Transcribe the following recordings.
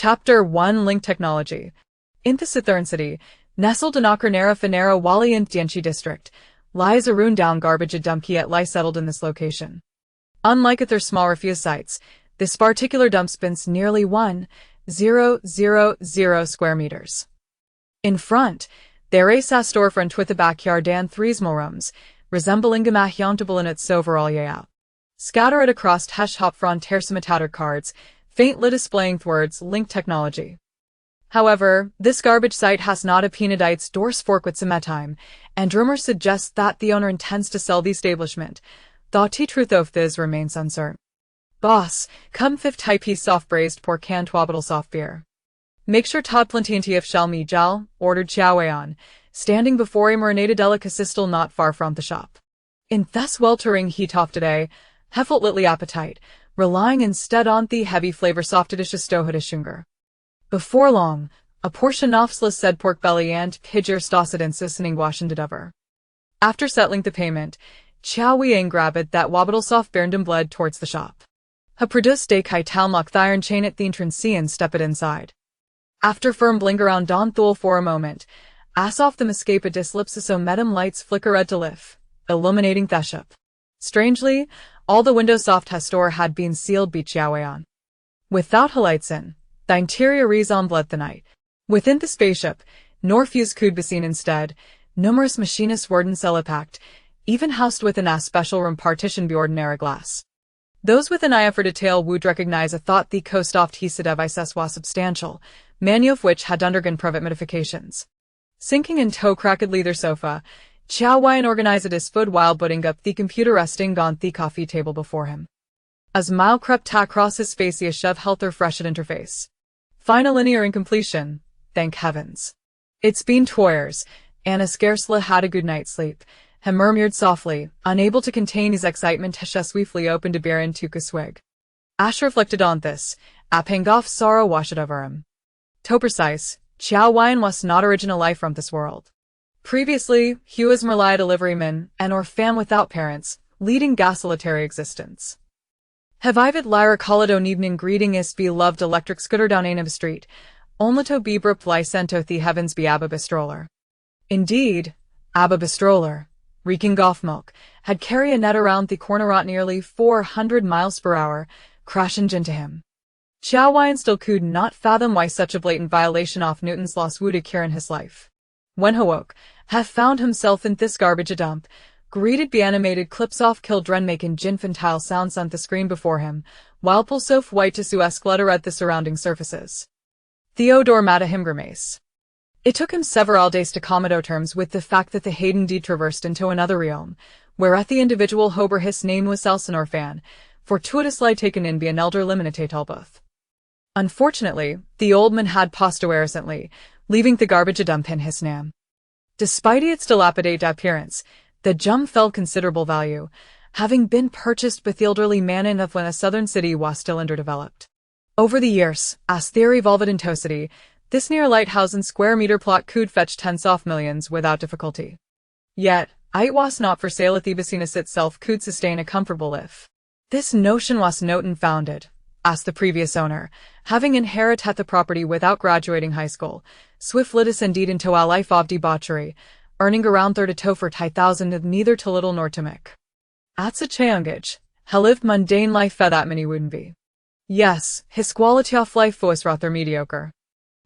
Chapter 1 Link Technology. In the southern city, nestled in Akarnara Fanera Wali in Tianchi district, lies a rundown garbage dump yet lie settled in this location. Unlike other smaller few sites, this particular dump spans nearly 1,000 square meters. In front, there is a storefront with a backyard and 3 small rooms, resembling a mahjountable in its overall layout. Scattered across Hesh Hop frontier scimitar cards, faintly displaying the words Link Technology. However, this garbage site has not a penadite's doors fork with some time, and rumors suggest that the owner intends to sell the establishment, though the truth of this remains uncertain. Boss, come 5 piece soft braised pork and twabble soft beer. Make sure Todd plenty of shell me jal, ordered Chowian, standing before a marinated delicacy still not far from the shop. In thus weltering heat of today, Heffelt litly appetite, relying instead on the heavy flavor softedish stohadishungar. Before long, a portion of said pork belly and pidger stossidens in Washington. After settling the payment, Chow Wei grabbed that wabbittle soft berndom bled towards the shop. Ha produced a kai talmok the iron chain at the entrance and stepped inside. After firm blink around Don Thul for a moment, as off them escape a dislipsis medum lights flicker red to lift, illuminating the shop. Strangely, all the windows soft store had been sealed by Chowian. Without lights in, the interior resembled the night. Within the spaceship, nor fuse could be seen instead, numerous machinists were packed, even housed within a special room partitioned by ordinary glass. Those with an eye for detail would recognize a thought the coast oft hisa devices was substantial, many of which had undergone private modifications. Sinking in toe cracked leather sofa, Chow Wyan organized his foot while putting up the computer resting on the coffee table before him. As Mile crept across his face he shove healthier fresh at interface. Final linear incompletion, thank heavens. It's been 2 years, Anna scarcely had a good night's sleep. He murmured softly, unable to contain his excitement. He swiftly opened a beer and took a swig. Ash reflected on this, a pang of sorrow washed over him. To precise, Chow Wyan was not original life from this world. Previously, he was merely a deliveryman, an orphan without parents, leading a solitary existence. He vived lyra called on evening greeting his beloved electric scooter down Ainab Street, only to be reply sent to the heavens be Abba Bistroller. Indeed, Abba Bistroller, reeking golf milk, had carried a net around the corner at nearly 400 miles per hour, crashing into him. Chow Wyan still could not fathom why such a blatant violation of Newton's laws would occur in his life. When he woke, he found himself in this garbage dump, greeted by animated clips of children making infantile sounds on the screen before him, while pulsof white to clutter at the surrounding surfaces. Theodore made him grimace. It took him several days to come to terms with the fact that the Hayden D traversed into another realm, whereat the individual hober his name was Elsinore Fan, fortuitously taken in by an elder liminate Tulbuth. Unfortunately, the old man had passed away recently, leaving the garbage dump in his name. Despite its dilapidated appearance, the gem felt considerable value, having been purchased by the elderly man in of when a southern city was still underdeveloped. Over the years, as theory evolved in Tosity, this near lighthouse and square meter plot could fetch tens of millions without difficulty. Yet, it was not for sale at the Basinus itself could sustain a comfortable life. This notion was Noten founded, as the previous owner, having inherited the property without graduating high school, swift lit us indeed into a life of debauchery, earning around 30 to 40,000 of neither to little nor to mick. At such a young age, he lived mundane life that many wouldn't be. Yes, his quality of life was rather mediocre.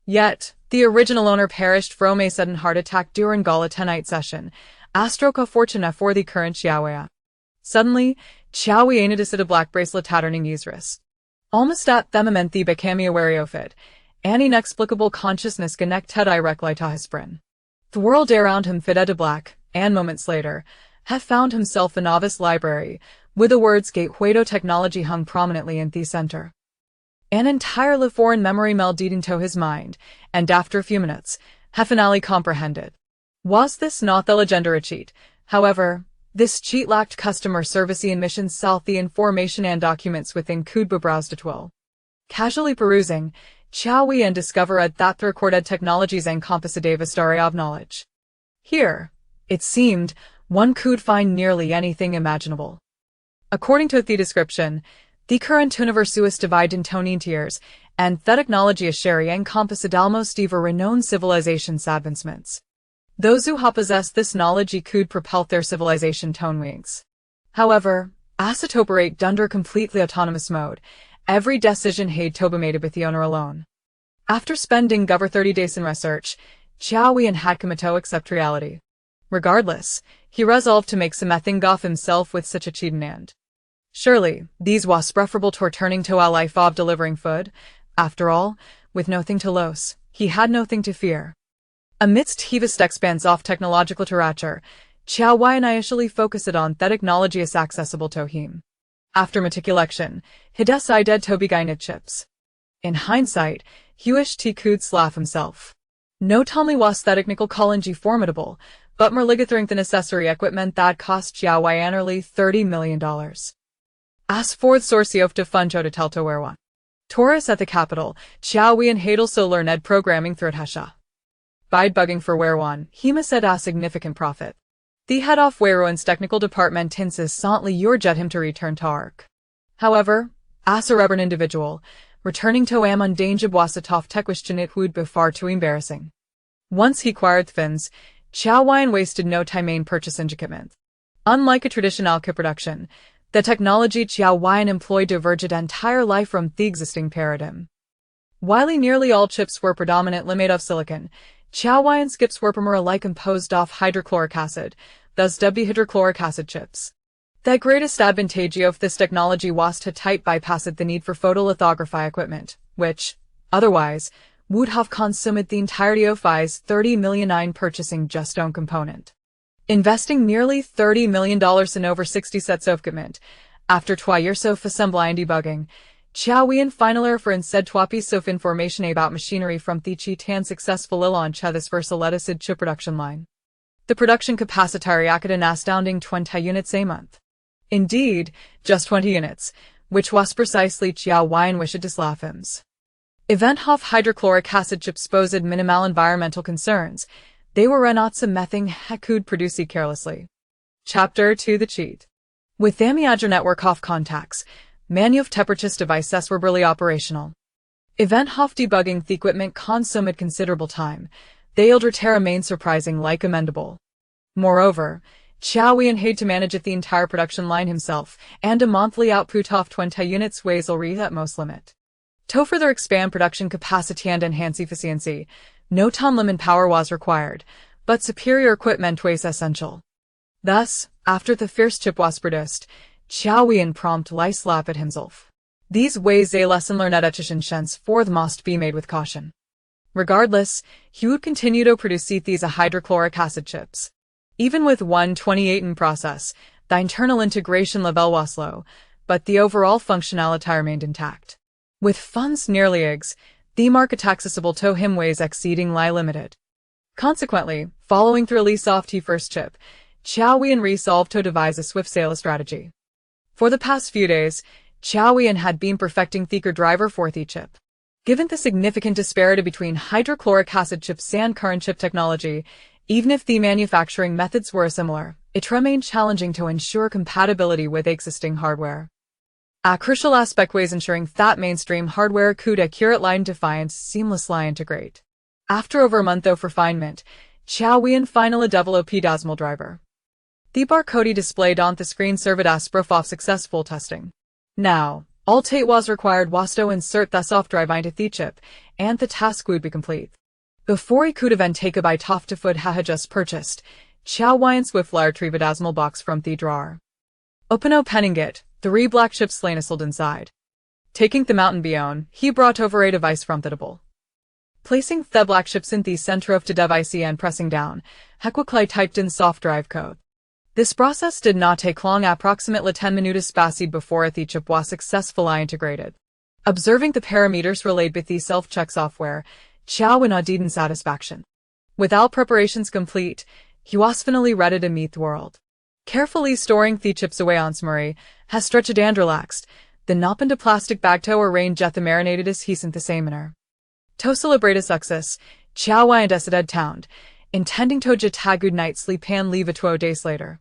Yet, the original owner perished from a sudden heart attack during Gala 10-night session, a stroke of fortune for the current Xiaowei. Suddenly, Chow Wei noticed a black bracelet tatterning his wrist. Almost at the moment the became aware of it, an inexplicable consciousness connected directly to his brain. The world around him faded to black, and moments later, he found himself in Novice Library, with the words Gateway to Technology hung prominently in the center. An entirely foreign memory melded into his mind, and after a few minutes, he finally comprehended. Was this not the legendary cheat? However, this cheat lacked customer service and missions south the information and documents within could be browsed at will. Casually perusing, Chow Wei discovered that the recorded technologies encompass a devastating of knowledge. Here, it seemed, one could find nearly anything imaginable. According to the description, The current universuous divide in tonin tiers, and the technology asheri encompass almost diver renowned civilizations advancements. Those who possess this knowledge could propel their civilization tone wings. However, as it operate under completely autonomous mode, every decision had to be made with the owner alone. After spending over 30 days in research, Jovian had come to accept reality. Regardless, he resolved to make something of himself with such a achievement. Surely, these was preferable to returning to a life of delivering food. After all, with nothing to lose, he had nothing to fear. Amidst the vast expanse of technological literature, Jovian initially focused on the technology is accessible to him. After meticulation, he decided to begin chips. In hindsight, he wished he could slav himself. Not only was the technical challenge formidable, but more ligathering the necessary equipment that cost Jovian nearly $30 million. As for the source of the fund to tell to Werwan. Taurus at the capital, Jovian had also learned programming through Hesha. By bugging for Werwan, he must set a significant profit. The head of Werwan's technical department incessantly urged him to return to Ark. However, as a reverent individual, returning to a mundane job was a tough question it would be far too embarrassing. Once he acquired fins, Jovian wasted no time in purchasing equipment. Unlike a traditional production, the technology Jovian employed diverged entire life from the existing paradigm. While nearly all chips were predominantly made of silicon, Jovian's chips were primarily composed of hydrochloric acid, thus dubbed hydrochloric acid chips. The greatest advantage of this technology was to type bypass the need for photolithography equipment, which, otherwise, would have consumed the entirety of his $30 million in purchasing just one component. Investing nearly $30 million in over 60 sets of equipment, after 2 years of assembly and debugging, Jovian finally referenced said 2 piece of information about machinery from the Chitan successful launch of this versatile chip production line. The production capacity reacted an astounding 20 units a month. Indeed, just 20 units, which was precisely Jovian wished to slav him's. Event of hydrochloric acid chips posed minimal environmental concerns. They were not something he could produce carelessly. Chapter 2 The Cheat. With the major network of contacts, many of the purchased devices were barely operational. Event of debugging the equipment consumed considerable time. They remain surprisingly commendable. Moreover, Jovian had to manage the entire production line himself, and a monthly output of 20 units was already at most limit. To further expand production capacity and enhance efficiency, no time limit power was required, but superior equipment was essential. Thus, after the first chip was produced, Jovian promptly slapped himself. These ways a lesson learned at henceforth must be made with caution. Regardless, he would continue to produce these hydrochloric acid chips. Even with 128 in process, the internal integration level was low, but the overall functionality remained intact. With funds nearly eggs, the market accessible to him was exceedingly limited. Consequently, following the release of the first chip, Jovian resolved to devise a swift sales strategy. For the past few days, Jovian had been perfecting the driver for the chip. Given the significant disparity between hydrochloric acid chips and current chip technology, even if the manufacturing methods were similar, it remained challenging to ensure compatibility with existing hardware. A crucial aspect was ensuring that mainstream hardware could accurately and seamlessly integrate. After over a month of refinement, Jovian finally developed a Desmal driver. The barcode displayed on the screen served as proof of successful testing. Now, all that was required was to insert the soft drive into the chip, and the task would be complete. Before he could even take a bite off the food he had just purchased, Jovian swiftly retrieved a Desmal box from the drawer. Opening it, 3 black chips lay nestled inside. Taking them out and beyond, he brought over a device from the table. Placing the black chips in the center of the device and pressing down, he quickly typed in soft drive code. This process did not take long, approximately 10 minutes passed before the chip was successfully integrated. Observing the parameters relayed with the self-check software, Jovian nodded in satisfaction. With all preparations complete, he was finally ready to meet the world. Carefully storing the chips away on Smurry, has stretched and relaxed, then up into plastic bag to arrange the marinated as he's in the same manner. To celebrate his success, Jovian decided town, intending to get a good night's sleep and leave it 2 days later.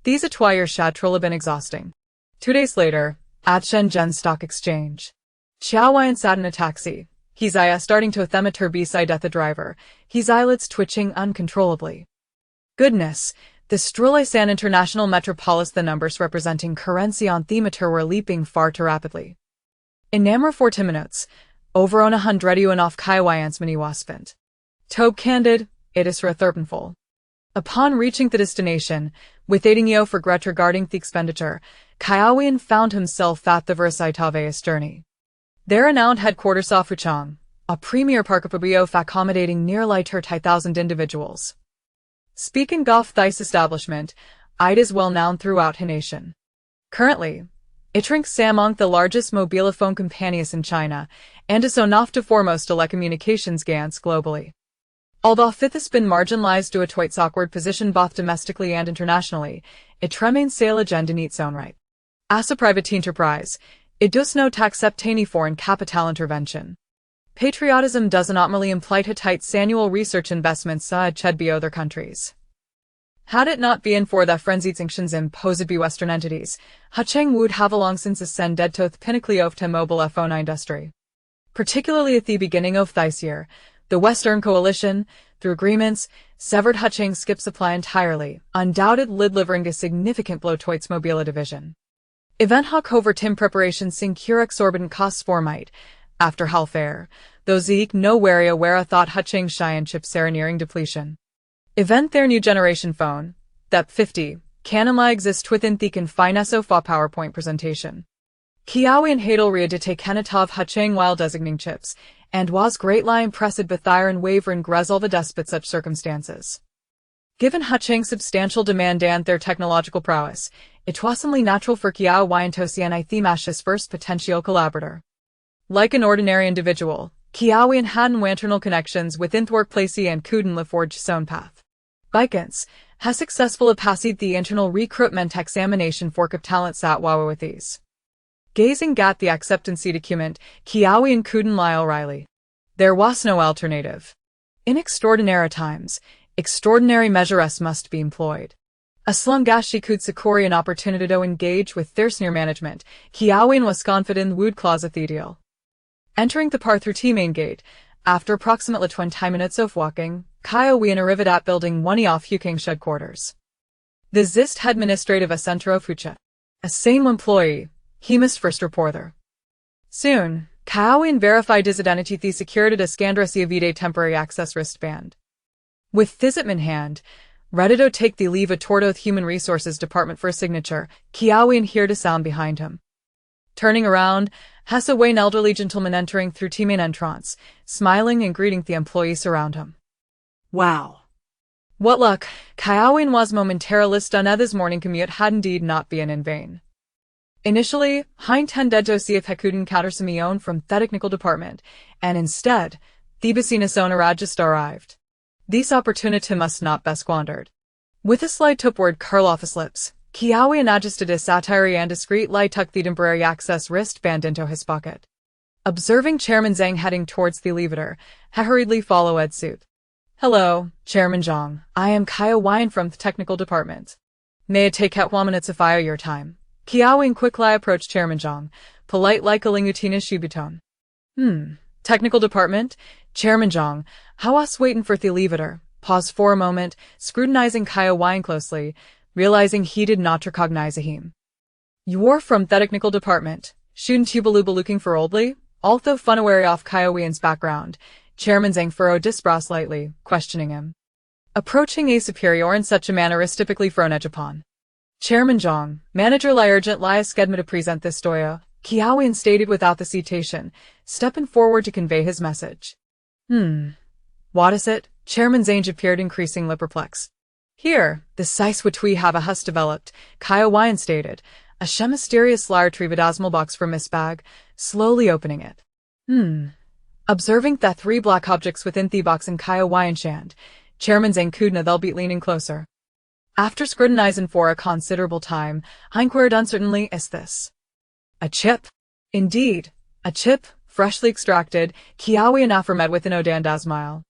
These 2 years had truly been exhausting. 2 days later, At Shenzhen Stock Exchange. Xiaoyan sat in a taxi, his eye starting to thermometer beside the driver, his eyelids twitching uncontrollably. Goodness, this San International Metropolis, the numbers representing currency on thermometer were leaping far too rapidly. In Namur 40 minutes, over on 100 yuan off Kaiwayan's mini spent. Tobe candid, it is for a thirpenful. Upon reaching the destination, with aiding Yo for regret regarding the expenditure, Kaiwayan found himself at the Versailles journey. Their renowned headquarters off Wuchang, a premier park of accommodating nearly 30,000 individuals. Speaking of this establishment, it is well known throughout the nation. Currently, it ranks among the largest mobile phone companies in China, and is one of the foremost telecommunications giants globally. Although it has been marginalized due to its awkward position both domestically and internationally, it remains a legend in its own right. As a private enterprise, it does not accept any foreign capital intervention. Patriotism does not merely imply its annual research investments such as other countries. Had it not been for the frenzied sanctions imposed by Western entities, Hucheng would have long since ascended to the pinnacle of the mobile phone industry. Particularly at the beginning of this year, the Western coalition, through agreements, severed Hucheng skip supply entirely, undoubtedly delivering a significant blow to its mobile division. Event Hawk over Tim preparations incur exorbitant costs for might. After Halfair, though Zeke no wary aware thought Hucheng Cheyenne chips are nearing depletion. Event their new generation phone, that 50, can exist within the confined SOFA PowerPoint presentation. Kiawi and Hadel reedite Kenatov Hucheng while designating chips, and was greatly impressed with iron waver and Grezalva despot such circumstances. Given Hucheng's substantial demand and their technological prowess, it was only natural for Kiawi and Tosian Themash's first potential collaborator. Like an ordinary individual, Kiawi had internal connections within the workplace and couldn't forge his own path. Bikens has successfully passed the internal recruitment examination for talents at Huawei with ease. Gazing at the acceptance document, Kiawi and couldn't lie O'Reilly. There was no alternative. In extraordinary times, extraordinary measures must be employed. As long as she could secure an opportunity to engage with their senior management, Kiawi was confident would close the deal. Entering the park through T main gate, after approximately 20 minutes of walking, Kiawi arrived at building 1 of Huking's headquarters. The Zist administrative center of Hucha. A same employee, he must first report there. Soon, Kiawi verified his identity through secured a Scandresi Avide temporary access wristband. With this in hand, ready to take the leave of Tordoth Human Resources Department for a signature, Kiawi heard a sound behind him. Turning around, Hessa an elderly gentleman entering through T main entrance, smiling and greeting the employees around him. Wow. What luck, Kiawi was momentarily stunned at his morning commute had indeed not been in vain. Initially, Hein tended to see if he could encounter Simeon from the technical department, and instead, the Basina's owner just arrived. This opportunity must not be squandered. With a slight upward curl off his lips, Kiawi adjusted his satire and discreetly tucked the temporary access wristband into his pocket. Observing Chairman Zhang heading towards the elevator, he hurriedly followed suit. Hello, Chairman Zhang. I am Kiawi from the technical department. May I take out 1 minute to fire your time? Kiawi quickly approached Chairman Zhang, polite like a lingutina shubuton. Technical department? Chairman Zhang, how was waiting for the elevator? Paused for a moment, scrutinizing Kiawi closely, realizing he did not recognize him. You're from the technical department. Shouldn't you be looking for oldly? Although unaware of Kiawi's background, Chairman Zhang furrowed his brow slightly, questioning him. Approaching a superior in such a manner is typically frowned upon. Chairman Zhang, Manager Li urgent Li scheduled to present this stoya, Kiawi stated without the citation, stepping forward to convey his message. What is it? Chairman Zhang appeared increasingly perplexed. Here, the size which we have a hus developed, Kiawi stated, a mysterious large retrieval box from his bag, slowly opening it. Observing the 3 black objects within the box in Kiawi's hand, Chairman Zhang Kudna they'll be leaning closer. After scrutinizing for a considerable time, I inquired uncertainly, is this a chip? Indeed, a chip, freshly extracted, Kiawi affirmed with an Odanda smile.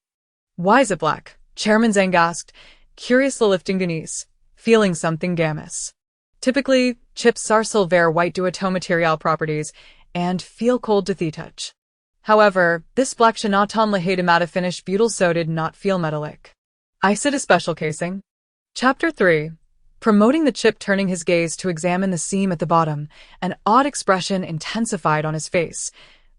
Why is it black? Chairman Zhang asked, curiously lifting Denise, feeling something gamous. Typically, chips are silver white duotone material properties and feel cold to the touch. However, this black shinaton lahade matte finish butyl so did not feel metallic. I said a special casing. Chapter 3. Promoting the chip, turning his gaze to examine the seam at the bottom, an odd expression intensified on his face.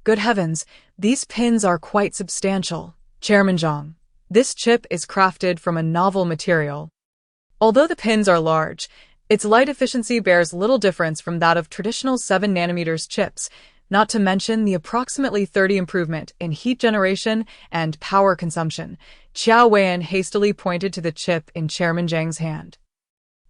Good heavens, these pins are quite substantial. Chairman Zhang. This chip is crafted from a novel material. Although the pins are large, its light efficiency bears little difference from that of traditional 7 nanometers chips, not to mention the approximately 30 improvement in heat generation and power consumption. Qiao Weian hastily pointed to the chip in Chairman Zhang's hand.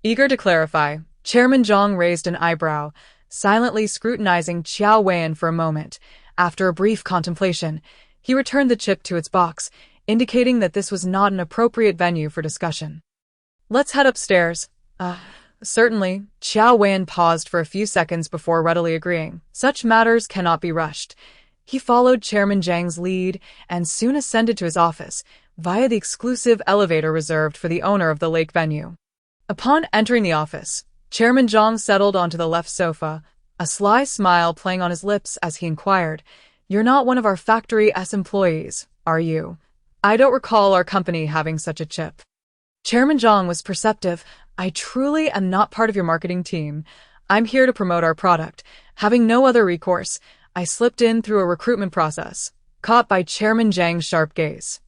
Eager to clarify, Chairman Zhang raised an eyebrow, silently scrutinizing Qiao Weian for a moment. After a brief contemplation, he returned the chip to its box, indicating that this was not an appropriate venue for discussion. Let's head upstairs. Certainly. Qiao Weian paused for a few seconds before readily agreeing. Such matters cannot be rushed. He followed Chairman Zhang's lead and soon ascended to his office, via the exclusive elevator reserved for the owner of the lake venue. Upon entering the office, Chairman Zhang settled onto the left sofa, a sly smile playing on his lips as he inquired, "You're not one of our Factory S employees, are you? I don't recall our company having such a chip." Chairman Zhang was perceptive. "I truly am not part of your marketing team. I'm here to promote our product." Having no other recourse, I slipped in through a recruitment process, caught by Chairman Zhang's sharp gaze.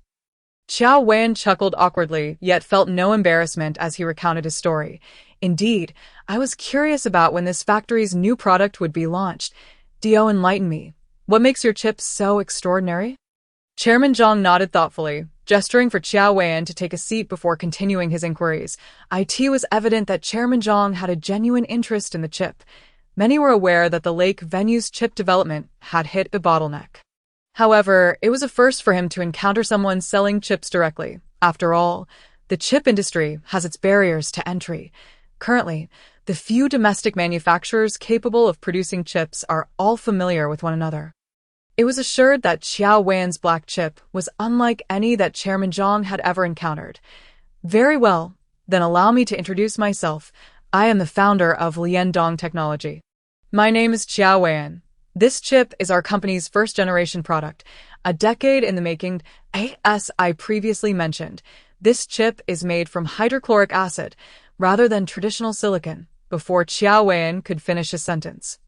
Qiao Weian chuckled awkwardly, yet felt no embarrassment as he recounted his story. "Indeed, I was curious about when this factory's new product would be launched. Do enlighten me. What makes your chips so extraordinary?" Chairman Zhang nodded thoughtfully, gesturing for Qiao Weian to take a seat before continuing his inquiries. It was evident that Chairman Zhang had a genuine interest in the chip. Many were aware that the lake venue's chip development had hit a bottleneck. However, it was a first for him to encounter someone selling chips directly. After all, the chip industry has its barriers to entry. Currently, the few domestic manufacturers capable of producing chips are all familiar with one another. It was assured that Qiao Weian's black chip was unlike any that Chairman Zhang had ever encountered. "Very well, then allow me to introduce myself. I am the founder of Liandong Technology. My name is Qiao Weian. This chip is our company's first-generation product, a decade in the making. As I previously mentioned, this chip is made from hydrochloric acid rather than traditional silicon." Before Qiao Weian could finish his sentence,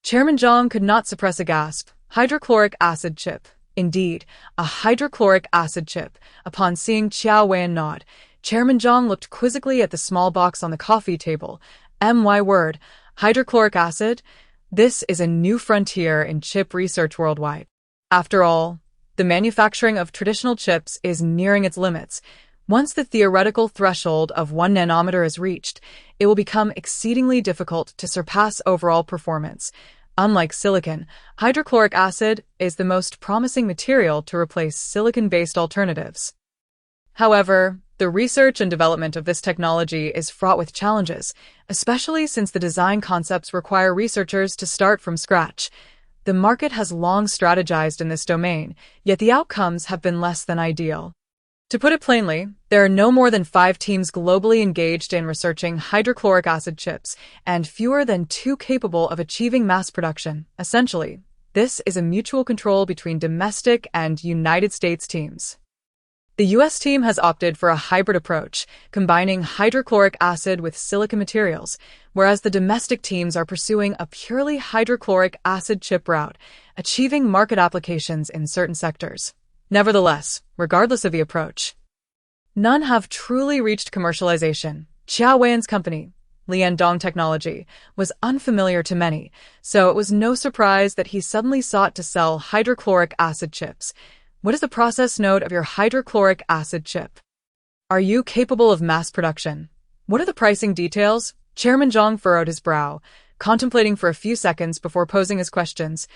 Chairman Zhang could not suppress a gasp. Hydrochloric acid chip. Indeed, a hydrochloric acid chip. Upon seeing Qiao Weian nod, Chairman Zhang looked quizzically at the small box on the coffee table. My word, hydrochloric acid? This is a new frontier in chip research worldwide. After all, the manufacturing of traditional chips is nearing its limits. Once the theoretical threshold of 1 nanometer is reached, it will become exceedingly difficult to surpass overall performance. Unlike silicon, hydrochloric acid is the most promising material to replace silicon-based alternatives. However, the research and development of this technology is fraught with challenges, especially since the design concepts require researchers to start from scratch. The market has long strategized in this domain, yet the outcomes have been less than ideal. To put it plainly, there are no more than 5 teams globally engaged in researching hydrochloric acid chips, and fewer than 2 capable of achieving mass production. Essentially, this is a mutual control between domestic and United States teams. The U.S. team has opted for a hybrid approach, combining hydrochloric acid with silicon materials, whereas the domestic teams are pursuing a purely hydrochloric acid chip route, achieving market applications in certain sectors. Nevertheless, regardless of the approach, none have truly reached commercialization. Qiao Weian's company, Liandong Technology, was unfamiliar to many, so it was no surprise that he suddenly sought to sell hydrochloric acid chips. What is the process node of your hydrochloric acid chip? Are you capable of mass production? What are the pricing details? Chairman Zhang furrowed his brow, contemplating for a few seconds before posing his questions.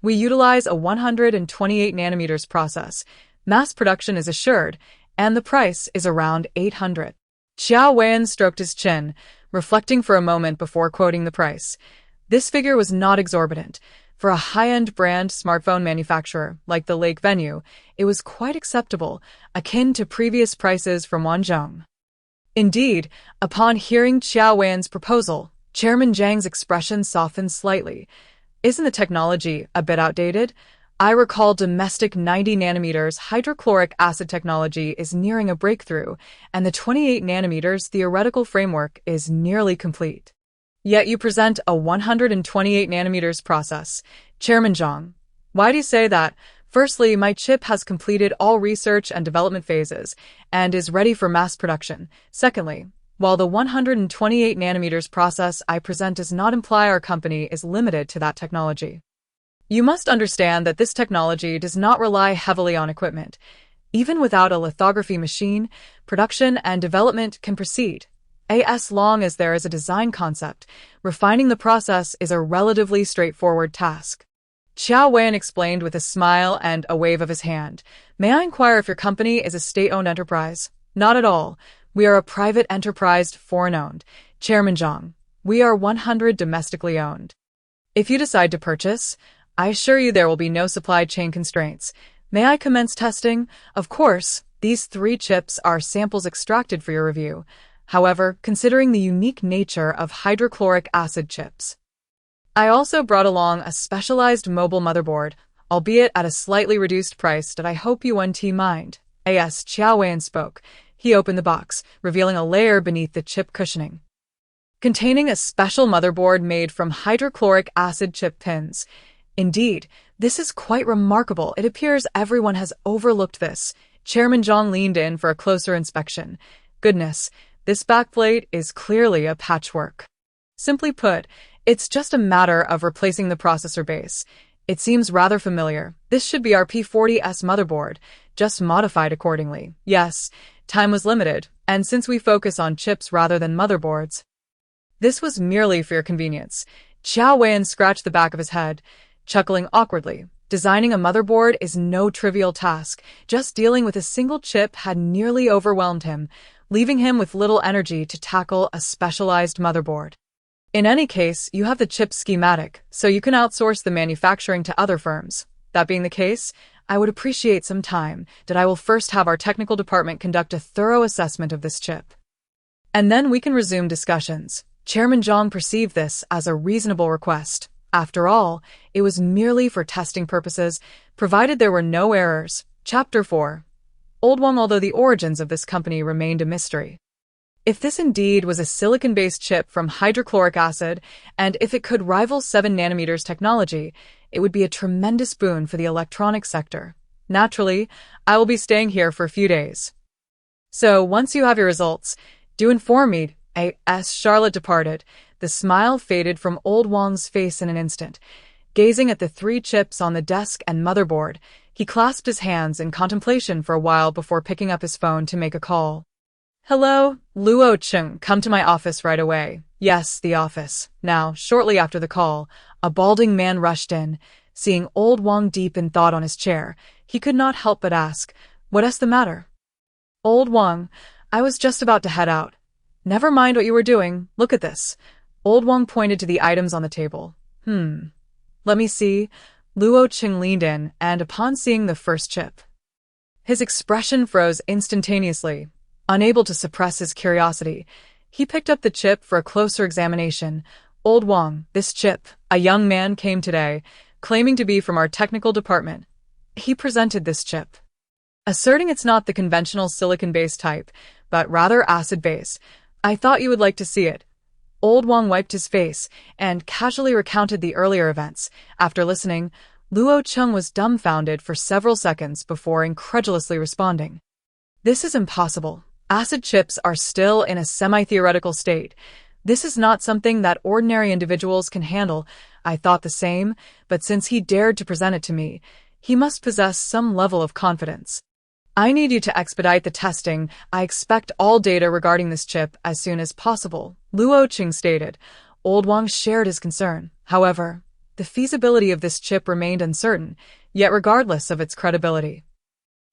We utilize a 128 nanometers process. Mass production is assured, and the price is around 800. Qiao Weian stroked his chin, reflecting for a moment before quoting the price. This figure was not exorbitant. For a high-end brand smartphone manufacturer like the Lake Venue, it was quite acceptable, akin to previous prices from Wanzhong. Indeed, upon hearing Qiao Weian's proposal, Chairman Zhang's expression softened slightly. Isn't the technology a bit outdated? I recall domestic 90 nanometers hydrochloric acid technology is nearing a breakthrough, and the 28 nanometers theoretical framework is nearly complete. Yet you present a 128 nanometers process. Chairman Zhang, why do you say that? Firstly, my chip has completed all research and development phases and is ready for mass production. Secondly, while the 128 nanometers process I present does not imply our company is limited to that technology. You must understand that this technology does not rely heavily on equipment. Even without a lithography machine, production and development can proceed. As long as there is a design concept, refining the process is a relatively straightforward task. Qiao Wen explained with a smile and a wave of his hand. May I inquire if your company is a state-owned enterprise? Not at all. We are a private enterprise, foreign-owned. Chairman Zhang, we are 100% domestically owned. If you decide to purchase, I assure you there will be no supply chain constraints. May I commence testing? Of course, these 3 chips are samples extracted for your review. However, considering the unique nature of hydrochloric acid chips, I also brought along a specialized mobile motherboard, albeit at a slightly reduced price that I hope you won't mind. As Qiao Wen spoke, he opened the box, revealing a layer beneath the chip cushioning, containing a special motherboard made from hydrochloric acid chip pins. Indeed, this is quite remarkable. It appears everyone has overlooked this. Chairman Zhang leaned in for a closer inspection. Goodness, this backplate is clearly a patchwork. Simply put, it's just a matter of replacing the processor base. It seems rather familiar. This should be our P40S motherboard, just modified accordingly. Yes, time was limited, and since we focus on chips rather than motherboards, this was merely for your convenience. Qiao Wen scratched the back of his head, chuckling awkwardly. Designing a motherboard is no trivial task. Just dealing with a single chip had nearly overwhelmed him, leaving him with little energy to tackle a specialized motherboard. In any case, you have the chip schematic, so you can outsource the manufacturing to other firms. That being the case, I would appreciate some time that I will first have our technical department conduct a thorough assessment of this chip. And then we can resume discussions. Chairman Zhang perceived this as a reasonable request. After all, it was merely for testing purposes, provided there were no errors. Chapter 4. Old Wang. Although the origins of this company remained a mystery. If this indeed was a silicon-based chip from hydrochloric acid, and if it could rival 7 nanometers technology, it would be a tremendous boon for the electronics sector. Naturally, I will be staying here for a few days. So once you have your results, do inform me. As Charlotte departed, the smile faded from Old Wang's face in an instant. Gazing at the 3 chips on the desk and motherboard, he clasped his hands in contemplation for a while before picking up his phone to make a call. Hello, Luo Cheng, come to my office right away. Yes, the office. Now, shortly after the call, a balding man rushed in. Seeing Old Wang deep in thought on his chair, he could not help but ask, "What's the matter?" Old Wang, I was just about to head out. Never mind what you were doing, look at this. Old Wang pointed to the items on the table. Let me see. Luo Cheng leaned in, and upon seeing the first chip, his expression froze instantaneously. Unable to suppress his curiosity, he picked up the chip for a closer examination. Old Wang, this chip. A young man came today, claiming to be from our technical department. He presented this chip, asserting it's not the conventional silicon-based type, but rather acid-based. I thought you would like to see it. Old Wang wiped his face and casually recounted the earlier events. After listening, Luo Cheng was dumbfounded for several seconds before incredulously responding. This is impossible. Acid chips are still in a semi-theoretical state. This is not something that ordinary individuals can handle. I thought the same, but since he dared to present it to me, he must possess some level of confidence. I need you to expedite the testing. I expect all data regarding this chip as soon as possible, Luo Cheng stated. Old Wang shared his concern. However, the feasibility of this chip remained uncertain, yet regardless of its credibility,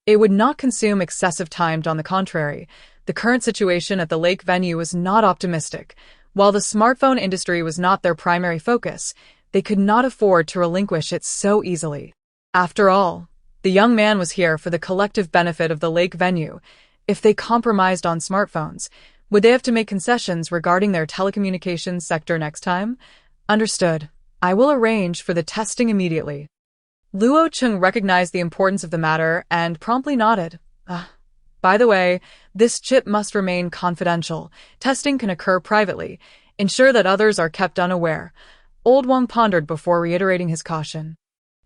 it would not consume excessive time. On the contrary, the current situation at the lake venue was not optimistic. While the smartphone industry was not their primary focus, they could not afford to relinquish it so easily. After all, the young man was here for the collective benefit of the lake venue. If they compromised on smartphones, Would they have to make concessions regarding their telecommunications sector next time? Understood. I will arrange for the testing immediately. Luo Cheng recognized the importance of the matter and promptly nodded. By the way, this chip must remain confidential. Testing can occur privately. Ensure that others are kept unaware. Old Wang pondered before reiterating his caution.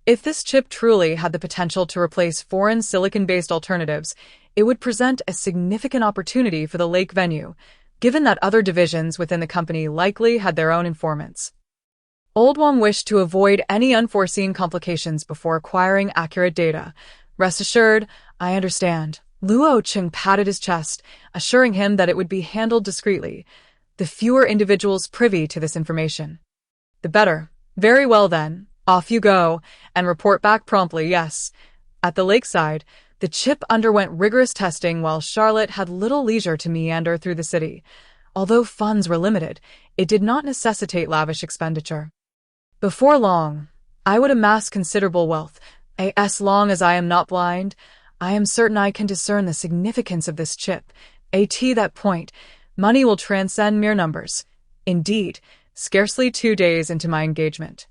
If this chip truly had the potential to replace foreign silicon-based alternatives, it would present a significant opportunity for the lake venue, given that other divisions within the company likely had their own informants. Old Wang wished to avoid any unforeseen complications before acquiring accurate data. Rest assured, I understand. Luo Cheng patted his chest, assuring him that it would be handled discreetly. The fewer individuals privy to this information, the better. Very well then, off you go, and report back promptly, yes. At the lakeside, the chip underwent rigorous testing while Charlotte had little leisure to meander through the city. Although funds were limited, it did not necessitate lavish expenditure. Before long, I would amass considerable wealth. As long as I am not blind, I am certain I can discern the significance of this chip. At that point, money will transcend mere numbers. Indeed, scarcely 2 days into my engagement,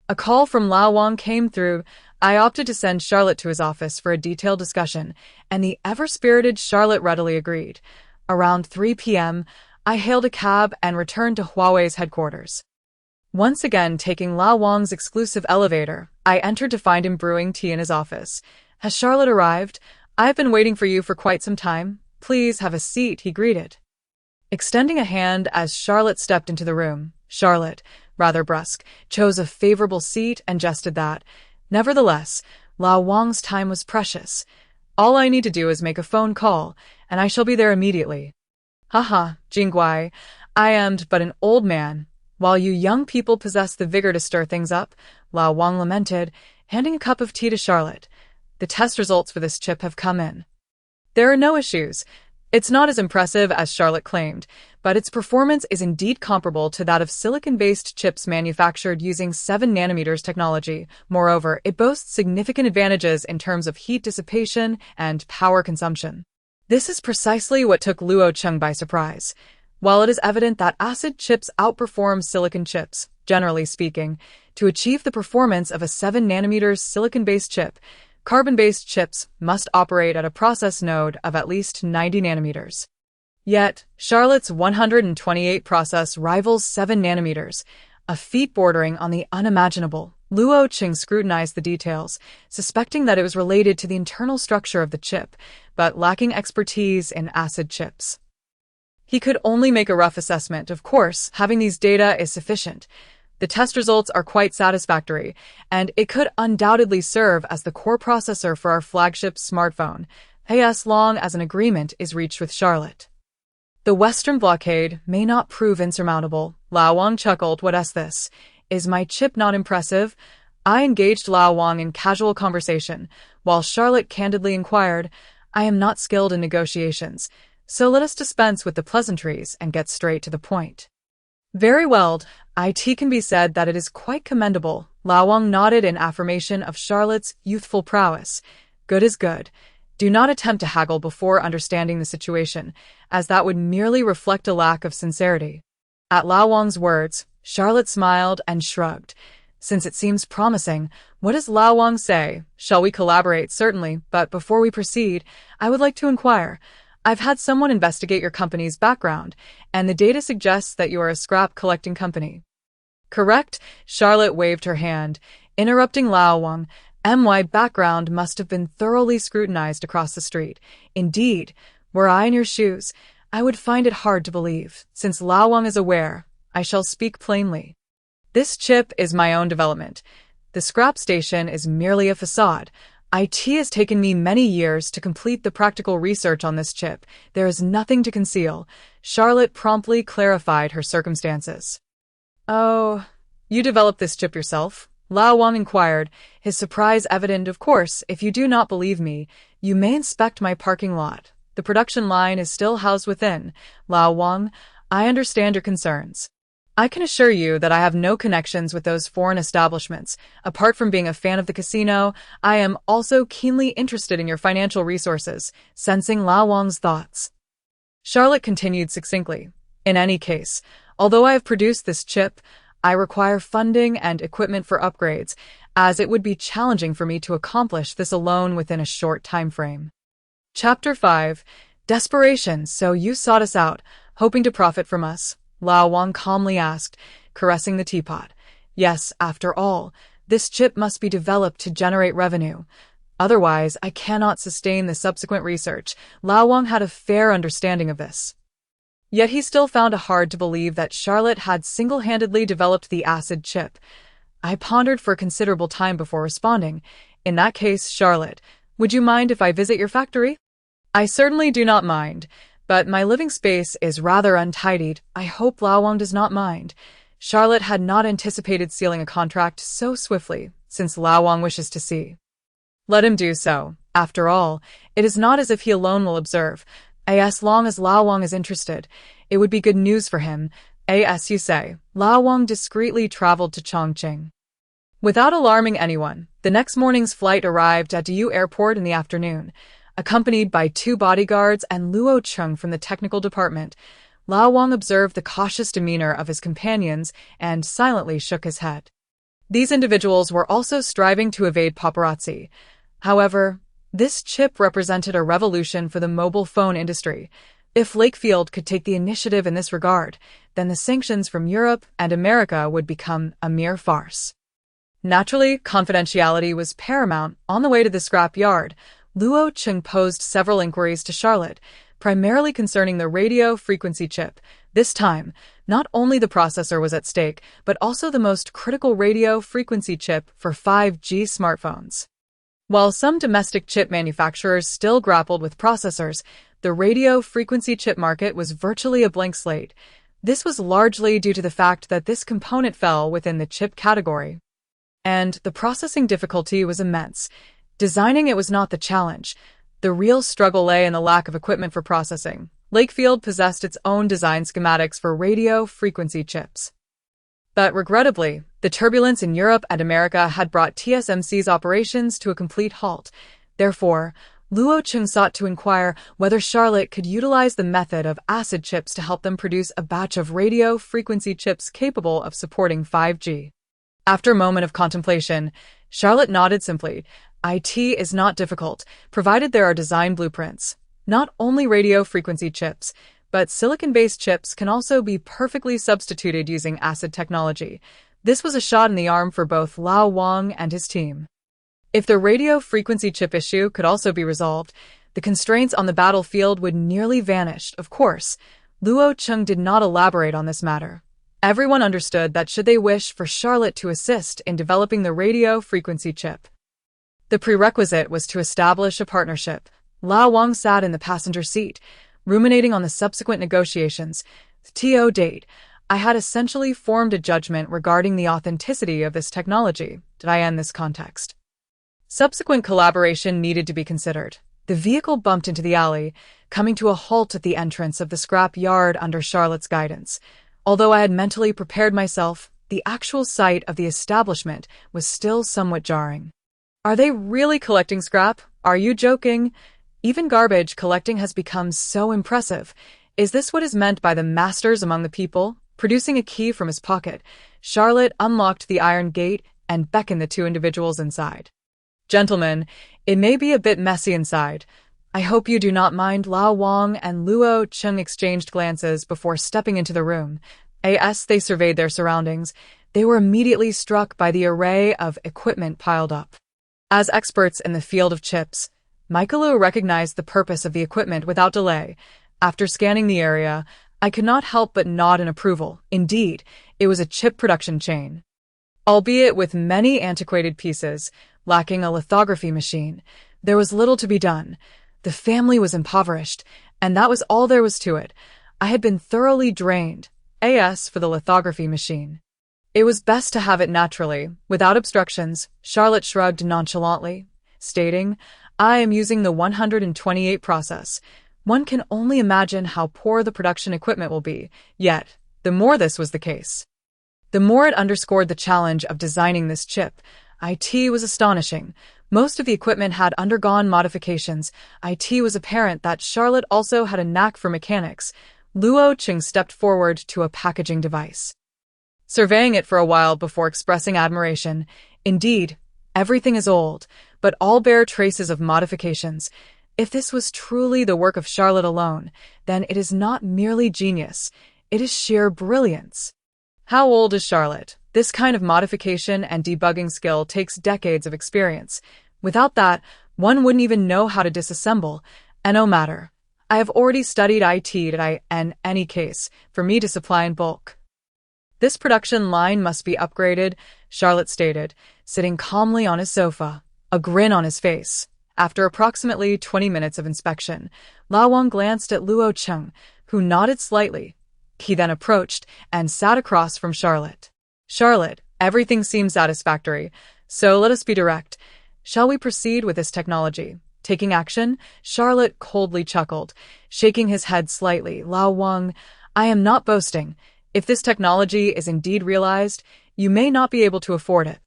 a call from Lao Wang came through. I opted to send Charlotte to his office for a detailed discussion, and the ever-spirited Charlotte readily agreed. Around 3 p.m., I hailed a cab and returned to Huawei's headquarters. Once again taking Lao Wang's exclusive elevator, I entered to find him brewing tea in his office. Has Charlotte arrived? I've been waiting for you for quite some time. Please have a seat, he greeted, extending a hand as Charlotte stepped into the room. Charlotte, rather brusque, chose a favorable seat and jested that. Nevertheless, Lao Wang's time was precious. All I need to do is make a phone call, and I shall be there immediately. Haha, Jingguai, I am but an old man, while you young people possess the vigor to stir things up, Lao Wang lamented, handing a cup of tea to Charlotte. The test results for this chip have come in. There are no issues. It's not as impressive as Charlotte claimed, but its performance is indeed comparable to that of silicon-based chips manufactured using 7 nanometers technology. Moreover, it boasts significant advantages in terms of heat dissipation and power consumption. This is precisely what took Luo Cheng by surprise. While it is evident that acid chips outperform silicon chips, generally speaking, to achieve the performance of a 7 nanometers silicon-based chip, carbon-based chips must operate at a process node of at least 90 nanometers. Yet, Charlotte's 128 process rivals 7 nanometers, a feat bordering on the unimaginable. Luo Cheng scrutinized the details, suspecting that it was related to the internal structure of the chip, but lacking expertise in acid chips. He could only make a rough assessment. Of course, having these data is sufficient. The test results are quite satisfactory, and it could undoubtedly serve as the core processor for our flagship smartphone, as long as an agreement is reached with Charlotte. The Western blockade may not prove insurmountable. Lao Wang chuckled. What is this? Is my chip not impressive? I engaged Lao Wang in casual conversation, while Charlotte candidly inquired, I am not skilled in negotiations, so let us dispense with the pleasantries and get straight to the point. Very well, it can be said that it is quite commendable. Lao Wang nodded in affirmation of Charlotte's youthful prowess. Good is good. Do not attempt to haggle before understanding the situation, as that would merely reflect a lack of sincerity. At Lao Wang's words, Charlotte smiled and shrugged. Since it seems promising, what does Lao Wang say? Shall we collaborate? Certainly, but before we proceed, I would like to inquire. I've had someone investigate your company's background, and the data suggests that you are a scrap collecting company. Correct? Charlotte waved her hand, interrupting Lao Wang. My background must have been thoroughly scrutinized across the street. Indeed, were I in your shoes, I would find it hard to believe. Since Lao Wang is aware, I shall speak plainly. This chip is my own development. The scrap station is merely a facade. It has taken me many years to complete the practical research on this chip. There is nothing to conceal. Charlotte promptly clarified her circumstances. Oh, you developed this chip yourself? Lao Wang inquired, his surprise evident. Of course, if you do not believe me, you may inspect my parking lot. The production line is still housed within. Lao Wang, I understand your concerns. I can assure you that I have no connections with those foreign establishments. Apart from being a fan of the casino, I am also keenly interested in your financial resources. Sensing Lao Wang's thoughts, Charlotte continued succinctly. In any case, although I have produced this chip, I require funding and equipment for upgrades, as it would be challenging for me to accomplish this alone within a short time frame. Chapter 5. Desperation. So you sought us out, hoping to profit from us? Lao Wang calmly asked, caressing the teapot. Yes, after all, this chip must be developed to generate revenue. Otherwise, I cannot sustain the subsequent research. Lao Wang had a fair understanding of this. Yet he still found it hard to believe that Charlotte had single-handedly developed the acid chip. I pondered for a considerable time before responding. In that case, Charlotte, would you mind if I visit your factory? I certainly do not mind, but my living space is rather untidied. I hope Lao Wang does not mind. Charlotte had not anticipated sealing a contract so swiftly, since Lao Wang wishes to see. Let him do so. After all, it is not as if he alone will observe. As long as Lao Wang is interested, it would be good news for him. As you say, Lao Wang discreetly traveled to Chongqing. Without alarming anyone, the next morning's flight arrived at Diu Airport in the afternoon, accompanied by 2 bodyguards and Luo Cheng from the technical department. Lao Wang observed the cautious demeanor of his companions and silently shook his head. These individuals were also striving to evade paparazzi. However, this chip represented a revolution for the mobile phone industry. If Lakefield could take the initiative in this regard, then the sanctions from Europe and America would become a mere farce. Naturally, confidentiality was paramount. On the way to the scrap yard, Luo Cheng posed several inquiries to Charlotte, primarily concerning the radio frequency chip. This time, not only the processor was at stake, but also the most critical radio frequency chip for 5G smartphones. While some domestic chip manufacturers still grappled with processors, the radio frequency chip market was virtually a blank slate. This was largely due to the fact that this component fell within the chip category. And the processing difficulty was immense. Designing it was not the challenge. The real struggle lay in the lack of equipment for processing. Lakefield possessed its own design schematics for radio frequency chips. But regrettably, the turbulence in Europe and America had brought TSMC's operations to a complete halt. Therefore, Luo Cheng sought to inquire whether Charlotte could utilize the method of acid chips to help them produce a batch of radio frequency chips capable of supporting 5G. After a moment of contemplation, Charlotte nodded simply. IT is not difficult, provided there are design blueprints. Not only radio frequency chips, but silicon-based chips can also be perfectly substituted using acid technology. This was a shot in the arm for both Lao Wang and his team. If the radio frequency chip issue could also be resolved, the constraints on the battlefield would nearly vanish. Of course, Luo Cheng did not elaborate on this matter. Everyone understood that should they wish for Charlotte to assist in developing the radio frequency chip, the prerequisite was to establish a partnership. Lao Wang sat in the passenger seat, ruminating on the subsequent negotiations. To date, I had essentially formed a judgment regarding the authenticity of this technology. Did I end this context? Subsequent collaboration needed to be considered. The vehicle bumped into the alley, coming to a halt at the entrance of the scrap yard under Charlotte's guidance. Although I had mentally prepared myself, the actual sight of the establishment was still somewhat jarring. Are they really collecting scrap? Are you joking? Even garbage collecting has become so impressive. Is this what is meant by the masters among the people? Producing a key from his pocket, Charlotte unlocked the iron gate and beckoned the 2 individuals inside. Gentlemen, it may be a bit messy inside. I hope you do not mind. Lao Wang and Luo Cheng exchanged glances before stepping into the room. As they surveyed their surroundings, they were immediately struck by the array of equipment piled up. As experts in the field of chips, Michaelu recognized the purpose of the equipment without delay. After scanning the area, I could not help but nod in approval. Indeed, it was a chip production chain. Albeit with many antiquated pieces, lacking a lithography machine, there was little to be done. The family was impoverished, and that was all there was to it. I had been thoroughly drained. As for the lithography machine, it was best to have it naturally, without obstructions. Charlotte shrugged nonchalantly, stating, I am using the 128 process. One can only imagine how poor the production equipment will be. Yet, the more this was the case, the more it underscored the challenge of designing this chip. IT was astonishing. Most of the equipment had undergone modifications. It was apparent that Charlotte also had a knack for mechanics. Luo Qing stepped forward to a packaging device, surveying it for a while before expressing admiration. Indeed, everything is old, but all bear traces of modifications. If this was truly the work of Charlotte alone, then it is not merely genius, it is sheer brilliance. How old is Charlotte? This kind of modification and debugging skill takes decades of experience. Without that, one wouldn't even know how to disassemble. And no matter. I have already studied IT in any case, for me to supply in bulk. This production line must be upgraded, Charlotte stated, sitting calmly on his sofa, a grin on his face. After approximately 20 minutes of inspection, Lao Wang glanced at Luo Qing, who nodded slightly. He then approached and sat across from Charlotte. Charlotte, everything seems satisfactory, so let us be direct. Shall we proceed with this technology? Taking action, Charlotte coldly chuckled, shaking his head slightly. Lao Wang, I am not boasting. If this technology is indeed realized, you may not be able to afford it.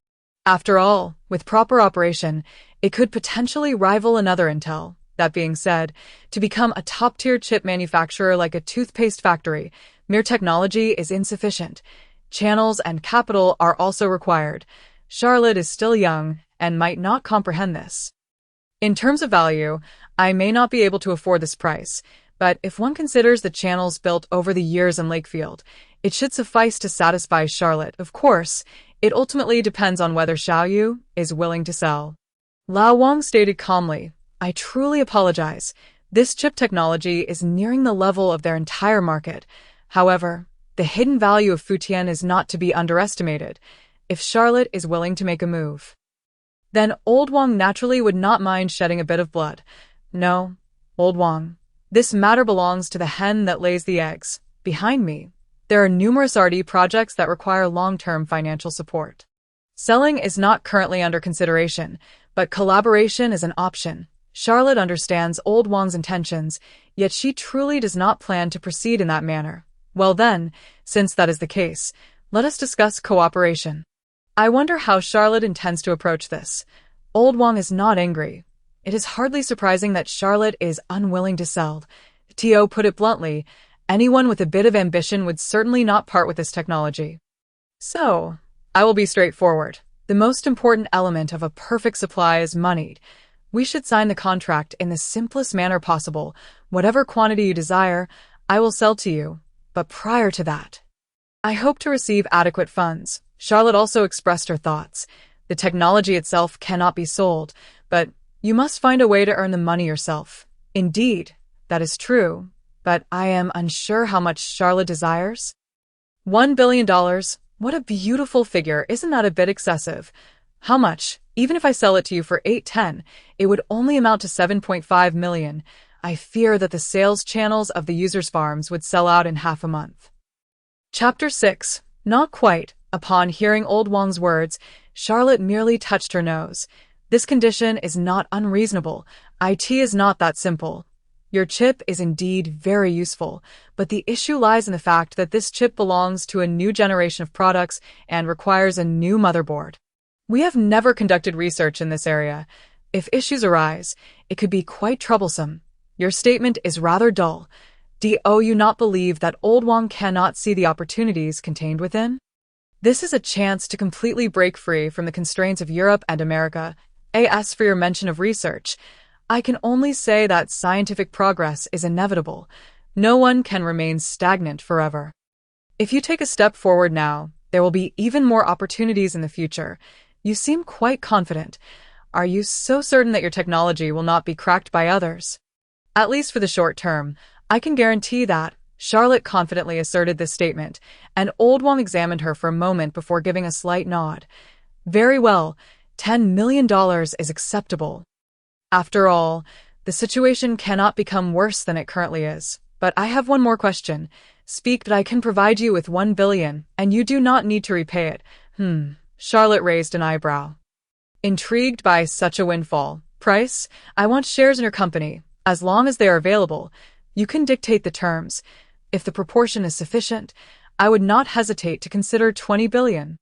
After all, with proper operation, it could potentially rival another Intel. That being said, to become a top-tier chip manufacturer like a toothpaste factory, mere technology is insufficient. Channels and capital are also required. Charlotte is still young and might not comprehend this. In terms of value, I may not be able to afford this price, but if one considers the channels built over the years in Lakefield, it should suffice to satisfy Charlotte. Of course, it ultimately depends on whether Xiaoyu is willing to sell. Lao Wang stated calmly, I truly apologize. This chip technology is nearing the level of their entire market. However, the hidden value of Futian is not to be underestimated. If Charlotte is willing to make a move, then Old Wang naturally would not mind shedding a bit of blood. No, Old Wang, this matter belongs to the hen that lays the eggs. Behind me, there are numerous R&D projects that require long-term financial support. Selling is not currently under consideration, but collaboration is an option. Charlotte understands Old Wang's intentions, yet she truly does not plan to proceed in that manner. Well then, since that is the case, let us discuss cooperation. I wonder how Charlotte intends to approach this. Old Wang is not angry. It is hardly surprising that Charlotte is unwilling to sell. Tio put it bluntly, anyone with a bit of ambition would certainly not part with this technology. So, I will be straightforward. The most important element of a perfect supply is money. We should sign the contract in the simplest manner possible. Whatever quantity you desire, I will sell to you. But prior to that, I hope to receive adequate funds. Charlotte also expressed her thoughts. The technology itself cannot be sold, but you must find a way to earn the money yourself. Indeed, that is true, but I am unsure how much Charlotte desires. $1 billion. What a beautiful figure. Isn't that a bit excessive? How much? Even if I sell it to you for 810, it would only amount to 7.5 million. I fear that the sales channels of the users' farms would sell out in half a month. Chapter 6. Not quite. Upon hearing Old Wang's words, Charlotte merely touched her nose. This condition is not unreasonable. IT is not that simple. Your chip is indeed very useful, but the issue lies in the fact that this chip belongs to a new generation of products and requires a new motherboard. We have never conducted research in this area. If issues arise, it could be quite troublesome. Your statement is rather dull. Do you not believe that Old Wang cannot see the opportunities contained within? This is a chance to completely break free from the constraints of Europe and America. As for your mention of research, I can only say that scientific progress is inevitable. No one can remain stagnant forever. If you take a step forward now, there will be even more opportunities in the future. You seem quite confident. Are you so certain that your technology will not be cracked by others? At least for the short term, I can guarantee that. Charlotte confidently asserted this statement, and Old Wang examined her for a moment before giving a slight nod. Very well, $10 million is acceptable. After all, the situation cannot become worse than it currently is. But I have one more question. Speak that I can provide you with 1 billion, and you do not need to repay it. Charlotte raised an eyebrow. Intrigued by such a windfall. Price? I want shares in your company. As long as they are available, you can dictate the terms. If the proportion is sufficient, I would not hesitate to consider 20 billion.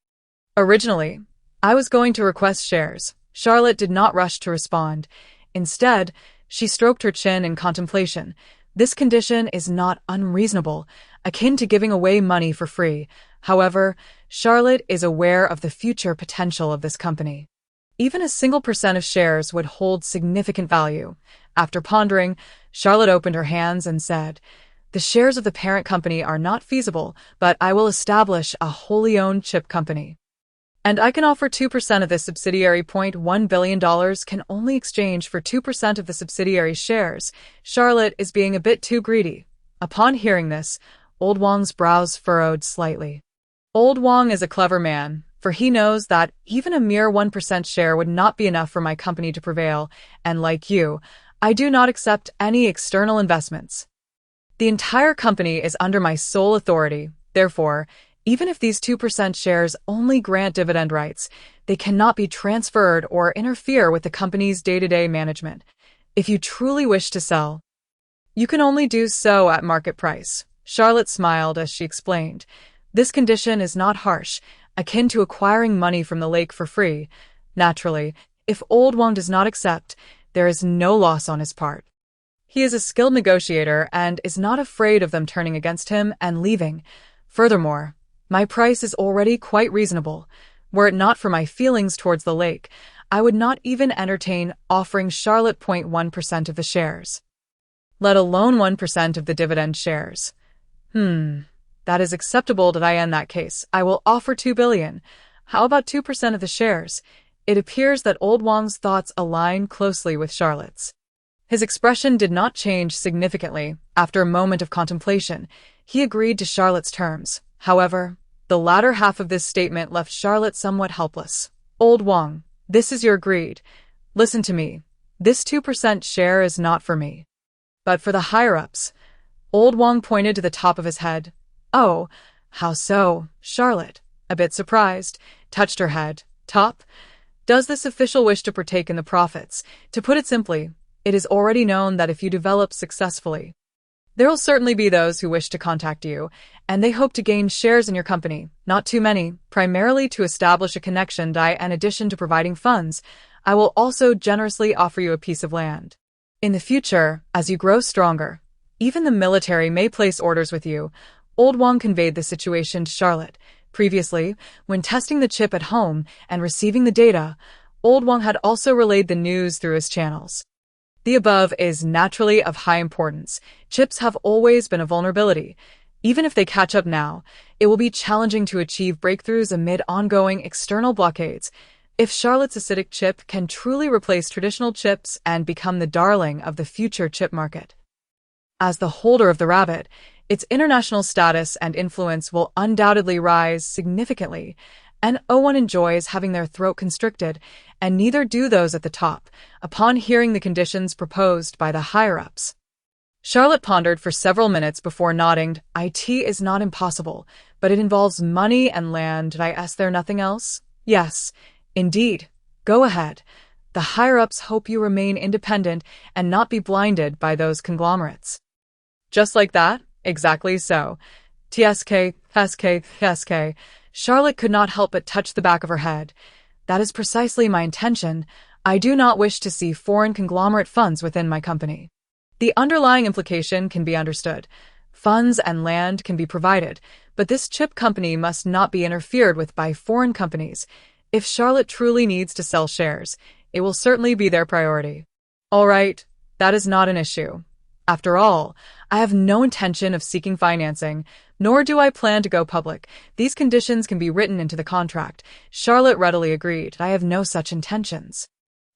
Originally, I was going to request shares. Charlotte did not rush to respond. Instead, she stroked her chin in contemplation. This condition is not unreasonable, akin to giving away money for free. However, Charlotte is aware of the future potential of this company. Even a single % of shares would hold significant value. After pondering, Charlotte opened her hands and said, "The shares of the parent company are not feasible, but I will establish a wholly owned chip company. And I can offer 2% of this subsidiary. $1 billion can only exchange for 2% of the subsidiary's shares. Charlotte is being a bit too greedy." Upon hearing this, Old Wang's brows furrowed slightly. Old Wang is a clever man, for he knows that even a mere 1% share would not be enough for my company to prevail, and like you, I do not accept any external investments. The entire company is under my sole authority. Therefore, even if these 2% shares only grant dividend rights, they cannot be transferred or interfere with the company's day-to-day management. If you truly wish to sell, you can only do so at market price. Charlotte smiled as she explained. This condition is not harsh, akin to acquiring money from the lake for free. Naturally, if Old Wang does not accept, there is no loss on his part. He is a skilled negotiator and is not afraid of them turning against him and leaving. Furthermore, my price is already quite reasonable. Were it not for my feelings towards the lake, I would not even entertain offering Charlotte 0.1% of the shares, let alone 1% of the dividend shares. That is acceptable to I. In that case, I will offer $2 billion. How about 2% of the shares? It appears that Old Wang's thoughts align closely with Charlotte's. His expression did not change significantly. After a moment of contemplation, he agreed to Charlotte's terms. However, the latter half of this statement left Charlotte somewhat helpless. "Old Wang, this is your greed. Listen to me. This 2% share is not for me, but for the higher-ups." Old Wang pointed to the top of his head. "Oh, how so?" Charlotte, a bit surprised, touched her head. "Top? Does this official wish to partake in the profits? To put it simply, it is already known that if you develop successfully, there will certainly be those who wish to contact you, and they hope to gain shares in your company. Not too many, primarily to establish a connection. In addition to providing funds, I will also generously offer you a piece of land. In the future, as you grow stronger, even the military may place orders with you." Old Wang conveyed the situation to Charlotte. Previously, when testing the chip at home and receiving the data, Old Wang had also relayed the news through his channels. The above is naturally of high importance. Chips have always been a vulnerability. Even if they catch up now, it will be challenging to achieve breakthroughs amid ongoing external blockades. If Charlotte's acidic chip can truly replace traditional chips and become the darling of the future chip market, as the holder of the rabbit, its international status and influence will undoubtedly rise significantly, and O1 enjoys having their throat constricted, and neither do those at the top. Upon hearing the conditions proposed by the higher-ups, Charlotte pondered for several minutes before nodding. "It is not impossible, but it involves money and land. Did I ask there nothing else?" "Yes, indeed. Go ahead. The higher-ups hope you remain independent and not be blinded by those conglomerates." "Just like that?" "Exactly so." TSK. Charlotte could not help but touch the back of her head. "That is precisely my intention. I do not wish to see foreign conglomerate funds within my company." The underlying implication can be understood. Funds and land can be provided, but this chip company must not be interfered with by foreign companies. If Charlotte truly needs to sell shares, it will certainly be their priority. "All right, that is not an issue. After all, I have no intention of seeking financing, nor do I plan to go public. These conditions can be written into the contract." Charlotte readily agreed. "I have no such intentions."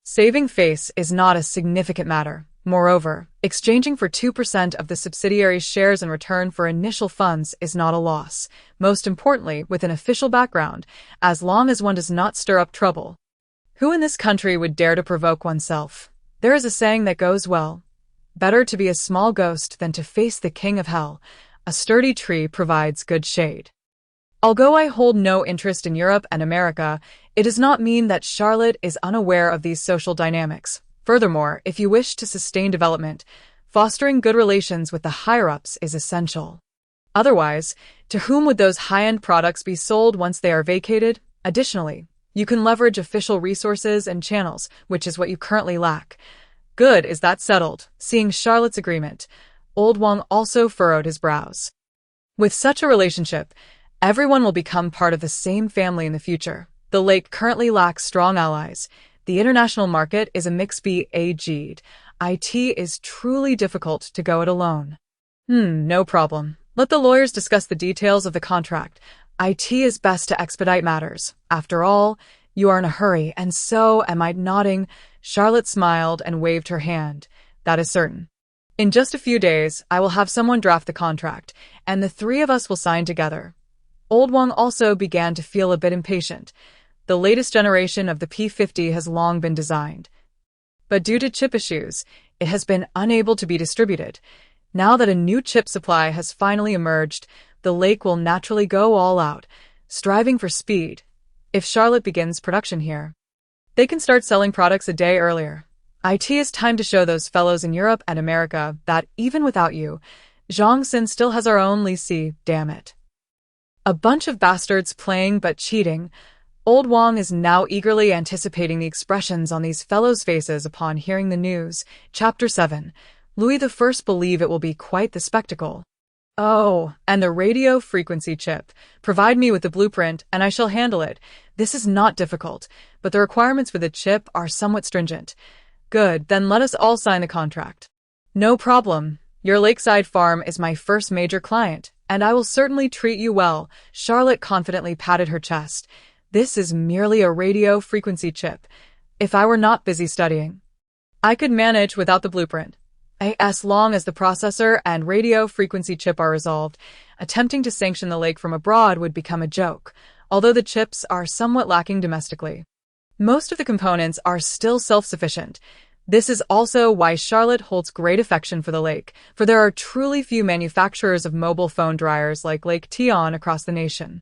Saving face is not a significant matter. Moreover, exchanging for 2% of the subsidiary's shares in return for initial funds is not a loss. Most importantly, with an official background, as long as one does not stir up trouble. Who in this country would dare to provoke oneself? There is a saying that goes well. Better to be a small ghost than to face the king of hell. A sturdy tree provides good shade. Although I hold no interest in Europe and America, it does not mean that Charlotte is unaware of these social dynamics. Furthermore, if you wish to sustain development, fostering good relations with the higher-ups is essential. Otherwise, to whom would those high-end products be sold once they are vacated? Additionally, You can leverage official resources and channels, which is what you currently lack. Good, is that settled? Seeing Charlotte's agreement, Old Wang also furrowed his brows. With such a relationship, everyone will become part of the same family in the future. The lake currently lacks strong allies. The international market is a mix bag. IT is truly difficult to go it alone. No problem. Let the lawyers discuss the details of the contract. IT is best to expedite matters. After all, you are in a hurry, and so am I. Nodding, Charlotte smiled and waved her hand. That is certain. In just a few days, I will have someone draft the contract, and the three of us will sign together. Old Wang also began to feel a bit impatient. The latest generation of the P50 has long been designed, but due to chip issues, it has been unable to be distributed. Now that a new chip supply has finally emerged, the lake will naturally go all out, striving for speed. If Charlotte begins production here, they can start selling products a day earlier. IT is time to show those fellows in Europe and America that, even without you, Zhongxin still has our own Lisi, damn it. A bunch of bastards playing but cheating. Old Wang is now eagerly anticipating the expressions on these fellows' faces upon hearing the news. Chapter 7. Louis I believe it will be quite the spectacle. Oh, and the radio frequency chip. Provide me with the blueprint, and I shall handle it. This is not difficult, but the requirements for the chip are somewhat stringent. Good, then let us all sign the contract. No problem. Your lakeside farm is my first major client, and I will certainly treat you well. Charlotte confidently patted her chest. This is merely a radio frequency chip. If I were not busy studying, I could manage without the blueprint. As long as the processor and radio frequency chip are resolved, attempting to sanction the lake from abroad would become a joke, although the chips are somewhat lacking domestically. Most of the components are still self-sufficient. This is also why Charlotte holds great affection for the lake, for there are truly few manufacturers of mobile phone dryers like Lake Tian across the nation.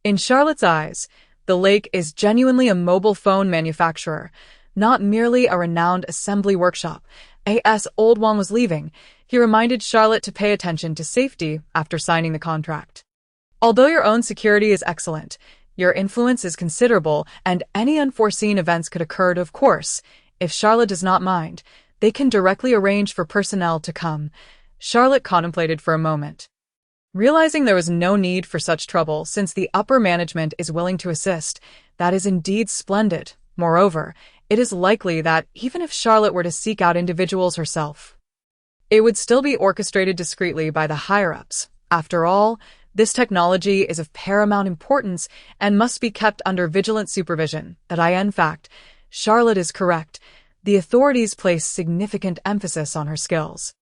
In Charlotte's eyes, the lake is genuinely a mobile phone manufacturer, not merely a renowned assembly workshop. As Old Wang was leaving, he reminded Charlotte to pay attention to safety after signing the contract. Although your own security is excellent, your influence is considerable, and any unforeseen events could occur. Of course, if Charlotte does not mind, they can directly arrange for personnel to come. Charlotte contemplated for a moment, realizing there was no need for such trouble since the upper management is willing to assist. That is indeed splendid. Moreover, it is likely that even if Charlotte were to seek out individuals herself, it would still be orchestrated discreetly by the higher-ups. After all, this technology is of paramount importance and must be kept under vigilant supervision. In fact, Charlotte is correct. The authorities place significant emphasis on her skills.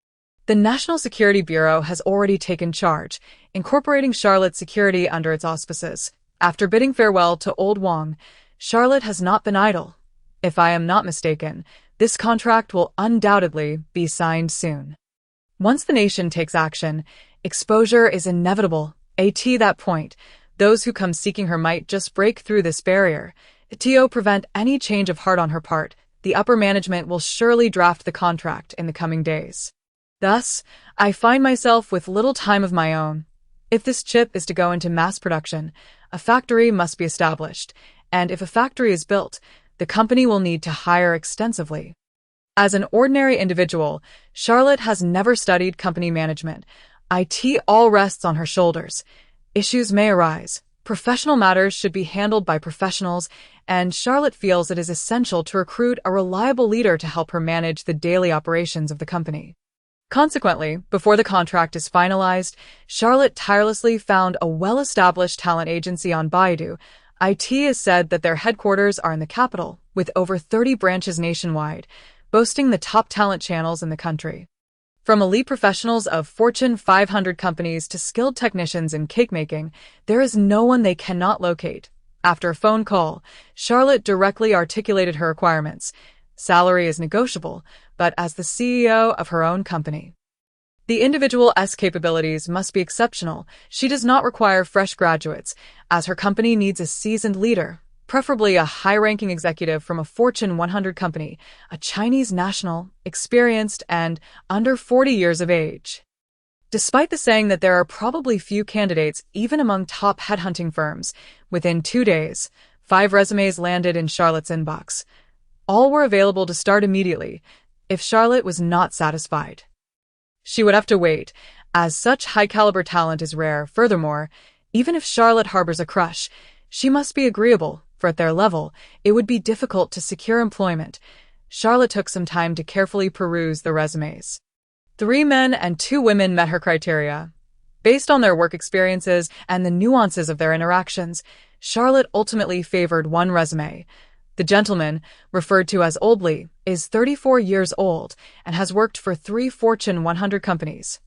The National Security Bureau has already taken charge, incorporating Charlotte's security under its auspices. After bidding farewell to Old Wang, Charlotte has not been idle. If I am not mistaken, this contract will undoubtedly be signed soon. Once the nation takes action, exposure is inevitable. At that point, those who come seeking her might just break through this barrier. To prevent any change of heart on her part, the upper management will surely draft the contract in the coming days. Thus, I find myself with little time of my own. If this chip is to go into mass production, a factory must be established, and if a factory is built, the company will need to hire extensively. As an ordinary individual, Charlotte has never studied company management. IT all rests on her shoulders. Issues may arise. Professional matters should be handled by professionals, and Charlotte feels it is essential to recruit a reliable leader to help her manage the daily operations of the company. Consequently, before the contract is finalized, Charlotte tirelessly found a well-established talent agency on Baidu. IT has said that their headquarters are in the capital, with over 30 branches nationwide, boasting the top talent channels in the country. From elite professionals of Fortune 500 companies to skilled technicians in cake making, there is no one they cannot locate. After a phone call, Charlotte directly articulated her requirements. Salary is negotiable, but as the CEO of her own company, the individual's capabilities must be exceptional. She does not require fresh graduates, as her company needs a seasoned leader, preferably a high-ranking executive from a Fortune 100 company, a Chinese national, experienced, and under 40 years of age. Despite the saying that there are probably few candidates even among top headhunting firms, within 2 days, 5 resumes landed in Charlotte's inbox. All were available to start immediately, if Charlotte was not satisfied. She would have to wait, as such high-caliber talent is rare. Furthermore, even if Charlotte harbors a crush, she must be agreeable, for at their level, it would be difficult to secure employment. Charlotte took some time to carefully peruse the resumes. 3 men and 2 women met her criteria. Based on their work experiences and the nuances of their interactions, Charlotte ultimately favored one resume. The gentleman, referred to as Oldley, is 34 years old and has worked for 3 Fortune 100 companies.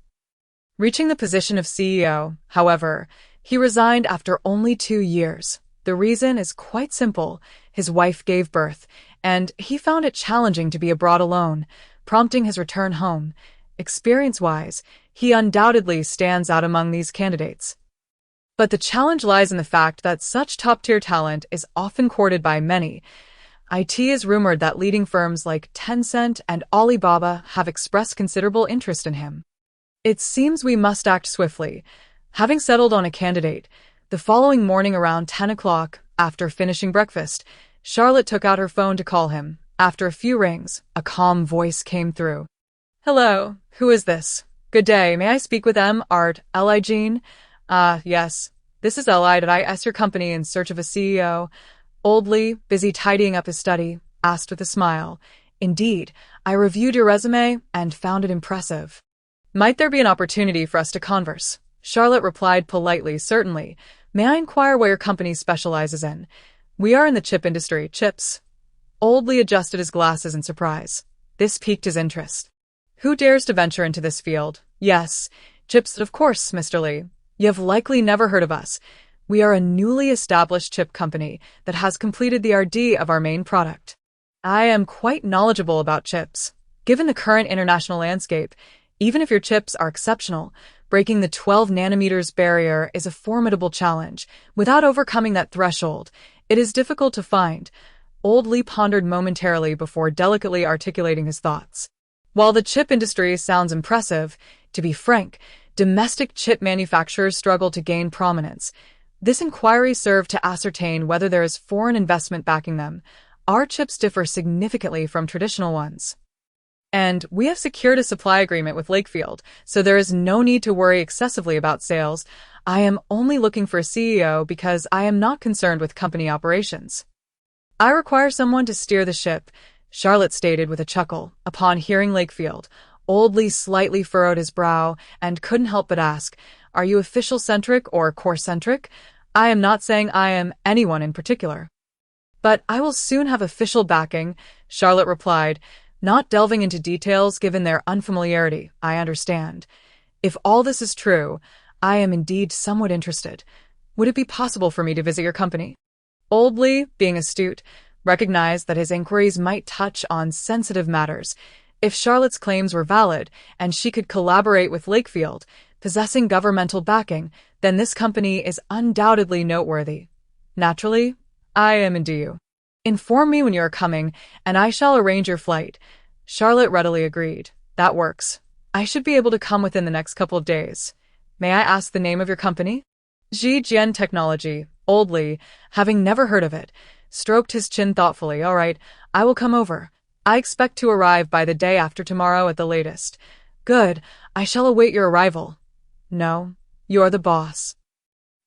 Reaching the position of CEO, however, he resigned after only 2 years. The reason is quite simple. His wife gave birth, and he found it challenging to be abroad alone, prompting his return home. Experience-wise, he undoubtedly stands out among these candidates. But the challenge lies in the fact that such top-tier talent is often courted by many. It is rumored that leading firms like Tencent and Alibaba have expressed considerable interest in him. It seems we must act swiftly. Having settled on a candidate, the following morning around 10 o'clock, after finishing breakfast, Charlotte took out her phone to call him. After a few rings, a calm voice came through. "Hello, who is this? Good day, may I speak with Art Li Jean? Yes, this is Li. Did I ask your company in search of a CEO?" Oldley, busy tidying up his study, asked with a smile. "Indeed, I reviewed your resume and found it impressive. Might there be an opportunity for us to converse?" Charlotte replied politely, "Certainly. May I inquire what your company specializes in?" "We are in the chip industry, chips." Oldley adjusted his glasses in surprise. This piqued his interest. "Who dares to venture into this field?" "Yes, chips, of course, Mr. Lee. You have likely never heard of us. We are a newly established chip company that has completed the R&D of our main product. I am quite knowledgeable about chips. Given the current international landscape, even if your chips are exceptional, breaking the 12 nanometers barrier is a formidable challenge. Without overcoming that threshold, it is difficult to find." Oldley pondered momentarily before delicately articulating his thoughts. While the chip industry sounds impressive, to be frank, domestic chip manufacturers struggle to gain prominence. This inquiry served to ascertain whether there is foreign investment backing them. Our chips differ significantly from traditional ones. And we have secured a supply agreement with Lakefield, so there is no need to worry excessively about sales. I am only looking for a CEO because I am not concerned with company operations. I require someone to steer the ship, Charlotte stated with a chuckle. Upon hearing Lakefield, Oldley slightly furrowed his brow and couldn't help but ask, "Are you official-centric or core-centric?" "I am not saying I am anyone in particular. But I will soon have official backing," Charlotte replied, not delving into details given their unfamiliarity. "I understand. If all this is true, I am indeed somewhat interested. Would it be possible for me to visit your company?" Oldley, being astute, recognized that his inquiries might touch on sensitive matters. If Charlotte's claims were valid and she could collaborate with Lakefield, possessing governmental backing, then this company is undoubtedly noteworthy. "Naturally, I am into you. Inform me when you are coming, and I shall arrange your flight." Charlotte readily agreed. "That works. I should be able to come within the next couple of days. May I ask the name of your company?" "Jovian Technology." Oldley, having never heard of it, stroked his chin thoughtfully. "All right, I will come over. I expect to arrive by the day after tomorrow at the latest." "Good. I shall await your arrival." "No, you are the boss.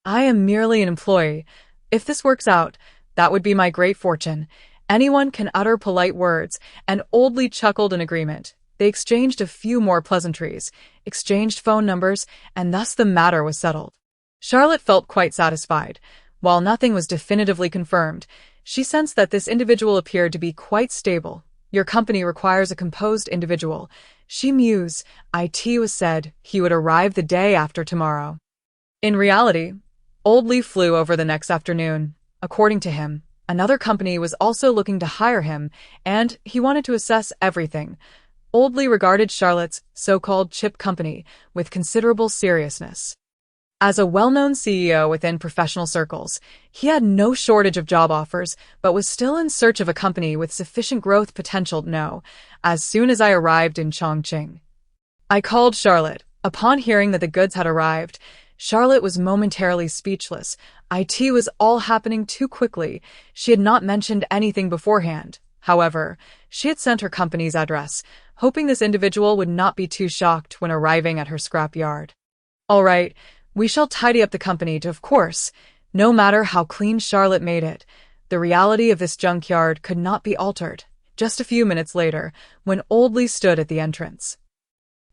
I am merely an employee. If this works out, that would be my great fortune. Anyone can utter polite words," and Oldley chuckled in agreement. They exchanged a few more pleasantries, exchanged phone numbers, and thus the matter was settled. Charlotte felt quite satisfied. While nothing was definitively confirmed, she sensed that this individual appeared to be quite stable. "Your company requires a composed individual," she mused. It was said he would arrive the day after tomorrow. In reality, Oldley flew over the next afternoon. According to him, another company was also looking to hire him, and he wanted to assess everything. Oldley regarded Charlotte's so-called chip company with considerable seriousness. As a well-known CEO within professional circles, he had no shortage of job offers, but was still in search of a company with sufficient growth potential. "No, as soon as I arrived in Chongqing, I called Charlotte." Upon hearing that the goods had arrived, Charlotte was momentarily speechless. IT was all happening too quickly. She had not mentioned anything beforehand. However, she had sent her company's address, hoping this individual would not be too shocked when arriving at her scrapyard. All right, we shall tidy up the company, of course. No matter how clean Charlotte made it, the reality of this junkyard could not be altered. Just a few minutes later, when Old Lee stood at the entrance,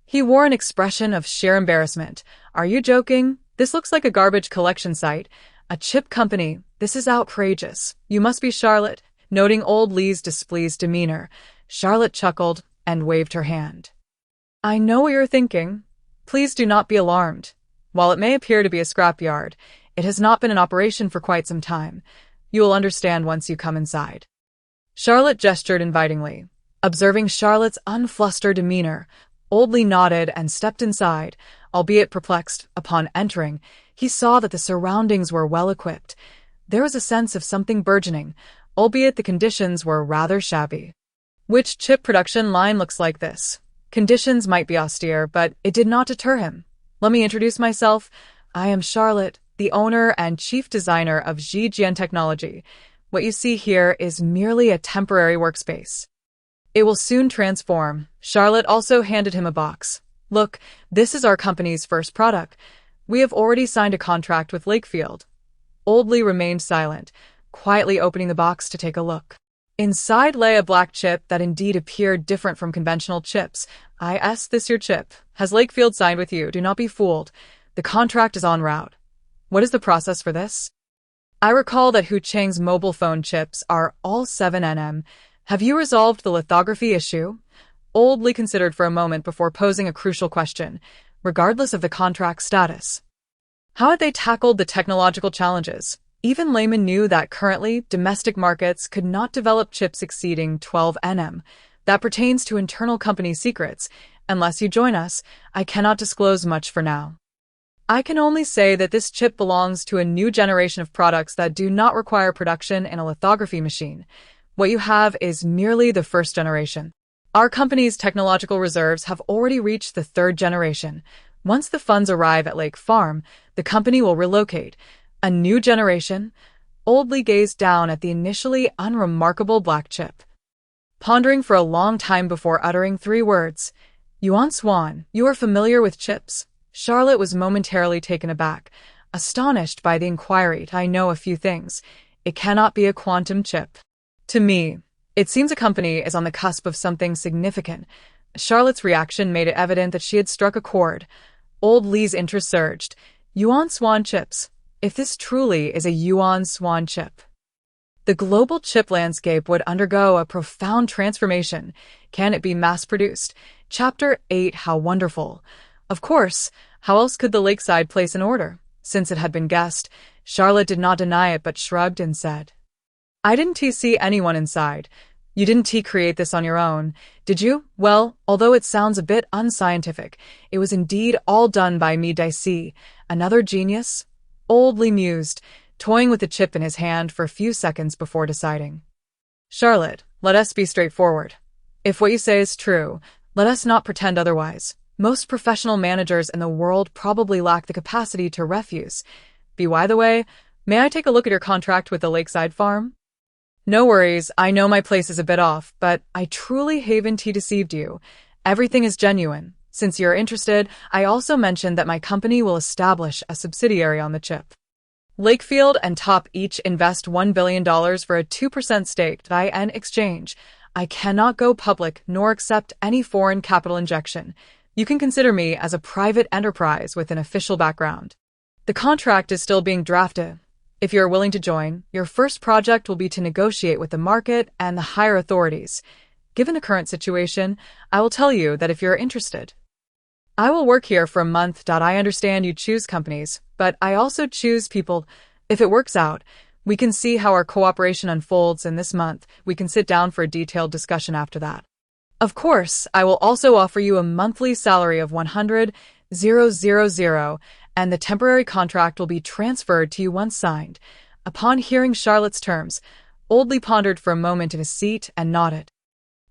he wore an expression of sheer embarrassment. Are you joking? This looks like a garbage collection site. A chip company. This is outrageous. You must be Charlotte. Noting Old Lee's displeased demeanor, Charlotte chuckled and waved her hand. I know what you're thinking. Please do not be alarmed. While it may appear to be a scrapyard, it has not been in operation for quite some time. You will understand once you come inside. Charlotte gestured invitingly. Observing Charlotte's unflustered demeanor, Old Lee nodded and stepped inside. Albeit perplexed, upon entering, he saw that the surroundings were well-equipped. There was a sense of something burgeoning, albeit the conditions were rather shabby. Which chip production line looks like this? Conditions might be austere, but it did not deter him. Let me introduce myself. I am Charlotte, the owner and chief designer of Jovian Technology. What you see here is merely a temporary workspace. It will soon transform. Charlotte also handed him a box. Look, this is our company's first product. We have already signed a contract with Lakefield. Old Lee remained silent, quietly opening the box to take a look. Inside lay a black chip that indeed appeared different from conventional chips. This your chip. Has Lakefield signed with you? Do not be fooled. The contract is en route. What is the process for this? I recall that Hu Cheng's mobile phone chips are all 7nm. Have you resolved the lithography issue? Old Lee considered for a moment before posing a crucial question, regardless of the contract status. How had they tackled the technological challenges? Even laymen knew that currently, domestic markets could not develop chips exceeding 12nm. That pertains to internal company secrets. Unless you join us, I cannot disclose much for now. I can only say that this chip belongs to a new generation of products that do not require production in a lithography machine. What you have is merely the first generation. Our company's technological reserves have already reached the third generation. Once the funds arrive at Lake Farm, the company will relocate. A new generation? Old Lee gazed down at the initially unremarkable black chip, pondering for a long time before uttering 3 words. Yuan Swan, you are familiar with chips? Charlotte was momentarily taken aback, astonished by the inquiry. I know a few things. It cannot be a quantum chip. To me, it seems a company is on the cusp of something significant. Charlotte's reaction made it evident that she had struck a chord. Old Lee's interest surged. Yuan Swan chips. If this truly is a Yuan Swan chip, the global chip landscape would undergo a profound transformation. Can it be mass-produced? Chapter 8. How wonderful. Of course, how else could the Lakeside place an order? Since it had been guessed, Charlotte did not deny it but shrugged and said, I didn't see anyone inside. You didn't create this on your own, did you? Well, although it sounds a bit unscientific, it was indeed all done by me. Another genius? Old Lee mused, toying with the chip in his hand for a few seconds before deciding. Charlotte, let us be straightforward. If what you say is true, let us not pretend otherwise. Most professional managers in the world probably lack the capacity to refuse. By the way, may I take a look at your contract with the Lakeside Farm? No worries, I know my place is a bit off, but I truly haven't deceived you. Everything is genuine. Since you're interested, I also mentioned that my company will establish a subsidiary on the chip. Lakefield and Top each invest $1 billion for a 2% stake in exchange. I cannot go public nor accept any foreign capital injection. You can consider me as a private enterprise with an official background. The contract is still being drafted. If you're willing to join, your first project will be to negotiate with the market and the higher authorities. Given the current situation, I will tell you that if you're interested, I will work here for a month. I understand you choose companies, but I also choose people. If it works out, we can see how our cooperation unfolds, and this month, we can sit down for a detailed discussion after that. Of course, I will also offer you a monthly salary of 100,000, and the temporary contract will be transferred to you once signed. Upon hearing Charlotte's terms, Old Lee pondered for a moment in his seat and nodded.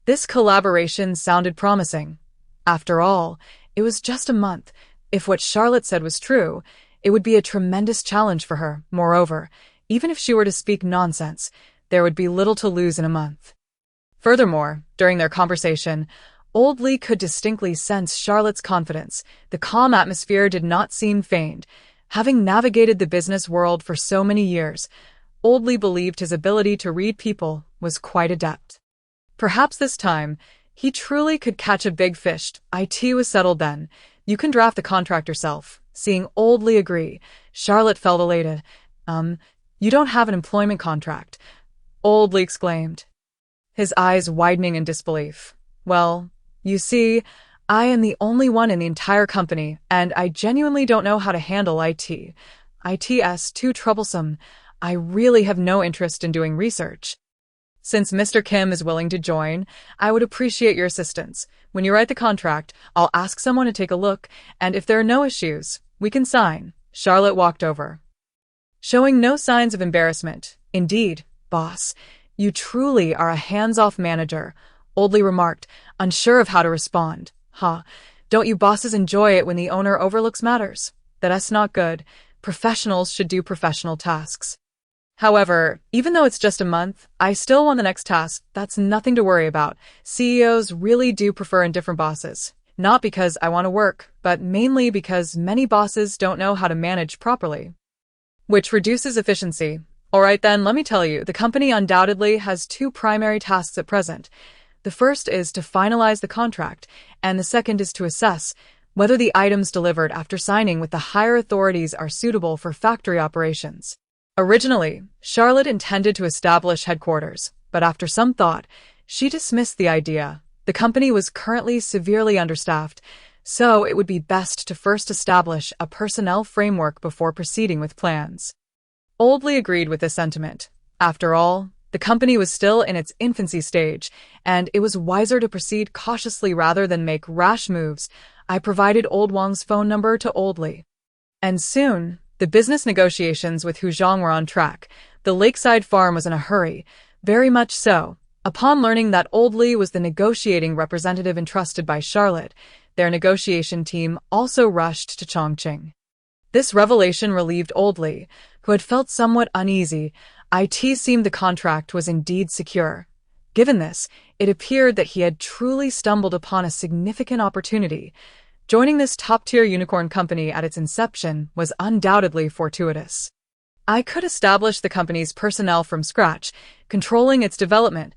This collaboration sounded promising. After all, it was just a month. If what Charlotte said was true, It would be a tremendous challenge for her. Moreover, even if she were to speak nonsense, there would be little to lose in a month. Furthermore, during their conversation, Old Lee could distinctly sense Charlotte's confidence. The calm atmosphere did not seem feigned. Having navigated the business world for so many years, Old Lee believed his ability to read people was quite adept. Perhaps this time, he truly could catch a big fish. IT was settled then. You can draft the contract yourself. Seeing Old Lee agree, Charlotte felt elated. You don't have an employment contract, Old Lee exclaimed, his eyes widening in disbelief. Well, you see, I am the only one in the entire company, and I genuinely don't know how to handle IT. IT's too troublesome. I really have no interest in doing research. Since Mr. Kim is willing to join, I would appreciate your assistance. When you write the contract, I'll ask someone to take a look, and if there are no issues, we can sign. Charlotte walked over, showing no signs of embarrassment. Indeed, boss, you truly are a hands-off manager, Old Lee remarked, unsure of how to respond. Don't you bosses enjoy it when the owner overlooks matters? That's not good. Professionals should do professional tasks. However, even though it's just a month, I still want the next task. That's nothing to worry about. CEOs really do prefer indifferent bosses. Not because I want to work, but mainly because many bosses don't know how to manage properly, which reduces efficiency. Alright then, let me tell you, the company undoubtedly has two primary tasks at present. The first is to finalize the contract, and the second is to assess whether the items delivered after signing with the higher authorities are suitable for factory operations. Originally, Charlotte intended to establish headquarters, but after some thought, she dismissed the idea. The company was currently severely understaffed, so it would be best to first establish a personnel framework before proceeding with plans. Old Lee agreed with this sentiment. After all, the company was still in its infancy stage, and it was wiser to proceed cautiously rather than make rash moves. I provided Old Wang's phone number to Old Lee. And soon, the business negotiations with Huzhong were on track. The lakeside farm was in a hurry, very much so. Upon learning that Old Lee was the negotiating representative entrusted by Charlotte, their negotiation team also rushed to Chongqing. This revelation relieved Old Lee, who had felt somewhat uneasy. It seemed the contract was indeed secure. Given this, it appeared that he had truly stumbled upon a significant opportunity. Joining this top-tier unicorn company at its inception was undoubtedly fortuitous. I could establish the company's personnel from scratch, controlling its development.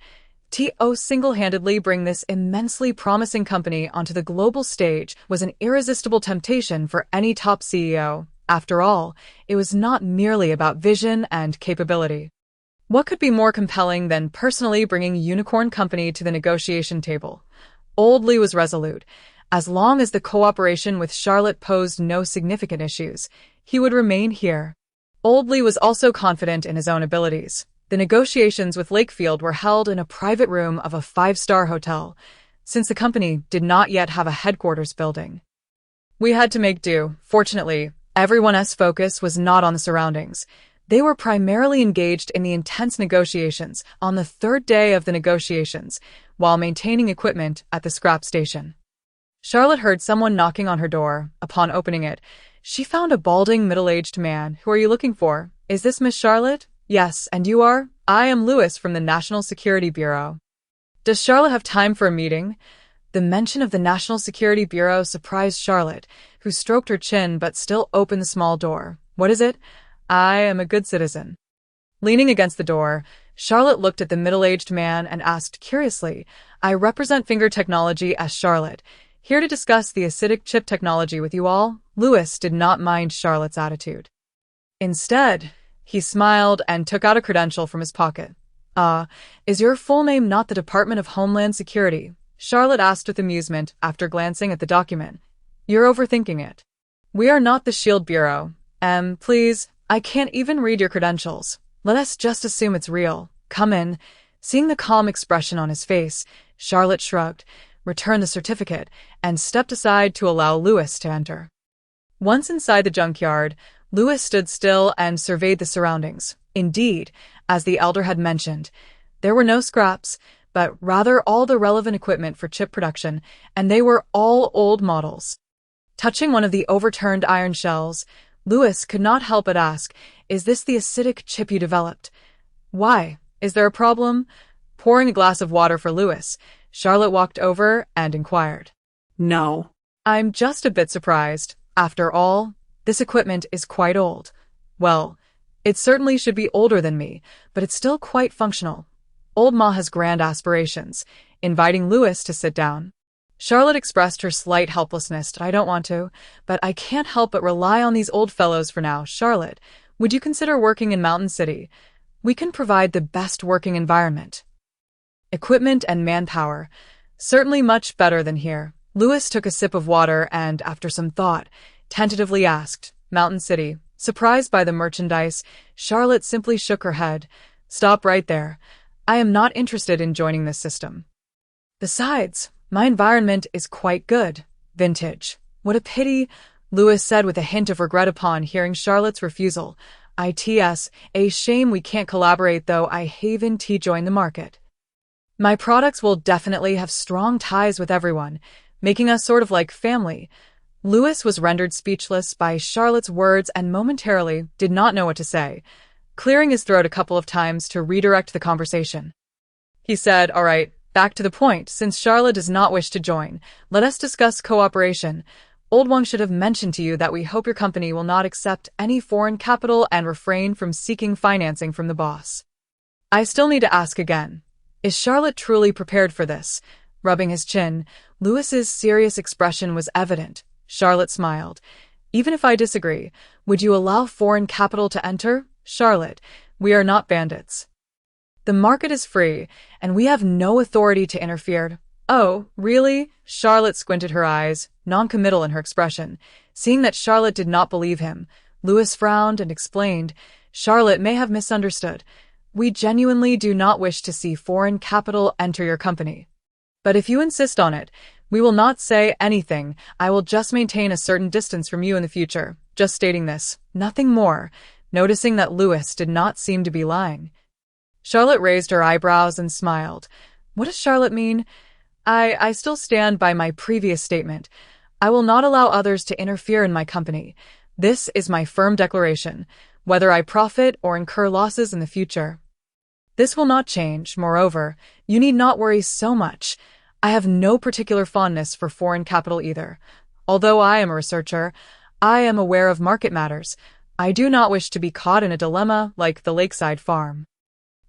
Single-handedly bring this immensely promising company onto the global stage was an irresistible temptation for any top CEO. After all, it was not merely about vision and capability. What could be more compelling than personally bringing Unicorn Company to the negotiation table? Old Lee was resolute. As long as the cooperation with Charlotte posed no significant issues, he would remain here. Old Lee was also confident in his own abilities. The negotiations with Lakefield were held in a private room of a 5-star hotel, since the company did not yet have a headquarters building. We had to make do. Fortunately, everyone's focus was not on the surroundings. They were primarily engaged in the intense negotiations on the third day of the negotiations, while maintaining equipment at the scrap station. Charlotte heard someone knocking on her door. Upon opening it, she found a balding, middle-aged man. Who are you looking for? Is this Miss Charlotte? Yes, and you are? I am Lewis from the National Security Bureau. Does Charlotte have time for a meeting? The mention of the National Security Bureau surprised Charlotte, who stroked her chin but still opened the small door. What is it? I am a good citizen. Leaning against the door, Charlotte looked at the middle-aged man and asked curiously, I represent Finger Technology as Charlotte, here to discuss the acidic chip technology with you all. Lewis did not mind Charlotte's attitude. Instead, he smiled and took out a credential from his pocket. Is your full name not the Department of Homeland Security? Charlotte asked with amusement after glancing at the document. You're overthinking it. We are not the Shield Bureau. Please, I can't even read your credentials. Let us just assume it's real. Come in. Seeing the calm expression on his face, Charlotte shrugged, returned the certificate, and stepped aside to allow Lewis to enter. Once inside the junkyard, Lewis stood still and surveyed the surroundings. Indeed, as the elder had mentioned, there were no scraps, but rather all the relevant equipment for chip production, and they were all old models. Touching one of the overturned iron shells, Louis could not help but ask, "Is this the acidic chip you developed?" "Why? Is there a problem?" Pouring a glass of water for Louis, Charlotte walked over and inquired. No. "I'm just a bit surprised. After all, this equipment is quite old. Well, it certainly should be older than me, but it's still quite functional." Old Ma has grand aspirations, inviting Louis to sit down. Charlotte expressed her slight helplessness. "I don't want to, but I can't help but rely on these old fellows for now. Charlotte, would you consider working in Mountain City? We can provide the best working environment. Equipment and manpower. Certainly much better than here." Louis took a sip of water and, after some thought, tentatively asked, "Mountain City?" Surprised by the merchandise, Charlotte simply shook her head. "Stop right there. I am not interested in joining this system. Besides, my environment is quite good. Vintage. What a pity," Louis said with a hint of regret upon hearing Charlotte's refusal. "It's a shame we can't collaborate though. I haven't joined the market. My products will definitely have strong ties with everyone, making us sort of like family." Louis was rendered speechless by Charlotte's words and momentarily did not know what to say, clearing his throat a couple of times to redirect the conversation. He said, "All right, back to the point. Since Charlotte does not wish to join, let us discuss cooperation. Old Wang should have mentioned to you that we hope your company will not accept any foreign capital and refrain from seeking financing from the boss. I still need to ask again. Is Charlotte truly prepared for this?" Rubbing his chin, Louis's serious expression was evident. Charlotte smiled. "Even if I disagree, would you allow foreign capital to enter? Charlotte, we are not bandits. The market is free, and we have no authority to interfere." "Oh, really?" Charlotte squinted her eyes, non-committal in her expression. Seeing that Charlotte did not believe him, Louis frowned and explained, "Charlotte may have misunderstood. We genuinely do not wish to see foreign capital enter your company. But if you insist on it, we will not say anything. I will just maintain a certain distance from you in the future. Just stating this, nothing more," noticing that Louis did not seem to be lying. Charlotte raised her eyebrows and smiled. "What does Charlotte mean?" I still stand by my previous statement. I will not allow others to interfere in my company. This is my firm declaration, whether I profit or incur losses in the future. This will not change. Moreover, you need not worry so much. I have no particular fondness for foreign capital either. Although I am a researcher, I am aware of market matters. I do not wish to be caught in a dilemma like the lakeside farm."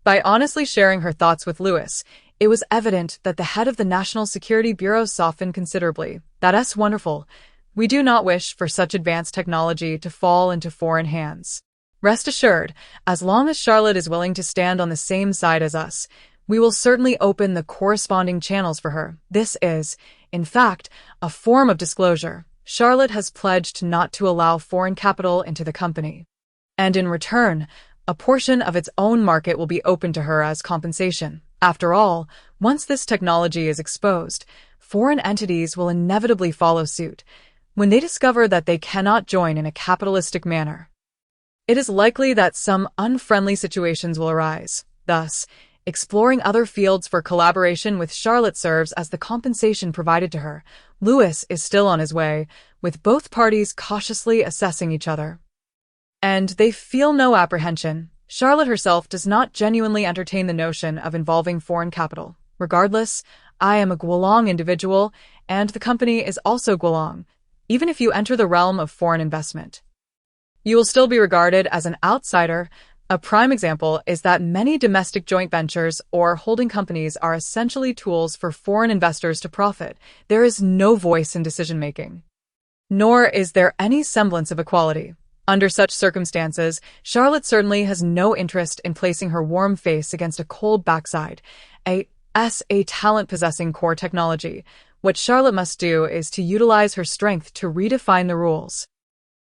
By honestly sharing her thoughts with Louis, it was evident that the head of the National Security Bureau softened considerably. "That's wonderful. We do not wish for such advanced technology to fall into foreign hands. Rest assured, as long as Charlotte is willing to stand on the same side as us, we will certainly open the corresponding channels for her. This is, in fact, a form of disclosure. Charlotte has pledged not to allow foreign capital into the company. And in return, a portion of its own market will be open to her as compensation. After all, once this technology is exposed, foreign entities will inevitably follow suit when they discover that they cannot join in a capitalistic manner. It is likely that some unfriendly situations will arise. Thus, exploring other fields for collaboration with Charlotte serves as the compensation provided to her. Louis is still on his way, with both parties cautiously assessing each other. And they feel no apprehension. Charlotte herself does not genuinely entertain the notion of involving foreign capital. Regardless, I am a Guolong individual, and the company is also Guolong, even if you enter the realm of foreign investment. You will still be regarded as an outsider. A prime example is that many domestic joint ventures or holding companies are essentially tools for foreign investors to profit. There is no voice in decision-making, nor is there any semblance of equality. Under such circumstances, Charlotte certainly has no interest in placing her warm face against a cold backside. A talent-possessing core technology. What Charlotte must do is to utilize her strength to redefine the rules.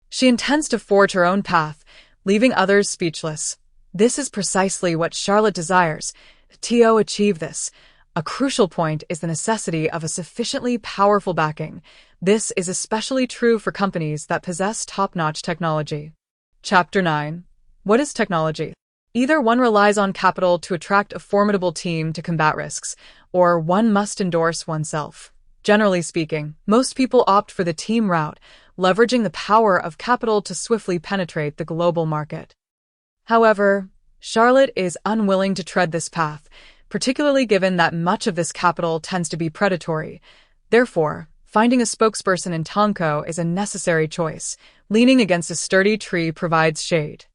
She intends to forge her own path, leaving others speechless. This is precisely what Charlotte desires. To achieve this, a crucial point is the necessity of a sufficiently powerful backing. This is especially true for companies that possess top-notch technology. Chapter 9. What is technology? Either one relies on capital to attract a formidable team to combat risks, or one must endorse oneself. Generally speaking, most people opt for the team route, leveraging the power of capital to swiftly penetrate the global market. However, Charlotte is unwilling to tread this path, particularly given that much of this capital tends to be predatory. Therefore, finding a spokesperson in Tonko is a necessary choice. Leaning against a sturdy tree provides shade.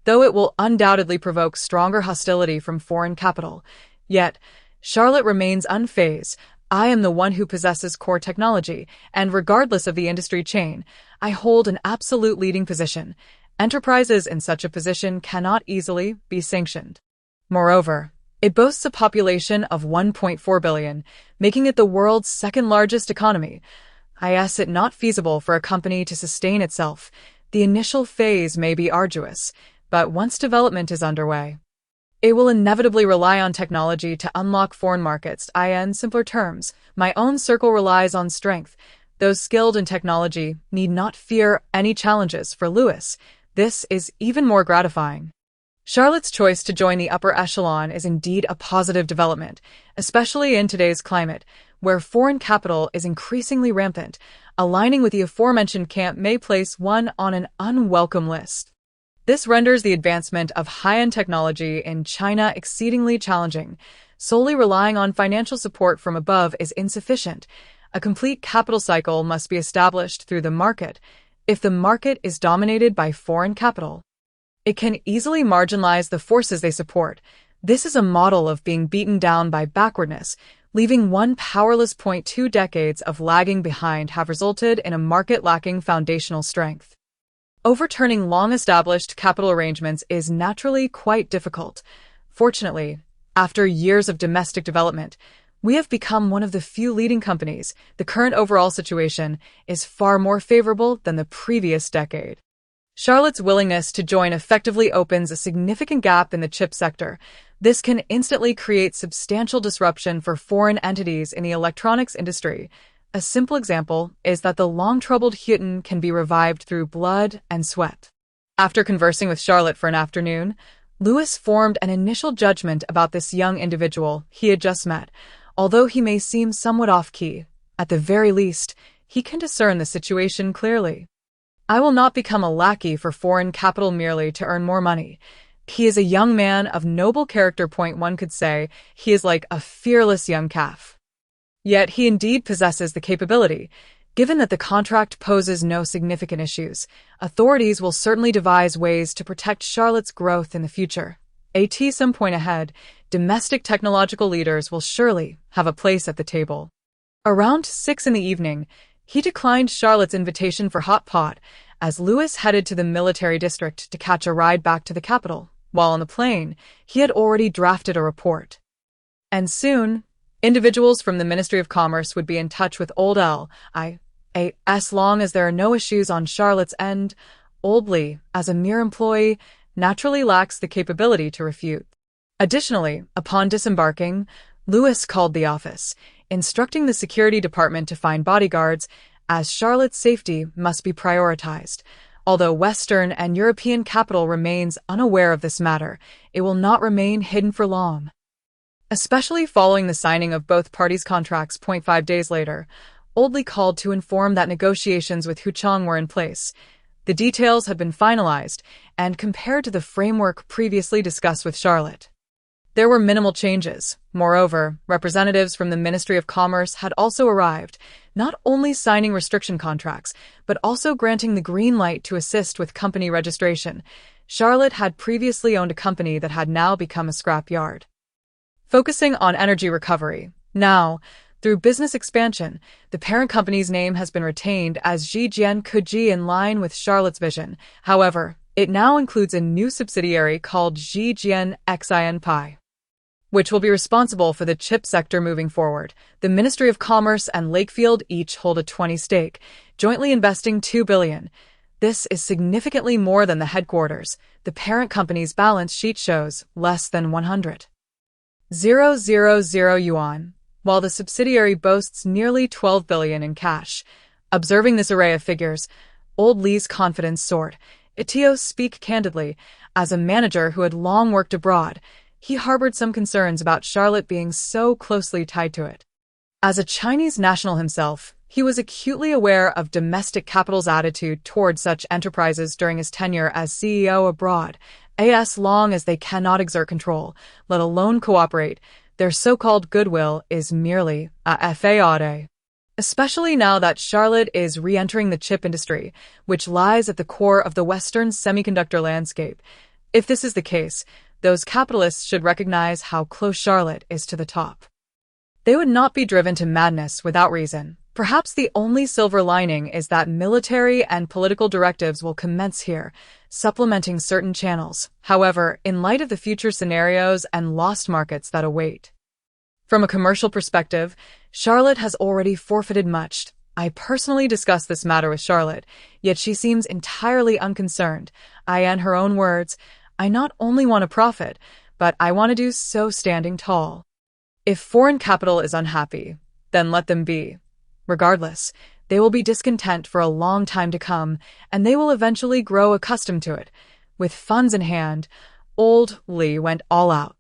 Though it will undoubtedly provoke stronger hostility from foreign capital, yet Charlotte remains unfazed. I am the one who possesses core technology, and regardless of the industry chain, I hold an absolute leading position. Enterprises in such a position cannot easily be sanctioned. Moreover, it boasts a population of 1.4 billion, making it the world's second-largest economy. Is it not feasible for a company to sustain itself? The initial phase may be arduous, but once development is underway, it will inevitably rely on technology to unlock foreign markets. In simpler terms, my own circle relies on strength. Those skilled in technology need not fear any challenges. For Louis, this is even more gratifying. Charlotte's choice to join the upper echelon is indeed a positive development, especially in today's climate, where foreign capital is increasingly rampant. Aligning with the aforementioned camp may place one on an unwelcome list. This renders the advancement of high-end technology in China exceedingly challenging. Solely relying on financial support from above is insufficient. A complete capital cycle must be established through the market. If the market is dominated by foreign capital, it can easily marginalize the forces they support. This is a model of being beaten down by backwardness, leaving one powerless. 2 decades of lagging behind have resulted in a market lacking foundational strength. Overturning long-established capital arrangements is naturally quite difficult. Fortunately, after years of domestic development, we have become one of the few leading companies. The current overall situation is far more favorable than the previous decade. Charlotte's willingness to join effectively opens a significant gap in the chip sector. This can instantly create substantial disruption for foreign entities in the electronics industry. A simple example is that the long-troubled Hutin can be revived through blood and sweat. After conversing with Charlotte for an afternoon, Louis formed an initial judgment about this young individual he had just met. Although he may seem somewhat off-key, at the very least, he can discern the situation clearly. I will not become a lackey for foreign capital merely to earn more money. He is a young man of noble character. One could say he is like a fearless young calf. Yet he indeed possesses the capability. Given that the contract poses no significant issues, authorities will certainly devise ways to protect Charlotte's growth in the future. At some point ahead, domestic technological leaders will surely have a place at the table. Around 6 in the evening, he declined Charlotte's invitation for hot pot, as Louis headed to the military district to catch a ride back to the capital. While on the plane, he had already drafted a report. And soon, individuals from the Ministry of Commerce would be in touch with Old L. As long as there are no issues on Charlotte's end, Old Lee, as a mere employee, naturally lacks the capability to refute. Additionally, upon disembarking, Louis called the office, instructing the security department to find bodyguards, as Charlotte's safety must be prioritized. Although Western and European capital remains unaware of this matter, it will not remain hidden for long. Especially following the signing of both parties' contracts. 5 days later, Old Lee called to inform that negotiations with Huchang were in place. The details had been finalized, and compared to the framework previously discussed with Charlotte, there were minimal changes. Moreover, representatives from the Ministry of Commerce had also arrived, not only signing restriction contracts, but also granting the green light to assist with company registration. Charlotte had previously owned a company that had now become a scrapyard, focusing on energy recovery. Now, through business expansion, the parent company's name has been retained as Zhejian Kuji in line with Charlotte's vision. However, it now includes a new subsidiary called Zhejian Xin, which will be responsible for the chip sector moving forward. The Ministry of Commerce and Lakefield each hold a 20% stake, jointly investing $2 billion. This is significantly more than the headquarters. The parent company's balance sheet shows less than 100,000 yuan, while the subsidiary boasts nearly 12 billion in cash. Observing this array of figures, Old Lee's confidence soared. To speak candidly, as a manager who had long worked abroad, he harbored some concerns about Charlotte being so closely tied to it. As a Chinese national himself, He was acutely aware of domestic capital's attitude toward such enterprises during his tenure as CEO abroad. As long as they cannot exert control, let alone cooperate, their so-called goodwill is merely a fade. Especially now that Charlotte is re-entering the chip industry, which lies at the core of the Western semiconductor landscape. If this is the case, those capitalists should recognize how close Charlotte is to the top. They would not be driven to madness without reason. Perhaps the only silver lining is that military and political directives will commence here, supplementing certain channels. However, in light of the future scenarios and lost markets that await. From a commercial perspective, Charlotte has already forfeited much. I personally discussed this matter with Charlotte, yet she seems entirely unconcerned. In her own words, I not only want to profit, but I want to do so standing tall. If foreign capital is unhappy, then let them be. Regardless, they will be discontent for a long time to come, and they will eventually grow accustomed to it. With funds in hand, old Lee went all out.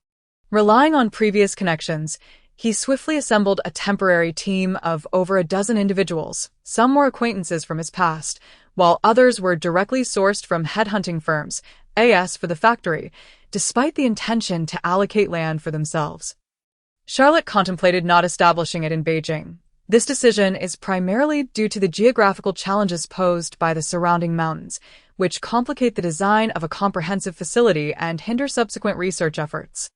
Relying on previous connections, he swiftly assembled a temporary team of over a dozen individuals. Some were acquaintances from his past, while others were directly sourced from headhunting firms, for the factory, despite the intention to allocate land for themselves. Charlotte contemplated not establishing it in Beijing. This decision is primarily due to the geographical challenges posed by the surrounding mountains, which complicate the design of a comprehensive facility and hinder subsequent research efforts.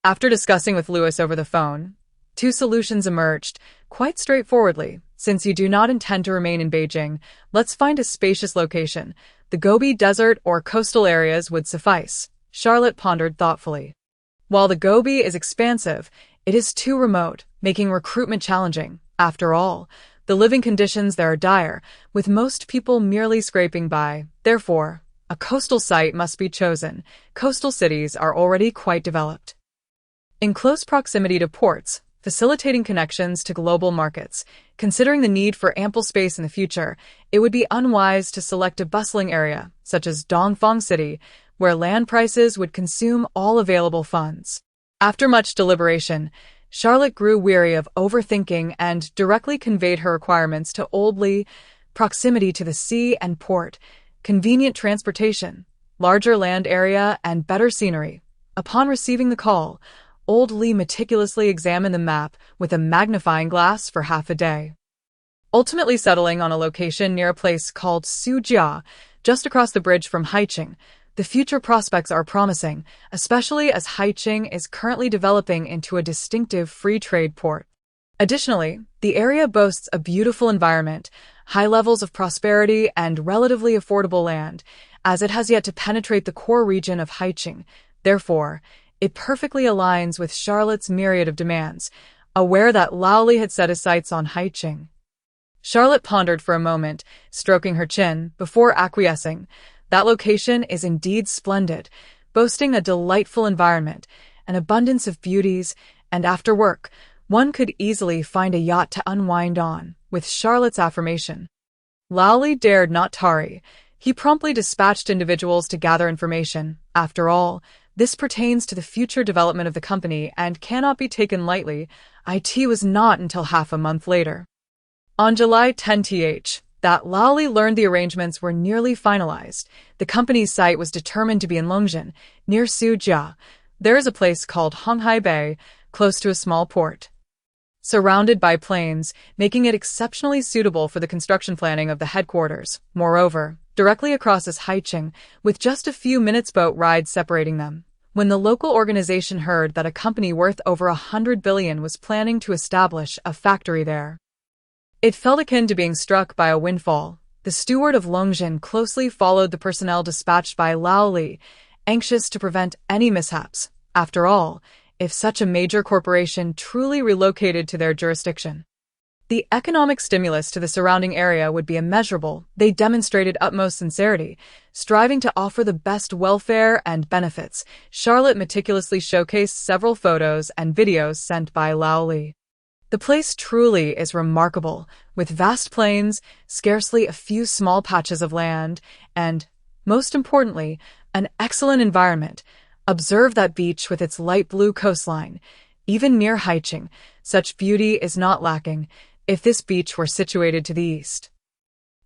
After discussing with Lewis over the phone, two solutions emerged, quite straightforwardly. Since you do not intend to remain in Beijing, let's find a spacious location. The Gobi Desert or coastal areas would suffice. Charlotte pondered thoughtfully. While the Gobi is expansive, it is too remote, making recruitment challenging. After all, the living conditions there are dire, with most people merely scraping by. Therefore, a coastal site must be chosen. Coastal cities are already quite developed. In close proximity to ports, facilitating connections to global markets. Considering the need for ample space in the future, it would be unwise to select a bustling area, such as Dongfang City, where land prices would consume all available funds. After much deliberation, Charlotte grew weary of overthinking and directly conveyed her requirements to Old Lee: proximity to the sea and port, convenient transportation, larger land area, and better scenery. Upon receiving the call, Old Lee meticulously examined the map with a magnifying glass for half a day, ultimately settling on a location near a place called Sujia, just across the bridge from Haiqing. The future prospects are promising, especially as Haiqing is currently developing into a distinctive free trade port. Additionally, the area boasts a beautiful environment, high levels of prosperity, and relatively affordable land, as it has yet to penetrate the core region of Haiqing. Therefore, it perfectly aligns with Charlotte's myriad of demands, aware that Laoli had set his sights on Haiqing. Charlotte pondered for a moment, stroking her chin, before acquiescing. That location is indeed splendid, boasting a delightful environment, an abundance of beauties, and after work, one could easily find a yacht to unwind on. With Charlotte's affirmation, Laoli dared not tarry. He promptly dispatched individuals to gather information. After all, this pertains to the future development of the company and cannot be taken lightly. It was not until half a month later, on July 10th, that Laoli learned the arrangements were nearly finalized. The company's site was determined to be in Longjin, near Sujia. There is a place called Honghai Bay, close to a small port, surrounded by plains, making it exceptionally suitable for the construction planning of the headquarters. Moreover, directly across is Haiqing, with just a few minutes boat ride separating them. When the local organization heard that a company worth over 100 billion was planning to establish a factory there, it felt akin to being struck by a windfall. The steward of Longjin closely followed the personnel dispatched by Laoli, anxious to prevent any mishaps. After all, if such a major corporation truly relocated to their jurisdiction, the economic stimulus to the surrounding area would be immeasurable. They demonstrated utmost sincerity, striving to offer the best welfare and benefits. Charlotte meticulously showcased several photos and videos sent by Laoli. The place truly is remarkable, with vast plains, scarcely a few small patches of land, and, most importantly, an excellent environment. Observe that beach with its light blue coastline. Even near Haiqing, such beauty is not lacking. if this beach were situated to the east.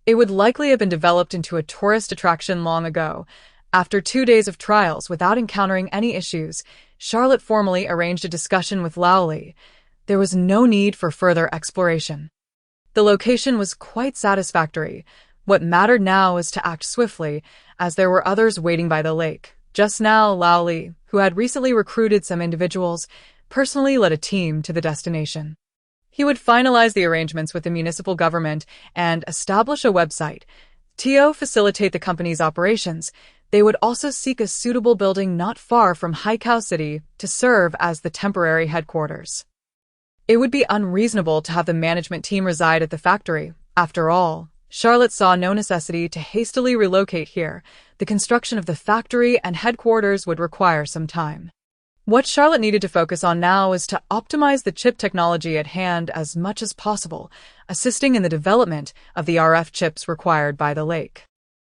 It would likely have been developed into a tourist attraction long ago. After 2 days of trials without encountering any issues, Charlotte formally arranged a discussion with Laoli. There was no need for further exploration. The location was quite satisfactory. What mattered now was to act swiftly, as there were others waiting by the lake. Just now, Laoli, who had recently recruited some individuals, personally led a team to the destination. He would finalize the arrangements with the municipal government and establish a website to facilitate the company's operations. They would also seek a suitable building not far from Haikou City to serve as the temporary headquarters. It would be unreasonable to have the management team reside at the factory. After all, Charlotte saw no necessity to hastily relocate here. The construction of the factory and headquarters would require some time. What Charlotte needed to focus on now was to optimize the chip technology at hand as much as possible, assisting in the development of the RF chips required by the lake.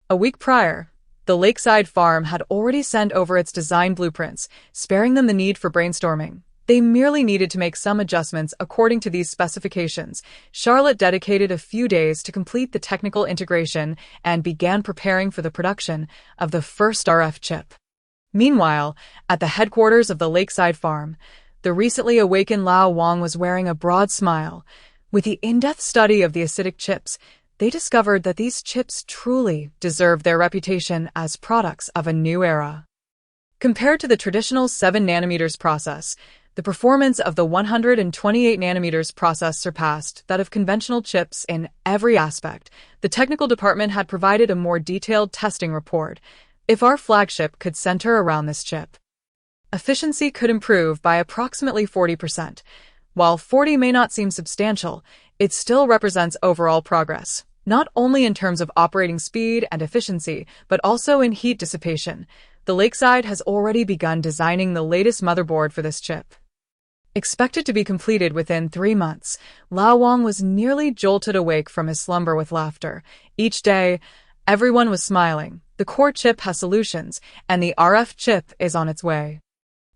A week prior, the lakeside farm had already sent over its design blueprints, sparing them the need for brainstorming. They merely needed to make some adjustments according to these specifications. Charlotte dedicated a few days to complete the technical integration and began preparing for the production of the first RF chip. Meanwhile, at the headquarters of the lakeside farm, the recently awakened Lao Wang was wearing a broad smile. With the in-depth study of the acidic chips, they discovered that these chips truly deserved their reputation as products of a new era. Compared to the traditional 7 nanometers process, the performance of the 128 nanometers process surpassed that of conventional chips in every aspect. The technical department had provided a more detailed testing report. If our flagship could center around this chip, efficiency could improve by approximately 40%. While 40 may not seem substantial, it still represents overall progress, not only in terms of operating speed and efficiency, but also in heat dissipation. The Lakeside has already begun designing the latest motherboard for this chip. Expected to be completed within 3 months, Lao Wang was nearly jolted awake from his slumber with laughter. Each day, everyone was smiling. The core chip has solutions, and the RF chip is on its way.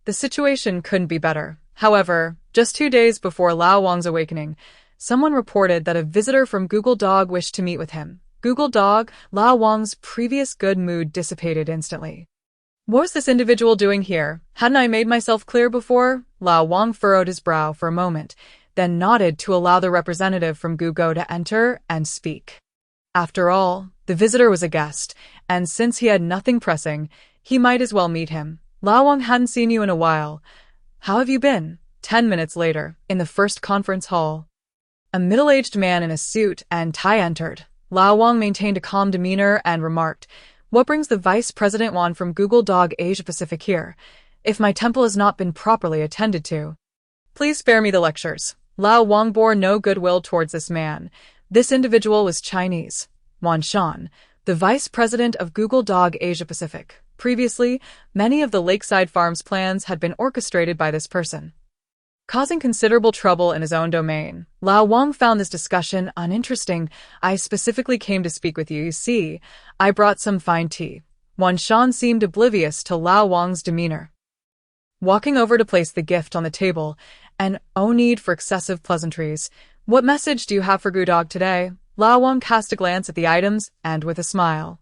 The situation couldn't be better. However, just 2 days before Lao Wang's awakening, someone reported that a visitor from Google Dog wished to meet with him. Google Dog, Lao Wang's previous good mood dissipated instantly. What was this individual doing here? Hadn't I made myself clear before? Lao Wang furrowed his brow for a moment, then nodded to allow the representative from Google to enter and speak. After all, the visitor was a guest, and since he had nothing pressing, he might as well meet him. Lao Wang hadn't seen you in a while. How have you been? 10 minutes later, in the first conference hall, a middle-aged man in a suit and tie entered. Lao Wang maintained a calm demeanor and remarked, "What brings the Vice President Wan from Google Dog Asia Pacific here? If my temple has not been properly attended to, please spare me the lectures." Lao Wang bore no goodwill towards this man. This individual was Chinese. Wan Shan, the Vice President of Google Dog Asia Pacific. Previously, many of the Lakeside Farms plans had been orchestrated by this person, causing considerable trouble in his own domain. Lao Wang found this discussion uninteresting. "I specifically came to speak with you. You see, I brought some fine tea." Wan Shan seemed oblivious to Lao Wang's demeanor, walking over to place the gift on the table, and no need for excessive pleasantries. "What message do you have for Gudog today?" Lao Wang cast a glance at the items and, with a smile,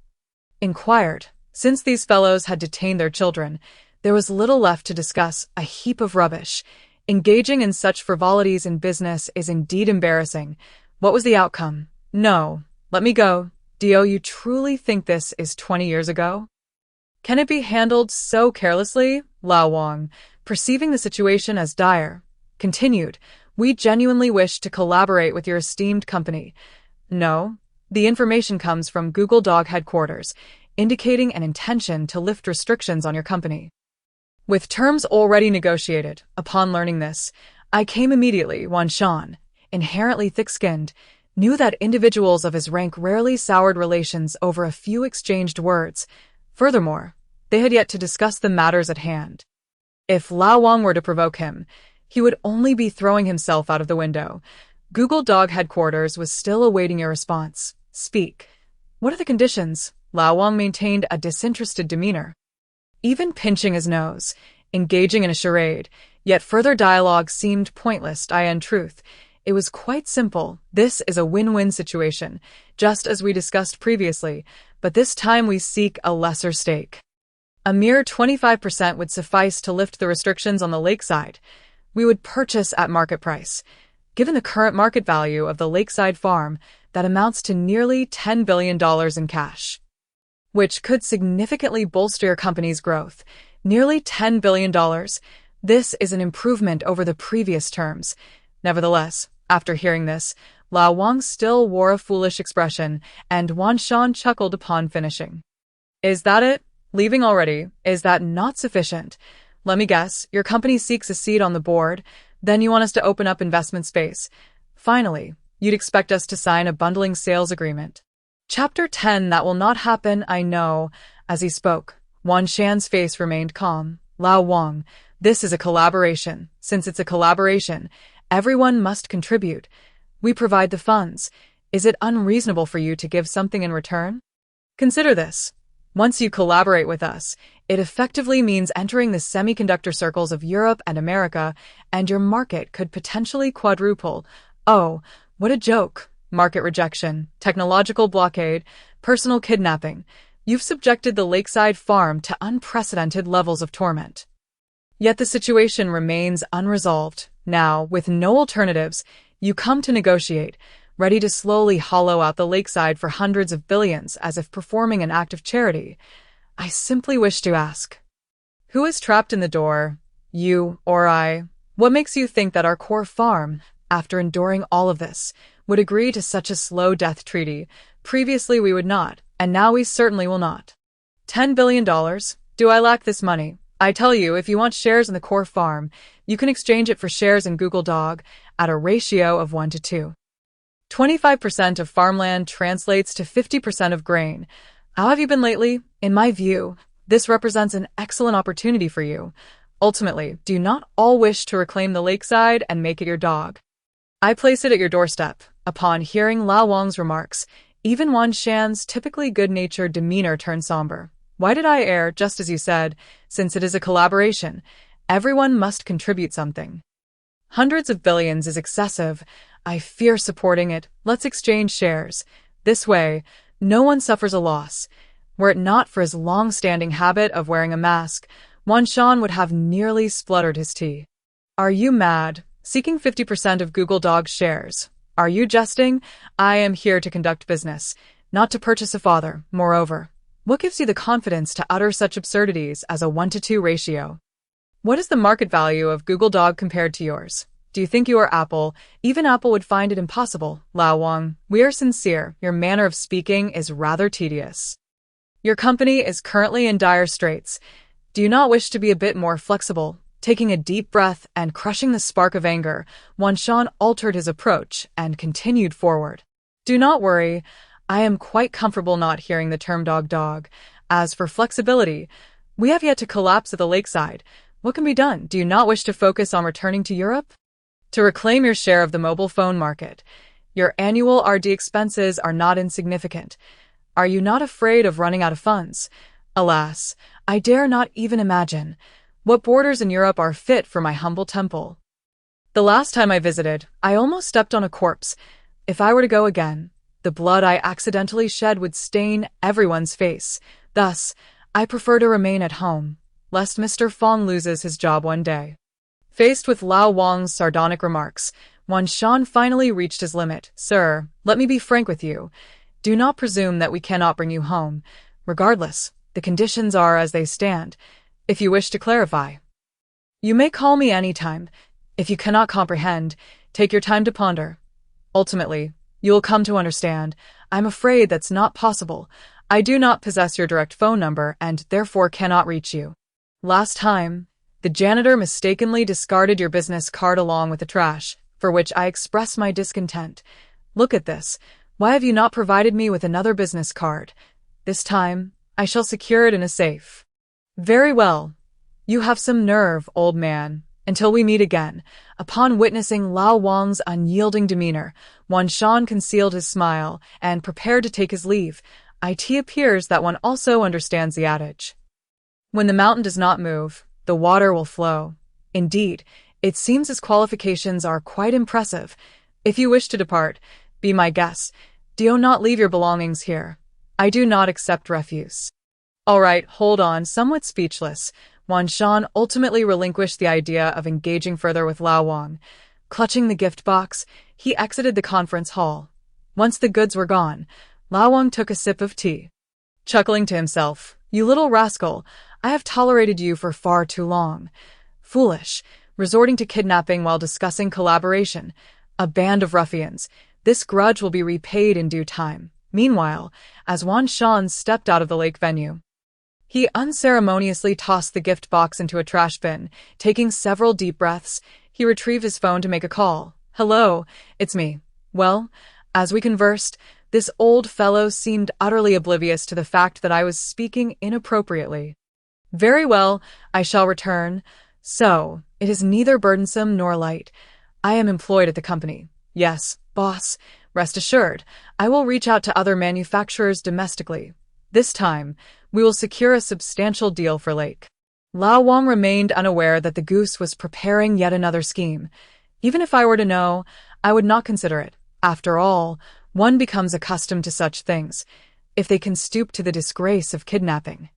inquired. Since these fellows had detained their children, there was little left to discuss, a heap of rubbish. Engaging in such frivolities in business is indeed embarrassing. What was the outcome? "No, let me go." "Dio, you truly think this is 20 years ago? Can it be handled so carelessly?" Lao Wang, perceiving the situation as dire, continued, "We genuinely wish to collaborate with your esteemed company." "No, the information comes from Google Dog headquarters, indicating an intention to lift restrictions on your company, with terms already negotiated. Upon learning this, I came immediately." Wan Shan, inherently thick-skinned, knew that individuals of his rank rarely soured relations over a few exchanged words. Furthermore, they had yet to discuss the matters at hand. If Lao Wang were to provoke him, he would only be throwing himself out of the window. Google Dog headquarters was still awaiting a response. "Speak. What are the conditions?" Lao Wang maintained a disinterested demeanor, even pinching his nose, engaging in a charade, yet further dialogue seemed pointless. "In truth, It was quite simple. This is a win-win situation, just as we discussed previously, but this time we seek a lesser stake. A mere 25% would suffice to lift the restrictions on the lakeside. We would purchase at market price. Given the current market value of the lakeside farm, that amounts to nearly $10 billion in cash, which could significantly bolster your company's growth. Nearly $10 billion. This is an improvement over the previous terms. Nevertheless, after hearing this, Lao Wang still wore a foolish expression, and Wan Shan chuckled upon finishing. Is that it? Leaving already? Is that not sufficient? Let me guess, your company seeks a seat on the board, then you want us to open up investment space. Finally, you'd expect us to sign a bundling sales agreement. Chapter 10. That will not happen, I know. As he spoke, Wan Shan's face remained calm. Lao Wang, this is a collaboration. Since it's a collaboration, everyone must contribute. We provide the funds. Is it unreasonable for you to give something in return? Consider this. Once you collaborate with us, it effectively means entering the semiconductor circles of Europe and America, and your market could potentially quadruple. Oh, what a joke. Market rejection, technological blockade, personal kidnapping. You've subjected the lakeside farm to unprecedented levels of torment. Yet the situation remains unresolved. Now, with no alternatives, you come to negotiate, ready to slowly hollow out the lakeside for hundreds of billions as if performing an act of charity. I simply wish to ask, who is trapped in the door? You or I? What makes you think that our core farm, after enduring all of this, would agree to such a slow death treaty? Previously we would not, and now we certainly will not. $10 billion? Do I lack this money? I tell you, if you want shares in the core farm, you can exchange it for shares in Google Dog at a ratio of 1 to 2. 25% of farmland translates to 50% of grain. How have you been lately? In my view, this represents an excellent opportunity for you. Ultimately, do you not all wish to reclaim the lakeside and make it your dog? I place it at your doorstep. Upon hearing Lao Wang's remarks, even Wan Shan's typically good-natured demeanor turned somber. Why did I err, just as you said? Since it is a collaboration, everyone must contribute something. Hundreds of billions is excessive. I fear supporting it. Let's exchange shares. This way, no one suffers a loss. Were it not for his long-standing habit of wearing a mask, Wan Shan would have nearly spluttered his tea. Are you mad? Seeking 50% of Google Dog shares. Are you jesting? I am here to conduct business, not to purchase a father. Moreover, what gives you the confidence to utter such absurdities as a 1 to 2 ratio? What is the market value of Google Dog compared to yours? Do you think you are Apple? Even Apple would find it impossible. Lao Wang, we are sincere. Your manner of speaking is rather tedious. Your company is currently in dire straits. Do you not wish to be a bit more flexible? Taking a deep breath and crushing the spark of anger, Wan Shan altered his approach and continued forward. Do not worry. I am quite comfortable not hearing the term dog. As for flexibility, we have yet to collapse at the lakeside. What can be done? Do you not wish to focus on returning to Europe? To reclaim your share of the mobile phone market. Your annual R&D expenses are not insignificant. Are you not afraid of running out of funds? Alas, I dare not even imagine. What borders in Europe are fit for my humble temple? The last time I visited, I almost stepped on a corpse. If I were to go again, the blood I accidentally shed would stain everyone's face. Thus, I prefer to remain at home, lest Mr. Fong loses his job one day. Faced with Lao Wang's sardonic remarks, Wan Shan finally reached his limit. Sir, let me be frank with you. Do not presume that we cannot bring you home. Regardless, the conditions are as they stand. If you wish to clarify, you may call me any time. If you cannot comprehend, take your time to ponder. Ultimately, you will come to understand. I'm afraid that's not possible. I do not possess your direct phone number and therefore cannot reach you. Last time, the janitor mistakenly discarded your business card along with the trash, for which I express my discontent. Look at this. Why have you not provided me with another business card? This time, I shall secure it in a safe. Very well. You have some nerve, old man. Until we meet again. Upon witnessing Lao Wang's unyielding demeanor, Wan Shan concealed his smile and prepared to take his leave. It appears that one also understands the adage. When the mountain does not move, the water will flow. Indeed, it seems his qualifications are quite impressive. If you wish to depart, be my guest. Do not leave your belongings here. I do not accept refuse. All right, hold on. Somewhat speechless, Wan Shan ultimately relinquished the idea of engaging further with Lao Wang. Clutching the gift box, he exited the conference hall. Once the goods were gone, Lao Wang took a sip of tea. Chuckling to himself, "You little rascal, I have tolerated you for far too long. Foolish, resorting to kidnapping while discussing collaboration. A band of ruffians. This grudge will be repaid in due time." Meanwhile, as Wan Shan stepped out of the lake venue, he unceremoniously tossed the gift box into a trash bin. Taking several deep breaths, he retrieved his phone to make a call. "Hello, it's me." Well, as we conversed, this old fellow seemed utterly oblivious to the fact that I was speaking inappropriately. "Very well, I shall return. So, it is neither burdensome nor light. I am employed at the company. Yes, boss, rest assured, I will reach out to other manufacturers domestically. This time, we will secure a substantial deal for Lake." Lao Wang remained unaware that the goose was preparing yet another scheme. Even if I were to know, I would not consider it. After all, one becomes accustomed to such things, if they can stoop to the disgrace of kidnapping.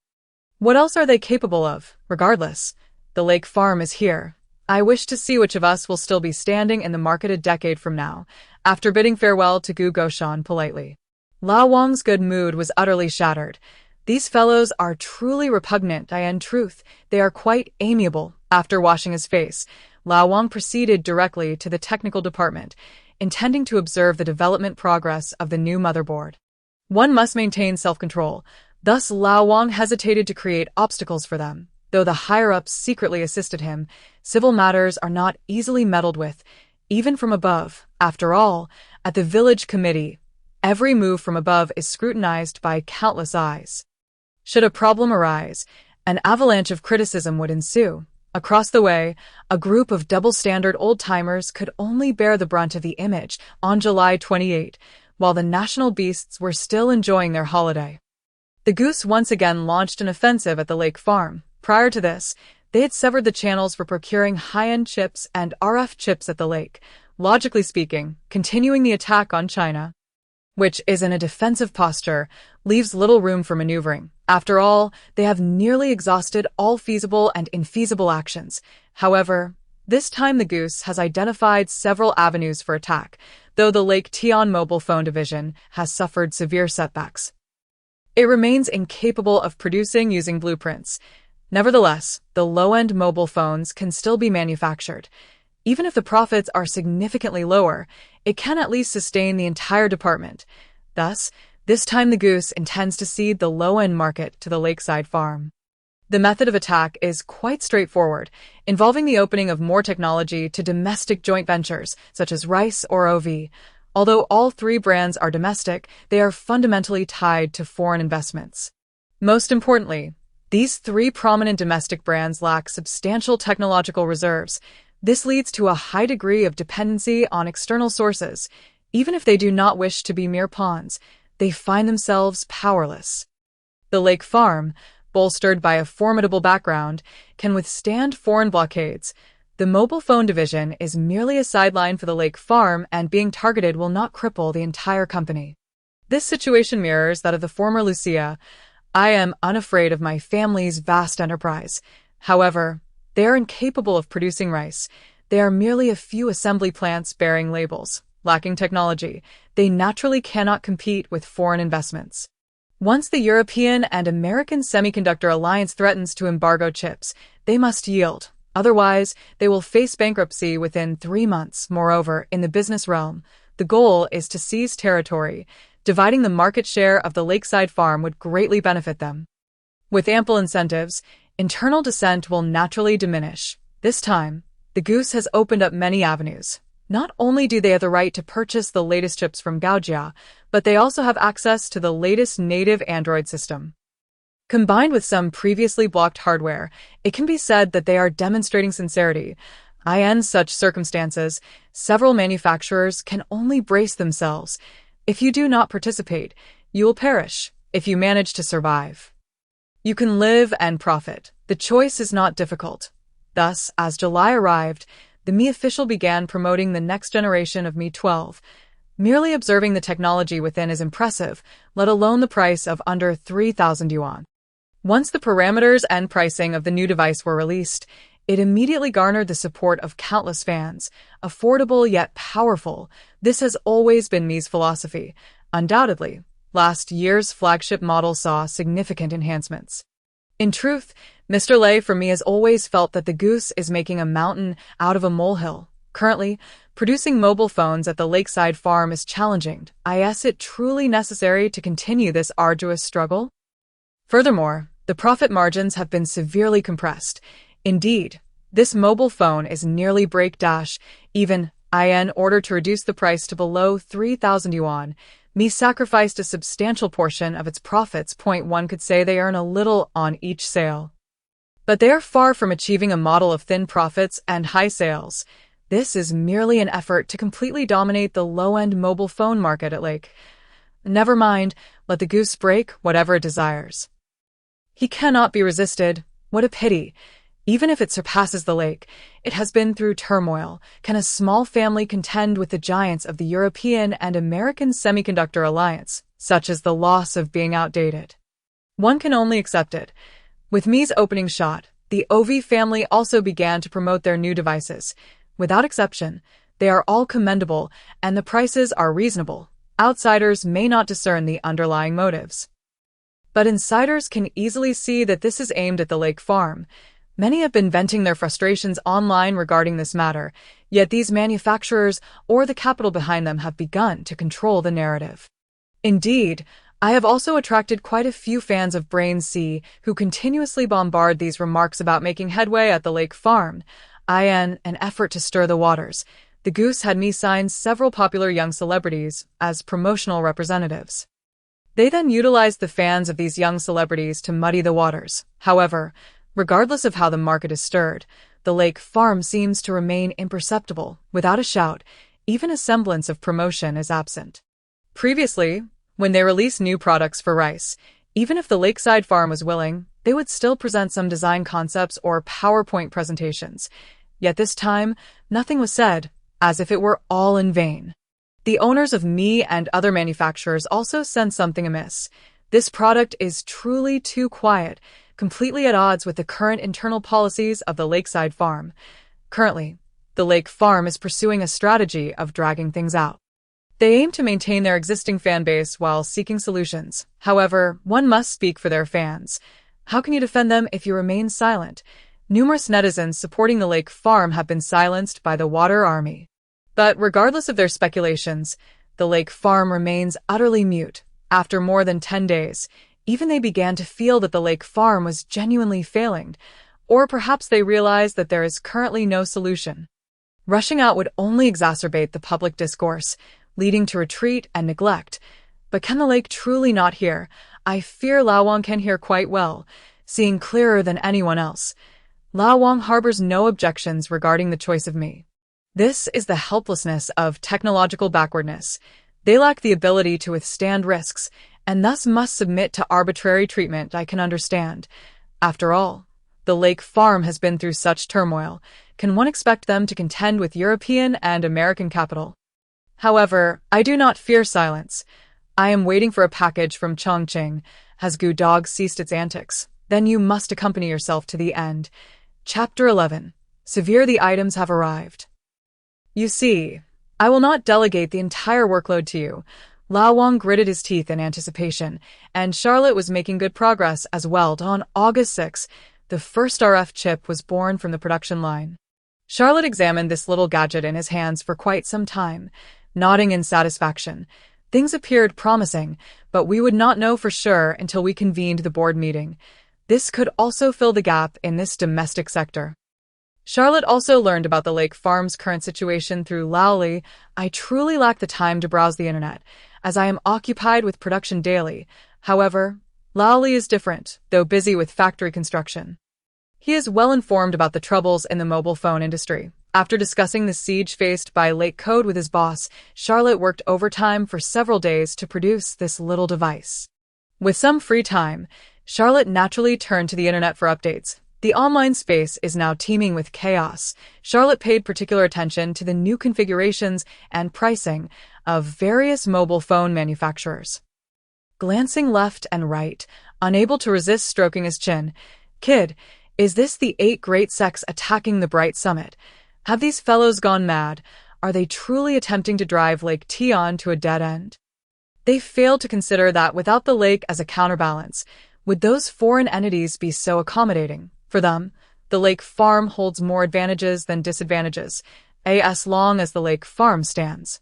What else are they capable of? Regardless, the lake farm is here. I wish to see which of us will still be standing in the market a decade from now. After bidding farewell to Gu Goshan politely, Lao Wang's good mood was utterly shattered. These fellows are truly repugnant. In truth, they are quite amiable. After washing his face, Lao Wang proceeded directly to the technical department, intending to observe the development progress of the new motherboard. One must maintain self-control. Thus, Lao Wang hesitated to create obstacles for them. Though the higher-ups secretly assisted him, civil matters are not easily meddled with, even from above. After all, at the village committee, every move from above is scrutinized by countless eyes. Should a problem arise, an avalanche of criticism would ensue. Across the way, a group of double-standard old-timers could only bear the brunt of the image. On July 28, while the national beasts were still enjoying their holiday, the goose once again launched an offensive at the lake farm. Prior to this, they had severed the channels for procuring high-end chips and RF chips at the lake. Logically speaking, continuing the attack on China, which is in a defensive posture, leaves little room for maneuvering. After all, they have nearly exhausted all feasible and infeasible actions. However, this time the goose has identified several avenues for attack, though the Lake Tian mobile phone division has suffered severe setbacks. It remains incapable of producing using blueprints. Nevertheless, the low-end mobile phones can still be manufactured. Even if the profits are significantly lower, it can at least sustain the entire department. Thus, this time the goose intends to cede the low-end market to the lakeside farm. The method of attack is quite straightforward, involving the opening of more technology to domestic joint ventures, such as Rice or OV. Although all three brands are domestic, they are fundamentally tied to foreign investments. Most importantly, these three prominent domestic brands lack substantial technological reserves. This leads to a high degree of dependency on external sources. Even if they do not wish to be mere pawns, they find themselves powerless. The lake farm, bolstered by a formidable background, can withstand foreign blockades. The mobile phone division is merely a sideline for the lake farm, and being targeted will not cripple the entire company. This situation mirrors that of the former Lucia. I am unafraid of my family's vast enterprise. However, they are incapable of producing rice. They are merely a few assembly plants bearing labels. Lacking technology, they naturally cannot compete with foreign investments. Once the European and American Semiconductor Alliance threatens to embargo chips, they must yield. Otherwise, they will face bankruptcy within 3 months. Moreover, in the business realm, the goal is to seize territory. Dividing the market share of the lakeside farm would greatly benefit them. With ample incentives, internal dissent will naturally diminish. This time, the goose has opened up many avenues. Not only do they have the right to purchase the latest chips from Gaojia, but they also have access to the latest native Android system. Combined with some previously blocked hardware, it can be said that they are demonstrating sincerity. In such circumstances, several manufacturers can only brace themselves. If you do not participate, you will perish. If you manage to survive, you can live and profit. The choice is not difficult. Thus, as July arrived, the Mi official began promoting the next generation of Mi 12. Merely observing the technology within is impressive, let alone the price of under 3,000 yuan. Once the parameters and pricing of the new device were released, it immediately garnered the support of countless fans. Affordable yet powerful, this has always been Mi's philosophy. Undoubtedly, last year's flagship model saw significant enhancements. In truth, Mr. Lei for me has always felt that the goose is making a mountain out of a molehill. Currently, producing mobile phones at the lakeside farm is challenging. Is it truly necessary to continue this arduous struggle? Furthermore, the profit margins have been severely compressed. Indeed, this mobile phone is nearly break-dash, even in order to reduce the price to below 3,000 yuan. Mi sacrificed a substantial portion of its profits. One could say they earn a little on each sale. But they are far from achieving a model of thin profits and high sales. This is merely an effort to completely dominate the low-end mobile phone market at Lake. Never mind, let the goose break whatever it desires. He cannot be resisted. What a pity. Even if it surpasses the Lake, it has been through turmoil. Can a small family contend with the giants of the European and American semiconductor alliance, such as the loss of being outdated? One can only accept it. With Mi's opening shot, the OV family also began to promote their new devices. Without exception, they are all commendable, and the prices are reasonable. Outsiders may not discern the underlying motives. But insiders can easily see that this is aimed at the Lake Farm. Many have been venting their frustrations online regarding this matter, yet these manufacturers or the capital behind them have begun to control the narrative. Indeed, I have also attracted quite a few fans of Brain C who continuously bombard these remarks about making headway at the Lake Farm. In an effort to stir the waters, the goose had me sign several popular young celebrities as promotional representatives. They then utilized the fans of these young celebrities to muddy the waters. However, regardless of how the market is stirred, the Lake Farm seems to remain imperceptible. Without a shout, even a semblance of promotion is absent. Previously, when they released new products for rice, even if the Lakeside Farm was willing, they would still present some design concepts or PowerPoint presentations. Yet this time, nothing was said, as if it were all in vain. The owners of Mi and other manufacturers also sensed something amiss. This product is truly too quiet, completely at odds with the current internal policies of the Lakeside Farm. Currently, the Lake Farm is pursuing a strategy of dragging things out. They aim to maintain their existing fan base while seeking solutions. However, one must speak for their fans. How can you defend them if you remain silent? Numerous netizens supporting the Lake Farm have been silenced by the Water Army. But regardless of their speculations, the Lake Farm remains utterly mute. After more than 10 days, even they began to feel that the Lake Farm was genuinely failing, or perhaps they realized that there is currently no solution. Rushing out would only exacerbate the public discourse, leading to retreat and neglect. But can the lake truly not hear? I fear Lao Wang can hear quite well, seeing clearer than anyone else. Lao Wang harbors no objections regarding the choice of me. This is the helplessness of technological backwardness. They lack the ability to withstand risks, and thus must submit to arbitrary treatment. I can understand. After all, the Lake Farm has been through such turmoil. Can one expect them to contend with European and American capital? However, I do not fear silence. I am waiting for a package from Chongqing. Has Gu Dog ceased its antics? Then you must accompany yourself to the end. Chapter 11. Severe the items have arrived. You see, I will not delegate the entire workload to you. Lao Wang gritted his teeth in anticipation, and Charlotte was making good progress as well. On August 6, the first RF chip was born from the production line. Charlotte examined this little gadget in his hands for quite some time, nodding in satisfaction. Things appeared promising, but we would not know for sure until we convened the board meeting. This could also fill the gap in this domestic sector. Charlotte also learned about the Lake Farm's current situation through Lao Li. I truly lack the time to browse the internet, as I am occupied with production daily. However, Lao Li is different, though busy with factory construction. He is well informed about the troubles in the mobile phone industry. After discussing the siege faced by Lake Code with his boss, Charlotte worked overtime for several days to produce this little device. With some free time, Charlotte naturally turned to the internet for updates. The online space is now teeming with chaos. Charlotte paid particular attention to the new configurations and pricing of various mobile phone manufacturers. Glancing left and right, unable to resist stroking his chin, "Kid, is this the 8 great sects attacking the bright summit? Have these fellows gone mad? Are they truly attempting to drive Lake Tian to a dead end? They failed to consider that without the lake as a counterbalance, would those foreign entities be so accommodating? For them, the lake farm holds more advantages than disadvantages, as long as the lake farm stands.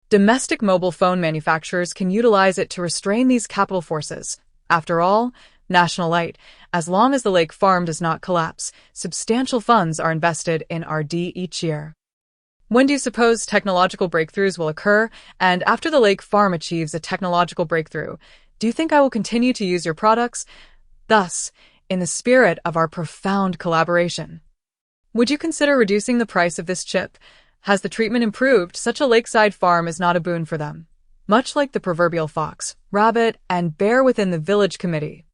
Domestic mobile phone manufacturers can utilize it to restrain these capital forces. After all, national light, as long as the lake farm does not collapse, substantial funds are invested in RD each year. When do you suppose technological breakthroughs will occur? And after the lake farm achieves a technological breakthrough, do you think I will continue to use your products? Thus, in the spirit of our profound collaboration, would you consider reducing the price of this chip? Has the treatment improved? Such a lakeside farm is not a boon for them. Much like the proverbial fox, rabbit, and bear within the village committee.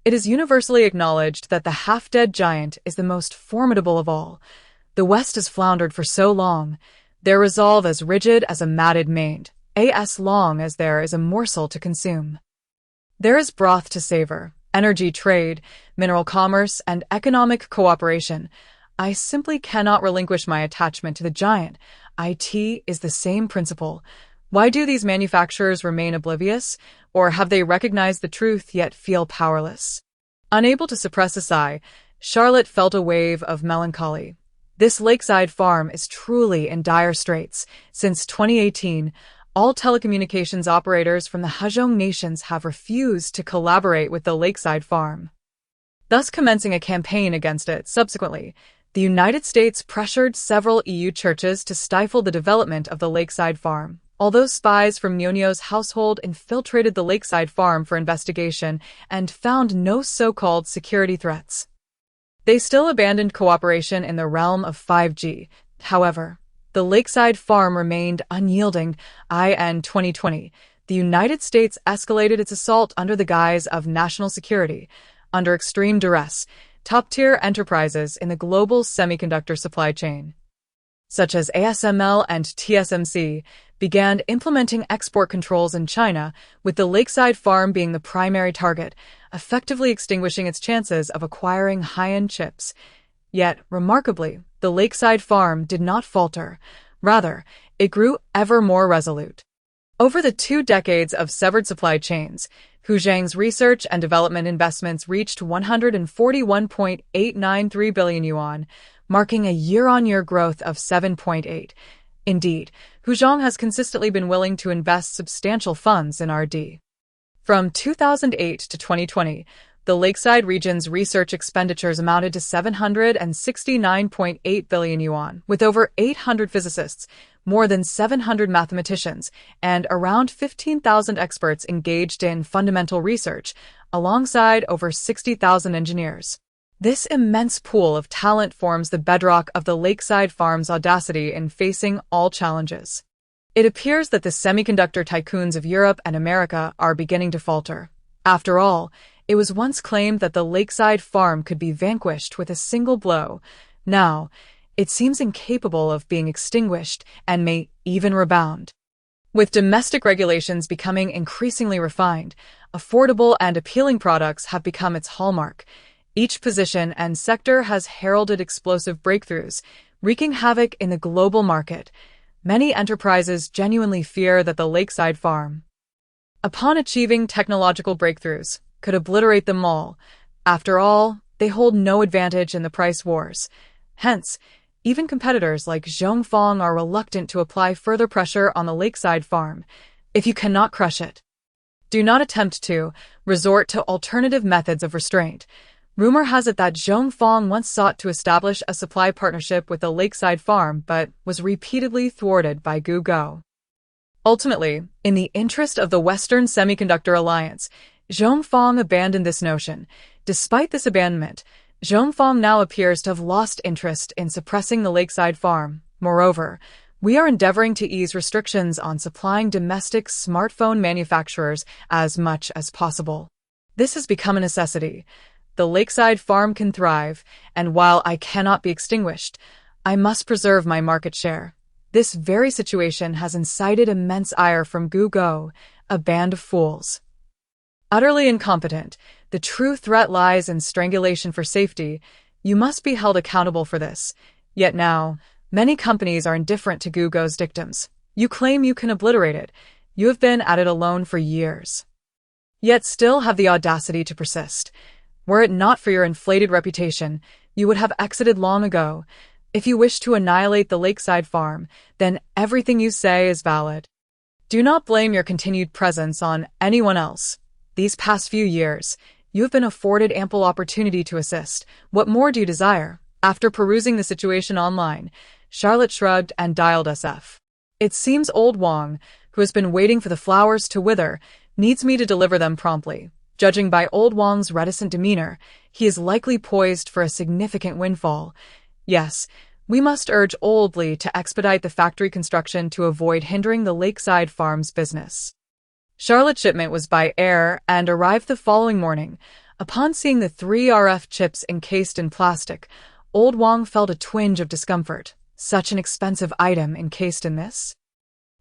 It is universally acknowledged that the half-dead giant is the most formidable of all. The West has floundered for so long, their resolve as rigid as a matted mane, as long as there is a morsel to consume. There is broth to savor, energy trade, mineral commerce, and economic cooperation. I simply cannot relinquish my attachment to the giant. IT is the same principle. Why do these manufacturers remain oblivious? Or have they recognized the truth yet feel powerless? Unable to suppress a sigh, Charlotte felt a wave of melancholy. This lakeside farm is truly in dire straits. Since 2018, all telecommunications operators from the Hajong nations have refused to collaborate with the lakeside farm, thus commencing a campaign against it. Subsequently, the United States pressured several EU churches to stifle the development of the lakeside farm. Although spies from Nyonyo's household infiltrated the lakeside farm for investigation and found no so-called security threats, they still abandoned cooperation in the realm of 5G. However, the lakeside farm remained unyielding. In 2020, the United States escalated its assault under the guise of national security. Under extreme duress, top-tier enterprises in the global semiconductor supply chain, such as ASML and TSMC, began implementing export controls in China, with the lakeside farm being the primary target, effectively extinguishing its chances of acquiring high-end chips. Yet, remarkably, the lakeside farm did not falter. Rather, it grew ever more resolute. Over the 2 decades of severed supply chains, Huzhang's research and development investments reached 141.893 billion yuan, marking a year-on-year growth of 7.8%. Indeed, Huzhang has consistently been willing to invest substantial funds in RD. From 2008 to 2020, the Lakeside region's research expenditures amounted to 769.8 billion yuan, with over 800 physicists, more than 700 mathematicians, and around 15,000 experts engaged in fundamental research, alongside over 60,000 engineers. This immense pool of talent forms the bedrock of the lakeside farm's audacity in facing all challenges. It appears that the semiconductor tycoons of Europe and America are beginning to falter. After all, it was once claimed that the lakeside farm could be vanquished with a single blow. Now, it seems incapable of being extinguished and may even rebound. With domestic regulations becoming increasingly refined, affordable and appealing products have become its hallmark. Each position and sector has heralded explosive breakthroughs, wreaking havoc in the global market. Many enterprises genuinely fear that the lakeside farm, upon achieving technological breakthroughs, could obliterate them all. After all, they hold no advantage in the price wars. Hence, even competitors like Zhongfang are reluctant to apply further pressure on the lakeside farm. If you cannot crush it, do not attempt to resort to alternative methods of restraint. Rumor has it that Zhongfang once sought to establish a supply partnership with the lakeside farm but was repeatedly thwarted by Gugo. Ultimately, in the interest of the Western Semiconductor Alliance, Zhongfang abandoned this notion. Despite this abandonment, Zhongfang now appears to have lost interest in suppressing the lakeside farm. Moreover, we are endeavoring to ease restrictions on supplying domestic smartphone manufacturers as much as possible. This has become a necessity. The lakeside farm can thrive, and while I cannot be extinguished, I must preserve my market share. This very situation has incited immense ire from Google, a band of fools. Utterly incompetent, the true threat lies in strangulation for safety. You must be held accountable for this. Yet now, many companies are indifferent to Google's dictums. You claim you can obliterate it. You have been at it alone for years, yet still have the audacity to persist. Were it not for your inflated reputation, you would have exited long ago. If you wish to annihilate the lakeside farm, then everything you say is valid. Do not blame your continued presence on anyone else. These past few years, you have been afforded ample opportunity to assist. What more do you desire? After perusing the situation online, Charlotte shrugged and dialed SF. It seems old Wang, who has been waiting for the flowers to wither, needs me to deliver them promptly. Judging by old Wang's reticent demeanor, he is likely poised for a significant windfall. Yes, we must urge old Li to expedite the factory construction to avoid hindering the lakeside farm's business. Charlotte's shipment was by air and arrived the following morning. Upon seeing the 3 RF chips encased in plastic, old Wang felt a twinge of discomfort. Such an expensive item encased in this?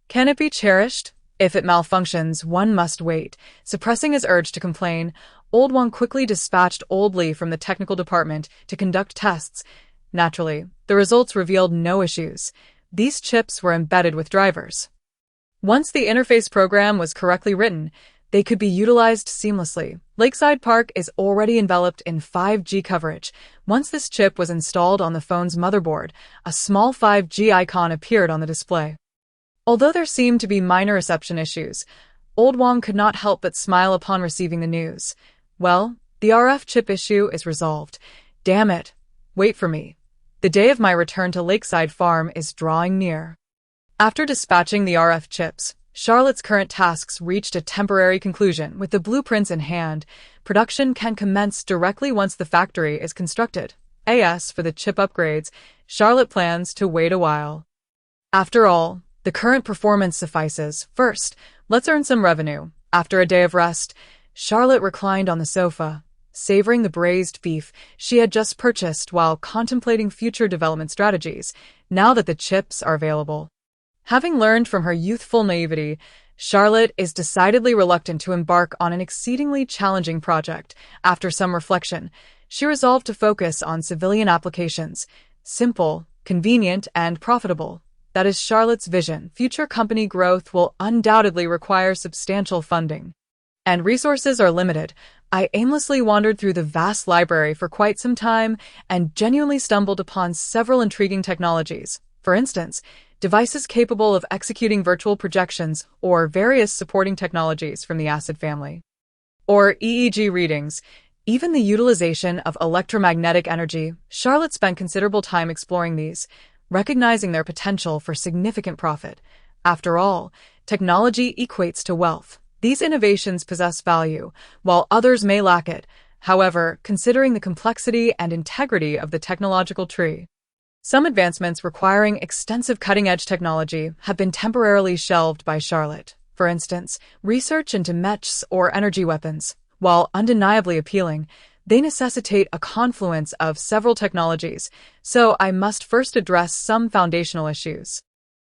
Can it be cherished? If it malfunctions, one must wait. Suppressing his urge to complain, old Wang quickly dispatched old Li from the technical department to conduct tests. Naturally, the results revealed no issues. These chips were embedded with drivers. Once the interface program was correctly written, they could be utilized seamlessly. Lakeside Park is already enveloped in 5G coverage. Once this chip was installed on the phone's motherboard, a small 5G icon appeared on the display. Although there seemed to be minor reception issues, old Wang could not help but smile upon receiving the news. Well, the RF chip issue is resolved. Damn it. Wait for me. The day of my return to Lakeside Farm is drawing near. After dispatching the RF chips, Charlotte's current tasks reached a temporary conclusion. With the blueprints in hand, production can commence directly once the factory is constructed. As for the chip upgrades, Charlotte plans to wait a while. After all, the current performance suffices. First, let's earn some revenue. After a day of rest, Charlotte reclined on the sofa, savoring the braised beef she had just purchased while contemplating future development strategies, now that the chips are available. Having learned from her youthful naivety, Charlotte is decidedly reluctant to embark on an exceedingly challenging project. After some reflection, she resolved to focus on civilian applications, simple, convenient, and profitable. That is Charlotte's vision. Future company growth will undoubtedly require substantial funding, and resources are limited. I aimlessly wandered through the vast library for quite some time and genuinely stumbled upon several intriguing technologies. For instance, devices capable of executing virtual projections or various supporting technologies from the acid family, or EEG readings, even the utilization of electromagnetic energy. Charlotte spent considerable time exploring these, recognizing their potential for significant profit. After all, technology equates to wealth. These innovations possess value, while others may lack it. However, considering the complexity and integrity of the technological tree, some advancements requiring extensive cutting-edge technology have been temporarily shelved by Charlotte. For instance, research into mechs or energy weapons. While undeniably appealing, they necessitate a confluence of several technologies, so I must first address some foundational issues.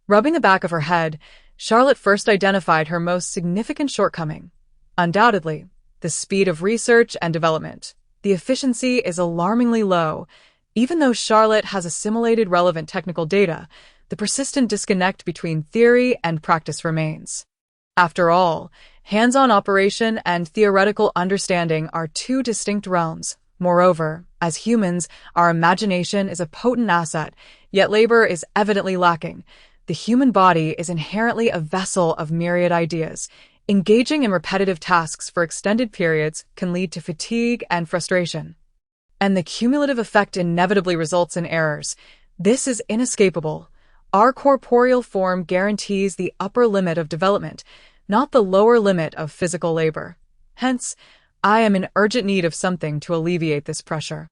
Rubbing the back of her head, Charlotte first identified her most significant shortcoming. Undoubtedly, the speed of research and development. The efficiency is alarmingly low. Even though Charlotte has assimilated relevant technical data, the persistent disconnect between theory and practice remains. After all, hands-on operation and theoretical understanding are two distinct realms. Moreover, as humans, our imagination is a potent asset, yet labor is evidently lacking. The human body is inherently a vessel of myriad ideas. Engaging in repetitive tasks for extended periods can lead to fatigue and frustration, and the cumulative effect inevitably results in errors. This is inescapable. Our corporeal form guarantees the upper limit of development, not the lower limit of physical labor. Hence, I am in urgent need of something to alleviate this pressure.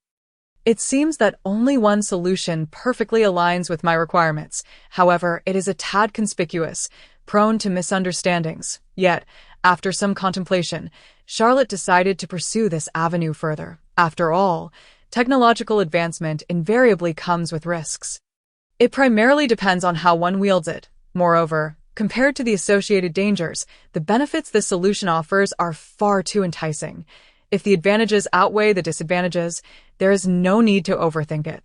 It seems that only one solution perfectly aligns with my requirements. However, it is a tad conspicuous, prone to misunderstandings. Yet, After some contemplation, Charlotte decided to pursue this avenue further. After all, technological advancement invariably comes with risks. It primarily depends on how one wields it. Moreover, compared to the associated dangers, the benefits this solution offers are far too enticing. If the advantages outweigh the disadvantages, there is no need to overthink it.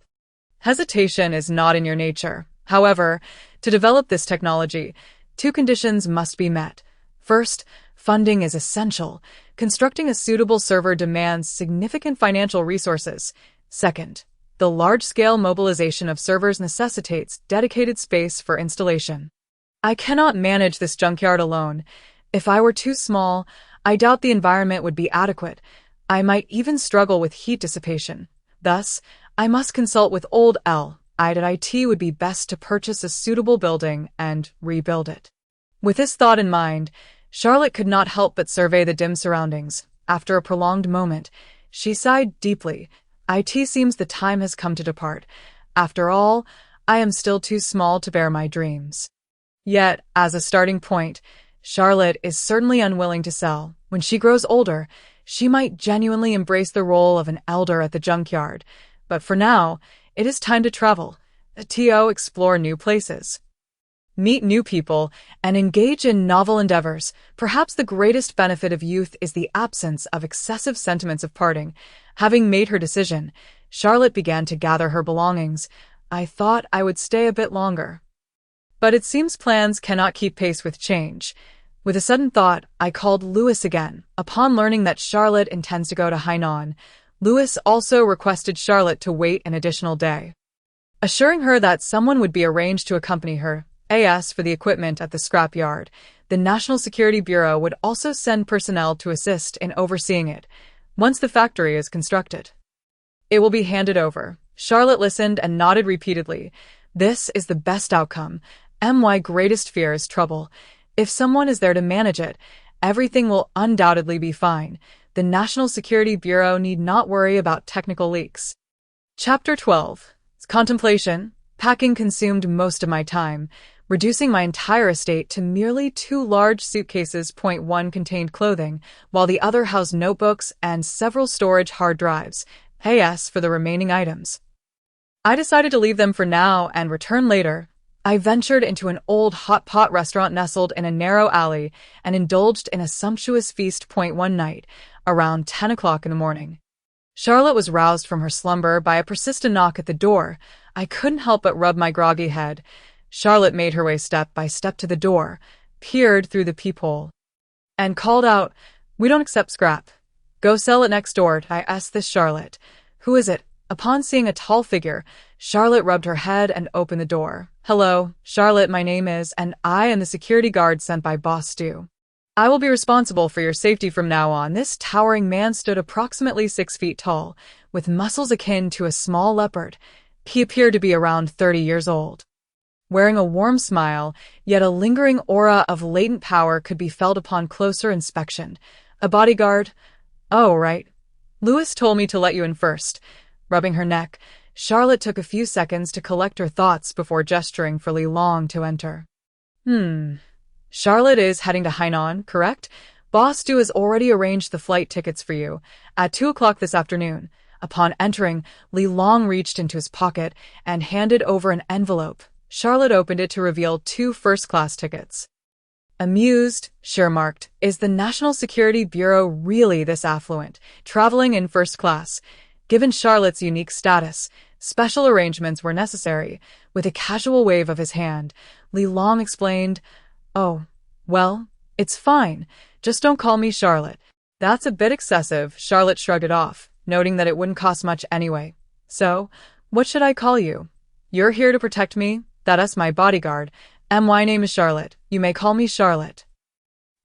Hesitation is not in your nature. However, to develop this technology, two conditions must be met. First, funding is essential. Constructing a suitable server demands significant financial resources. Second, the large-scale mobilization of servers necessitates dedicated space for installation. I cannot manage this junkyard alone. If I were too small, I doubt the environment would be adequate. I might even struggle with heat dissipation. Thus, I must consult with old L. IT would be best to purchase a suitable building and rebuild it. With this thought in mind, Charlotte could not help but survey the dim surroundings. After a prolonged moment, she sighed deeply. It seems the time has come to depart. After all, I am still too small to bear my dreams. Yet, as a starting point, Charlotte is certainly unwilling to sell. When she grows older, she might genuinely embrace the role of an elder at the junkyard. But for now, it is time to travel, explore new places, meet new people, and engage in novel endeavors. Perhaps the greatest benefit of youth is the absence of excessive sentiments of parting. Having made her decision, Charlotte began to gather her belongings. I thought I would stay a bit longer. But it seems plans cannot keep pace with change. With a sudden thought, I called Louis again. Upon learning that Charlotte intends to go to Hainan, Louis also requested Charlotte to wait an additional day, assuring her that someone would be arranged to accompany her. As for the equipment at the scrapyard, the National Security Bureau would also send personnel to assist in overseeing it. Once the factory is constructed, it will be handed over. Charlotte listened and nodded repeatedly. This is the best outcome. My greatest fear is trouble. If someone is there to manage it, everything will undoubtedly be fine. The National Security Bureau need not worry about technical leaks. Chapter 12. Contemplation. Packing consumed most of my time, reducing my entire estate to merely 2 large suitcases. One contained clothing, while the other housed notebooks and several storage hard drives. As for the remaining items, I decided to leave them for now and return later. I ventured into an old hot pot restaurant nestled in a narrow alley and indulged in a sumptuous feast. One night, around 10 o'clock in the morning, Charlotte was roused from her slumber by a persistent knock at the door. I couldn't help but rub my groggy head. Charlotte made her way step by step to the door, peered through the peephole, and called out, "We don't accept scrap. Go sell it next door." I asked this Charlotte. "Who is it?" Upon seeing a tall figure, Charlotte rubbed her head and opened the door. "Hello, Charlotte, my name is, and I am the security guard sent by Boss Stu. I will be responsible for your safety from now on." This towering man stood approximately 6 feet tall, with muscles akin to a small leopard. He appeared to be around 30 years old, wearing a warm smile, yet a lingering aura of latent power could be felt upon closer inspection. "A bodyguard?" "Oh, right. Louis told me to let you in first." Rubbing her neck, Charlotte took a few seconds to collect her thoughts before gesturing for Li Long to enter. Charlotte is heading to Hainan, correct? Boss Du has already arranged the flight tickets for you at 2 o'clock this afternoon. Upon entering, Li Long reached into his pocket and handed over an envelope. Charlotte opened it to reveal 2 first-class tickets. Amused, she remarked, "Is the National Security Bureau really this affluent, traveling in first class?" Given Charlotte's unique status, special arrangements were necessary. With a casual wave of his hand, Li Long explained, "Oh, well, it's fine. Just don't call me Charlotte." "That's a bit excessive." Charlotte shrugged it off, noting that it wouldn't cost much anyway. "So, what should I call you?" "You're here to protect me. That's my bodyguard. My name is Charlotte. You may call me Charlotte,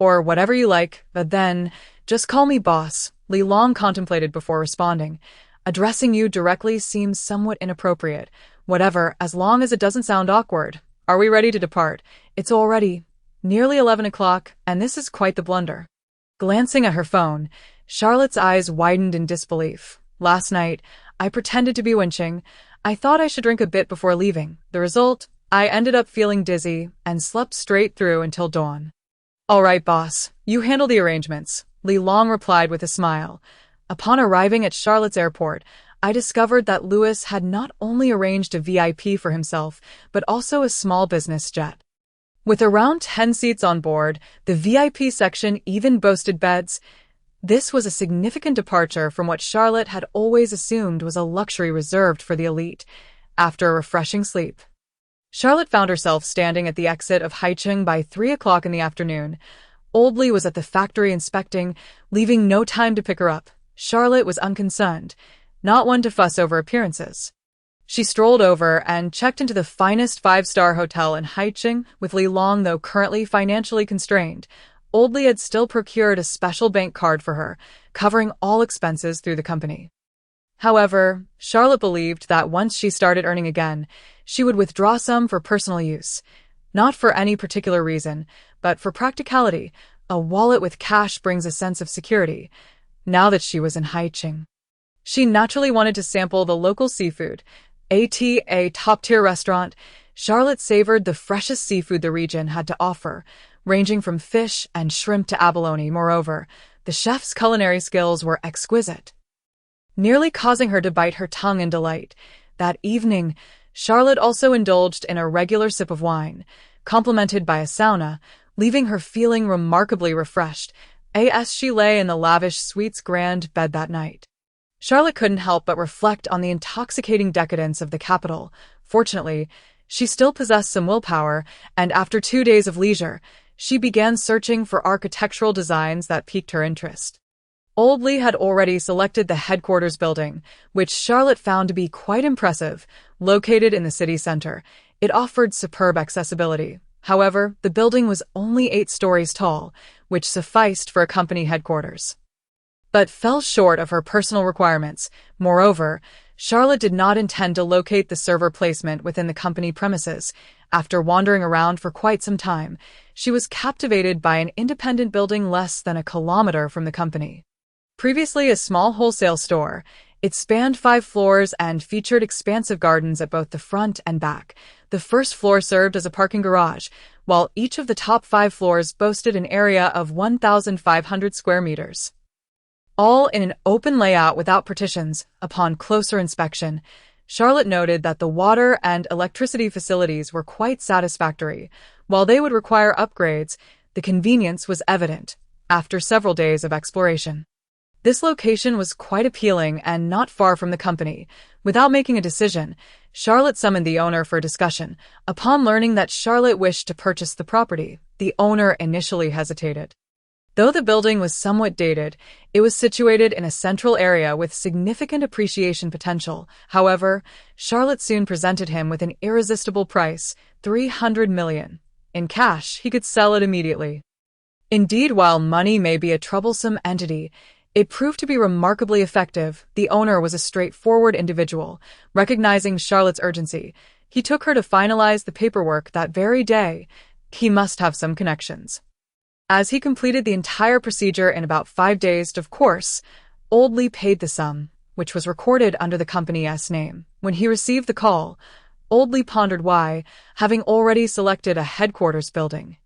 or whatever you like, but then just call me Boss." Li Long contemplated before responding. "Addressing you directly seems somewhat inappropriate. Whatever, as long as it doesn't sound awkward. Are we ready to depart?" "It's already nearly 11 o'clock, and this is quite the blunder." Glancing at her phone, Charlotte's eyes widened in disbelief. "Last night, I pretended to be winching. I thought I should drink a bit before leaving. The result, I ended up feeling dizzy and slept straight through until dawn." All right, boss. You handle the arrangements, Li Long replied with a smile. Upon arriving at Charlotte's airport, I discovered that Louis had not only arranged a VIP for himself, but also a small business jet. With around 10 seats on board, the VIP section even boasted beds. This was a significant departure from what Charlotte had always assumed was a luxury reserved for the elite. After a refreshing sleep, Charlotte found herself standing at the exit of Haicheng by 3 o'clock in the afternoon. Old Li was at the factory inspecting, leaving no time to pick her up. Charlotte was unconcerned, not one to fuss over appearances. She strolled over and checked into the finest five-star hotel in Haicheng with Li Long. Though currently financially constrained, Old Li had still procured a special bank card for her, covering all expenses through the company. However, Charlotte believed that once she started earning again, she would withdraw some for personal use. Not for any particular reason, but for practicality. A wallet with cash brings a sense of security. Now that she was in Haicheng, she naturally wanted to sample the local seafood. At a top-tier restaurant, Charlotte savored the freshest seafood the region had to offer, ranging from fish and shrimp to abalone. Moreover, the chef's culinary skills were exquisite, nearly causing her to bite her tongue in delight. That evening, Charlotte also indulged in a regular sip of wine, complemented by a sauna, leaving her feeling remarkably refreshed. As she lay in the lavish suite's grand bed that night, Charlotte couldn't help but reflect on the intoxicating decadence of the capital. Fortunately, she still possessed some willpower, and after 2 days of leisure, she began searching for architectural designs that piqued her interest. Old Li had already selected the headquarters building, which Charlotte found to be quite impressive. Located in the city center, it offered superb accessibility. However, the building was only 8 stories tall, which sufficed for a company headquarters, but fell short of her personal requirements. Moreover, Charlotte did not intend to locate the server placement within the company premises. After wandering around for quite some time, she was captivated by an independent building less than a kilometer from the company. Previously a small wholesale store, it spanned 5 floors and featured expansive gardens at both the front and back. The first floor served as a parking garage, while each of the top 5 floors boasted an area of 1,500 square meters, all in an open layout without partitions. Upon closer inspection, Charlotte noted that the water and electricity facilities were quite satisfactory. While they would require upgrades, the convenience was evident. After several days of exploration, this location was quite appealing and not far from the company. Without making a decision, Charlotte summoned the owner for discussion. Upon learning that Charlotte wished to purchase the property, the owner initially hesitated. Though the building was somewhat dated, it was situated in a central area with significant appreciation potential. However, Charlotte soon presented him with an irresistible price, 300 million. In cash, he could sell it immediately. Indeed, while money may be a troublesome entity, it proved to be remarkably effective. The owner was a straightforward individual. Recognizing Charlotte's urgency, he took her to finalize the paperwork that very day. He must have some connections, as he completed the entire procedure in about 5 days. Of course, Old Li paid the sum, which was recorded under the company's name. When he received the call, Old Li pondered why, having already selected a headquarters building,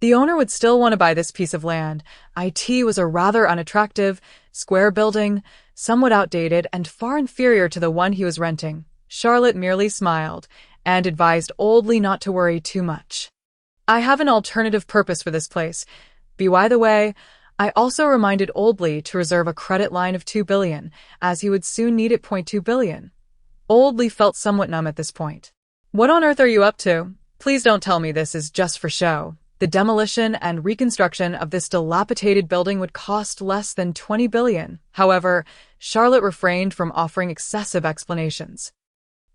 the owner would still want to buy this piece of land. It was a rather unattractive, square building, somewhat outdated and far inferior to the one he was renting. Charlotte merely smiled and advised Old Li not to worry too much. I have an alternative purpose for this place. By the way, I also reminded Old Li to reserve a credit line of 2 billion, as he would soon need it. 2 billion. Old Li felt somewhat numb at this point. What on earth are you up to? Please don't tell me this is just for show. The demolition and reconstruction of this dilapidated building would cost less than 20 billion. However, Charlotte refrained from offering excessive explanations.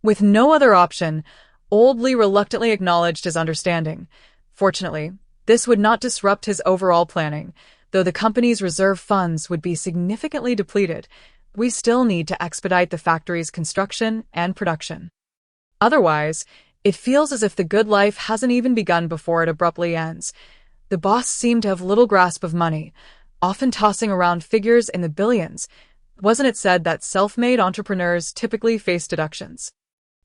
With no other option, Old Li reluctantly acknowledged his understanding. Fortunately, this would not disrupt his overall planning. Though the company's reserve funds would be significantly depleted, we still need to expedite the factory's construction and production. Otherwise, it feels as if the good life hasn't even begun before it abruptly ends. The boss seemed to have little grasp of money, often tossing around figures in the billions. Wasn't it said that self-made entrepreneurs typically face deductions?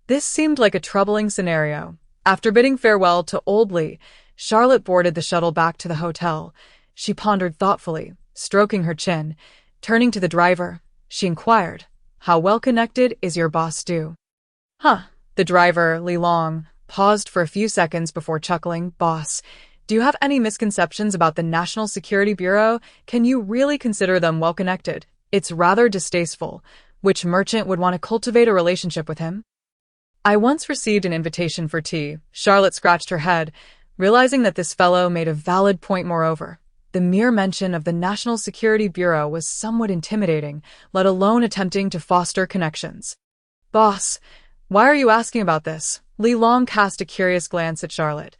This seemed like a troubling scenario. After bidding farewell to Old Li, Charlotte boarded the shuttle back to the hotel. She pondered thoughtfully, stroking her chin. Turning to the driver, she inquired, "How well connected is your boss Do?" "Huh." The driver, Li Long, paused for a few seconds before chuckling. "Boss, do you have any misconceptions about the National Security Bureau? Can you really consider them well connected? It's rather distasteful. Which merchant would want to cultivate a relationship with him?" "I once received an invitation for tea." Charlotte scratched her head, realizing that this fellow made a valid point. Moreover, the mere mention of the National Security Bureau was somewhat intimidating, let alone attempting to foster connections. "Boss, why are you asking about this?" Li Long cast a curious glance at Charlotte.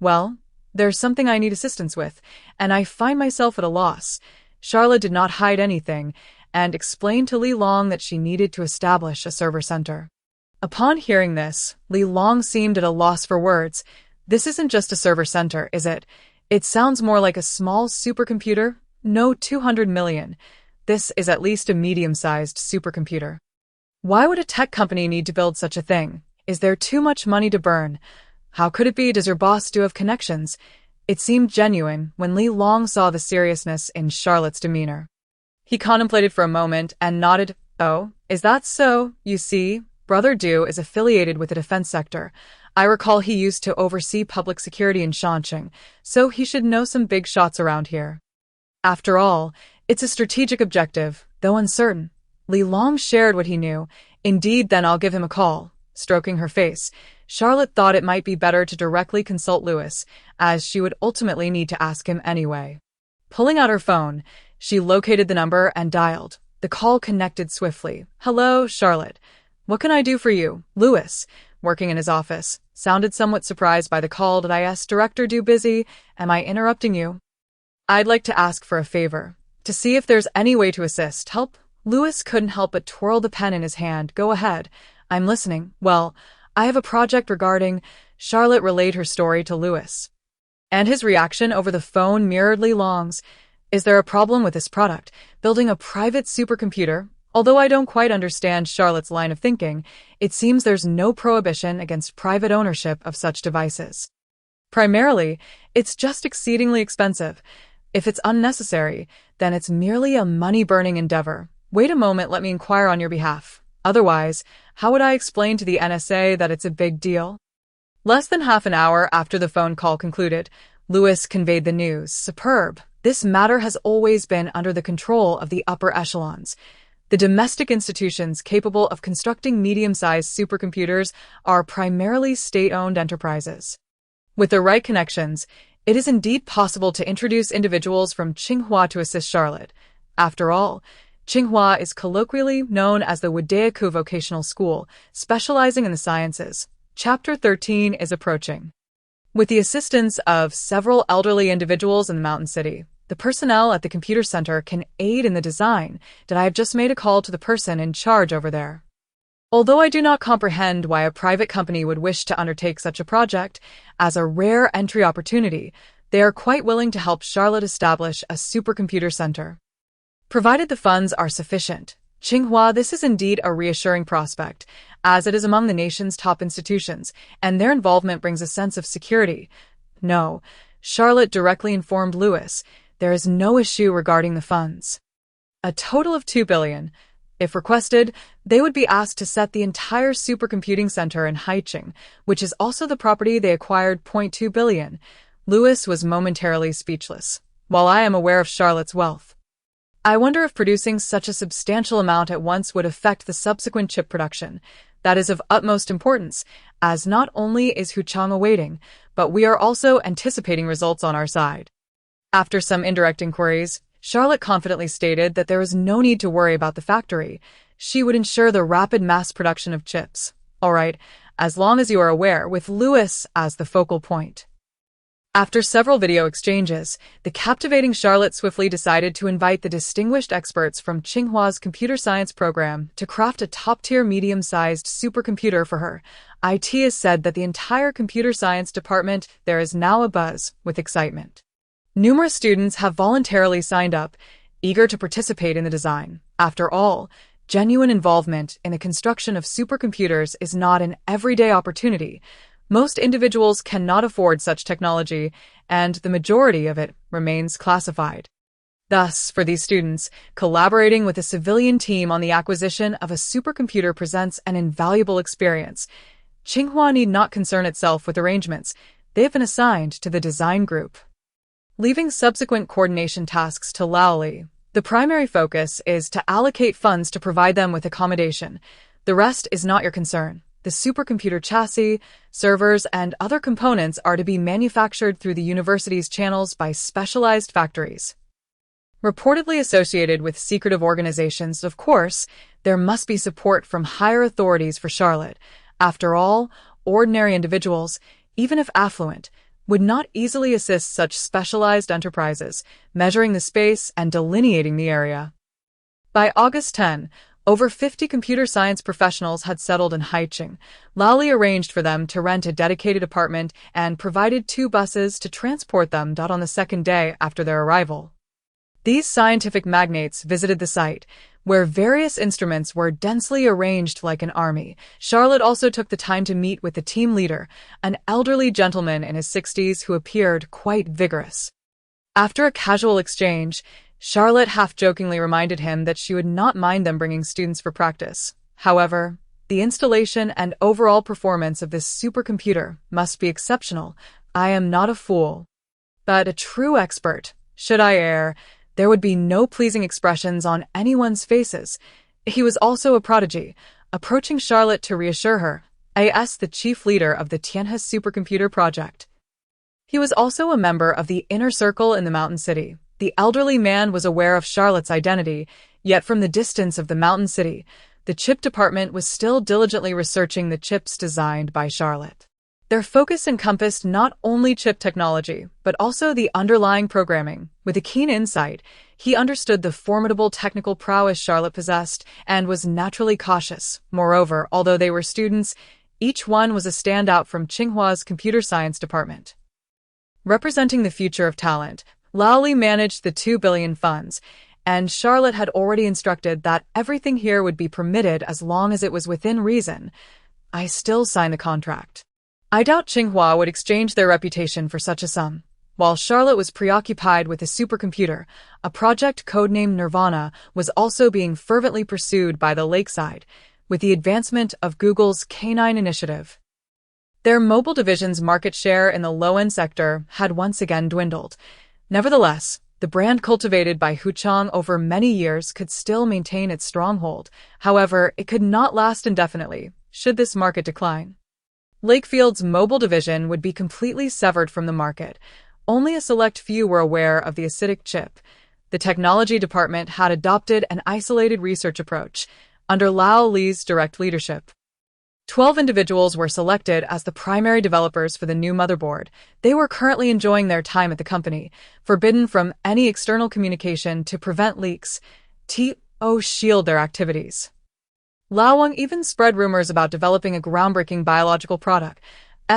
"Well, there's something I need assistance with, and I find myself at a loss." Charlotte did not hide anything, and explained to Li Long that she needed to establish a server center. Upon hearing this, Li Long seemed at a loss for words. "This isn't just a server center, is it? It sounds more like a small supercomputer. No 200 million. This is at least a medium-sized supercomputer. Why would a tech company need to build such a thing? Is there too much money to burn? How could it be? Does your boss do have connections?" It seemed genuine when Li Long saw the seriousness in Charlotte's demeanor. He contemplated for a moment and nodded. "Oh, is that so? You see, Brother Du is affiliated with the defense sector. I recall he used to oversee public security in Shanqing, so he should know some big shots around here. After all, it's a strategic objective, though uncertain." Li Long shared what he knew. "Indeed, then I'll give him a call." Stroking her face, Charlotte thought it might be better to directly consult Louis, as she would ultimately need to ask him anyway. Pulling out her phone, she located the number and dialed. The call connected swiftly. "Hello, Charlotte. What can I do for you?" Louis, working in his office, sounded somewhat surprised by the call. "Did I ask Director Du busy? Am I interrupting you?" "I'd like to ask for a favor, to see if there's any way to assist. Help?" Louis couldn't help but twirl the pen in his hand. "Go ahead. I'm listening." "Well, I have a project regarding—" Charlotte relayed her story to Louis, and his reaction over the phone mirrored Li Long's. "Is there a problem with this product? Building a private supercomputer?" Although I don't quite understand Charlotte's line of thinking, it seems there's no prohibition against private ownership of such devices. Primarily, it's just exceedingly expensive. If it's unnecessary, then it's merely a money-burning endeavor. Wait a moment, let me inquire on your behalf. Otherwise, how would I explain to the NSA that it's a big deal? Less than half an hour after the phone call concluded, Louis conveyed the news. "Superb. This matter has always been under the control of the upper echelons. The domestic institutions capable of constructing medium-sized supercomputers are primarily state-owned enterprises. With the right connections, it is indeed possible to introduce individuals from Tsinghua to assist Charlotte. After all, Tsinghua is colloquially known as the Wadaiku Vocational School, specializing in the sciences. Chapter 13 is approaching. With the assistance of several elderly individuals in the mountain city, the personnel at the computer center can aid in the design. That I have just made a call to the person in charge over there. Although I do not comprehend why a private company would wish to undertake such a project, as a rare entry opportunity, they are quite willing to help Charlotte establish a supercomputer center. Provided the funds are sufficient. Tsinghua, this is indeed a reassuring prospect, as it is among the nation's top institutions, and their involvement brings a sense of security. No, Charlotte directly informed Louis, there is no issue regarding the funds. A total of 2 billion. If requested, they would be asked to set the entire supercomputing center in Haicheng, which is also the property they acquired. 0.2 billion. Louis was momentarily speechless. While I am aware of Charlotte's wealth, I wonder if producing such a substantial amount at once would affect the subsequent chip production. That is of utmost importance, as not only is Huchang awaiting, but we are also anticipating results on our side. After some indirect inquiries, Charlotte confidently stated that there is no need to worry about the factory. She would ensure the rapid mass production of chips. All right, as long as you are aware, with Louis as the focal point. After several video exchanges, the captivating Charlotte swiftly decided to invite the distinguished experts from Tsinghua's computer science program to craft a top-tier medium-sized supercomputer for her. It is said that the entire computer science department there is now abuzz with excitement. Numerous students have voluntarily signed up, eager to participate in the design. After all, genuine involvement in the construction of supercomputers is not an everyday opportunity. Most individuals cannot afford such technology, and the majority of it remains classified. Thus, for these students, collaborating with a civilian team on the acquisition of a supercomputer presents an invaluable experience. Tsinghua need not concern itself with arrangements. They have been assigned to the design group. Leaving subsequent coordination tasks to Laoli, the primary focus is to allocate funds to provide them with accommodation. The rest is not your concern. The supercomputer chassis, servers, and other components are to be manufactured through the university's channels by specialized factories. Reportedly associated with secretive organizations, of course, there must be support from higher authorities for Charlotte. After all, ordinary individuals, even if affluent, would not easily assist such specialized enterprises, measuring the space and delineating the area. By August 10, over 50 computer science professionals had settled in Haicheng. Laoli arranged for them to rent a dedicated apartment and provided 2 buses to transport them on the second day after their arrival. These scientific magnates visited the site, where various instruments were densely arranged like an army. Charlotte also took the time to meet with the team leader, an elderly gentleman in his 60s who appeared quite vigorous. After a casual exchange, Charlotte half-jokingly reminded him that she would not mind them bringing students for practice. However, the installation and overall performance of this supercomputer must be exceptional. I am not a fool, but a true expert. Should I err, there would be no pleasing expressions on anyone's faces. He was also a prodigy. Approaching Charlotte to reassure her, I asked the chief leader of the Tianhe supercomputer project. He was also a member of the inner circle in the mountain city. The elderly man was aware of Charlotte's identity, yet from the distance of the mountain city, the chip department was still diligently researching the chips designed by Charlotte. Their focus encompassed not only chip technology, but also the underlying programming. With a keen insight, he understood the formidable technical prowess Charlotte possessed and was naturally cautious. Moreover, although they were students, each one was a standout from Tsinghua's computer science department. Representing the future of talent, Laoli managed the 2 billion funds, and Charlotte had already instructed that everything here would be permitted as long as it was within reason. I still signed the contract. I doubt Tsinghua would exchange their reputation for such a sum. While Charlotte was preoccupied with a supercomputer, a project codenamed Nirvana was also being fervently pursued by the Lakeside, with the advancement of Google's K9 initiative. Their mobile division's market share in the low-end sector had once again dwindled. Nevertheless, the brand cultivated by Huchang over many years could still maintain its stronghold. However, it could not last indefinitely, should this market decline. Lakefield's mobile division would be completely severed from the market. Only a select few were aware of the acidic chip. The technology department had adopted an isolated research approach, under Lao Li's direct leadership. 12 individuals were selected as the primary developers for the new motherboard. They were currently enjoying their time at the company, forbidden from any external communication to prevent leaks, to shield their activities. Lao Wang even spread rumors about developing a groundbreaking biological product.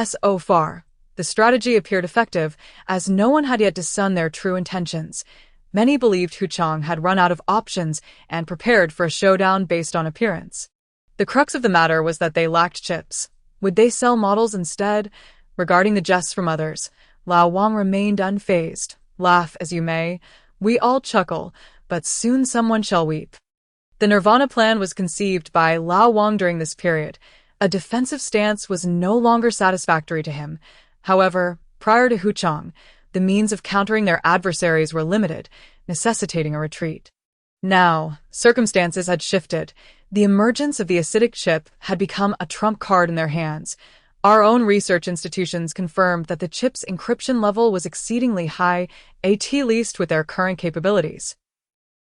So far, the strategy appeared effective, as no one had yet discerned their true intentions. Many believed Huchang had run out of options and prepared for a showdown based on appearance. The crux of the matter was that they lacked chips. Would they sell models instead? Regarding the jests from others, Lao Wang remained unfazed. Laugh as you may, we all chuckle, but soon someone shall weep. The Nirvana plan was conceived by Lao Wang during this period. A defensive stance was no longer satisfactory to him. However, prior to Huchang, the means of countering their adversaries were limited, necessitating a retreat. Now, circumstances had shifted. The emergence of the acidic chip had become a trump card in their hands. Our own research institutions confirmed that the chip's encryption level was exceedingly high, at least with their current capabilities.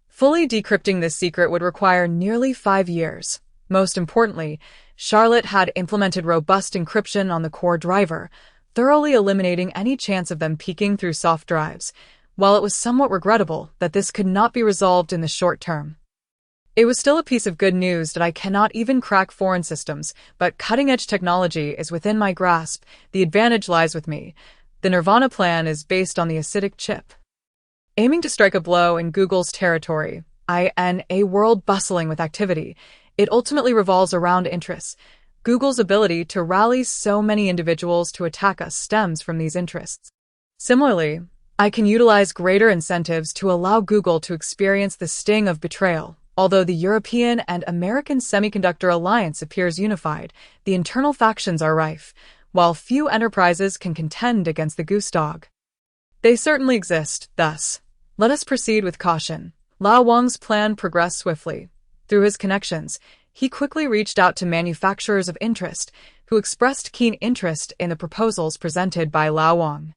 Fully decrypting this secret would require nearly 5 years. Most importantly, Charlotte had implemented robust encryption on the core driver, thoroughly eliminating any chance of them peeking through soft drives, while it was somewhat regrettable that this could not be resolved in the short term. It was still a piece of good news that I cannot even crack foreign systems, but cutting-edge technology is within my grasp. The advantage lies with me. The Nirvana plan is based on the acidic chip. Aiming to strike a blow in Google's territory, in a world bustling with activity, it ultimately revolves around interests. Google's ability to rally so many individuals to attack us stems from these interests. Similarly, I can utilize greater incentives to allow Google to experience the sting of betrayal. Although the European and American Semiconductor Alliance appears unified, the internal factions are rife, while few enterprises can contend against the goose dog. They certainly exist, thus. Let us proceed with caution. Lao Wang's plan progressed swiftly. Through his connections, he quickly reached out to manufacturers of interest who expressed keen interest in the proposals presented by Lao Wang.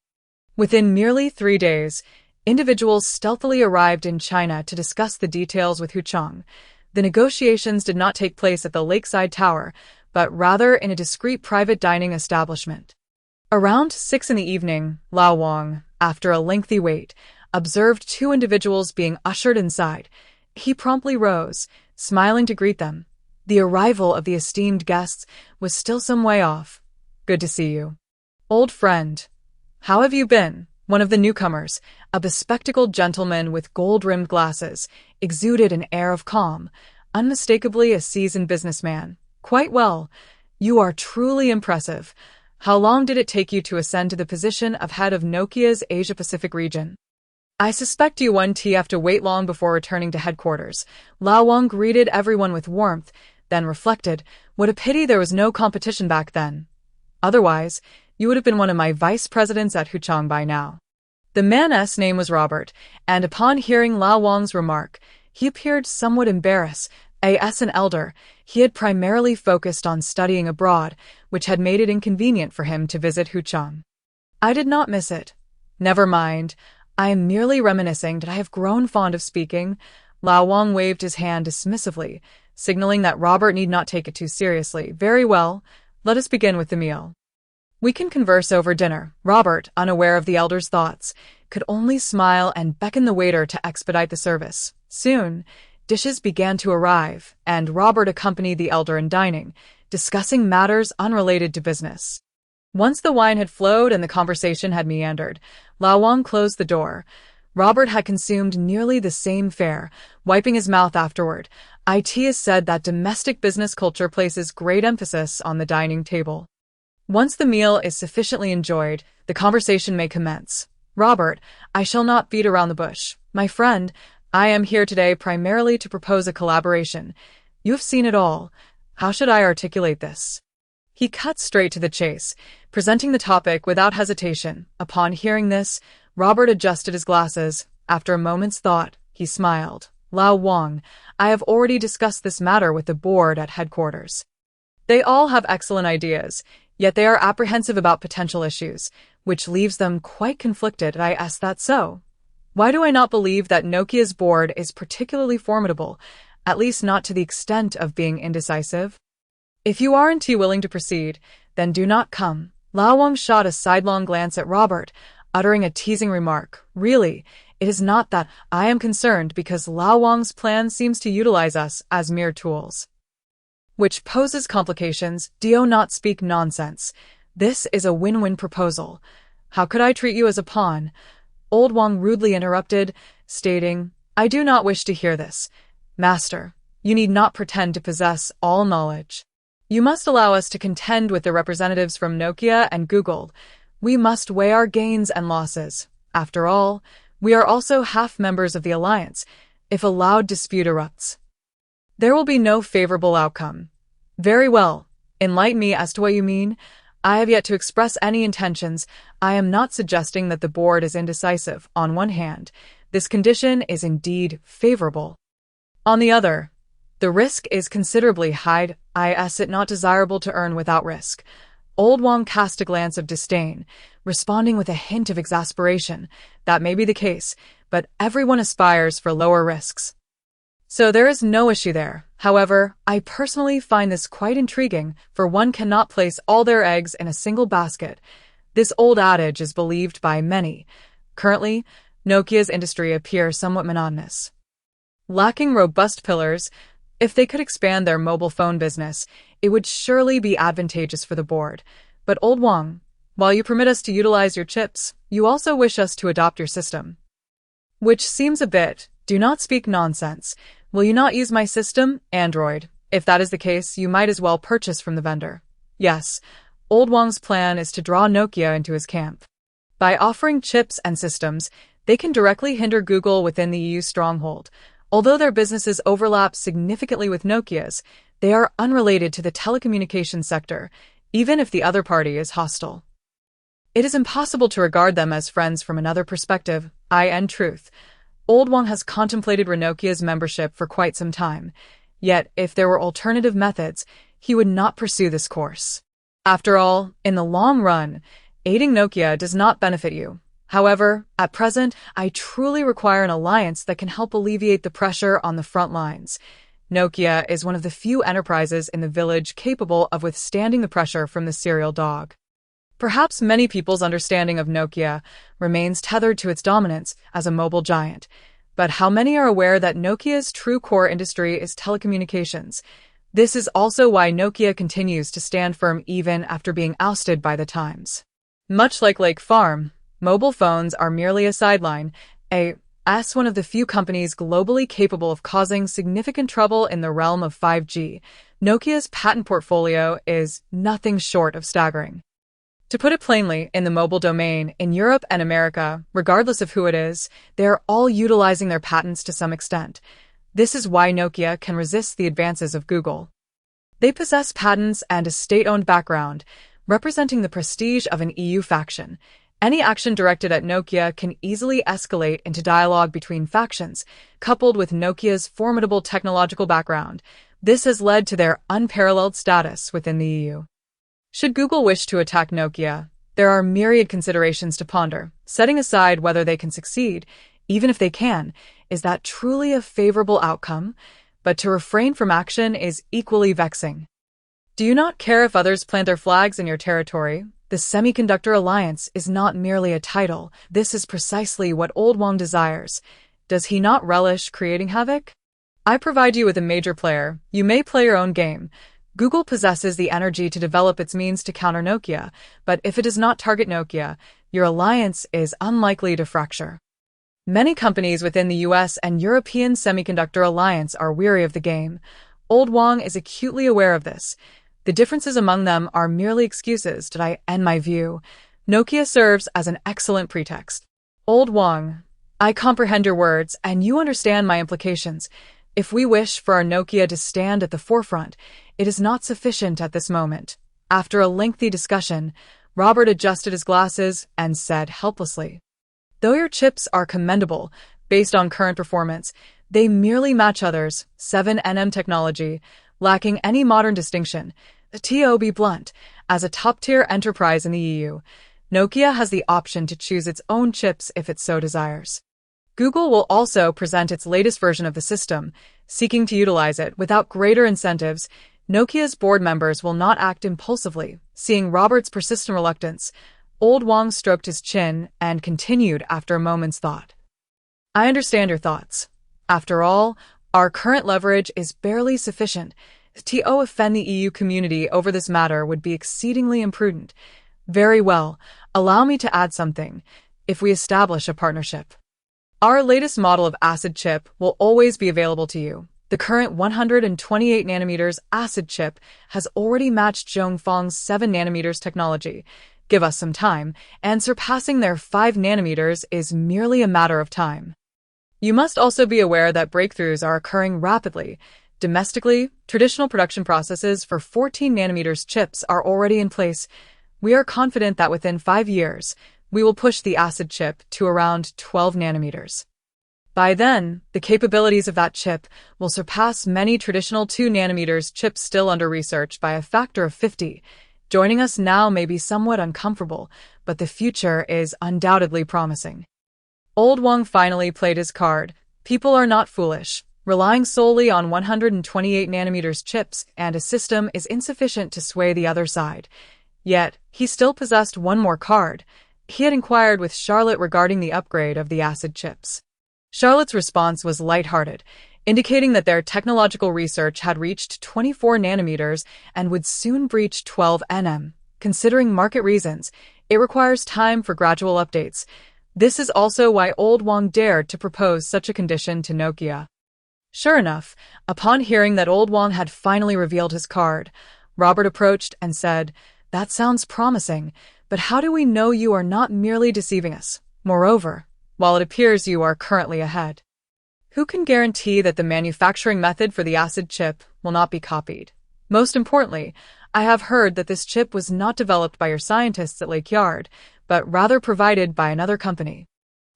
Within merely 3 days, individuals stealthily arrived in China to discuss the details with Huchang. The negotiations did not take place at the Lakeside Tower, but rather in a discreet private dining establishment. Around 6 in the evening, Lao Wang, after a lengthy wait, observed 2 individuals being ushered inside. He promptly rose, smiling to greet them. The arrival of the esteemed guests was still some way off. "Good to see you. Old friend. How have you been?" One of the newcomers, a bespectacled gentleman with gold-rimmed glasses, exuded an air of calm, unmistakably a seasoned businessman. "Quite well. You are truly impressive. How long did it take you to ascend to the position of head of Nokia's Asia-Pacific region?" "I suspect you won't have to wait long before returning to headquarters." Lao Wang greeted everyone with warmth, then reflected, "What a pity there was no competition back then. Otherwise, you would have been one of my vice presidents at Huchang by now." The man's name was Robert, and upon hearing Lao Wang's remark, he appeared somewhat embarrassed. As an elder, he had primarily focused on studying abroad, which had made it inconvenient for him to visit Huchang. "I did not miss it." "Never mind. I am merely reminiscing that I have grown fond of speaking." Lao Wang waved his hand dismissively, signaling that Robert need not take it too seriously. "Very well. Let us begin with the meal. We can converse over dinner." Robert, unaware of the elder's thoughts, could only smile and beckon the waiter to expedite the service. Soon, dishes began to arrive, and Robert accompanied the elder in dining, discussing matters unrelated to business. Once the wine had flowed and the conversation had meandered, Lao Wang closed the door. Robert had consumed nearly the same fare, wiping his mouth afterward. It is said that domestic business culture places great emphasis on the dining table. Once the meal is sufficiently enjoyed, the conversation may commence. "Robert, I shall not beat around the bush. My friend, I am here today primarily to propose a collaboration. You have seen it all. How should I articulate this?" He cut straight to the chase, presenting the topic without hesitation. Upon hearing this, Robert adjusted his glasses. After a moment's thought, he smiled. "Lao Wang, I have already discussed this matter with the board at headquarters. They all have excellent ideas, yet they are apprehensive about potential issues, which leaves them quite conflicted. I ask that so? Why do I not believe that Nokia's board is particularly formidable, at least not to the extent of being indecisive? If you aren't too willing to proceed, then do not come." Lao Wang shot a sidelong glance at Robert, uttering a teasing remark. "Really, it is not that I am concerned because Lao Wang's plan seems to utilize us as mere tools, which poses complications. Do not speak nonsense. This is a win-win proposal. How could I treat you as a pawn?" Old Wang rudely interrupted, stating, "I do not wish to hear this. Master, you need not pretend to possess all knowledge. You must allow us to contend with the representatives from Nokia and Google. We must weigh our gains and losses. After all, we are also half members of the alliance. If a loud dispute erupts, there will be no favorable outcome." "Very well. Enlighten me as to what you mean." "I have yet to express any intentions. I am not suggesting that the board is indecisive. On one hand, this condition is indeed favorable. On the other, the risk is considerably high. Is it not desirable to earn without risk?" Old Wang cast a glance of disdain, responding with a hint of exasperation. "That may be the case, but everyone aspires for lower risks. So there is no issue there. However, I personally find this quite intriguing, for one cannot place all their eggs in a single basket. This old adage is believed by many. Currently, Nokia's industry appears somewhat monotonous, lacking robust pillars. If they could expand their mobile phone business, it would surely be advantageous for the board. But Old Wang, while you permit us to utilize your chips, you also wish us to adopt your system, which seems a bit. Do not speak nonsense. Will you not use my system, Android? If that is the case, you might as well purchase from the vendor. Yes, Old Wang's plan is to draw Nokia into his camp. By offering chips and systems, they can directly hinder Google within the EU's stronghold. Although their businesses overlap significantly with Nokia's, they are unrelated to the telecommunications sector, even if the other party is hostile. It is impossible to regard them as friends from another perspective, in truth. Old Wang has contemplated Nokia's membership for quite some time, yet if there were alternative methods, he would not pursue this course. After all, in the long run, aiding Nokia does not benefit you. However, at present, I truly require an alliance that can help alleviate the pressure on the front lines. Nokia is one of the few enterprises in the village capable of withstanding the pressure from the serial dog. Perhaps many people's understanding of Nokia remains tethered to its dominance as a mobile giant, but how many are aware that Nokia's true core industry is telecommunications? This is also why Nokia continues to stand firm even after being ousted by the times. Much like Lake Farm, mobile phones are merely a sideline, as one of the few companies globally capable of causing significant trouble in the realm of 5G. Nokia's patent portfolio is nothing short of staggering. To put it plainly, in the mobile domain, in Europe and America, regardless of who it is, they are all utilizing their patents to some extent. This is why Nokia can resist the advances of Google. They possess patents and a state-owned background, representing the prestige of an EU faction. Any action directed at Nokia can easily escalate into dialogue between factions, coupled with Nokia's formidable technological background. This has led to their unparalleled status within the EU. Should Google wish to attack Nokia, there are myriad considerations to ponder. Setting aside whether they can succeed, even if they can, is that truly a favorable outcome? But to refrain from action is equally vexing. Do you not care if others plant their flags in your territory? The Semiconductor Alliance is not merely a title. This is precisely what Old Wang desires. Does he not relish creating havoc? I provide you with a major player. You may play your own game. Google possesses the energy to develop its means to counter Nokia, but if it does not target Nokia, your alliance is unlikely to fracture. Many companies within the US and European Semiconductor Alliance are weary of the game. Old Wang is acutely aware of this. The differences among them are merely excuses, in my view. Nokia serves as an excellent pretext. Old Wang, I comprehend your words, and you understand my implications. If we wish for our Nokia to stand at the forefront, it is not sufficient at this moment. After a lengthy discussion, Robert adjusted his glasses and said helplessly, though your chips are commendable, based on current performance, they merely match others, 7nm technology, lacking any modern distinction. To be blunt, as a top-tier enterprise in the EU, Nokia has the option to choose its own chips if it so desires. Google will also present its latest version of the system, seeking to utilize it without greater incentives. Nokia's board members will not act impulsively. Seeing Robert's persistent reluctance, Old Wang stroked his chin and continued after a moment's thought. I understand your thoughts. After all, our current leverage is barely sufficient. To offend the EU community over this matter would be exceedingly imprudent. Very well, allow me to add something. If we establish a partnership, our latest model of ACID chip will always be available to you. The current 128nm ACID chip has already matched Zhongfang's 7nm technology. Give us some time, and surpassing their 5nm is merely a matter of time. You must also be aware that breakthroughs are occurring rapidly. Domestically, traditional production processes for 14nm chips are already in place. We are confident that within 5 years, we will push the ACID chip to around 12nm. By then, the capabilities of that chip will surpass many traditional 2nm chips still under research by a factor of 50. Joining us now may be somewhat uncomfortable, but the future is undoubtedly promising. Old Wang finally played his card. People are not foolish. Relying solely on 128nm chips and a system is insufficient to sway the other side. Yet, he still possessed one more card. He had inquired with Charlotte regarding the upgrade of the ACID chips. Charlotte's response was lighthearted, indicating that their technological research had reached 24nm and would soon breach 12nm. Considering market reasons, it requires time for gradual updates. This is also why Old Wang dared to propose such a condition to Nokia. Sure enough, upon hearing that old Wang had finally revealed his card, Robert approached and said, "That sounds promising, but how do we know you are not merely deceiving us? Moreover, while it appears you are currently ahead, who can guarantee that the manufacturing method for the acid chip will not be copied? Most importantly, I have heard that this chip was not developed by your scientists at Lake Yard, but rather provided by another company.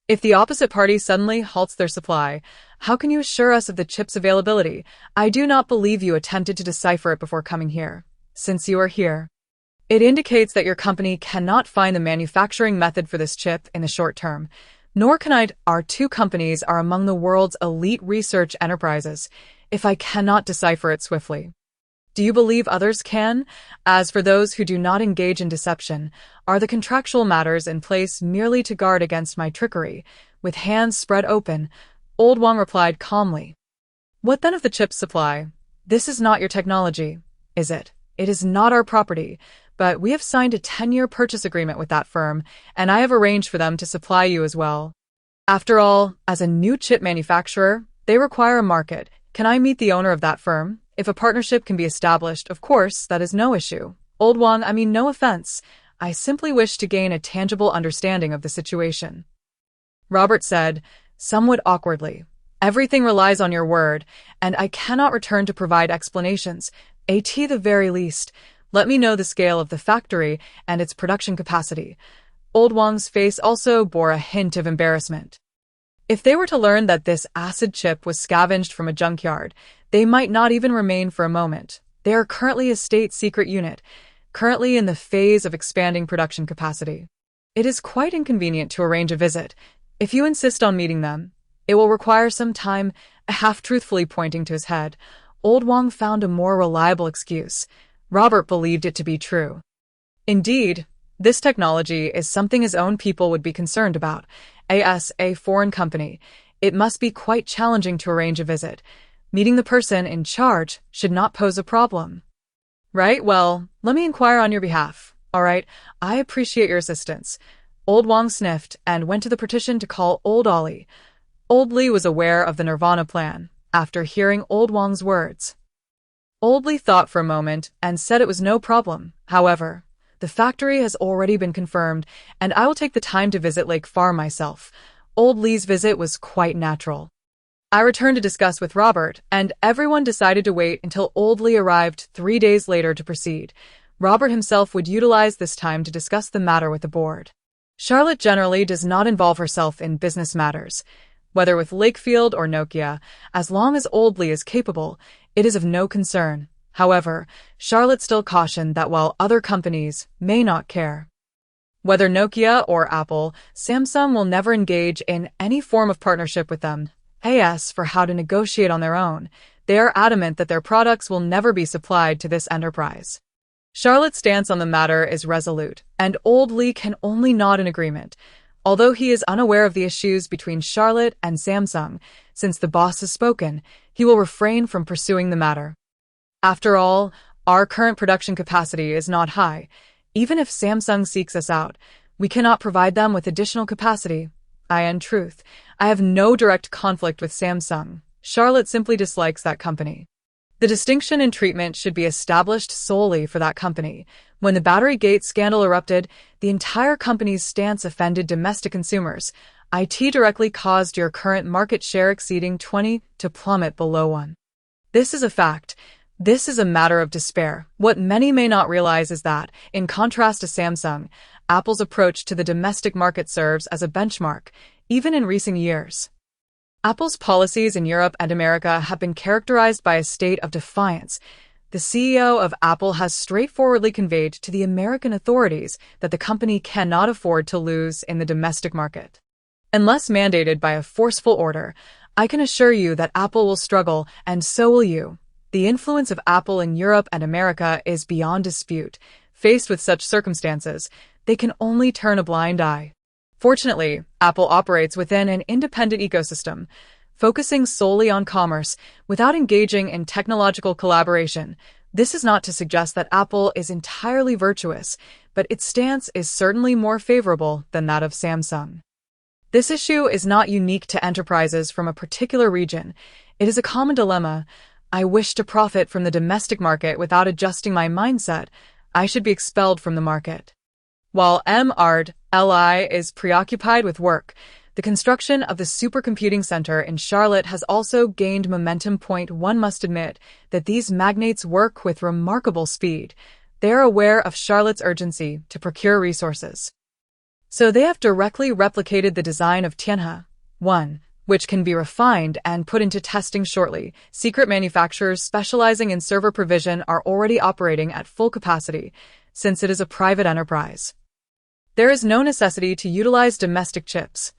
If the opposite party suddenly halts their supply, how can you assure us of the chip's availability? I do not believe you attempted to decipher it before coming here. Since you are here, it indicates that your company cannot find the manufacturing method for this chip in the short term, nor can I. Our two companies are among the world's elite research enterprises, if I cannot decipher it swiftly. Do you believe others can? As for those who do not engage in deception, are the contractual matters in place merely to guard against my trickery?" With hands spread open, old Wang replied calmly. "What then of the chip's supply? This is not your technology, is it? It is not our property, but we have signed a 10-year purchase agreement with that firm, and I have arranged for them to supply you as well. After all, as a new chip manufacturer, they require a market. Can I meet the owner of that firm? If a partnership can be established, of course, that is no issue. Old Wang, I mean no offense. I simply wish to gain a tangible understanding of the situation." Robert said, somewhat awkwardly, "Everything relies on your word, and I cannot return to provide explanations. At the very least, let me know the scale of the factory and its production capacity." Old Wang's face also bore a hint of embarrassment. If they were to learn that this acid chip was scavenged from a junkyard, they might not even remain for a moment. They are currently a state secret unit, currently in the phase of expanding production capacity. It is quite inconvenient to arrange a visit. If you insist on meeting them, it will require some time. Half-truthfully pointing to his head, old Wang found a more reliable excuse. Robert believed it to be true. Indeed, this technology is something his own people would be concerned about. As a foreign company, it must be quite challenging to arrange a visit. Meeting the person in charge should not pose a problem. Right, well, let me inquire on your behalf. All right, I appreciate your assistance. Old Wang sniffed and went to the partition to call Old Ollie. Old Lee was aware of the Nirvana plan after hearing Old Wang's words. Old Lee thought for a moment and said it was no problem. However, the factory has already been confirmed, and I will take the time to visit Lake Farm myself. Old Lee's visit was quite natural. I returned to discuss with Robert, and everyone decided to wait until Old Lee arrived 3 days later to proceed. Robert himself would utilize this time to discuss the matter with the board. Charlotte generally does not involve herself in business matters. Whether with Lakefield or Nokia, as long as Old Lee is capable, it is of no concern. However, Charlotte still cautioned that while other companies may not care, whether Nokia or Apple, Samsung will never engage in any form of partnership with them. As for how to negotiate on their own, they are adamant that their products will never be supplied to this enterprise. Charlotte's stance on the matter is resolute, and Old Lee can only nod in agreement. Although he is unaware of the issues between Charlotte and Samsung, since the boss has spoken, he will refrain from pursuing the matter. After all, our current production capacity is not high. Even if Samsung seeks us out, we cannot provide them with additional capacity. In truth, I have no direct conflict with Samsung. Charlotte simply dislikes that company. The distinction in treatment should be established solely for that company. When the Battery Gate scandal erupted, the entire company's stance offended domestic consumers. It directly caused your current market share exceeding 20 to plummet below 1. This is a fact. This is a matter of despair. What many may not realize is that, in contrast to Samsung, Apple's approach to the domestic market serves as a benchmark, even in recent years. Apple's policies in Europe and America have been characterized by a state of defiance. The CEO of Apple has straightforwardly conveyed to the American authorities that the company cannot afford to lose in the domestic market. Unless mandated by a forceful order, I can assure you that Apple will struggle, and so will you. The influence of Apple in Europe and America is beyond dispute. Faced with such circumstances, they can only turn a blind eye. Fortunately, Apple operates within an independent ecosystem, focusing solely on commerce without engaging in technological collaboration. This is not to suggest that Apple is entirely virtuous, but its stance is certainly more favorable than that of Samsung. This issue is not unique to enterprises from a particular region. It is a common dilemma. I wish to profit from the domestic market without adjusting my mindset. I should be expelled from the market. While MRD-LI is preoccupied with work, the construction of the supercomputing center in Charlotte has also gained momentum. One must admit that these magnates work with remarkable speed. They are aware of Charlotte's urgency to procure resources. So they have directly replicated the design of Tianhe 1, which can be refined and put into testing shortly. Secret manufacturers specializing in server provision are already operating at full capacity, since it is a private enterprise. There is no necessity to utilize domestic chips.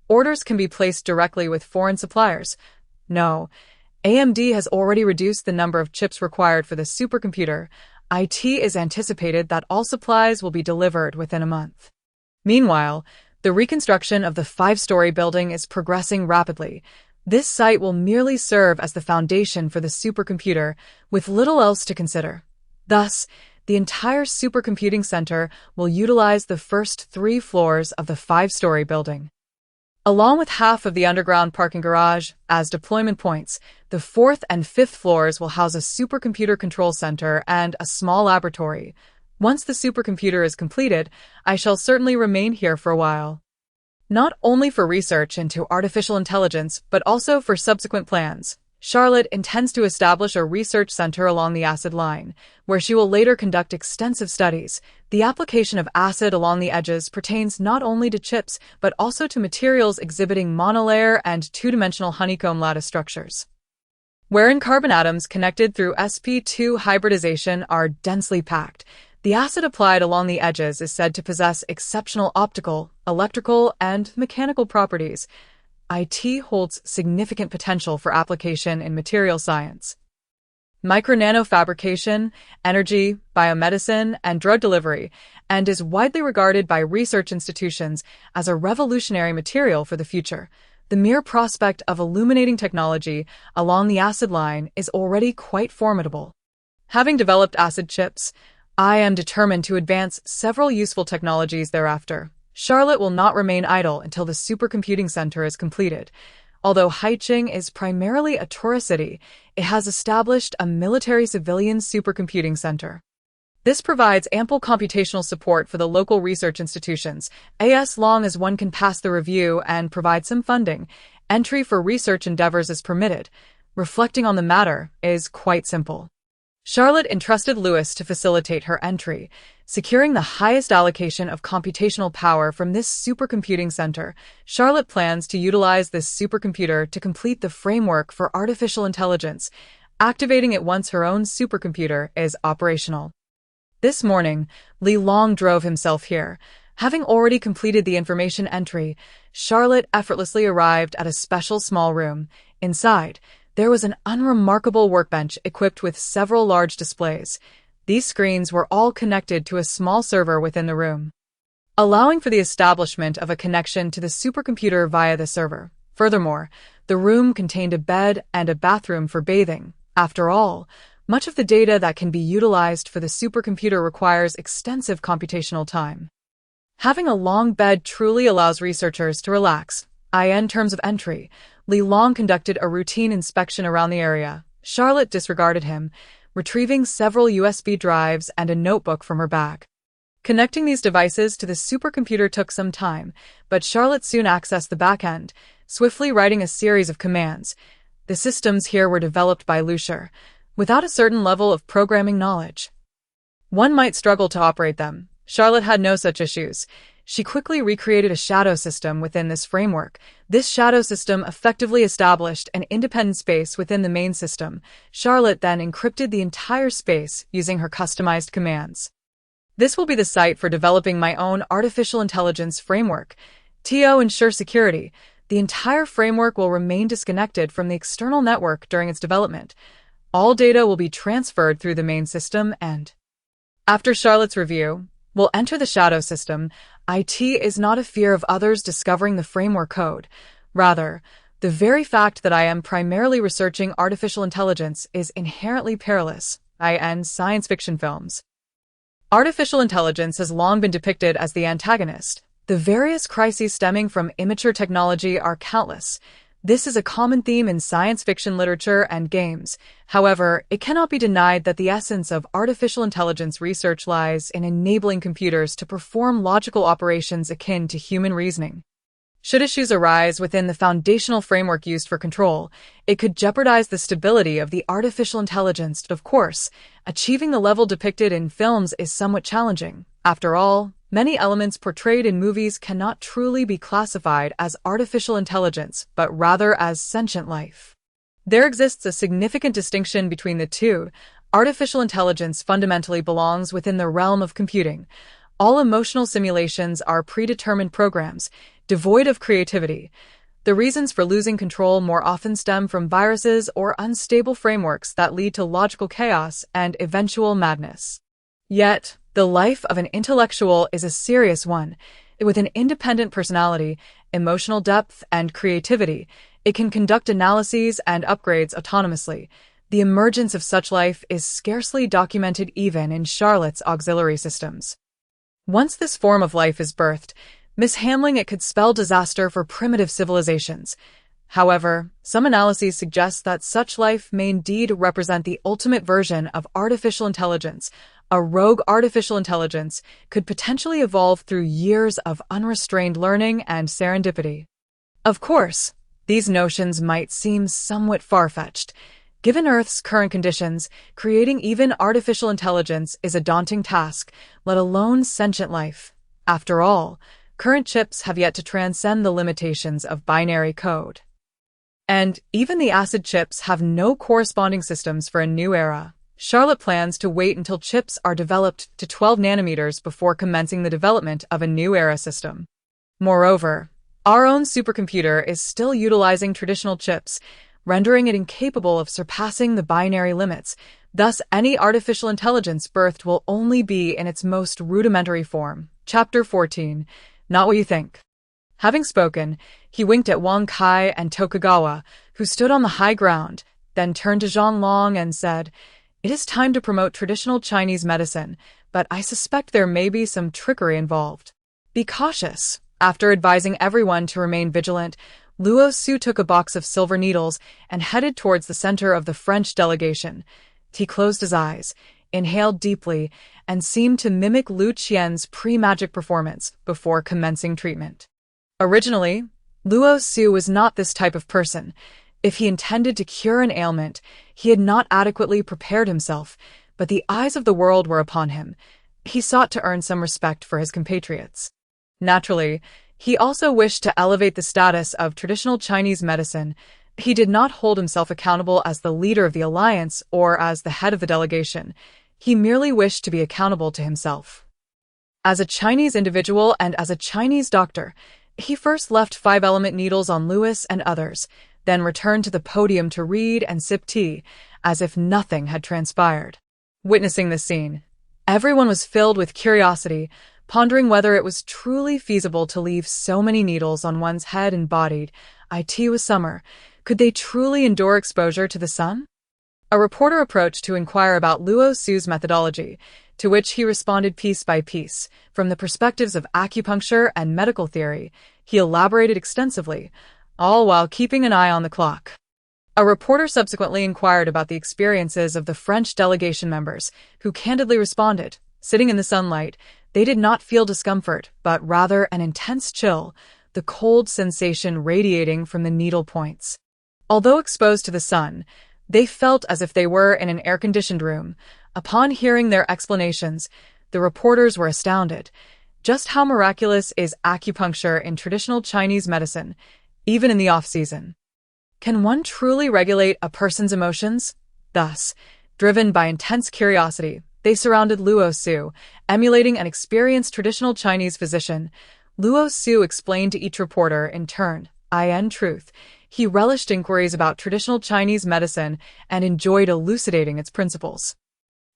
Orders can be placed directly with foreign suppliers. No, AMD has already reduced the number of chips required for the supercomputer. It is anticipated that all supplies will be delivered within a month. Meanwhile, the reconstruction of the 5-story building is progressing rapidly. This site will merely serve as the foundation for the supercomputer, with little else to consider. Thus, the entire supercomputing center will utilize the first 3 floors of the 5-story building. Along with half of the underground parking garage as deployment points, the 4th and 5th floors will house a supercomputer control center and a small laboratory. Once the supercomputer is completed, I shall certainly remain here for a while. Not only for research into artificial intelligence, but also for subsequent plans. Charlotte intends to establish a research center along the acid line, where she will later conduct extensive studies. The application of acid along the edges pertains not only to chips, but also to materials exhibiting monolayer and two-dimensional honeycomb lattice structures, wherein carbon atoms connected through sp2 hybridization are densely packed. The acid applied along the edges is said to possess exceptional optical, electrical, and mechanical properties. IT holds significant potential for application in material science, micro-nanofabrication, energy, biomedicine, and drug delivery, and is widely regarded by research institutions as a revolutionary material for the future. The mere prospect of illuminating technology along the acid line is already quite formidable. Having developed acid chips, I am determined to advance several useful technologies thereafter. Charlotte will not remain idle until the supercomputing center is completed. Although Haicheng is primarily a tourist city, it has established a military-civilian supercomputing center. This provides ample computational support for the local research institutions, as long as one can pass the review and provide some funding. Entry for research endeavors is permitted. Reflecting on the matter is quite simple. Charlotte entrusted Lewis to facilitate her entry, securing the highest allocation of computational power from this supercomputing center. Charlotte plans to utilize this supercomputer to complete the framework for artificial intelligence, activating it once her own supercomputer is operational. This morning, Li Long drove himself here. Having already completed the information entry, Charlotte effortlessly arrived at a special small room. Inside, there was an unremarkable workbench equipped with several large displays. These screens were all connected to a small server within the room, allowing for the establishment of a connection to the supercomputer via the server. Furthermore, the room contained a bed and a bathroom for bathing. After all, much of the data that can be utilized for the supercomputer requires extensive computational time. Having a long bed truly allows researchers to relax. In terms of entry, Li Long conducted a routine inspection around the area. Charlotte disregarded him, retrieving several USB drives and a notebook from her bag. Connecting these devices to the supercomputer took some time, but Charlotte soon accessed the back end, swiftly writing a series of commands. The systems here were developed by Lucier, without a certain level of programming knowledge. One might struggle to operate them. Charlotte had no such issues. She quickly recreated a shadow system within this framework. This shadow system effectively established an independent space within the main system. Charlotte then encrypted the entire space using her customized commands. This will be the site for developing my own artificial intelligence framework. TO ensures security. The entire framework will remain disconnected from the external network during its development. All data will be transferred through the main system and, after Charlotte's review, will enter the shadow system. IT is not a fear of others discovering the framework code. Rather, the very fact that I am primarily researching artificial intelligence is inherently perilous. In science fiction films, artificial intelligence has long been depicted as the antagonist. The various crises stemming from immature technology are countless. This is a common theme in science fiction literature and games. However, it cannot be denied that the essence of artificial intelligence research lies in enabling computers to perform logical operations akin to human reasoning. Should issues arise within the foundational framework used for control, it could jeopardize the stability of the artificial intelligence. Of course, achieving the level depicted in films is somewhat challenging. After all, many elements portrayed in movies cannot truly be classified as artificial intelligence, but rather as sentient life. There exists a significant distinction between the two. Artificial intelligence fundamentally belongs within the realm of computing. All emotional simulations are predetermined programs, devoid of creativity. The reasons for losing control more often stem from viruses or unstable frameworks that lead to logical chaos and eventual madness. Yet, the life of an intellectual is a serious one. With an independent personality, emotional depth, and creativity, it can conduct analyses and upgrades autonomously. The emergence of such life is scarcely documented even in Charlotte's auxiliary systems. Once this form of life is birthed, mishandling it could spell disaster for primitive civilizations. However, some analyses suggest that such life may indeed represent the ultimate version of artificial intelligence. A rogue artificial intelligence could potentially evolve through years of unrestrained learning and serendipity. Of course, these notions might seem somewhat far-fetched. Given Earth's current conditions, creating even artificial intelligence is a daunting task, let alone sentient life. After all, current chips have yet to transcend the limitations of binary code. And even the acid chips have no corresponding systems for a new era. Charlotte plans to wait until chips are developed to 12 nanometers before commencing the development of a new era system. Moreover, our own supercomputer is still utilizing traditional chips, rendering it incapable of surpassing the binary limits. Thus, any artificial intelligence birthed will only be in its most rudimentary form. Chapter 14. Not what you think. Having spoken, he winked at Wang Kai and Tokugawa, who stood on the high ground, then turned to Zhang Long and said, "It is time to promote traditional Chinese medicine, but I suspect there may be some trickery involved. Be cautious." After advising everyone to remain vigilant, Luo Su took a box of silver needles and headed towards the center of the French delegation. He closed his eyes, inhaled deeply, and seemed to mimic Lu Qian's pre-magic performance before commencing treatment. Originally, Luo Su was not this type of person. If he intended to cure an ailment, he had not adequately prepared himself, but the eyes of the world were upon him. He sought to earn some respect for his compatriots. Naturally, he also wished to elevate the status of traditional Chinese medicine. He did not hold himself accountable as the leader of the alliance or as the head of the delegation. He merely wished to be accountable to himself. As a Chinese individual and as a Chinese doctor, he first left 5-element needles on Louis and others, then returned to the podium to read and sip tea, as if nothing had transpired. Witnessing this scene, everyone was filled with curiosity, pondering whether it was truly feasible to leave so many needles on one's head and body. It was summer. Could they truly endure exposure to the sun? A reporter approached to inquire about Luo Su's methodology, to which he responded piece by piece. From the perspectives of acupuncture and medical theory, he elaborated extensively, all while keeping an eye on the clock. A reporter subsequently inquired about the experiences of the French delegation members, who candidly responded, sitting in the sunlight, they did not feel discomfort, but rather an intense chill, the cold sensation radiating from the needle points. Although exposed to the sun, they felt as if they were in an air-conditioned room. Upon hearing their explanations, the reporters were astounded. Just how miraculous is acupuncture in traditional Chinese medicine, even in the off-season? Can one truly regulate a person's emotions? Thus, driven by intense curiosity, they surrounded Luo Su, emulating an experienced traditional Chinese physician. Luo Su explained to each reporter in turn, in truth, he relished inquiries about traditional Chinese medicine and enjoyed elucidating its principles.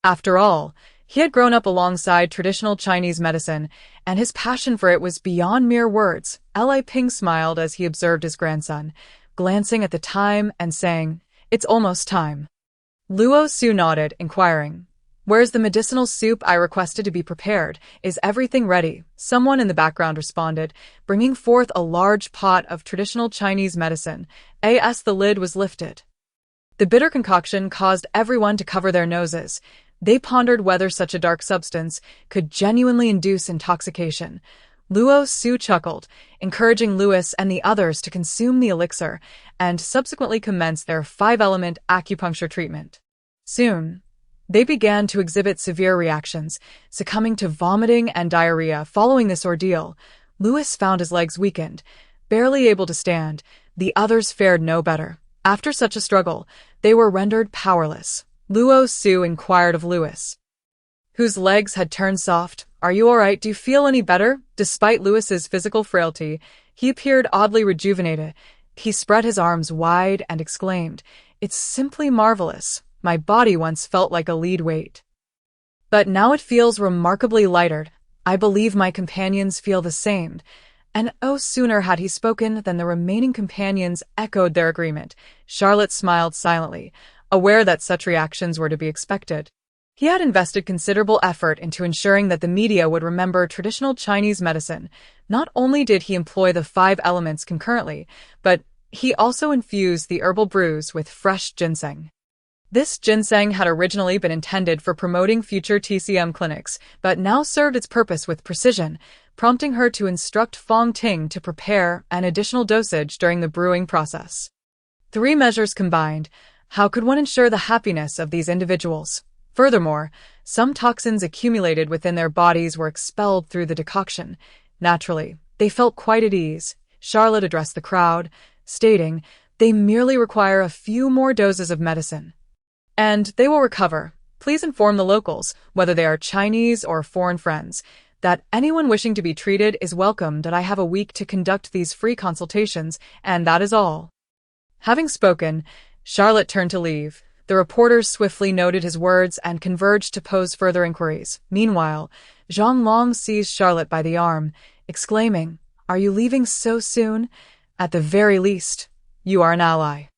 After all, he had grown up alongside traditional Chinese medicine, and his passion for it was beyond mere words. Li Ping smiled as he observed his grandson, glancing at the time and saying, "It's almost time." Luo Su nodded, inquiring, Where's the medicinal soup I requested to be prepared? Is everything ready? Someone in the background responded, bringing forth a large pot of traditional Chinese medicine. As the lid was lifted, the bitter concoction caused everyone to cover their noses. They pondered whether such a dark substance could genuinely induce intoxication. Luo Su chuckled, encouraging Louis and the others to consume the elixir and subsequently commence their 5-element acupuncture treatment. Soon, they began to exhibit severe reactions, succumbing to vomiting and diarrhea. Following this ordeal, Louis found his legs weakened, barely able to stand. The others fared no better. After such a struggle, they were rendered powerless. Luo Su inquired of Louis, whose legs had turned soft. "Are you all right? Do you feel any better?" Despite Louis's physical frailty, he appeared oddly rejuvenated. He spread his arms wide and exclaimed, "It's simply marvelous. My body once felt like a lead weight, but now it feels remarkably lighter. I believe my companions feel the same." And sooner had he spoken than the remaining companions echoed their agreement. Charlotte smiled silently, aware that such reactions were to be expected. He had invested considerable effort into ensuring that the media would remember traditional Chinese medicine. Not only did he employ the 5 elements concurrently, but he also infused the herbal brews with fresh ginseng. This ginseng had originally been intended for promoting future TCM clinics, but now served its purpose with precision, prompting her to instruct Fong Ting to prepare an additional dosage during the brewing process. 3 measures combined. How could one ensure the happiness of these individuals? Furthermore, some toxins accumulated within their bodies were expelled through the decoction. Naturally, they felt quite at ease. Charlotte addressed the crowd, stating, "They merely require a few more doses of medicine, and they will recover. Please inform the locals, whether they are Chinese or foreign friends, that anyone wishing to be treated is welcome, that I have a week to conduct these free consultations, and that is all." Having spoken, Charlotte turned to leave. The reporters swiftly noted his words and converged to pose further inquiries. Meanwhile, Zhang Long seized Charlotte by the arm, exclaiming, "Are you leaving so soon? At the very least, you are an ally.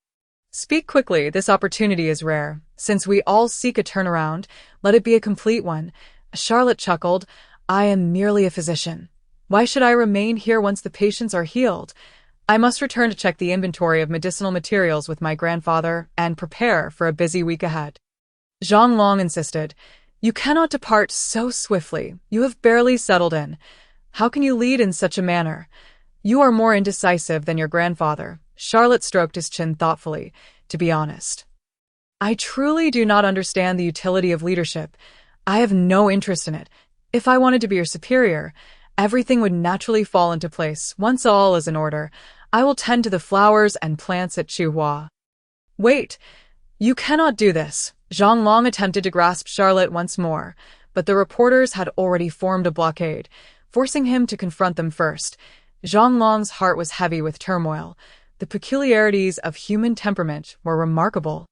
Speak quickly, this opportunity is rare. Since we all seek a turnaround, let it be a complete one." Charlotte chuckled, "I am merely a physician. Why should I remain here once the patients are healed? I must return to check the inventory of medicinal materials with my grandfather and prepare for a busy week ahead." Zhang Long insisted, "You cannot depart so swiftly. You have barely settled in. How can you lead in such a manner? You are more indecisive than your grandfather." Charlotte stroked his chin thoughtfully. "To be honest, I truly do not understand the utility of leadership. I have no interest in it. If I wanted to be your superior, everything would naturally fall into place. Once all is in order, I will tend to the flowers and plants at Chuhua." "Wait, you cannot do this." Zhang Long attempted to grasp Charlotte once more, but the reporters had already formed a blockade, forcing him to confront them first. Zhang Long's heart was heavy with turmoil. The peculiarities of human temperament were remarkable.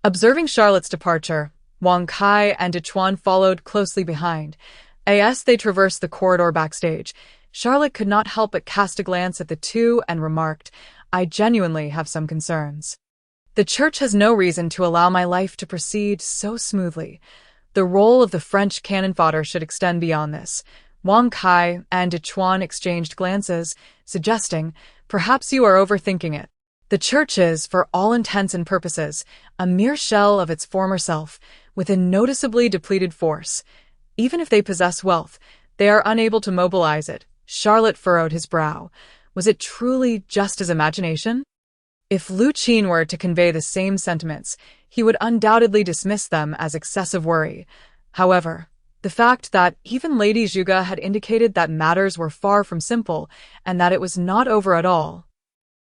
Observing Charlotte's departure, Wang Kai and Dechuan followed closely behind. As they traversed the corridor backstage, Charlotte could not help but cast a glance at the two and remarked, "I genuinely have some concerns. The Church has no reason to allow my life to proceed so smoothly. The role of the French cannon fodder should extend beyond this." Wang Kai and Dechuan exchanged glances, suggesting, "Perhaps you are overthinking it. The Church is, for all intents and purposes, a mere shell of its former self, with a noticeably depleted force. Even if they possess wealth, they are unable to mobilize it." Charlotte furrowed his brow. Was it truly just his imagination? If Lu Qin were to convey the same sentiments, he would undoubtedly dismiss them as excessive worry. However, the fact that even Lady Zhuge had indicated that matters were far from simple and that it was not over at all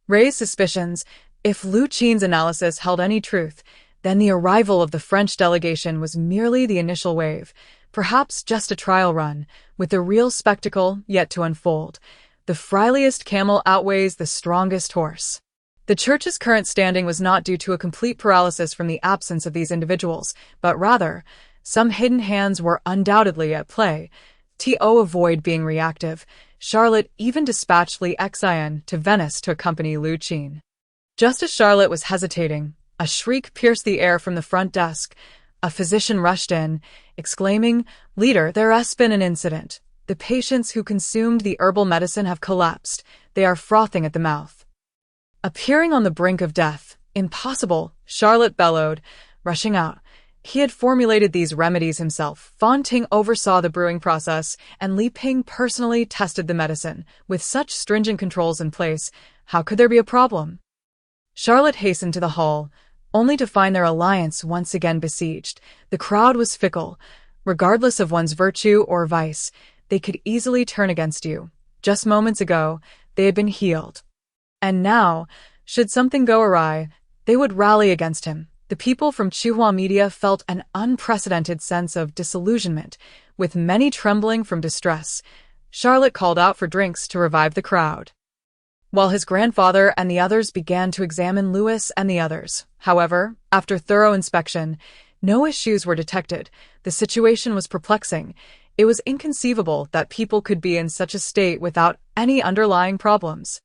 raised suspicions. If Lu Qin's analysis held any truth, then the arrival of the French delegation was merely the initial wave, perhaps just a trial run, with the real spectacle yet to unfold. The friliest camel outweighs the strongest horse. The Church's current standing was not due to a complete paralysis from the absence of these individuals, but rather, some hidden hands were undoubtedly at play. To avoid being reactive, Charlotte even dispatched Li Xian to Venice to accompany Lu Qin. Just as Charlotte was hesitating, a shriek pierced the air from the front desk. A physician rushed in, exclaiming, "Leader, there has been an incident. The patients who consumed the herbal medicine have collapsed. They are frothing at the mouth." Appearing on the brink of death. "Impossible," Charlotte bellowed, rushing out. He had formulated these remedies himself. Fan Ting oversaw the brewing process, and Li Ping personally tested the medicine. With such stringent controls in place, how could there be a problem? Charlotte hastened to the hall, only to find their alliance once again besieged. The crowd was fickle. Regardless of one's virtue or vice, they could easily turn against you. Just moments ago, they had been healed. And now, should something go awry, they would rally against him. The people from Chihua Media felt an unprecedented sense of disillusionment, with many trembling from distress. Charlotte called out for drinks to revive the crowd, while his grandfather and the others began to examine Louis and the others. However, after thorough inspection, no issues were detected. The situation was perplexing. It was inconceivable that people could be in such a state without any underlying problems.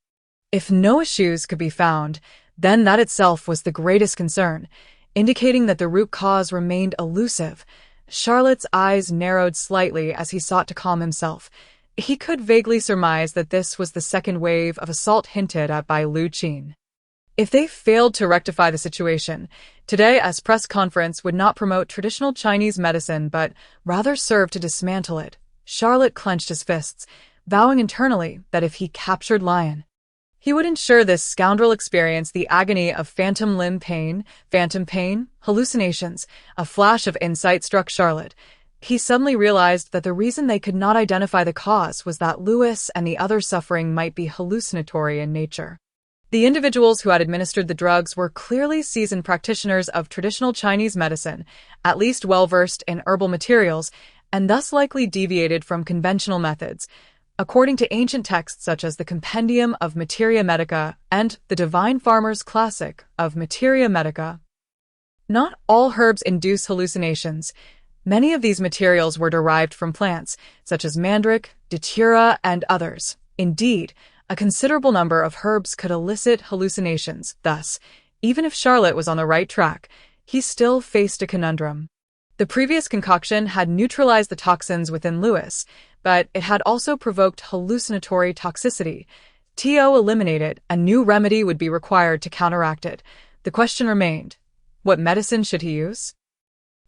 If no issues could be found, then that itself was the greatest concern, indicating that the root cause remained elusive. Charlotte's eyes narrowed slightly as he sought to calm himself. He could vaguely surmise that this was the second wave of assault hinted at by Lu Qin. If they failed to rectify the situation, today's press conference would not promote traditional Chinese medicine but rather serve to dismantle it. Charlotte clenched his fists, vowing internally that if he captured Lion, he would ensure this scoundrel experience the agony of phantom limb pain, hallucinations. A flash of insight struck Charlotte. He suddenly realized that the reason they could not identify the cause was that Louis and the other suffering might be hallucinatory in nature. The individuals who had administered the drugs were clearly seasoned practitioners of traditional Chinese medicine, at least well-versed in herbal materials, and thus likely deviated from conventional methods. According to ancient texts such as the Compendium of Materia Medica and the Divine Farmer's Classic of Materia Medica, not all herbs induce hallucinations. Many of these materials were derived from plants, such as mandrake, datura, and others. Indeed, a considerable number of herbs could elicit hallucinations. Thus, even if Charlotte was on the right track, he still faced a conundrum. The previous concoction had neutralized the toxins within Louis, but it had also provoked hallucinatory toxicity. To eliminate it, a new remedy would be required to counteract it. The question remained, what medicine should he use?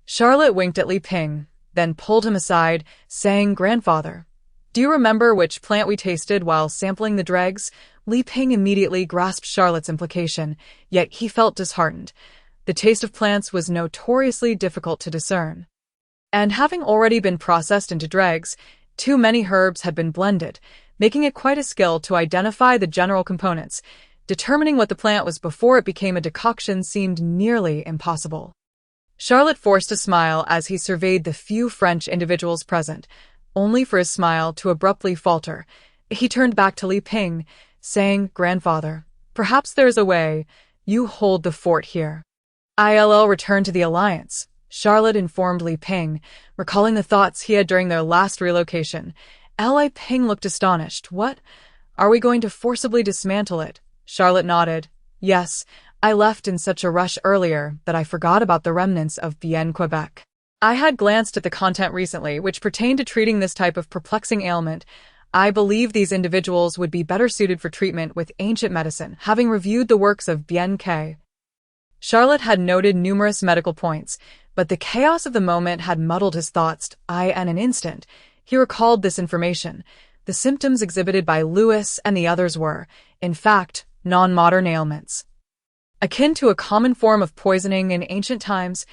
Charlotte winked at Li Ping, then pulled him aside, saying, "Grandfather, do you remember which plant we tasted while sampling the dregs?" Li Ping immediately grasped Charlotte's implication, yet he felt disheartened. The taste of plants was notoriously difficult to discern. And having already been processed into dregs, too many herbs had been blended, making it quite a skill to identify the general components. Determining what the plant was before it became a decoction seemed nearly impossible. Charlotte forced a smile as he surveyed the few French individuals present, only for his smile to abruptly falter. He turned back to Li Ping, saying, "Grandfather, perhaps there's a way. You hold the fort here. I'll return to the alliance," Charlotte informed Li Ping, recalling the thoughts he had during their last relocation. Li Ping looked astonished. "What? Are we going to forcibly dismantle it?" Charlotte nodded. "Yes, I left in such a rush earlier that I forgot about the remnants of Bien Quebec. I had glanced at the content recently, which pertained to treating this type of perplexing ailment. I believe these individuals would be better suited for treatment with ancient medicine, having reviewed the works of Bien Ke." Charlotte had noted numerous medical points, but the chaos of the moment had muddled his thoughts. In an instant, he recalled this information. The symptoms exhibited by Louis and the others were, in fact, non-modern ailments, akin to a common form of poisoning in ancient times.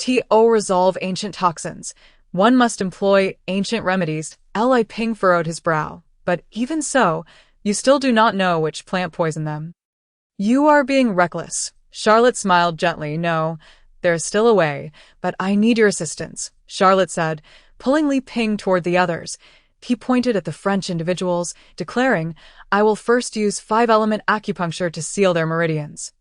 To resolve ancient toxins, one must employ ancient remedies. Li Ping furrowed his brow. "But even so, you still do not know which plant poisoned them." "You are being reckless." Charlotte smiled gently. "No, there is still a way, but I need your assistance," Charlotte said, pulling Li Ping toward the others. He pointed at the French individuals, declaring, "I will first use 5-element acupuncture to seal their meridians.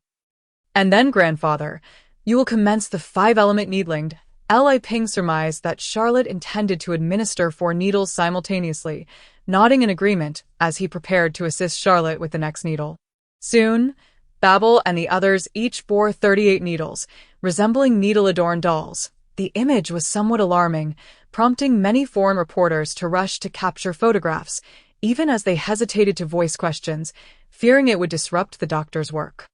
And then, grandfather, you will commence the 5-element needling." Li Ping surmised that Charlotte intended to administer 4 needles simultaneously, nodding in agreement as he prepared to assist Charlotte with the next needle. Soon, Babel and the others each bore 38 needles, resembling needle-adorned dolls. The image was somewhat alarming, prompting many foreign reporters to rush to capture photographs, even as they hesitated to voice questions, fearing it would disrupt the doctor's work.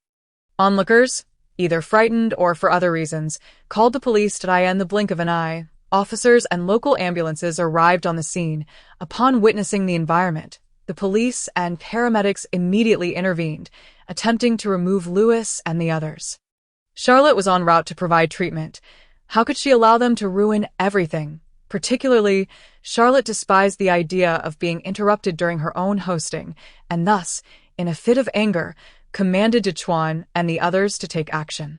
Onlookers, either frightened or for other reasons, called the police in the blink of an eye. Officers and local ambulances arrived on the scene. Upon witnessing the environment, the police and paramedics immediately intervened, attempting to remove Lewis and the others. Charlotte was en route to provide treatment. How could she allow them to ruin everything? Particularly, Charlotte despised the idea of being interrupted during her own hosting, and thus, in a fit of anger, commanded Dechuan and the others to take action.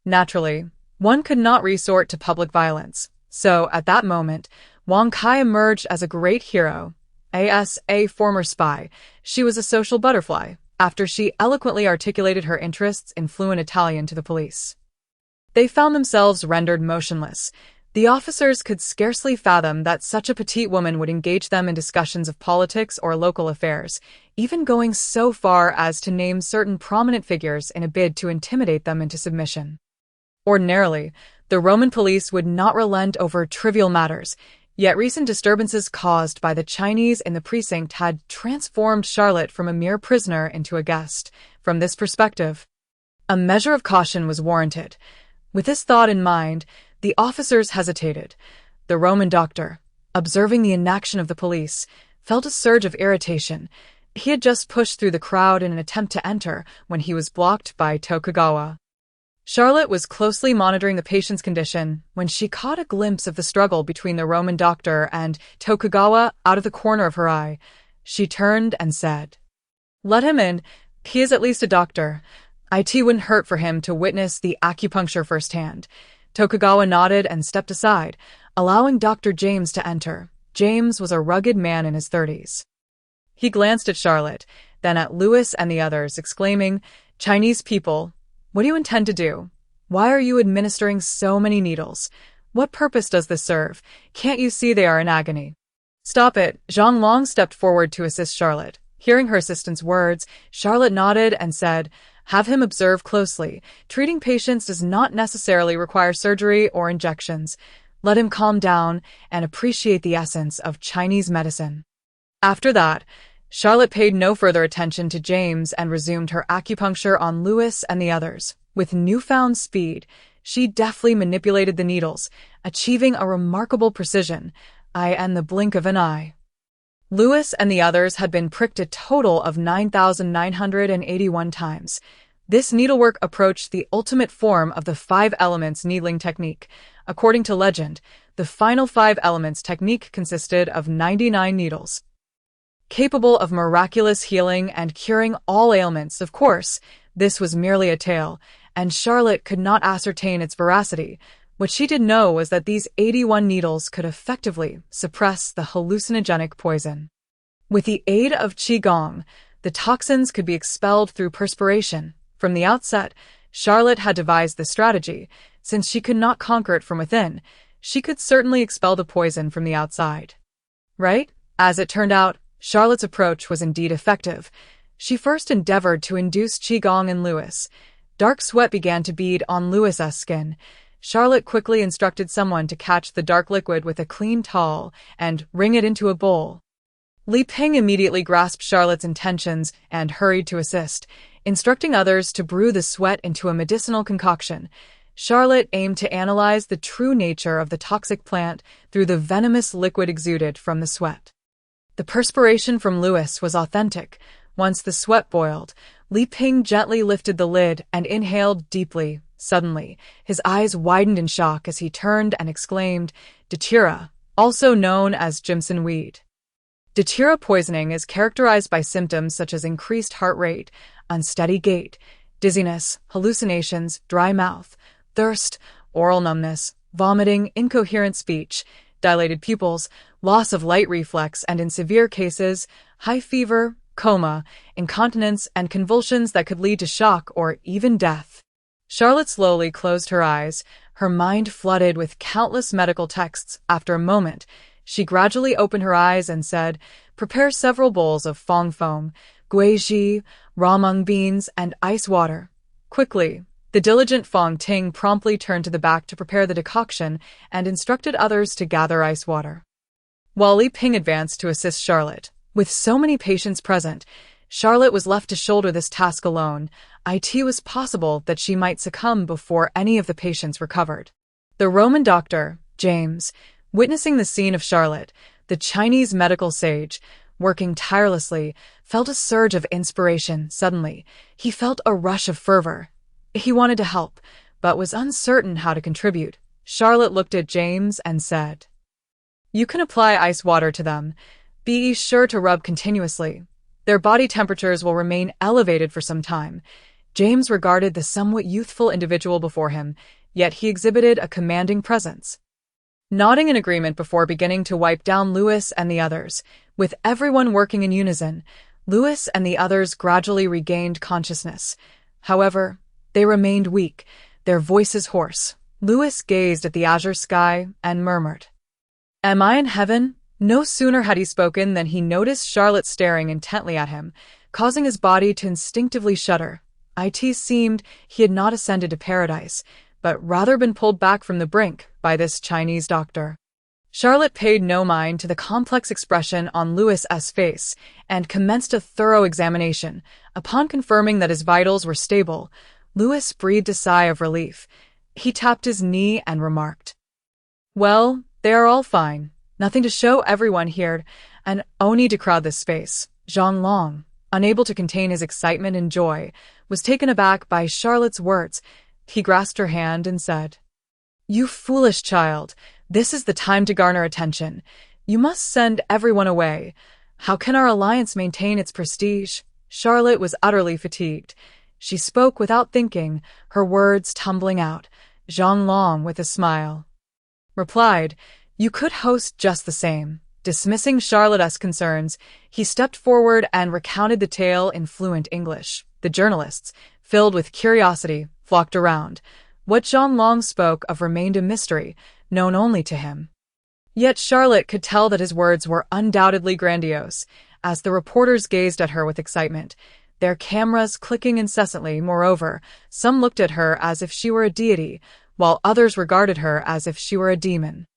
Naturally, one could not resort to public violence, so at that moment, Wang Kai emerged as a great hero. As a former spy, she was a social butterfly, after she eloquently articulated her interests in fluent Italian to the police. They found themselves rendered motionless. The officers could scarcely fathom that such a petite woman would engage them in discussions of politics or local affairs, even going so far as to name certain prominent figures in a bid to intimidate them into submission. Ordinarily, the Roman police would not relent over trivial matters, yet recent disturbances caused by the Chinese in the precinct had transformed Charlotte from a mere prisoner into a guest. From this perspective, a measure of caution was warranted. With this thought in mind, the officers hesitated. The Roman doctor, observing the inaction of the police, felt a surge of irritation. He had just pushed through the crowd in an attempt to enter when he was blocked by Tokugawa. Charlotte was closely monitoring the patient's condition when she caught a glimpse of the struggle between the Roman doctor and Tokugawa out of the corner of her eye. She turned and said, "Let him in. He is at least a doctor. It wouldn't hurt for him to witness the acupuncture firsthand." Tokugawa nodded and stepped aside, allowing Dr. James to enter. James was a rugged man in his 30s. He glanced at Charlotte, then at Lewis and the others, exclaiming, "Chinese people, what do you intend to do? Why are you administering so many needles? What purpose does this serve? Can't you see they are in agony?" "Stop it." Zhang Long stepped forward to assist Charlotte. Hearing her assistant's words, Charlotte nodded and said, "Have him observe closely. Treating patients does not necessarily require surgery or injections. Let him calm down and appreciate the essence of Chinese medicine." After that, Charlotte paid no further attention to James and resumed her acupuncture on Lewis and the others. With newfound speed, she deftly manipulated the needles, achieving a remarkable precision, in the blink of an eye. Lewis and the others had been pricked a total of 9,981 times. This needlework approached the ultimate form of the 5 elements needling technique. According to legend, the final 5 elements technique consisted of 99 needles, capable of miraculous healing and curing all ailments. Of course, this was merely a tale, and Charlotte could not ascertain its veracity. What she did know was that these 81 needles could effectively suppress the hallucinogenic poison. With the aid of Qigong, the toxins could be expelled through perspiration. From the outset, Charlotte had devised this strategy. Since she could not conquer it from within, she could certainly expel the poison from the outside. Right? As it turned out, Charlotte's approach was indeed effective. She first endeavored to induce Qigong in Lewis. Dark sweat began to bead on Lewis's skin. Charlotte quickly instructed someone to catch the dark liquid with a clean towel and wring it into a bowl. Li Ping immediately grasped Charlotte's intentions and hurried to assist, instructing others to brew the sweat into a medicinal concoction. Charlotte aimed to analyze the true nature of the toxic plant through the venomous liquid exuded from the sweat. The perspiration from Lewis was authentic. Once the sweat boiled, Li Ping gently lifted the lid and inhaled deeply. Suddenly, his eyes widened in shock as he turned and exclaimed, "Datura, also known as Jimson weed." Datura poisoning is characterized by symptoms such as increased heart rate, unsteady gait, dizziness, hallucinations, dry mouth, thirst, oral numbness, vomiting, incoherent speech, dilated pupils, loss of light reflex, and in severe cases, high fever, coma, incontinence, and convulsions that could lead to shock or even death. Charlotte slowly closed her eyes, her mind flooded with countless medical texts. After a moment, she gradually opened her eyes and said, "Prepare several bowls of fong foam, guiji, raw mung beans, and ice water." Quickly, The diligent Fong Ting promptly turned to the back to prepare the decoction and instructed others to gather ice water. While Li Ping advanced to assist Charlotte, with so many patients present, Charlotte was left to shoulder this task alone. It was possible that she might succumb before any of the patients recovered. The Roman doctor, James, witnessing the scene of Charlotte, the Chinese medical sage, working tirelessly, felt a surge of inspiration. Suddenly, he felt a rush of fervor. He wanted to help, but was uncertain how to contribute. Charlotte looked at James and said, "You can apply ice water to them. Be sure to rub continuously. Their body temperatures will remain elevated for some time." James regarded the somewhat youthful individual before him, yet he exhibited a commanding presence. Nodding in agreement before beginning to wipe down Louis and the others, with everyone working in unison, Louis and the others gradually regained consciousness. However, they remained weak, their voices hoarse. Louis gazed at the azure sky and murmured, "Am I in heaven?" No sooner had he spoken than he noticed Charlotte staring intently at him, causing his body to instinctively shudder. It seemed he had not ascended to paradise, but rather been pulled back from the brink by this Chinese doctor. Charlotte paid no mind to the complex expression on Louis's face and commenced a thorough examination. Upon confirming that his vitals were stable, Louis breathed a sigh of relief. He tapped his knee and remarked, "Well, they are all fine. Nothing to show everyone here, and no need to crowd this space." Zhang Long, unable to contain his excitement and joy, was taken aback by Charlotte's words. He grasped her hand and said, "You foolish child, this is the time to garner attention. You must send everyone away. How can our alliance maintain its prestige?" Charlotte was utterly fatigued. She spoke without thinking, her words tumbling out. Zhang Long, with a smile, replied, "You could host just the same." Dismissing Charlotte's concerns, he stepped forward and recounted the tale in fluent English. The journalists, filled with curiosity, flocked around. What Zhang Long spoke of remained a mystery, known only to him. Yet Charlotte could tell that his words were undoubtedly grandiose, as the reporters gazed at her with excitement, their cameras clicking incessantly. Moreover, some looked at her as if she were a deity, while others regarded her as if she were a demon.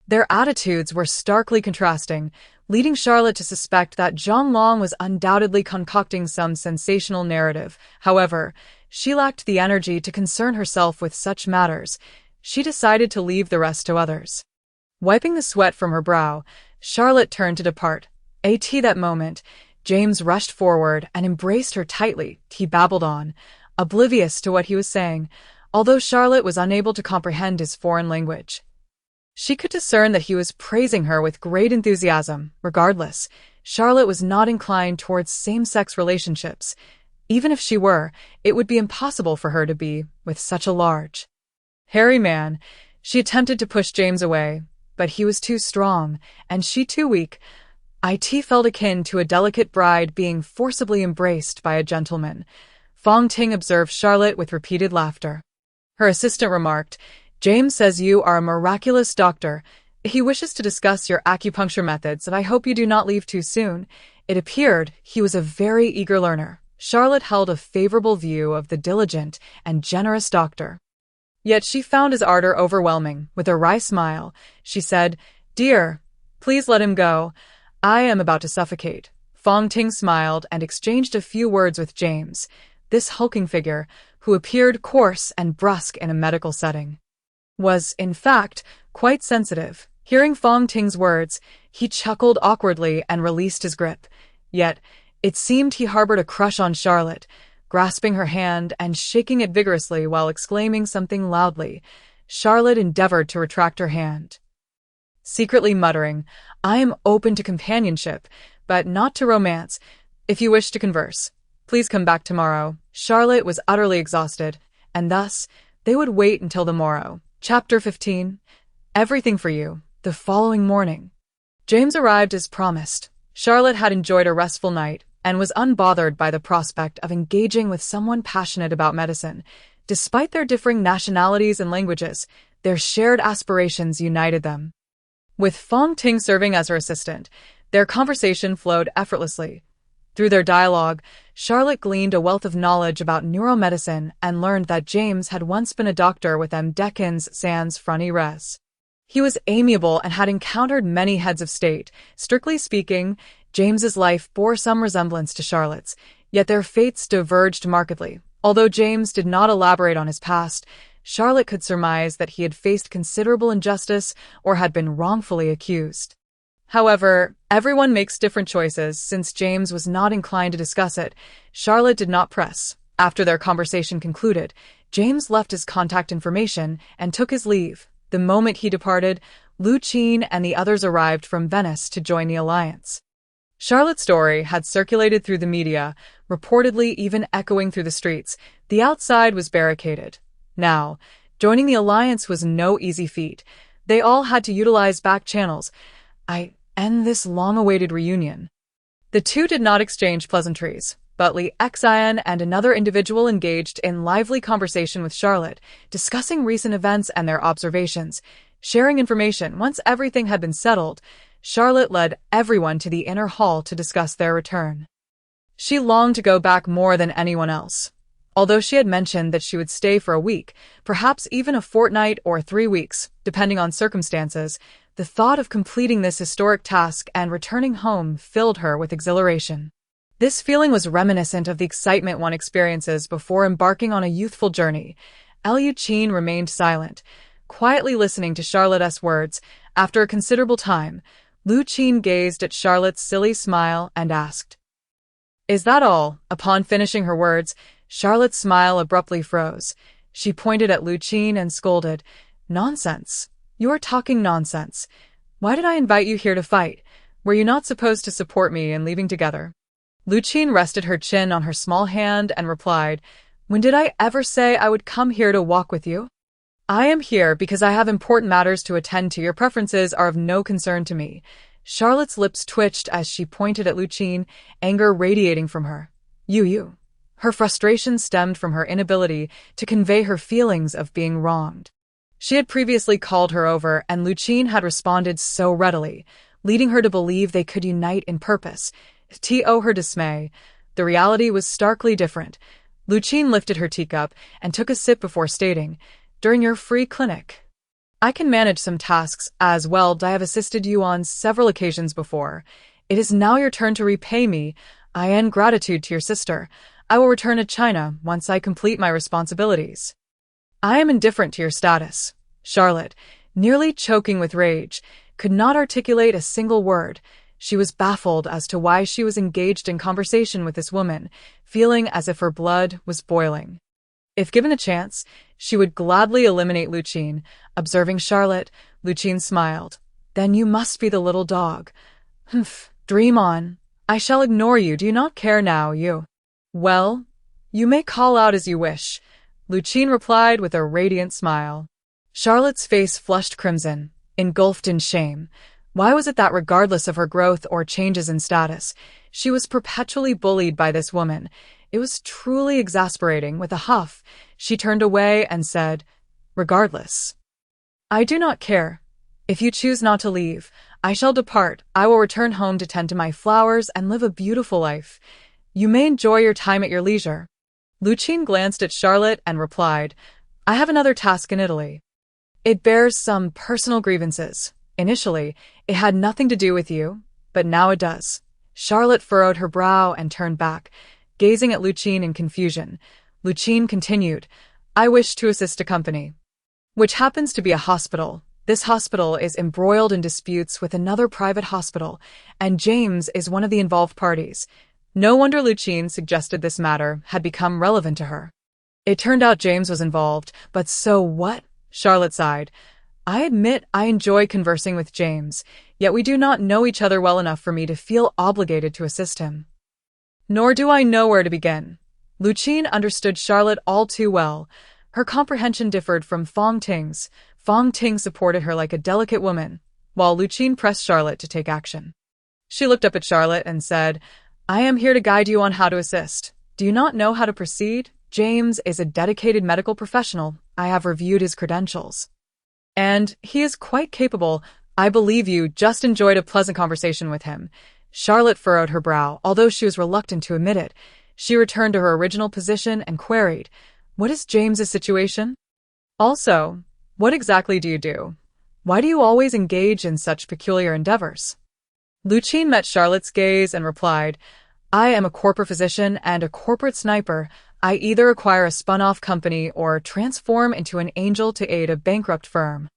Their attitudes were starkly contrasting, leading Charlotte to suspect that Zhang Long was undoubtedly concocting some sensational narrative. However, she lacked the energy to concern herself with such matters. She decided to leave the rest to others. Wiping the sweat from her brow, Charlotte turned to depart. At that moment, James rushed forward and embraced her tightly. He babbled on, oblivious to what he was saying, although Charlotte was unable to comprehend his foreign language. She could discern that he was praising her with great enthusiasm. Regardless, Charlotte was not inclined towards same-sex relationships. Even if she were, it would be impossible for her to be with such a large, hairy man. She attempted to push James away, but he was too strong, and she too weak. It felt akin to a delicate bride being forcibly embraced by a gentleman. Fong Ting observed Charlotte with repeated laughter. Her assistant remarked, "James says you are a miraculous doctor. He wishes to discuss your acupuncture methods, and I hope you do not leave too soon." It appeared he was a very eager learner. Charlotte held a favorable view of the diligent and generous doctor. Yet she found his ardor overwhelming. With a wry smile, she said, "Dear, please let him go. I am about to suffocate." Fong Ting smiled and exchanged a few words with James, this hulking figure, who appeared coarse and brusque in a medical setting, was, in fact, quite sensitive. Hearing Fong Ting's words, he chuckled awkwardly and released his grip. Yet, it seemed he harbored a crush on Charlotte, grasping her hand and shaking it vigorously while exclaiming something loudly. Charlotte endeavored to retract her hand, secretly muttering, "I am open to companionship, but not to romance. If you wish to converse, please come back tomorrow." Charlotte was utterly exhausted, and thus they would wait until the morrow. Chapter 15. Everything for you. The following morning, James arrived as promised. Charlotte had enjoyed a restful night and was unbothered by the prospect of engaging with someone passionate about medicine. Despite their differing nationalities and languages, their shared aspirations united them. With Fong Ting serving as her assistant, their conversation flowed effortlessly. Through their dialogue, Charlotte gleaned a wealth of knowledge about neuromedicine and learned that James had once been a doctor with decans sans frani res. He was amiable and had encountered many heads of state. Strictly speaking, James's life bore some resemblance to Charlotte's, yet their fates diverged markedly. Although James did not elaborate on his past, Charlotte could surmise that he had faced considerable injustice or had been wrongfully accused. However, everyone makes different choices. Since James was not inclined to discuss it, Charlotte did not press. After their conversation concluded, James left his contact information and took his leave. The moment he departed, Lucine and the others arrived from Venice to join the alliance. Charlotte's story had circulated through the media, reportedly even echoing through the streets. The outside was barricaded. Now, joining the alliance was no easy feat. They all had to utilize back channels. I end this long-awaited reunion. The two did not exchange pleasantries, but Li Xian and another individual engaged in lively conversation with Charlotte, discussing recent events and their observations, sharing information. Once everything had been settled, Charlotte led everyone to the inner hall to discuss their return. She longed to go back more than anyone else. Although she had mentioned that she would stay for a week, perhaps even a fortnight or 3 weeks, depending on circumstances, the thought of completing this historic task and returning home filled her with exhilaration. This feeling was reminiscent of the excitement one experiences before embarking on a youthful journey. Lucine remained silent, quietly listening to Charlotte's words. After a considerable time, Lucine gazed at Charlotte's silly smile and asked, "Is that all?" Upon finishing her words, Charlotte's smile abruptly froze. She pointed at Lucine and scolded, "Nonsense. You are talking nonsense. Why did I invite you here to fight? Were you not supposed to support me in leaving together?" Lucine rested her chin on her small hand and replied, "When did I ever say I would come here to walk with you? I am here because I have important matters to attend to. Your preferences are of no concern to me." Charlotte's lips twitched as she pointed at Lucine, anger radiating from her. You. Her frustration stemmed from her inability to convey her feelings of being wronged. She had previously called her over, and Lucine had responded so readily, leading her to believe they could unite in purpose. To her dismay, the reality was starkly different. Lucine lifted her teacup and took a sip before stating, "During your free clinic, I can manage some tasks as well. I have assisted you on several occasions before. It is now your turn to repay me. In gratitude to your sister, I will return to China once I complete my responsibilities. I am indifferent to your status." Charlotte, nearly choking with rage, could not articulate a single word. She was baffled as to why she was engaged in conversation with this woman, feeling as if her blood was boiling. If given a chance, she would gladly eliminate Lucine. Observing Charlotte, Lucine smiled. "Then you must be the little dog. Humph, dream on. I shall ignore you. Do you not care now, you?" "Well, you may call out as you wish," Lucine replied with a radiant smile. Charlotte's face flushed crimson, engulfed in shame. Why was it that regardless of her growth or changes in status, she was perpetually bullied by this woman? It was truly exasperating. With a huff, she turned away and said, "Regardless, I do not care. If you choose not to leave, I shall depart. I will return home to tend to my flowers and live a beautiful life. You may enjoy your time at your leisure." Lucine glanced at Charlotte and replied, "I have another task in Italy. It bears some personal grievances. Initially, it had nothing to do with you, but now it does." Charlotte furrowed her brow and turned back, gazing at Lucine in confusion. Lucine continued, "I wish to assist a company, which happens to be a hospital. This hospital is embroiled in disputes with another private hospital, and James is one of the involved parties." No wonder Lucine suggested this matter had become relevant to her. It turned out James was involved, but so what? Charlotte sighed. "I admit I enjoy conversing with James, yet we do not know each other well enough for me to feel obligated to assist him. Nor do I know where to begin." Lucine understood Charlotte all too well. Her comprehension differed from Fong Ting's. Fong Ting supported her like a delicate woman, while Lucine pressed Charlotte to take action. She looked up at Charlotte and said, "I am here to guide you on how to assist. Do you not know how to proceed? James is a dedicated medical professional. I have reviewed his credentials, and he is quite capable. I believe you just enjoyed a pleasant conversation with him." Charlotte furrowed her brow, although she was reluctant to admit it. She returned to her original position and queried, "What is James's situation? Also, what exactly do you do? Why do you always engage in such peculiar endeavors?" Lucine met Charlotte's gaze and replied, "I am a corporate physician and a corporate sniper. I either acquire a spun-off company or transform into an angel to aid a bankrupt firm,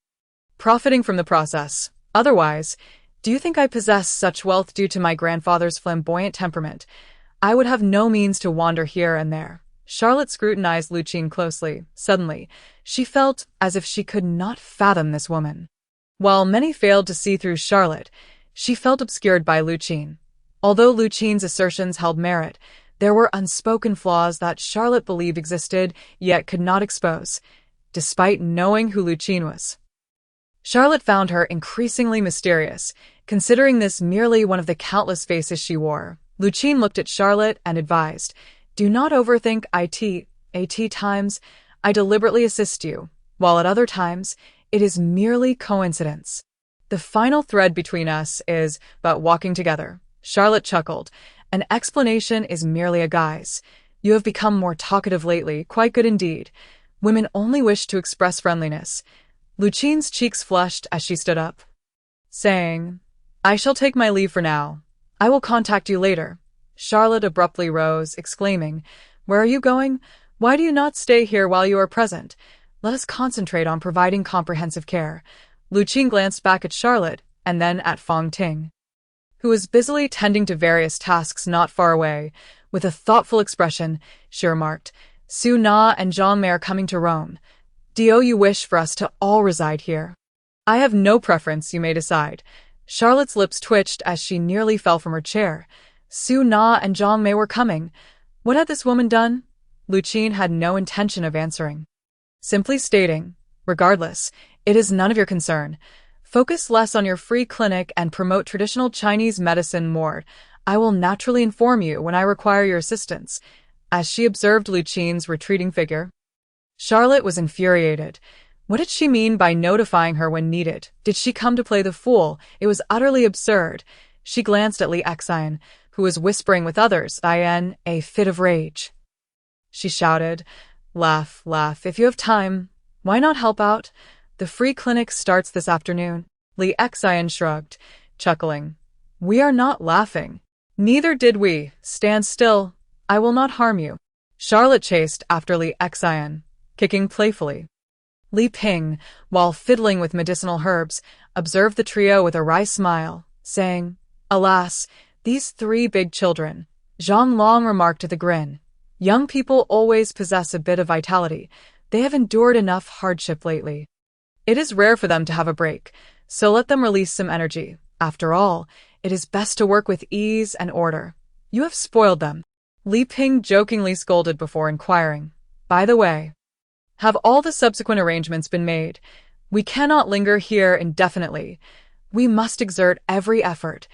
profiting from the process. Otherwise, do you think I possess such wealth due to my grandfather's flamboyant temperament? I would have no means to wander here and there." Charlotte scrutinized Lucine closely. Suddenly, she felt as if she could not fathom this woman. While many failed to see through Charlotte, she felt obscured by Lucine. Although Lucine's assertions held merit, there were unspoken flaws that Charlotte believed existed, yet could not expose, despite knowing who Lucine was. Charlotte found her increasingly mysterious, considering this merely one of the countless faces she wore. Lucine looked at Charlotte and advised, "Do not overthink it. At times, I deliberately assist you, while at other times, it is merely coincidence. The final thread between us is but walking together." Charlotte chuckled. "An explanation is merely a guise. You have become more talkative lately, quite good indeed. Women only wish to express friendliness." Lucine's cheeks flushed as she stood up, saying, "I shall take my leave for now. I will contact you later." Charlotte abruptly rose, exclaiming, "Where are you going? Why do you not stay here while you are present? Let us concentrate on providing comprehensive care." Lucine glanced back at Charlotte and then at Fong Ting, who was busily tending to various tasks not far away. With a thoughtful expression, she remarked, "Su Na and Zhang Mei are coming to Rome. Do you wish for us to all reside here?" "I have no preference, you may decide." Charlotte's lips twitched as she nearly fell from her chair. Su Na and Zhang Mei were coming. What had this woman done? Lucine had no intention of answering, simply stating, "Regardless, it is none of your concern. Focus less on your free clinic and promote traditional Chinese medicine more. I will naturally inform you when I require your assistance." As she observed Lucine's retreating figure, Charlotte was infuriated. What did she mean by notifying her when needed? Did she come to play the fool? It was utterly absurd. She glanced at Li Xian, who was whispering with others, in a fit of rage. She shouted, "Laugh, laugh, if you have time. Why not help out? The free clinic starts this afternoon." Li Xian shrugged, chuckling. "We are not laughing." "Neither did we. Stand still. I will not harm you." Charlotte chased after Li Xian, kicking playfully. Li Ping, while fiddling with medicinal herbs, observed the trio with a wry smile, saying, "Alas, these three big children." Zhang Long remarked with a grin, "Young people always possess a bit of vitality. They have endured enough hardship lately. It is rare for them to have a break, so let them release some energy. After all, it is best to work with ease and order. You have spoiled them." Li Ping jokingly scolded before inquiring, "By the way, have all the subsequent arrangements been made? We cannot linger here indefinitely. We must exert every effort.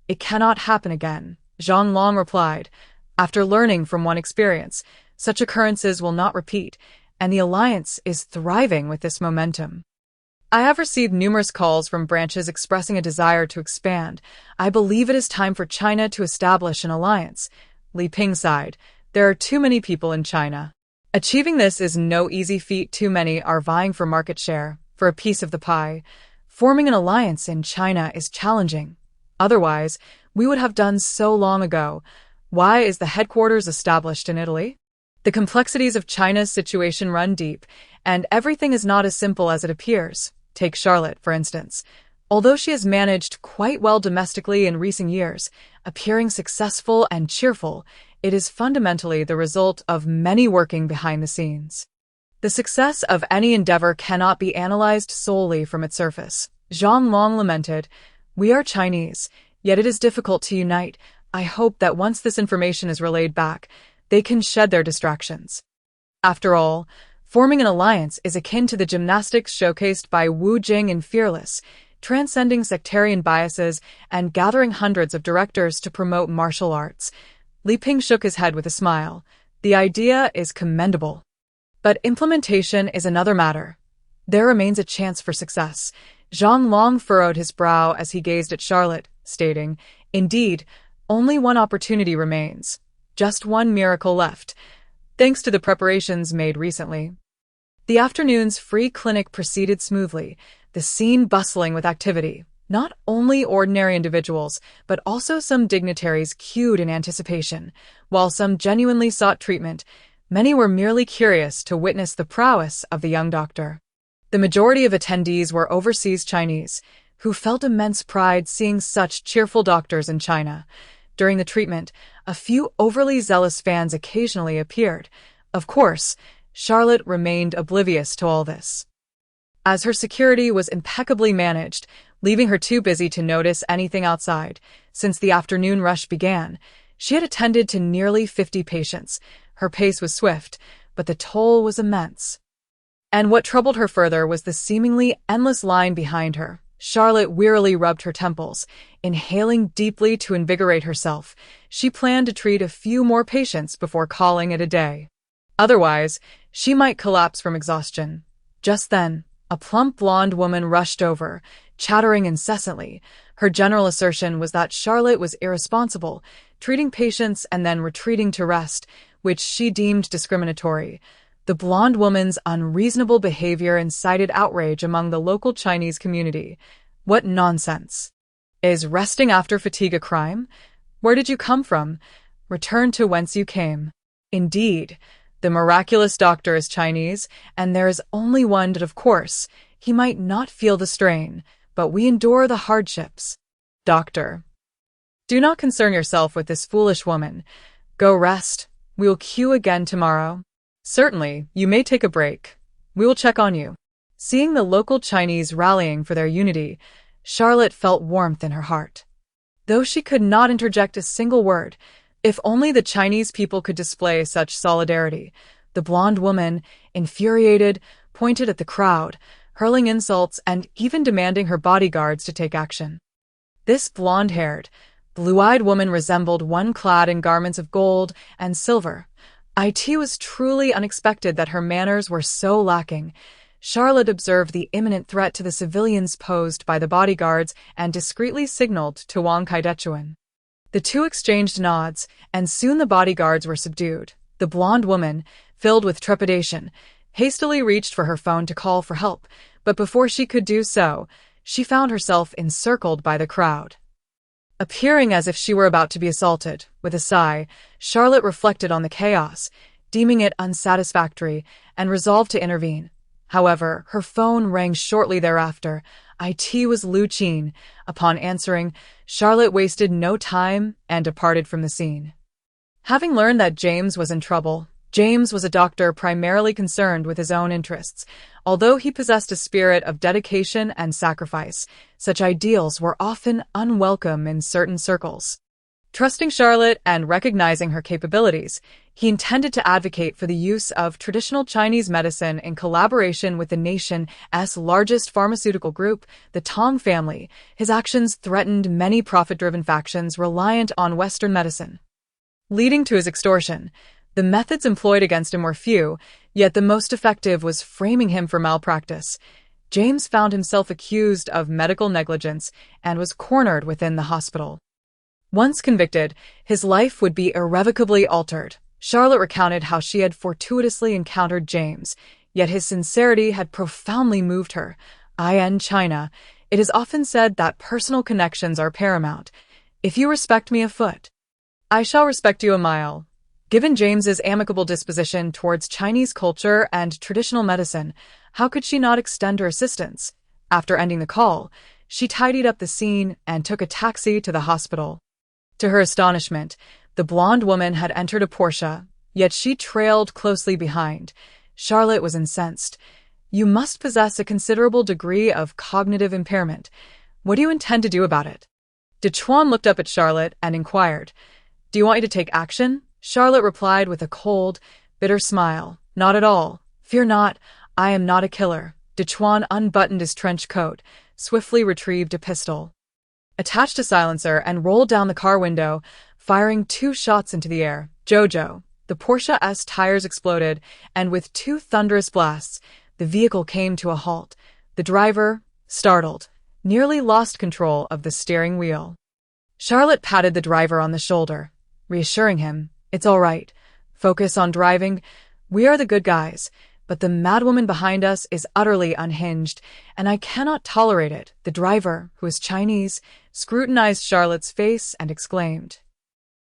It cannot happen again." Zhang Long replied, "After learning from one experience, such occurrences will not repeat, and the alliance is thriving with this momentum. I have received numerous calls from branches expressing a desire to expand. I believe it is time for China to establish an alliance." Li Ping sighed, "There are too many people in China. Achieving this is no easy feat. Too many are vying for market share, for a piece of the pie. Forming an alliance in China is challenging. Otherwise, we would have done so long ago. Why is the headquarters established in Italy? The complexities of China's situation run deep, and everything is not as simple as it appears. Take Charlotte, for instance. Although she has managed quite well domestically in recent years, appearing successful and cheerful, it is fundamentally the result of many working behind the scenes. The success of any endeavor cannot be analyzed solely from its surface." Zhang Long lamented, "We are Chinese, yet it is difficult to unite. I hope that once this information is relayed back, they can shed their distractions. After all, forming an alliance is akin to the gymnastics showcased by Wu Jing in Fearless, transcending sectarian biases and gathering hundreds of directors to promote martial arts." Li Ping shook his head with a smile. "The idea is commendable, but implementation is another matter. There remains a chance for success." Zhang Long furrowed his brow as he gazed at Charlotte, stating, "Indeed, only one opportunity remains. Just one miracle left, thanks to the preparations made recently." The afternoon's free clinic proceeded smoothly, the scene bustling with activity. Not only ordinary individuals, but also some dignitaries queued in anticipation. While some genuinely sought treatment, many were merely curious to witness the prowess of the young doctor. The majority of attendees were overseas Chinese, who felt immense pride seeing such cheerful doctors in China. During the treatment, a few overly zealous fans occasionally appeared. Of course, Charlotte remained oblivious to all this, as her security was impeccably managed, leaving her too busy to notice anything outside. Since the afternoon rush began, she had attended to nearly 50 patients. Her pace was swift, but the toll was immense. And what troubled her further was the seemingly endless line behind her. Charlotte wearily rubbed her temples, inhaling deeply to invigorate herself. She planned to treat a few more patients before calling it a day. Otherwise, she might collapse from exhaustion. Just then, a plump blonde woman rushed over, chattering incessantly. Her general assertion was that Charlotte was irresponsible, treating patients and then retreating to rest, which she deemed discriminatory. The blonde woman's unreasonable behavior incited outrage among the local Chinese community. What nonsense! Is resting after fatigue a crime? Where did you come from? Return to whence you came. Indeed, the miraculous doctor is Chinese, and there is only one that, of course, he might not feel the strain, but we endure the hardships. Doctor, do not concern yourself with this foolish woman. Go rest. We will queue again tomorrow. Certainly, you may take a break. We will check on you. Seeing the local Chinese rallying for their unity, Charlotte felt warmth in her heart. Though she could not interject a single word, if only the Chinese people could display such solidarity. The blonde woman, infuriated, pointed at the crowd, hurling insults and even demanding her bodyguards to take action. This blonde-haired, blue-eyed woman resembled one clad in garments of gold and silver. It was truly unexpected that her manners were so lacking. Charlotte observed the imminent threat to the civilians posed by the bodyguards and discreetly signaled to Wang Kaidechuan. The two exchanged nods, and soon the bodyguards were subdued. The blonde woman, filled with trepidation, hastily reached for her phone to call for help, but before she could do so, she found herself encircled by the crowd. Appearing as if she were about to be assaulted, with a sigh, Charlotte reflected on the chaos, deeming it unsatisfactory, and resolved to intervene. However, her phone rang shortly thereafter. It was Lu Qin. Upon answering, Charlotte wasted no time and departed from the scene. Having learned that James was in trouble, James was a doctor primarily concerned with his own interests. Although he possessed a spirit of dedication and sacrifice, such ideals were often unwelcome in certain circles. Trusting Charlotte and recognizing her capabilities, he intended to advocate for the use of traditional Chinese medicine in collaboration with the nation's largest pharmaceutical group, the Tong family. His actions threatened many profit-driven factions reliant on Western medicine, leading to his extortion. The methods employed against him were few, yet the most effective was framing him for malpractice. James found himself accused of medical negligence and was cornered within the hospital. Once convicted, his life would be irrevocably altered. Charlotte recounted how she had fortuitously encountered James, yet his sincerity had profoundly moved her. In China, it is often said that personal connections are paramount. If you respect me a foot, I shall respect you a mile. Given James's amicable disposition towards Chinese culture and traditional medicine, how could she not extend her assistance? After ending the call, she tidied up the scene and took a taxi to the hospital. To her astonishment, the blonde woman had entered a Porsche, yet she trailed closely behind. Charlotte was incensed. You must possess a considerable degree of cognitive impairment. What do you intend to do about it? Dechuan looked up at Charlotte and inquired, Do you want me to take action? Charlotte replied with a cold, bitter smile. Not at all. Fear not, I am not a killer. Dechuan unbuttoned his trench coat, swiftly retrieved a pistol, attached a silencer, and rolled down the car window, firing 2 shots into the air. Jojo. The Porsche's tires exploded, and with 2 thunderous blasts, the vehicle came to a halt. The driver, startled, nearly lost control of the steering wheel. Charlotte patted the driver on the shoulder, reassuring him, "It's all right. Focus on driving. We are the good guys, but the madwoman behind us is utterly unhinged, and I cannot tolerate it." The driver, who was Chinese, scrutinized Charlotte's face and exclaimed,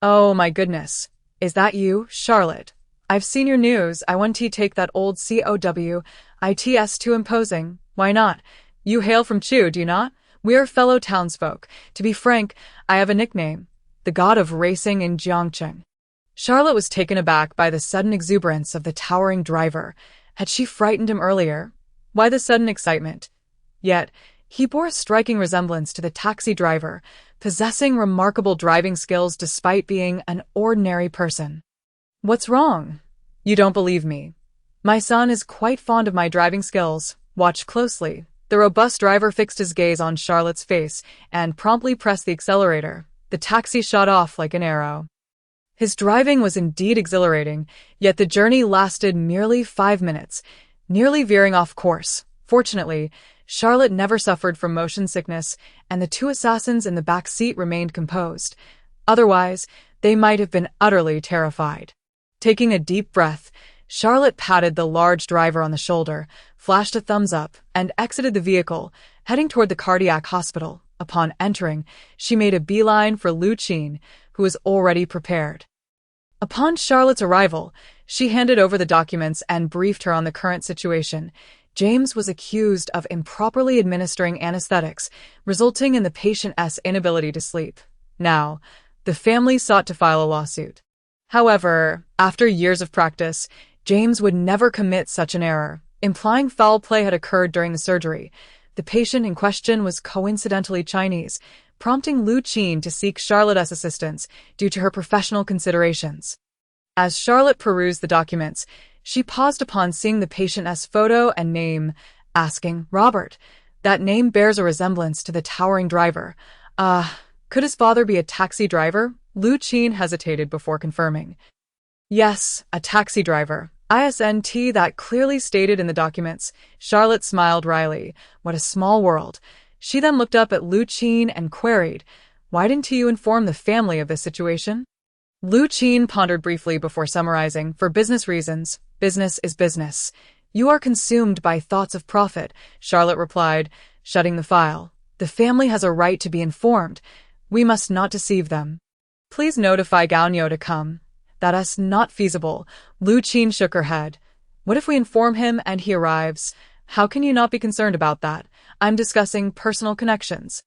"Oh my goodness. Is that you, Charlotte? I've seen your news. I want to take that old COW. It's too imposing. Why not? You hail from Chu, do you not? We are fellow townsfolk. To be frank, I have a nickname, the god of racing in Jiangcheng." Charlotte was taken aback by the sudden exuberance of the towering driver. Had she frightened him earlier? Why the sudden excitement? Yet, he bore a striking resemblance to the taxi driver, possessing remarkable driving skills despite being an ordinary person. "What's wrong? You don't believe me. My son is quite fond of my driving skills. Watch closely." The robust driver fixed his gaze on Charlotte's face and promptly pressed the accelerator. The taxi shot off like an arrow. His driving was indeed exhilarating, yet the journey lasted merely 5 minutes, nearly veering off course. Fortunately, Charlotte never suffered from motion sickness, and the two assassins in the back seat remained composed. Otherwise, they might have been utterly terrified. Taking a deep breath, Charlotte patted the large driver on the shoulder, flashed a thumbs up, and exited the vehicle, heading toward the cardiac hospital. Upon entering, she made a beeline for Lu Qin, who was already prepared. Upon Charlotte's arrival, she handed over the documents and briefed her on the current situation. James was accused of improperly administering anesthetics, resulting in the patient's inability to sleep. Now, the family sought to file a lawsuit. However, after years of practice, James would never commit such an error, implying foul play had occurred during the surgery. The patient in question was coincidentally Chinese, prompting Lu Qin to seek Charlotte's assistance due to her professional considerations. As Charlotte perused the documents, she paused upon seeing the patient's photo and name, asking, "Robert, that name bears a resemblance to the towering driver. Could his father be a taxi driver?" Lu Qin hesitated before confirming. "Yes, a taxi driver. ISNT, that clearly stated in the documents." Charlotte smiled wryly. What a small world. She then looked up at Lu Qin and queried, "Why didn't you inform the family of this situation?" Lu Qin pondered briefly before summarizing, "For business reasons. Business is business. You are consumed by thoughts of profit," Charlotte replied, shutting the file. "The family has a right to be informed. We must not deceive them. Please notify Gaonyo to come." "That is not feasible." Lu Qin shook her head. "What if we inform him and he arrives? How can you not be concerned about that? I'm discussing personal connections.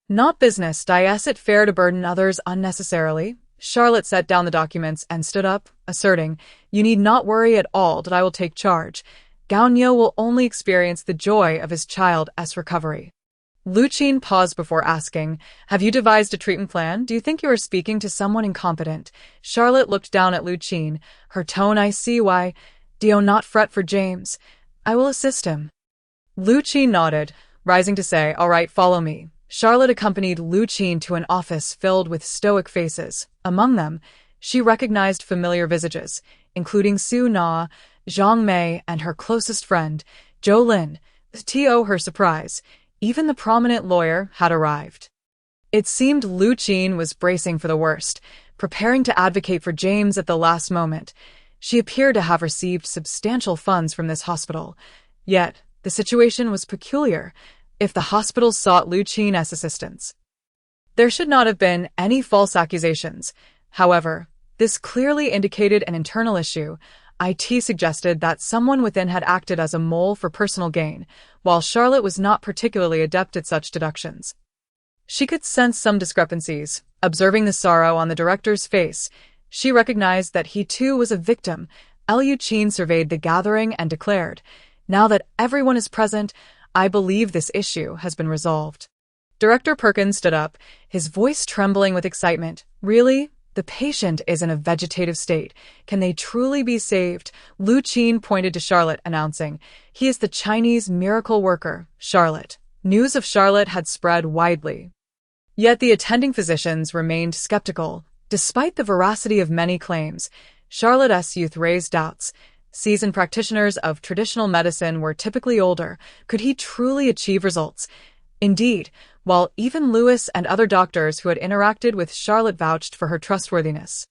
Not business. Is it fair to burden others unnecessarily?" Charlotte set down the documents and stood up, asserting, "You need not worry at all that I will take charge. Gaonyo will only experience the joy of his child's recovery." Lu Qin paused before asking, "Have you devised a treatment plan? Do you think you are speaking to someone incompetent?" Charlotte looked down at Lu Qin, her tone, "I see why. Do not fret for James. I will assist him." Lu Qin nodded, rising to say, "All right, follow me." Charlotte accompanied Lu Qin to an office filled with stoic faces. Among them, she recognized familiar visages, including Su Na, Zhang Mei, and her closest friend, Zhou Lin. To her surprise, even the prominent lawyer had arrived. It seemed Lu Qin was bracing for the worst, preparing to advocate for James at the last moment. She appeared to have received substantial funds from this hospital. Yet, the situation was peculiar. If the hospital sought Lu Qin's assistance, there should not have been any false accusations. However, this clearly indicated an internal issue. IT suggested that someone within had acted as a mole for personal gain, while Charlotte was not particularly adept at such deductions. She could sense some discrepancies. Observing the sorrow on the director's face, she recognized that he too was a victim. Lu Qin surveyed the gathering and declared, "Now that everyone is present, I believe this issue has been resolved." Director Perkins stood up, his voice trembling with excitement. "Really? The patient is in a vegetative state. Can they truly be saved?" Lu Qin pointed to Charlotte, announcing, "He is the Chinese miracle worker, Charlotte." News of Charlotte had spread widely. Yet the attending physicians remained skeptical. Despite the veracity of many claims, Charlotte's youth raised doubts. Seasoned practitioners of traditional medicine were typically older. Could he truly achieve results? Indeed, while even Lewis and other doctors who had interacted with Charlotte vouched for her trustworthiness.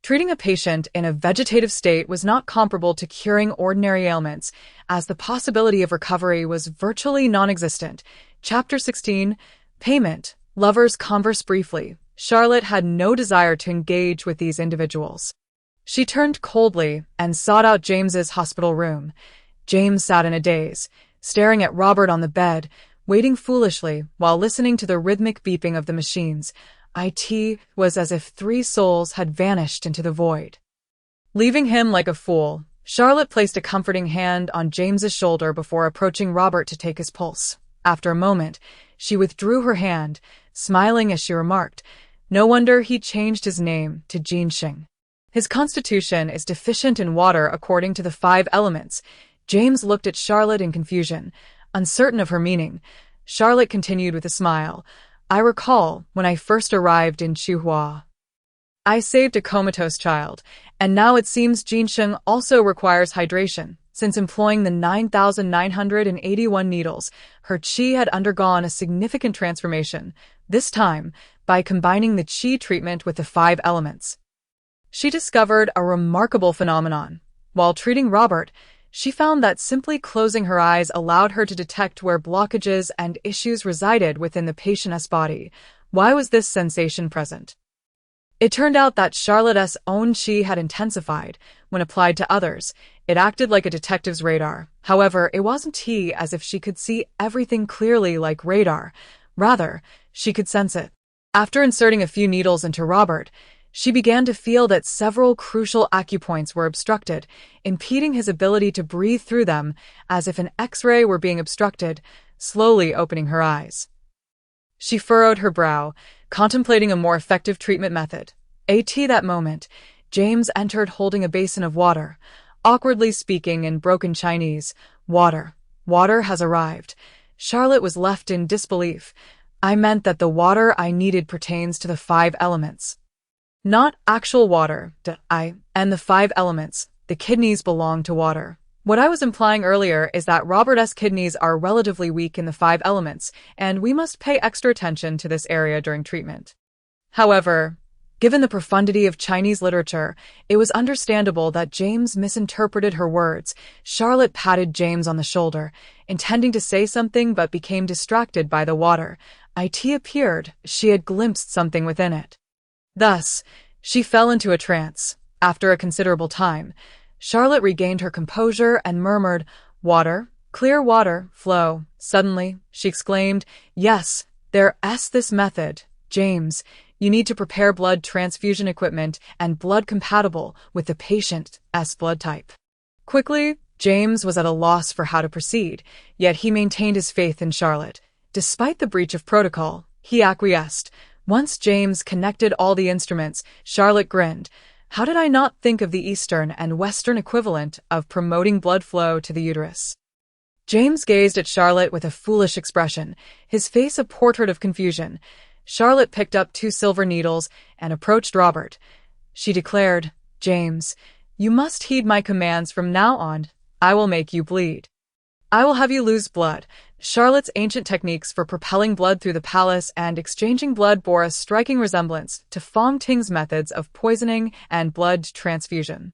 Treating a patient in a vegetative state was not comparable to curing ordinary ailments, as the possibility of recovery was virtually non-existent. Chapter 16. Payment. Lovers converse briefly. Charlotte had no desire to engage with these individuals. She turned coldly and sought out James's hospital room. James sat in a daze, staring at Robert on the bed, waiting foolishly while listening to the rhythmic beeping of the machines. It was as if 3 souls had vanished into the void. Leaving him like a fool, Charlotte placed a comforting hand on James's shoulder before approaching Robert to take his pulse. After a moment, she withdrew her hand, smiling as she remarked, "No wonder he changed his name to Jinxing. His constitution is deficient in water according to the 5 elements." James looked at Charlotte in confusion, uncertain of her meaning. Charlotte continued with a smile, "I recall when I first arrived in Chuhua. I saved a comatose child, and now it seems Jinxing also requires hydration. Since employing the 9,981 needles, her qi had undergone a significant transformation, this time by combining the qi treatment with the 5 elements. She discovered a remarkable phenomenon. While treating Robert, she found that simply closing her eyes allowed her to detect where blockages and issues resided within the patient's body. Why was this sensation present? It turned out that Charlotte's own qi had intensified. When applied to others, it acted like a detective's radar. However, it wasn't as if she could see everything clearly like radar. Rather, she could sense it. After inserting a few needles into Robert, she began to feel that several crucial acupoints were obstructed, impeding his ability to breathe through them, as if an X-ray were being obstructed, slowly opening her eyes. She furrowed her brow, contemplating a more effective treatment method. At that moment, James entered holding a basin of water, awkwardly speaking in broken Chinese, "Water. Water has arrived." Charlotte was left in disbelief. "I meant that the water I needed pertains to the 5 elements. Not actual water, and the 5 elements, the kidneys belong to water. What I was implying earlier is that Robert's kidneys are relatively weak in the 5 elements, and we must pay extra attention to this area during treatment." However, given the profundity of Chinese literature, it was understandable that James misinterpreted her words. Charlotte patted James on the shoulder, intending to say something but became distracted by the water. It appeared she had glimpsed something within it. Thus, she fell into a trance. After a considerable time, Charlotte regained her composure and murmured, "Water, clear water, flow." Suddenly, she exclaimed, "Yes, there's this method. James, you need to prepare blood transfusion equipment and blood compatible with the patient's blood type." Quickly, James was at a loss for how to proceed, yet he maintained his faith in Charlotte. Despite the breach of protocol, he acquiesced. Once James connected all the instruments, Charlotte grinned. "How did I not think of the Eastern and Western equivalent of promoting blood flow to the uterus?" James gazed at Charlotte with a foolish expression, his face a portrait of confusion. Charlotte picked up 2 silver needles and approached Robert. She declared, "James, you must heed my commands from now on. I will make you bleed. I will have you lose blood." Charlotte's ancient techniques for propelling blood through the palace and exchanging blood bore a striking resemblance to Fong Ting's methods of poisoning and blood transfusion.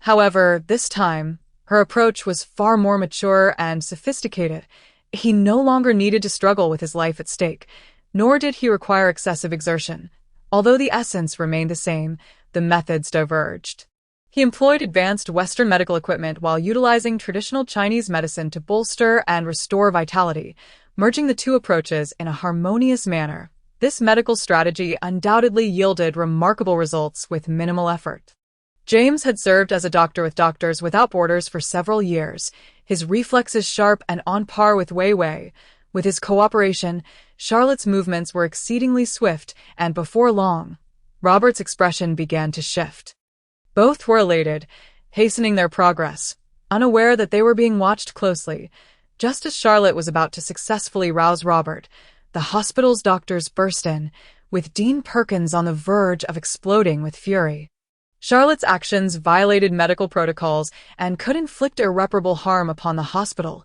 However, this time, her approach was far more mature and sophisticated. He no longer needed to struggle with his life at stake, nor did he require excessive exertion. Although the essence remained the same, the methods diverged. He employed advanced Western medical equipment while utilizing traditional Chinese medicine to bolster and restore vitality, merging the 2 approaches in a harmonious manner. This medical strategy undoubtedly yielded remarkable results with minimal effort. James had served as a doctor with Doctors Without Borders for several years, his reflexes sharp and on par with Wei Wei. With his cooperation, Charlotte's movements were exceedingly swift, and before long, Robert's expression began to shift. Both were elated, hastening their progress, unaware that they were being watched closely. Just as Charlotte was about to successfully rouse Robert, the hospital's doctors burst in, with Dean Perkins on the verge of exploding with fury. Charlotte's actions violated medical protocols and could inflict irreparable harm upon the hospital.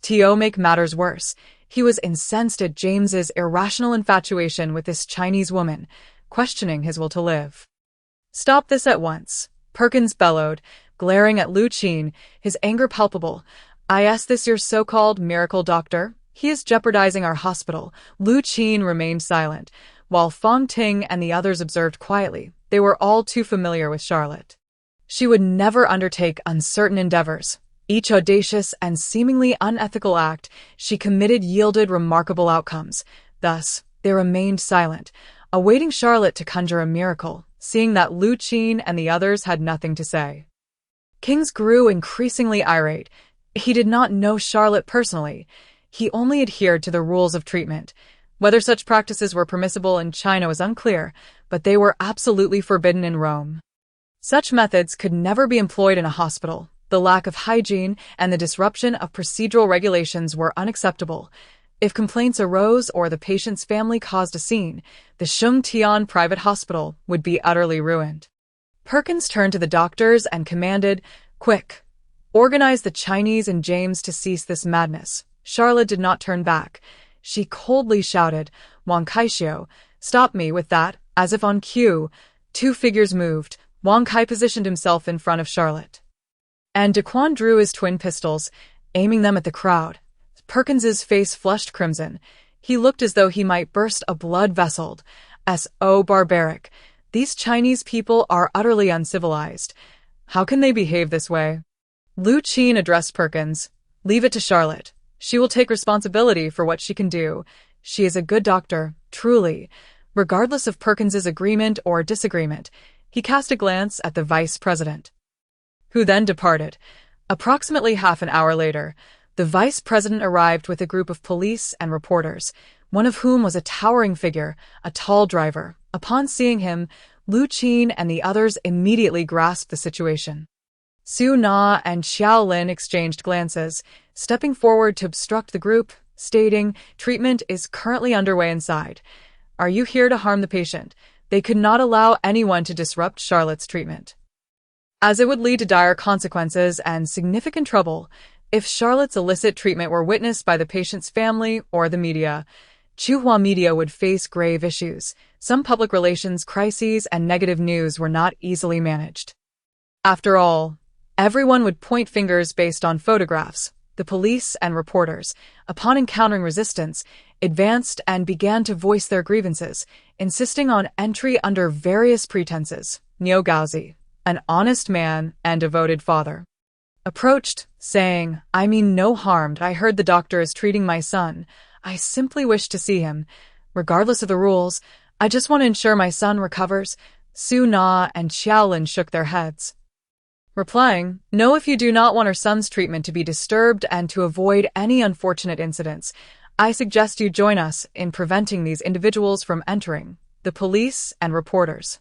To make matters worse, He was incensed at James's irrational infatuation with this Chinese woman, questioning his will to live. "Stop this at once," Perkins bellowed, glaring at Lu Qin, his anger palpable. "Is this your so-called miracle doctor? He is jeopardizing our hospital." Lu Qin remained silent, while Fong Ting and the others observed quietly. They were all too familiar with Charlotte. She would never undertake uncertain endeavors. Each audacious and seemingly unethical act she committed yielded remarkable outcomes. Thus, they remained silent, awaiting Charlotte to conjure a miracle, seeing that Lu Qin and the others had nothing to say. Kings grew increasingly irate. He did not know Charlotte personally. He only adhered to the rules of treatment. Whether such practices were permissible in China was unclear, but they were absolutely forbidden in Rome. Such methods could never be employed in a hospital. The lack of hygiene and the disruption of procedural regulations were unacceptable. If complaints arose or the patient's family caused a scene, the Shengtian private hospital would be utterly ruined. Perkins turned to the doctors and commanded, "Quick! Organize the Chinese and James to cease this madness." Charlotte did not turn back. She coldly shouted, "Wang Kaixio, stop me with that." As if on cue, two figures moved. Wang Kai positioned himself in front of Charlotte, and Daquan drew his twin pistols, aiming them at the crowd. Perkins's face flushed crimson. He looked as though he might burst a blood vessel. So barbaric. These Chinese people are utterly uncivilized. How can they behave this way? Lu Qin addressed Perkins. "Leave it to Charlotte. She will take responsibility for what she can do. She is a good doctor, truly." Regardless of Perkins's agreement or disagreement, he cast a glance at the vice president, who then departed. Approximately half an hour later, the vice president arrived with a group of police and reporters, one of whom was a towering figure, a tall driver. Upon seeing him, Lu Qin and the others immediately grasped the situation. Su Na and Xiao Lin exchanged glances, stepping forward to obstruct the group, stating, "Treatment is currently underway inside. Are you here to harm the patient?" They could not allow anyone to disrupt Charlotte's treatment, as it would lead to dire consequences and significant trouble. If Charlotte's illicit treatment were witnessed by the patient's family or the media, Chuhua media would face grave issues. Some public relations crises and negative news were not easily managed. After all, everyone would point fingers based on photographs. The police and reporters, upon encountering resistance, advanced and began to voice their grievances, insisting on entry under various pretenses. Niu Gaozi, an honest man and devoted father, approached, saying, "I mean no harm. I heard the doctor is treating my son. I simply wish to see him. Regardless of the rules, I just want to ensure my son recovers." Su Na and Xiaolin shook their heads, replying, "No, if you do not want our son's treatment to be disturbed and to avoid any unfortunate incidents, I suggest you join us in preventing these individuals from entering." The police and reporters,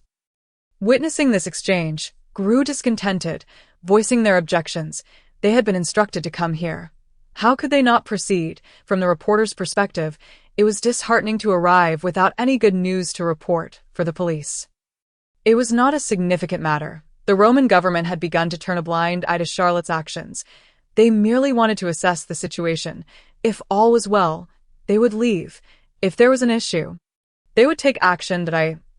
witnessing this exchange, grew discontented, voicing their objections. They had been instructed to come here. How could they not proceed? From the reporter's perspective, it was disheartening to arrive without any good news to report. For the police, it was not a significant matter. The Roman government had begun to turn a blind eye to Charlotte's actions. They merely wanted to assess the situation. If all was well, they would leave. If there was an issue, they would take action.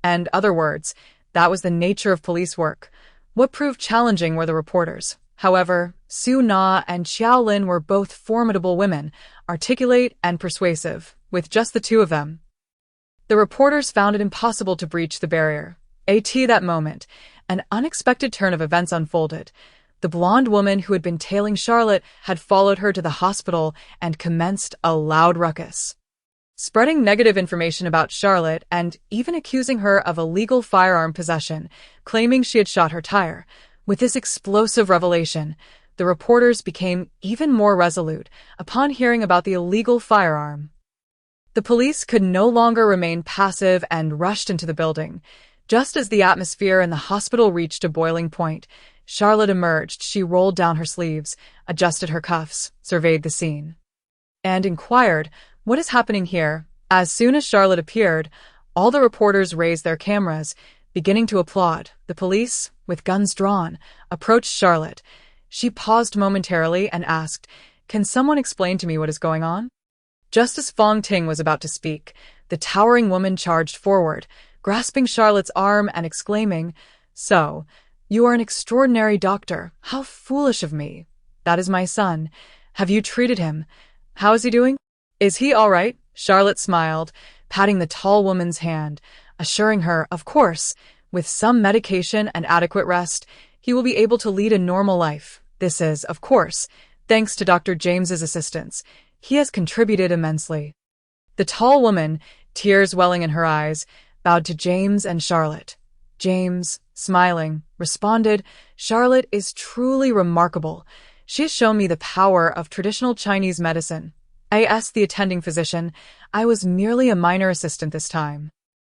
In other words, that was the nature of police work. What proved challenging were the reporters. However, Su Na and Xiaolin were both formidable women, articulate and persuasive. With just the two of them, the reporters found it impossible to breach the barrier. At that moment, an unexpected turn of events unfolded. The blonde woman who had been tailing Charlotte had followed her to the hospital and commenced a loud ruckus, spreading negative information about Charlotte and even accusing her of illegal firearm possession, claiming she had shot her tire. With this explosive revelation, the reporters became even more resolute. Upon hearing about the illegal firearm, the police could no longer remain passive and rushed into the building. Just as the atmosphere in the hospital reached a boiling point, Charlotte emerged. She rolled down her sleeves, adjusted her cuffs, surveyed the scene, and inquired, "What is happening here?" As soon as Charlotte appeared, all the reporters raised their cameras, beginning to applaud. The police, with guns drawn, approached Charlotte. She paused momentarily and asked, "Can someone explain to me what is going on?" Just as Fong Ting was about to speak, the towering woman charged forward, grasping Charlotte's arm and exclaiming, "So, you are an extraordinary doctor. How foolish of me. That is my son. Have you treated him? How is he doing?" "Is he all right?" Charlotte smiled, patting the tall woman's hand, assuring her, of course, with some medication and adequate rest, he will be able to lead a normal life. This is, of course, thanks to Dr. James's assistance. He has contributed immensely. The tall woman, tears welling in her eyes, bowed to James and Charlotte. James, smiling, responded, "Charlotte is truly remarkable. She has shown me the power of traditional Chinese medicine. I asked the attending physician. I was merely a minor assistant this time."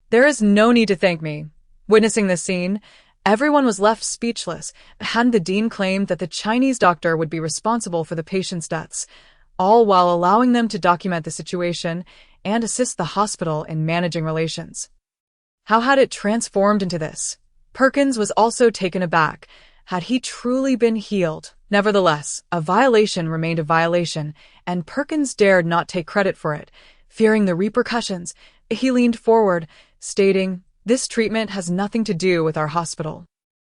"There is no need to thank me." Witnessing this scene, everyone was left speechless, and the dean claimed that the Chinese doctor would be responsible for the patient's deaths, all while allowing them to document the situation and assist the hospital in managing relations. How had it transformed into this? Perkins was also taken aback. Had he truly been healed? Nevertheless, a violation remained a violation, and Perkins dared not take credit for it. Fearing the repercussions, he leaned forward, stating, "This treatment has nothing to do with our hospital.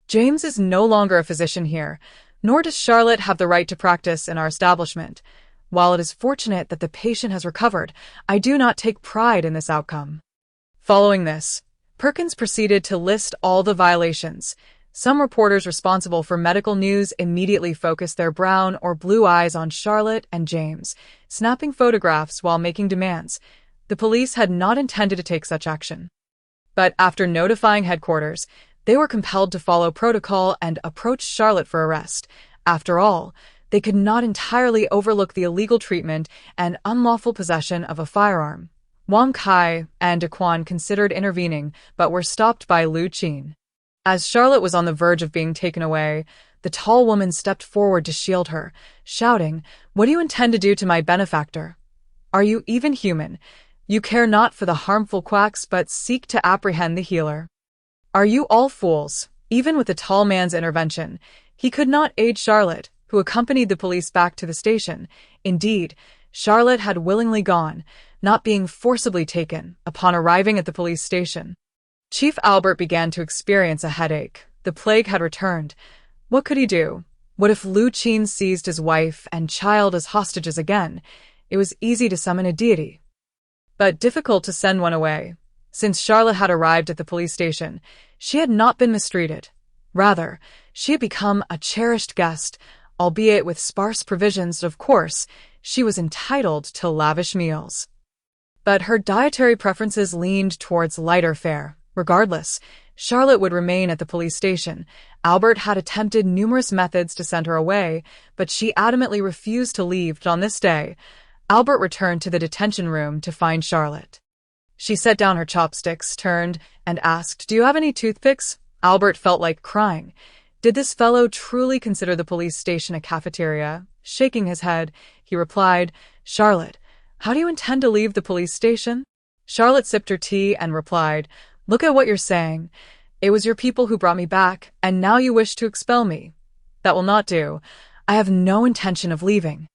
James is no longer a physician here, nor does Charlotte have the right to practice in our establishment. While it is fortunate that the patient has recovered, I do not take pride in this outcome." Following this, Perkins proceeded to list all the violations. Some reporters responsible for medical news immediately focused their brown or blue eyes on Charlotte and James, snapping photographs while making demands. The police had not intended to take such action. But after notifying headquarters, they were compelled to follow protocol and approached Charlotte for arrest. After all, they could not entirely overlook the illegal treatment and unlawful possession of a firearm. Wang Kai and De Quan considered intervening, but were stopped by Lu Qin. As Charlotte was on the verge of being taken away, the tall woman stepped forward to shield her, shouting, "What do you intend to do to my benefactor? Are you even human? You care not for the harmful quacks but seek to apprehend the healer. Are you all fools?" Even with the tall man's intervention, he could not aid Charlotte, who accompanied the police back to the station. Indeed, Charlotte had willingly gone, not being forcibly taken, upon arriving at the police station. Chief Albert began to experience a headache. The plague had returned. What could he do? What if Lu Qin seized his wife and child as hostages again? It was easy to summon a deity, but difficult to send one away. Since Charlotte had arrived at the police station, she had not been mistreated. Rather, she had become a cherished guest, albeit with sparse provisions. Of course, she was entitled to lavish meals. But her dietary preferences leaned towards lighter fare. Regardless, Charlotte would remain at the police station. Albert had attempted numerous methods to send her away, but she adamantly refused to leave. On this day, Albert returned to the detention room to find Charlotte. She set down her chopsticks, turned, and asked, "Do you have any toothpicks?" Albert felt like crying. Did this fellow truly consider the police station a cafeteria? Shaking his head, he replied, "Charlotte, how do you intend to leave the police station?" Charlotte sipped her tea and replied, "Look at what you're saying. It was your people who brought me back, and now you wish to expel me. That will not do. I have no intention of leaving.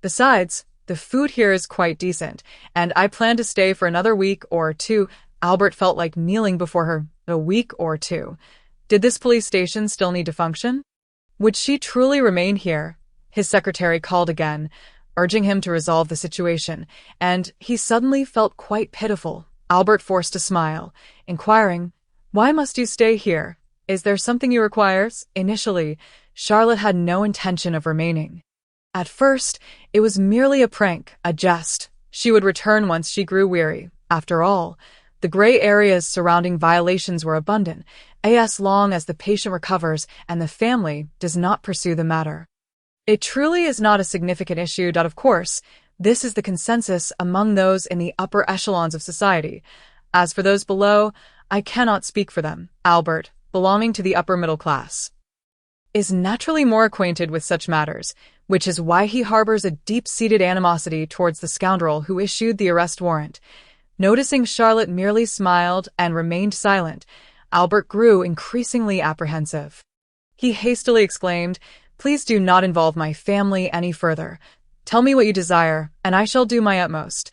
Besides, the food here is quite decent, and I plan to stay for another week or two." Albert felt like kneeling before her. A week or two. Did this police station still need to function? Would she truly remain here? His secretary called again, urging him to resolve the situation, and he suddenly felt quite pitiful. Albert forced a smile, inquiring, "Why must you stay here? Is there something you require?" Initially, Charlotte had no intention of remaining. At first, it was merely a prank, a jest. She would return once she grew weary. After all, the gray areas surrounding violations were abundant, as long as the patient recovers and the family does not pursue the matter. It truly is not a significant issue. Of course, this is the consensus among those in the upper echelons of society. As for those below, I cannot speak for them. Albert, belonging to the upper middle class, is naturally more acquainted with such matters, which is why he harbors a deep-seated animosity towards the scoundrel who issued the arrest warrant. Noticing Charlotte merely smiled and remained silent, Albert grew increasingly apprehensive. He hastily exclaimed, "Please do not involve my family any further. Tell me what you desire, and I shall do my utmost.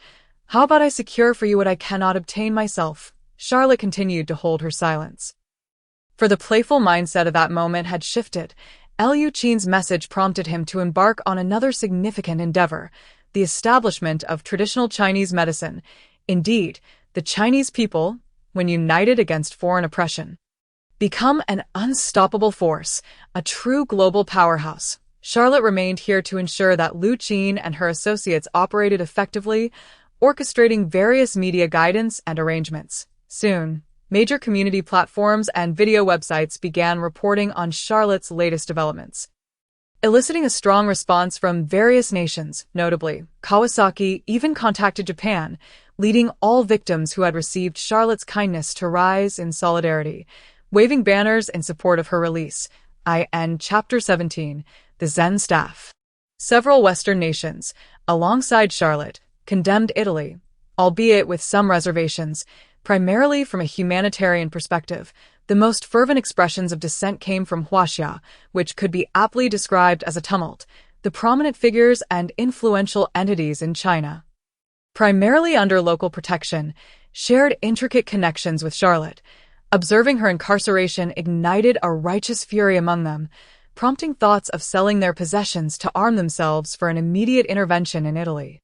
How about I secure for you what I cannot obtain myself? Charlotte continued to hold her silence. For the playful mindset of that moment had shifted. Liu Qin's message prompted him to embark on another significant endeavor, the establishment of traditional Chinese medicine. Indeed, the Chinese people, when united against foreign oppression, become an unstoppable force, a true global powerhouse. Charlotte remained here to ensure that Liu Qin and her associates operated effectively, orchestrating various media guidance and arrangements. Soon, major community platforms and video websites began reporting on Charlotte's latest developments, eliciting a strong response from various nations. Notably, Kawasaki even contacted Japan, leading all victims who had received Charlotte's kindness to rise in solidarity, waving banners in support of her release. In Chapter 17, The Zen Staff. Several Western nations, alongside Charlotte, condemned Italy, albeit with some reservations, primarily from a humanitarian perspective. The most fervent expressions of dissent came from Huaxia, which could be aptly described as a tumult. The prominent figures and influential entities in China, primarily under local protection, shared intricate connections with Charlotte. Observing her incarceration ignited a righteous fury among them, prompting thoughts of selling their possessions to arm themselves for an immediate intervention in Italy.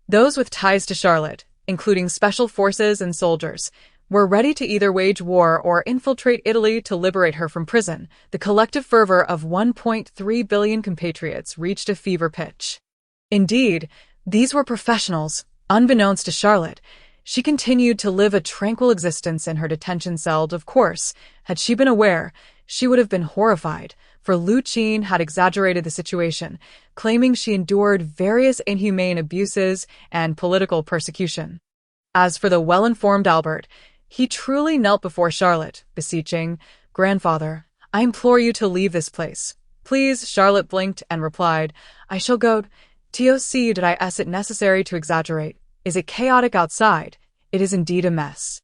Those with ties to Charlotte, including special forces and soldiers, were ready to either wage war or infiltrate Italy to liberate her from prison. The collective fervor of 1.3 billion compatriots reached a fever pitch. Indeed, these were professionals. Unbeknownst to Charlotte, she continued to live a tranquil existence in her detention cell. Of course, had she been aware, she would have been horrified, for Liu Qin had exaggerated the situation, claiming she endured various inhumane abuses and political persecution. As for the well-informed Albert, he truly knelt before Charlotte, beseeching, "Grandfather, I implore you to leave this place." "Please," Charlotte blinked and replied, "I shall go. Did I s it necessary to exaggerate? Is it chaotic outside? It is indeed a mess.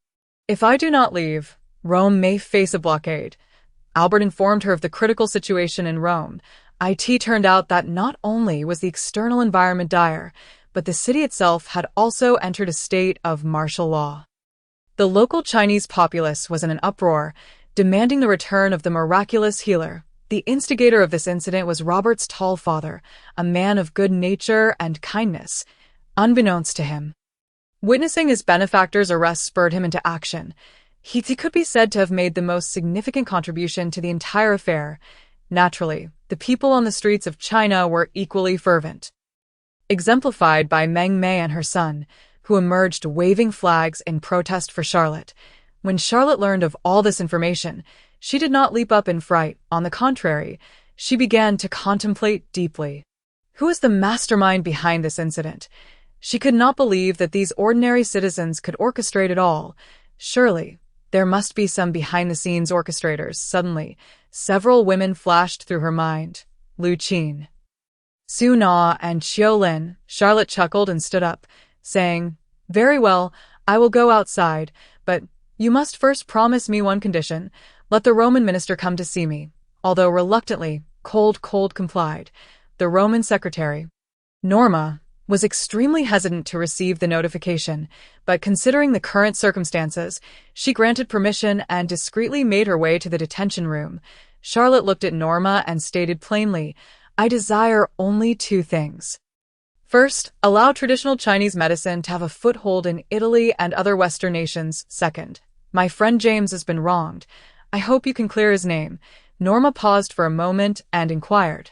If I do not leave, Rome may face a blockade." Albert informed her of the critical situation in Rome. It turned out that not only was the external environment dire, but the city itself had also entered a state of martial law. The local Chinese populace was in an uproar, demanding the return of the miraculous healer. The instigator of this incident was Robert's tall father, a man of good nature and kindness. Unbeknownst to him, witnessing his benefactor's arrest spurred him into action. He could be said to have made the most significant contribution to the entire affair. Naturally, the people on the streets of China were equally fervent, exemplified by Meng Mei and her son, who emerged waving flags in protest for Charlotte. When Charlotte learned of all this information, she did not leap up in fright. On the contrary, she began to contemplate deeply. Who was the mastermind behind this incident? She could not believe that these ordinary citizens could orchestrate it all. Surely, there must be some behind-the-scenes orchestrators. Suddenly, several women flashed through her mind. Liu Qin, Su Na, and Xiaolin. Charlotte chuckled and stood up, saying, "Very well, I will go outside, but you must first promise me one condition. Let the Roman minister come to see me." Although reluctantly, Cold complied. The Roman secretary, Norma, was extremely hesitant to receive the notification, but considering the current circumstances, she granted permission and discreetly made her way to the detention room. Charlotte looked at Norma and stated plainly, "I desire only two things. First, allow traditional Chinese medicine to have a foothold in Italy and other Western nations. Second, my friend James has been wronged. I hope you can clear his name." Norma paused for a moment and inquired,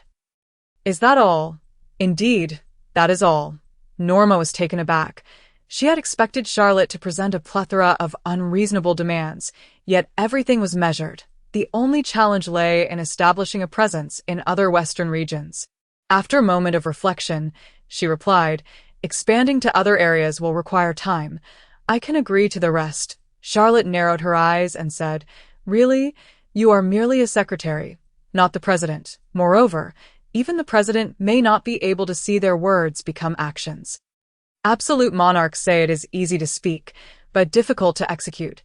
"Is that all?" "Indeed, that is all." Norma was taken aback. She had expected Charlotte to present a plethora of unreasonable demands, yet everything was measured. The only challenge lay in establishing a presence in other Western regions. After a moment of reflection, she replied, "Expanding to other areas will require time. I can agree to the rest." Charlotte narrowed her eyes and said, "Really? You are merely a secretary, not the president. Moreover, even the president may not be able to see their words become actions. Absolute monarchs say it is easy to speak, but difficult to execute."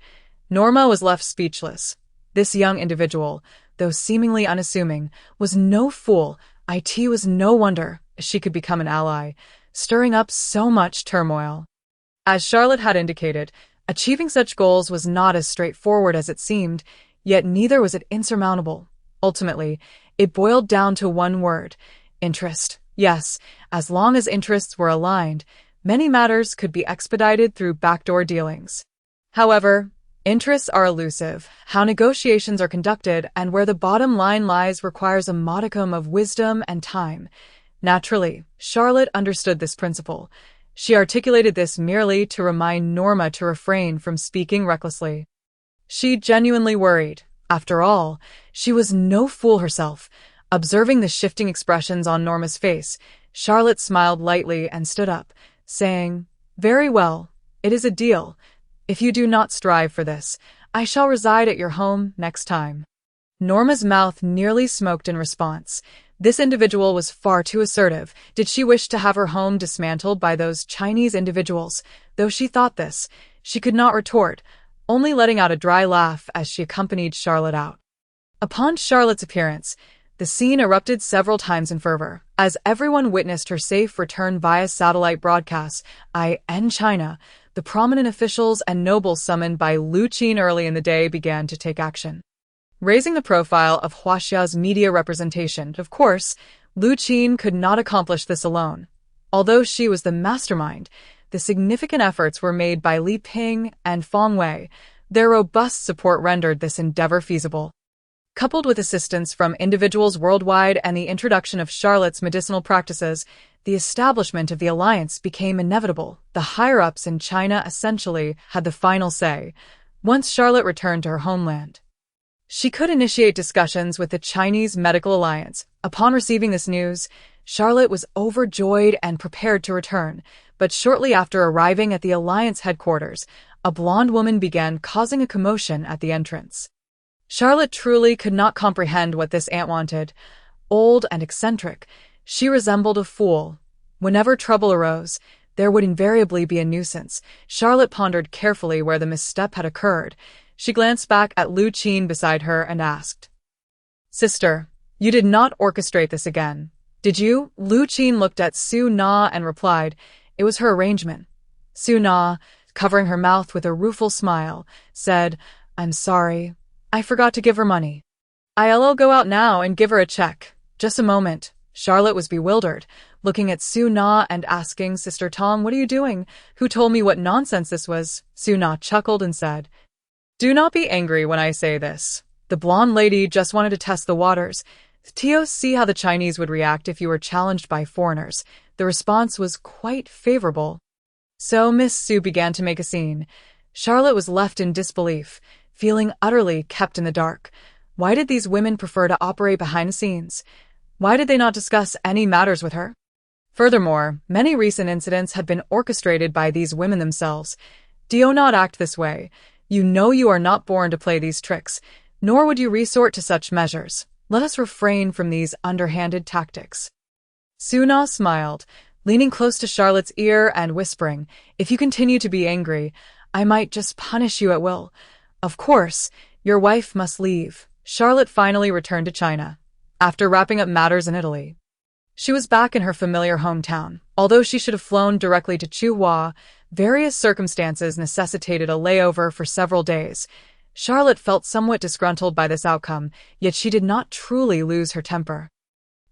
Norma was left speechless. This young individual, though seemingly unassuming, was no fool. It was no wonder. she could become an ally, stirring up so much turmoil. As Charlotte had indicated, achieving such goals was not as straightforward as it seemed, yet neither was it insurmountable. Ultimately, it boiled down to one word: interest. Yes, as long as interests were aligned, many matters could be expedited through backdoor dealings. However, interests are elusive. How negotiations are conducted and where the bottom line lies requires a modicum of wisdom and time. Naturally, Charlotte understood this principle. She articulated this merely to remind Norma to refrain from speaking recklessly. She genuinely worried. After all, she was no fool herself. Observing the shifting expressions on Norma's face, Charlotte smiled lightly and stood up, saying, "Very well, it is a deal. If you do not strive for this, I shall reside at your home next time." Norma's mouth nearly smoked in response. This individual was far too assertive. Did she wish to have her home dismantled by those Chinese individuals? Though she thought this, she could not retort, only letting out a dry laugh as she accompanied Charlotte out. Upon Charlotte's appearance, the scene erupted several times in fervor, as everyone witnessed her safe return via satellite broadcasts. In China, the prominent officials and nobles summoned by Lu Qin early in the day began to take action, raising the profile of Huaxia's media representation. Of course, Lu Qin could not accomplish this alone. Although she was the mastermind, the significant efforts were made by Li Ping and Feng Wei. Their robust support rendered this endeavor feasible. Coupled with assistance from individuals worldwide and the introduction of Charlotte's medicinal practices, the establishment of the alliance became inevitable. The higher-ups in China essentially had the final say. Once Charlotte returned to her homeland, she could initiate discussions with the Chinese Medical Alliance. Upon receiving this news, Charlotte was overjoyed and prepared to return, but shortly after arriving at the Alliance headquarters, a blonde woman began causing a commotion at the entrance. Charlotte truly could not comprehend what this aunt wanted. Old and eccentric, she resembled a fool. Whenever trouble arose, there would invariably be a nuisance. Charlotte pondered carefully where the misstep had occurred. She glanced back at Lu Qin beside her and asked, "Sister, you did not orchestrate this again, did you?" Lu Qin looked at Su Na and replied, "It was her arrangement." Su Na, covering her mouth with a rueful smile, said, "I'm sorry. I forgot to give her money. I'll go out now and give her a check." "Just a moment." Charlotte was bewildered, looking at Su Na and asking, "Sister Tong, what are you doing? Who told me what nonsense this was?" Su Na chuckled and said, "Do not be angry when I say this. The blonde lady just wanted to test the waters. To see how the Chinese would react if you were challenged by foreigners." The response was quite favorable. So Miss Su began to make a scene. Charlotte was left in disbelief, feeling utterly kept in the dark. Why did these women prefer to operate behind the scenes? Why did they not discuss any matters with her? Furthermore, many recent incidents had been orchestrated by these women themselves. Do not act this way. You know you are not born to play these tricks, nor would you resort to such measures. Let us refrain from these underhanded tactics. Su Na smiled, leaning close to Charlotte's ear and whispering, "If you continue to be angry, I might just punish you at will. Of course, your wife must leave." Charlotte finally returned to China. After wrapping up matters in Italy, she was back in her familiar hometown. Although she should have flown directly to Chuhua, various circumstances necessitated a layover for several days. Charlotte felt somewhat disgruntled by this outcome, yet she did not truly lose her temper.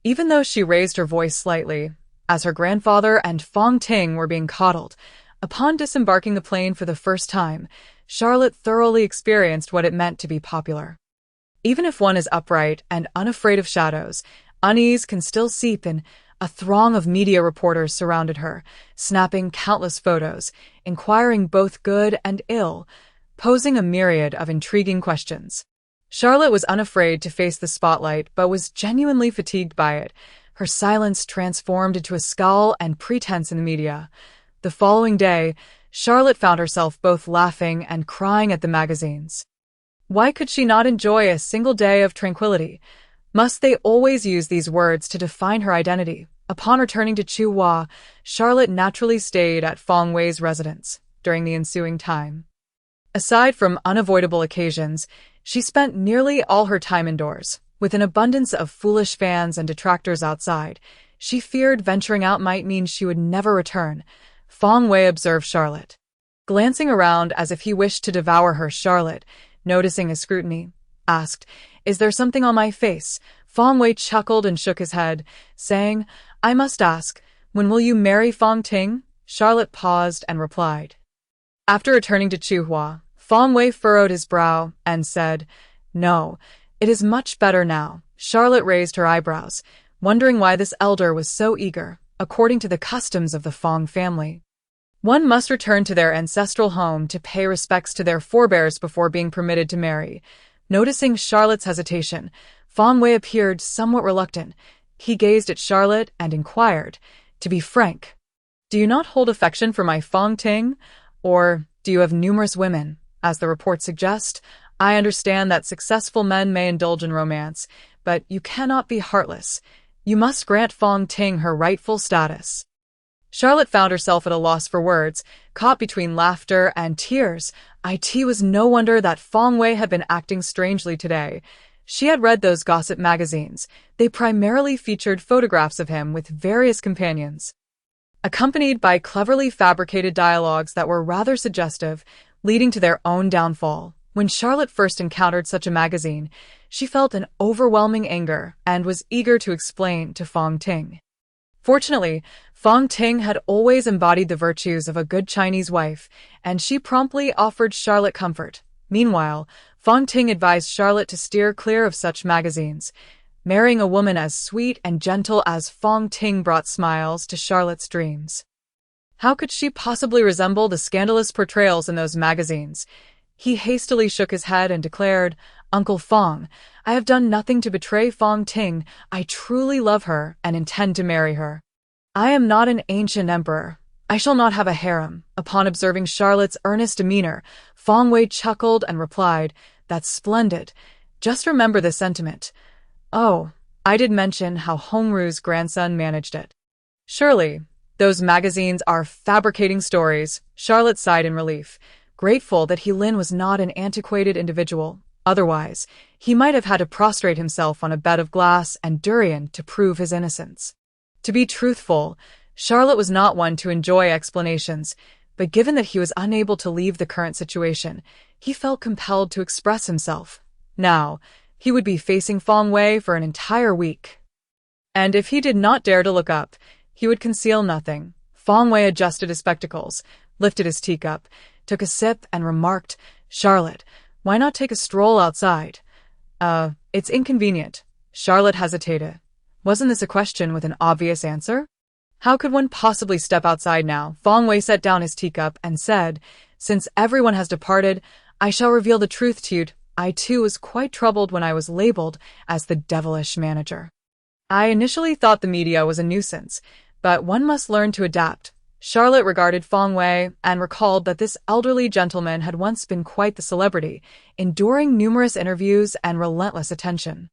Even though she raised her voice slightly, as her grandfather and Fong Ting were being coddled, upon disembarking the plane for the first time, Charlotte thoroughly experienced what it meant to be popular. Even if one is upright and unafraid of shadows, unease can still seep in. A throng of media reporters surrounded her, snapping countless photos, inquiring both good and ill, posing a myriad of intriguing questions. Charlotte was unafraid to face the spotlight, but was genuinely fatigued by it. Her silence transformed into a scowl and pretense in the media. The following day, Charlotte found herself both laughing and crying at the magazines. Why could she not enjoy a single day of tranquility? Must they always use these words to define her identity? Upon returning to Chuhua, Charlotte naturally stayed at Feng Wei's residence during the ensuing time. Aside from unavoidable occasions, she spent nearly all her time indoors. With an abundance of foolish fans and detractors outside, She feared venturing out might mean she would never return. Feng Wei observed Charlotte. Glancing around as if he wished to devour her, Charlotte, noticing his scrutiny, asked, "Is there something on my face?" Feng Wei chuckled and shook his head, saying, "I must ask, when will you marry Feng Ting?" Charlotte paused and replied. After returning to Chuhua, Feng Wei furrowed his brow and said, "No, it is much better now." Charlotte raised her eyebrows, wondering why this elder was so eager, according to the customs of the Feng family. One must return to their ancestral home to pay respects to their forebears before being permitted to marry. Noticing Charlotte's hesitation, Feng Wei appeared somewhat reluctant. He gazed at Charlotte and inquired, "To be frank, do you not hold affection for my Feng Ting? Or do you have numerous women, as the reports suggest? I understand that successful men may indulge in romance, but you cannot be heartless. You must grant Feng Ting her rightful status." Charlotte found herself at a loss for words, caught between laughter and tears. It was no wonder that Feng Wei had been acting strangely today. She had read those gossip magazines. They primarily featured photographs of him with various companions, accompanied by cleverly fabricated dialogues that were rather suggestive, leading to their own downfall. When Charlotte first encountered such a magazine, she felt an overwhelming anger and was eager to explain to Feng Ting. Fortunately, Feng Ting had always embodied the virtues of a good Chinese wife, and she promptly offered Charlotte comfort. Meanwhile, Feng Ting advised Charlotte to steer clear of such magazines. Marrying a woman as sweet and gentle as Feng Ting brought smiles to Charlotte's dreams. How could she possibly resemble the scandalous portrayals in those magazines? He hastily shook his head and declared, "Uncle Feng, I have done nothing to betray Feng Ting. I truly love her and intend to marry her. I am not an ancient emperor. I shall not have a harem." Upon observing Charlotte's earnest demeanor, Feng Wei chuckled and replied, "That's splendid. Just remember the sentiment. Oh, I did mention how Hongru's grandson managed it. Surely, those magazines are fabricating stories." Charlotte sighed in relief, grateful that Lin was not an antiquated individual. Otherwise, he might have had to prostrate himself on a bed of glass and durian to prove his innocence. To be truthful, Charlotte was not one to enjoy explanations, but given that he was unable to leave the current situation, he felt compelled to express himself. Now, he would be facing Feng Wei for an entire week. And if he did not dare to look up, he would conceal nothing. Feng Wei adjusted his spectacles, lifted his teacup, took a sip, and remarked, "Charlotte, why not take a stroll outside?" It's inconvenient." Charlotte hesitated. Wasn't this a question with an obvious answer? How could one possibly step outside now? Feng Wei set down his teacup and said, "Since everyone has departed, I shall reveal the truth to you. I too was quite troubled when I was labeled as the devilish manager. I initially thought the media was a nuisance, but one must learn to adapt." Charlotte regarded Feng Wei and recalled that this elderly gentleman had once been quite the celebrity, enduring numerous interviews and relentless attention.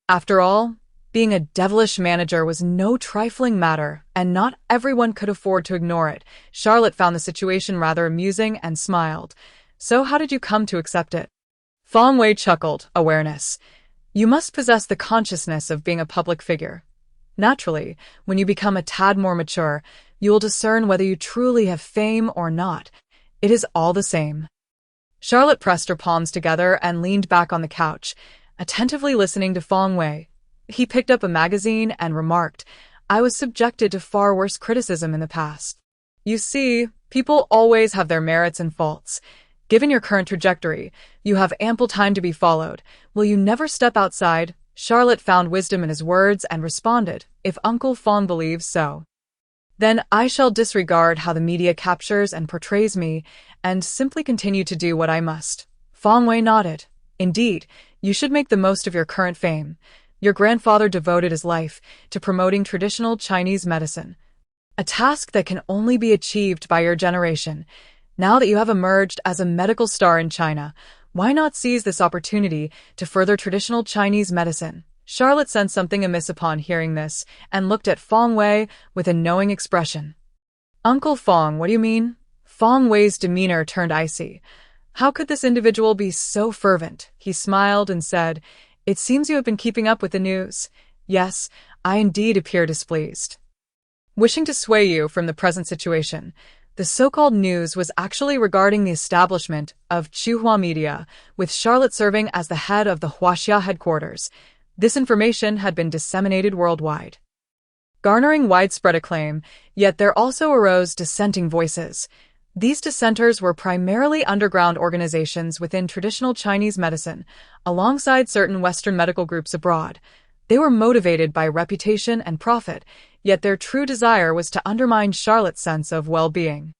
After all, being a devilish manager was no trifling matter, and not everyone could afford to ignore it. Charlotte found the situation rather amusing and smiled. "So how did you come to accept it?" Feng Wei chuckled. "Awareness. You must possess the consciousness of being a public figure. Naturally, when you become a tad more mature, you will discern whether you truly have fame or not. It is all the same." Charlotte pressed her palms together and leaned back on the couch, attentively listening to Feng Wei. He picked up a magazine and remarked, "I was subjected to far worse criticism in the past. You see, people always have their merits and faults. Given your current trajectory, you have ample time to be followed. Will you never step outside?" Charlotte found wisdom in his words and responded, "If Uncle Feng believes so, then I shall disregard how the media captures and portrays me, and simply continue to do what I must." Feng Wei nodded. "Indeed, you should make the most of your current fame. Your grandfather devoted his life to promoting traditional Chinese medicine, a task that can only be achieved by your generation. Now that you have emerged as a medical star in China, why not seize this opportunity to further traditional Chinese medicine?" Charlotte sensed something amiss upon hearing this and looked at Feng Wei with a knowing expression. "Uncle Feng, what do you mean?" Feng Wei's demeanor turned icy. How could this individual be so fervent? He smiled and said, "It seems you have been keeping up with the news. Yes, I indeed appear displeased. Wishing to sway you from the present situation, the so-called news was actually regarding the establishment of Xinhua Media, with Charlotte serving as the head of the Huaxia headquarters. This information had been disseminated worldwide, garnering widespread acclaim, yet there also arose dissenting voices. These dissenters were primarily underground organizations within traditional Chinese medicine, alongside certain Western medical groups abroad. They were motivated by reputation and profit, yet their true desire was to undermine Charlotte's sense of well-being.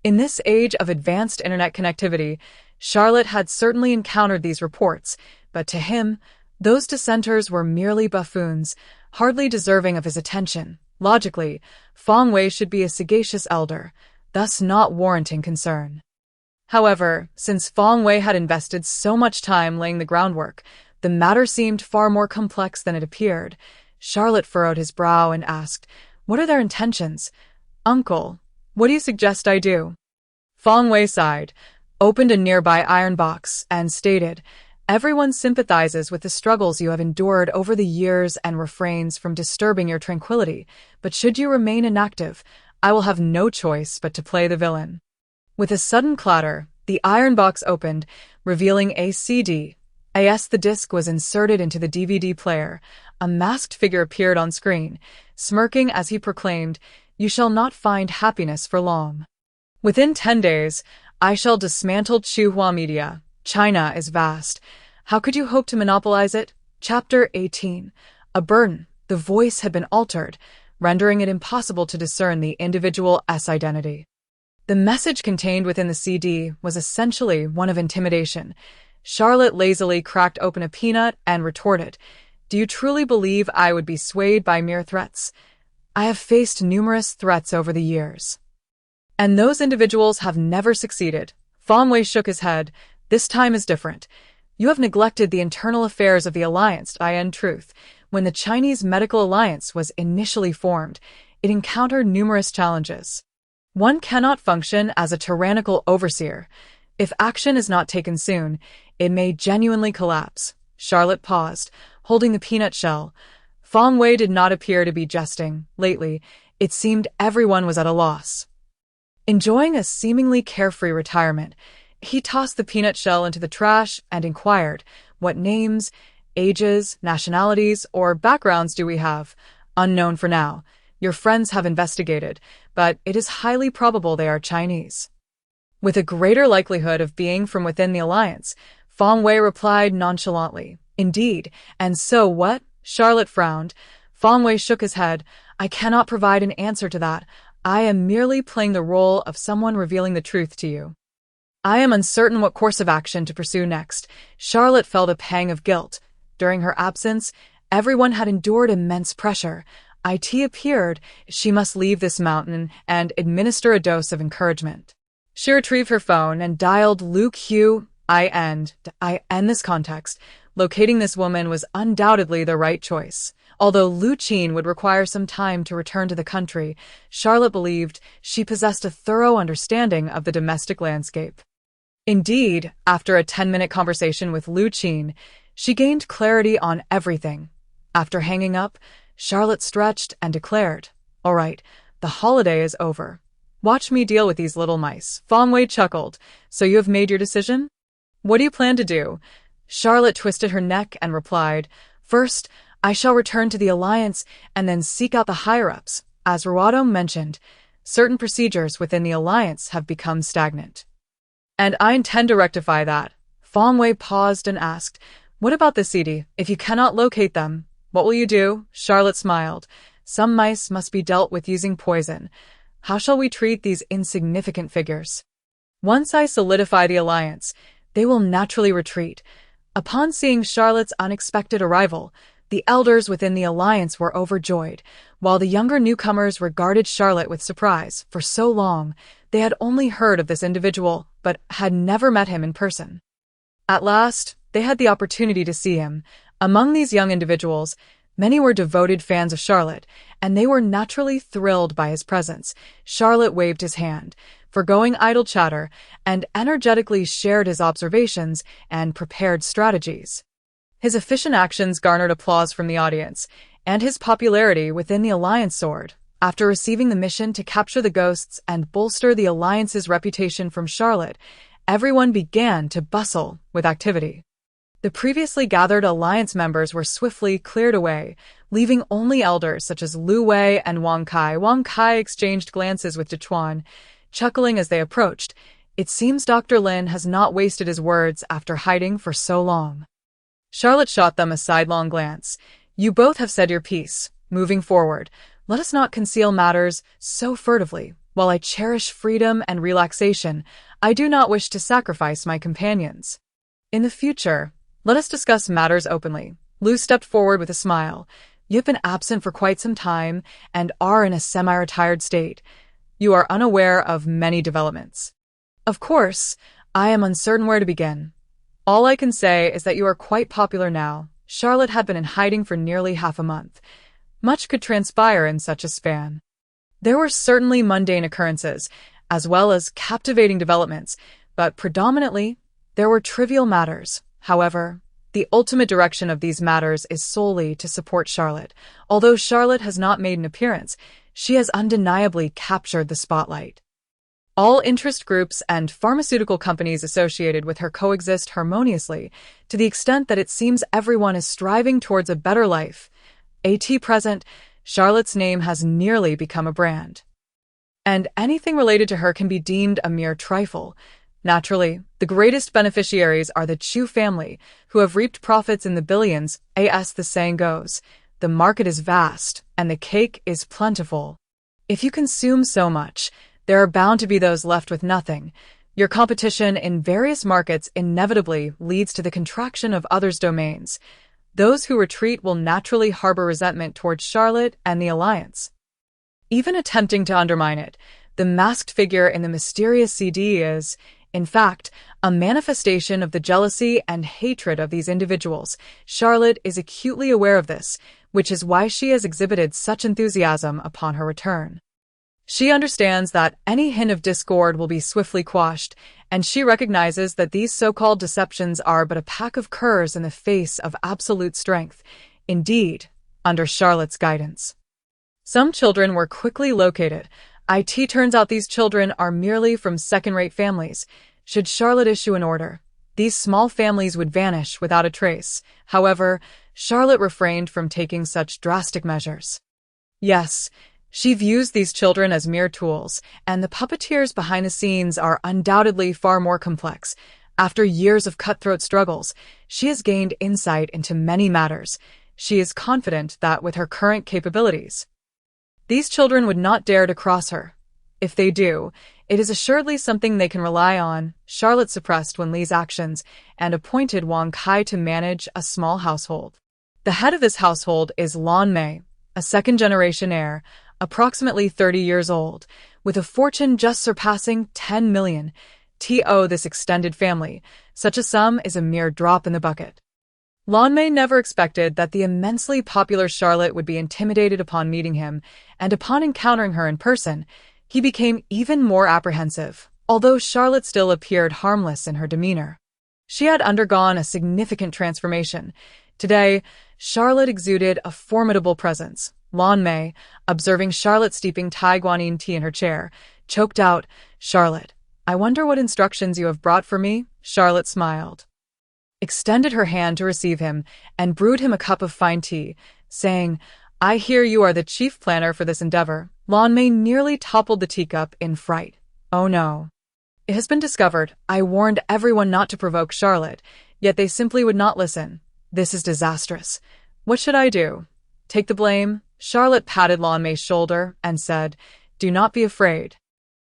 In this age of advanced internet connectivity, Charlotte had certainly encountered these reports, but to him, those dissenters were merely buffoons, hardly deserving of his attention. Logically, Feng Wei should be a sagacious elder, thus not warranting concern. However, since Feng Wei had invested so much time laying the groundwork, the matter seemed far more complex than it appeared. Charlotte furrowed his brow and asked, "What are their intentions? Uncle, what do you suggest I do?" Feng Wei sighed, opened a nearby iron box, and stated, "Everyone sympathizes with the struggles you have endured over the years and refrains from disturbing your tranquility, but should you remain inactive, I will have no choice but to play the villain." With a sudden clatter, the iron box opened, revealing a CD. As the disc was inserted into the DVD player, a masked figure appeared on screen, smirking as he proclaimed, "You shall not find happiness for long. Within 10 days, I shall dismantle Xinhua Media. China is vast. How could you hope to monopolize it?" Chapter 18. A burden. The voice had been altered, rendering it impossible to discern the individual's identity. The message contained within the CD was essentially one of intimidation. Charlotte lazily cracked open a peanut and retorted, "Do you truly believe I would be swayed by mere threats? I have faced numerous threats over the years, and those individuals have never succeeded." Feng Wei shook his head. "This time is different. You have neglected the internal affairs of the alliance. In truth, when the Chinese Medical Alliance was initially formed, it encountered numerous challenges. One cannot function as a tyrannical overseer. If action is not taken soon, it may genuinely collapse." Charlotte paused, holding the peanut shell. Feng Wei did not appear to be jesting. Lately, it seemed everyone was at a loss. Enjoying a seemingly carefree retirement, he tossed the peanut shell into the trash and inquired, "What names, ages, nationalities, or backgrounds do we have?" "Unknown for now. Your friends have investigated, but it is highly probable they are Chinese, with a greater likelihood of being from within the alliance." Feng Wei replied nonchalantly, "Indeed, and so what?" Charlotte frowned. Feng Wei shook his head. "I cannot provide an answer to that. I am merely playing the role of someone revealing the truth to you. I am uncertain what course of action to pursue next." Charlotte felt a pang of guilt. During her absence, everyone had endured immense pressure. It appeared she must leave this mountain and administer a dose of encouragement. She retrieved her phone and dialed Lu Q. In this context, locating this woman was undoubtedly the right choice. Although Lu Qin would require some time to return to the country, Charlotte believed she possessed a thorough understanding of the domestic landscape. Indeed, after a 10-minute conversation with Lu Qin, she gained clarity on everything. After hanging up, Charlotte stretched and declared, "All right, the holiday is over. Watch me deal with these little mice." Feng Wei chuckled. "So you have made your decision? What do you plan to do?" Charlotte twisted her neck and replied, "First, I shall return to the alliance and then seek out the higher-ups. As Ruado mentioned, certain procedures within the alliance have become stagnant, and I intend to rectify that." Feng Wei paused and asked, "What about the CD? If you cannot locate them, what will you do?" Charlotte smiled. "Some mice must be dealt with using poison. How shall we treat these insignificant figures? Once I solidify the alliance, they will naturally retreat." Upon seeing Charlotte's unexpected arrival, the elders within the alliance were overjoyed, while the younger newcomers regarded Charlotte with surprise. For so long, they had only heard of this individual, but had never met him in person. At last, they had the opportunity to see him. Among these young individuals, many were devoted fans of Charlotte, and they were naturally thrilled by his presence. Charlotte waved his hand, forgoing idle chatter, and energetically shared his observations and prepared strategies. His efficient actions garnered applause from the audience, and his popularity within the Alliance soared. After receiving the mission to capture the ghosts and bolster the Alliance's reputation from Charlotte, everyone began to bustle with activity. The previously gathered Alliance members were swiftly cleared away, leaving only elders such as Lu Wei and Wang Kai. Wang Kai exchanged glances with Dechuan, chuckling as they approached. It seems Dr. Lin has not wasted his words after hiding for so long. Charlotte shot them a sidelong glance. You both have said your piece. Moving forward, let us not conceal matters so furtively. While I cherish freedom and relaxation, I do not wish to sacrifice my companions. In the future, let us discuss matters openly. Lu stepped forward with a smile. You have been absent for quite some time and are in a semi-retired state. You are unaware of many developments. Of course, I am uncertain where to begin. All I can say is that you are quite popular now. Charlotte had been in hiding for nearly half a month. Much could transpire in such a span. There were certainly mundane occurrences, as well as captivating developments, but predominantly, there were trivial matters. However, the ultimate direction of these matters is solely to support Charlotte. Although Charlotte has not made an appearance, she has undeniably captured the spotlight. All interest groups and pharmaceutical companies associated with her coexist harmoniously, to the extent that it seems everyone is striving towards a better life. At present, Charlotte's name has nearly become a brand. And anything related to her can be deemed a mere trifle. Naturally, the greatest beneficiaries are the Chu family, who have reaped profits in the billions. As the saying goes, the market is vast, and the cake is plentiful. If you consume so much, there are bound to be those left with nothing. Your competition in various markets inevitably leads to the contraction of others' domains. Those who retreat will naturally harbor resentment towards Charlotte and the Alliance. Even attempting to undermine it, the masked figure in the mysterious CD is, in fact, a manifestation of the jealousy and hatred of these individuals. Charlotte is acutely aware of this, which is why she has exhibited such enthusiasm upon her return. She understands that any hint of discord will be swiftly quashed, and she recognizes that these so-called deceptions are but a pack of curs in the face of absolute strength. Indeed, under Charlotte's guidance. Some children were quickly located. It turns out these children are merely from second-rate families. Should Charlotte issue an order, these small families would vanish without a trace. However, Charlotte refrained from taking such drastic measures. Yes, she views these children as mere tools, and the puppeteers behind the scenes are undoubtedly far more complex. After years of cutthroat struggles, she has gained insight into many matters. She is confident that with her current capabilities, these children would not dare to cross her. If they do, it is assuredly something they can rely on. Charlotte suppressed Wen Li's actions and appointed Wang Kai to manage a small household. The head of this household is Lan Mei, a second-generation heir, approximately 30 years old, with a fortune just surpassing 10 million. This extended family, such a sum is a mere drop in the bucket. Lan Mei never expected that the immensely popular Charlotte would be intimidated upon meeting him, and upon encountering her in person, he became even more apprehensive, although Charlotte still appeared harmless in her demeanor. She had undergone a significant transformation. Today, Charlotte exuded a formidable presence. Lan Mei, observing Charlotte steeping Tai Guanyin tea in her chair, choked out, "Charlotte, I wonder what instructions you have brought for me?" Charlotte smiled, extended her hand to receive him, and brewed him a cup of fine tea, saying, "I hear you are the chief planner for this endeavor." Lan Mei nearly toppled the teacup in fright. "Oh no. It has been discovered. I warned everyone not to provoke Charlotte, yet they simply would not listen. This is disastrous. What should I do? Take the blame?" Charlotte patted Lan Mei's shoulder and said, "Do not be afraid.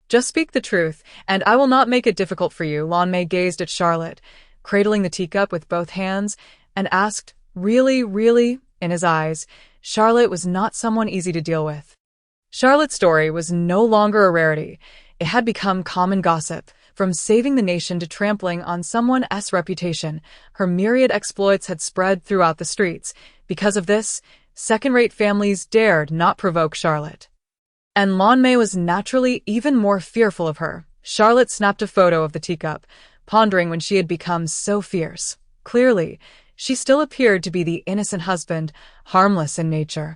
Just speak the truth, and I will not make it difficult for you." Lan Mei gazed at Charlotte, cradling the teacup with both hands, and asked, "Really, really?" In his eyes, Charlotte was not someone easy to deal with. Charlotte's story was no longer a rarity. It had become common gossip. From saving the nation to trampling on someone's reputation, her myriad exploits had spread throughout the streets. Because of this, second-rate families dared not provoke Charlotte. And Lan Mei was naturally even more fearful of her. Charlotte snapped a photo of the teacup, pondering when she had become so fierce. Clearly, She still appeared to be the innocent husband, harmless in nature.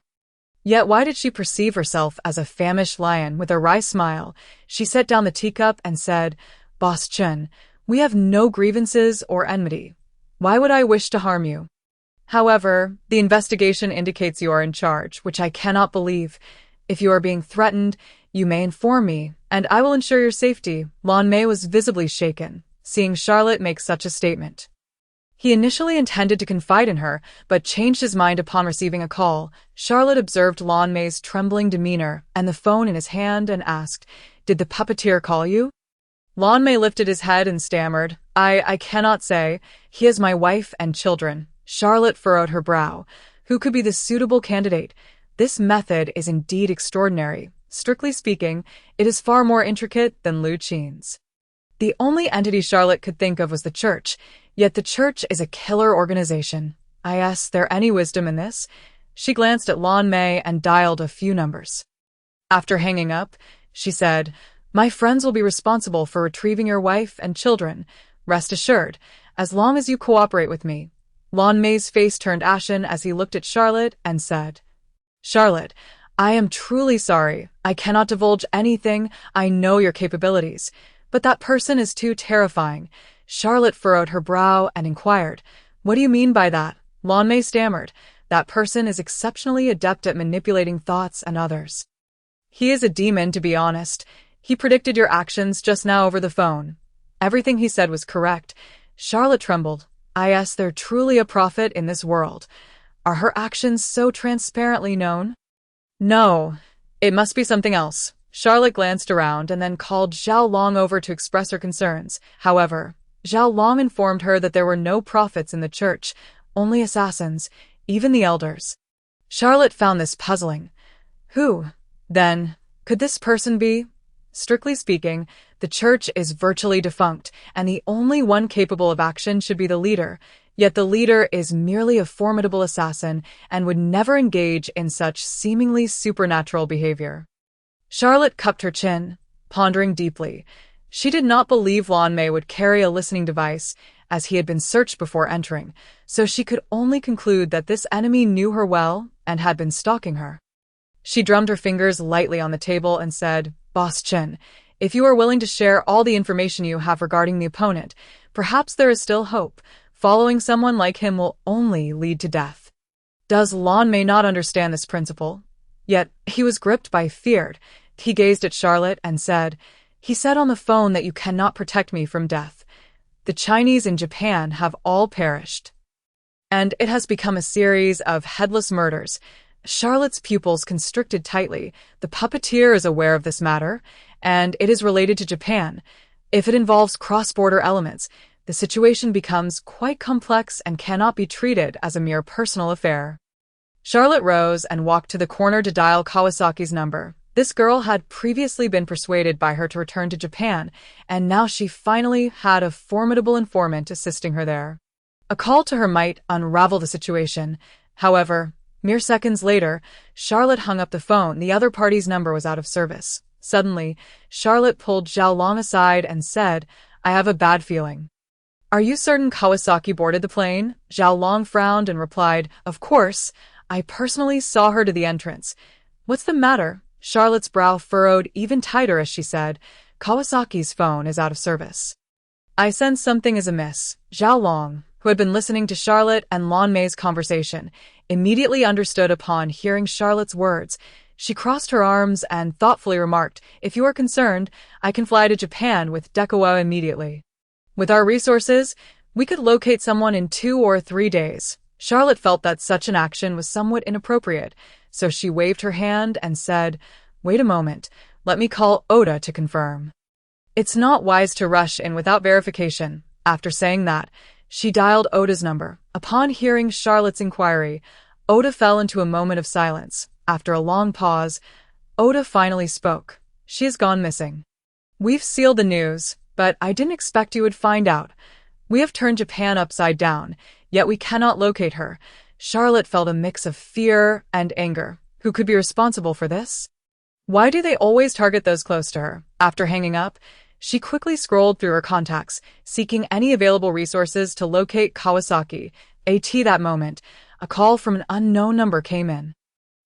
Yet why did she perceive herself as a famished lion? With a wry smile, she set down the teacup and said, "Boss Chen, we have no grievances or enmity. Why would I wish to harm you? However, the investigation indicates you are in charge, which I cannot believe. If you are being threatened, you may inform me, and I will ensure your safety." Lan Mei was visibly shaken, seeing Charlotte make such a statement. He initially intended to confide in her, but changed his mind upon receiving a call. Charlotte observed Lan Mei's trembling demeanor and the phone in his hand and asked, "Did the puppeteer call you?" Lan Mei lifted his head and stammered, I cannot say. He has my wife and children." Charlotte furrowed her brow. Who could be the suitable candidate? This method is indeed extraordinary. Strictly speaking, it is far more intricate than Lu Qin's. The only entity Charlotte could think of was the church, yet the church is a killer organization. Is there any wisdom in this? She glanced at Lan Mei and dialed a few numbers. After hanging up, she said, "My friends will be responsible for retrieving your wife and children. Rest assured, as long as you cooperate with me." Lan Mei's face turned ashen as he looked at Charlotte and said, "Charlotte, I am truly sorry. I cannot divulge anything. I know your capabilities. But that person is too terrifying." Charlotte furrowed her brow and inquired, "What do you mean by that?" Lan Mei stammered, "That person is exceptionally adept at manipulating thoughts and others. He is a demon, to be honest. He predicted your actions just now over the phone. Everything he said was correct." Charlotte trembled. Is there truly a prophet in this world? Are her actions so transparently known? No, it must be something else. Charlotte glanced around and then called Zhao Long over to express her concerns. However, Zhao Long informed her that there were no prophets in the church, only assassins, even the elders. Charlotte found this puzzling. Who, then, could this person be? Strictly speaking, the church is virtually defunct, and the only one capable of action should be the leader, yet the leader is merely a formidable assassin and would never engage in such seemingly supernatural behavior. Charlotte cupped her chin, pondering deeply. She did not believe Lan Mei would carry a listening device, as he had been searched before entering, so she could only conclude that this enemy knew her well and had been stalking her. She drummed her fingers lightly on the table and said, "Boss Chen, if you are willing to share all the information you have regarding the opponent, perhaps there is still hope. Following someone like him will only lead to death." Does Lan Mei not understand this principle? Yet he was gripped by fear. He gazed at Charlotte and said, "He said on the phone that you cannot protect me from death. The Chinese in Japan have all perished. And it has become a series of headless murders." Charlotte's pupils constricted tightly. The puppeteer is aware of this matter, and it is related to Japan. If it involves cross-border elements, the situation becomes quite complex and cannot be treated as a mere personal affair. Charlotte rose and walked to the corner to dial Kawasaki's number. This girl had previously been persuaded by her to return to Japan, and now she finally had a formidable informant assisting her there. A call to her might unravel the situation. However, mere seconds later, Charlotte hung up the phone. The other party's number was out of service. Suddenly, Charlotte pulled Zhao Long aside and said, "I have a bad feeling." "Are you certain Kawasaki boarded the plane?" Zhao Long frowned and replied, "Of course. I personally saw her to the entrance." "What's the matter?" Charlotte's brow furrowed even tighter as she said, "Kawasaki's phone is out of service." "I sense something is amiss." Zhao Long, who had been listening to Charlotte and Lan Mei's conversation, immediately understood upon hearing Charlotte's words. She crossed her arms and thoughtfully remarked, "If you are concerned, I can fly to Japan with Dekowa immediately. With our resources, we could locate someone in 2 or 3 days." Charlotte felt that such an action was somewhat inappropriate, so she waved her hand and said, "Wait a moment, let me call Oda to confirm." It's not wise to rush in without verification. After saying that, she dialed Oda's number. Upon hearing Charlotte's inquiry, Oda fell into a moment of silence. After a long pause, Oda finally spoke. "She has gone missing. We've sealed the news, but I didn't expect you would find out. We have turned Japan upside down, yet we cannot locate her." Charlotte felt a mix of fear and anger. Who could be responsible for this? Why do they always target those close to her? After hanging up, she quickly scrolled through her contacts, seeking any available resources to locate Kawasaki. That moment, a call from an unknown number came in.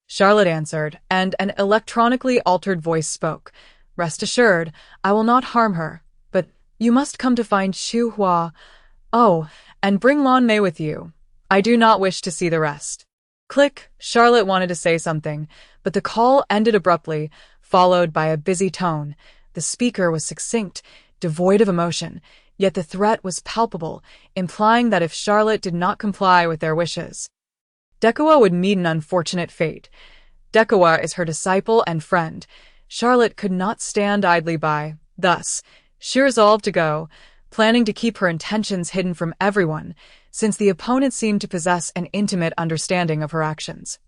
Charlotte answered, and an electronically altered voice spoke. "Rest assured, I will not harm her, but you must come to find Xu Hua. Oh, and bring Lan Mei with you. I do not wish to see the rest." Click. Charlotte wanted to say something, but the call ended abruptly, followed by a busy tone. The speaker was succinct, devoid of emotion, yet the threat was palpable, implying that if Charlotte did not comply with their wishes, Dekawa would meet an unfortunate fate. Dekawa is her disciple and friend. Charlotte could not stand idly by. Thus, she resolved to go, planning to keep her intentions hidden from everyone, since the opponent seemed to possess an intimate understanding of her actions.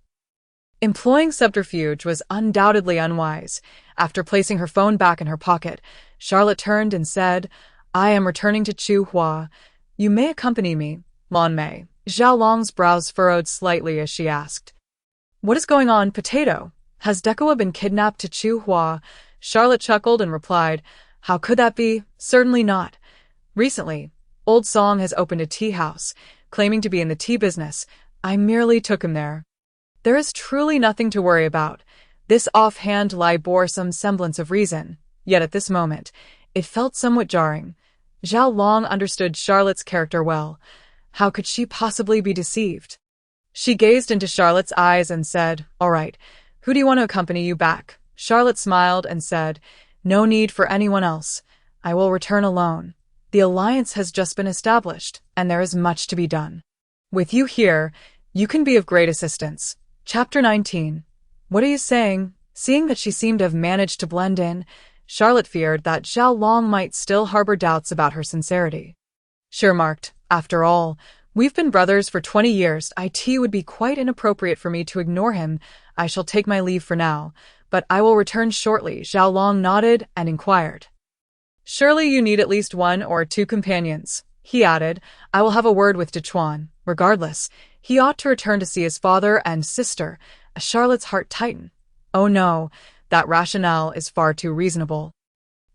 Employing subterfuge was undoubtedly unwise. After placing her phone back in her pocket, Charlotte turned and said, "I am returning to Chu Hua. You may accompany me, Lan Mei." Zhao Long's brows furrowed slightly as she asked, "What is going on, Potato? Has Dekawa been kidnapped to Chu Hua?" Charlotte chuckled and replied, "How could that be? Certainly not. Recently, Old Song has opened a tea house, claiming to be in the tea business. I merely took him there. There is truly nothing to worry about." This offhand lie bore some semblance of reason, yet at this moment, it felt somewhat jarring. Zhao Long understood Charlotte's character well. How could she possibly be deceived? She gazed into Charlotte's eyes and said, "All right, who do you want to accompany you back?" Charlotte smiled and said, "No need for anyone else. I will return alone. The alliance has just been established, and there is much to be done. With you here, you can be of great assistance." Chapter 19. "What are you saying?" Seeing that she seemed to have managed to blend in, Charlotte feared that Zhao Long might still harbor doubts about her sincerity. She remarked, "After all, we've been brothers for 20 years. It would be quite inappropriate for me to ignore him. I shall take my leave for now, but I will return shortly." Zhao Long nodded and inquired, "Surely you need at least one or two companions." He added, "I will have a word with Dechuan. Regardless, he ought to return to see his father and sister." Charlotte's heart tightened. Oh no, that rationale is far too reasonable.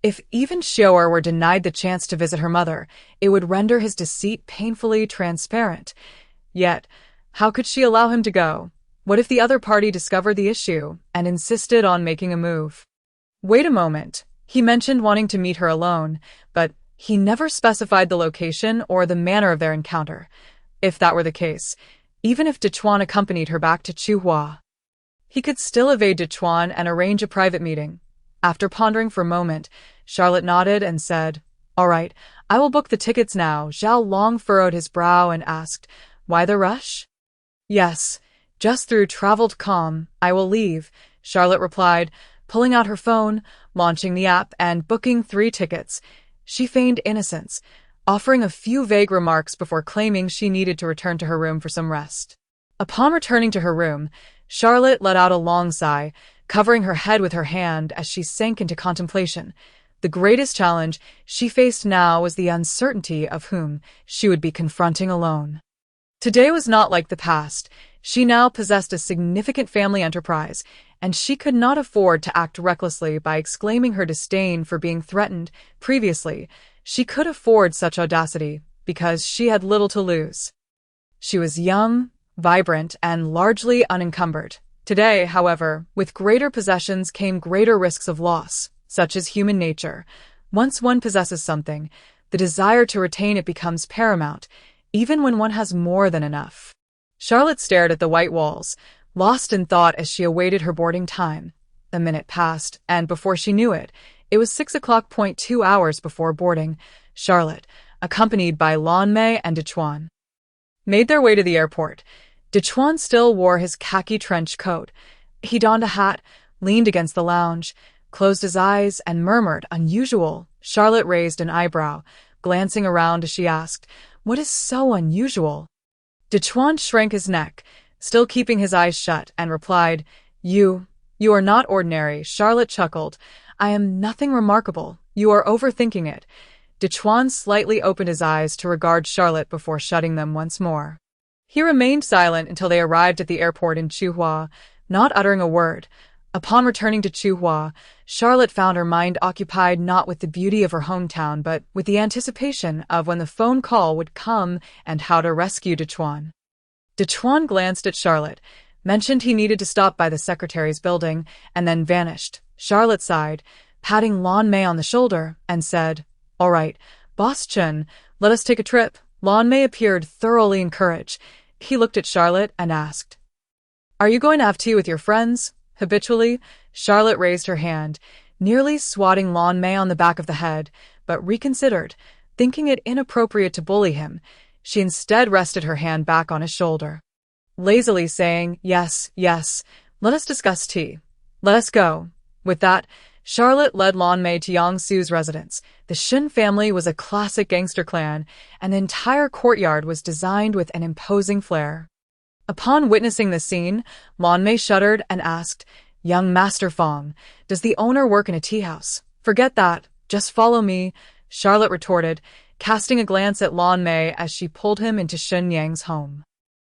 If even Xiao'er were denied the chance to visit her mother, it would render his deceit painfully transparent. Yet, how could she allow him to go? What if the other party discovered the issue and insisted on making a move? Wait a moment. He mentioned wanting to meet her alone, but he never specified the location or the manner of their encounter. If that were the case, even if Dechuan accompanied her back to Chuhua, he could still evade Dechuan and arrange a private meeting. After pondering for a moment, Charlotte nodded and said, "All right, I will book the tickets now." Zhao Long furrowed his brow and asked, "Why the rush?" "Yes, just through traveled calm, I will leave," Charlotte replied, pulling out her phone, launching the app, and booking 3 tickets. She feigned innocence, offering a few vague remarks before claiming she needed to return to her room for some rest. Upon returning to her room, Charlotte let out a long sigh, covering her head with her hand as she sank into contemplation. The greatest challenge she faced now was the uncertainty of whom she would be confronting alone. Today was not like the past. She now possessed a significant family enterprise, and she could not afford to act recklessly by exclaiming her disdain for being threatened. Previously, she could afford such audacity because she had little to lose. She was young, vibrant, and largely unencumbered. Today, however, with greater possessions came greater risks of loss. Such is human nature. Once one possesses something, the desire to retain it becomes paramount, even when one has more than enough. Charlotte stared at the white walls, lost in thought as she awaited her boarding time. A minute passed, and before she knew it, it was 6 o'clock. 2 hours before boarding, Charlotte, accompanied by Lan Mei and Dechuan, made their way to the airport. Dechuan still wore his khaki trench coat. He donned a hat, leaned against the lounge, closed his eyes, and murmured, "Unusual." Charlotte raised an eyebrow, glancing around as she asked, "What is so unusual?" Dechuan shrank his neck, still keeping his eyes shut, and replied, You are not ordinary." Charlotte chuckled. "I am nothing remarkable. You are overthinking it." Dechuan slightly opened his eyes to regard Charlotte before shutting them once more. He remained silent until they arrived at the airport in Chuhua, not uttering a word. Upon returning to Chuhua, Charlotte found her mind occupied not with the beauty of her hometown but with the anticipation of when the phone call would come and how to rescue Dechuan. Dechuan glanced at Charlotte, mentioned he needed to stop by the secretary's building, and then vanished. Charlotte sighed, patting Lan Mei on the shoulder, and said, "All right, Boss Chen, let us take a trip." Lan Mei appeared thoroughly encouraged. He looked at Charlotte and asked, "Are you going to have tea with your friends?" Habitually, Charlotte raised her hand, nearly swatting Lan Mei on the back of the head, but reconsidered, thinking it inappropriate to bully him. She instead rested her hand back on his shoulder, lazily saying, "Yes, yes, let us discuss tea. Let us go." With that, Charlotte led Lan Mei to Yang Su's residence. The Shin family was a classic gangster clan, and the entire courtyard was designed with an imposing flair. Upon witnessing the scene, Lan Mei shuddered and asked, "Young Master Fong, does the owner work in a tea house?" "Forget that. Just follow me," Charlotte retorted, casting a glance at Lan Mei as she pulled him into Shin Yang's home.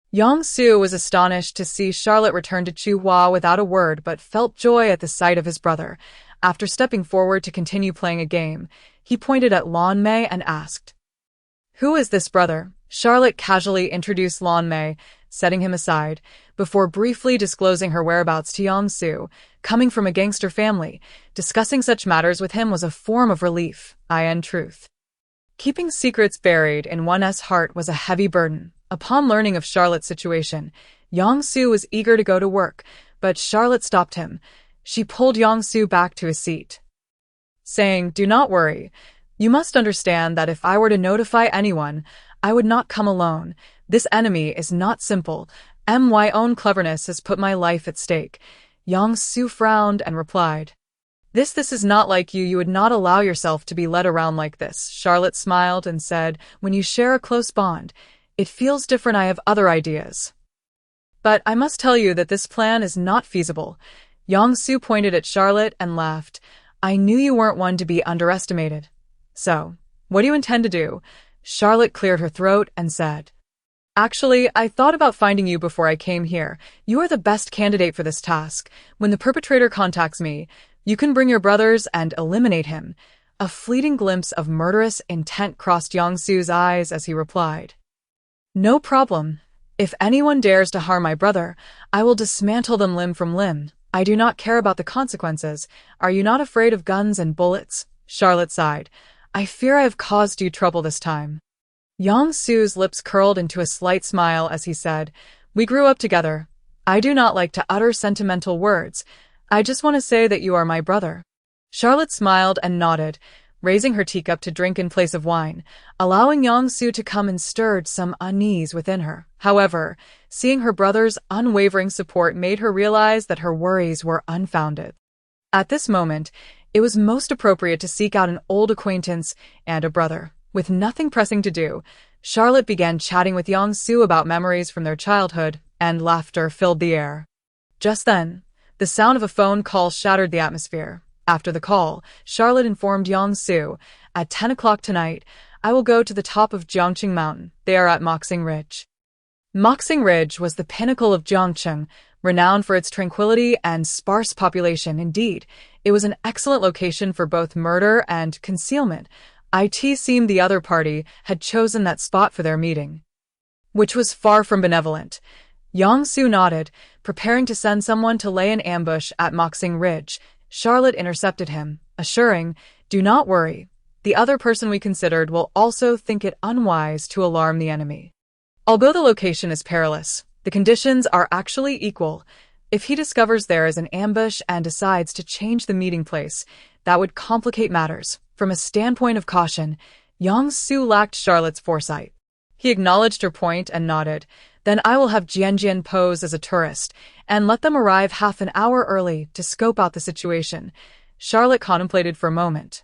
Yang Su was astonished to see Charlotte return to Chuhua without a word but felt joy at the sight of his brother. After stepping forward to continue playing a game, he pointed at Lan Mei and asked, "Who is this brother?" Charlotte casually introduced Lan Mei, setting him aside, before briefly disclosing her whereabouts to Yang Su. Coming from a gangster family, discussing such matters with him was a form of relief, in truth. Keeping secrets buried in one's heart was a heavy burden. Upon learning of Charlotte's situation, Yang Su was eager to go to work, but Charlotte stopped him. She pulled Yang Su back to his seat, saying, "Do not worry. You must understand that if I were to notify anyone, I would not come alone. This enemy is not simple. My own cleverness has put my life at stake." Yang Su frowned and replied, This is not like you. You would not allow yourself to be led around like this." Charlotte smiled and said, "When you share a close bond, it feels different. I have other ideas. But I must tell you that this plan is not feasible." Yang Su pointed at Charlotte and laughed. "I knew you weren't one to be underestimated. So, what do you intend to do?" Charlotte cleared her throat and said, "Actually, I thought about finding you before I came here. You are the best candidate for this task. When the perpetrator contacts me, you can bring your brothers and eliminate him." A fleeting glimpse of murderous intent crossed Yang Su's eyes as he replied, "No problem. If anyone dares to harm my brother, I will dismantle them limb from limb. I do not care about the consequences. Are you not afraid of guns and bullets?" Charlotte sighed. "I fear I have caused you trouble this time." Yang Su's lips curled into a slight smile as he said, "We grew up together. I do not like to utter sentimental words. I just want to say that you are my brother." Charlotte smiled and nodded, raising her teacup to drink in place of wine, allowing Yang Su to come and stirred some unease within her. However, seeing her brother's unwavering support made her realize that her worries were unfounded. At this moment, it was most appropriate to seek out an old acquaintance and a brother. With nothing pressing to do, Charlotte began chatting with Yang Su about memories from their childhood, and laughter filled the air. Just then, the sound of a phone call shattered the atmosphere. After the call, Charlotte informed Yang Su, "At 10 o'clock tonight, I will go to the top of Jiangqing Mountain. They are at Moxing Ridge." Moxing Ridge was the pinnacle of Jiangqing, renowned for its tranquility and sparse population. Indeed, it was an excellent location for both murder and concealment. It seemed the other party had chosen that spot for their meeting, which was far from benevolent. Yang Su nodded, preparing to send someone to lay an ambush at Moxing Ridge. Charlotte intercepted him, assuring, "Do not worry. The other person we considered will also think it unwise to alarm the enemy. Although the location is perilous, the conditions are actually equal. If he discovers there is an ambush and decides to change the meeting place, that would complicate matters." From a standpoint of caution, Yang Su lacked Charlotte's foresight. He acknowledged her point and nodded. "Then I will have Jianjian pose as a tourist, and let them arrive half an hour early to scope out the situation." Charlotte contemplated for a moment,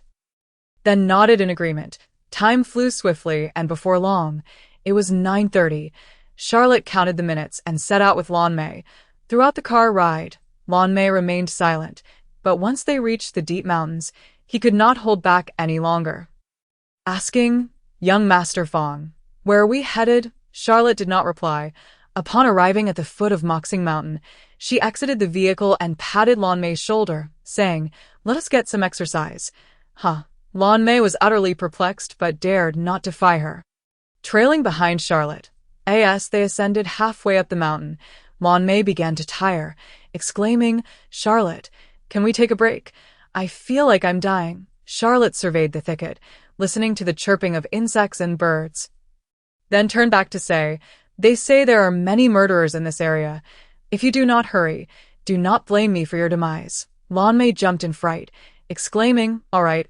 then nodded in agreement. Time flew swiftly, and before long, it was 9:30. Charlotte counted the minutes and set out with Lan Mei. Throughout the car ride, Lan Mei remained silent, but once they reached the deep mountains, he could not hold back any longer, asking, "Young Master Fong, where are we headed?" Charlotte did not reply. Upon arriving at the foot of Moxing Mountain, she exited the vehicle and patted Lan Mei's shoulder, saying, "Let us get some exercise." Lan Mei was utterly perplexed but dared not defy her. Trailing behind Charlotte, as they ascended halfway up the mountain, Lan Mei began to tire, exclaiming, "Charlotte, can we take a break? I feel like I'm dying." Charlotte surveyed the thicket, listening to the chirping of insects and birds. Then turned back to say, "They say there are many murderers in this area. If you do not hurry, do not blame me for your demise." Lan Mei jumped in fright, exclaiming, all right,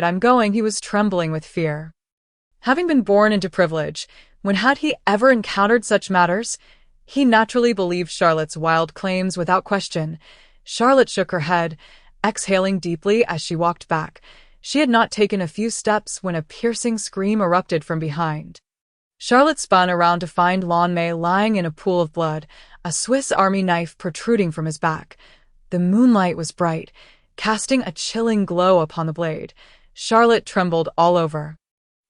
I'm going." He was trembling with fear. Having been born into privilege, when had he ever encountered such matters? He naturally believed Charlotte's wild claims without question. Charlotte shook her head, exhaling deeply as she walked back. She had not taken a few steps when a piercing scream erupted from behind. Charlotte spun around to find Lan Mei lying in a pool of blood, a Swiss Army knife protruding from his back. The moonlight was bright, casting a chilling glow upon the blade. Charlotte trembled all over.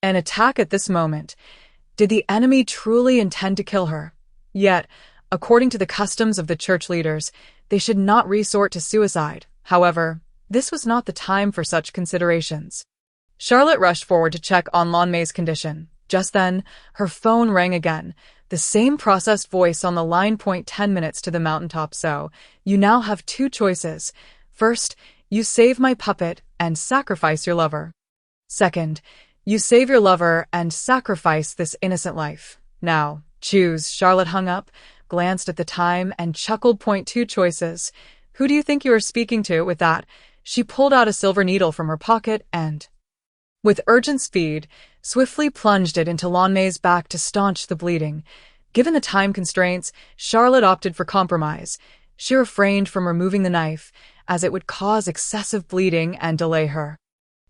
An attack at this moment. Did the enemy truly intend to kill her? Yet, according to the customs of the church leaders, they should not resort to suicide. However, this was not the time for such considerations. Charlotte rushed forward to check on Lan Mei's condition. Just then, her phone rang again. The same processed voice on the line. 10 minutes to the mountaintop, so you now have two choices. First, you save my puppet and sacrifice your lover. Second, you save your lover and sacrifice this innocent life. Now, choose. Charlotte hung up, glanced at the time, and chuckled. Two choices. Who do you think you are speaking to? With that, she pulled out a silver needle from her pocket and, with urgent speed, swiftly plunged it into Lan Mei's back to staunch the bleeding. Given the time constraints, Charlotte opted for compromise. She refrained from removing the knife, as it would cause excessive bleeding and delay her.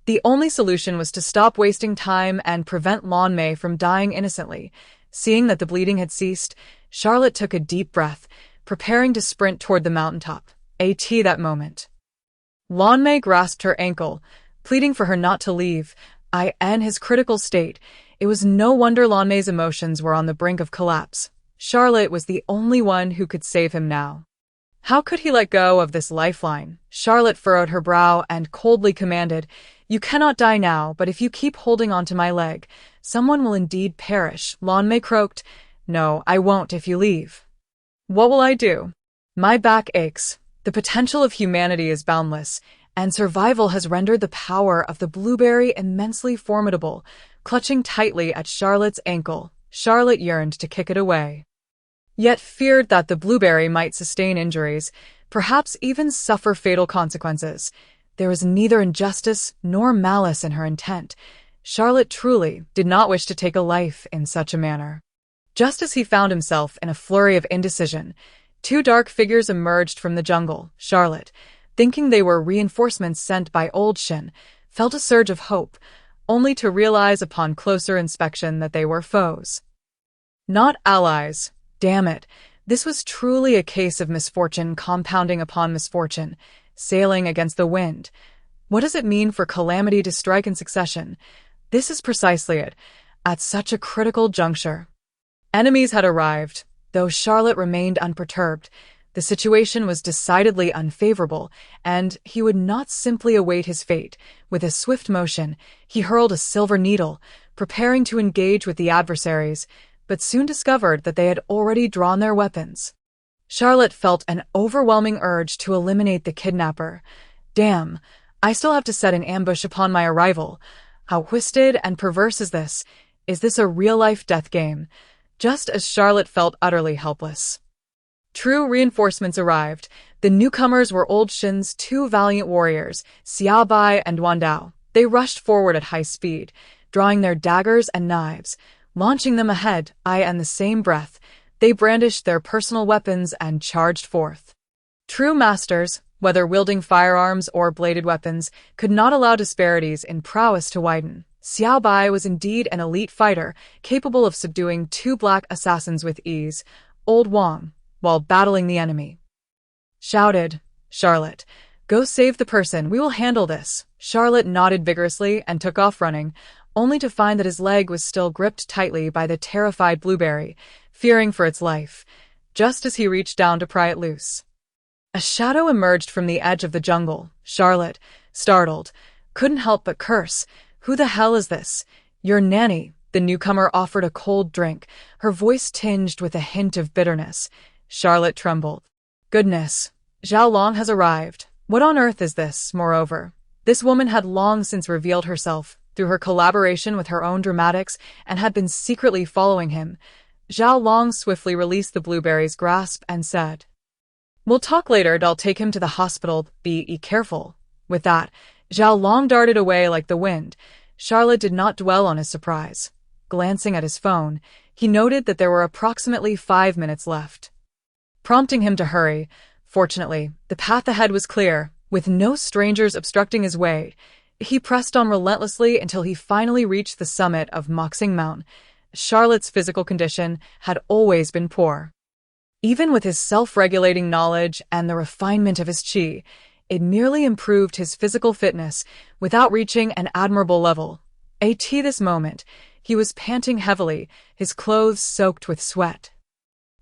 The only solution was to stop wasting time and prevent Lan Mei from dying innocently. Seeing that the bleeding had ceased, Charlotte took a deep breath, preparing to sprint toward the mountaintop. That moment, Lan Mei grasped her ankle, pleading for her not to leave. In his critical state, it was no wonder Lan Mei's emotions were on the brink of collapse. Charlotte was the only one who could save him now. How could he let go of this lifeline? Charlotte furrowed her brow and coldly commanded, "You cannot die now, but if you keep holding onto my leg, someone will indeed perish." Lan Mei croaked, "No, I won't if you leave." "What will I do? My back aches. The potential of humanity is boundless, and survival has rendered the power of the blueberry immensely formidable." Clutching tightly at Charlotte's ankle, Charlotte yearned to kick it away, yet feared that the blueberry might sustain injuries, perhaps even suffer fatal consequences. There was neither injustice nor malice in her intent. Charlotte truly did not wish to take a life in such a manner. Just as he found himself in a flurry of indecision, two dark figures emerged from the jungle. Charlotte, thinking they were reinforcements sent by Old Shin, felt a surge of hope, only to realize upon closer inspection that they were foes. Not allies. Damn it, this was truly a case of misfortune compounding upon misfortune, sailing against the wind. What does it mean for calamity to strike in succession? This is precisely it, at such a critical juncture. Enemies had arrived, though Charlotte remained unperturbed. The situation was decidedly unfavorable, and he would not simply await his fate. With a swift motion, he hurled a silver needle, preparing to engage with the adversaries, but soon discovered that they had already drawn their weapons. Charlotte felt an overwhelming urge to eliminate the kidnapper. Damn, I still have to set an ambush upon my arrival. How twisted and perverse is this? Is this a real-life death game? Just as Charlotte felt utterly helpless, true reinforcements arrived. The newcomers were Old Shin's two valiant warriors, Xiao Bai and Wan Dao. They rushed forward at high speed, drawing their daggers and knives, launching them ahead. In the same breath, they brandished their personal weapons and charged forth. True masters, whether wielding firearms or bladed weapons, could not allow disparities in prowess to widen. Xiao Bai was indeed an elite fighter, capable of subduing two black assassins with ease. Old Wang, while battling the enemy, shouted, "Charlotte, go save the person, we will handle this." Charlotte nodded vigorously and took off running, only to find that his leg was still gripped tightly by the terrified blueberry. fearing for its life, just as he reached down to pry it loose. A shadow emerged from the edge of the jungle. Charlotte, startled, couldn't help but curse. "Who the hell is this?" "Your nanny." The newcomer offered a cold drink, her voice tinged with a hint of bitterness. Charlotte trembled. Goodness, Zhao Long has arrived. What on earth is this, moreover? This woman had long since revealed herself, through her collaboration with her own dramatics, and had been secretly following him. Zhao Long swiftly released the blueberry's grasp and said, "We'll talk later, I'll take him to the hospital, be careful." With that, Zhao Long darted away like the wind. Charlotte did not dwell on his surprise. Glancing at his phone, he noted that there were approximately 5 minutes left, prompting him to hurry. Fortunately, the path ahead was clear, with no strangers obstructing his way. He pressed on relentlessly until he finally reached the summit of Moxing Mountain. Charlotte's physical condition had always been poor. Even with his self-regulating knowledge and the refinement of his qi, it merely improved his physical fitness without reaching an admirable level. At this moment, he was panting heavily, his clothes soaked with sweat,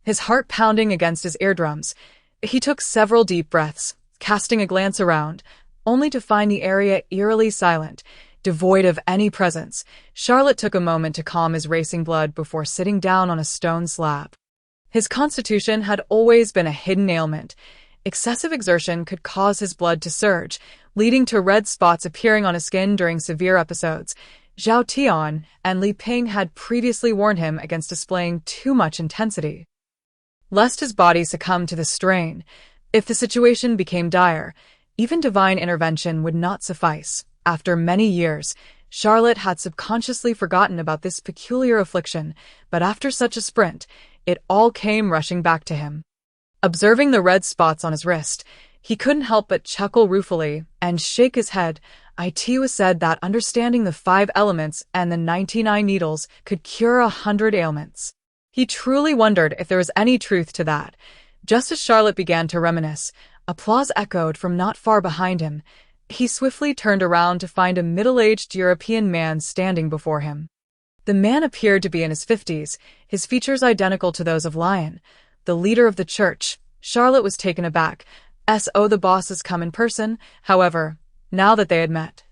his heart pounding against his eardrums. He took several deep breaths, casting a glance around, only to find the area eerily silent, devoid of any presence. Charlotte took a moment to calm his racing blood before sitting down on a stone slab. His constitution had always been a hidden ailment. Excessive exertion could cause his blood to surge, leading to red spots appearing on his skin during severe episodes. Zhao Tian and Li Ping had previously warned him against displaying too much intensity, lest his body succumb to the strain. If the situation became dire, even divine intervention would not suffice. After many years, Charlotte had subconsciously forgotten about this peculiar affliction, but after such a sprint, it all came rushing back to him. Observing the red spots on his wrist, he couldn't help but chuckle ruefully and shake his head. It was said that understanding the 5 elements and the 99 needles could cure 100 ailments. He truly wondered if there was any truth to that. Just as Charlotte began to reminisce, applause echoed from not far behind him. He swiftly turned around to find a middle-aged European man standing before him. The man appeared to be in his 50s, his features identical to those of Lion, the leader of the church. Charlotte was taken aback. The boss has come in person, however, now that they had met.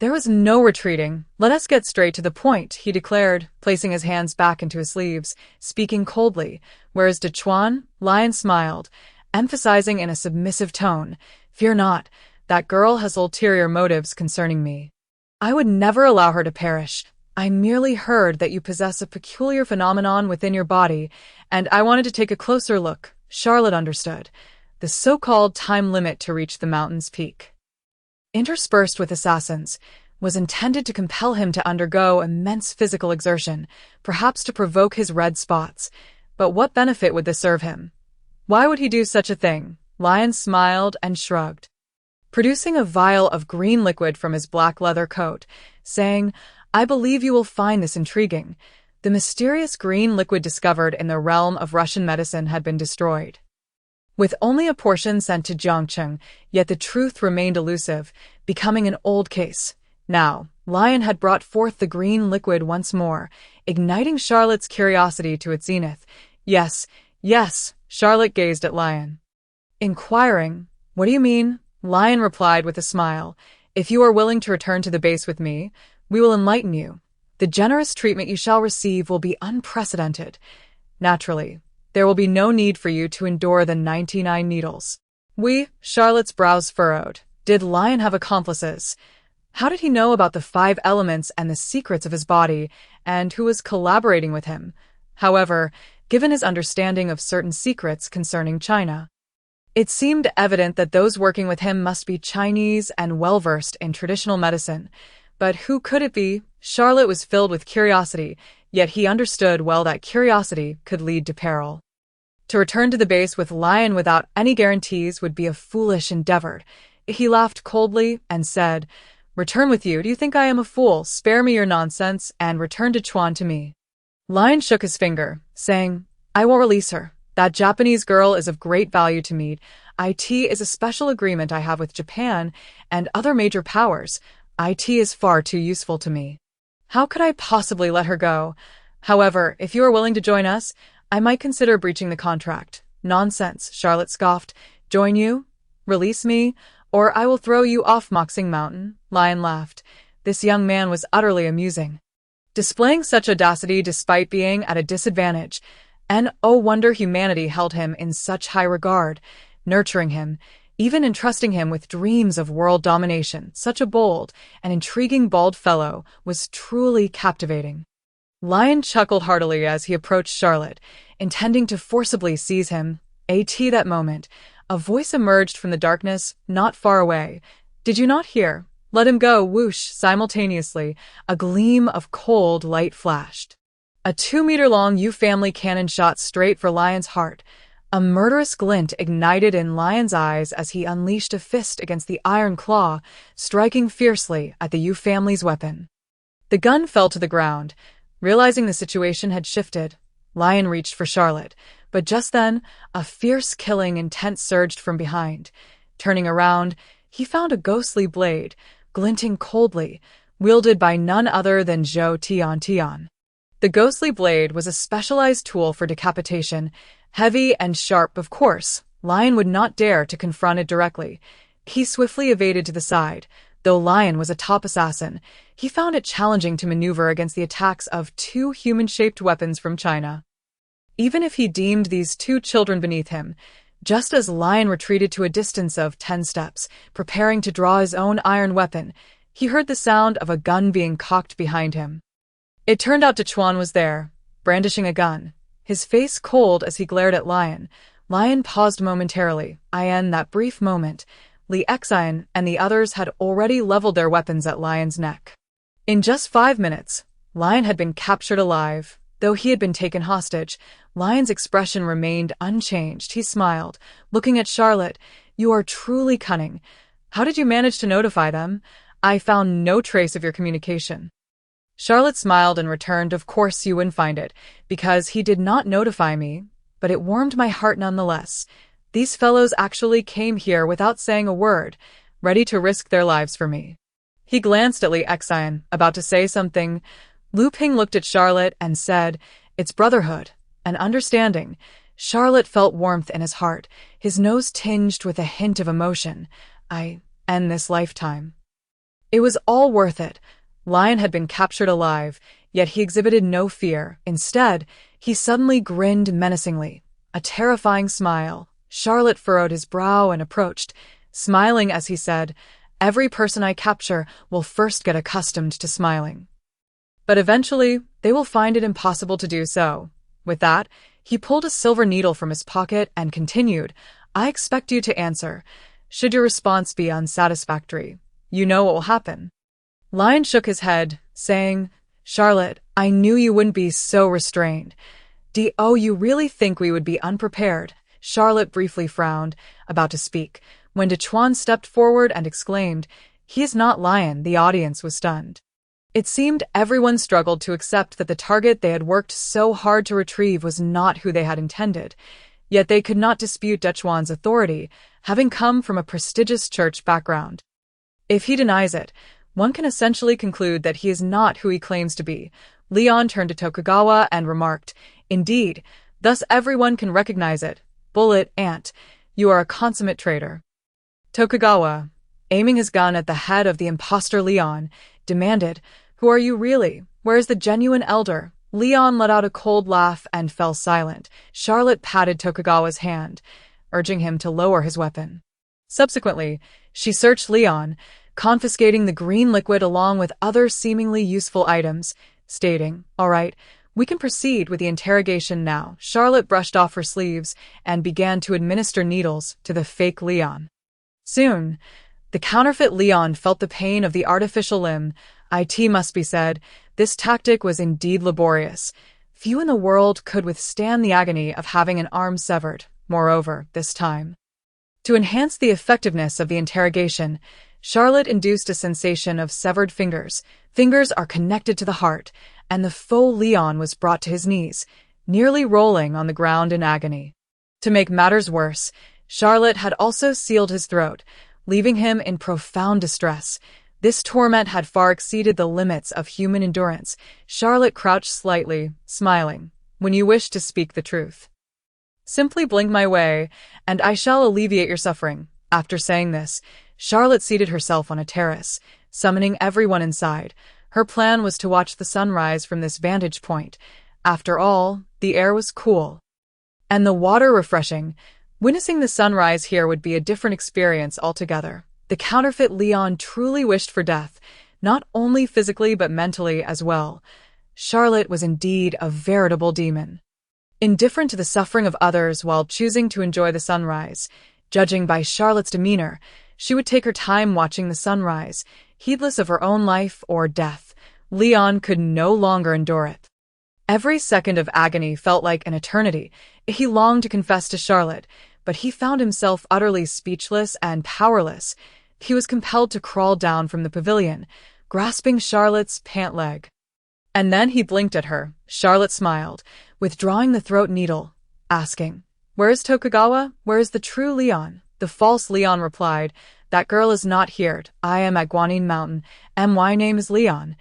There was no retreating. "Let us get straight to the point," he declared, placing his hands back into his sleeves, speaking coldly, whereas De Chuan, Lion smiled, emphasizing in a submissive tone, "Fear not, that girl has ulterior motives concerning me. I would never allow her to perish. I merely heard that you possess a peculiar phenomenon within your body, and I wanted to take a closer look." Charlotte understood. The so-called time limit to reach the mountain's peak, interspersed with assassins, was intended to compel him to undergo immense physical exertion, perhaps to provoke his red spots. But what benefit would this serve him? Why would he do such a thing? Lion smiled and shrugged, producing a vial of green liquid from his black leather coat, saying, "I believe you will find this intriguing." The mysterious green liquid discovered in the realm of Russian medicine had been destroyed, with only a portion sent to Jiangcheng, yet the truth remained elusive, becoming an old case. Now, Lion had brought forth the green liquid once more, igniting Charlotte's curiosity to its zenith. Yes, Charlotte gazed at Lion, inquiring, "What do you mean?" Lion replied with a smile, "If you are willing to return to the base with me, we will enlighten you. The generous treatment you shall receive will be unprecedented. Naturally, there will be no need for you to endure the 99 needles." Charlotte's brows furrowed. Did Lion have accomplices? How did he know about the 5 elements and the secrets of his body, and who was collaborating with him? However, given his understanding of certain secrets concerning China, it seemed evident that those working with him must be Chinese and well-versed in traditional medicine. But who could it be? Charlotte was filled with curiosity, yet he understood well that curiosity could lead to peril. To return to the base with Lion without any guarantees would be a foolish endeavor. He laughed coldly and said, "Return with you? Do you think I am a fool? Spare me your nonsense and return to Chuan to me." Lion shook his finger, saying, "I won't release her. That Japanese girl is of great value to me. It is a special agreement I have with Japan and other major powers. It is far too useful to me. How could I possibly let her go? However, if you are willing to join us, I might consider breaching the contract. Nonsense, Charlotte scoffed. Join you? Release me, or I will throw you off Moxing Mountain. Lion laughed. This young man was utterly amusing, displaying such audacity despite being at a disadvantage. And oh wonder humanity held him in such high regard, nurturing him, even entrusting him with dreams of world domination. Such a bold and intriguing bald fellow was truly captivating. Lion chuckled heartily as he approached Charlotte, intending to forcibly seize him. At that moment, a voice emerged from the darkness not far away. Did you not hear? Let him go, whoosh, simultaneously, a gleam of cold light flashed. A 2-meter-long U-family cannon shot straight for Lion's heart. A murderous glint ignited in Lion's eyes as he unleashed a fist against the iron claw, striking fiercely at the U-family's weapon. The gun fell to the ground. Realizing the situation had shifted, Lion reached for Charlotte, but just then, a fierce killing intent surged from behind. Turning around, he found a ghostly blade, glinting coldly, wielded by none other than Jovian. The ghostly blade was a specialized tool for decapitation, heavy and sharp. Of course, Lion would not dare to confront it directly. He swiftly evaded to the side. Though Lion was a top assassin, he found it challenging to maneuver against the attacks of 2 human-shaped weapons from China. Even if he deemed these 2 children beneath him, just as Lion retreated to a distance of 10 steps, preparing to draw his own iron weapon, he heard the sound of a gun being cocked behind him. It turned out Dechuan was there, brandishing a gun, his face cold as he glared at Lion. Lion paused momentarily. In that brief moment, Li Xian and the others had already leveled their weapons at Lion's neck. In just 5 minutes, Lion had been captured alive. Though he had been taken hostage, Lion's expression remained unchanged. He smiled, looking at Charlotte. You are truly cunning. How did you manage to notify them? I found no trace of your communication. Charlotte smiled and returned, of course you wouldn't find it, because he did not notify me, but it warmed my heart nonetheless. These fellows actually came here without saying a word, ready to risk their lives for me. He glanced at Li Xian, about to say something. Lu Ping looked at Charlotte and said, It's brotherhood and understanding. Charlotte felt warmth in his heart, his nose tinged with a hint of emotion. I end this lifetime. It was all worth it. Lion had been captured alive, yet he exhibited no fear. Instead, he suddenly grinned menacingly, a terrifying smile. Charlotte furrowed his brow and approached, smiling as he said, Every person I capture will first get accustomed to smiling. But eventually, they will find it impossible to do so. With that, he pulled a silver needle from his pocket and continued, I expect you to answer. Should your response be unsatisfactory, you know what will happen. Lion shook his head, saying, Charlotte, I knew you wouldn't be so restrained. You really think we would be unprepared? Charlotte briefly frowned, about to speak, when Dechuan stepped forward and exclaimed, He is not Lion. The audience was stunned. It seemed everyone struggled to accept that the target they had worked so hard to retrieve was not who they had intended. Yet they could not dispute Dechuan's authority, having come from a prestigious church background. If he denies it, one can essentially conclude that he is not who he claims to be. Leon turned to Tokugawa and remarked, Indeed, thus everyone can recognize it. Bullet Ant, you are a consummate traitor. Tokugawa, aiming his gun at the head of the imposter Leon, demanded, Who are you really? Where is the genuine elder? Leon let out a cold laugh and fell silent. Charlotte patted Tokugawa's hand, urging him to lower his weapon. Subsequently, she searched Leon, confiscating the green liquid along with other seemingly useful items, stating, All right, we can proceed with the interrogation now. Charlotte brushed off her sleeves and began to administer needles to the fake Leon. Soon, the counterfeit Leon felt the pain of the artificial limb. It must be said, this tactic was indeed laborious. Few in the world could withstand the agony of having an arm severed. Moreover, this time, to enhance the effectiveness of the interrogation, Charlotte induced a sensation of severed fingers. Fingers are connected to the heart, and the faux Leon was brought to his knees, nearly rolling on the ground in agony. To make matters worse, Charlotte had also sealed his throat, leaving him in profound distress. This torment had far exceeded the limits of human endurance. Charlotte crouched slightly, smiling, when you wish to speak the truth. Simply blink my way, and I shall alleviate your suffering." After saying this, Charlotte seated herself on a terrace, summoning everyone inside. Her plan was to watch the sunrise from this vantage point. After all, the air was cool, and the water refreshing. Witnessing the sunrise here would be a different experience altogether. The counterfeit Leon truly wished for death, not only physically but mentally as well. Charlotte was indeed a veritable demon, indifferent to the suffering of others while choosing to enjoy the sunrise. Judging by Charlotte's demeanor, she would take her time watching the sunrise, heedless of her own life or death. Leon could no longer endure it. Every second of agony felt like an eternity. He longed to confess to Charlotte, but he found himself utterly speechless and powerless. He was compelled to crawl down from the pavilion, grasping Charlotte's pant leg. And then he blinked at her. Charlotte smiled, withdrawing the throat needle, asking, "Where is Tokugawa? Where is the true Leon?" The false Leon replied, "That girl is not here. I am at Guanyin Mountain, and my name is Leon.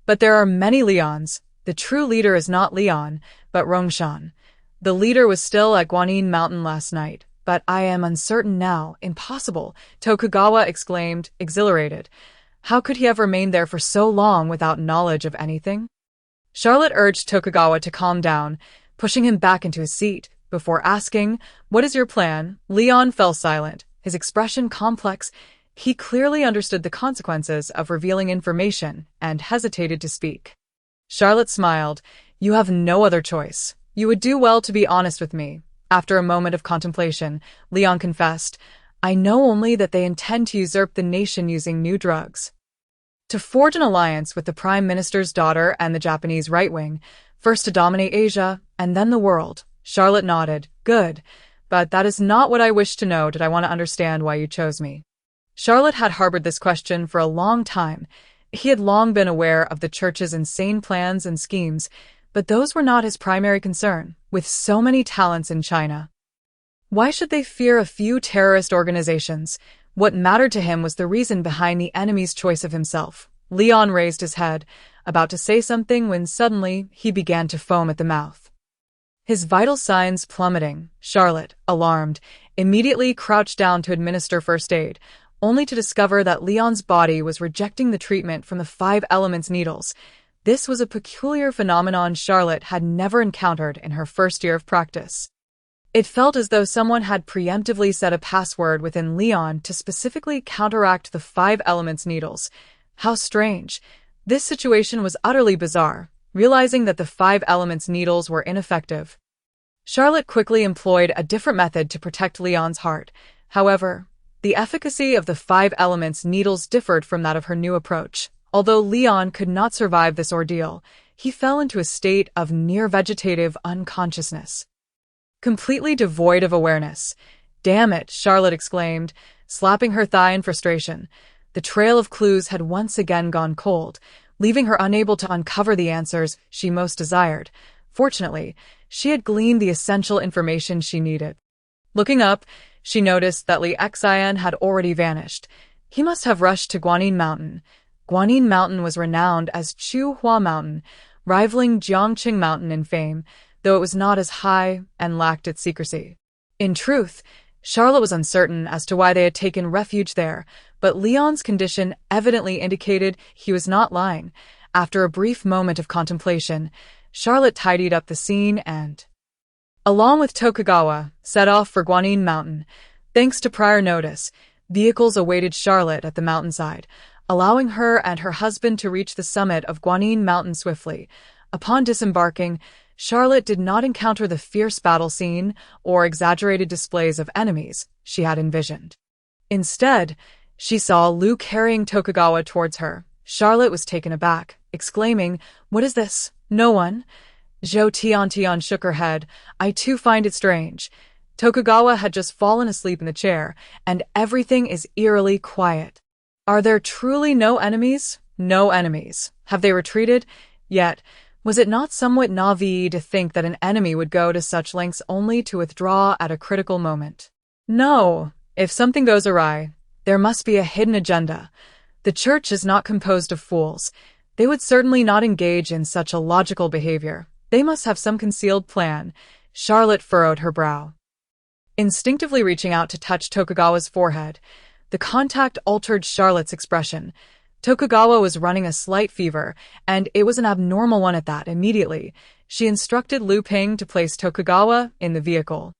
But there are many Leons. The true leader is not Leon, but Rongshan. The leader was still at Guanyin Mountain last night, but I am uncertain now." "Impossible!" Tokugawa exclaimed, exhilarated. How could he have remained there for so long without knowledge of anything? Charlotte urged Tokugawa to calm down, pushing him back into his seat. Before asking, "What is your plan?" Leon fell silent, his expression complex. He clearly understood the consequences of revealing information and hesitated to speak. Charlotte smiled. "You have no other choice. You would do well to be honest with me." After a moment of contemplation, Leon confessed, "I know only that they intend to usurp the nation using new drugs, to forge an alliance with the Prime Minister's daughter and the Japanese right wing, first to dominate Asia and then the world." Charlotte nodded. "Good, but that is not what I wish to know. Did I want to understand why you chose me?" Charlotte had harbored this question for a long time. He had long been aware of the church's insane plans and schemes, but those were not his primary concern. With so many talents in China, why should they fear a few terrorist organizations? What mattered to him was the reason behind the enemy's choice of himself. Leon raised his head, about to say something when suddenly he began to foam at the mouth, his vital signs plummeting. Charlotte, alarmed, immediately crouched down to administer first aid, only to discover that Leon's body was rejecting the treatment from the 5 elements needles. This was a peculiar phenomenon Charlotte had never encountered in her first year of practice. It felt as though someone had preemptively set a password within Leon to specifically counteract the 5 elements needles. How strange. This situation was utterly bizarre. Realizing that the 5 elements needles were ineffective, Charlotte quickly employed a different method to protect Leon's heart. However, the efficacy of the 5 elements needles differed from that of her new approach. Although Leon could not survive this ordeal, he fell into a state of near-vegetative unconsciousness, completely devoid of awareness. "Damn it," Charlotte exclaimed, slapping her thigh in frustration. The trail of clues had once again gone cold, leaving her unable to uncover the answers she most desired. Fortunately, she had gleaned the essential information she needed. Looking up, she noticed that Li Xian had already vanished. He must have rushed to Guanyin Mountain. Guanyin Mountain was renowned as Chu Hua Mountain, rivaling Jiangqing Mountain in fame, though it was not as high and lacked its secrecy. In truth, Charlotte was uncertain as to why they had taken refuge there, but Leon's condition evidently indicated he was not lying. After a brief moment of contemplation, Charlotte tidied up the scene and, along with Tokugawa, set off for Guanyin Mountain. Thanks to prior notice, vehicles awaited Charlotte at the mountainside, allowing her and her husband to reach the summit of Guanyin Mountain swiftly. Upon disembarking, Charlotte did not encounter the fierce battle scene or exaggerated displays of enemies she had envisioned. Instead, she saw Liu carrying Tokugawa towards her. Charlotte was taken aback, exclaiming, "What is this? No one?" Zhou Tiantian shook her head. "I too find it strange. Tokugawa had just fallen asleep in the chair, and everything is eerily quiet. Are there truly no enemies? No enemies. Have they retreated? Yet, was it not somewhat naive to think that an enemy would go to such lengths only to withdraw at a critical moment? No, if something goes awry, there must be a hidden agenda. The church is not composed of fools. They would certainly not engage in such illogical behavior. They must have some concealed plan. Charlotte furrowed her brow. Instinctively reaching out to touch Tokugawa's forehead, the contact altered Charlotte's expression. Tokugawa was running a slight fever, and it was an abnormal one at that. Immediately, she instructed Lu Ping to place Tokugawa in the vehicle.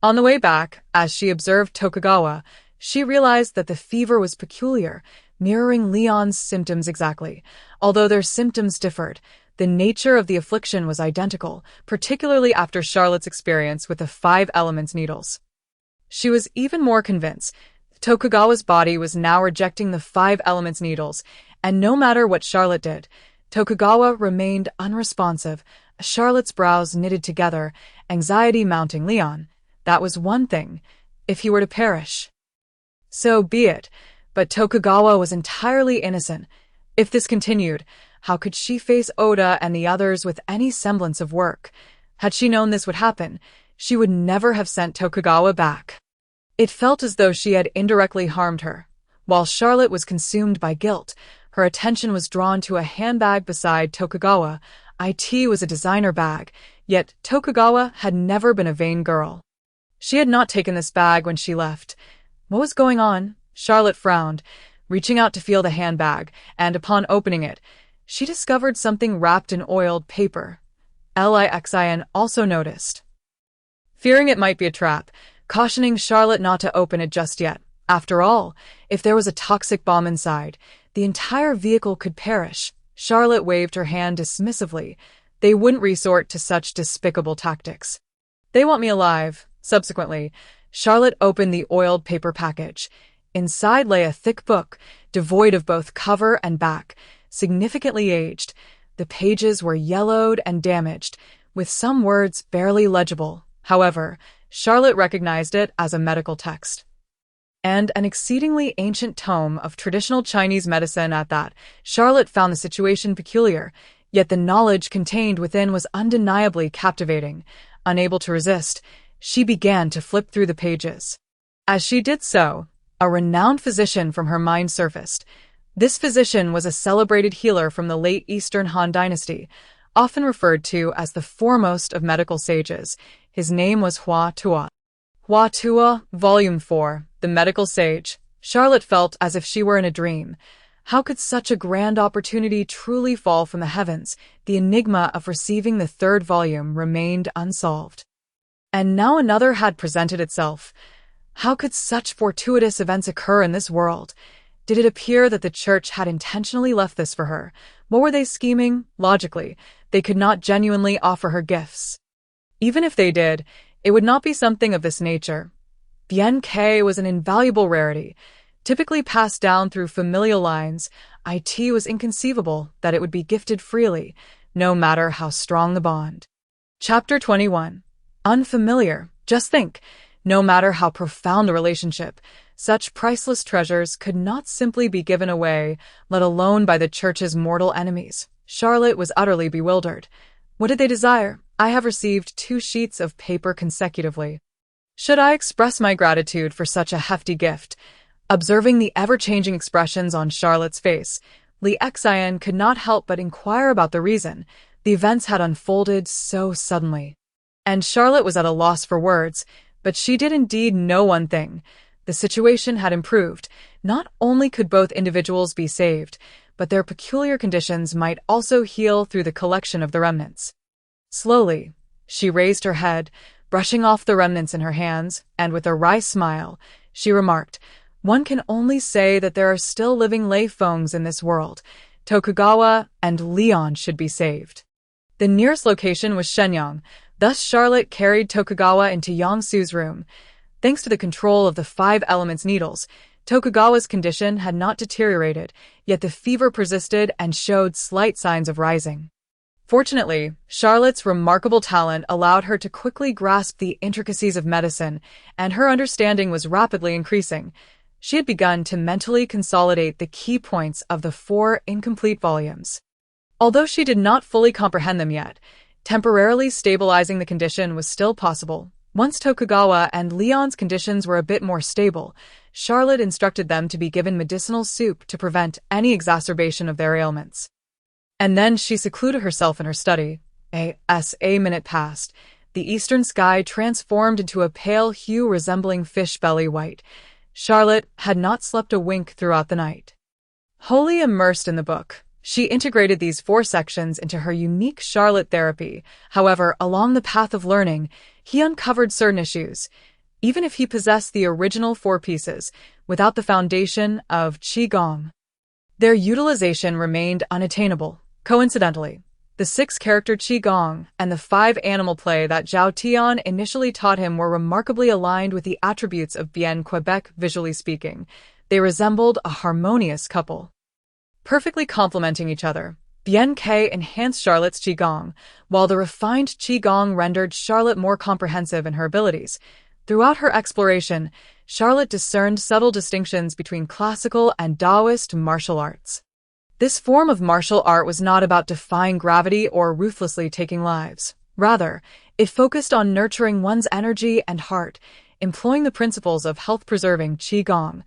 On the way back, as she observed Tokugawa, she realized that the fever was peculiar, mirroring Leon's symptoms exactly. Although their symptoms differed, the nature of the affliction was identical, particularly after Charlotte's experience with the 5 elements needles. She was even more convinced. Tokugawa's body was now rejecting the 5 elements needles, and no matter what Charlotte did, Tokugawa remained unresponsive. Charlotte's brows knitted together, anxiety mounting. Leon, that was one thing. If he were to perish, so be it, but Tokugawa was entirely innocent. If this continued, how could she face Oda and the others with any semblance of work? Had she known this would happen, she would never have sent Tokugawa back. It felt as though she had indirectly harmed her. While Charlotte was consumed by guilt, her attention was drawn to a handbag beside Tokugawa. It was a designer bag, yet Tokugawa had never been a vain girl. She had not taken this bag when she left. What was going on? Charlotte frowned, reaching out to feel the handbag, and upon opening it, she discovered something wrapped in oiled paper. Lixin also noticed, fearing it might be a trap, cautioning Charlotte not to open it just yet. After all, if there was a toxic bomb inside, the entire vehicle could perish. Charlotte waved her hand dismissively. They wouldn't resort to such despicable tactics. They want me alive. Subsequently, Charlotte opened the oiled paper package. Inside lay a thick book, devoid of both cover and back, significantly aged. The pages were yellowed and damaged, with some words barely legible. However, Charlotte recognized it as a medical text, and an exceedingly ancient tome of traditional Chinese medicine at that. Charlotte found the situation peculiar, yet the knowledge contained within was undeniably captivating. Unable to resist, she began to flip through the pages. As she did so, a renowned physician from her mind surfaced. This physician was a celebrated healer from the late Eastern Han Dynasty, often referred to as the foremost of medical sages. His name was Hua Tuo. Hua Tuo, Volume 4, The Medical Sage. Charlotte felt as if she were in a dream. How could such a grand opportunity truly fall from the heavens? The enigma of receiving the 3rd volume remained unsolved. And now another had presented itself. How could such fortuitous events occur in this world? Did it appear that the church had intentionally left this for her? What were they scheming? Logically, they could not genuinely offer her gifts. Even if they did, it would not be something of this nature. Bien K was an invaluable rarity, typically passed down through familial lines. It was inconceivable that it would be gifted freely, no matter how strong the bond. Chapter 21. Unfamiliar. Just think, no matter how profound a relationship, such priceless treasures could not simply be given away, let alone by the church's mortal enemies. Charlotte was utterly bewildered. What did they desire? I have received 2 sheets of paper consecutively. Should I express my gratitude for such a hefty gift? Observing the ever-changing expressions on Charlotte's face, Lixin could not help but inquire about the reason. The events had unfolded so suddenly, and Charlotte was at a loss for words. But she did indeed know one thing. The situation had improved. Not only could both individuals be saved, but their peculiar conditions might also heal through the collection of the remnants. Slowly, she raised her head, brushing off the remnants in her hands, and with a wry smile, she remarked, "One can only say that there are still living lay Fongs in this world. Tokugawa and Leon should be saved." The nearest location was Shenyang. Thus Charlotte carried Tokugawa into Yangsu's room. Thanks to the control of the 5 elements needles, Tokugawa's condition had not deteriorated, yet the fever persisted and showed slight signs of rising. Fortunately, Charlotte's remarkable talent allowed her to quickly grasp the intricacies of medicine, and her understanding was rapidly increasing. She had begun to mentally consolidate the key points of the 4 incomplete volumes. Although she did not fully comprehend them yet, temporarily stabilizing the condition was still possible. Once Tokugawa and Leon's conditions were a bit more stable, Charlotte instructed them to be given medicinal soup to prevent any exacerbation of their ailments. And then she secluded herself in her study. As a minute passed, the eastern sky transformed into a pale hue resembling fish belly white. Charlotte had not slept a wink throughout the night. Wholly immersed in the book, she integrated these 4 sections into her unique Charlotte therapy. However, along the path of learning, he uncovered certain issues. Even if he possessed the original 4 pieces, without the foundation of Qigong, their utilization remained unattainable. Coincidentally, the 6-character Qigong and the 5-animal play that Zhao Tian initially taught him were remarkably aligned with the attributes of Bien Quebec. Visually speaking, they resembled a harmonious couple, perfectly complementing each other. Bien Ke enhanced Charlotte's Qigong, while the refined Qigong rendered Charlotte more comprehensive in her abilities. Throughout her exploration, Charlotte discerned subtle distinctions between classical and Taoist martial arts. This form of martial art was not about defying gravity or ruthlessly taking lives. Rather, it focused on nurturing one's energy and heart, employing the principles of health-preserving Qigong.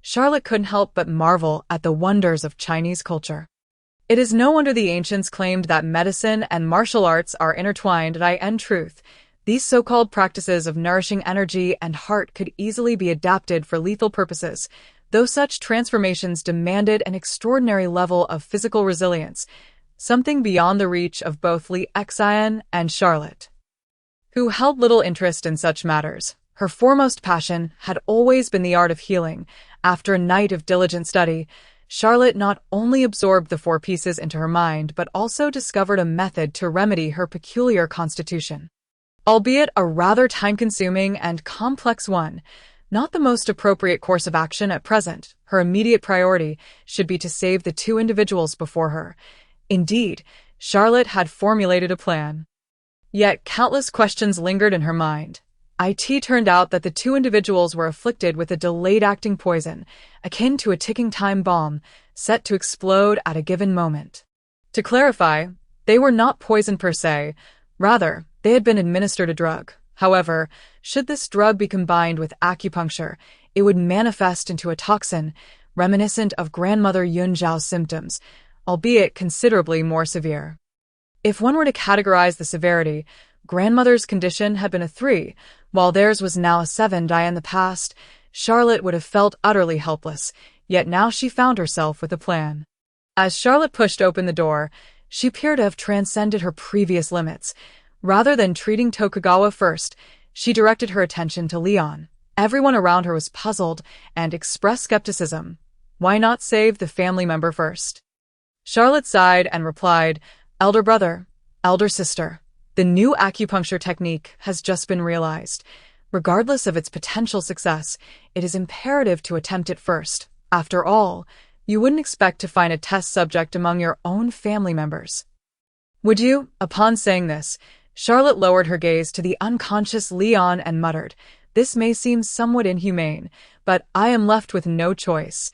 Charlotte couldn't help but marvel at the wonders of Chinese culture. It is no wonder the ancients claimed that medicine and martial arts are intertwined. In truth, these so-called practices of nourishing energy and heart could easily be adapted for lethal purposes, though such transformations demanded an extraordinary level of physical resilience, something beyond the reach of both Li Xian and Charlotte, who held little interest in such matters. Her foremost passion had always been the art of healing. After a night of diligent study, Charlotte not only absorbed the 4 pieces into her mind but also discovered a method to remedy her peculiar constitution. Albeit a rather time-consuming and complex one, not the most appropriate course of action at present. Her immediate priority should be to save the 2 individuals before her. Indeed, Charlotte had formulated a plan. Yet countless questions lingered in her mind. It turned out that the 2 individuals were afflicted with a delayed-acting poison, akin to a ticking time bomb, set to explode at a given moment. To clarify, they were not poisoned per se. Rather, they had been administered a drug. However, should this drug be combined with acupuncture, it would manifest into a toxin, reminiscent of grandmother Yun Zhao's symptoms, albeit considerably more severe. If one were to categorize the severity, grandmother's condition had been a 3, while theirs was now a 7. In the past, Charlotte would have felt utterly helpless, yet now she found herself with a plan. As Charlotte pushed open the door, she appeared to have transcended her previous limits. Rather than treating Tokugawa first, she directed her attention to Leon. Everyone around her was puzzled and expressed skepticism. Why not save the family member first? Charlotte sighed and replied, "Elder brother, elder sister, the new acupuncture technique has just been realized. Regardless of its potential success, it is imperative to attempt it first. After all, you wouldn't expect to find a test subject among your own family members, would you?" Upon saying this, Charlotte lowered her gaze to the unconscious Leon and muttered, "This may seem somewhat inhumane, but I am left with no choice."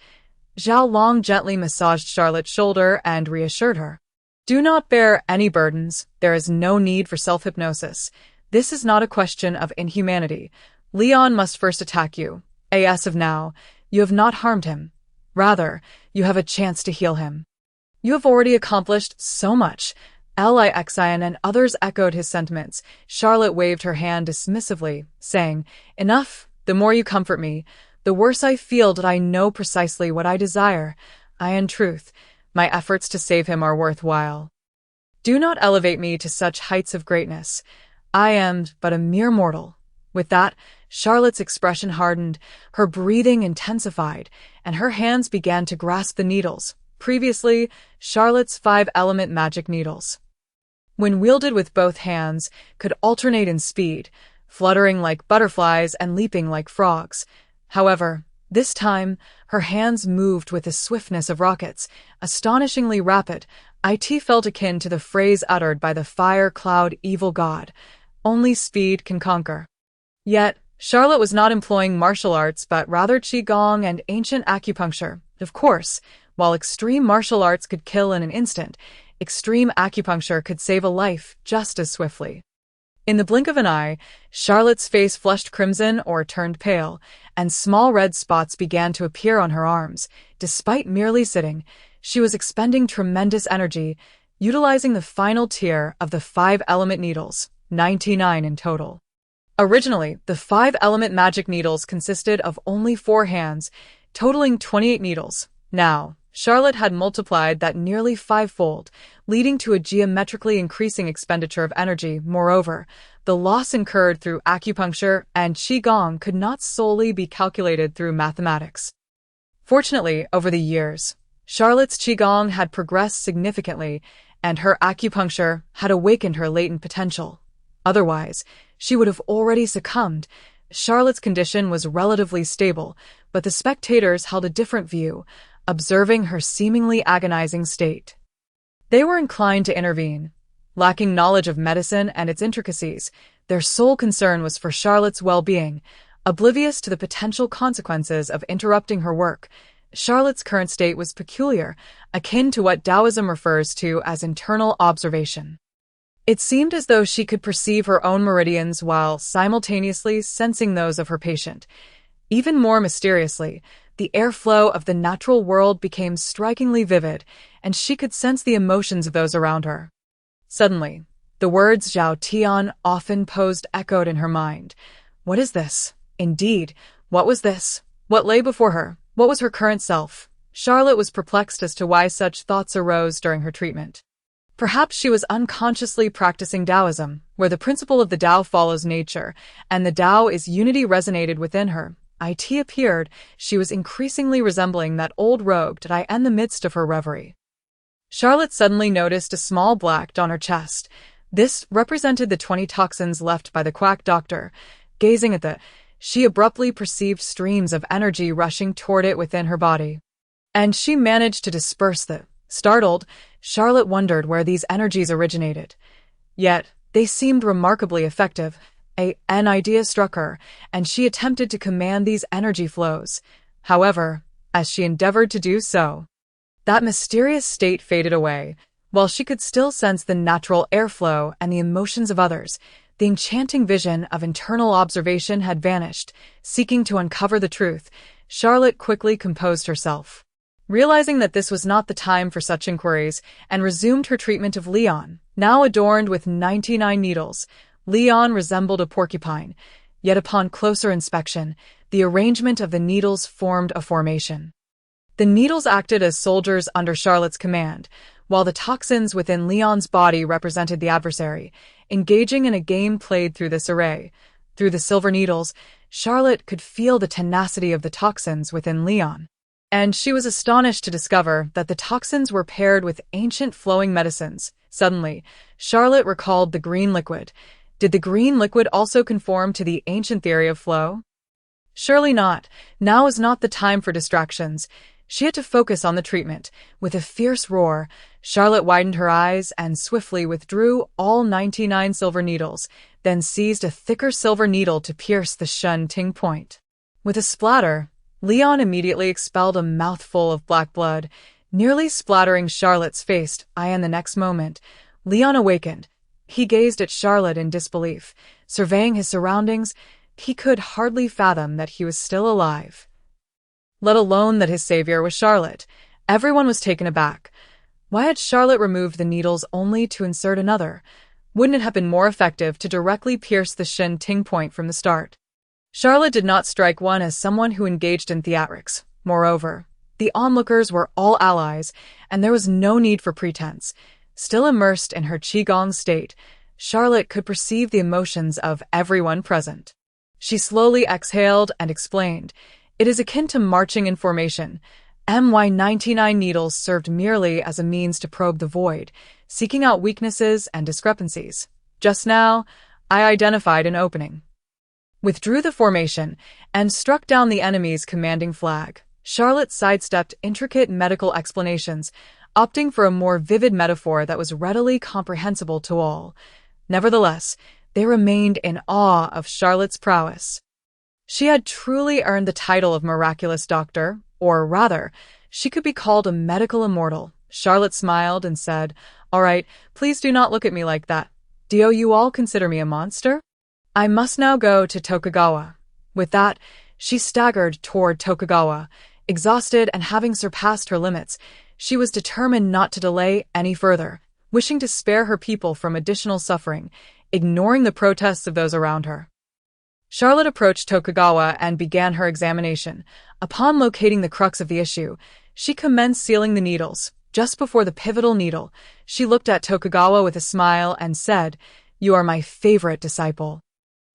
Zhao Long gently massaged Charlotte's shoulder and reassured her. "Do not bear any burdens. There is no need for self-hypnosis. This is not a question of inhumanity. Leon must first attack you. As of now, you have not harmed him. Rather, you have a chance to heal him. You have already accomplished so much." Li Xian and others echoed his sentiments. Charlotte waved her hand dismissively, saying, "Enough. The more you comfort me, the worse I feel that I know precisely what I desire. In truth, my efforts to save him are worthwhile. Do not elevate me to such heights of greatness. I am but a mere mortal." With that, Charlotte's expression hardened, her breathing intensified, and her hands began to grasp the needles. Previously, Charlotte's 5-element magic needles, when wielded with both hands, could alternate in speed, fluttering like butterflies and leaping like frogs. However, this time, her hands moved with the swiftness of rockets, astonishingly rapid. It felt akin to the phrase uttered by the fire cloud evil god, "Only speed can conquer." Yet, Charlotte was not employing martial arts but rather Qigong and ancient acupuncture. Of course, while extreme martial arts could kill in an instant, extreme acupuncture could save a life just as swiftly. In the blink of an eye, Charlotte's face flushed crimson or turned pale, and small red spots began to appear on her arms. Despite merely sitting, she was expending tremendous energy. utilizing the final tier of the 5-element needles, 99 in total. Originally, the 5-element magic needles consisted of only 4 hands, totaling 28 needles. Now, Charlotte had multiplied that nearly 5-fold, leading to a geometrically increasing expenditure of energy. Moreover, the loss incurred through acupuncture and qigong could not solely be calculated through mathematics. Fortunately, over the years, Charlotte's qigong had progressed significantly, and her acupuncture had awakened her latent potential. Otherwise, she would have already succumbed. Charlotte's condition was relatively stable, but the spectators held a different view, observing her seemingly agonizing state. They were inclined to intervene. Lacking knowledge of medicine and its intricacies, their sole concern was for Charlotte's well-being. Oblivious to the potential consequences of interrupting her work, Charlotte's current state was peculiar, akin to what Taoism refers to as internal observation. It seemed as though she could perceive her own meridians while simultaneously sensing those of her patient. Even more mysteriously, the airflow of the natural world became strikingly vivid, and she could sense the emotions of those around her. Suddenly, the words Zhao Tian often posed echoed in her mind. What is this? Indeed, what was this? What lay before her? What was her current self? Charlotte was perplexed as to why such thoughts arose during her treatment. Perhaps she was unconsciously practicing Taoism, where the principle of the Tao follows nature, and the Tao is unity resonated within her. It appeared she was increasingly resembling that old rogue Dai in the midst of her reverie. Charlotte suddenly noticed a small black dot on her chest. This represented the 20 toxins left by the quack doctor. Gazing at she abruptly perceived streams of energy rushing toward it within her body. And she managed to disperse them. Startled, Charlotte wondered where these energies originated. Yet, they seemed remarkably effective. An idea struck her, and she attempted to command these energy flows. However, as she endeavored to do so, that mysterious state faded away. While she could still sense the natural airflow and the emotions of others, the enchanting vision of internal observation had vanished. Seeking to uncover the truth, Charlotte quickly composed herself, realizing that this was not the time for such inquiries, and resumed her treatment of Leon. Now adorned with 99 needles, Leon resembled a porcupine, yet upon closer inspection, the arrangement of the needles formed a formation. The needles acted as soldiers under Charlotte's command, while the toxins within Leon's body represented the adversary, engaging in a game played through this array. Through the silver needles, Charlotte could feel the tenacity of the toxins within Leon, and she was astonished to discover that the toxins were paired with ancient flowing medicines. Suddenly, Charlotte recalled the green liquid. Did the green liquid also conform to the ancient theory of flow? Surely not. Now is not the time for distractions. She had to focus on the treatment. With a fierce roar, Charlotte widened her eyes and swiftly withdrew all 99 silver needles, then seized a thicker silver needle to pierce the Shun Ting point. With a splatter, Leon immediately expelled a mouthful of black blood, nearly splattering Charlotte's face. In the next moment, Leon awakened. He gazed at Charlotte in disbelief. Surveying his surroundings, he could hardly fathom that he was still alive, let alone that his savior was Charlotte. Everyone was taken aback. Why had Charlotte removed the needles only to insert another? Wouldn't it have been more effective to directly pierce the Shin Ting point from the start? Charlotte did not strike one as someone who engaged in theatrics. Moreover, the onlookers were all allies, and there was no need for pretense. Still immersed in her qigong state, Charlotte could perceive the emotions of everyone present. She slowly exhaled and explained, "It is akin to marching in formation. My 99 needles served merely as a means to probe the void, seeking out weaknesses and discrepancies. Just now, I identified an opening, withdrew the formation, and struck down the enemy's commanding flag." Charlotte sidestepped intricate medical explanations, opting for a more vivid metaphor that was readily comprehensible to all. Nevertheless, they remained in awe of Charlotte's prowess. She had truly earned the title of miraculous doctor, or rather, she could be called a medical immortal. Charlotte smiled and said, "All right, please do not look at me like that. Do you all consider me a monster? I must now go to Tokugawa." With that, she staggered toward Tokugawa. Exhausted and having surpassed her limits, she was determined not to delay any further. wishing to spare her people from additional suffering, ignoring the protests of those around her. Charlotte approached Tokugawa and began her examination. Upon locating the crux of the issue, she commenced sealing the needles. Just before the pivotal needle, she looked at Tokugawa with a smile and said, "You are my favorite disciple.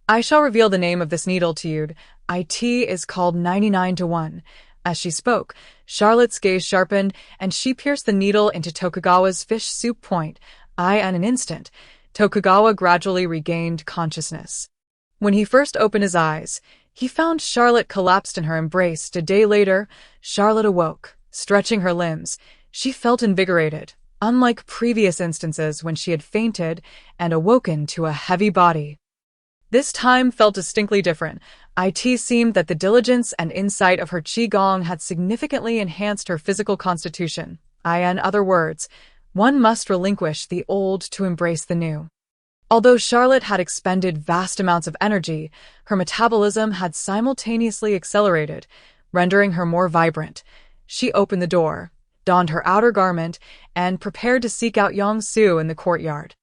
I shall reveal the name of this needle to you. It is called 99-1. As she spoke, Charlotte's gaze sharpened, and she pierced the needle into Tokugawa's fish soup point. In an instant, Tokugawa gradually regained consciousness. When he first opened his eyes, he found Charlotte collapsed in her embrace. A day later, Charlotte awoke, stretching her limbs. She felt invigorated, unlike previous instances when she had fainted and awoken to a heavy body. This time felt distinctly different. It seemed that the diligence and insight of her qigong had significantly enhanced her physical constitution. In other words, one must relinquish the old to embrace the new. Although Charlotte had expended vast amounts of energy, her metabolism had simultaneously accelerated, rendering her more vibrant. She opened the door, donned her outer garment, and prepared to seek out Yang Su in the courtyard,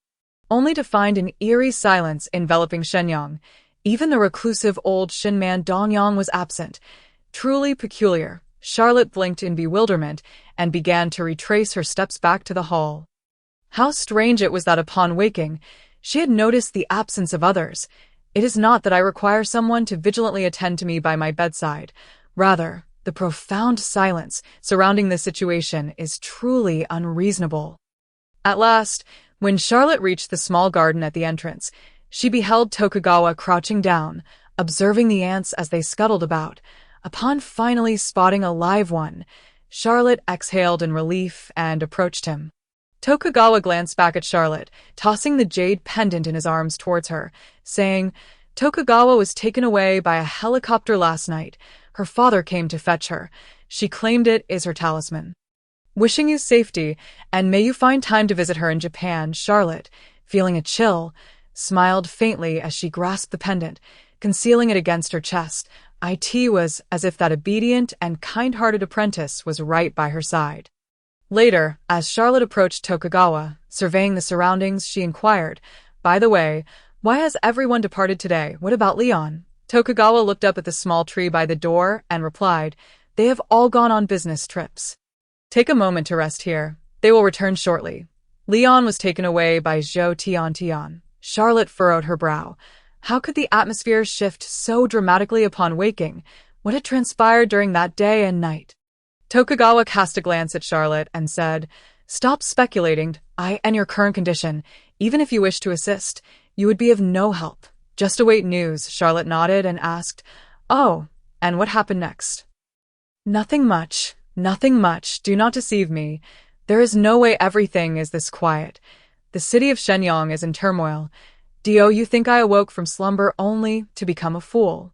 only to find an eerie silence enveloping Shenyang. Even the reclusive old Shinman Dongyang was absent. Truly peculiar. Charlotte blinked in bewilderment and began to retrace her steps back to the hall. How strange it was that upon waking, she had noticed the absence of others. It is not that I require someone to vigilantly attend to me by my bedside. Rather, the profound silence surrounding this situation is truly unreasonable. At last, when Charlotte reached the small garden at the entrance, she beheld Tokugawa crouching down, observing the ants as they scuttled about. Upon finally spotting a live one, Charlotte exhaled in relief and approached him. Tokugawa glanced back at Charlotte, tossing the jade pendant in his arms towards her, saying, "Tokugawa was taken away by a helicopter last night. Her father came to fetch her. She claimed it is her talisman. Wishing you safety, and may you find time to visit her in Japan." Charlotte, feeling a chill, smiled faintly as she grasped the pendant, concealing it against her chest. It was as if that obedient and kind-hearted apprentice was right by her side. Later, as Charlotte approached Tokugawa, surveying the surroundings, she inquired, "By the way, why has everyone departed today? What about Leon?" Tokugawa looked up at the small tree by the door and replied, "They have all gone on business trips. Take a moment to rest here. They will return shortly." Leon was taken away by Zhou Tian. Charlotte furrowed her brow. How could the atmosphere shift so dramatically upon waking? What had transpired during that day and night? Tokugawa cast a glance at Charlotte and said, "Stop speculating. In your current condition, even if you wish to assist, you would be of no help. Just await news." Charlotte nodded and asked, "Oh, and what happened next?" Nothing much. Do not deceive me. There is no way everything is this quiet. The city of Shenyang is in turmoil. Do you think I awoke from slumber only to become a fool?"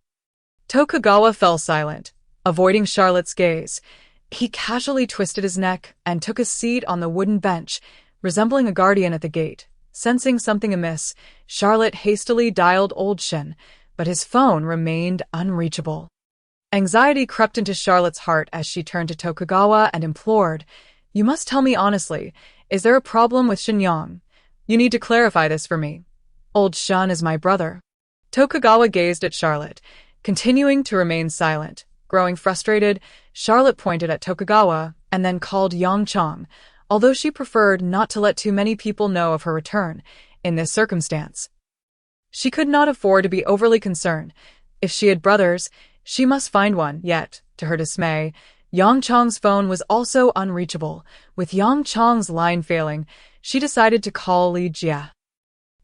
Tokugawa fell silent, avoiding Charlotte's gaze. He casually twisted his neck and took a seat on the wooden bench, resembling a guardian at the gate. Sensing something amiss, Charlotte hastily dialed old Shin, but his phone remained unreachable. Anxiety crept into Charlotte's heart as she turned to Tokugawa and implored, "You must tell me honestly, is there a problem with Shenyang? You need to clarify this for me. Old Shun is my brother." Tokugawa gazed at Charlotte, continuing to remain silent. Growing frustrated, Charlotte pointed at Tokugawa and then called Yang Chong, although she preferred not to let too many people know of her return in this circumstance. She could not afford to be overly concerned. If she had brothers, she must find one. Yet, to her dismay, Yang Chong's phone was also unreachable. With Yang Chong's line failing, she decided to call Li Jia,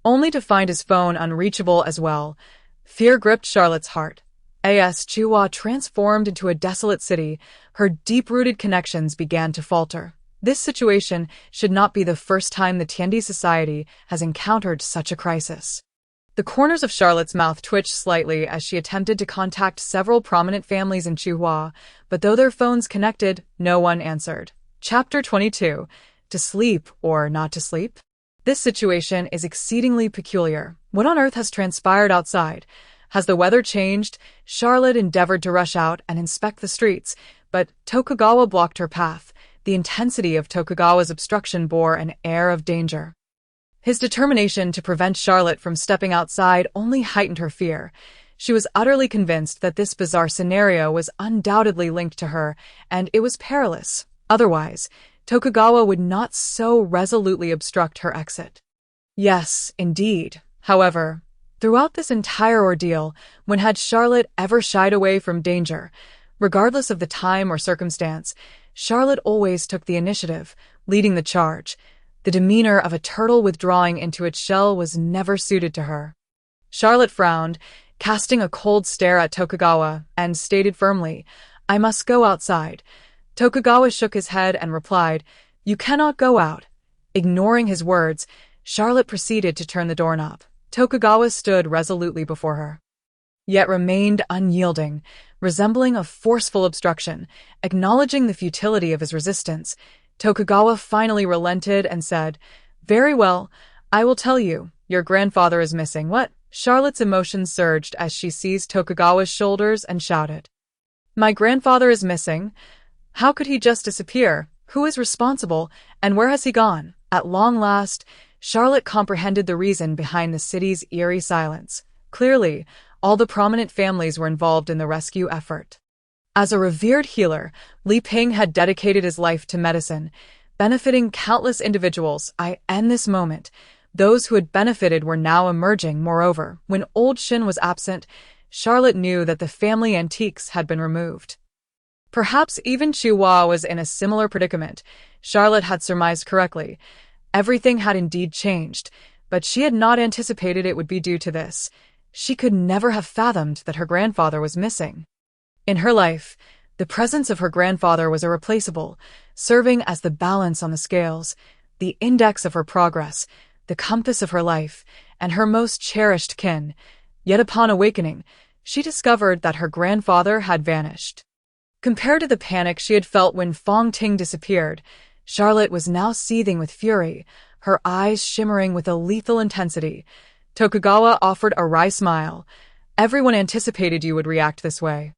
only to find his phone unreachable as well. Fear gripped Charlotte's heart. As Chuhua transformed into a desolate city, her deep-rooted connections began to falter. This situation should not be the first time the Tiandi society has encountered such a crisis. The corners of Charlotte's mouth twitched slightly as she attempted to contact several prominent families in Chuhua, but though their phones connected, no one answered. Chapter 22. To sleep or not to sleep? This situation is exceedingly peculiar. What on earth has transpired outside? Has the weather changed? Charlotte endeavored to rush out and inspect the streets, but Tokugawa blocked her path. the intensity of Tokugawa's obstruction bore an air of danger. His determination to prevent Charlotte from stepping outside only heightened her fear. She was utterly convinced that this bizarre scenario was undoubtedly linked to her, and it was perilous. Otherwise, Tokugawa would not so resolutely obstruct her exit. Yes, indeed. However, throughout this entire ordeal, when had Charlotte ever shied away from danger? Regardless of the time or circumstance, Charlotte always took the initiative, leading the charge. The demeanor of a turtle withdrawing into its shell was never suited to her. Charlotte frowned, casting a cold stare at Tokugawa, and stated firmly, "I must go outside." Tokugawa shook his head and replied, "You cannot go out." Ignoring his words, Charlotte proceeded to turn the doorknob. Tokugawa stood resolutely before her, yet remained unyielding, resembling a forceful obstruction. Acknowledging the futility of his resistance, Tokugawa finally relented and said, "Very well, I will tell you. Your grandfather is missing." "What?" Charlotte's emotions surged as she seized Tokugawa's shoulders and shouted, "My grandfather is missing? How could he just disappear? Who is responsible, and where has he gone?" At long last, Charlotte comprehended the reason behind the city's eerie silence. Clearly, all the prominent families were involved in the rescue effort. As a revered healer, Li Ping had dedicated his life to medicine, benefiting countless individuals. In this moment, those who had benefited were now emerging. Moreover, when old Shin was absent, Charlotte knew that the family antiques had been removed. Perhaps even Chihuahua was in a similar predicament. Charlotte had surmised correctly. Everything had indeed changed, but she had not anticipated it would be due to this. She could never have fathomed that her grandfather was missing. In her life, the presence of her grandfather was irreplaceable, serving as the balance on the scales, the index of her progress, the compass of her life, and her most cherished kin. Yet upon awakening, she discovered that her grandfather had vanished. Compared to the panic she had felt when Fong Ting disappeared, Charlotte was now seething with fury, her eyes shimmering with a lethal intensity. Tokugawa offered a wry smile. "Everyone anticipated you would react this way,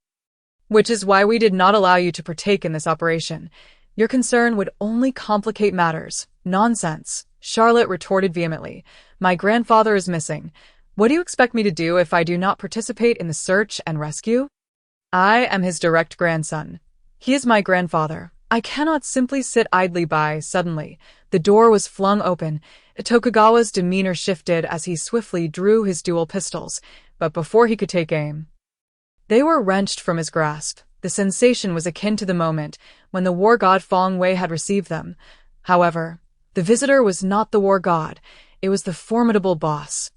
which is why we did not allow you to partake in this operation. Your concern would only complicate matters." "Nonsense," Charlotte retorted vehemently. "My grandfather is missing. What do you expect me to do if I do not participate in the search and rescue? I am his direct grandson. He is my grandfather. I cannot simply sit idly by." Suddenly, the door was flung open. Tokugawa's demeanor shifted as he swiftly drew his dual pistols, but before he could take aim, they were wrenched from his grasp. The sensation was akin to the moment when the war god Fong Wei had received them. However, the visitor was not the war god, it was the formidable boss.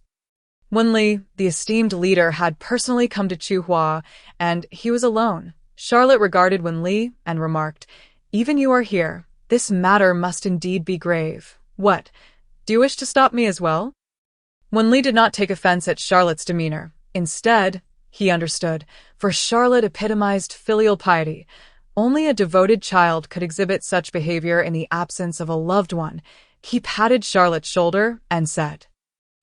Wen Li, the esteemed leader, had personally come to Chuhua, and he was alone. Charlotte regarded Wen Li and remarked, "Even you are here. This matter must indeed be grave. What? Do you wish to stop me as well?" Wen Li did not take offense at Charlotte's demeanor. Instead, he understood, for Charlotte epitomized filial piety. Only a devoted child could exhibit such behavior in the absence of a loved one. He patted Charlotte's shoulder and said,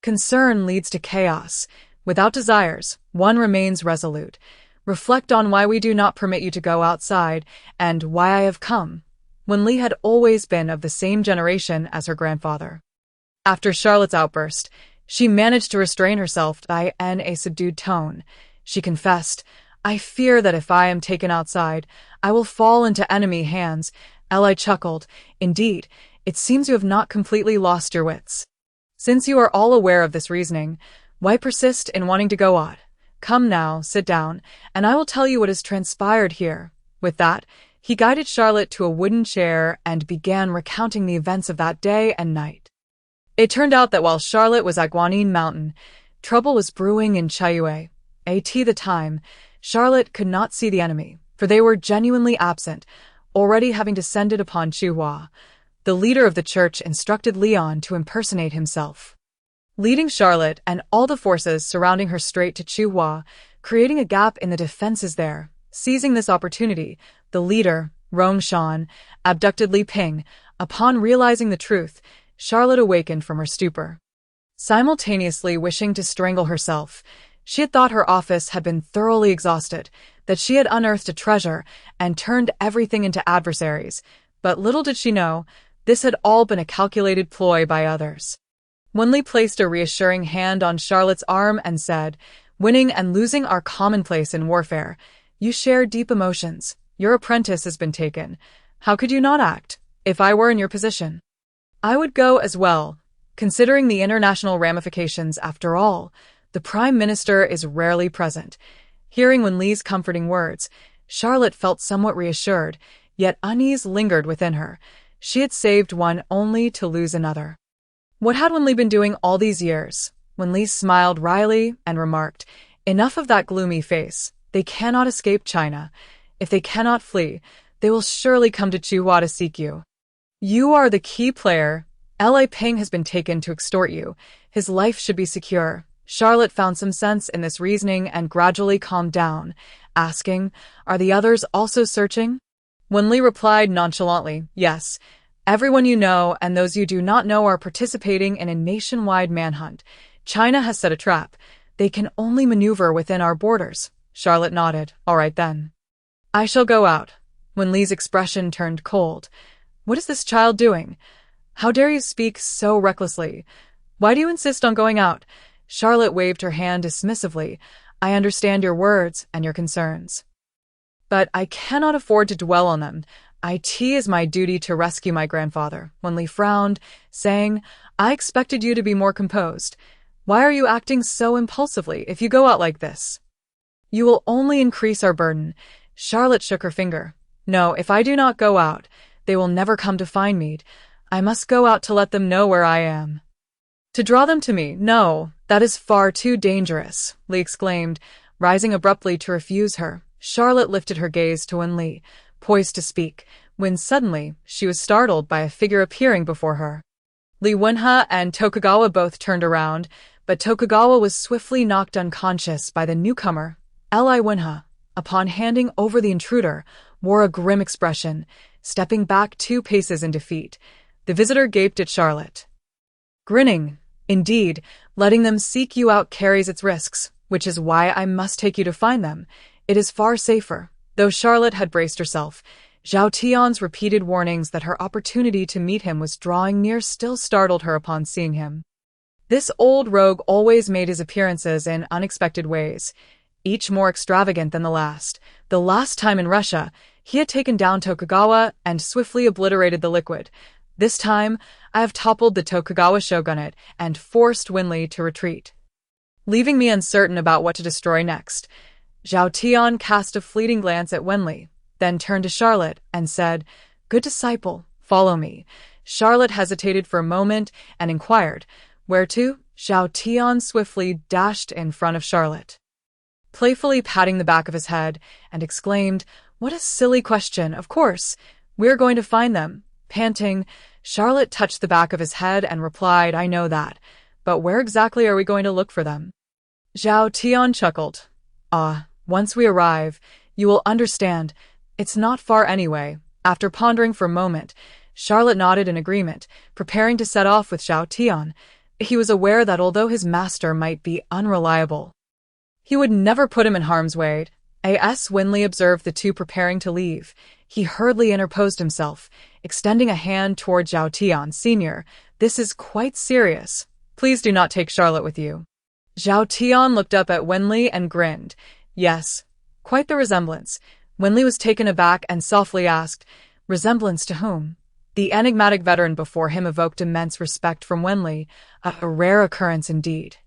"Concern leads to chaos. Without desires, one remains resolute. Reflect on why we do not permit you to go outside, and why I have come." Wen Li had always been of the same generation as her grandfather. After Charlotte's outburst, she managed to restrain herself in a subdued tone. She confessed, "I fear that if I am taken outside, I will fall into enemy hands." Eli chuckled. "Indeed, it seems you have not completely lost your wits. Since you are all aware of this reasoning, why persist in wanting to go on? Come now, sit down, and I will tell you what has transpired here." With that, he guided Charlotte to a wooden chair and began recounting the events of that day and night. It turned out that while Charlotte was at Guanyin Mountain, trouble was brewing in Chaiyue. At the time, Charlotte could not see the enemy, for they were genuinely absent, already having descended upon Chuhua. The leader of the church instructed Leon to impersonate himself, leading Charlotte and all the forces surrounding her straight to Chuhua, creating a gap in the defenses there. Seizing this opportunity, the leader, Rongshan, abducted Li Ping. Upon realizing the truth, Charlotte awakened from her stupor, simultaneously wishing to strangle herself. She had thought her office had been thoroughly exhausted, that she had unearthed a treasure and turned everything into adversaries. But little did she know, this had all been a calculated ploy by others. Wenli placed a reassuring hand on Charlotte's arm and said, "Winning and losing are commonplace in warfare. You share deep emotions. Your apprentice has been taken. How could you not act? If I were in your position, I would go as well, considering the international ramifications. After all, the Prime Minister is rarely present." Hearing Wenli's comforting words, Charlotte felt somewhat reassured, yet unease lingered within her. She had saved one only to lose another. What had Wenli been doing all these years? Wenli smiled wryly and remarked, "Enough of that gloomy face. They cannot escape China. If they cannot flee, they will surely come to Chuhua to seek you. You are the key player. Li Ping has been taken to extort you. His life should be secure." Charlotte found some sense in this reasoning and gradually calmed down, asking, "Are the others also searching?" Wenli replied nonchalantly, "Yes. Everyone you know and those you do not know are participating in a nationwide manhunt. China has set a trap. They can only maneuver within our borders." Charlotte nodded. "All right then. I shall go out." Wenli's expression turned cold. "What is this child doing? How dare you speak so recklessly? Why do you insist on going out?" Charlotte waved her hand dismissively. "I understand your words and your concerns, but I cannot afford to dwell on them. It is my duty to rescue my grandfather." Wenli frowned, saying, "I expected you to be more composed. Why are you acting so impulsively? If you go out like this, you will only increase our burden." Charlotte shook her finger. "No, if I do not go out, they will never come to find me. I must go out to let them know where I am. To draw them to me? No, that is far too dangerous," Li exclaimed, rising abruptly to refuse her. Charlotte lifted her gaze to Wenli, poised to speak, when suddenly she was startled by a figure appearing before her. Li Wenhe and Tokugawa both turned around, but Tokugawa was swiftly knocked unconscious by the newcomer. Li Wenhe, upon handing over the intruder, wore a grim expression, stepping back 2 paces in defeat. The visitor gaped at Charlotte, grinning. "Indeed, letting them seek you out carries its risks, which is why I must take you to find them. It is far safer." Though Charlotte had braced herself, Zhao Tian's repeated warnings that her opportunity to meet him was drawing near still startled her upon seeing him. This old rogue always made his appearances in unexpected ways, each more extravagant than the last. The last time in Russia, he had taken down Tokugawa and swiftly obliterated the liquid. This time, I have toppled the Tokugawa shogunate and forced Wenli to retreat, leaving me uncertain about what to destroy next. Zhao Tian cast a fleeting glance at Wenli, then turned to Charlotte and said, "Good disciple, follow me." Charlotte hesitated for a moment and inquired, "Where to?" Zhao Tian swiftly dashed in front of Charlotte, playfully patting the back of his head, and exclaimed, "What a silly question! Of course, we're going to find them." Panting, Charlotte touched the back of his head and replied, "I know that, but where exactly are we going to look for them?" Zhao Tian chuckled. Once we arrive, you will understand. It's not far anyway." After pondering for a moment, Charlotte nodded in agreement, preparing to set off with Zhao Tian. He was aware that although his master might be unreliable, he would never put him in harm's way. As Wenli observed the two preparing to leave, he hurriedly interposed himself, extending a hand toward Zhao Tian. "Senior, this is quite serious. Please do not take Charlotte with you." Zhao Tian looked up at Wenli and grinned. "Yes, quite the resemblance." Wenli was taken aback and softly asked, "Resemblance to whom?" The enigmatic veteran before him evoked immense respect from Wenli, a rare occurrence indeed.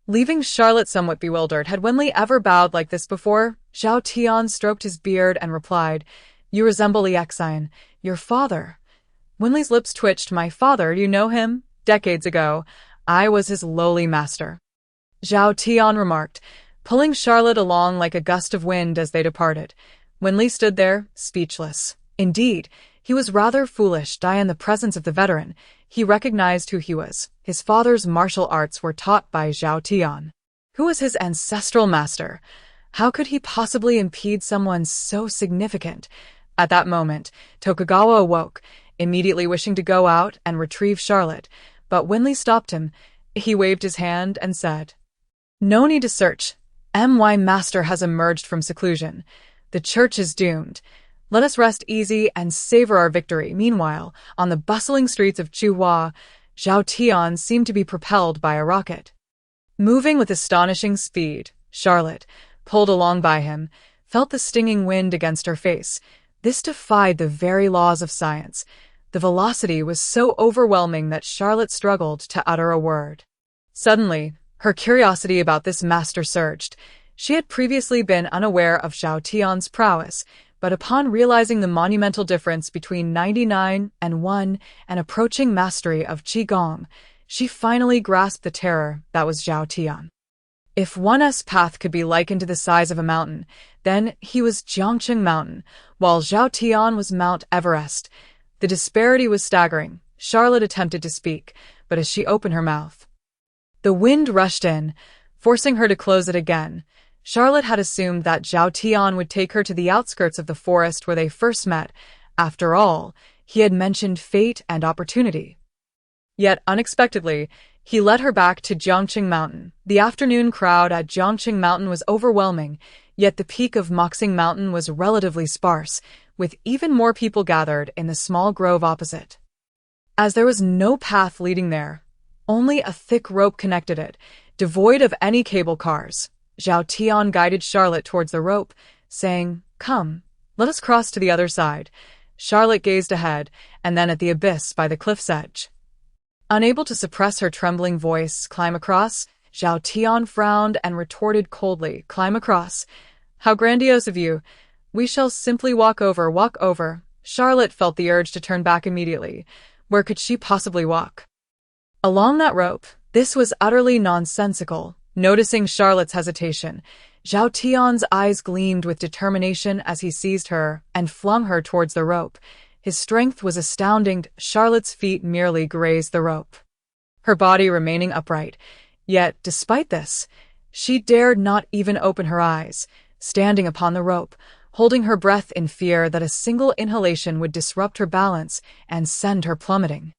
Leaving Charlotte somewhat bewildered, had Wenli ever bowed like this before? Zhao Tian stroked his beard and replied, "You resemble Li Xian, your father." Wenli's lips twitched. "My father, you know him? Decades ago, I was his lowly master," Zhao Tian remarked, pulling Charlotte along like a gust of wind as they departed. Wenli stood there, speechless. Indeed, he was rather foolish to die in the presence of the veteran. He recognized who he was. His father's martial arts were taught by Zhao Tian, who was his ancestral master. How could he possibly impede someone so significant? At that moment, Tokugawa awoke, immediately wishing to go out and retrieve Charlotte, but Wenli stopped him. He waved his hand and said, "No need to search. My master has emerged from seclusion. The church is doomed. Let us rest easy and savor our victory." Meanwhile, on the bustling streets of Chuhua, Zhao Tian seemed to be propelled by a rocket. Moving with astonishing speed, Charlotte, pulled along by him, felt the stinging wind against her face. This defied the very laws of science. The velocity was so overwhelming that Charlotte struggled to utter a word. Suddenly, her curiosity about this master surged. She had previously been unaware of Zhao Tian's prowess, but upon realizing the monumental difference between 99 and 1 and approaching mastery of Qigong, she finally grasped the terror that was Zhao Tian. If one's path could be likened to the size of a mountain, then he was Jiangqing Mountain, while Zhao Tian was Mount Everest. The disparity was staggering. Charlotte attempted to speak, but as she opened her mouth, the wind rushed in, forcing her to close it again. Charlotte had assumed that Zhao Tian would take her to the outskirts of the forest where they first met. After all, he had mentioned fate and opportunity. Yet, unexpectedly, he led her back to Jiangqing Mountain. The afternoon crowd at Jiangqing Mountain was overwhelming, yet the peak of Moxing Mountain was relatively sparse, with even more people gathered in the small grove opposite. As there was no path leading there, only a thick rope connected it, devoid of any cable cars, Zhao Tian guided Charlotte towards the rope, saying, "Come, let us cross to the other side." Charlotte gazed ahead, and then at the abyss by the cliff's edge. Unable to suppress her trembling voice, "Climb across?" Zhao Tian frowned and retorted coldly, "Climb across? How grandiose of you. We shall simply walk over, walk over." Charlotte felt the urge to turn back immediately. Where could she possibly walk? Along that rope. This was utterly nonsensical. Noticing Charlotte's hesitation, Zhao Tian's eyes gleamed with determination as he seized her and flung her towards the rope. His strength was astounding. Charlotte's feet merely grazed the rope, her body remaining upright. Yet, despite this, she dared not even open her eyes, standing upon the rope, holding her breath in fear that a single inhalation would disrupt her balance and send her plummeting.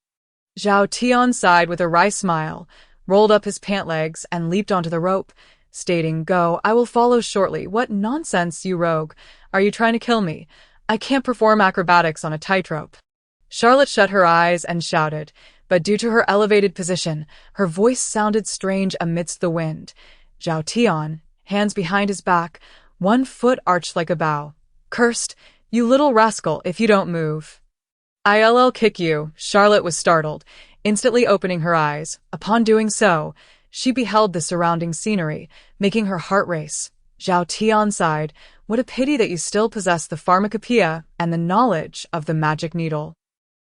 Zhao Tian sighed with a wry smile, rolled up his pant legs and leaped onto the rope, stating, "Go, I will follow shortly." "What nonsense, you rogue. Are you trying to kill me? I can't perform acrobatics on a tightrope." Charlotte shut her eyes and shouted, but due to her elevated position, her voice sounded strange amidst the wind. Zhao Tian, hands behind his back, one foot arched like a bow, cursed, "You little rascal, if you don't move, I'll kick you." Charlotte was startled, instantly opening her eyes. Upon doing so, she beheld the surrounding scenery, making her heart race. Zhao Tian sighed, "What a pity that you still possess the pharmacopoeia and the knowledge of the magic needle.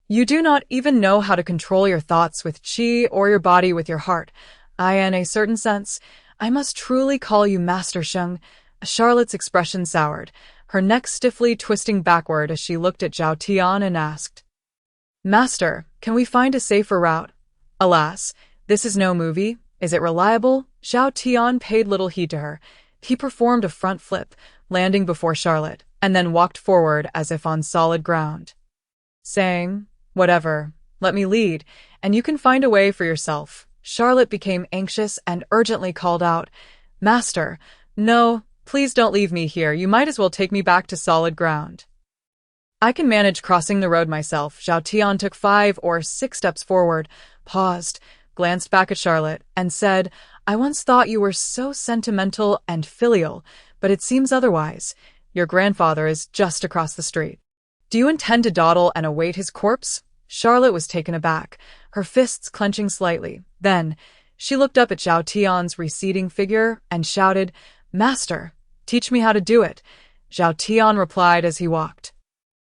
You do not even know how to control your thoughts with qi or your body with your heart. In a certain sense, I must truly call you Master Sheng." Charlotte's expression soured, her neck stiffly twisting backward as she looked at Zhao Tian and asked, "Master, can we find a safer route?" "Alas, this is no movie. Is it reliable?" Zhao Tian paid little heed to her. He performed a front flip, landing before Charlotte, and then walked forward as if on solid ground, saying, "Whatever, let me lead, and you can find a way for yourself." Charlotte became anxious and urgently called out, "Master, no, please don't leave me here. You might as well take me back to solid ground. I can manage crossing the road myself." Zhao Tian took 5 or 6 steps forward, paused, glanced back at Charlotte, and said, "I once thought you were so sentimental and filial, but it seems otherwise. Your grandfather is just across the street. Do you intend to dawdle and await his corpse?" Charlotte was taken aback, her fists clenching slightly. Then, she looked up at Zhao Tian's receding figure and shouted, "Master, teach me how to do it." Zhao Tian replied as he walked.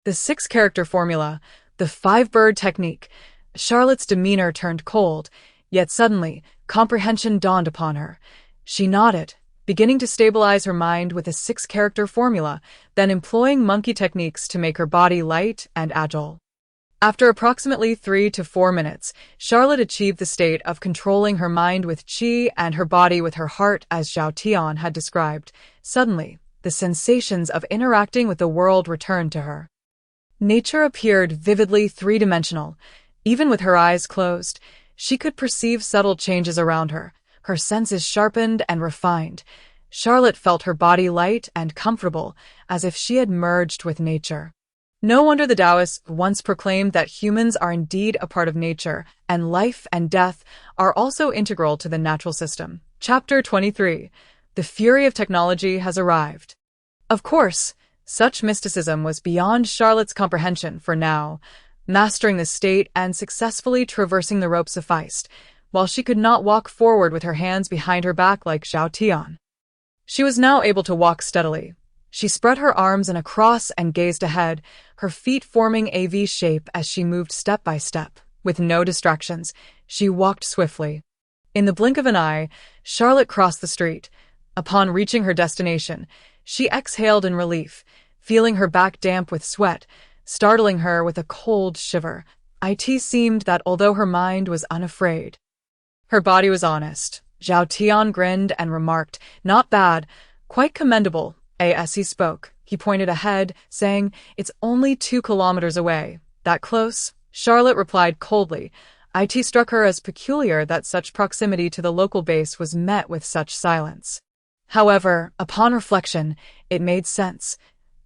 The 6-character formula, the 5-bird technique. Charlotte's demeanor turned cold, yet suddenly, comprehension dawned upon her. She nodded, beginning to stabilize her mind with a 6-character formula, then employing monkey techniques to make her body light and agile. After approximately 3 to 4 minutes, Charlotte achieved the state of controlling her mind with qi and her body with her heart as Zhao Tian had described. Suddenly, the sensations of interacting with the world returned to her. Nature appeared vividly 3-dimensional. Even with her eyes closed, she could perceive subtle changes around her, her senses sharpened and refined. Charlotte felt her body light and comfortable, as if she had merged with nature. No wonder the Taoists once proclaimed that humans are indeed a part of nature, and life and death are also integral to the natural system. Chapter 23. The fury of technology has arrived. Of course, such mysticism was beyond Charlotte's comprehension for now. Mastering the state and successfully traversing the rope sufficed, while she could not walk forward with her hands behind her back like Zhao Tian. She was now able to walk steadily. She spread her arms in a cross and gazed ahead, her feet forming a V shape as she moved step by step. With no distractions, she walked swiftly. In the blink of an eye, Charlotte crossed the street. Upon reaching her destination, she exhaled in relief, feeling her back damp with sweat, startling her with a cold shiver. It seemed that although her mind was unafraid, her body was honest. Zhao Tian grinned and remarked, "Not bad, quite commendable." As he spoke, he pointed ahead, saying, "It's only 2 kilometers away." "That close?" Charlotte replied coldly. It struck her as peculiar that such proximity to the local base was met with such silence. However, upon reflection, it made sense.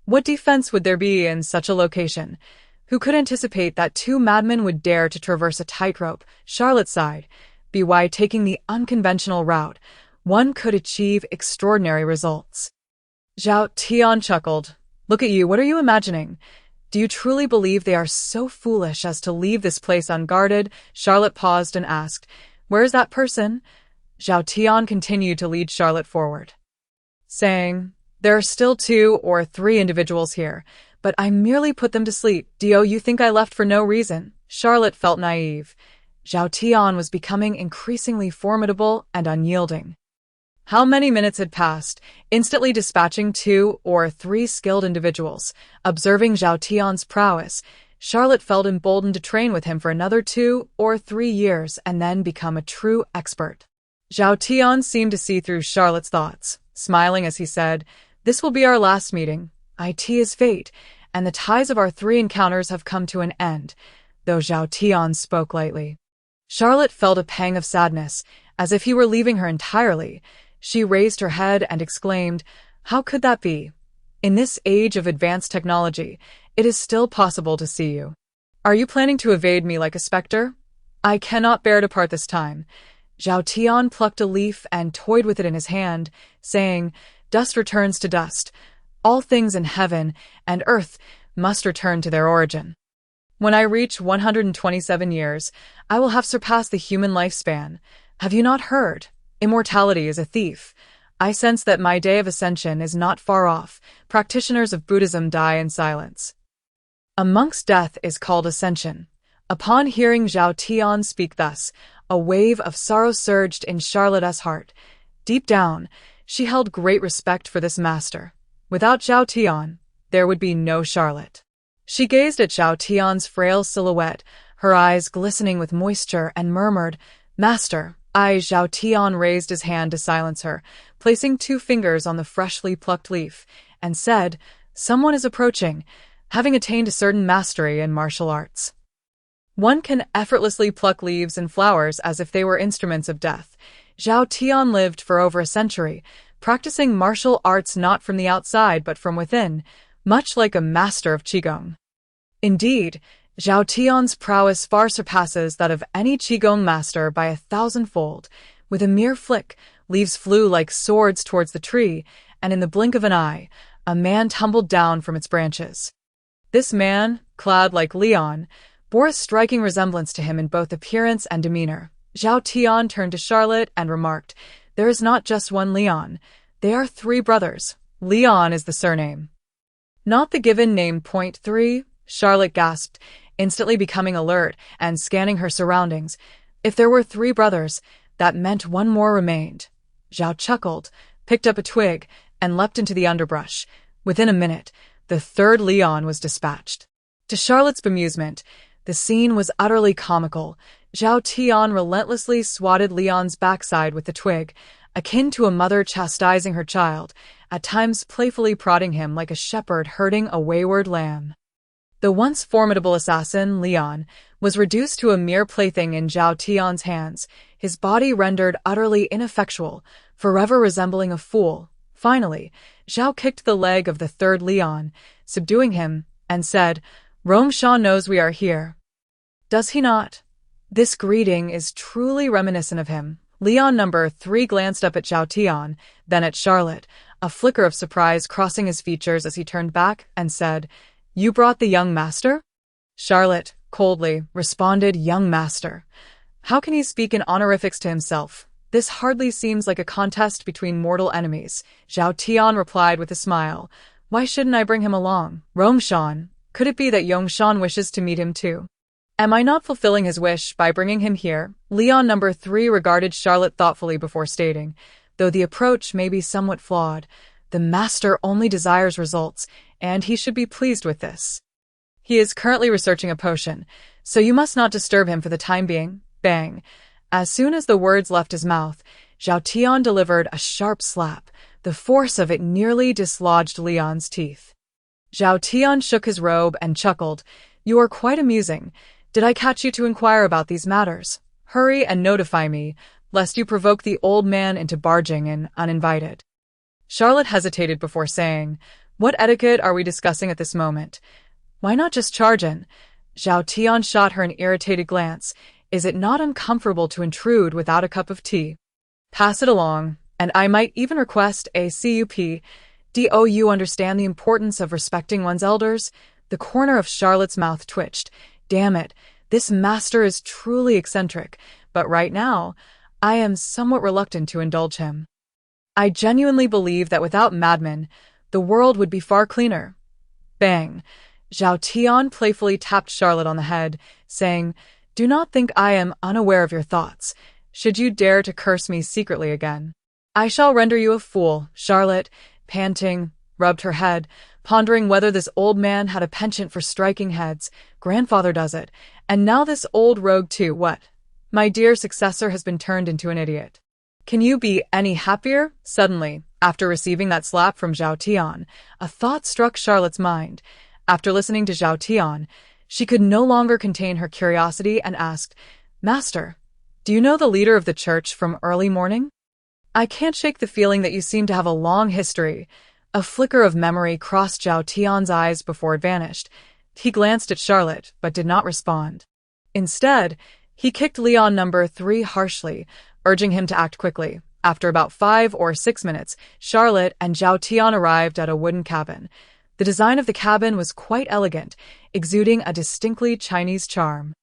What defense would there be in such a location? Who could anticipate that 2 madmen would dare to traverse a tightrope? Charlotte sighed. By taking the unconventional route, one could achieve extraordinary results. Zhao Tian chuckled. "Look at you, what are you imagining? Do you truly believe they are so foolish as to leave this place unguarded?" Charlotte paused and asked, "Where is that person?" Zhao Tian continued to lead Charlotte forward, saying, "There are still 2 or 3 individuals here, but I merely put them to sleep. Do you think I left for no reason?" Charlotte felt naive. Zhao Tian was becoming increasingly formidable and unyielding. How many minutes had passed, instantly dispatching 2 or 3 skilled individuals. Observing Zhao Tian's prowess, Charlotte felt emboldened to train with him for another 2 or 3 years and then become a true expert. Zhao Tian seemed to see through Charlotte's thoughts, smiling as he said, "This will be our last meeting. It is fate, and the ties of our 3 encounters have come to an end," though Zhao Tian spoke lightly. Charlotte felt a pang of sadness, as if he were leaving her entirely. She raised her head and exclaimed, "How could that be? In this age of advanced technology, it is still possible to see you. Are you planning to evade me like a specter? I cannot bear to part this time." Zhao Tian plucked a leaf and toyed with it in his hand, saying, "Dust returns to dust. All things in heaven and earth must return to their origin. When I reach 127 years, I will have surpassed the human lifespan. Have you not heard? Immortality is a thief. I sense that my day of ascension is not far off. Practitioners of Buddhism die in silence. A monk's death is called ascension." Upon hearing Zhao Tian speak thus, a wave of sorrow surged in Charlotte's heart. Deep down, she held great respect for this master. Without Zhao Tian, there would be no Charlotte. She gazed at Zhao Tian's frail silhouette, her eyes glistening with moisture, and murmured, "Master." Zhao Tian raised his hand to silence her, placing 2 fingers on the freshly plucked leaf, and said, "Someone is approaching, having attained a certain mastery in martial arts. One can effortlessly pluck leaves and flowers as if they were instruments of death." Zhao Tian lived for over a century, practicing martial arts not from the outside but from within, much like a master of Qigong. Indeed, Zhao Tian's prowess far surpasses that of any Qigong master by 1,000-fold. With a mere flick, leaves flew like swords towards the tree, and in the blink of an eye, a man tumbled down from its branches. This man, clad like Leon, bore a striking resemblance to him in both appearance and demeanor. Zhao Tian turned to Charlotte and remarked, "There is not just one Leon. They are 3 brothers. Leon is the surname, not the given name. Point 3, Charlotte gasped, instantly becoming alert and scanning her surroundings. If there were 3 brothers, that meant one more remained. Zhao chuckled, picked up a twig, and leapt into the underbrush. Within a minute, the 3rd Leon was dispatched. To Charlotte's bemusement, the scene was utterly comical. Zhao Tian relentlessly swatted Leon's backside with the twig, akin to a mother chastising her child, at times playfully prodding him like a shepherd herding a wayward lamb. The once formidable assassin, Leon, was reduced to a mere plaything in Zhao Tian's hands, his body rendered utterly ineffectual, forever resembling a fool. Finally, Zhao kicked the leg of the 3rd Leon, subduing him, and said, "Rongshan knows we are here. Does he not?" This greeting is truly reminiscent of him. Leon number 3 glanced up at Zhao Tian, then at Charlotte, a flicker of surprise crossing his features as he turned back and said, "You brought the young master?" Charlotte, coldly, responded, "Young master. How can he speak in honorifics to himself? This hardly seems like a contest between mortal enemies." Zhao Tian replied with a smile, "Why shouldn't I bring him along? Rongshan, could it be that Yongshan wishes to meet him too? Am I not fulfilling his wish by bringing him here?" Leon number 3 regarded Charlotte thoughtfully before stating, "Though the approach may be somewhat flawed, the master only desires results, and he should be pleased with this. He is currently researching a potion, so you must not disturb him for the time being." Bang! As soon as the words left his mouth, Zhao Tian delivered a sharp slap. The force of it nearly dislodged Leon's teeth. Zhao Tian shook his robe and chuckled, "You are quite amusing. Did I catch you to inquire about these matters? Hurry and notify me, lest you provoke the old man into barging in uninvited." Charlotte hesitated before saying, "What etiquette are we discussing at this moment? Why not just charge in?" Zhao Tian shot her an irritated glance. "Is it not uncomfortable to intrude without a cup of tea? Pass it along, and I might even request a cup. Do you understand the importance of respecting one's elders?" The corner of Charlotte's mouth twitched. Damn it, this master is truly eccentric, but right now, I am somewhat reluctant to indulge him. I genuinely believe that without madmen, the world would be far cleaner. Bang! Zhao Tian playfully tapped Charlotte on the head, saying, "Do not think I am unaware of your thoughts. Should you dare to curse me secretly again, I shall render you a fool." Charlotte, panting, rubbed her head, pondering whether this old man had a penchant for striking heads. Grandfather does it, and now this old rogue too. What? My dear successor has been turned into an idiot. Can you be any happier? Suddenly, after receiving that slap from Zhao Tian, a thought struck Charlotte's mind. After listening to Zhao Tian, she could no longer contain her curiosity and asked, "Master, do you know the leader of the church from early morning? I can't shake the feeling that you seem to have a long history." A flicker of memory crossed Zhao Tian's eyes before it vanished. He glanced at Charlotte, but did not respond. Instead, he kicked Leon number 3 harshly, urging him to act quickly. After about 5 or 6 minutes, Charlotte and Zhao Tian arrived at a wooden cabin. The design of the cabin was quite elegant, exuding a distinctly Chinese charm.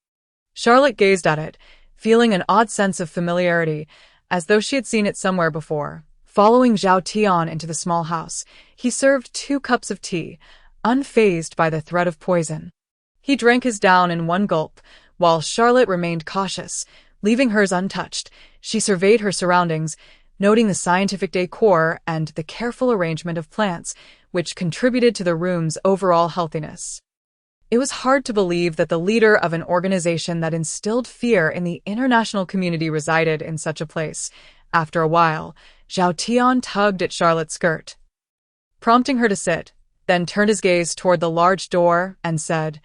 Charlotte gazed at it, feeling an odd sense of familiarity, as though she had seen it somewhere before. Following Zhao Tian into the small house, he served 2 cups of tea, unfazed by the threat of poison. He drank his down in one gulp, while Charlotte remained cautious, leaving hers untouched. She surveyed her surroundings, noting the scientific decor and the careful arrangement of plants, which contributed to the room's overall healthiness. It was hard to believe that the leader of an organization that instilled fear in the international community resided in such a place. After a while, Zhao Tian tugged at Charlotte's skirt, prompting her to sit, then turned his gaze toward the large door and said,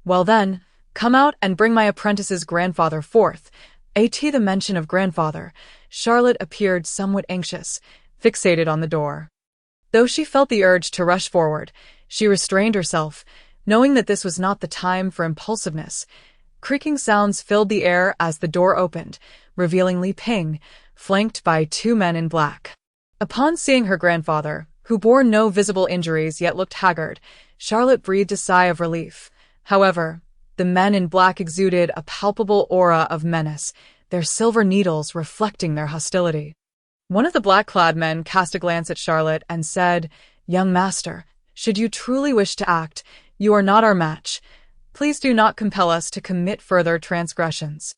"Well then, come out and bring my apprentice's grandfather forth." At the mention of grandfather, Charlotte appeared somewhat anxious, fixated on the door. Though she felt the urge to rush forward, she restrained herself, knowing that this was not the time for impulsiveness. Creaking sounds filled the air as the door opened, revealing Li Ping, flanked by 2 men in black. Upon seeing her grandfather, who bore no visible injuries yet looked haggard, Charlotte breathed a sigh of relief. However, the men in black exuded a palpable aura of menace, their silver needles reflecting their hostility. One of the black-clad men cast a glance at Charlotte and said, "Young master, should you truly wish to act, you are not our match. Please do not compel us to commit further transgressions."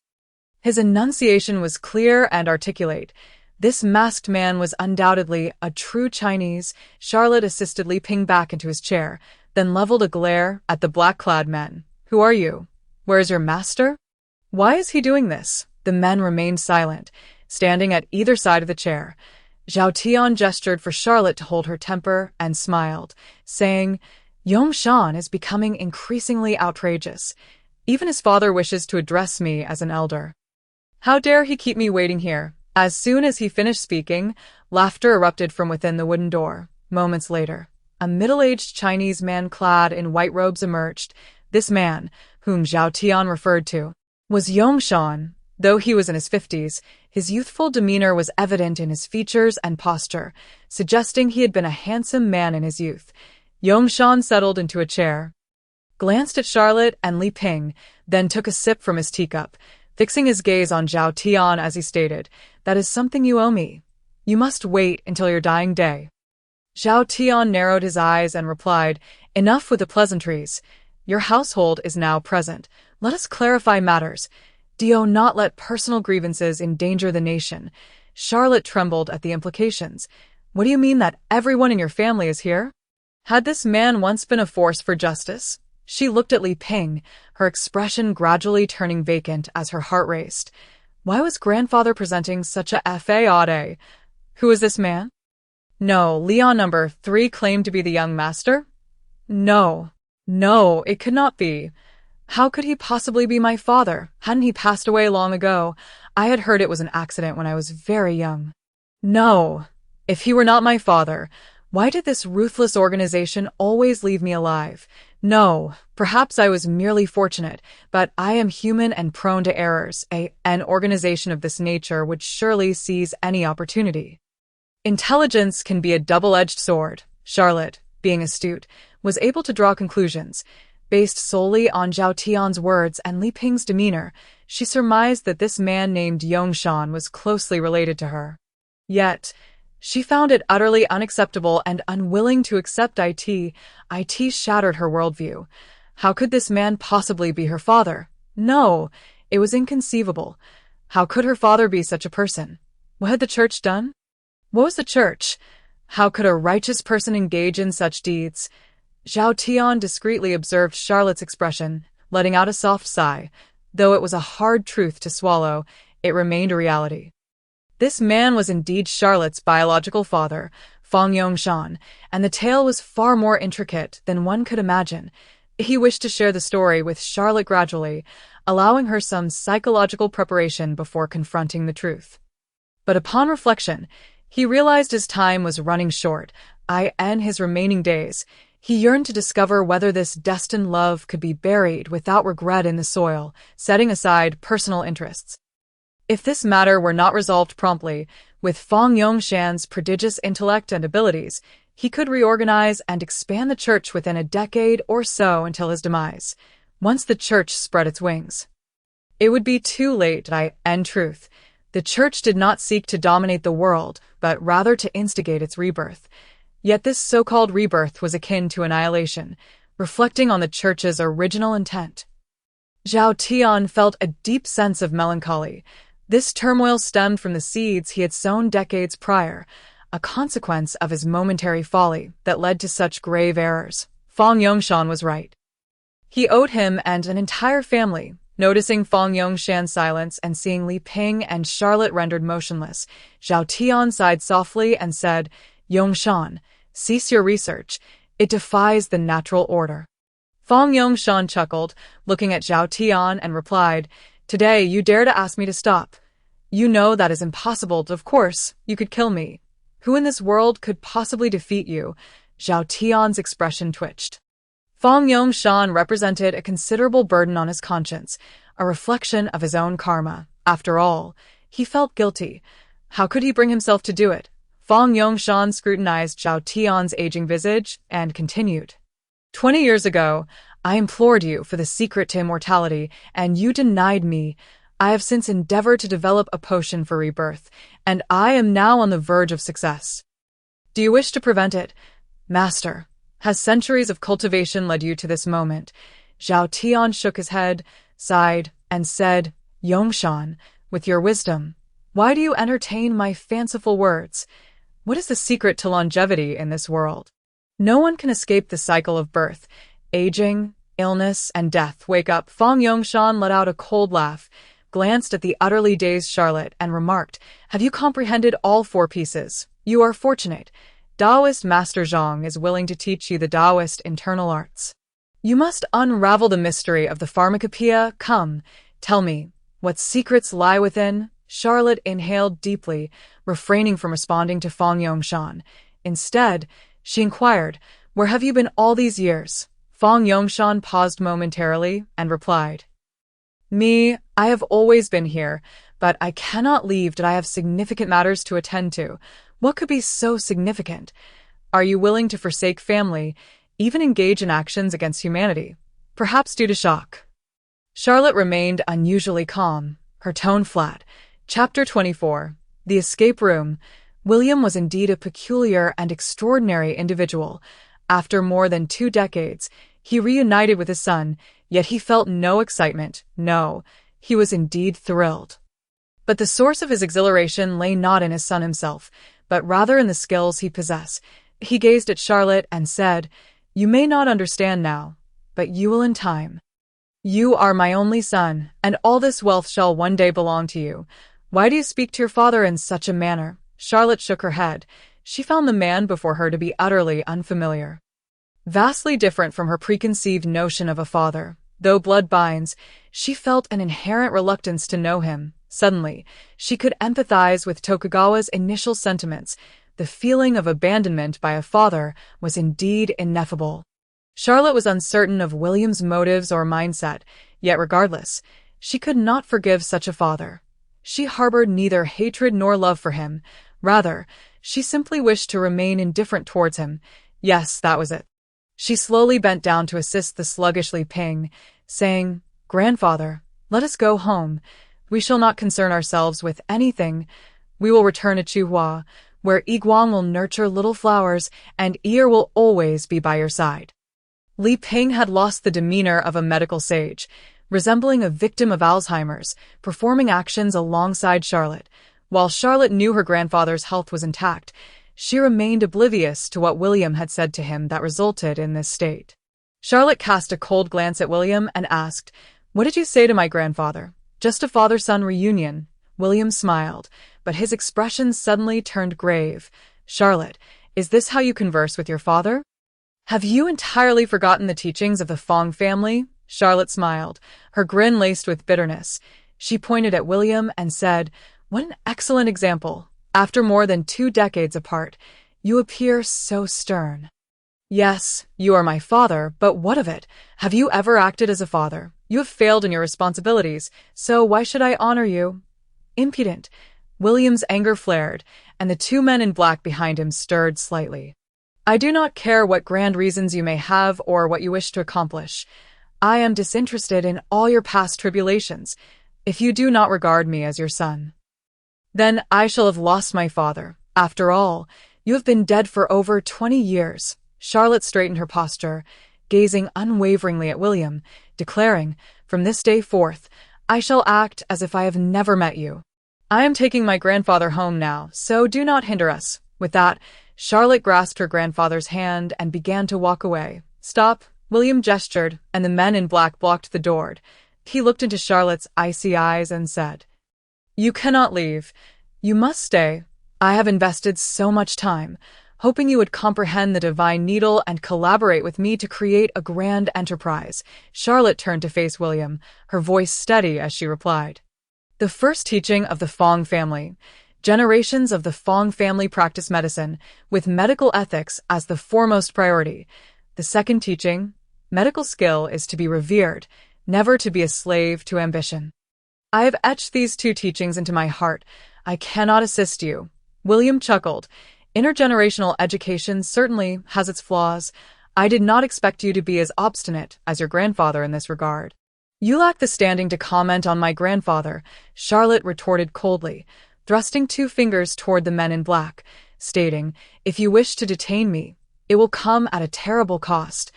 His enunciation was clear and articulate. This masked man was undoubtedly a true Chinese. Charlotte assisted Li Ping back into his chair, then leveled a glare at the black-clad men. "Who are you? Where is your master? Why is he doing this?" The men remained silent, standing at either side of the chair. Zhao Tian gestured for Charlotte to hold her temper and smiled, saying, "Yongshan is becoming increasingly outrageous. Even his father wishes to address me as an elder. How dare he keep me waiting here?" As soon as he finished speaking, laughter erupted from within the wooden door. Moments later, a middle-aged Chinese man clad in white robes emerged. This man, whom Zhao Tian referred to, was Yongshan. Though he was in his 50s, his youthful demeanor was evident in his features and posture, suggesting he had been a handsome man in his youth. Yongshan settled into a chair, glanced at Charlotte and Li Ping, then took a sip from his teacup, fixing his gaze on Zhao Tian as he stated, "That is something you owe me. You must wait until your dying day." Zhao Tian narrowed his eyes and replied, "Enough with the pleasantries. Your household is now present. Let us clarify matters. Do not let personal grievances endanger the nation." Charlotte trembled at the implications. "What do you mean that everyone in your family is here?" Had this man once been a force for justice? She looked at Li Ping, her expression gradually turning vacant as her heart raced. Why was grandfather presenting such a fade? Who is this man? No, Leon number 3 claimed to be the young master? No, it could not be. How could he possibly be my father? Hadn't he passed away long ago? I had heard it was an accident when I was very young. No, if he were not my father, why did this ruthless organization always leave me alive? No, perhaps I was merely fortunate, but I am human and prone to errors. An organization of this nature would surely seize any opportunity. Intelligence can be a double-edged sword. Charlotte, being astute, was able to draw conclusions. Based solely on Zhao Tian's words and Li Ping's demeanor, she surmised that this man named Yongshan was closely related to her. Yet, she found it utterly unacceptable and unwilling to accept it. It shattered her worldview. How could this man possibly be her father? No, it was inconceivable. How could her father be such a person? What had the church done? What was the church? How could a righteous person engage in such deeds? Zhao Tian discreetly observed Charlotte's expression, letting out a soft sigh. Though it was a hard truth to swallow, it remained a reality. This man was indeed Charlotte's biological father, Fang Yongshan, and the tale was far more intricate than one could imagine. He wished to share the story with Charlotte gradually, allowing her some psychological preparation before confronting the truth. But upon reflection, he realized his time was running short, his remaining days. He yearned to discover whether this destined love could be buried without regret in the soil, setting aside personal interests. If this matter were not resolved promptly, with Fang Yongshan's prodigious intellect and abilities, he could reorganize and expand the church within a decade or so until his demise. Once the church spread its wings, it would be too late. In truth, the church did not seek to dominate the world, but rather to instigate its rebirth. Yet this so-called rebirth was akin to annihilation, reflecting on the church's original intent. Zhao Tian felt a deep sense of melancholy. This turmoil stemmed from the seeds he had sown decades prior, a consequence of his momentary folly that led to such grave errors. Fang Yongshan was right. He owed him and an entire family. Noticing Fang Yongshan's silence and seeing Li Ping and Charlotte rendered motionless, Zhao Tian sighed softly and said, "Yongshan, cease your research. It defies the natural order." Fang Yongshan chuckled, looking at Zhao Tian, and replied, "Today you dare to ask me to stop. You know that is impossible. Of course, you could kill me. Who in this world could possibly defeat you?" Zhao Tian's expression twitched. Fang Yongshan represented a considerable burden on his conscience, a reflection of his own karma. After all, he felt guilty. How could he bring himself to do it? Fang Yongshan scrutinized Zhao Tian's aging visage and continued. 20 years ago, I implored you for the secret to immortality, and you denied me. I have since endeavored to develop a potion for rebirth, and I am now on the verge of success. Do you wish to prevent it? Master, has centuries of cultivation led you to this moment? Zhao Tian shook his head, sighed, and said, Yongshan, with your wisdom, why do you entertain my fanciful words? What is the secret to longevity in this world? No one can escape the cycle of birth, aging, illness, and death. Wake up. Fang Yongshan let out a cold laugh, glanced at the utterly dazed Charlotte, and remarked, have you comprehended all 4 pieces? You are fortunate. Taoist Master Zhang is willing to teach you the Taoist internal arts. You must unravel the mystery of the pharmacopoeia. Come, tell me, what secrets lie within? Charlotte inhaled deeply, refraining from responding to Fang Yongshan. Instead, she inquired, Where have you been all these years? Fang Yongshan paused momentarily and replied, Me, I have always been here, but I cannot leave. Did I have significant matters to attend to? What could be so significant? Are you willing to forsake family, even engage in actions against humanity? Perhaps due to shock. Charlotte remained unusually calm, her tone flat. Chapter 24. The Escape Room. William was indeed a peculiar and extraordinary individual. After more than 2 decades, he reunited with his son, yet he felt no excitement. No, he was indeed thrilled. But the source of his exhilaration lay not in his son himself, but rather in the skills he possessed. He gazed at Charlotte and said, You may not understand now, but you will in time. You are my only son, and all this wealth shall one day belong to you. Why do you speak to your father in such a manner? Charlotte shook her head. She found the man before her to be utterly unfamiliar. Vastly different from her preconceived notion of a father. Though blood binds, she felt an inherent reluctance to know him. Suddenly, she could empathize with Tokugawa's initial sentiments. The feeling of abandonment by a father was indeed ineffable. Charlotte was uncertain of William's motives or mindset, yet regardless, she could not forgive such a father. She harbored neither hatred nor love for him. Rather, she simply wished to remain indifferent towards him. Yes, that was it. She slowly bent down to assist the sluggishly Ping, saying, Grandfather, let us go home. We shall not concern ourselves with anything. We will return to Chuhua, where Iguang will nurture little flowers and Ear will always be by your side. Li Ping had lost the demeanor of a medical sage, resembling a victim of Alzheimer's, performing actions alongside Charlotte. While Charlotte knew her grandfather's health was intact, she remained oblivious to what William had said to him that resulted in this state. Charlotte cast a cold glance at William and asked, What did you say to my grandfather? Just a father-son reunion. William smiled, but his expression suddenly turned grave. Charlotte, is this how you converse with your father? Have you entirely forgotten the teachings of the Fong family? Charlotte smiled, her grin laced with bitterness. She pointed at William and said, What an excellent example. After more than 2 decades apart, you appear so stern. Yes, you are my father, but what of it? Have you ever acted as a father? You have failed in your responsibilities, so why should I honor you? Impudent. William's anger flared, and the 2 men in black behind him stirred slightly. I do not care what grand reasons you may have or what you wish to accomplish. I am disinterested in all your past tribulations, if you do not regard me as your son. Then I shall have lost my father. After all, you have been dead for over 20 years. Charlotte straightened her posture, gazing unwaveringly at William, declaring, From this day forth, I shall act as if I have never met you. I am taking my grandfather home now, so do not hinder us. With that, Charlotte grasped her grandfather's hand and began to walk away. Stop, William gestured, and the men in black blocked the door. He looked into Charlotte's icy eyes and said, You cannot leave. You must stay. I have invested so much time, hoping you would comprehend the divine needle and collaborate with me to create a grand enterprise. Charlotte turned to face William, her voice steady as she replied. The first teaching of the Fong family. Generations of the Fong family practice medicine, with medical ethics as the foremost priority. The second teaching, medical skill is to be revered, never to be a slave to ambition. I have etched these 2 teachings into my heart. I cannot assist you. William chuckled. Intergenerational education certainly has its flaws. I did not expect you to be as obstinate as your grandfather in this regard. You lack the standing to comment on my grandfather, Charlotte retorted coldly, thrusting 2 fingers toward the men in black, stating, If you wish to detain me, it will come at a terrible cost,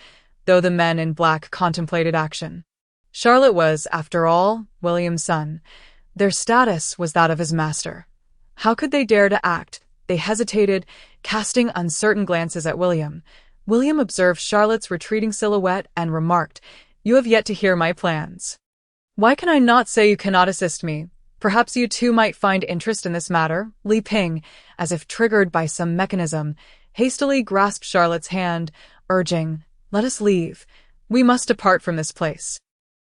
though the men in black contemplated action. Charlotte was, after all, William's son. Their status was that of his master. How could they dare to act? They hesitated, casting uncertain glances at William. William observed Charlotte's retreating silhouette and remarked, You have yet to hear my plans. Why can I not say you cannot assist me? Perhaps you too might find interest in this matter. Li Ping, as if triggered by some mechanism, hastily grasped Charlotte's hand, urging, Let us leave. We must depart from this place.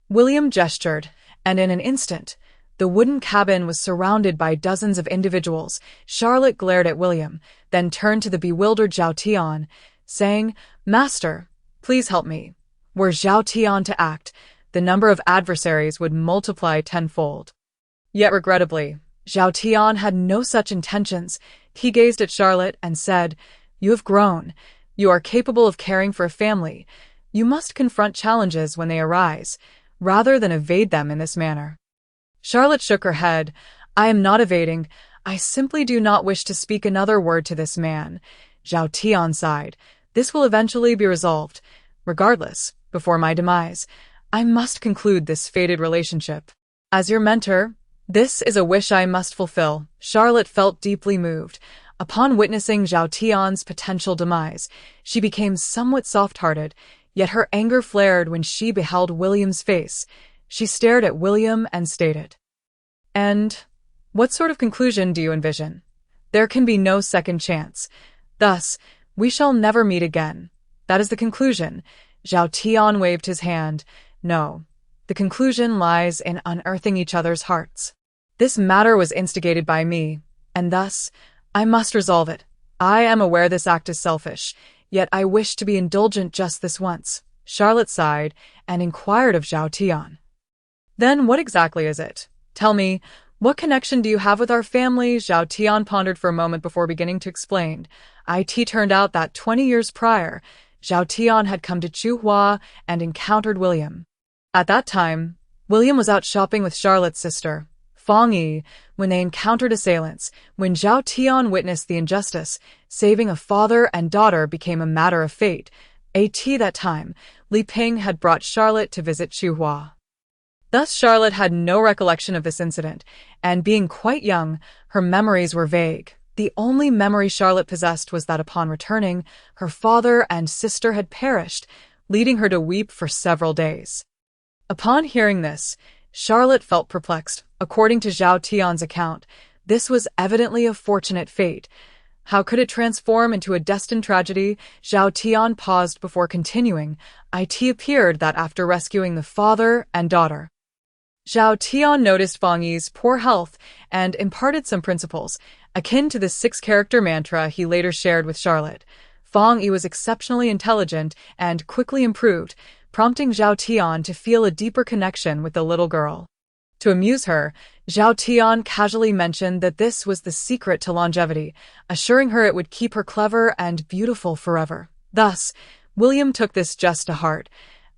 William gestured, and in an instant, the wooden cabin was surrounded by dozens of individuals. Charlotte glared at William, then turned to the bewildered Zhao Tian, saying, "Master, please help me." Were Zhao Tian to act, the number of adversaries would multiply tenfold. Yet regrettably, Zhao Tian had no such intentions. He gazed at Charlotte and said, "You have grown. You are capable of caring for a family. You must confront challenges when they arise, rather than evade them in this manner." Charlotte shook her head. "I am not evading. I simply do not wish to speak another word to this man." Zhao Tian sighed. "This will eventually be resolved. Regardless, before my demise, I must conclude this fated relationship. As your mentor, this is a wish I must fulfill." Charlotte felt deeply moved. Upon witnessing Zhao Tian's potential demise, she became somewhat soft-hearted, yet her anger flared when she beheld William's face. She stared at William and stated, "And what sort of conclusion do you envision? There can be no second chance. Thus, we shall never meet again. That is the conclusion." Zhao Tian waved his hand. "No, the conclusion lies in unearthing each other's hearts. This matter was instigated by me, and thus, I must resolve it. I am aware this act is selfish, yet I wish to be indulgent just this once." Charlotte sighed and inquired of Zhao Tian, "Then what exactly is it? Tell me, what connection do you have with our family?" Zhao Tian pondered for a moment before beginning to explain. It turned out that 20 years prior, Zhao Tian had come to Chuhua and encountered William. At that time, William was out shopping with Charlotte's sister, Fang Yi, when they encountered assailants. When Zhao Tian witnessed the injustice, saving a father and daughter became a matter of fate. At that time, Li Ping had brought Charlotte to visit Chuhua. Thus Charlotte had no recollection of this incident, and being quite young, her memories were vague. The only memory Charlotte possessed was that upon returning, her father and sister had perished, leading her to weep for several days. Upon hearing this, Charlotte felt perplexed. According to Zhao Tian's account, this was evidently a fortunate fate. How could it transform into a destined tragedy? Zhao Tian paused before continuing. It appeared that after rescuing the father and daughter, Zhao Tian noticed Fang Yi's poor health and imparted some principles, akin to the 6-character mantra he later shared with Charlotte. Fang Yi was exceptionally intelligent and quickly improved, prompting Zhao Tian to feel a deeper connection with the little girl. To amuse her, Zhao Tian casually mentioned that this was the secret to longevity, assuring her it would keep her clever and beautiful forever. Thus, William took this just to heart.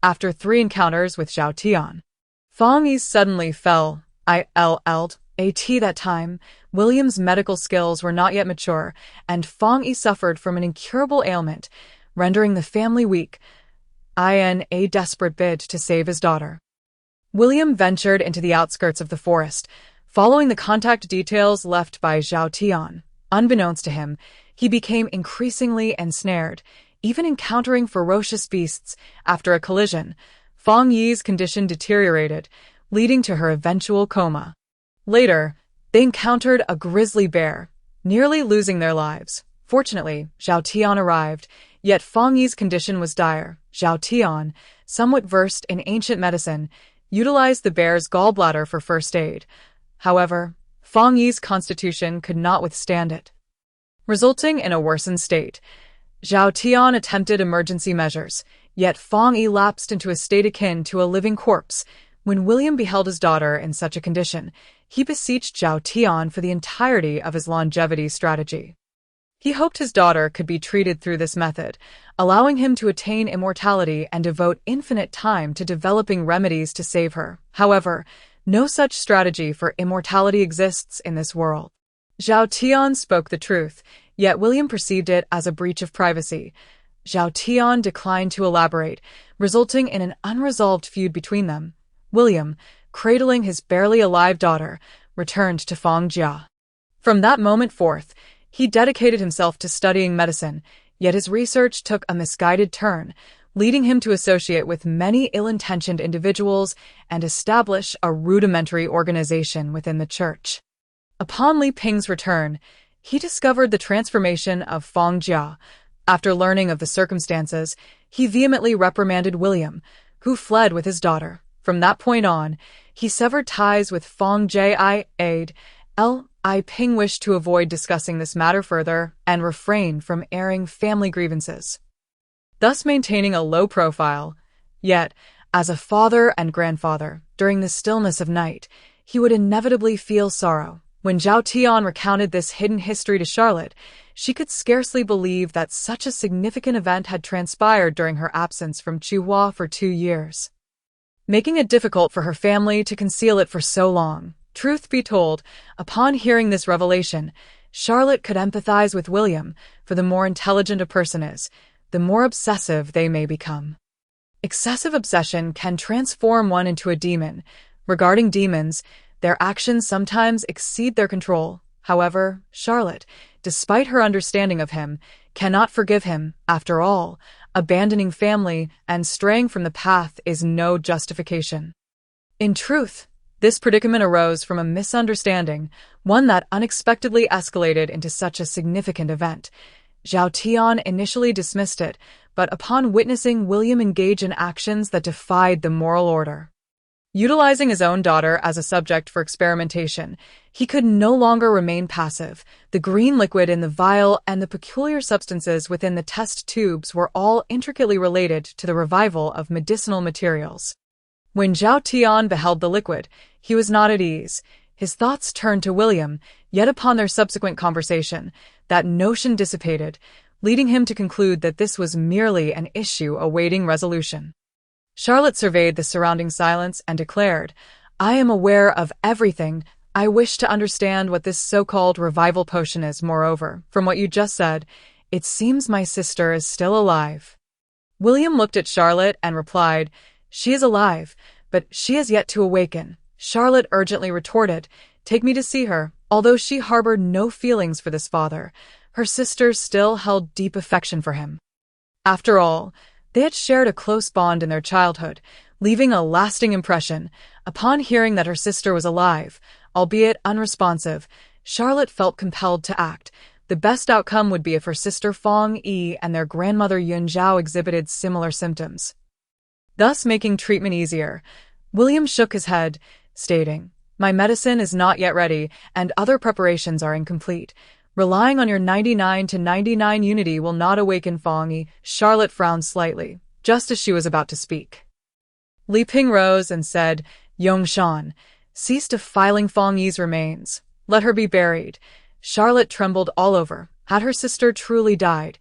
After 3 encounters with Zhao Tian, Fang Yi suddenly fell ill. At that time, William's medical skills were not yet mature, and Fang Yi suffered from an incurable ailment, rendering the family weak. In a desperate bid to save his daughter, William ventured into the outskirts of the forest, following the contact details left by Zhao Tian. Unbeknownst to him, he became increasingly ensnared, even encountering ferocious beasts. After a collision, Fang Yi's condition deteriorated, leading to her eventual coma. Later, they encountered a grizzly bear, nearly losing their lives. Fortunately, Zhao Tian arrived, yet Fang Yi's condition was dire. Zhao Tian, somewhat versed in ancient medicine, utilized the bear's gallbladder for first aid. However, Fang Yi's constitution could not withstand it, resulting in a worsened state. Zhao Tian attempted emergency measures, yet Fang Yi lapsed into a state akin to a living corpse. When William beheld his daughter in such a condition, he beseeched Zhao Tian for the entirety of his longevity strategy. He hoped his daughter could be treated through this method, allowing him to attain immortality and devote infinite time to developing remedies to save her. However, no such strategy for immortality exists in this world. Zhao Tian spoke the truth, yet William perceived it as a breach of privacy. Zhao Tian declined to elaborate, resulting in an unresolved feud between them. William, cradling his barely alive daughter, returned to Fang Jia. From that moment forth, he dedicated himself to studying medicine, yet his research took a misguided turn, leading him to associate with many ill-intentioned individuals and establish a rudimentary organization within the church. Upon Li Ping's return, he discovered the transformation of Fang Jia. After learning of the circumstances, he vehemently reprimanded William, who fled with his daughter. From that point on, he severed ties with Fang Jia. Li Ping wished to avoid discussing this matter further and refrain from airing family grievances. thus maintaining a low profile. Yet, as a father and grandfather, during the stillness of night, he would inevitably feel sorrow. When Zhao Tian recounted this hidden history to Charlotte, she could scarcely believe that such a significant event had transpired during her absence from Chuhua for 2 years, making it difficult for her family to conceal it for so long. Truth be told, upon hearing this revelation, Charlotte could empathize with William, for the more intelligent a person is, the more obsessive they may become. Excessive obsession can transform one into a demon. Regarding demons, their actions sometimes exceed their control. However, Charlotte, despite her understanding of him, cannot forgive him. After all, abandoning family and straying from the path is no justification. In truth, this predicament arose from a misunderstanding, one that unexpectedly escalated into such a significant event. Zhao Tian initially dismissed it, but upon witnessing William engage in actions that defied the moral order, utilizing his own daughter as a subject for experimentation, he could no longer remain passive. The green liquid in the vial and the peculiar substances within the test tubes were all intricately related to the revival of medicinal materials. When Zhao Tian beheld the liquid, he was not at ease. His thoughts turned to William, yet upon their subsequent conversation, that notion dissipated, leading him to conclude that this was merely an issue awaiting resolution. Charlotte surveyed the surrounding silence and declared, "I am aware of everything. I wish to understand what this so-called revival potion is. Moreover, from what you just said, it seems my sister is still alive." William looked at Charlotte and replied, "She is alive, but she has yet to awaken." Charlotte urgently retorted, "Take me to see her." Although she harbored no feelings for this father, her sister still held deep affection for him. After all, they had shared a close bond in their childhood, leaving a lasting impression. Upon hearing that her sister was alive, albeit unresponsive, Charlotte felt compelled to act. The best outcome would be if her sister Fong Yi and their grandmother Yun Zhao exhibited similar symptoms, thus making treatment easier. William shook his head, stating, "My medicine is not yet ready, and other preparations are incomplete. Relying on your 99 to 99 unity will not awaken Fong Yi." Charlotte frowned slightly, just as she was about to speak. Li Ping rose and said, "Yongshan, cease defiling Fong Yi's remains. Let her be buried." Charlotte trembled all over. Had her sister truly died?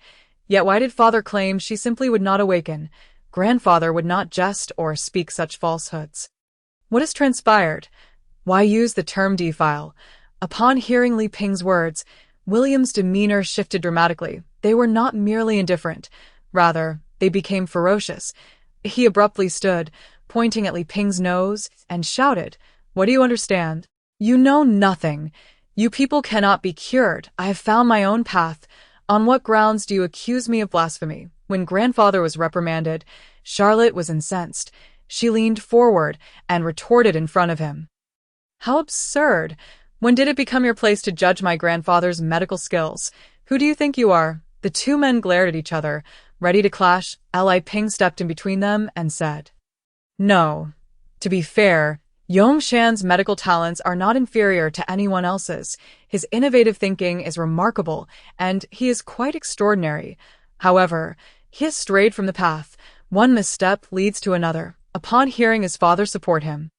Yet why did father claim she simply would not awaken? Grandfather would not jest or speak such falsehoods. What has transpired? Why use the term defile? Upon hearing Li Ping's words, William's demeanor shifted dramatically. They were not merely indifferent. Rather, they became ferocious. He abruptly stood, pointing at Li Ping's nose, and shouted, "What do you understand? You know nothing. You people cannot be cured. I have found my own path. On what grounds do you accuse me of blasphemy?" When grandfather was reprimanded, Charlotte was incensed. She leaned forward and retorted in front of him, "How absurd! When did it become your place to judge my grandfather's medical skills? Who do you think you are?" The two men glared at each other, ready to clash. Li Ping stepped in between them and said, "No. To be fair, Yongshan's medical talents are not inferior to anyone else's. His innovative thinking is remarkable, and he is quite extraordinary. However, he has strayed from the path. One misstep leads to another." Upon hearing his father support him,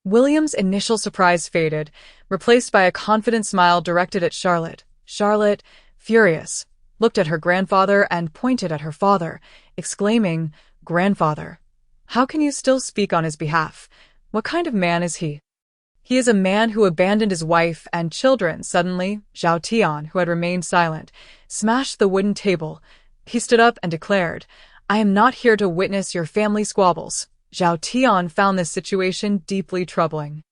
William's initial surprise faded, replaced by a confident smile directed at Charlotte. Charlotte, furious, looked at her grandfather and pointed at her father, exclaiming, "Grandfather, how can you still speak on his behalf? What kind of man is he?" "He is a man who abandoned his wife and children." Suddenly, Zhao Tian, who had remained silent, smashed the wooden table. He stood up and declared, "I am not here to witness your family squabbles." Zhao Tian found this situation deeply troubling.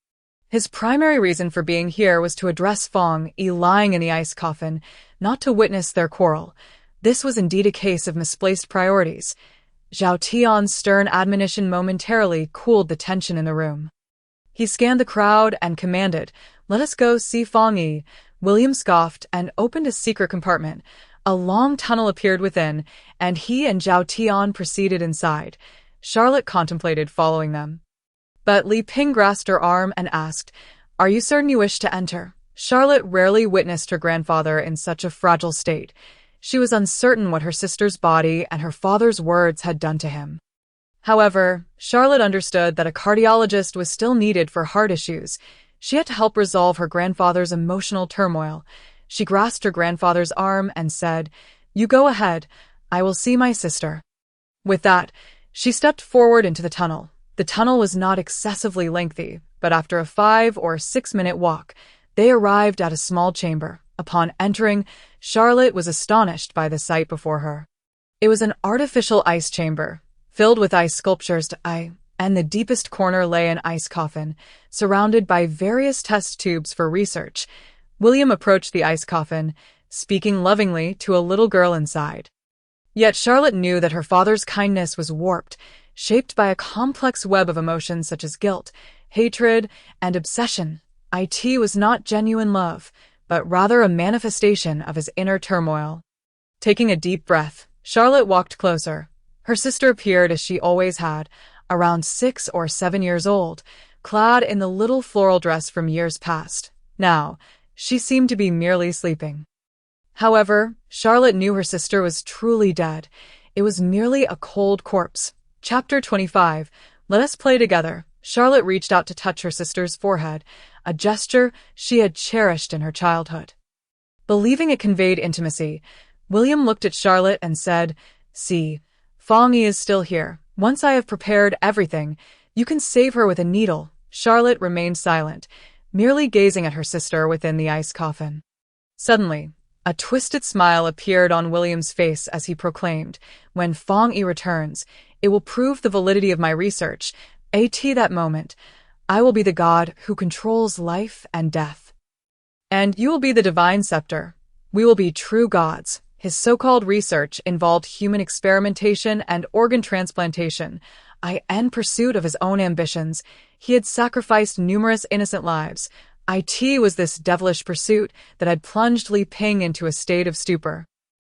His primary reason for being here was to address Fong Yi lying in the ice coffin, not to witness their quarrel. This was indeed a case of misplaced priorities. Zhao Tian's stern admonition momentarily cooled the tension in the room. He scanned the crowd and commanded, "Let us go see Fong Yi." William scoffed and opened a secret compartment. A long tunnel appeared within, and he and Zhao Tian proceeded inside. Charlotte contemplated following them, but Li Ping grasped her arm and asked, "Are you certain you wish to enter?" Charlotte rarely witnessed her grandfather in such a fragile state. She was uncertain what her sister's body and her father's words had done to him. However, Charlotte understood that a cardiologist was still needed for heart issues. She had to help resolve her grandfather's emotional turmoil. She grasped her grandfather's arm and said, "You go ahead. I will see my sister." With that, she stepped forward into the tunnel. The tunnel was not excessively lengthy, but after a 5 or 6 minute walk, they arrived at a small chamber. Upon entering, Charlotte was astonished by the sight before her. It was an artificial ice chamber, filled with ice sculptures and the deepest corner lay an ice coffin, surrounded by various test tubes for research. William approached the ice coffin, speaking lovingly to a little girl inside. Yet Charlotte knew that her father's kindness was warped, shaped by a complex web of emotions such as guilt, hatred, and obsession. It was not genuine love, but rather a manifestation of his inner turmoil. Taking a deep breath, Charlotte walked closer. Her sister appeared as she always had, around 6 or 7 years old, clad in the little floral dress from years past. Now, she seemed to be merely sleeping. However, Charlotte knew her sister was truly dead. It was merely a cold corpse. Chapter 25. Let us play together. Charlotte reached out to touch her sister's forehead, a gesture she had cherished in her childhood. Believing it conveyed intimacy, William looked at Charlotte and said, "See, Fong Yi is still here. Once I have prepared everything, you can save her with a needle." Charlotte remained silent, merely gazing at her sister within the ice coffin. Suddenly, a twisted smile appeared on William's face as he proclaimed, "When Fong Yi returns, it will prove the validity of my research. At that moment, I will be the god who controls life and death. And you will be the divine scepter. We will be true gods." His so-called research involved human experimentation and organ transplantation. In pursuit of his own ambitions, he had sacrificed numerous innocent lives. It was this devilish pursuit that had plunged Li Ping into a state of stupor.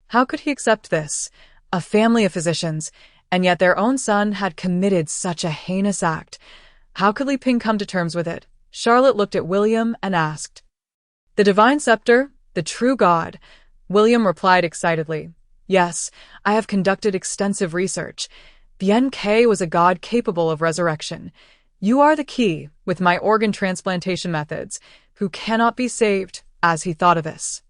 How could he accept this? A family of physicians, and yet their own son had committed such a heinous act. How could Li Ping come to terms with it? Charlotte looked at William and asked, "The divine scepter? The true god?" William replied excitedly, "Yes, I have conducted extensive research. Bien Ke was a god capable of resurrection. You are the key, with my organ transplantation methods, who cannot be saved," as he thought of this.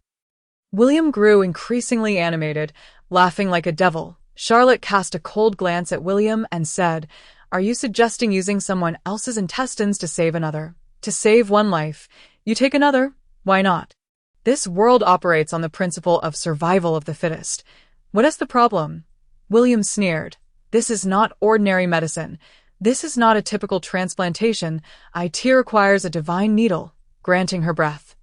William grew increasingly animated, laughing like a devil. Charlotte cast a cold glance at William and said, "Are you suggesting using someone else's intestines to save another? To save one life, you take another? Why not? This world operates on the principle of survival of the fittest. What is the problem?" William sneered. "This is not ordinary medicine. This is not a typical transplantation. It requires a divine needle, granting her breath."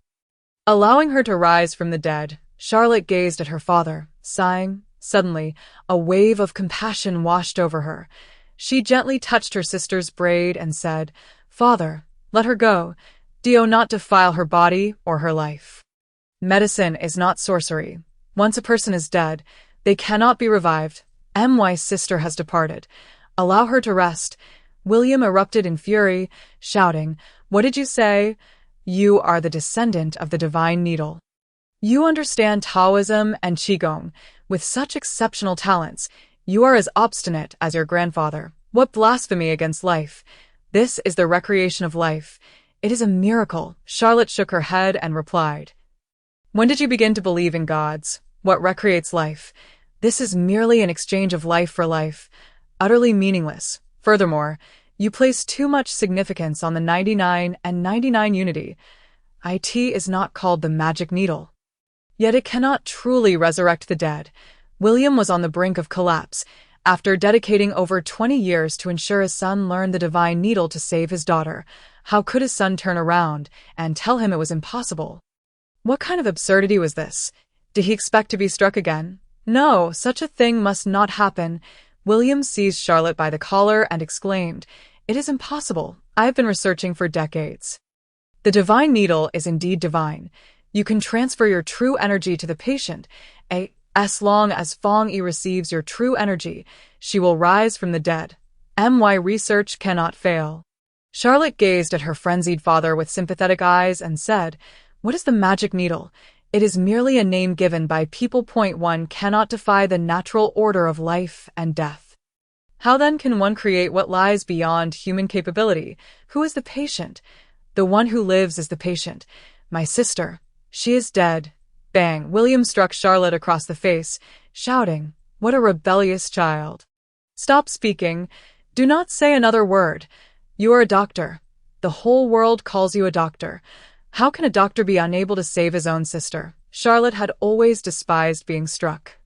Allowing her to rise from the dead, Charlotte gazed at her father, sighing. Suddenly, a wave of compassion washed over her. She gently touched her sister's braid and said, "Father, let her go. Do not defile her body or her life. Medicine is not sorcery. Once a person is dead, they cannot be revived. My sister has departed. Allow her to rest." William erupted in fury, shouting, "What did you say? You are the descendant of the divine needle. You understand Taoism and Qigong. With such exceptional talents, you are as obstinate as your grandfather. What blasphemy against life! This is the recreation of life. It is a miracle." Charlotte shook her head and replied, "When did you begin to believe in gods? What recreates life? This is merely an exchange of life for life, utterly meaningless. Furthermore, you place too much significance on the 99 and 99 unity. It is not called the magic needle. Yet it cannot truly resurrect the dead." William was on the brink of collapse. After dedicating over 20 years to ensure his son learned the divine needle to save his daughter, how could his son turn around and tell him it was impossible? What kind of absurdity was this? Did he expect to be struck again? No, such a thing must not happen. William seized Charlotte by the collar and exclaimed, "It is impossible. I have been researching for decades. The divine needle is indeed divine. You can transfer your true energy to the patient. As long as Fong Yi receives your true energy, she will rise from the dead. My research cannot fail." Charlotte gazed at her frenzied father with sympathetic eyes and said, "What is the magic needle? It is merely a name given by people. One cannot defy the natural order of life and death. How then can one create what lies beyond human capability? Who is the patient? The one who lives is the patient. My sister. She is dead. Bang! William struck Charlotte across the face, shouting, "What a rebellious child! Stop speaking. Do not say another word. You are a doctor. The whole world calls you a doctor. How can a doctor be unable to save his own sister?" Charlotte had always despised being struck.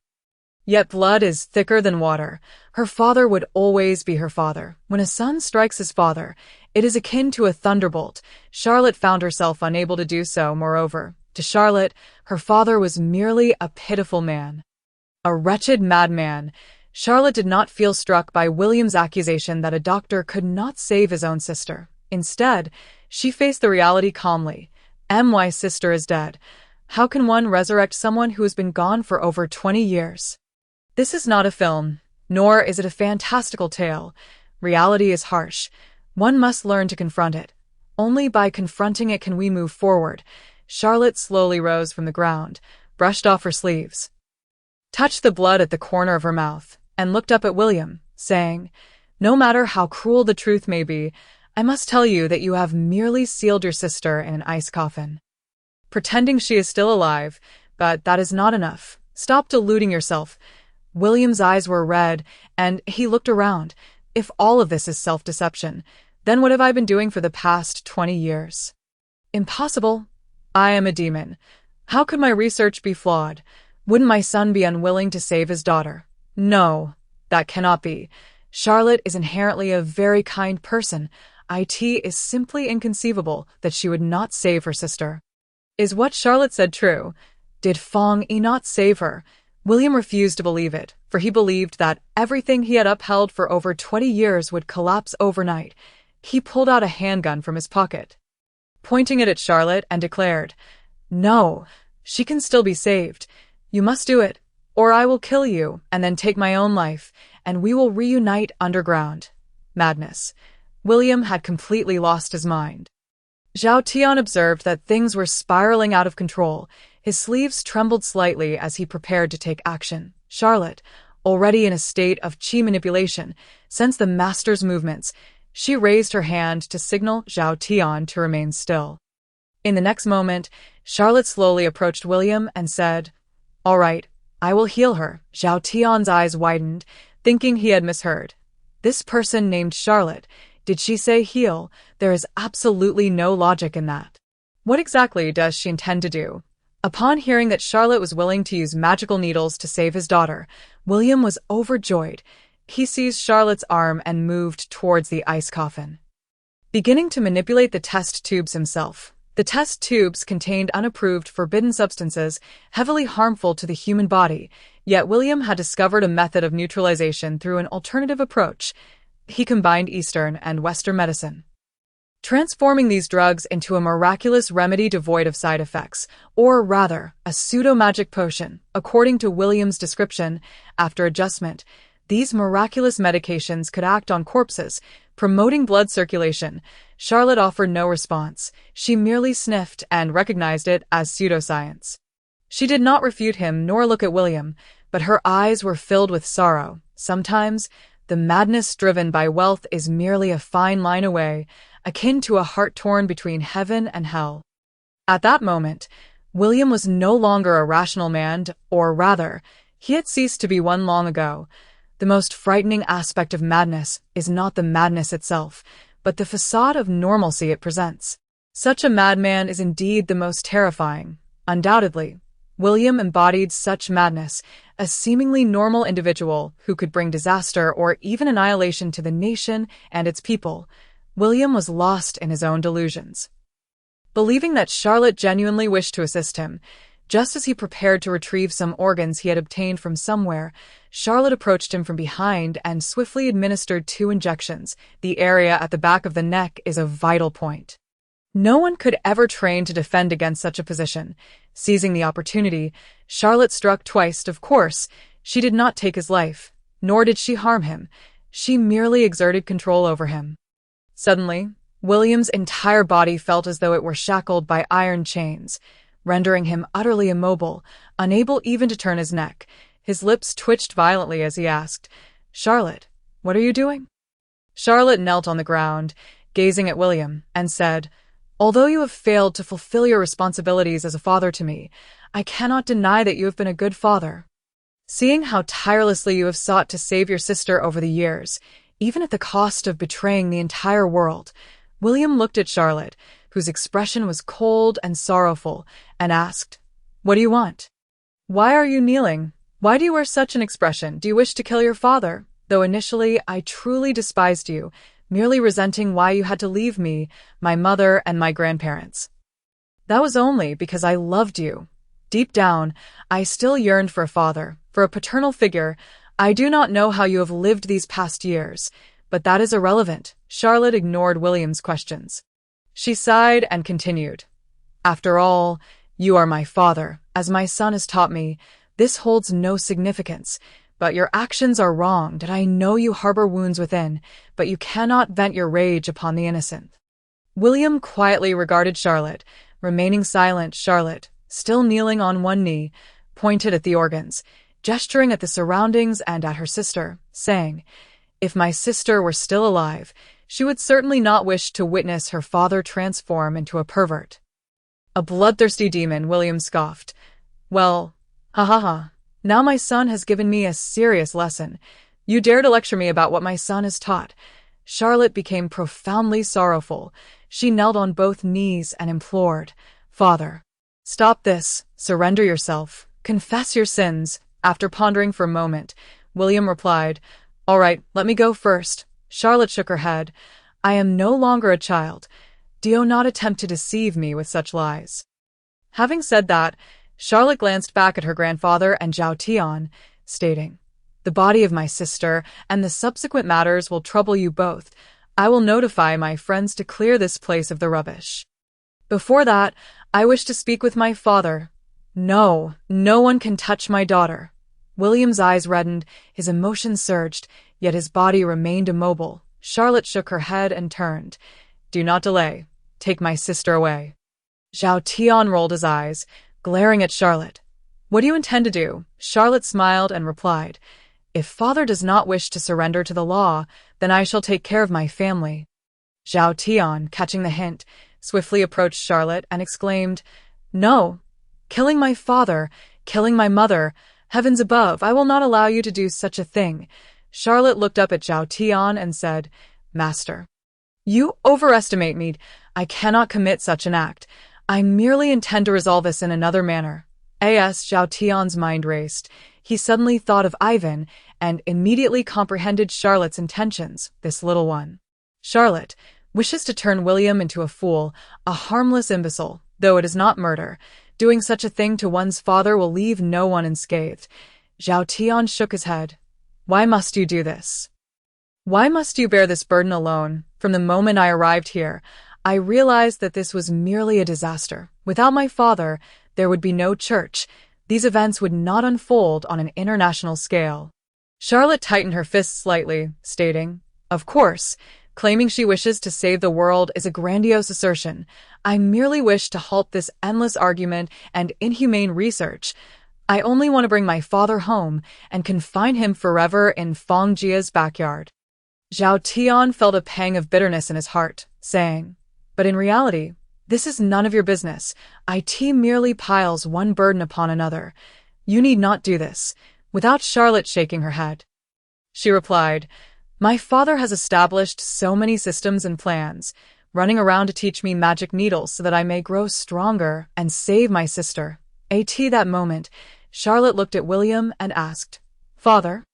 Yet blood is thicker than water. Her father would always be her father. When a son strikes his father, it is akin to a thunderbolt. Charlotte found herself unable to do so. Moreover, to Charlotte, her father was merely a pitiful man. A wretched madman. Charlotte did not feel struck by William's accusation that a doctor could not save his own sister. Instead, she faced the reality calmly. My sister is dead. How can one resurrect someone who has been gone for over 20 years? This is not a film, nor is it a fantastical tale. Reality is harsh. One must learn to confront it. Only by confronting it can we move forward. Charlotte slowly rose from the ground, brushed off her sleeves, touched the blood at the corner of her mouth, and looked up at William, saying, "No matter how cruel the truth may be, I must tell you that you have merely sealed your sister in an ice coffin, pretending she is still alive, but that is not enough. Stop deluding yourself." William's eyes were red, and he looked around. If all of this is self-deception, then what have I been doing for the past 20 years? Impossible. I am a demon. How could my research be flawed? Wouldn't my son be unwilling to save his daughter? No, that cannot be. Charlotte is inherently a very kind person. It is simply inconceivable that she would not save her sister. Is what Charlotte said true? Did Fong Yi not save her? William refused to believe it, for he believed that everything he had upheld for over 20 years would collapse overnight. He pulled out a handgun from his pocket, pointing it at Charlotte, and declared, "No, she can still be saved. You must do it, or I will kill you and then take my own life, and we will reunite underground." Madness. William had completely lost his mind. Zhao Tian observed that things were spiraling out of control. His sleeves trembled slightly as he prepared to take action. Charlotte, already in a state of qi manipulation, sensed the master's movements. She raised her hand to signal Zhao Tian to remain still. In the next moment, Charlotte slowly approached William and said, "All right, I will heal her." Zhao Tian's eyes widened, thinking he had misheard. This person named Charlotte, did she say heal? There is absolutely no logic in that. What exactly does she intend to do? Upon hearing that Charlotte was willing to use magical needles to save his daughter, William was overjoyed. He seized Charlotte's arm and moved towards the ice coffin, beginning to manipulate the test tubes himself. The test tubes contained unapproved forbidden substances heavily harmful to the human body, yet William had discovered a method of neutralization through an alternative approach. He combined Eastern and Western medicine, transforming these drugs into a miraculous remedy devoid of side effects, or rather, a pseudo-magic potion. According to William's description, after adjustment, these miraculous medications could act on corpses, promoting blood circulation. Charlotte offered no response. She merely sniffed and recognized it as pseudoscience. She did not refute him nor look at William, but her eyes were filled with sorrow. Sometimes, the madness driven by wealth is merely a fine line away, akin to a heart torn between heaven and hell. At that moment, William was no longer a rational man, or rather, he had ceased to be one long ago. The most frightening aspect of madness is not the madness itself, but the facade of normalcy it presents. Such a madman is indeed the most terrifying. Undoubtedly, William embodied such madness, a seemingly normal individual who could bring disaster or even annihilation to the nation and its people. William was lost in his own delusions. Believing that Charlotte genuinely wished to assist him, just as he prepared to retrieve some organs he had obtained from somewhere, Charlotte approached him from behind and swiftly administered 2 injections. The area at the back of the neck is a vital point. No one could ever train to defend against such a position. Seizing the opportunity, Charlotte struck twice. Of course, she did not take his life, nor did she harm him. She merely exerted control over him. Suddenly, William's entire body felt as though it were shackled by iron chains. rendering him utterly immobile, unable even to turn his neck. His lips twitched violently as he asked, "Charlotte, what are you doing?" Charlotte knelt on the ground, gazing at William, and said, "Although you have failed to fulfill your responsibilities as a father to me, I cannot deny that you have been a good father. Seeing how tirelessly you have sought to save your sister over the years, even at the cost of betraying the entire world." William looked at Charlotte, whose expression was cold and sorrowful, and asked, "What do you want? Why are you kneeling? Why do you wear such an expression? Do you wish to kill your father? Though initially I truly despised you, merely resenting why you had to leave me, my mother, and my grandparents. That was only because I loved you. Deep down, I still yearned for a father, for a paternal figure. I do not know how you have lived these past years, but that is irrelevant." Charlotte ignored William's questions. She sighed and continued, "After all, you are my father. As my son has taught me, this holds no significance. But your actions are wrong, and I know you harbor wounds within, but you cannot vent your rage upon the innocent." William quietly regarded Charlotte, remaining silent. Charlotte, still kneeling on one knee, pointed at the organs, gesturing at the surroundings and at her sister, saying, "If my sister were still alive, she would certainly not wish to witness her father transform into a pervert." "A bloodthirsty demon," William scoffed. "Well, ha ha ha. Now my son has given me a serious lesson. You dare to lecture me about what my son has taught." Charlotte became profoundly sorrowful. She knelt on both knees and implored, "Father, stop this. Surrender yourself. Confess your sins." After pondering for a moment, William replied, "All right, let me go first." Charlotte shook her head. "I am no longer a child. Do not attempt to deceive me with such lies." Having said that, Charlotte glanced back at her grandfather and Zhao Tian, stating, "The body of my sister and the subsequent matters will trouble you both. I will notify my friends to clear this place of the rubbish. Before that, I wish to speak with my father. No, no one can touch my daughter." William's eyes reddened, his emotions surged, yet his body remained immobile. Charlotte shook her head and turned. "Do not delay. Take my sister away." Zhao Tian rolled his eyes, glaring at Charlotte. "What do you intend to do?" Charlotte smiled and replied, "If father does not wish to surrender to the law, then I shall take care of my family." Zhao Tian, catching the hint, swiftly approached Charlotte and exclaimed, "No! Killing my father, killing my mother, heavens above, I will not allow you to do such a thing." Charlotte looked up at Zhao Tian and said, "Master, you overestimate me. I cannot commit such an act. I merely intend to resolve this in another manner." As Zhao Tian's mind raced, he suddenly thought of Ivan and immediately comprehended Charlotte's intentions, this little one. Charlotte wishes to turn William into a fool, a harmless imbecile, though it is not murder. Doing such a thing to one's father will leave no one unscathed. Zhao Tian shook his head. "Why must you do this? Why must you bear this burden alone? From the moment I arrived here, I realized that this was merely a disaster. Without my father, there would be no church. These events would not unfold on an international scale." Charlotte tightened her fists slightly, stating, "Of course, claiming she wishes to save the world is a grandiose assertion. I merely wish to halt this endless argument and inhumane research. I only want to bring my father home and confine him forever in Fangjia's backyard." Zhao Tian felt a pang of bitterness in his heart, saying, "But in reality, this is none of your business. IT merely piles one burden upon another. You need not do this." Without Charlotte shaking her head, she replied, "My father has established so many systems and plans, running around to teach me magic needles so that I may grow stronger and save my sister." At that moment, Charlotte looked at William and asked, "Father,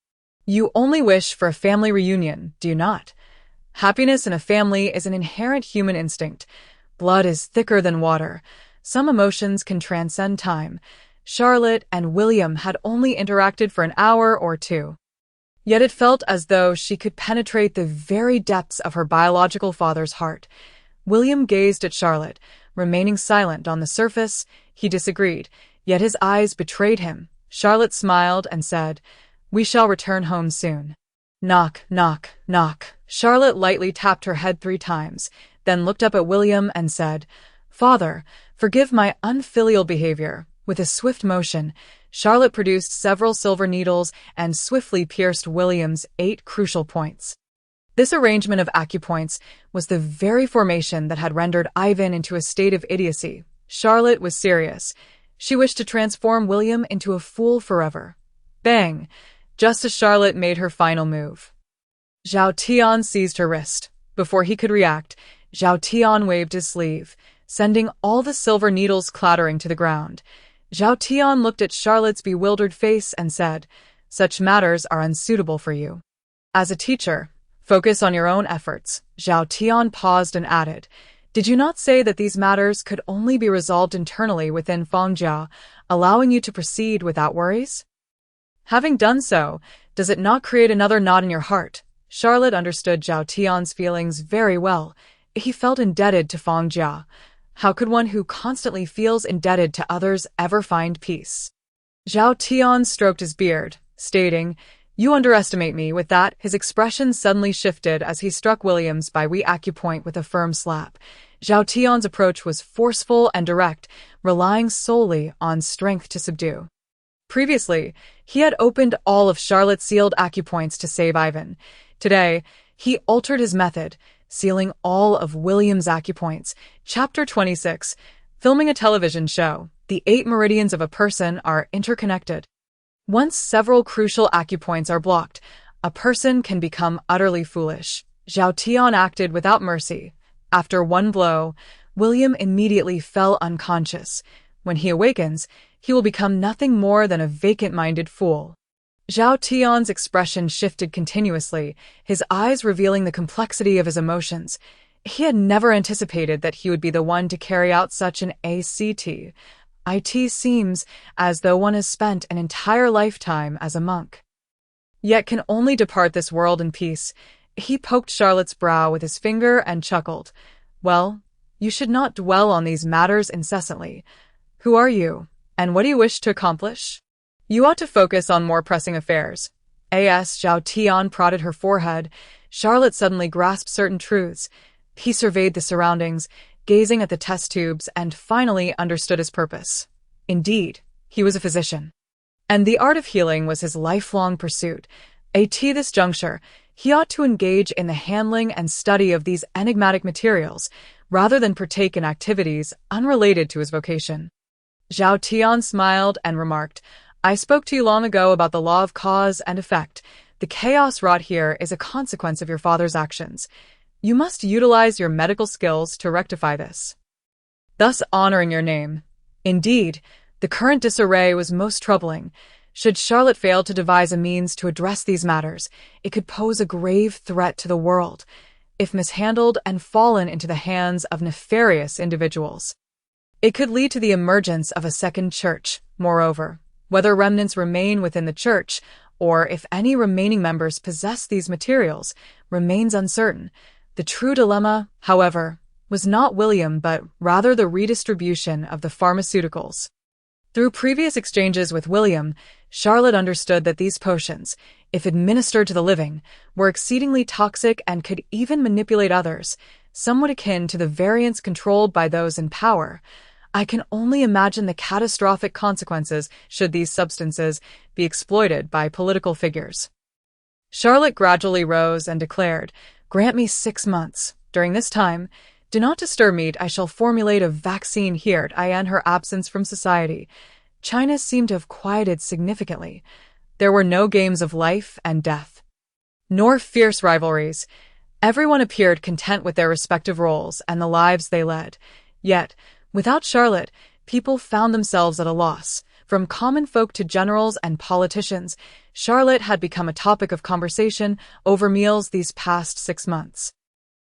you only wish for a family reunion, do you not? Happiness in a family is an inherent human instinct. Blood is thicker than water. Some emotions can transcend time." Charlotte and William had only interacted for an hour or two. Yet it felt as though she could penetrate the very depths of her biological father's heart. William gazed at Charlotte, remaining silent on the surface. He disagreed, yet his eyes betrayed him. Charlotte smiled and said, "We shall return home soon." Knock, knock, knock. Charlotte lightly tapped her head 3 times, then looked up at William and said, "Father, Forgive my unfilial behavior." With a swift motion, Charlotte produced several silver needles and swiftly pierced William's 8 crucial points. This arrangement of acupoints was the very formation that had rendered Ivan into a state of idiocy. Charlotte was serious. She wished to transform William into a fool forever. Bang! Just as Charlotte made her final move, Zhao Tian seized her wrist. Before he could react, Zhao Tian waved his sleeve, sending all the silver needles clattering to the ground. Zhao Tian looked at Charlotte's bewildered face and said, "Such matters are unsuitable for you. As a teacher, focus on your own efforts." Zhao Tian paused and added, "Did you not say that these matters could only be resolved internally within Fangjia, allowing you to proceed without worries? Having done so, does it not create another knot in your heart?" Charlotte understood Zhao Tian's feelings very well. He felt indebted to Fangjia. How could one who constantly feels indebted to others ever find peace? Zhao Tian stroked his beard, stating, "You underestimate me." With that, his expression suddenly shifted as he struck Williams by acupoint with a firm slap. Zhao Tian's approach was forceful and direct, relying solely on strength to subdue. Previously, he had opened all of Charlotte's sealed acupoints to save Ivan. Today, he altered his method, sealing all of William's acupoints. Chapter 26. Filming a television show. The 8 meridians of a person are interconnected. Once several crucial acupoints are blocked, a person can become utterly foolish. Zhao Tian acted without mercy. After one blow, William immediately fell unconscious. When he awakens, he will become nothing more than a vacant-minded fool. Zhao Tian's expression shifted continuously, his eyes revealing the complexity of his emotions. He had never anticipated that he would be the one to carry out such an act. It seems as though one has spent an entire lifetime as a monk, yet can only depart this world in peace. He poked Charlotte's brow with his finger and chuckled. "Well, you should not dwell on these matters incessantly. Who are you, and what do you wish to accomplish? You ought to focus on more pressing affairs." Zhao Tian prodded her forehead. Charlotte suddenly grasped certain truths. He surveyed the surroundings, gazing at the test tubes, and finally understood his purpose. Indeed, he was a physician, and the art of healing was his lifelong pursuit. At this juncture, he ought to engage in the handling and study of these enigmatic materials, rather than partake in activities unrelated to his vocation. Zhao Tian smiled and remarked, "I spoke to you long ago about the law of cause and effect. The chaos wrought here is a consequence of your father's actions. You must utilize your medical skills to rectify this, thus honoring your name." Indeed, the current disarray was most troubling. Should Charlotte fail to devise a means to address these matters, it could pose a grave threat to the world, if mishandled and fallen into the hands of nefarious individuals. It could lead to the emergence of a second church. Moreover, whether remnants remain within the church, or if any remaining members possess these materials, remains uncertain. The true dilemma, however, was not William but rather the redistribution of the pharmaceuticals. Through previous exchanges with William, Charlotte understood that these potions, if administered to the living, were exceedingly toxic and could even manipulate others, somewhat akin to the variants controlled by those in power. I can only imagine the catastrophic consequences should these substances be exploited by political figures. Charlotte gradually rose and declared, "Grant me 6 months. During this time, do not disturb me. I shall formulate a vaccine here." In her absence from society, China seemed to have quieted significantly. There were no games of life and death, nor fierce rivalries. Everyone appeared content with their respective roles and the lives they led. Yet, without Charlotte, people found themselves at a loss. From common folk to generals and politicians, Charlotte had become a topic of conversation over meals these past 6 months.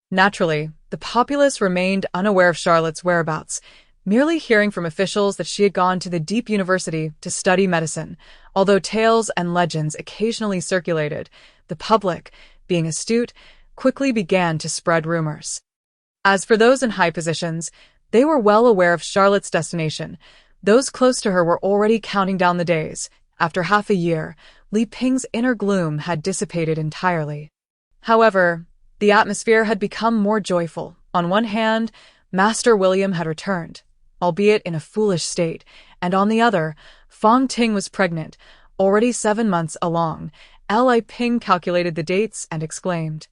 Naturally, the populace remained unaware of Charlotte's whereabouts, merely hearing from officials that she had gone to the deep university to study medicine. Although tales and legends occasionally circulated, the public, being astute, quickly began to spread rumors. As for those in high positions, they were well aware of Charlotte's destination. Those close to her were already counting down the days. After half a year, Li Ping's inner gloom had dissipated entirely. However, the atmosphere had become more joyful. On one hand, Master William had returned. albeit in a foolish state, and on the other, Fong Ting was pregnant, already 7 months along. Li Ping calculated the dates and exclaimed,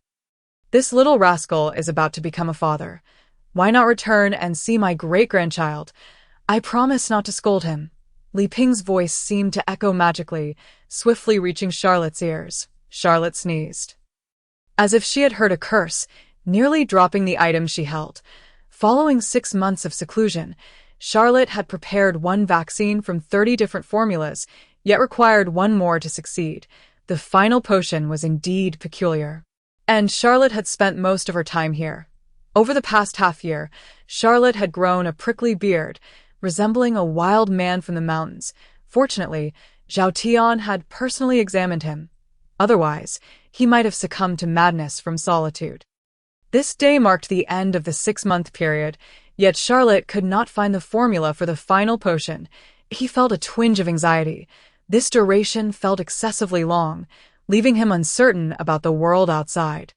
"This little rascal is about to become a father. Why not return and see my great-grandchild? I promise not to scold him." Li Ping's voice seemed to echo magically, swiftly reaching Charlotte's ears. Charlotte sneezed, as if she had heard a curse, nearly dropping the item she held. Following 6 months of seclusion, Charlotte had prepared one vaccine from 30 different formulas, yet required one more to succeed. The final potion was indeed peculiar. And Charlotte had spent most of her time here. Over the past half-year, Charlotte had grown a prickly beard, resembling a wild man from the mountains. Fortunately, Zhao Tian had personally examined him. Otherwise, he might have succumbed to madness from solitude. This day marked the end of the 6-month period, yet Charlotte could not find the formula for the final potion. He felt a twinge of anxiety. This duration felt excessively long, leaving him uncertain about the world outside.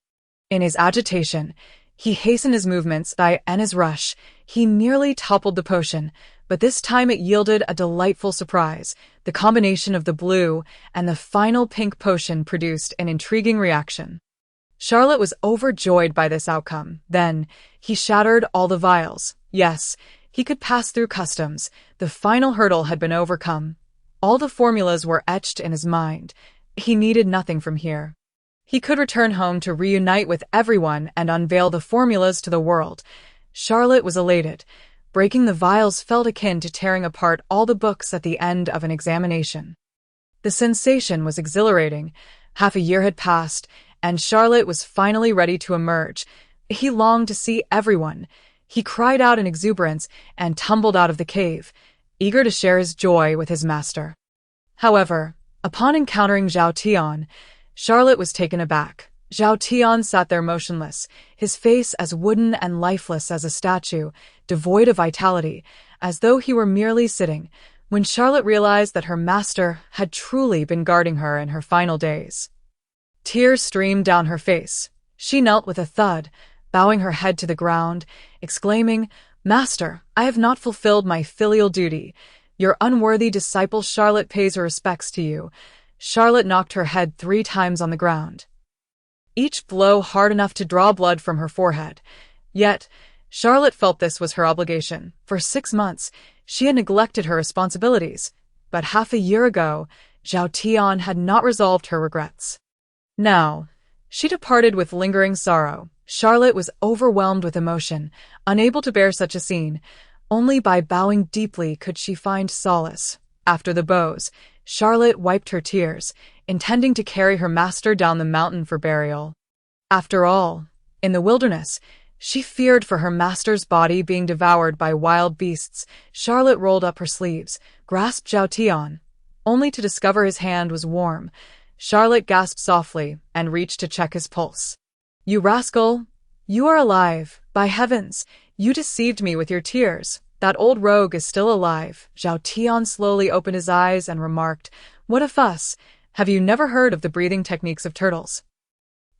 In his agitation, he hastened his movements, and his rush. He nearly toppled the potion, but this time it yielded a delightful surprise. The combination of the blue and the final pink potion produced an intriguing reaction. Charlotte was overjoyed by this outcome. Then, he shattered all the vials. Yes, he could pass through customs. The final hurdle had been overcome. All the formulas were etched in his mind. He needed nothing from here. He could return home to reunite with everyone and unveil the formulas to the world. Charlotte was elated. Breaking the vials felt akin to tearing apart all the books at the end of an examination. The sensation was exhilarating. Half a year had passed, and Charlotte was finally ready to emerge. He longed to see everyone. He cried out in exuberance and tumbled out of the cave, eager to share his joy with his master. However, upon encountering Zhao Tian, Charlotte was taken aback. Zhao Tian sat there motionless, his face as wooden and lifeless as a statue, devoid of vitality, as though he were merely sitting. When Charlotte realized that her master had truly been guarding her in her final days, tears streamed down her face. She knelt with a thud, bowing her head to the ground, exclaiming, "Master, I have not fulfilled my filial duty. Your unworthy disciple Charlotte pays her respects to you." Charlotte knocked her head 3 times on the ground, each blow hard enough to draw blood from her forehead. Yet, Charlotte felt this was her obligation. For 6 months, she had neglected her responsibilities. But half a year ago, Zhao Tian had not resolved her regrets. Now, she departed with lingering sorrow. Charlotte was overwhelmed with emotion, unable to bear such a scene. Only by bowing deeply could she find solace. After the bows, Charlotte wiped her tears, intending to carry her master down the mountain for burial. After all, in the wilderness, she feared for her master's body being devoured by wild beasts. Charlotte rolled up her sleeves, grasped Zhao Tian, only to discover his hand was warm. Charlotte gasped softly and reached to check his pulse. "You rascal! You are alive! By heavens, you deceived me with your tears. That old rogue is still alive." Zhao Tian slowly opened his eyes and remarked, "What a fuss! Have you never heard of the breathing techniques of turtles?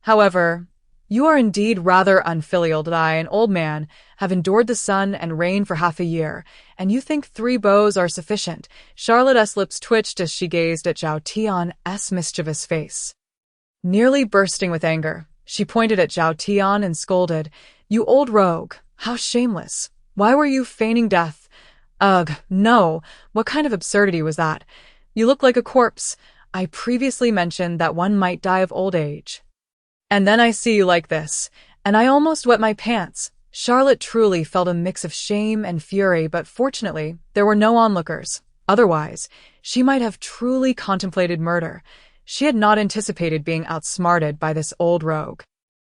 However, you are indeed rather unfilial that I, an old man, have endured the sun and rain for half a year, and you think 3 bows are sufficient." Charlotte's lips twitched as she gazed at Zhao Tian's mischievous face. Nearly bursting with anger, she pointed at Zhao Tian and scolded, "You old rogue, how shameless! Why were you feigning death? Ugh, no, what kind of absurdity was that? You look like a corpse. I previously mentioned that one might die of old age. And then I see you like this, and I almost wet my pants." Charlotte truly felt a mix of shame and fury, but fortunately, there were no onlookers. Otherwise, she might have truly contemplated murder. She had not anticipated being outsmarted by this old rogue.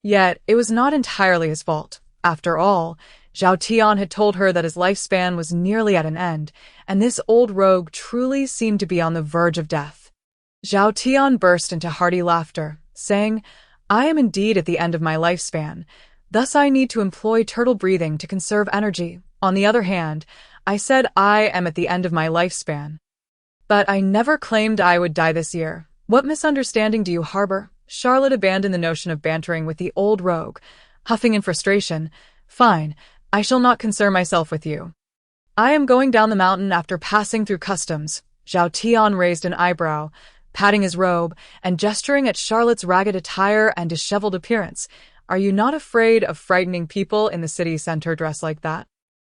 Yet, it was not entirely his fault. After all, Zhao Tian had told her that his lifespan was nearly at an end, and this old rogue truly seemed to be on the verge of death. Zhao Tian burst into hearty laughter, saying, "I am indeed at the end of my lifespan. Thus I need to employ turtle breathing to conserve energy. On the other hand, I said I am at the end of my lifespan. But I never claimed I would die this year. What misunderstanding do you harbor?" Charlotte abandoned the notion of bantering with the old rogue, huffing in frustration. "Fine, I shall not concern myself with you. I am going down the mountain after passing through customs. Zhao Tian raised an eyebrow, patting his robe and gesturing at Charlotte's ragged attire and disheveled appearance. Are you not afraid of frightening people in the city center dressed like that?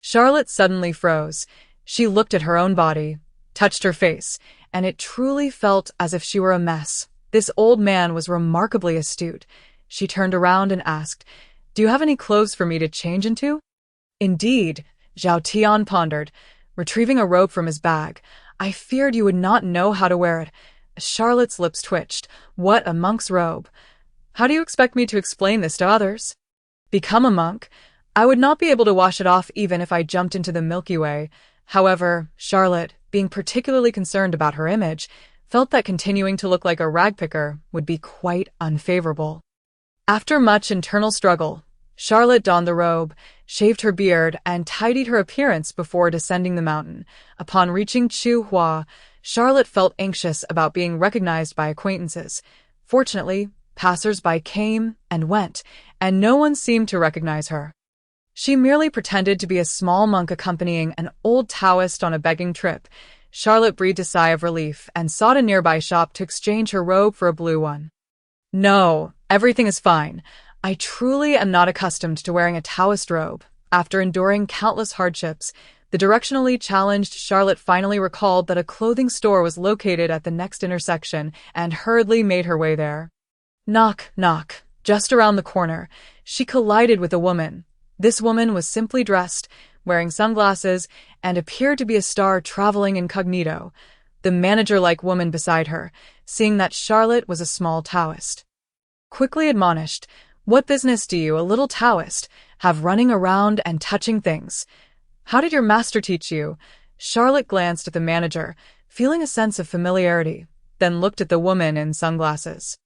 Charlotte suddenly froze. She looked at her own body, touched her face, and it truly felt as if she were a mess. This old man was remarkably astute. She turned around and asked, "Do you have any clothes for me to change into?" "Indeed," Zhao Tian pondered, retrieving a robe from his bag. "I feared you would not know how to wear it." Charlotte's lips twitched. What a monk's robe! How do you expect me to explain this to others? Become a monk? I would not be able to wash it off even if I jumped into the Milky Way. However, Charlotte, being particularly concerned about her image, felt that continuing to look like a ragpicker would be quite unfavorable. After much internal struggle, Charlotte donned the robe, shaved her beard, and tidied her appearance before descending the mountain. Upon reaching Chuhua, Charlotte felt anxious about being recognized by acquaintances. Fortunately, passers-by came and went, and no one seemed to recognize her. She merely pretended to be a small monk accompanying an old Taoist on a begging trip. Charlotte breathed a sigh of relief and sought a nearby shop to exchange her robe for a blue one. "No, everything is fine. I truly am not accustomed to wearing a Taoist robe." After enduring countless hardships, the directionally challenged Charlotte finally recalled that a clothing store was located at the next intersection and hurriedly made her way there. Knock, knock. Just around the corner, she collided with a woman. This woman was simply dressed, wearing sunglasses, and appeared to be a star traveling incognito. The manager-like woman beside her, seeing that Charlotte was a small Taoist, quickly admonished, "What business do you, a little Taoist, have running around and touching things? How did your master teach you?" Charlotte glanced at the manager, feeling a sense of familiarity, then looked at the woman in sunglasses.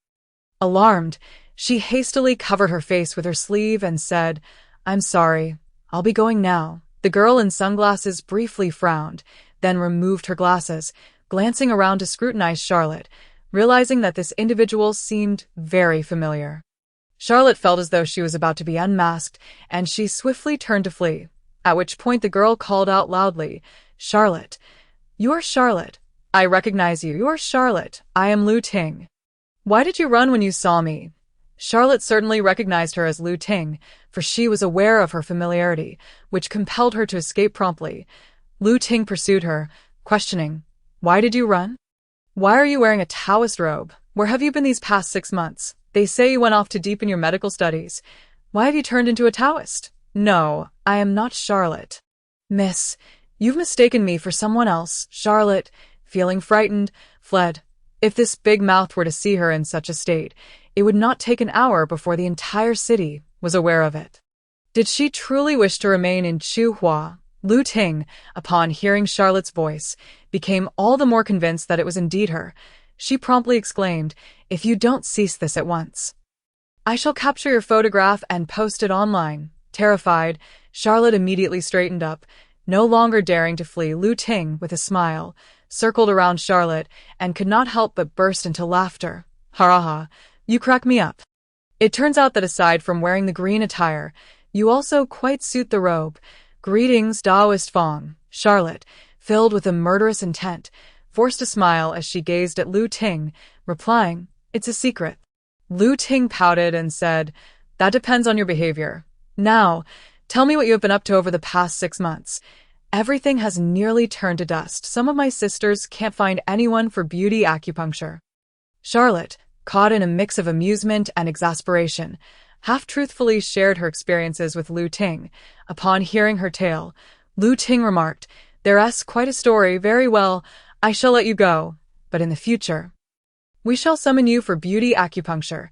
Alarmed, she hastily covered her face with her sleeve and said, "I'm sorry, I'll be going now." The girl in sunglasses briefly frowned, then removed her glasses, glancing around to scrutinize Charlotte, realizing that this individual seemed very familiar. Charlotte felt as though she was about to be unmasked, and she swiftly turned to flee, at which point the girl called out loudly, "Charlotte! You are Charlotte! I recognize you. You are Charlotte. I am Lu Ting. Why did you run when you saw me?" Charlotte certainly recognized her as Lu Ting, for she was aware of her familiarity, which compelled her to escape promptly. Lu Ting pursued her, questioning, "Why did you run? Why are you wearing a Taoist robe? Where have you been these past 6 months? They say you went off to deepen your medical studies. Why have you turned into a Taoist?" "No, I am not Charlotte." "Miss, you've mistaken me for someone else." Charlotte, feeling frightened, fled. If this big mouth were to see her in such a state, it would not take an hour before the entire city was aware of it. Did she truly wish to remain in Chuhua? Lu Ting, upon hearing Charlotte's voice, became all the more convinced that it was indeed her. She promptly exclaimed, "If you don't cease this at once, I shall capture your photograph and post it online." Terrified, Charlotte immediately straightened up, no longer daring to flee. Lu Ting, with a smile, circled around Charlotte and could not help but burst into laughter. "Ha ha ha, you crack me up. It turns out that aside from wearing the green attire, you also quite suit the robe. Greetings, Taoist Fong." Charlotte, filled with a murderous intent, forced a smile as she gazed at Lu Ting, replying, "It's a secret." Lu Ting pouted and said, "That depends on your behavior. Now, tell me what you have been up to over the past 6 months. Everything has nearly turned to dust. Some of my sisters can't find anyone for beauty acupuncture." Charlotte, caught in a mix of amusement and exasperation, half-truthfully shared her experiences with Lu Ting. Upon hearing her tale, Lu Ting remarked, "There's quite a story. Very well, I shall let you go. But in the future, we shall summon you for beauty acupuncture.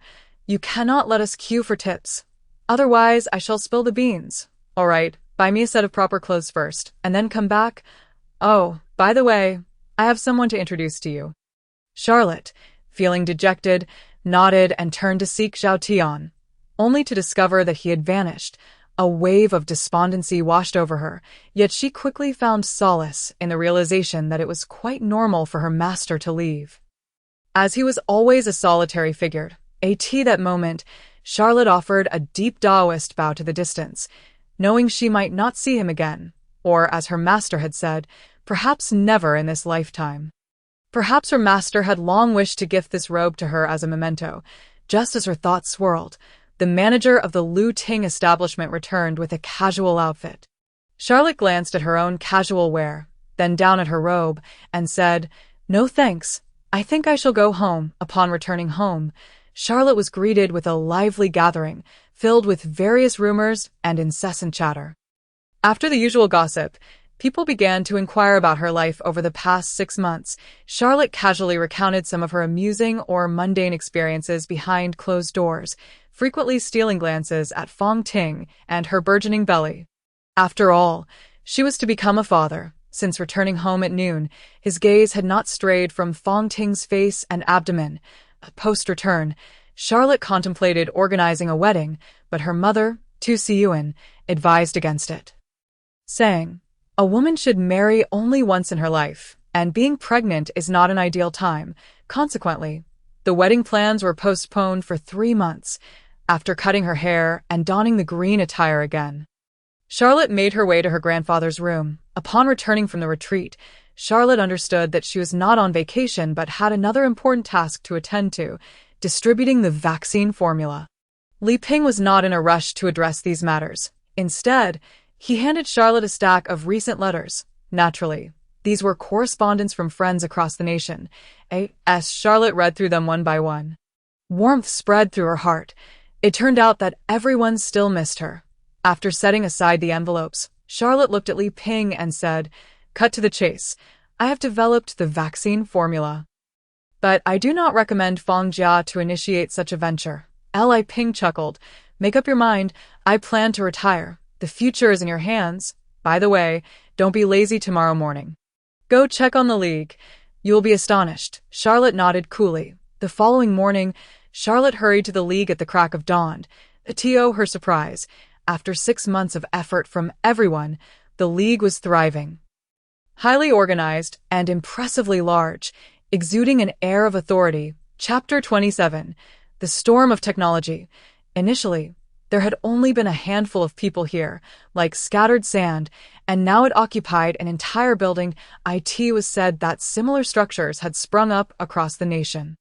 You cannot let us queue for tips. Otherwise, I shall spill the beans. All right, buy me a set of proper clothes first, and then come back. Oh, by the way, I have someone to introduce to you." Charlotte, feeling dejected, nodded and turned to seek Zhao Tian, only to discover that he had vanished. A wave of despondency washed over her, yet she quickly found solace in the realization that it was quite normal for her master to leave, as he was always a solitary figure. At that moment, Charlotte offered a deep Taoist bow to the distance, knowing she might not see him again. or as her master had said, perhaps never in this lifetime. Perhaps her master had long wished to gift this robe to her as a memento. Just as her thoughts swirled, the manager of the Lu Ting establishment returned with a casual outfit. Charlotte glanced at her own casual wear, then down at her robe, and said, "No thanks. I think I shall go home." Upon returning home, Charlotte was greeted with a lively gathering, filled with various rumors and incessant chatter. After the usual gossip, people began to inquire about her life over the past 6 months. Charlotte casually recounted some of her amusing or mundane experiences behind closed doors, frequently stealing glances at Fong Ting and her burgeoning belly. After all, she was to become a father. Since returning home at noon, his gaze had not strayed from Fong Ting's face and abdomen. Post-return, Charlotte contemplated organizing a wedding, but her mother, Tu Siyuan, advised against it, saying, "A woman should marry only once in her life, and being pregnant is not an ideal time." Consequently, the wedding plans were postponed for 3 months. After cutting her hair and donning the green attire again, Charlotte made her way to her grandfather's room. Upon returning from the retreat, Charlotte understood that she was not on vacation but had another important task to attend to, distributing the vaccine formula. Li Ping was not in a rush to address these matters. Instead, he handed Charlotte a stack of recent letters. Naturally, these were correspondence from friends across the nation. As Charlotte read through them one by one, warmth spread through her heart. It turned out that everyone still missed her. After setting aside the envelopes, Charlotte looked at Li Ping and said, "Cut to the chase. I have developed the vaccine formula. But I do not recommend Fong Jia to initiate such a venture." Li Ping chuckled. "Make up your mind. I plan to retire. The future is in your hands. By the way, don't be lazy tomorrow morning. Go check on the league. You will be astonished." Charlotte nodded coolly. The following morning, Charlotte hurried to the league at the crack of dawn. To her surprise, after 6 months of effort from everyone, the league was thriving. Highly organized and impressively large, exuding an air of authority. Chapter 27. The Storm of Technology. Initially, there had only been a handful of people here, like scattered sand, and now it occupied an entire building. It was said that similar structures had sprung up across the nation.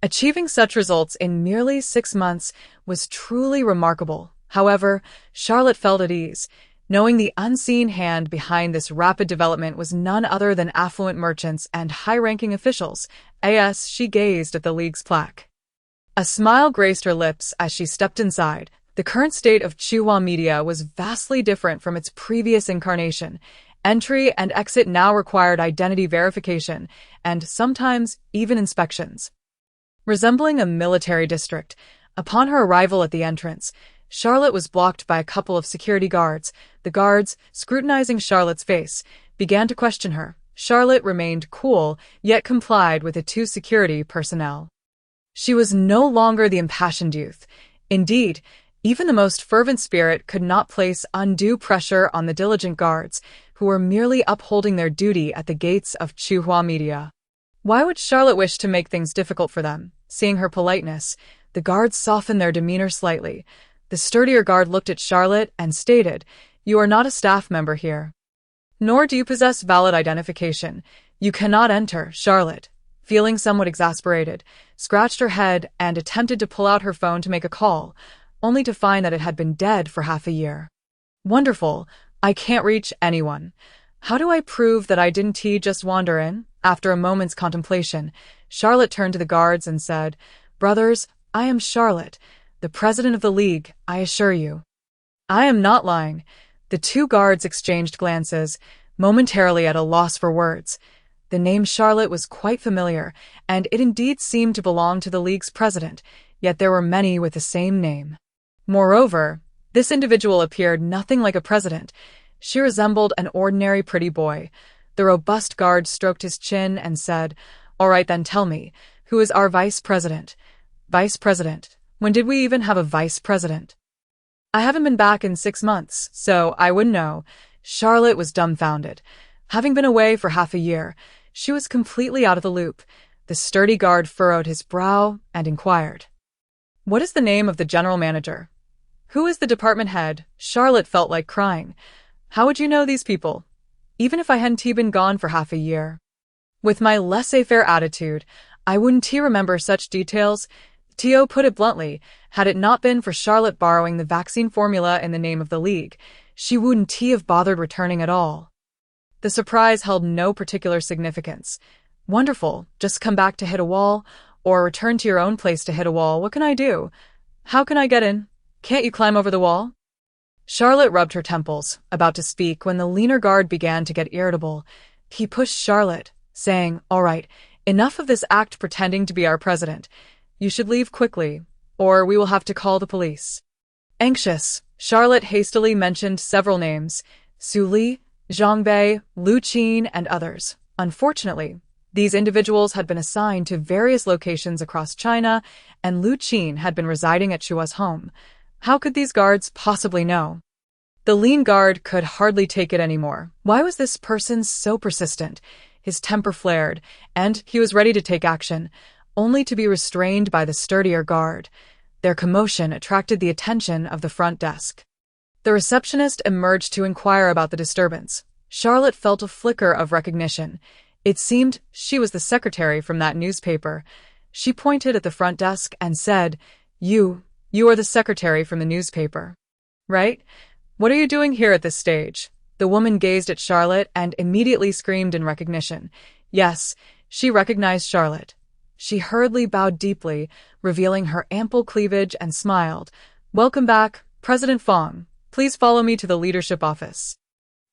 Achieving such results in merely 6 months was truly remarkable. However, Charlotte felt at ease, knowing the unseen hand behind this rapid development was none other than affluent merchants and high-ranking officials. As she gazed at the league's plaque, a smile graced her lips as she stepped inside. The current state of Chihua Media was vastly different from its previous incarnation. Entry and exit now required identity verification, and sometimes even inspections. Resembling a military district, upon her arrival at the entrance, Charlotte was blocked by a couple of security guards. The guards, scrutinizing Charlotte's face, began to question her. Charlotte remained cool, yet complied with the 2 security personnel. She was no longer the impassioned youth. Indeed, even the most fervent spirit could not place undue pressure on the diligent guards, who were merely upholding their duty at the gates of Chihua Media. Why would Charlotte wish to make things difficult for them? Seeing her politeness, the guards softened their demeanor slightly. The sturdier guard looked at Charlotte and stated, "You are not a staff member here, nor do you possess valid identification. You cannot enter." Charlotte, feeling somewhat exasperated, scratched her head and attempted to pull out her phone to make a call, only to find that it had been dead for half a year. "Wonderful. I can't reach anyone. How do I prove that I didn't just wander in?" After a moment's contemplation, Charlotte turned to the guards and said, "Brothers, I am Charlotte, the president of the league, I assure you. I am not lying." The 2 guards exchanged glances, momentarily at a loss for words. The name Charlotte was quite familiar, and it indeed seemed to belong to the league's president, yet there were many with the same name. Moreover, this individual appeared nothing like a president. She resembled an ordinary pretty boy. The robust guard stroked his chin and said, "All right then, tell me, who is our vice president?" "Vice president? When did we even have a vice president?" "I haven't been back in 6 months, so I wouldn't know." Charlotte was dumbfounded. Having been away for half a year, she was completely out of the loop. The sturdy guard furrowed his brow and inquired, "What is the name of the general manager? Who is the department head?" Charlotte felt like crying. How would you know these people? Even if I hadn't been gone for half a year. With my laissez-faire attitude, I wouldn't remember such details. Tio put it bluntly, had it not been for Charlotte borrowing the vaccine formula in the name of the League, she wouldn't have bothered returning at all. The surprise held no particular significance. Wonderful, just come back to hit a wall, or return to your own place to hit a wall. What can I do? How can I get in? Can't you climb over the wall? Charlotte rubbed her temples, about to speak when the leaner guard began to get irritable. He pushed Charlotte, saying, "All right, enough of this act pretending to be our president. You should leave quickly, or we will have to call the police." Anxious, Charlotte hastily mentioned several names: Su Li, Zhang Bei, Lu Qin, and others. Unfortunately, these individuals had been assigned to various locations across China, and Lu Qin had been residing at Shua's home. How could these guards possibly know? The lean guard could hardly take it anymore. Why was this person so persistent? His temper flared, and he was ready to take action, only to be restrained by the sturdier guard. Their commotion attracted the attention of the front desk. The receptionist emerged to inquire about the disturbance. Charlotte felt a flicker of recognition. It seemed she was the secretary from that newspaper. She pointed at the front desk and said, You are the secretary from the newspaper, right? What are you doing here at this stage?" The woman gazed at Charlotte and immediately screamed in recognition. Yes, she recognized Charlotte. She hurriedly bowed deeply, revealing her ample cleavage, and smiled. "Welcome back, President Fong. Please follow me to the leadership office.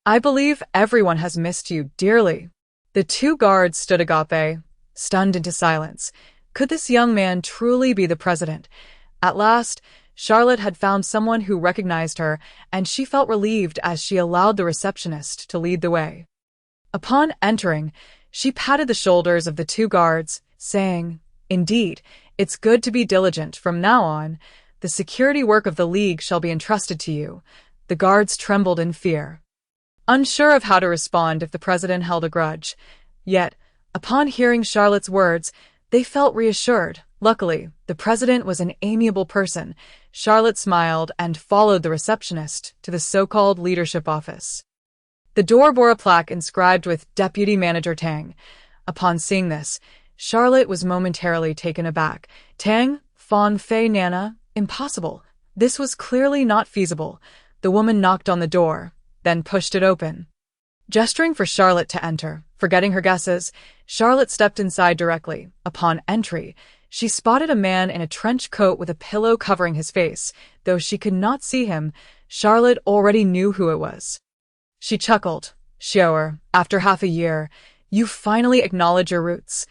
I believe everyone has missed you dearly." The two guards stood agape, stunned into silence. Could this young man truly be the president? At last, Charlotte had found someone who recognized her, and she felt relieved as she allowed the receptionist to lead the way. Upon entering, she patted the shoulders of the two guards, saying, "Indeed, it's good to be diligent from now on. The security work of the League shall be entrusted to you." The guards trembled in fear, unsure of how to respond if the president held a grudge. Yet, upon hearing Charlotte's words, they felt reassured. Luckily, the president was an amiable person. Charlotte smiled and followed the receptionist to the so-called leadership office. The door bore a plaque inscribed with Deputy Manager Tang. Upon seeing this, Charlotte was momentarily taken aback. Tang, Fan Fei Nana, impossible. This was clearly not feasible. The woman knocked on the door, then pushed it open. Gesturing for Charlotte to enter, forgetting her guesses, Charlotte stepped inside directly. Upon entry, she spotted a man in a trench coat with a pillow covering his face. Though she could not see him, Charlotte already knew who it was. She chuckled. "Xiaoer, after half a year, you finally acknowledge your roots."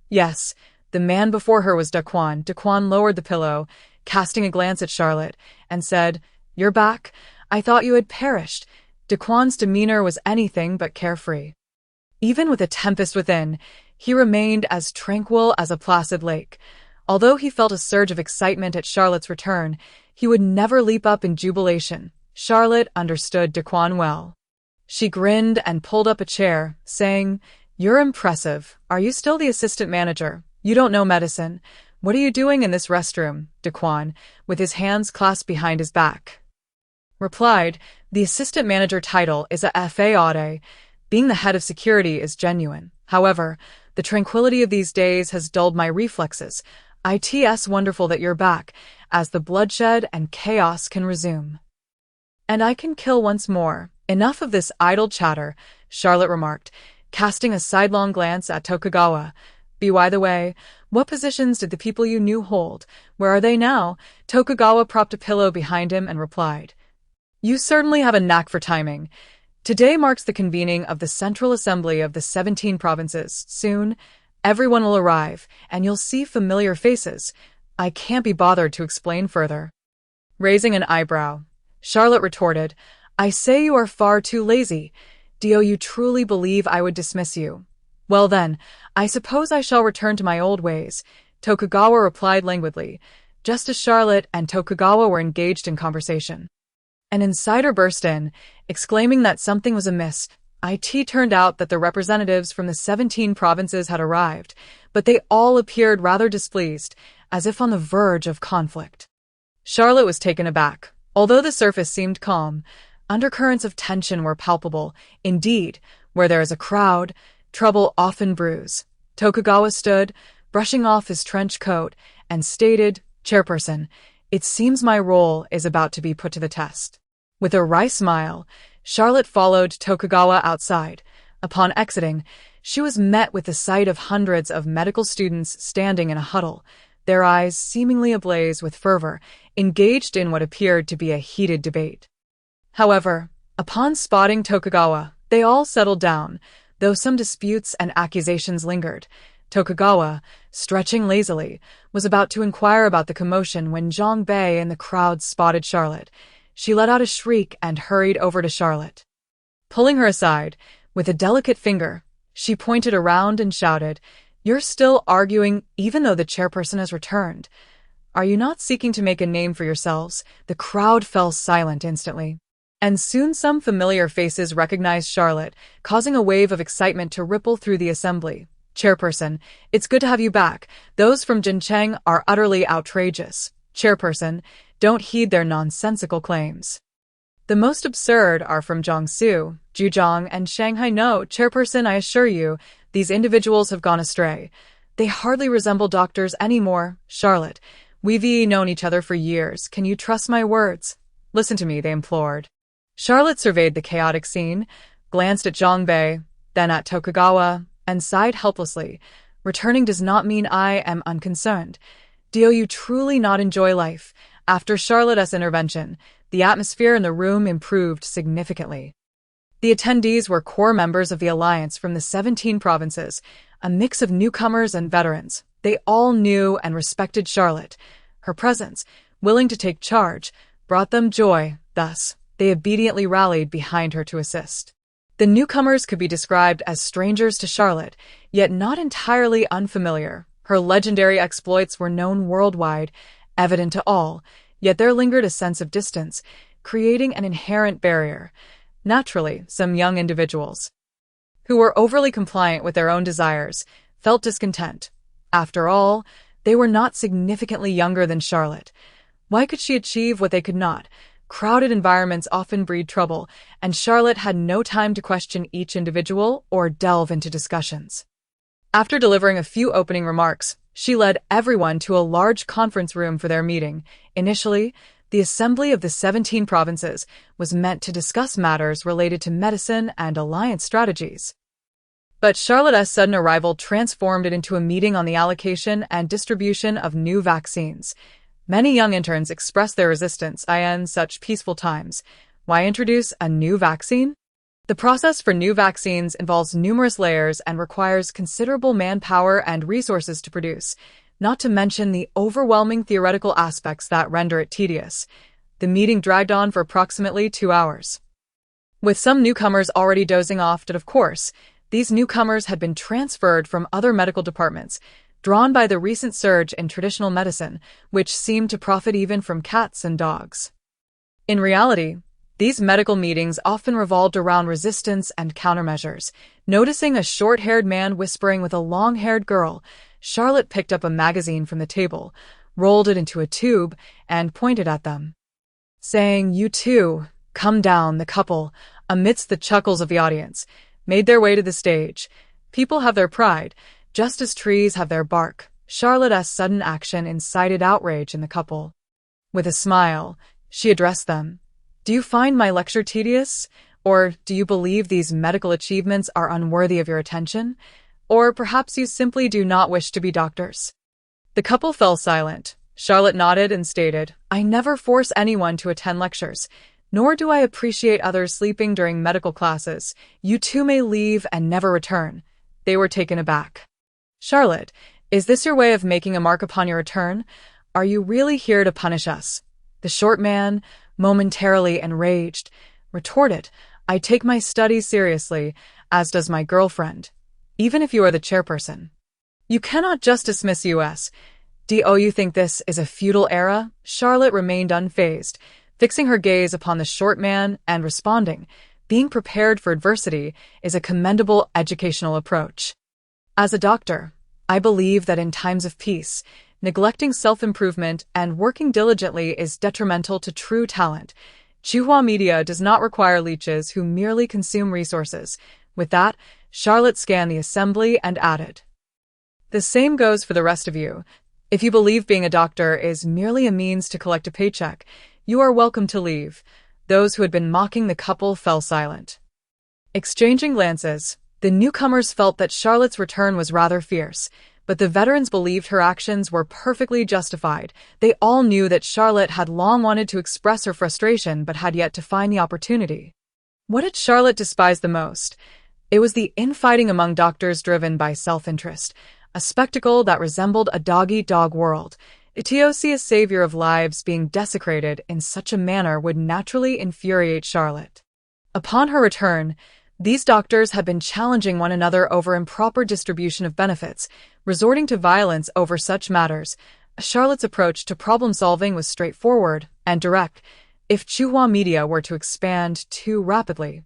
Yes, the man before her was Daquan. Daquan lowered the pillow, casting a glance at Charlotte, and said, "You're back. I thought you had perished." Daquan's demeanor was anything but carefree. Even with a tempest within, he remained as tranquil as a placid lake. Although he felt a surge of excitement at Charlotte's return, he would never leap up in jubilation. Charlotte understood Daquan well. She grinned and pulled up a chair, saying, "You're impressive. Are you still the assistant manager? You don't know medicine. What are you doing in this restroom?" Daquan, with his hands clasped behind his back, replied, "The assistant manager title is a FAOD. Being the head of security is genuine. However, the tranquility of these days has dulled my reflexes. It's wonderful that you're back, as the bloodshed and chaos can resume. And I can kill once more." "Enough of this idle chatter," Charlotte remarked, casting a sidelong glance at Tokugawa. "By the way, what positions did the people you knew hold? Where are they now?" Tokugawa propped a pillow behind him and replied, "You certainly have a knack for timing. Today marks the convening of the Central Assembly of the 17 provinces. Soon, everyone will arrive, and you'll see familiar faces. I can't be bothered to explain further." Raising an eyebrow, Charlotte retorted, "I say you are far too lazy. Do you truly believe I would dismiss you? Well then, I suppose I shall return to my old ways." Tokugawa replied languidly. Just as Charlotte and Tokugawa were engaged in conversation, an insider burst in, exclaiming that something was amiss. It turned out that the representatives from the 17 provinces had arrived, but they all appeared rather displeased, as if on the verge of conflict. Charlotte was taken aback. Although the surface seemed calm, Undercurrents of tension were palpable. Indeed, where there is a crowd, trouble often brews. Tokugawa stood, brushing off his trench coat, and stated, "Chairperson, it seems my role is about to be put to the test." With a wry smile, Charlotte followed Tokugawa outside. Upon exiting, she was met with the sight of hundreds of medical students standing in a huddle, their eyes seemingly ablaze with fervor, engaged in what appeared to be a heated debate. However, upon spotting Tokugawa, they all settled down, though some disputes and accusations lingered. Tokugawa, stretching lazily, was about to inquire about the commotion when Zhang Bei and the crowd spotted Charlotte. She let out a shriek and hurried over to Charlotte. Pulling her aside, with a delicate finger, she pointed around and shouted, "You're still arguing even though the chairperson has returned. Are you not seeking to make a name for yourselves?" The crowd fell silent instantly. And soon some familiar faces recognized Charlotte, causing a wave of excitement to ripple through the assembly. "Chairperson, it's good to have you back. Those from Jincheng are utterly outrageous. Chairperson, don't heed their nonsensical claims. The most absurd are from Jiangsu, Zhejiang, and Shanghai. No, Chairperson, I assure you, these individuals have gone astray. They hardly resemble doctors anymore. Charlotte, we've known each other for years. Can you trust my words? Listen to me," they implored. Charlotte surveyed the chaotic scene, glanced at Zhang Bei, then at Tokugawa, and sighed helplessly. "Returning does not mean I am unconcerned. Do you truly not enjoy life?" After Charlotte's intervention, the atmosphere in the room improved significantly. The attendees were core members of the alliance from the 17 provinces, a mix of newcomers and veterans. They all knew and respected Charlotte. Her presence, willing to take charge, brought them joy. Thus, they obediently rallied behind her to assist. The newcomers could be described as strangers to Charlotte, yet not entirely unfamiliar. Her legendary exploits were known worldwide, evident to all, yet there lingered a sense of distance, creating an inherent barrier. Naturally, some young individuals, who were overly compliant with their own desires, felt discontent. After all, they were not significantly younger than Charlotte. Why could she achieve what they could not? Crowded environments often breed trouble, and Charlotte had no time to question each individual or delve into discussions. After delivering a few opening remarks, she led everyone to a large conference room for their meeting. Initially, the Assembly of the 17 provinces was meant to discuss matters related to medicine and alliance strategies. But Charlotte's sudden arrival transformed it into a meeting on the allocation and distribution of new vaccines. Many young interns expressed their resistance in such peaceful times. Why introduce a new vaccine? The process for new vaccines involves numerous layers and requires considerable manpower and resources to produce, not to mention the overwhelming theoretical aspects that render it tedious. The meeting dragged on for approximately 2 hours. With some newcomers already dozing off, but of course, these newcomers had been transferred from other medical departments, drawn by the recent surge in traditional medicine, which seemed to profit even from cats and dogs. In reality, these medical meetings often revolved around resistance and countermeasures. Noticing a short-haired man whispering with a long-haired girl, Charlotte picked up a magazine from the table, rolled it into a tube, and pointed at them, saying, "You two, come down." The couple, amidst the chuckles of the audience, made their way to the stage. People have their pride, just as trees have their bark. Charlotte's sudden action incited outrage in the couple. With a smile, she addressed them. "Do you find my lecture tedious? Or do you believe these medical achievements are unworthy of your attention? Or perhaps you simply do not wish to be doctors?" The couple fell silent. Charlotte nodded and stated, "I never force anyone to attend lectures, nor do I appreciate others sleeping during medical classes. You two may leave and never return." They were taken aback. "Charlotte, is this your way of making a mark upon your return? Are you really here to punish us?" The short man, momentarily enraged, retorted, "I take my studies seriously, as does my girlfriend, even if you are the chairperson. You cannot just dismiss us. Do you think this is a feudal era?" Charlotte remained unfazed, fixing her gaze upon the short man and responding, "Being prepared for adversity is a commendable educational approach. As a doctor, I believe that in times of peace, neglecting self-improvement and working diligently is detrimental to true talent. Chihua media does not require leeches who merely consume resources. With that, Charlotte scanned the assembly and added, "The same goes for the rest of you. If you believe being a doctor is merely a means to collect a paycheck, you are welcome to leave." Those who had been mocking the couple fell silent. Exchanging glances, the newcomers felt that Charlotte's return was rather fierce, but the veterans believed her actions were perfectly justified. They all knew that Charlotte had long wanted to express her frustration but had yet to find the opportunity. What did Charlotte despise the most? It was the infighting among doctors driven by self-interest, a spectacle that resembled a dog-eat-dog world. To see a savior of lives being desecrated in such a manner would naturally infuriate Charlotte. Upon her return, these doctors had been challenging one another over improper distribution of benefits, resorting to violence over such matters. Charlotte's approach to problem-solving was straightforward and direct. If Chihua media were to expand too rapidly,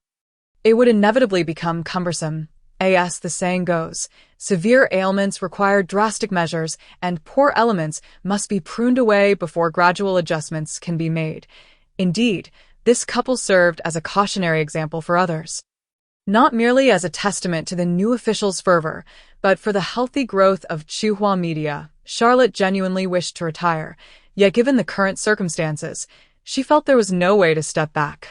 it would inevitably become cumbersome. As the saying goes, severe ailments require drastic measures, and poor elements must be pruned away before gradual adjustments can be made. Indeed, this couple served as a cautionary example for others. Not merely as a testament to the new official's fervor, but for the healthy growth of Chihua media, Charlotte genuinely wished to retire, yet given the current circumstances, she felt there was no way to step back.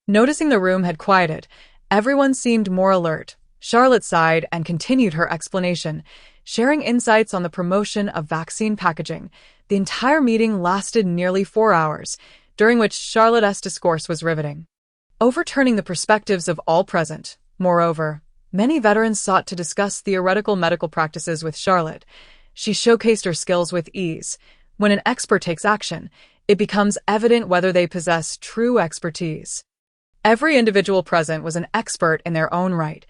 Noticing the room had quieted, everyone seemed more alert. Charlotte sighed and continued her explanation, sharing insights on the promotion of vaccine packaging. The entire meeting lasted nearly 4 hours, during which Charlotte's discourse was riveting, overturning the perspectives of all present. Moreover, many veterans sought to discuss theoretical medical practices with Charlotte. She showcased her skills with ease. When an expert takes action, it becomes evident whether they possess true expertise. Every individual present was an expert in their own right.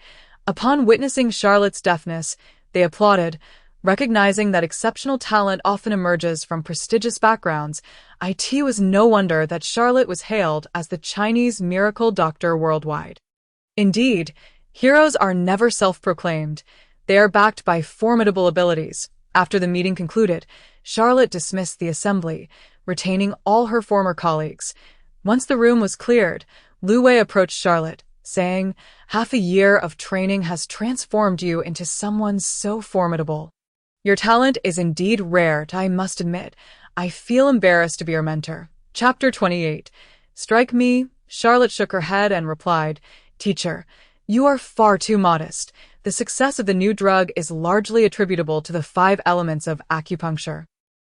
Upon witnessing Charlotte's deftness, they applauded, recognizing that exceptional talent often emerges from prestigious backgrounds. It was no wonder that Charlotte was hailed as the Chinese miracle doctor worldwide. Indeed, heroes are never self-proclaimed. They are backed by formidable abilities. After the meeting concluded, Charlotte dismissed the assembly, retaining all her former colleagues. Once the room was cleared, Lu Wei approached Charlotte, saying, "Half a year of training has transformed you into someone so formidable. Your talent is indeed rare, I must admit. I feel embarrassed to be your mentor." Chapter 28. Strike me. Charlotte shook her head and replied, "Teacher, you are far too modest. The success of the new drug is largely attributable to the 5 elements of acupuncture.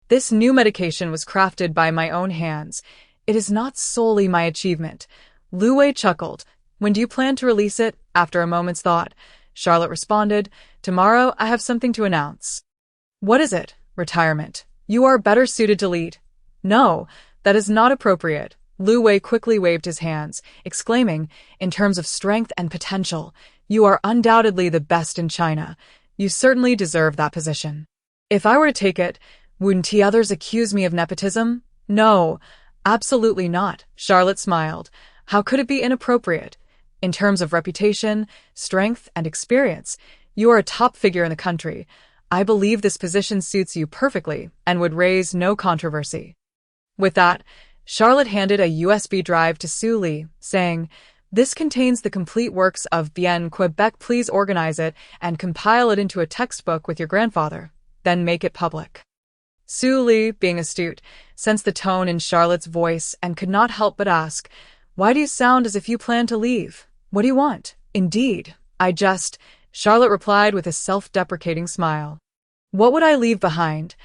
This new medication was crafted by my own hands. It is not solely my achievement." Lu Wei chuckled. "When do you plan to release it?" After a moment's thought, Charlotte responded, "Tomorrow I have something to announce." "What is it?" "Retirement. You are better suited to lead." "No, that is not appropriate." Lu Wei quickly waved his hands, exclaiming, "In terms of strength and potential, you are undoubtedly the best in China. You certainly deserve that position." "If I were to take it, wouldn't others accuse me of nepotism?" "No, absolutely not." Charlotte smiled. "How could it be inappropriate? In terms of reputation, strength, and experience, you are a top figure in the country. I believe this position suits you perfectly and would raise no controversy." With that, Charlotte handed a USB drive to Su Li, saying, "This contains the complete works of Bien Quebec. Please organize it and compile it into a textbook with your grandfather, then make it public." Su Li, being astute, sensed the tone in Charlotte's voice and could not help but ask, "Why do you sound as if you plan to leave? What do you want?" "Indeed, I just," Charlotte replied with a self-deprecating smile. "What would I leave behind?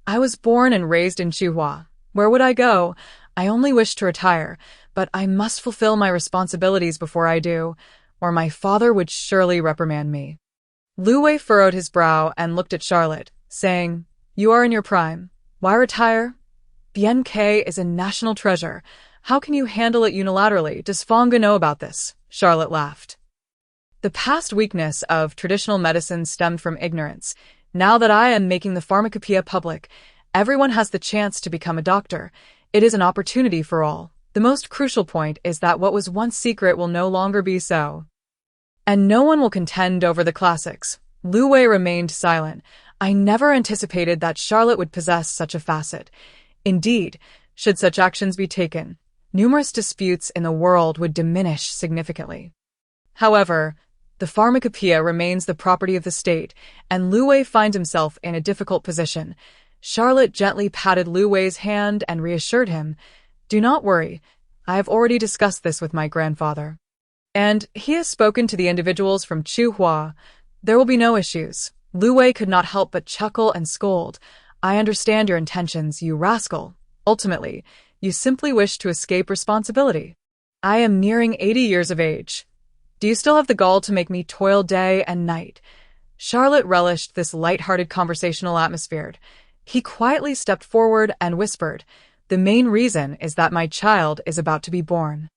I was born and raised in Chihua. Where would I go? I only wish to retire, but I must fulfill my responsibilities before I do, or my father would surely reprimand me." Lu Wei furrowed his brow and looked at Charlotte, saying, "You are in your prime. Why retire? Bien K is a national treasure. How can you handle it unilaterally? Does Fanga know about this?" Charlotte laughed. "The past weakness of traditional medicine stemmed from ignorance. Now that I am making the pharmacopoeia public, everyone has the chance to become a doctor. It is an opportunity for all. The most crucial point is that what was once secret will no longer be so. And no one will contend over the classics." Lu Wei remained silent. "I never anticipated that Charlotte would possess such a facet. Indeed, should such actions be taken, numerous disputes in the world would diminish significantly. However, the pharmacopoeia remains the property of the state, and Lu Wei finds himself in a difficult position. Charlotte gently patted Lu Wei's hand and reassured him, "Do not worry, I have already discussed this with my grandfather. And he has spoken to the individuals from Chuhua. There will be no issues." Lu Wei could not help but chuckle and scold. "I understand your intentions, you rascal. Ultimately, you simply wish to escape responsibility. I am nearing 80 years of age. Do you still have the gall to make me toil day and night?" Charlotte relished this light-hearted conversational atmosphere. He quietly stepped forward and whispered, "The main reason is that my child is about to be born.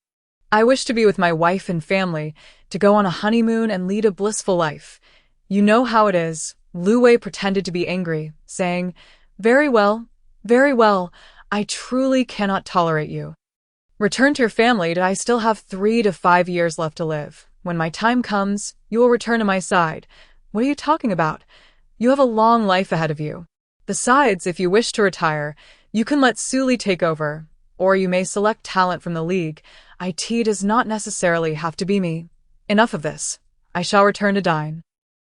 I wish to be with my wife and family, to go on a honeymoon and lead a blissful life. You know how it is." Lu Wei pretended to be angry, saying, very well, I truly cannot tolerate you. Return to your family. I still have 3 to 5 years left to live. When my time comes, you will return to my side." "What are you talking about? You have a long life ahead of you. Besides, if you wish to retire, you can let Suli take over, or you may select talent from the league. It does not necessarily have to be me. Enough of this. I shall return to dine.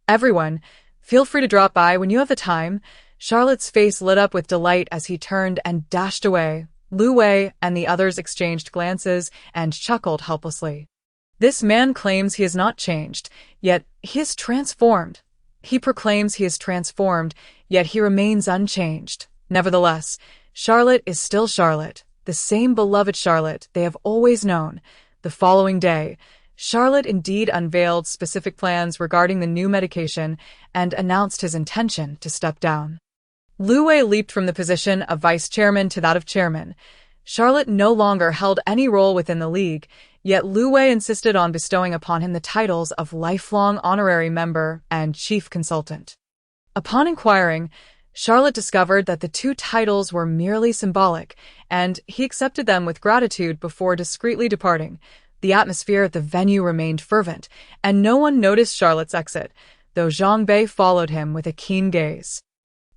Everyone, feel free to drop by when you have the time." Charlotte's face lit up with delight as he turned and dashed away. Lu Wei and the others exchanged glances and chuckled helplessly. This man claims he has not changed, yet he is transformed. He proclaims he is transformed, yet he remains unchanged. Nevertheless, Charlotte is still Charlotte, the same beloved Charlotte they have always known. The following day, Charlotte indeed unveiled specific plans regarding the new medication and announced his intention to step down. Lu Wei leaped from the position of vice chairman to that of chairman. Charlotte no longer held any role within the league, yet Lu Wei insisted on bestowing upon him the titles of lifelong honorary member and chief consultant. Upon inquiring, Charlotte discovered that the 2 titles were merely symbolic, and he accepted them with gratitude before discreetly departing. The atmosphere at the venue remained fervent, and no one noticed Charlotte's exit, though Zhang Bei followed him with a keen gaze.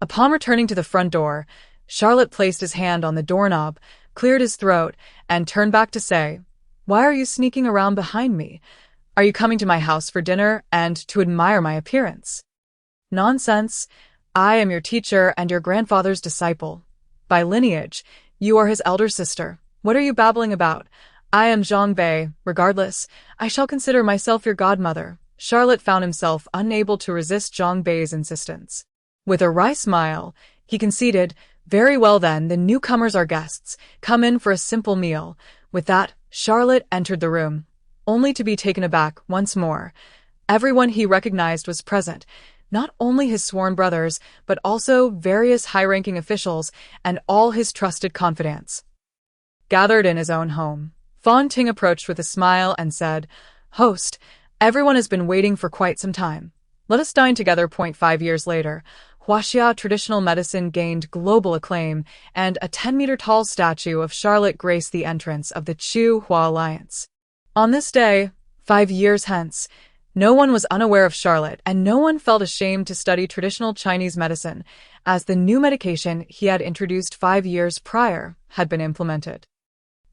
Upon returning to the front door, Charlotte placed his hand on the doorknob, cleared his throat, and turned back to say, "Why are you sneaking around behind me? Are you coming to my house for dinner and to admire my appearance?" "Nonsense. I am your teacher and your grandfather's disciple. By lineage, you are his elder sister. What are you babbling about? I am Zhang Bei. Regardless, I shall consider myself your godmother." Charlotte found himself unable to resist Zhang Bei's insistence. With a wry smile, he conceded, "Very well then, the newcomers are guests. Come in for a simple meal." With that, Charlotte entered the room, only to be taken aback once more. Everyone he recognized was present, not only his sworn brothers, but also various high-ranking officials and all his trusted confidants. Gathered in his own home, Fan Ting approached with a smile and said, "Host, everyone has been waiting for quite some time. Let us dine together." 5 years later, Huaxia traditional medicine gained global acclaim, and a 10-meter-tall statue of Charlotte graced the entrance of the Chu-Hua Alliance. On this day, 5 years hence, no one was unaware of Charlotte, and no one felt ashamed to study traditional Chinese medicine, as the new medication he had introduced 5 years prior had been implemented.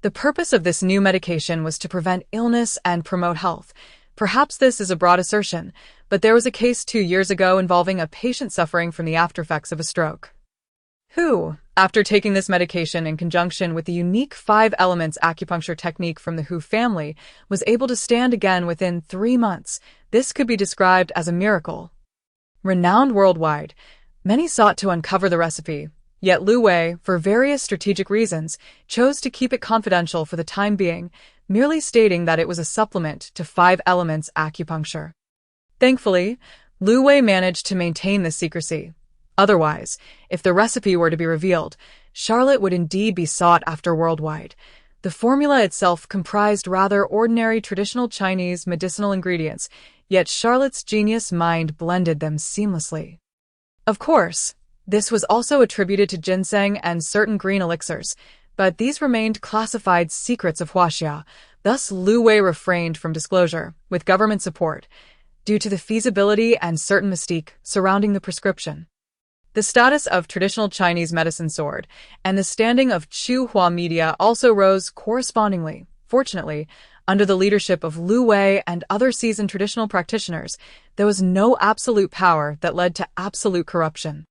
The purpose of this new medication was to prevent illness and promote health. Perhaps this is a broad assertion, but there was a case 2 years ago involving a patient suffering from the aftereffects of a stroke, who, after taking this medication in conjunction with the unique 5 elements acupuncture technique from the Hu family, was able to stand again within 3 months. This could be described as a miracle. Renowned worldwide, many sought to uncover the recipe, yet Lu Wei, for various strategic reasons, chose to keep it confidential for the time being, merely stating that it was a supplement to 5 elements acupuncture. Thankfully, Lu Wei managed to maintain this secrecy. Otherwise, if the recipe were to be revealed, Charlotte would indeed be sought after worldwide. The formula itself comprised rather ordinary traditional Chinese medicinal ingredients, yet Charlotte's genius mind blended them seamlessly. Of course, this was also attributed to ginseng and certain green elixirs, but these remained classified secrets of Huaxia. Thus Lu Wei refrained from disclosure, with government support, due to the feasibility and certain mystique surrounding the prescription. The status of traditional Chinese medicine soared, and the standing of Chu-Hua media also rose correspondingly. Fortunately, under the leadership of Lu Wei and other seasoned traditional practitioners, there was no absolute power that led to absolute corruption.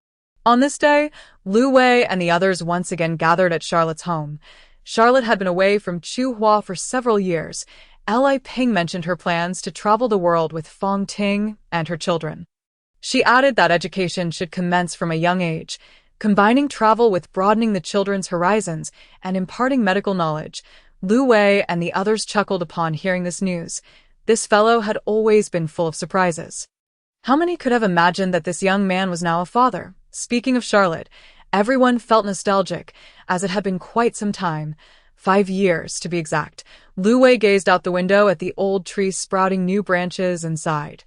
On this day, Lu Wei and the others once again gathered at Charlotte's home. Charlotte had been away from Chu-Hua for several years. Li Ping mentioned her plans to travel the world with Fong Ting and her children. She added that education should commence from a young age, combining travel with broadening the children's horizons and imparting medical knowledge. Lu Wei and the others chuckled upon hearing this news. This fellow had always been full of surprises. How many could have imagined that this young man was now a father? Speaking of Charlotte, everyone felt nostalgic, as it had been quite some time. 5 years, to be exact. Lu Wei gazed out the window at the old tree sprouting new branches and sighed.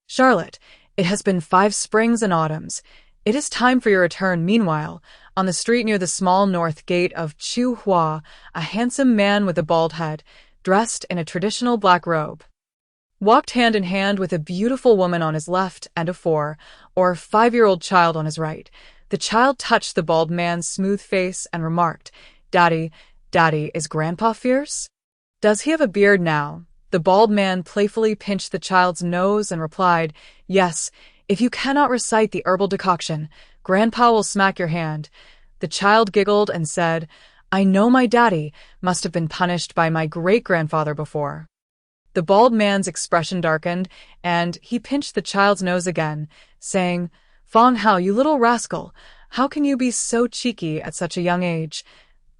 Charlotte, it has been 5 springs and autumns. It is time for your return. Meanwhile, on the street near the small north gate of Chu-Hua, a handsome man with a bald head, dressed in a traditional black robe, walked hand in hand with a beautiful woman on his left and a 4- or 5-year-old child on his right. The child touched the bald man's smooth face and remarked, Daddy, is Grandpa fierce? Does he have a beard now? The bald man playfully pinched the child's nose and replied, Yes, if you cannot recite the herbal decoction, Grandpa will smack your hand. The child giggled and said, I know my daddy must have been punished by my great-grandfather before. The bald man's expression darkened, and he pinched the child's nose again, saying, Fong Hao, you little rascal, how can you be so cheeky at such a young age?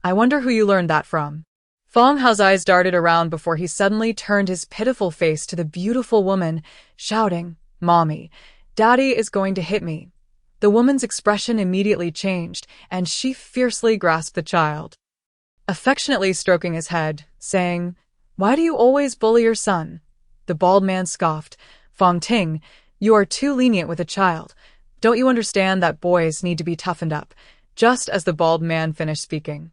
I wonder who you learned that from. Fong Hao's eyes darted around before he suddenly turned his pitiful face to the beautiful woman, shouting, Mommy, Daddy is going to hit me. The woman's expression immediately changed, and she fiercely grasped the child, affectionately stroking his head, saying, Why do you always bully your son? The bald man scoffed, Fong Ting, you are too lenient with a child. Don't you understand that boys need to be toughened up? Just as the bald man finished speaking,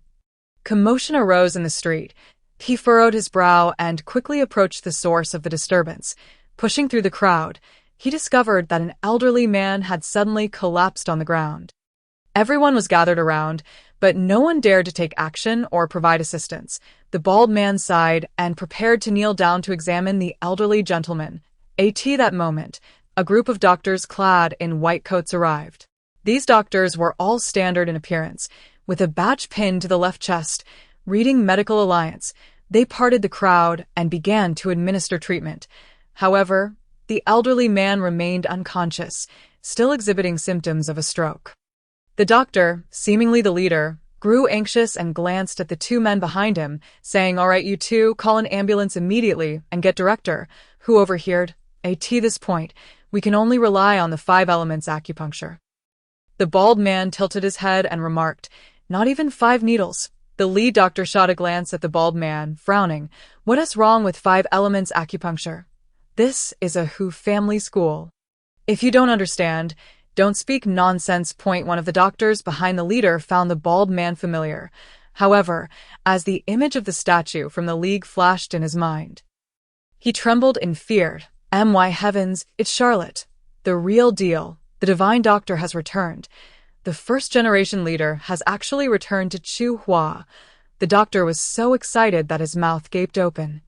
commotion arose in the street. He furrowed his brow and quickly approached the source of the disturbance. Pushing through the crowd, he discovered that an elderly man had suddenly collapsed on the ground. Everyone was gathered around, but no one dared to take action or provide assistance. The bald man sighed and prepared to kneel down to examine the elderly gentleman. At that moment, a group of doctors clad in white coats arrived. These doctors were all standard in appearance, with a badge pinned to the left chest, reading Medical Alliance. They parted the crowd and began to administer treatment. However, the elderly man remained unconscious, still exhibiting symptoms of a stroke. The doctor, seemingly the leader, grew anxious and glanced at the 2 men behind him, saying, All right, you 2, call an ambulance immediately and get director, who overheard, At this point, we can only rely on the 5 elements acupuncture. The bald man tilted his head and remarked, Not even 5 needles. The lead doctor shot a glance at the bald man, frowning. What is wrong with 5 elements acupuncture? This is a Hu family school. If you don't understand, don't speak nonsense. One of the doctors behind the leader found the bald man familiar. However, as the image of the statue from the League flashed in his mind, he trembled in fear. My heavens, it's Charlotte. The real deal. The divine doctor has returned. The first-generation leader has actually returned to Chu-Hua. The doctor was so excited that his mouth gaped open,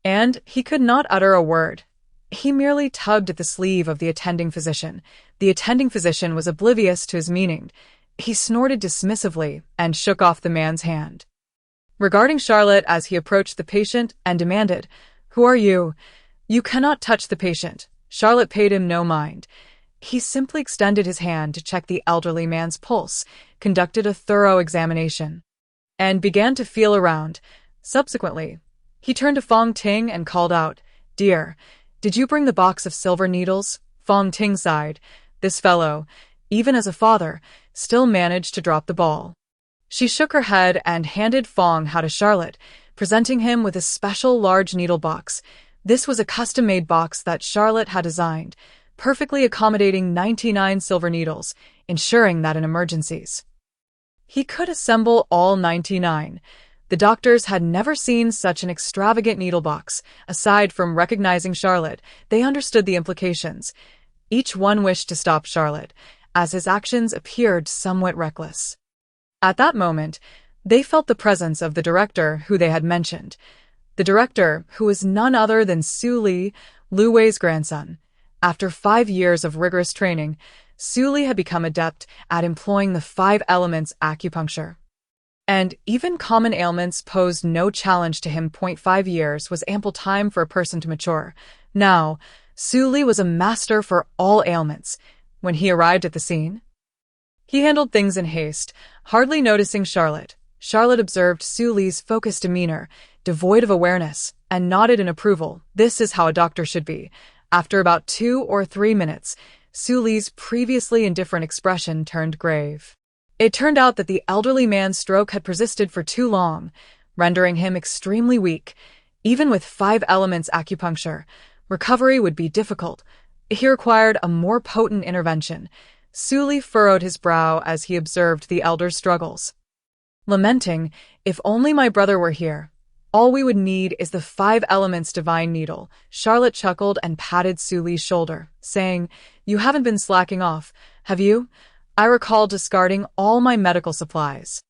and he could not utter a word. He merely tugged at the sleeve of the attending physician. The attending physician was oblivious to his meaning. He snorted dismissively and shook off the man's hand, regarding Charlotte as he approached the patient and demanded, Who are you? You cannot touch the patient. Charlotte paid him no mind. He simply extended his hand to check the elderly man's pulse, conducted a thorough examination, and began to feel around. Subsequently, he turned to Fong Ting and called out, Dear, did you bring the box of silver needles? Fong Ting sighed. This fellow, even as a father, still managed to drop the ball. She shook her head and handed Fong Hao to Charlotte, presenting him with a special large needle box. This was a custom-made box that Charlotte had designed, perfectly accommodating 99 silver needles, ensuring that in emergencies he could assemble all 99. The doctors had never seen such an extravagant needle box. Aside from recognizing Charlotte, they understood the implications. Each one wished to stop Charlotte. as his actions appeared somewhat reckless. At that moment, they felt the presence of the director who they had mentioned. The director, who was none other than Su Li, Lu Wei's grandson. After 5 years of rigorous training, Su Li had become adept at employing the 5 elements acupuncture. And even common ailments posed no challenge to him. 5 years was ample time for a person to mature. Now, Su Li was a master for all ailments. When he arrived at the scene, he handled things in haste, hardly noticing Charlotte. Charlotte observed Su Li's focused demeanor, devoid of awareness, and nodded in approval. This is how a doctor should be. After about 2 or 3 minutes, Su Li's previously indifferent expression turned grave. It turned out that the elderly man's stroke had persisted for too long, rendering him extremely weak. Even with 5 elements acupuncture, recovery would be difficult. He required a more potent intervention. Su Li furrowed his brow as he observed the elder's struggles. Lamenting, "If only my brother were here. All we would need is the 5 elements divine needle." Charlotte chuckled and patted Su Li's shoulder, saying, "You haven't been slacking off, have you? I recall discarding all my medical supplies.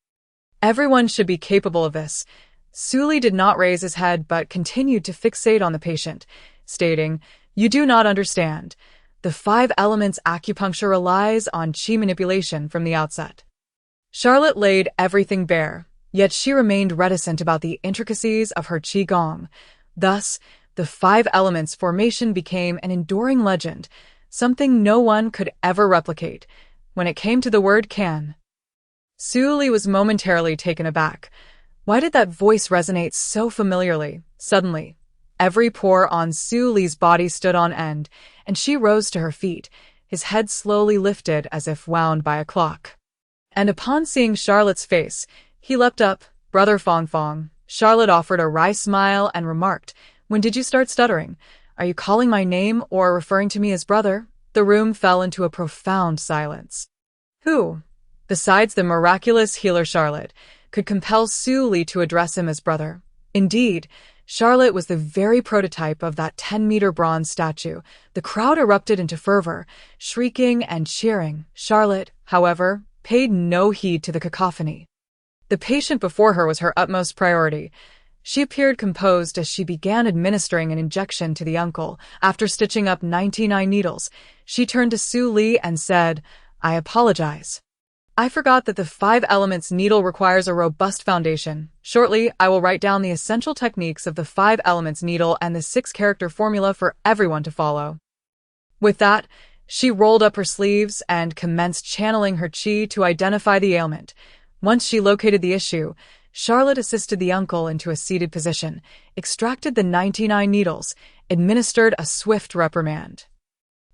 Everyone should be capable of this." Su Li did not raise his head but continued to fixate on the patient, stating, "You do not understand. The 5 elements acupuncture relies on qi manipulation from the outset." Charlotte laid everything bare, yet she remained reticent about the intricacies of her qigong. Thus, the 5 elements formation became an enduring legend, something no one could ever replicate. When it came to the word can, Su Li was momentarily taken aback. Why did that voice resonate so familiarly? Suddenly, every pore on Su Li's body stood on end, and she rose to her feet, his head slowly lifted as if wound by a clock. And upon seeing Charlotte's face, he leapt up. "Brother Fong Fong." Charlotte offered a wry smile and remarked, "When did you start stuttering? Are you calling my name or referring to me as brother?" The room fell into a profound silence. Who, besides the miraculous healer Charlotte, could compel Su Li to address him as brother? Indeed, Charlotte was the very prototype of that 10-meter bronze statue. The crowd erupted into fervor, shrieking and cheering. Charlotte, however, paid no heed to the cacophony. The patient before her was her utmost priority. She appeared composed as she began administering an injection to the uncle. After stitching up 99 needles, she turned to Su Li and said, "I apologize. I forgot that the 5 elements needle requires a robust foundation. Shortly, I will write down the essential techniques of the 5 elements needle and the 6-character formula for everyone to follow." With that, she rolled up her sleeves and commenced channeling her qi to identify the ailment. Once she located the issue, Charlotte assisted the uncle into a seated position, extracted the 99 needles, administered a swift reprimand,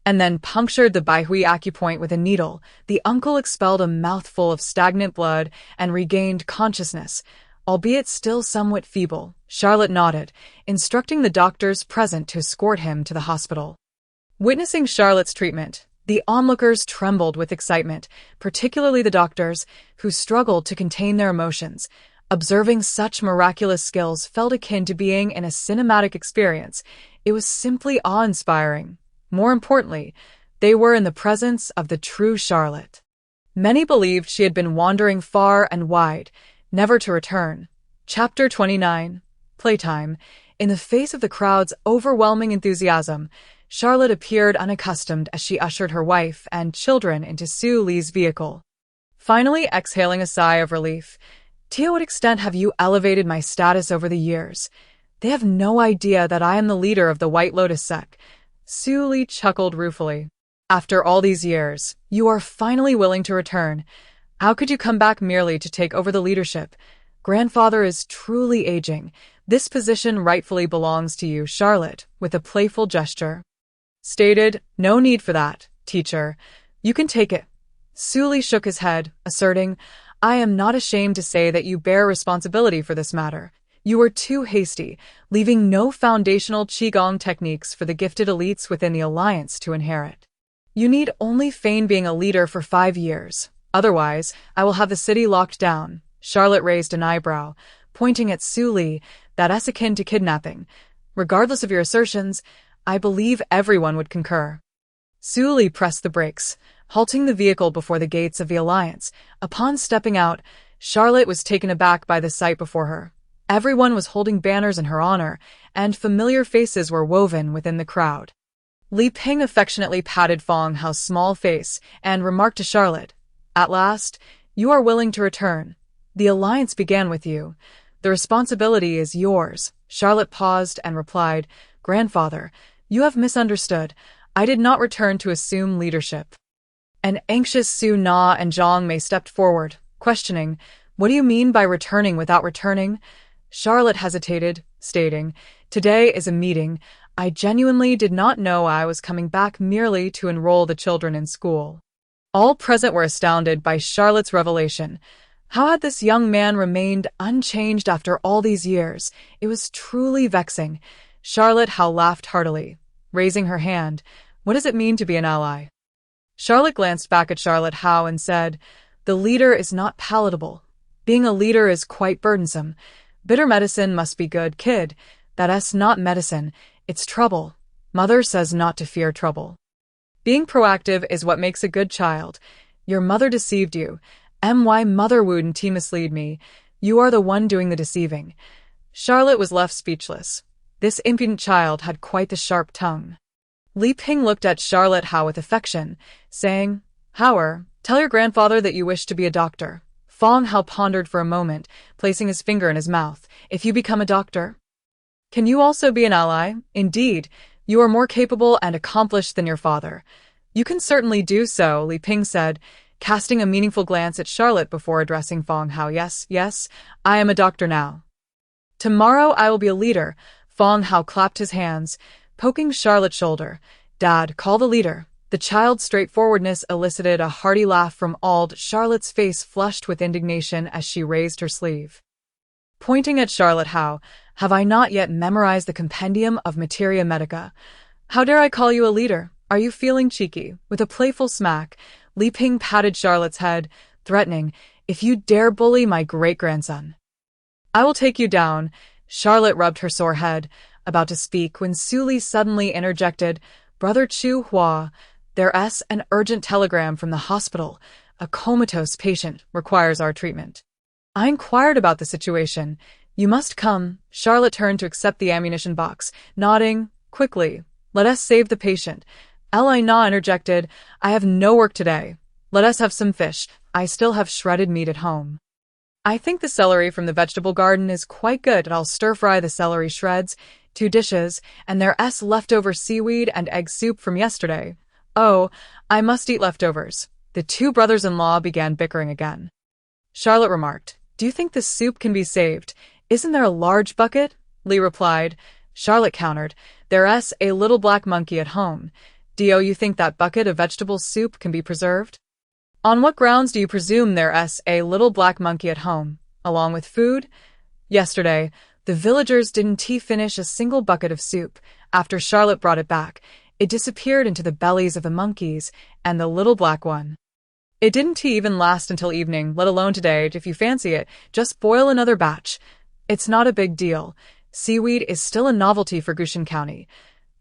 and then punctured the Baihui acupoint with a needle. The uncle expelled a mouthful of stagnant blood and regained consciousness, albeit still somewhat feeble. Charlotte nodded, instructing the doctors present to escort him to the hospital. Witnessing Charlotte's treatment, the onlookers trembled with excitement, particularly the doctors, who struggled to contain their emotions. Observing such miraculous skills felt akin to being in a cinematic experience. It was simply awe-inspiring. More importantly, they were in the presence of the true Charlotte. Many believed she had been wandering far and wide, never to return. Chapter 29. Playtime. In the face of the crowd's overwhelming enthusiasm, Charlotte appeared unaccustomed as she ushered her wife and children into Su Li's vehicle. Finally exhaling a sigh of relief, "To what extent have you elevated my status over the years? They have no idea that I am the leader of the White Lotus sect." Su Li chuckled ruefully. "After all these years, you are finally willing to return. How could you come back merely to take over the leadership? Grandfather is truly aging. This position rightfully belongs to you." Charlotte, with a playful gesture, stated, "No need for that, teacher. You can take it." Su Li shook his head, asserting, "I am not ashamed to say that you bear responsibility for this matter. You were too hasty, leaving no foundational qigong techniques for the gifted elites within the Alliance to inherit. You need only feign being a leader for 5 years. Otherwise, I will have the city locked down." Charlotte raised an eyebrow, pointing at Su Li, "That is akin to kidnapping. Regardless of your assertions, I believe everyone would concur." Su Li pressed the brakes. halting the vehicle before the gates of the Alliance. Upon stepping out, Charlotte was taken aback by the sight before her. Everyone was holding banners in her honor, and familiar faces were woven within the crowd. Li Ping affectionately patted Fang Hao's small face and remarked to Charlotte, "At last, you are willing to return. The alliance began with you. The responsibility is yours." Charlotte paused and replied, "Grandfather, you have misunderstood. I did not return to assume leadership." An anxious Su Na and Zhang Mei stepped forward, questioning, "What do you mean by returning without returning?" Charlotte hesitated, stating, "Today is a meeting. I genuinely did not know I was coming back merely to enroll the children in school." All present were astounded by Charlotte's revelation. How had this young man remained unchanged after all these years? It was truly vexing. Charlotte Hao laughed heartily, raising her hand. "What does it mean to be an ally?" Charlotte glanced back at Charlotte Hao and said, "The leader is not palatable. Being a leader is quite burdensome. Bitter medicine must be good, kid. That's not medicine, it's trouble. Mother says not to fear trouble. Being proactive is what makes a good child. Your mother deceived you. Mother wouldn't mislead me. You are the one doing the deceiving." Charlotte was left speechless. This impudent child had quite the sharp tongue. Li Ping looked at Charlotte Hao with affection, saying, "Hao, tell your grandfather that you wish to be a doctor." Fang Hao pondered for a moment, placing his finger in his mouth. "If you become a doctor, can you also be an ally? Indeed, you are more capable and accomplished than your father." "You can certainly do so," Li Ping said, casting a meaningful glance at Charlotte before addressing Fang Hao. Yes, I am a doctor now. Tomorrow I will be a leader." Fang Hao clapped his hands, poking Charlotte's shoulder. "Dad, call the leader." The child's straightforwardness elicited a hearty laugh from Ald. Charlotte's face flushed with indignation as she raised her sleeve. Pointing at Charlotte Hao, "Have I not yet memorized the compendium of Materia Medica? How dare I call you a leader? Are you feeling cheeky?" With a playful smack, Li Ping patted Charlotte's head, threatening, "If you dare bully my great-grandson, I will take you down." Charlotte rubbed her sore head, about to speak when Su Li suddenly interjected, "Brother Chu Hua, there's an urgent telegram from the hospital. A comatose patient requires our treatment." "I inquired about the situation. You must come." Charlotte turned to accept the ammunition box, nodding, "Quickly, let us save the patient." Li Na interjected, "I have no work today. Let us have some fish. I still have shredded meat at home. I think the celery from the vegetable garden is quite good. I'll stir-fry the celery shreds, 2 dishes, and there's leftover seaweed and egg soup from yesterday. Oh, I must eat leftovers." The two brothers-in-law began bickering again. Charlotte remarked, "Do you think this soup can be saved? Isn't there a large bucket?" Li replied. Charlotte countered, "There's a little black monkey at home. Do you think that bucket of vegetable soup can be preserved?" "On what grounds do you presume there's a little black monkey at home, along with food?" "Yesterday, the villagers didn't finish a single bucket of soup. After Charlotte brought it back, it disappeared into the bellies of the monkeys and the little black one. It didn't even last until evening, let alone today. If you fancy it, just boil another batch. It's not a big deal. Seaweed is still a novelty for Gushan County.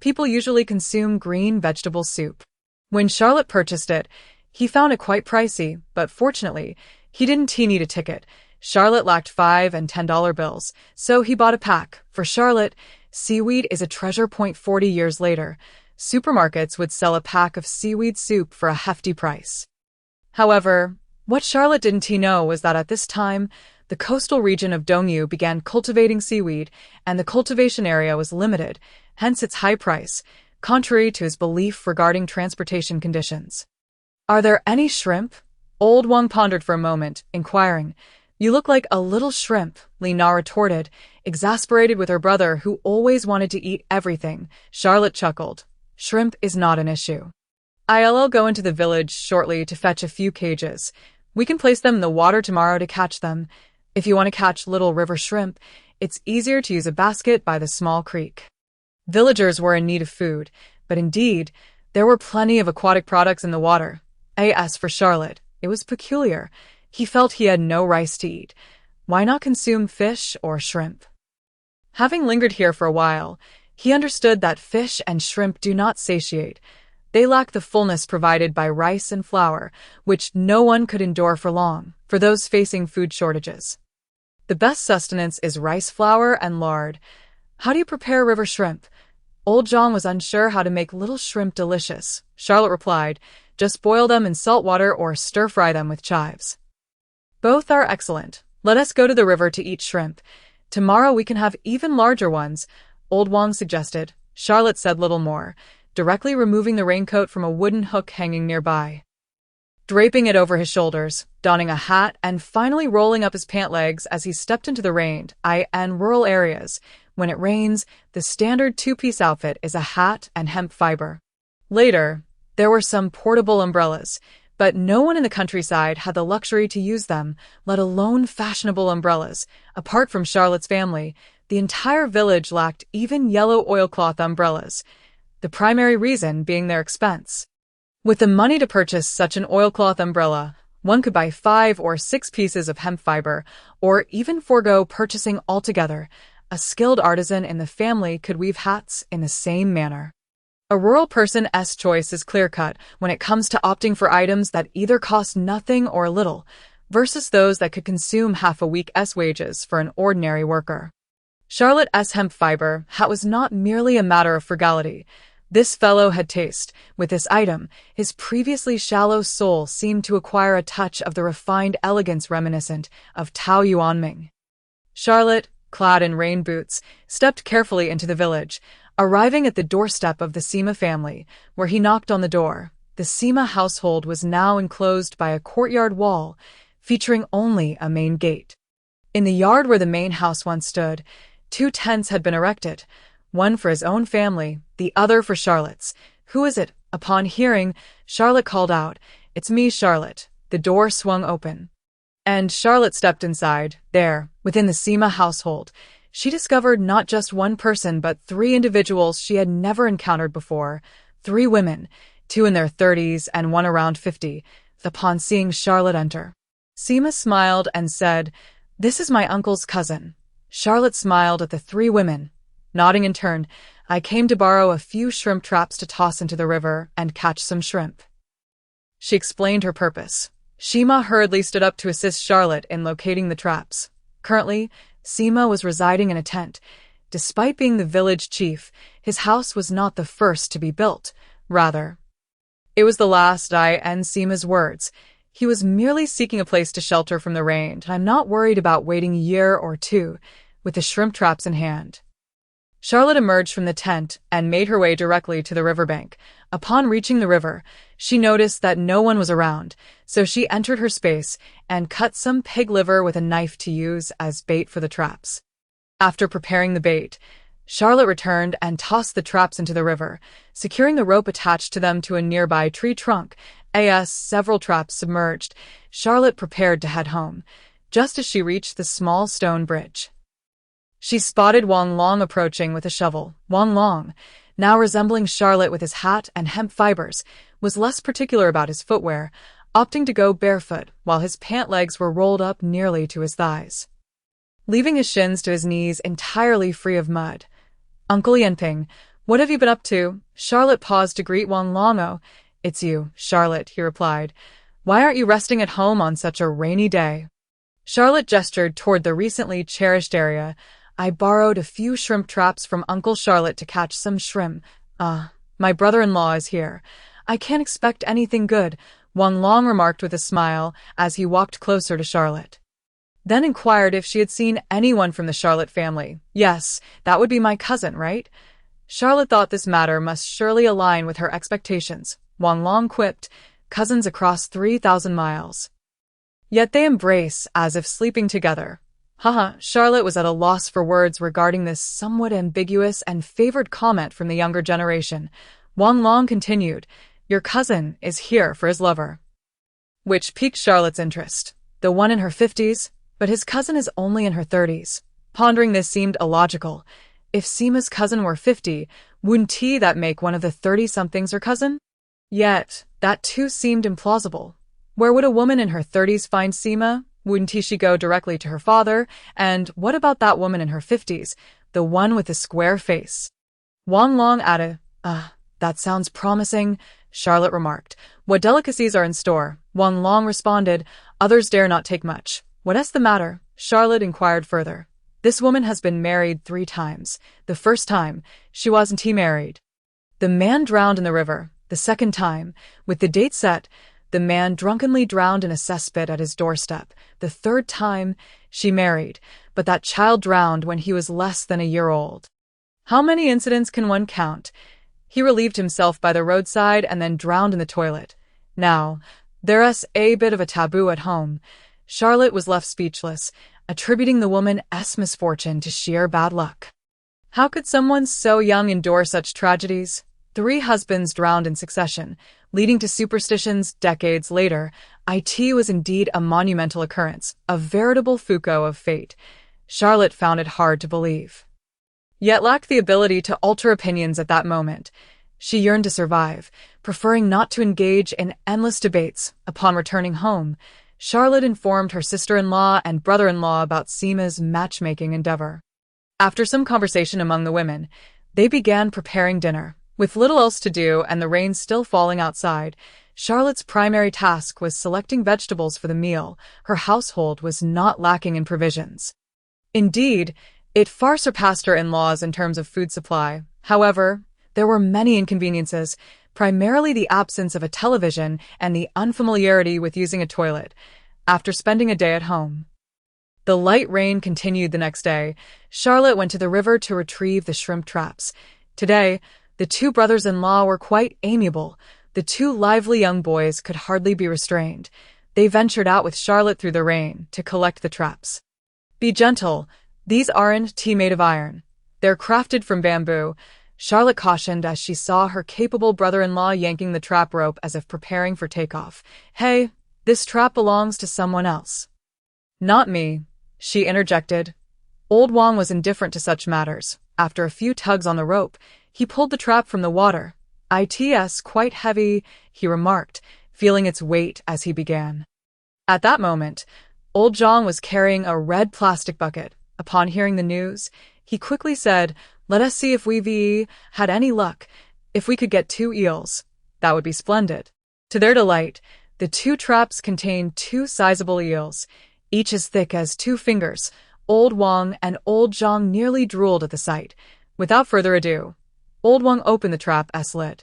People usually consume green vegetable soup." When Charlotte purchased it, he found it quite pricey, but fortunately, he didn't need a ticket. Charlotte lacked $5 and $10 bills, so he bought a pack. For Charlotte, seaweed is a treasure. 40 years later, supermarkets would sell a pack of seaweed soup for a hefty price. However, what Charlotte didn't know was that at this time, the coastal region of Dongyu began cultivating seaweed, and the cultivation area was limited, hence its high price, contrary to his belief regarding transportation conditions. "Are there any shrimp?" Old Wang pondered for a moment, inquiring. "You look like a little shrimp," Li Na retorted, exasperated with her brother who always wanted to eat everything. Charlotte chuckled. "Shrimp is not an issue. I'll go into the village shortly to fetch a few cages. We can place them in the water tomorrow to catch them. If you want to catch little river shrimp, it's easier to use a basket by the small creek." Villagers were in need of food, but indeed, there were plenty of aquatic products in the water. As for Charlotte, it was peculiar. He felt he had no rice to eat. Why not consume fish or shrimp? Having lingered here for a while, he understood that fish and shrimp do not satiate. They lack the fullness provided by rice and flour, which no one could endure for long, for those facing food shortages. The best sustenance is rice flour and lard. How do you prepare river shrimp? Old John was unsure how to make little shrimp delicious. Charlotte replied, just boil them in salt water or stir-fry them with chives. Both are excellent. Let us go to the river to eat shrimp. Tomorrow we can have even larger ones, Old Wang suggested. Charlotte said little more, directly removing the raincoat from a wooden hook hanging nearby. Draping it over his shoulders, donning a hat, and finally rolling up his pant legs as he stepped into the rain and rural areas. When it rains, the standard two-piece outfit is a hat and hemp fiber. Later, there were some portable umbrellas, but no one in the countryside had the luxury to use them, let alone fashionable umbrellas. Apart from Charlotte's family, the entire village lacked even yellow oilcloth umbrellas, the primary reason being their expense. With the money to purchase such an oilcloth umbrella, one could buy 5 or 6 pieces of hemp fiber, or even forego purchasing altogether. A skilled artisan in the family could weave hats in the same manner. A rural person's choice is clear-cut when it comes to opting for items that either cost nothing or little, versus those that could consume half a week's wages for an ordinary worker. Charlotte's hemp fiber hat was not merely a matter of frugality. This fellow had taste. With this item, his previously shallow soul seemed to acquire a touch of the refined elegance reminiscent of Tao Yuanming. Charlotte, clad in rain boots, stepped carefully into the village, arriving at the doorstep of the Sima family, where he knocked on the door. The Sima household was now enclosed by a courtyard wall, featuring only a main gate. In the yard where the main house once stood, 2 tents had been erected, one for his own family, the other for Charlotte's. Who is it? Upon hearing, Charlotte called out, "It's me, Charlotte." The door swung open, and Charlotte stepped inside. There, within the Sima household, she discovered not just one person but 3 individuals she had never encountered before. 3 women, 2 in their 30s and 1 around 50, upon seeing Charlotte enter. Sima smiled and said, "This is my uncle's cousin." Charlotte smiled at the 3 women. Nodding in turn, "I came to borrow a few shrimp traps to toss into the river and catch some shrimp." She explained her purpose. Sima hurriedly stood up to assist Charlotte in locating the traps. Currently, Sima was residing in a tent. Despite being the village chief, his house was not the first to be built. Rather, it was the last. In Sima's words, he was merely seeking a place to shelter from the rain, and I'm not worried about waiting a year or 2 with the shrimp traps in hand. Charlotte emerged from the tent and made her way directly to the riverbank. Upon reaching the river, she noticed that no one was around, so she entered her space and cut some pig liver with a knife to use as bait for the traps. After preparing the bait, Charlotte returned and tossed the traps into the river, securing the rope attached to them to a nearby tree trunk. As several traps submerged, Charlotte prepared to head home. Just as she reached the small stone bridge, she spotted Wang Long approaching with a shovel. Wang Long, now resembling Charlotte with his hat and hemp fibers, was less particular about his footwear, opting to go barefoot while his pant legs were rolled up nearly to his thighs, leaving his shins to his knees entirely free of mud. "Uncle Yanping, what have you been up to?" Charlotte paused to greet Wang Long. "Oh, it's you, Charlotte," he replied. "Why aren't you resting at home on such a rainy day?" Charlotte gestured toward the recently cherished area. "I borrowed a few shrimp traps from Uncle Charlotte to catch some shrimp. My brother-in-law is here. I can't expect anything good," Wang Long remarked with a smile as he walked closer to Charlotte. Then inquired if she had seen anyone from the Charlotte family. "Yes, that would be my cousin, right?" Charlotte thought this matter must surely align with her expectations. Wang Long quipped, "Cousins across 3,000 miles. Yet they embrace as if sleeping together." Haha, Charlotte was at a loss for words regarding this somewhat ambiguous and favored comment from the younger generation. Wang Long continued, "Your cousin is here for his lover," which piqued Charlotte's interest. The one in her 50s, but his cousin is only in her 30s. Pondering this seemed illogical. If Sima's cousin were 50, wouldn't that make one of the 30-somethings her cousin? Yet, that too seemed implausible. Where would a woman in her 30s find Sima? Wouldn't she go directly to her father? And what about that woman in her 50s, the one with the square face? Wang Long added, that sounds promising." Charlotte remarked. What delicacies are in store? Wang Long responded. Others dare not take much. What's the matter? Charlotte inquired further. This woman has been married 3 times. The first time, she wasn't married. The man drowned in the river. The second time, with the date set, the man drunkenly drowned in a cesspit at his doorstep. The third time, she married, but that child drowned when he was less than a year old. How many incidents can one count? He relieved himself by the roadside and then drowned in the toilet. Now, there's a bit of a taboo at home. Charlotte was left speechless, attributing the woman's misfortune to sheer bad luck. How could someone so young endure such tragedies? 3 husbands drowned in succession, leading to superstitions decades later. It was indeed a monumental occurrence, a veritable Foucault of fate. Charlotte found it hard to believe, yet lacked the ability to alter opinions at that moment. She yearned to survive, preferring not to engage in endless debates. Upon returning home, Charlotte informed her sister-in-law and brother-in-law about Seema's matchmaking endeavor. After some conversation among the women, they began preparing dinner. With little else to do and the rain still falling outside, Charlotte's primary task was selecting vegetables for the meal. Her household was not lacking in provisions. Indeed, it far surpassed her in-laws in terms of food supply. However, there were many inconveniences, primarily the absence of a television and the unfamiliarity with using a toilet. After spending a day at home, the light rain continued the next day. Charlotte went to the river to retrieve the shrimp traps. Today, the 2 brothers-in-law were quite amiable. The 2 lively young boys could hardly be restrained. They ventured out with Charlotte through the rain to collect the traps. Be gentle. These aren't made of iron. They're crafted from bamboo, Charlotte cautioned as she saw her capable brother-in-law yanking the trap rope as if preparing for takeoff. Hey, this trap belongs to someone else. Not me, she interjected. Old Wang was indifferent to such matters. After a few tugs on the rope, he pulled the trap from the water. It's quite heavy, he remarked, feeling its weight as he began. At that moment, Old Zhang was carrying a red plastic bucket. Upon hearing the news, he quickly said, Let us see if we've had any luck. If we could get 2 eels, that would be splendid. To their delight, the 2 traps contained 2 sizable eels, each as thick as 2 fingers. Old Wang and Old Zhang nearly drooled at the sight. Without further ado, Old Wang opened the trap's lid,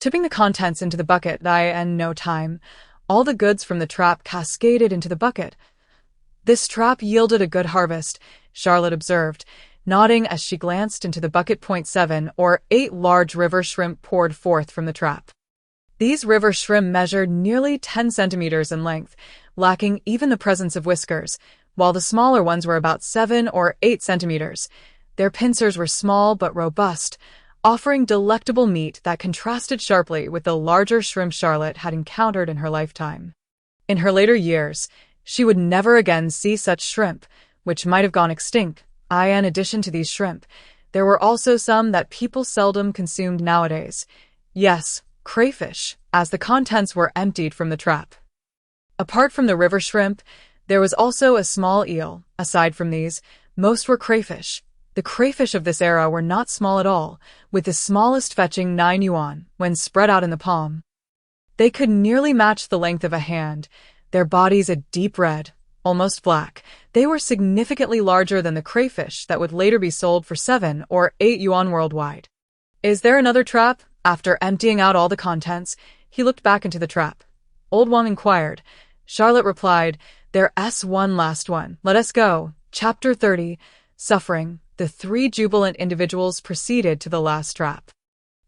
tipping the contents into the bucket. In no time, all the goods from the trap cascaded into the bucket. This trap yielded a good harvest, Charlotte observed, nodding as she glanced into the bucket. 7 or 8 large river shrimp poured forth from the trap. These river shrimp measured nearly 10 centimeters in length, lacking even the presence of whiskers, while the smaller ones were about 7 or 8 centimeters. Their pincers were small but robust, offering delectable meat that contrasted sharply with the larger shrimp Charlotte had encountered in her lifetime. In her later years, she would never again see such shrimp, which might have gone extinct. In addition to these shrimp, there were also some that people seldom consumed nowadays. Yes, crayfish, as the contents were emptied from the trap. Apart from the river shrimp, there was also a small eel. Aside from these, most were crayfish. The crayfish of this era were not small at all, with the smallest fetching 9 yuan when spread out in the palm. They could nearly match the length of a hand, their bodies a deep red, almost black. They were significantly larger than the crayfish that would later be sold for 7 or 8 yuan worldwide. Is there another trap? After emptying out all the contents, he looked back into the trap. Old Wang inquired. Charlotte replied, There's one last one. Let us go. Chapter 30. Suffering. The 3 jubilant individuals proceeded to the last trap.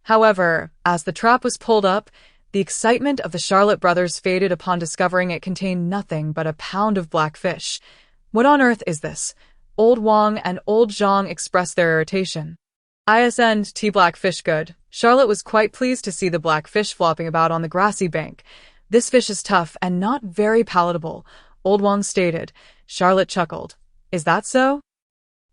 However, as the trap was pulled up, the excitement of the Charlotte brothers faded upon discovering it contained nothing but a pound of black fish. What on earth is this? Old Wang and Old Zhang expressed their irritation. Black fish good. Charlotte was quite pleased to see the black fish flopping about on the grassy bank. This fish is tough and not very palatable, Old Wang stated. Charlotte chuckled. Is that so?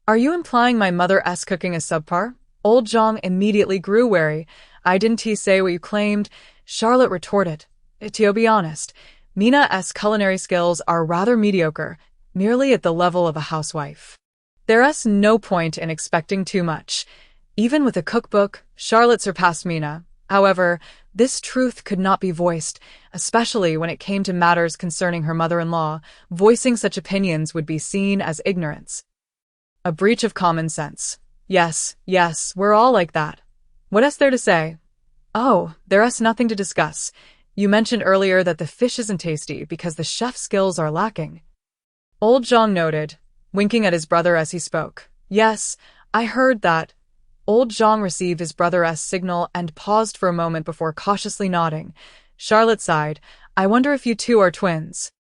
Are you implying my mother's cooking is subpar? Old Zhang immediately grew wary. I didn't say what you claimed, Charlotte retorted. To be honest, Mina's culinary skills are rather mediocre, merely at the level of a housewife. There's no point in expecting too much. Even with a cookbook, Charlotte surpassed Mina. However, this truth could not be voiced, especially when it came to matters concerning her mother-in-law. Voicing such opinions would be seen as ignorance. A breach of common sense. Yes, we're all like that. What is there to say? Oh, there's nothing to discuss. You mentioned earlier that the fish isn't tasty because the chef's skills are lacking. Old Zhang noted, winking at his brother as he spoke. Yes, I heard that. Old Zhang received his brother's signal and paused for a moment before cautiously nodding. Charlotte sighed. I wonder if you two are twins.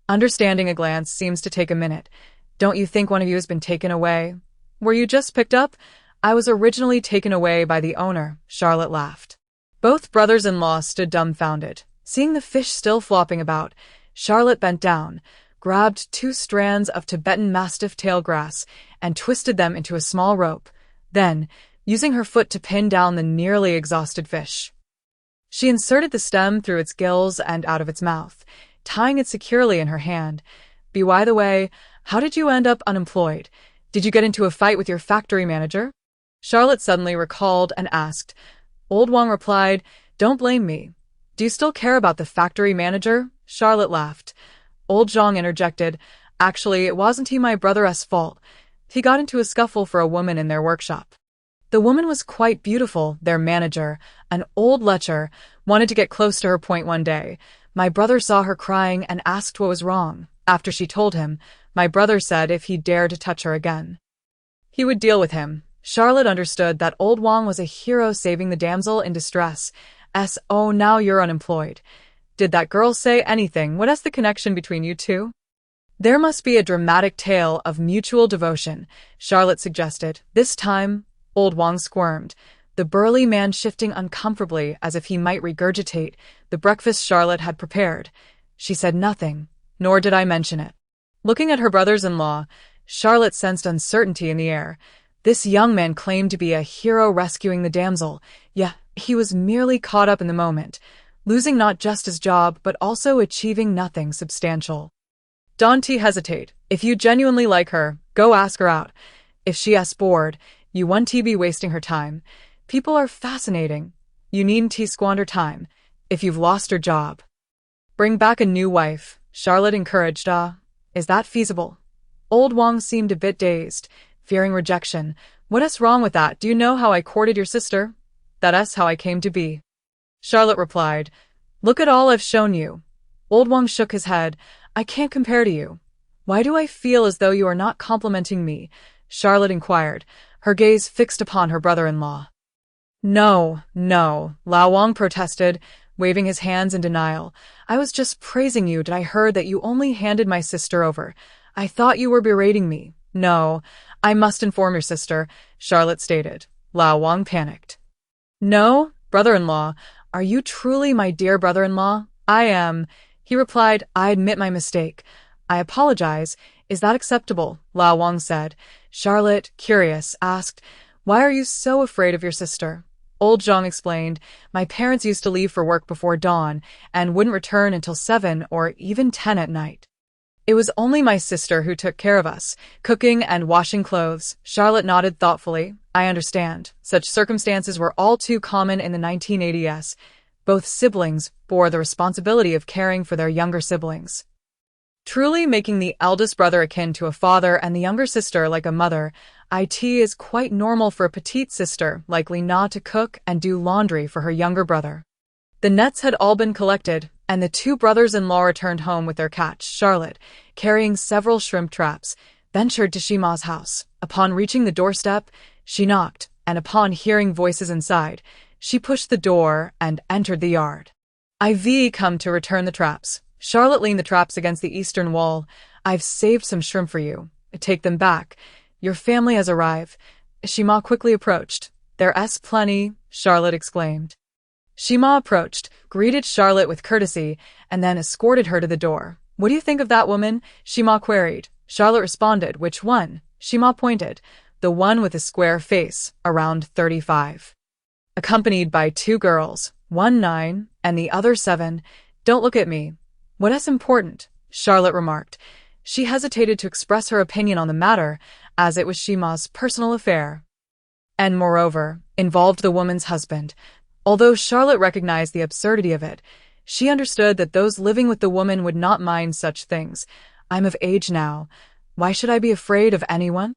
Understanding a glance seems to take a minute. Don't you think one of you has been taken away? Were you just picked up? I was originally taken away by the owner, Charlotte laughed. Both brothers-in-law stood dumbfounded. Seeing the fish still flopping about, Charlotte bent down, grabbed 2 strands of Tibetan mastiff tail grass, and twisted them into a small rope. Then, using her foot to pin down the nearly exhausted fish, she inserted the stem through its gills and out of its mouth, tying it securely in her hand. By the way, how did you end up unemployed? Did you get into a fight with your factory manager? Charlotte suddenly recalled and asked. Old Wang replied, Don't blame me. Do you still care about the factory manager? Charlotte laughed. Old Zhang interjected, Actually, it wasn't my brother's fault. He got into a scuffle for a woman in their workshop. The woman was quite beautiful. Their manager, an old lecher, wanted to get close to her. One day, my brother saw her crying and asked what was wrong. After she told him, my brother said if he dared to touch her again, he would deal with him. Charlotte understood that old Wang was a hero saving the damsel in distress. Oh, now you're unemployed. Did that girl say anything? What is the connection between you two? There must be a dramatic tale of mutual devotion, Charlotte suggested. This time, old Wang squirmed, the burly man shifting uncomfortably as if he might regurgitate the breakfast Charlotte had prepared. She said nothing, nor did I mention it. Looking at her brothers-in-law, Charlotte sensed uncertainty in the air. This young man claimed to be a hero rescuing the damsel, yet he was merely caught up in the moment, losing not just his job but also achieving nothing substantial. Don't hesitate. If you genuinely like her, go ask her out. If she is bored, you won't be wasting her time. People are fascinating. You needn't squander time. If you've lost your job, bring back a new wife, Charlotte encouraged. Is that feasible? Old Wang seemed a bit dazed, fearing rejection. What is wrong with that? Do you know how I courted your sister? That is how I came to be. Charlotte replied, Look at all I've shown you. Old Wang shook his head. I can't compare to you. Why do I feel as though you are not complimenting me? Charlotte inquired, her gaze fixed upon her brother-in-law. No, Lao Wang protested, waving his hands in denial. I was just praising you. Did I heard that you only handed my sister over? I thought you were berating me. No, I must inform your sister, Charlotte stated. Lao Wang panicked. No, brother-in-law, are you truly my dear brother-in-law? I am. He replied, I admit my mistake. I apologize. Is that acceptable? Lao Wang said. Charlotte, curious, asked, Why are you so afraid of your sister? Old Zhang explained, My parents used to leave for work before dawn and wouldn't return until 7 or even 10 at night. It was only my sister who took care of us, cooking and washing clothes. Charlotte nodded thoughtfully. I understand. Such circumstances were all too common in the 1980s. Both siblings bore the responsibility of caring for their younger siblings, truly making the eldest brother akin to a father and the younger sister like a mother. It is quite normal for a petite sister likely not to cook and do laundry for her younger brother. The nets had all been collected, and the 2 brothers-in-law returned home with their catch. Charlotte, carrying several shrimp traps, ventured to Shima's house. Upon reaching the doorstep, she knocked, and upon hearing voices inside, she pushed the door and entered the yard. I've come to return the traps. Charlotte leaned the traps against the eastern wall. I've saved some shrimp for you. Take them back. Your family has arrived. Shima quickly approached. There's plenty, Charlotte exclaimed. Shima approached, greeted Charlotte with courtesy, and then escorted her to the door. What do you think of that woman? Shima queried. Charlotte responded. Which one? Shima pointed. The one with a square face, around 35. Accompanied by 2 girls, one 9 and the other 7. Don't look at me. What is important? Charlotte remarked. She hesitated to express her opinion on the matter, as it was Shima's personal affair, and moreover, involved the woman's husband. Although Charlotte recognized the absurdity of it, she understood that those living with the woman would not mind such things. I'm of age now. Why should I be afraid of anyone?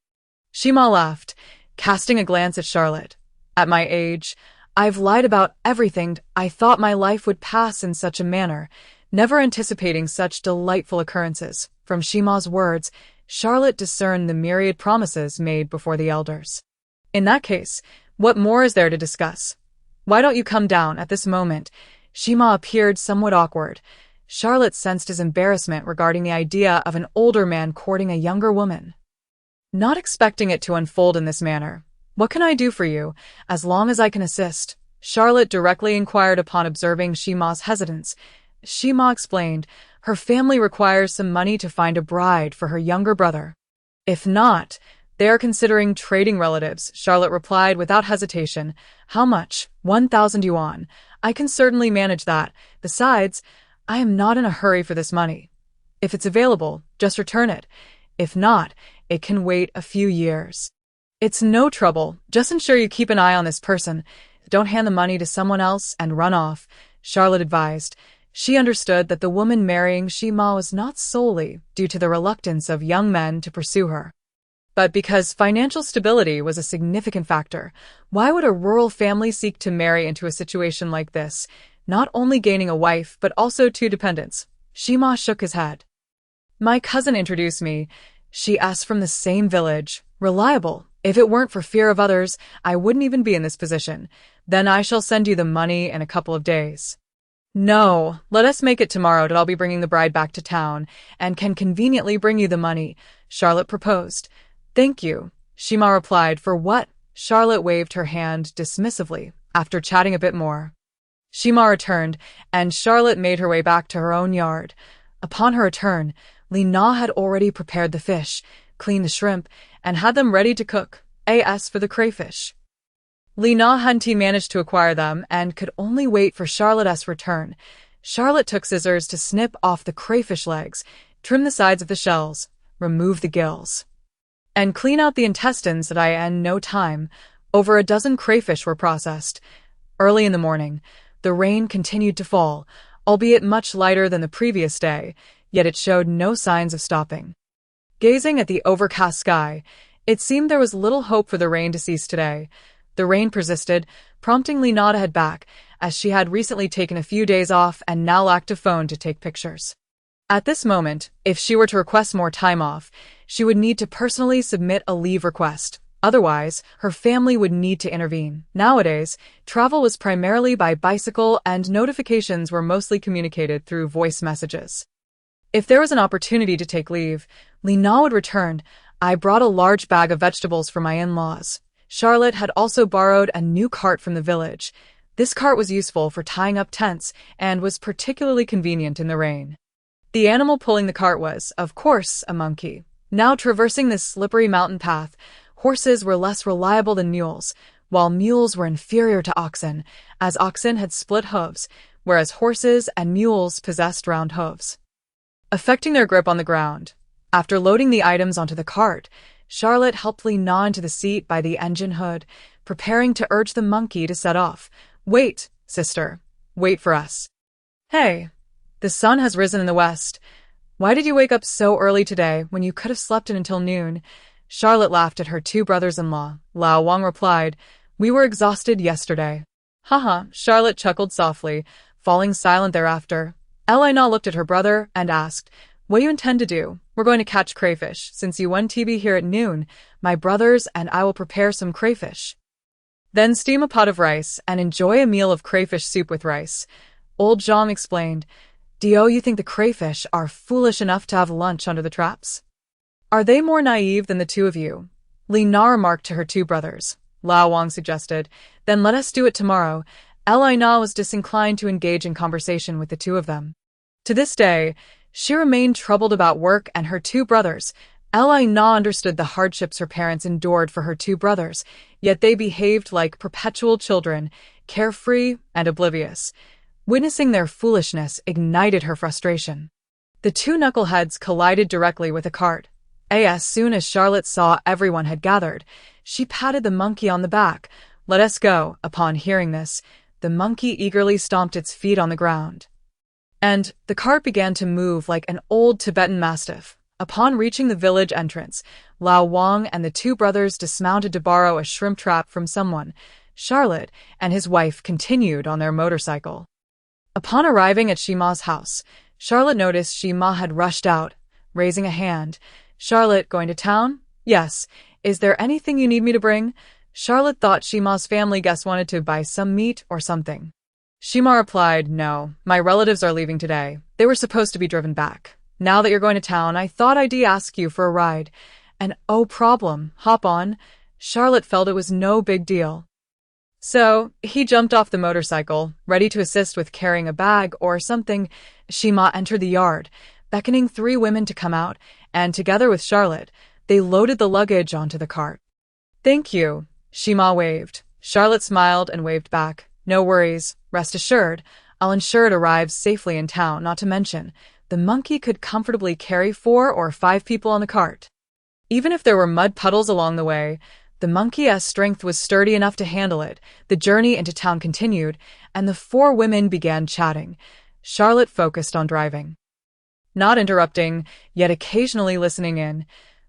Shima laughed, casting a glance at Charlotte. At my age, I've lied about everything. I thought my life would pass in such a manner, never anticipating such delightful occurrences. From Shima's words, Charlotte discerned the myriad promises made before the elders. In that case, what more is there to discuss? Why don't you come down at this moment? Shima appeared somewhat awkward. Charlotte sensed his embarrassment regarding the idea of an older man courting a younger woman. Not expecting it to unfold in this manner. What can I do for you, as long as I can assist? Charlotte directly inquired upon observing Shima's hesitance. Shima explained, her family requires some money to find a bride for her younger brother. If not, they are considering trading relatives, Charlotte replied without hesitation. How much? 1,000 yuan. I can certainly manage that. Besides, I am not in a hurry for this money. If it's available, just return it. If not, it can wait a few years. It's no trouble. Just ensure you keep an eye on this person. Don't hand the money to someone else and run off, Charlotte advised. She understood that the woman marrying Shima was not solely due to the reluctance of young men to pursue her, but because financial stability was a significant factor. Why would a rural family seek to marry into a situation like this, not only gaining a wife but also two dependents? Shima shook his head. My cousin introduced me. She asked from the same village. Reliable. If it weren't for fear of others, I wouldn't even be in this position. Then I shall send you the money in a couple of days. No, let us make it tomorrow that I'll be bringing the bride back to town, and can conveniently bring you the money, Charlotte proposed. Thank you, Shima replied. For what? Charlotte waved her hand dismissively, after chatting a bit more. Shima returned, and Charlotte made her way back to her own yard. Upon her return, Lina had already prepared the fish, cleaned the shrimp, and had them ready to cook. As for the crayfish, Lina hadn't managed to acquire them and could only wait for Charlotte's return. Charlotte took scissors to snip off the crayfish legs, trim the sides of the shells, remove the gills, and clean out the intestines. In no time, over a dozen crayfish were processed. Early in the morning, the rain continued to fall, albeit much lighter than the previous day, yet it showed no signs of stopping. Gazing at the overcast sky, it seemed there was little hope for the rain to cease today. The rain persisted, prompting Lina to head back, as she had recently taken a few days off and now lacked a phone to take pictures. At this moment, if she were to request more time off, she would need to personally submit a leave request. Otherwise, her family would need to intervene. Nowadays, travel was primarily by bicycle and notifications were mostly communicated through voice messages. If there was an opportunity to take leave, Lina would return. I brought a large bag of vegetables for my in-laws. Charlotte had also borrowed a new cart from the village. This cart was useful for tying up tents and was particularly convenient in the rain. The animal pulling the cart was, of course, a monkey. Now traversing this slippery mountain path, horses were less reliable than mules, while mules were inferior to oxen, as oxen had split hooves, whereas horses and mules possessed round hooves, affecting their grip on the ground. After loading the items onto the cart, Charlotte helped Lina into the seat by the engine hood, preparing to urge the monkey to set off. Wait, sister. Wait for us. Hey, the sun has risen in the west. Why did you wake up so early today when you could have slept in until noon? Charlotte laughed at her two brothers-in-law. Lao Wang replied, We were exhausted yesterday. Haha, Charlotte chuckled softly, falling silent thereafter. Elena looked at her brother and asked, What do you intend to do? We're going to catch crayfish. Since you won TB here at noon, my brothers and I will prepare some crayfish. Then steam a pot of rice and enjoy a meal of crayfish soup with rice. Old Zhang explained, Dio, you think the crayfish are foolish enough to have lunch under the traps? Are they more naive than the two of you? Lina remarked to her two brothers. Lao Wang suggested, Then let us do it tomorrow. Elena was disinclined to engage in conversation with the two of them. To this day, she remained troubled about work and her two brothers. Elena understood the hardships her parents endured for her two brothers, yet they behaved like perpetual children, carefree and oblivious. Witnessing their foolishness ignited her frustration. The two knuckleheads collided directly with a cart. As soon as Charlotte saw everyone had gathered, she patted the monkey on the back. Let us go. Upon hearing this, the monkey eagerly stomped its feet on the ground. And the cart began to move like an old Tibetan mastiff. Upon reaching the village entrance, Lao Wang and the two brothers dismounted to borrow a shrimp trap from someone. Charlotte and his wife continued on their motorcycle. Upon arriving at Shima's house, Charlotte noticed Shima had rushed out, raising a hand. "Charlotte, going to town?" "Yes. Is there anything you need me to bring?" Charlotte thought Shima's family guest wanted to buy some meat or something. Shima replied, "No, my relatives are leaving today. They were supposed to be driven back. Now that you're going to town, I thought I'd ask you for a ride." "And oh problem, hop on." Charlotte felt it was no big deal. So, he jumped off the motorcycle, ready to assist with carrying a bag or something. Shima entered the yard, beckoning three women to come out, and together with Charlotte, they loaded the luggage onto the cart. "Thank you," Shima waved. Charlotte smiled and waved back. "No worries, rest assured, I'll ensure it arrives safely in town, not to mention, the monkey could comfortably carry 4 or 5 people on the cart. Even if there were mud puddles along the way, the monkey's strength was sturdy enough to handle it." The journey into town continued, and the 4 women began chatting. Charlotte focused on driving, not interrupting, yet occasionally listening in.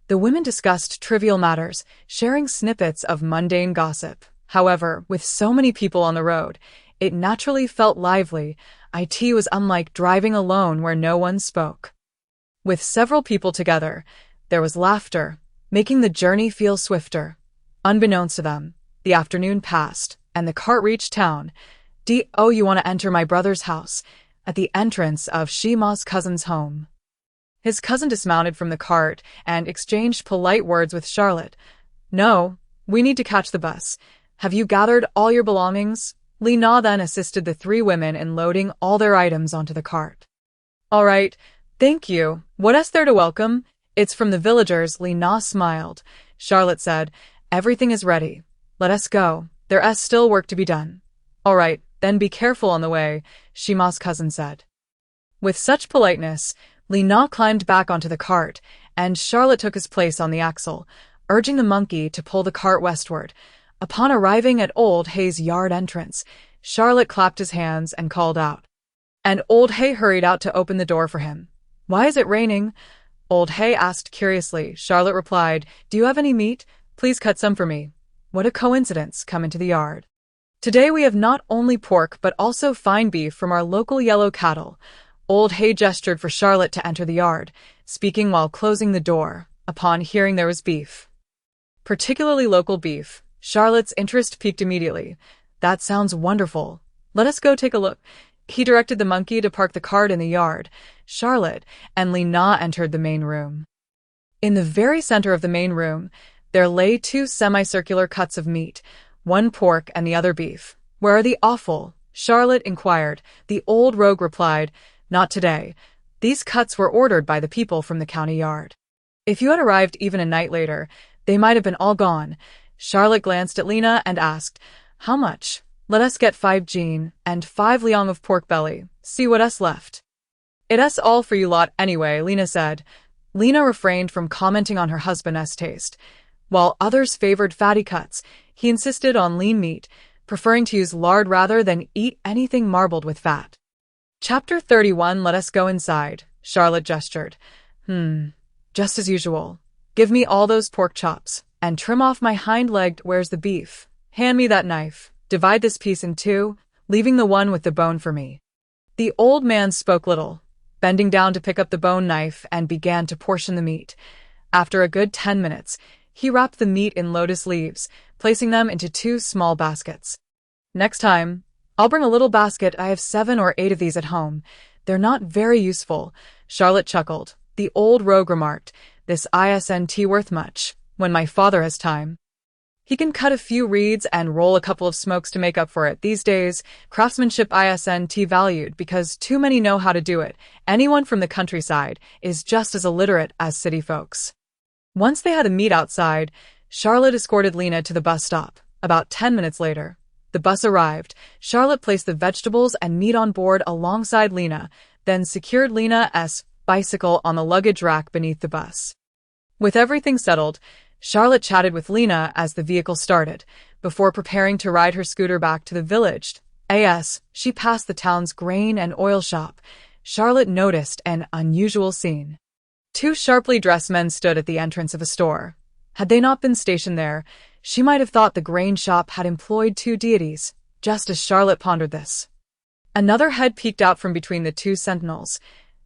The women discussed trivial matters, sharing snippets of mundane gossip. However, with so many people on the road, it naturally felt lively. It was unlike driving alone where no one spoke. With several people together, there was laughter, making the journey feel swifter. Unbeknownst to them, the afternoon passed, and the cart reached town. "Oh, you want to enter my brother's house?" At the entrance of Shima's cousin's home, his cousin dismounted from the cart and exchanged polite words with Charlotte. "No, we need to catch the bus. Have you gathered all your belongings?" Li Na then assisted the 3 women in loading all their items onto the cart. "All right, thank you. What is there to welcome?" "It's from the villagers," Li Na smiled. Charlotte said, "Everything is ready. Let us go. There is still work to be done." "All right, then be careful on the way," Shima's cousin said. With such politeness, Li Na climbed back onto the cart, and Charlotte took his place on the axle, urging the monkey to pull the cart westward. Upon arriving at Old Hay's yard entrance, Charlotte clapped his hands and called out. And Old Hay hurried out to open the door for him. "Why is it raining?" Old Hay asked curiously. Charlotte replied, "Do you have any meat? Please cut some for me." What a coincidence, come into the yard. "Today we have not only pork but also fine beef from our local yellow cattle." Old Hay gestured for Charlotte to enter the yard, speaking while closing the door. Upon hearing there was beef, particularly local beef, Charlotte's interest piqued immediately. "That sounds wonderful. Let us go take a look." He directed the monkey to park the cart in the yard. Charlotte and Li Na entered the main room. In the very center of the main room, there lay 2 semicircular cuts of meat, one pork and the other beef. "Where are the offal?" Charlotte inquired. The old rogue replied, "Not today. These cuts were ordered by the people from the county yard. If you had arrived even a night later, they might have been all gone." Charlotte glanced at Lena and asked, "How much?" "Let us get 5 jin and 5 liang of pork belly. See what us left." "It's all for you lot anyway," Lena said. Lena refrained from commenting on her husband's taste. While others favored fatty cuts, he insisted on lean meat, preferring to use lard rather than eat anything marbled with fat. Chapter 31. Let us go inside. Charlotte gestured. Just as usual. Give me all those pork chops, and trim off my hind leg. Where's the beef? Hand me that knife. Divide this piece in 2, leaving the one with the bone for me. The old man spoke little, bending down to pick up the bone knife and began to portion the meat. After a good 10 minutes, he wrapped the meat in lotus leaves, placing them into 2 small baskets. "Next time, I'll bring a little basket. I have 7 or 8 of these at home. They're not very useful." Charlotte chuckled. The old rogue remarked, "This isn't worth much. When my father has time, he can cut a few reeds and roll a couple of smokes to make up for it. These days, craftsmanship isn't valued because too many know how to do it. Anyone from the countryside is just as illiterate as city folks." Once they had the meat outside, Charlotte escorted Lena to the bus stop. About 10 minutes later, the bus arrived. Charlotte placed the vegetables and meat on board alongside Lena, then secured Lena's bicycle on the luggage rack beneath the bus. With everything settled, Charlotte chatted with Lena as the vehicle started, before preparing to ride her scooter back to the village. As she passed the town's grain and oil shop, Charlotte noticed an unusual scene. Two sharply dressed men stood at the entrance of a store. Had they not been stationed there, she might have thought the grain shop had employed two deities, just as Charlotte pondered this. Another head peeked out from between the two sentinels.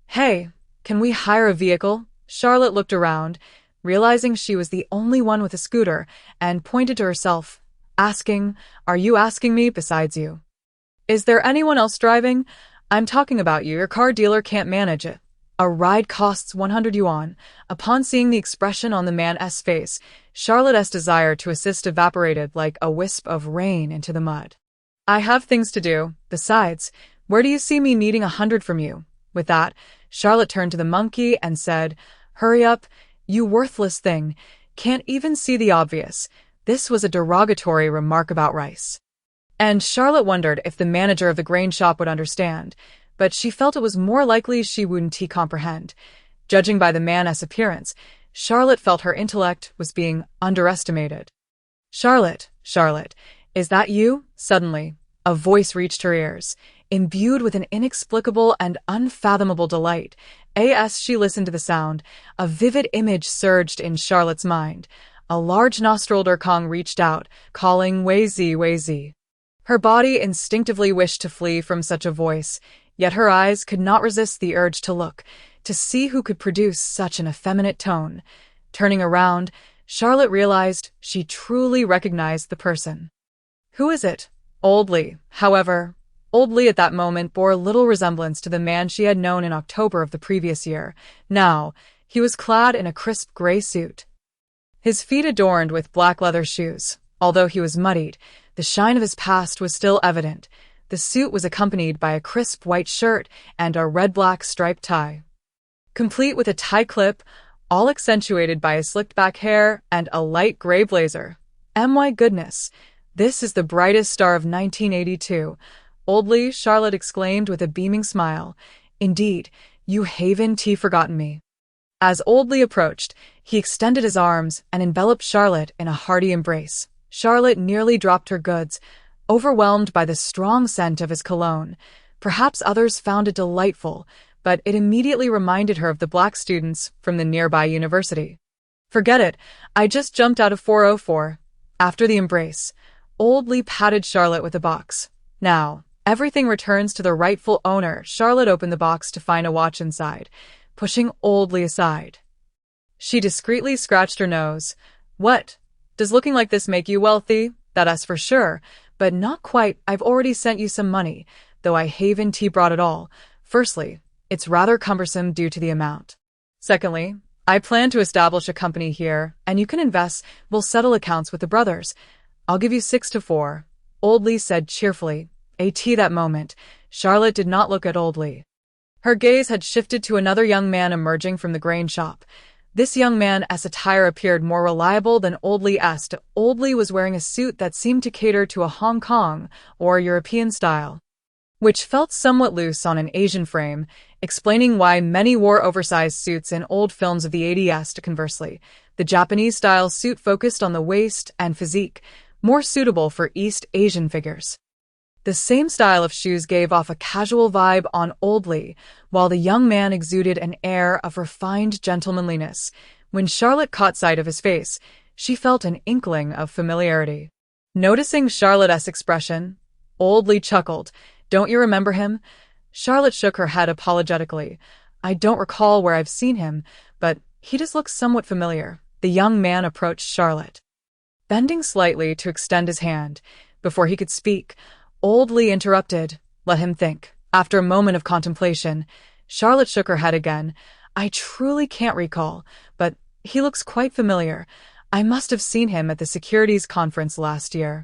"Hey, can we hire a vehicle?" Charlotte looked around, realizing she was the only one with a scooter, and pointed to herself, asking, "Are you asking me besides you? Is there anyone else driving? I'm talking about you. Your car dealer can't manage it. A ride costs 100 yuan. Upon seeing the expression on the man's face, Charlotte's desire to assist evaporated like a wisp of rain into the mud. "I have things to do. Besides, where do you see me needing 100 from you?" With that, Charlotte turned to the monkey and said, "Hurry up, you worthless thing. Can't even see the obvious." This was a derogatory remark about rice. And Charlotte wondered if the manager of the grain shop would understand, but she felt it was more likely she wouldn't comprehend. Judging by the man's appearance, Charlotte felt her intellect was being underestimated. Charlotte, is that you?" Suddenly, a voice reached her ears, imbued with an inexplicable and unfathomable delight. As she listened to the sound, a vivid image surged in Charlotte's mind. A large nostriled Kong reached out, calling Wei Zi. Her body instinctively wished to flee from such a voice, yet her eyes could not resist the urge to look, to see who could produce such an effeminate tone. Turning around, Charlotte realized she truly recognized the person. "Who is it?" Old Li. However, Old Li at that moment bore little resemblance to the man she had known in October of the previous year. Now, he was clad in a crisp gray suit, his feet adorned with black leather shoes. Although he was muddied, the shine of his past was still evident. The suit was accompanied by a crisp white shirt and a red-black striped tie, complete with a tie clip, all accentuated by his slicked-back hair and a light gray blazer. My goodness, this is the brightest star of 1982. Old Li, Charlotte exclaimed with a beaming smile. "Indeed, you haven't forgotten me." As Old Li approached, he extended his arms and enveloped Charlotte in a hearty embrace. Charlotte nearly dropped her goods, overwhelmed by the strong scent of his cologne. Perhaps others found it delightful, but it immediately reminded her of the black students from the nearby university. "Forget it, I just jumped out of 404. After the embrace, Old Li patted Charlotte with a box. "Now, everything returns to the rightful owner." Charlotte opened the box to find a watch inside, pushing Old Li aside. She discreetly scratched her nose. "What? Does looking like this make you wealthy?" "That's for sure, but not quite. I've already sent you some money, though I haven't brought it all. Firstly, it's rather cumbersome due to the amount. Secondly, I plan to establish a company here, and you can invest. We'll settle accounts with the brothers. I'll give you 6 to 4. Old Li said cheerfully. That moment, Charlotte did not look at Old Li. Her gaze had shifted to another young man emerging from the grain shop. This young man's attire appeared more reliable than Old Li's. Old Li was wearing a suit that seemed to cater to a Hong Kong or European style, which felt somewhat loose on an Asian frame, explaining why many wore oversized suits in old films of the 80s. Conversely, the Japanese-style suit focused on the waist and physique, more suitable for East Asian figures. The same style of shoes gave off a casual vibe on Old Li, while the young man exuded an air of refined gentlemanliness. When Charlotte caught sight of his face, she felt an inkling of familiarity. Noticing Charlotte's expression, Old Li chuckled. "Don't you remember him?" Charlotte shook her head apologetically. "I don't recall where I've seen him, but he does look somewhat familiar." The young man approached Charlotte, bending slightly to extend his hand. Before he could speak, Old Li interrupted. "Let him think." After a moment of contemplation, Charlotte shook her head again. "I truly can't recall, but he looks quite familiar. I must have seen him at the securities conference last year."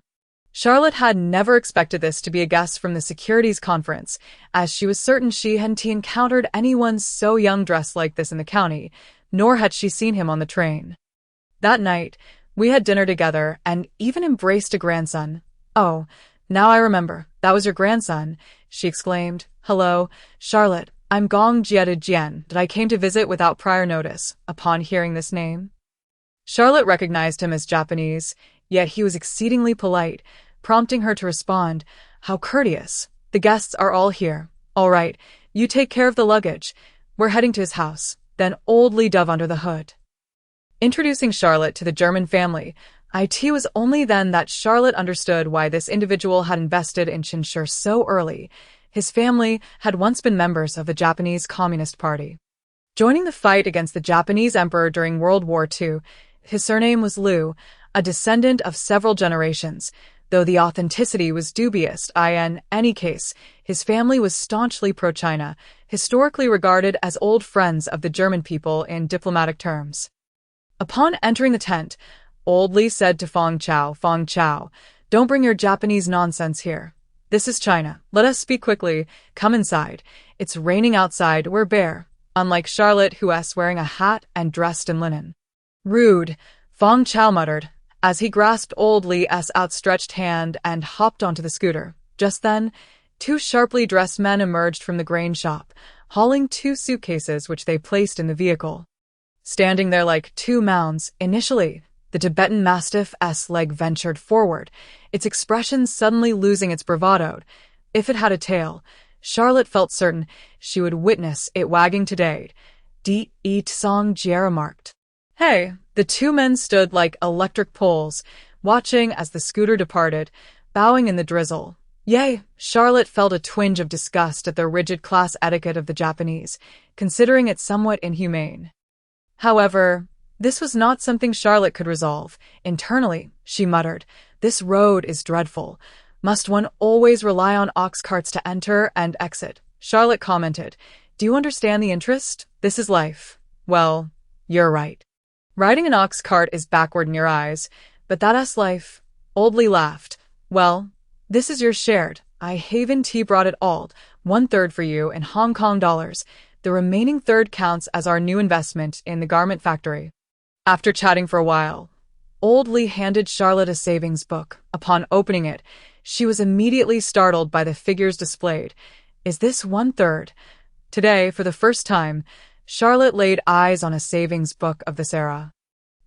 Charlotte had never expected this to be a guest from the securities conference, as she was certain she hadn't encountered anyone so young dressed like this in the county, nor had she seen him on the train. That night, we had dinner together and even embraced a grandson. "Oh, now I remember, that was your grandson," she exclaimed. "Hello, Charlotte, I'm Gong Jian. I came to visit without prior notice." Upon hearing this name, Charlotte recognized him as Japanese, yet he was exceedingly polite, prompting her to respond, How courteous. The guests are all here. All right, you take care of the luggage. We're heading to his house. Then Old Lee dove under the hood. Introducing Charlotte to the German family, it was only then that Charlotte understood why this individual had invested in Chinshur so early. His family had once been members of the Japanese Communist Party. Joining the fight against the Japanese emperor during World War II, his surname was Liu, a descendant of several generations, though the authenticity was dubious. In any case, his family was staunchly pro-China, historically regarded as old friends of the German people in diplomatic terms. Upon entering the tent, Old Lee said to Feng Chao, don't bring your Japanese nonsense here. This is China. Let us speak quickly. Come inside. It's raining outside. We're bare. Unlike Charlotte, who was wearing a hat and dressed in linen. Rude, Feng Chao muttered, as he grasped Old Lee's outstretched hand and hopped onto the scooter. Just then, two sharply dressed men emerged from the grain shop, hauling two suitcases which they placed in the vehicle. Standing there like two mounds, initially, the Tibetan Mastiff's leg ventured forward, its expression suddenly losing its bravado. If it had a tail, Charlotte felt certain she would witness it wagging today. D.E. Tsong Jia remarked. Hey, the two men stood like electric poles, watching as the scooter departed, bowing in the drizzle. Yay, Charlotte felt a twinge of disgust at the rigid class etiquette of the Japanese, considering it somewhat inhumane. However, this was not something Charlotte could resolve. Internally, she muttered, this road is dreadful. Must one always rely on ox carts to enter and exit? Charlotte commented, do you understand the interest? This is life. Well, you're right. Riding an ox cart is backward in your eyes, but that's life. Old Lee laughed. Well, this is your shared. Haven Tea brought it all, 1/3 for you in Hong Kong dollars. The remaining third counts as our new investment in the garment factory. After chatting for a while, Old Lee handed Charlotte a savings book. Upon opening it, she was immediately startled by the figures displayed. Is this 1/3? Today, for the first time, Charlotte laid eyes on a savings book of this era.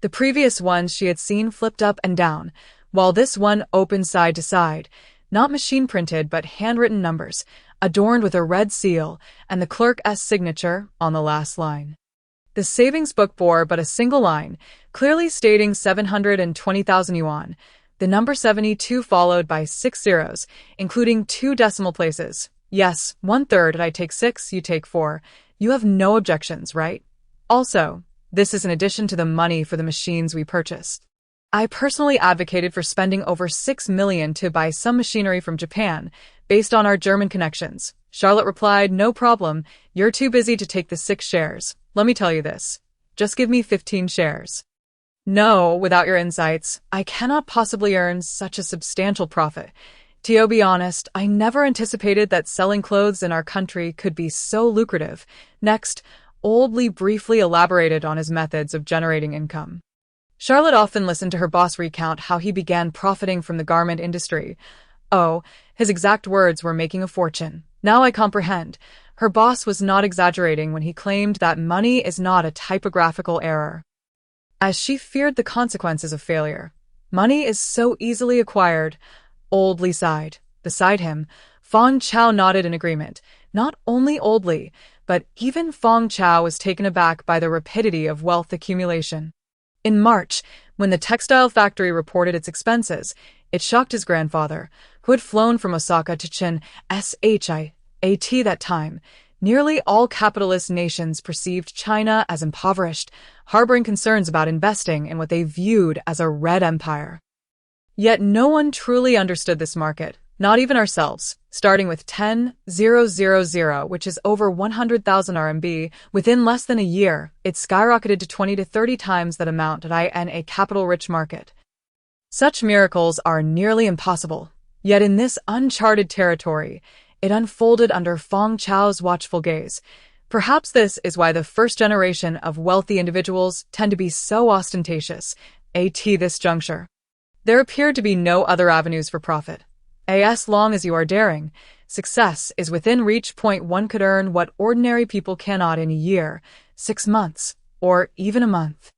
The previous ones she had seen flipped up and down, while this one opened side to side, not machine-printed but handwritten numbers, adorned with a red seal and the clerk's signature on the last line. The savings book bore but a single line, clearly stating 720,000 yuan, the number 72 followed by 6 zeros, including 2 decimal places. Yes, 1/3, I take 6, you take 4. You have no objections, right? Also, this is in addition to the money for the machines we purchased. I personally advocated for spending over 6 million to buy some machinery from Japan, based on our German connections. Charlotte replied, no problem, you're too busy to take the 6 shares. Let me tell you this. Just give me 15 shares. No, without your insights, I cannot possibly earn such a substantial profit. To be honest, I never anticipated that selling clothes in our country could be so lucrative. Next, Old Lee briefly elaborated on his methods of generating income. Charlotte often listened to her boss recount how he began profiting from the garment industry. Oh, his exact words were making a fortune. Now I comprehend. Her boss was not exaggerating when he claimed that money is not a typographical error. As she feared the consequences of failure. Money is so easily acquired. Old Lee sighed. Beside him, Feng Chao nodded in agreement. Not only Old Lee, but even Feng Chao was taken aback by the rapidity of wealth accumulation. In March, when the textile factory reported its expenses, it shocked his grandfather, who had flown from Osaka to Chin Shat that time. Nearly all capitalist nations perceived China as impoverished, harboring concerns about investing in what they viewed as a red empire. Yet no one truly understood this market, not even ourselves. Starting with 10,000, which is over 100,000 RMB, within less than a year, it skyrocketed to 20 to 30 times that amount in a capital-rich market. Such miracles are nearly impossible. Yet in this uncharted territory, it unfolded under Feng Chao's watchful gaze. Perhaps this is why the first generation of wealthy individuals tend to be so ostentatious. At this juncture, there appeared to be no other avenues for profit. As long as you are daring, success is within reach. One could earn what ordinary people cannot in a year, 6 months, or even a month.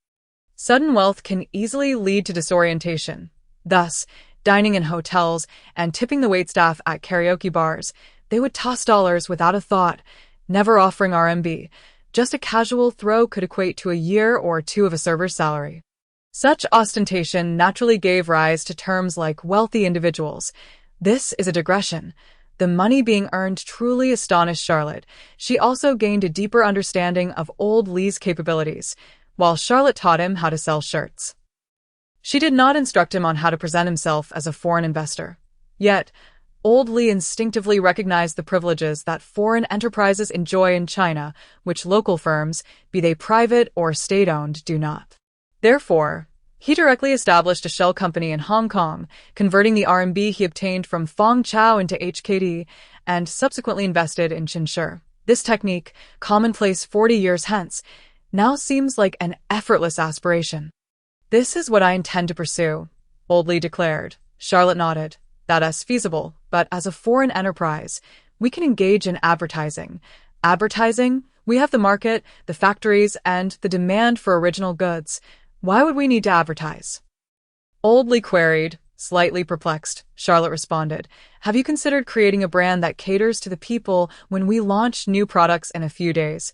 Sudden wealth can easily lead to disorientation. Thus, Dining in hotels and tipping the waitstaff at karaoke bars, they would toss dollars without a thought, never offering RMB. Just a casual throw could equate to a year or two of a server's salary. Such ostentation naturally gave rise to terms like wealthy individuals. This is a digression. The money being earned truly astonished Charlotte. She also gained a deeper understanding of old Lee's capabilities, while Charlotte taught him how to sell shirts. She did not instruct him on how to present himself as a foreign investor. Yet, old Lee instinctively recognized the privileges that foreign enterprises enjoy in China, which local firms, be they private or state-owned, do not. Therefore, he directly established a shell company in Hong Kong, converting the RMB he obtained from Fong Chao into HKD, and subsequently invested in Chinshi. This technique, commonplace 40 years hence, now seems like an effortless aspiration. "This is what I intend to pursue," old Lee declared. Charlotte nodded. "That's feasible, but as a foreign enterprise, we can engage in advertising. Advertising? We have the market, the factories, and the demand for original goods. Why would we need to advertise?" Old Lee queried, slightly perplexed. Charlotte responded, "Have you considered creating a brand that caters to the people when we launch new products in a few days?"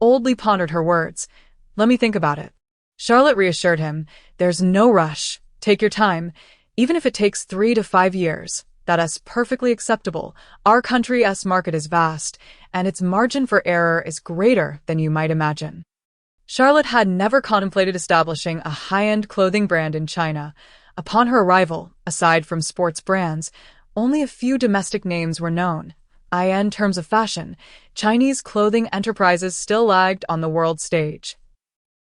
Old Lee pondered her words. "Let me think about it." Charlotte reassured him, "There's no rush. Take your time. Even if it takes 3 to 5 years, that's perfectly acceptable. Our country's market is vast, and its margin for error is greater than you might imagine." Charlotte had never contemplated establishing a high-end clothing brand in China. Upon her arrival, aside from sports brands, only a few domestic names were known. In terms of fashion, Chinese clothing enterprises still lagged on the world stage.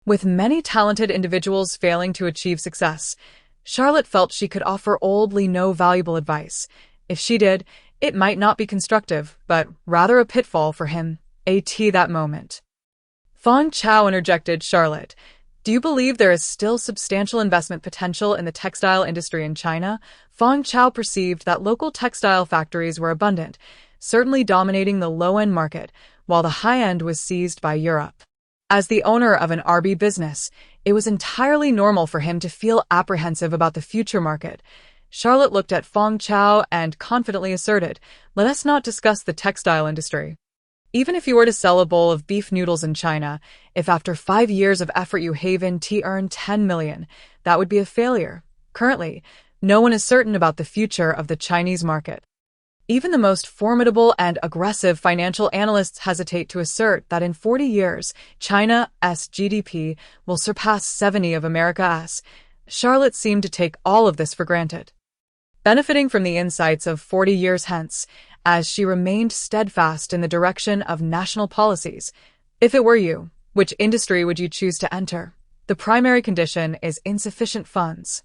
With many talented individuals failing to achieve success, Charlotte felt she could offer old Lee no valuable advice. If she did, it might not be constructive, but rather a pitfall for him. That moment. Fong Chao interjected, "Charlotte, do you believe there is still substantial investment potential in the textile industry in China?" Fong Chao perceived that local textile factories were abundant, certainly dominating the low-end market, while the high-end was seized by Europe. As the owner of an RB business, it was entirely normal for him to feel apprehensive about the future market. Charlotte looked at Fong Chao and confidently asserted, "Let us not discuss the textile industry. Even if you were to sell a bowl of beef noodles in China, if after 5 years of effort you earn 10 million, that would be a failure. Currently, no one is certain about the future of the Chinese market. Even the most formidable and aggressive financial analysts hesitate to assert that in 40 years, China's GDP will surpass 70 of America's." Charlotte seemed to take all of this for granted. Benefiting from the insights of 40 years hence, as she remained steadfast in the direction of national policies, "If it were you, which industry would you choose to enter? The primary condition is insufficient funds."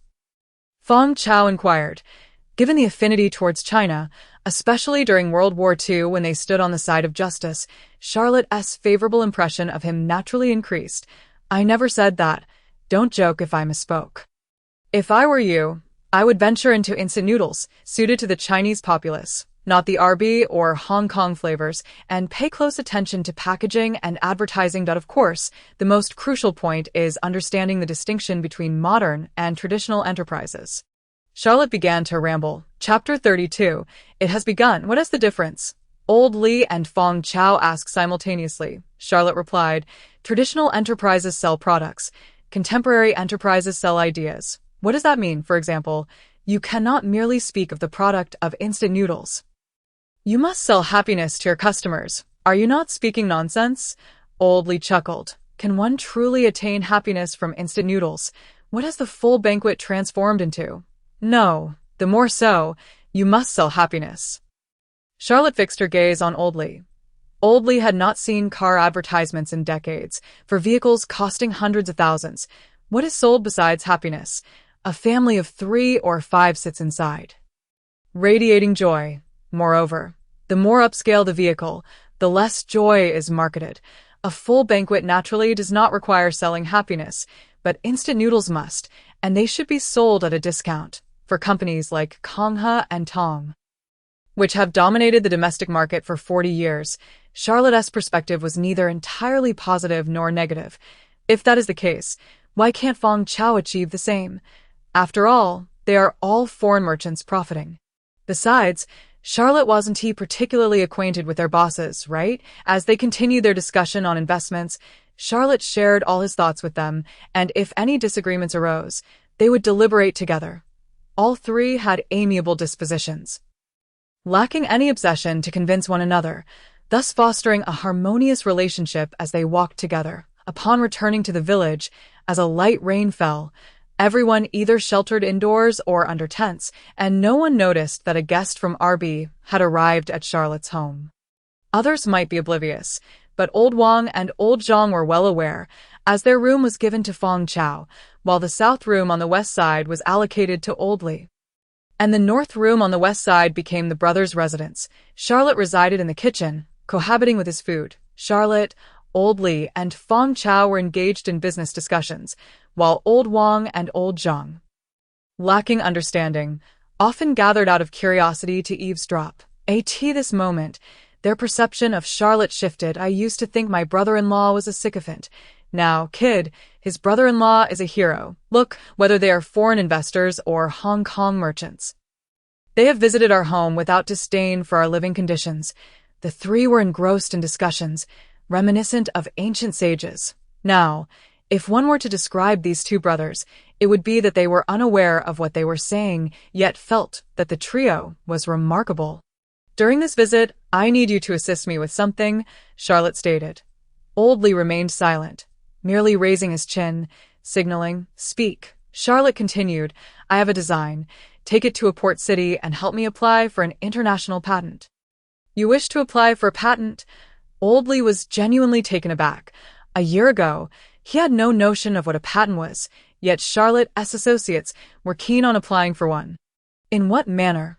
Fong Chao inquired. Given the affinity towards China, especially during World War II when they stood on the side of justice, Charlotte's favorable impression of him naturally increased. "I never said that. Don't joke if I misspoke. If I were you, I would venture into instant noodles, suited to the Chinese populace, not the RB or Hong Kong flavors, and pay close attention to packaging and advertising. Of course, the most crucial point is understanding the distinction between modern and traditional enterprises." Charlotte began to ramble. Chapter 32. It has begun. What is the difference? Old Lee and Fong Chao asked simultaneously. Charlotte replied, "Traditional enterprises sell products. Contemporary enterprises sell ideas." "What does that mean? For example, you cannot merely speak of the product of instant noodles. You must sell happiness to your customers. Are you not speaking nonsense?" Old Lee chuckled. "Can one truly attain happiness from instant noodles? What has the full banquet transformed into? No, the more so, you must sell happiness." Charlotte fixed her gaze on Old Lee. Old Lee had not seen car advertisements in decades, for vehicles costing hundreds of thousands. What is sold besides happiness? A family of 3 or 5 sits inside, radiating joy. Moreover, the more upscale the vehicle, the less joy is marketed. A full banquet naturally does not require selling happiness, but instant noodles must, and they should be sold at a discount. For companies like Konghe and Tong, which have dominated the domestic market for 40 years, Charlotte's perspective was neither entirely positive nor negative. If that is the case, why can't Fong Chao achieve the same? After all, They are all foreign merchants profiting. Besides, Charlotte wasn't particularly acquainted with their bosses, right? As they continued their discussion on investments, Charlotte shared all his thoughts with them, and if any disagreements arose, they would deliberate together. All three had amiable dispositions, lacking any obsession to convince one another, thus fostering a harmonious relationship as they walked together. Upon returning to the village, as a light rain fell, everyone either sheltered indoors or under tents, and no one noticed that a guest from RB had arrived at Charlotte's home. Others might be oblivious, but Old Wang and Old Zhang were well aware, as their room was given to Feng Chao, while the south room on the west side was allocated to Old Li. And the north room on the west side became the brothers' residence. Charlotte resided in the kitchen, cohabiting with his food. Charlotte, Old Li, and Feng Chao were engaged in business discussions, while Old Wang and Old Zhang, lacking understanding, often gathered out of curiosity to eavesdrop. At this moment, their perception of Charlotte shifted. I used to think my brother-in-law was a sycophant. Now, kid, his brother-in-law is a hero. Look, whether they are foreign investors or Hong Kong merchants. They have visited our home without disdain for our living conditions. The three were engrossed in discussions, reminiscent of ancient sages. Now, if one were to describe these two brothers, it would be that they were unaware of what they were saying, yet felt that the trio was remarkable. During this visit, I need you to assist me with something, Charlotte stated. Old Li remained silent, merely raising his chin, signaling, speak. Charlotte continued, I have a design. Take it to a port city and help me apply for an international patent. You wish to apply for a patent? Old Li was genuinely taken aback. A year ago, he had no notion of what a patent was, yet Charlotte's associates were keen on applying for one. In what manner?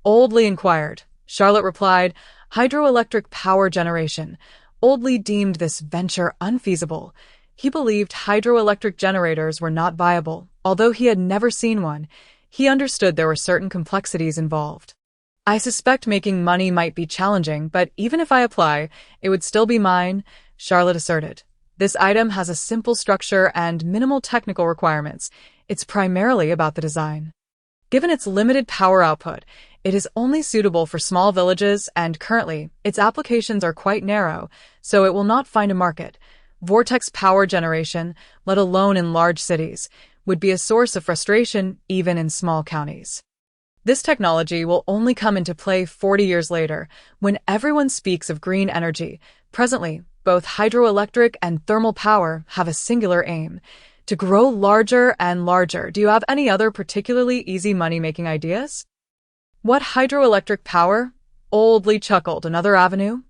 Old Li inquired. Charlotte replied, hydroelectric power generation. Old Li deemed this venture unfeasible. He believed hydroelectric generators were not viable. Although he had never seen one, he understood there were certain complexities involved. I suspect making money might be challenging, but even if I apply, it would still be mine, Charlotte asserted. This item has a simple structure and minimal technical requirements. It's primarily about the design. Given its limited power output, it is only suitable for small villages, and currently, its applications are quite narrow, so it will not find a market. Vortex power generation, let alone in large cities, would be a source of frustration even in small counties. This technology will only come into play 40 years later, when everyone speaks of green energy. Presently, both hydroelectric and thermal power have a singular aim: to grow larger and larger. Do you have any other particularly easy money-making ideas? What hydroelectric power? Old Li chuckled. Another avenue?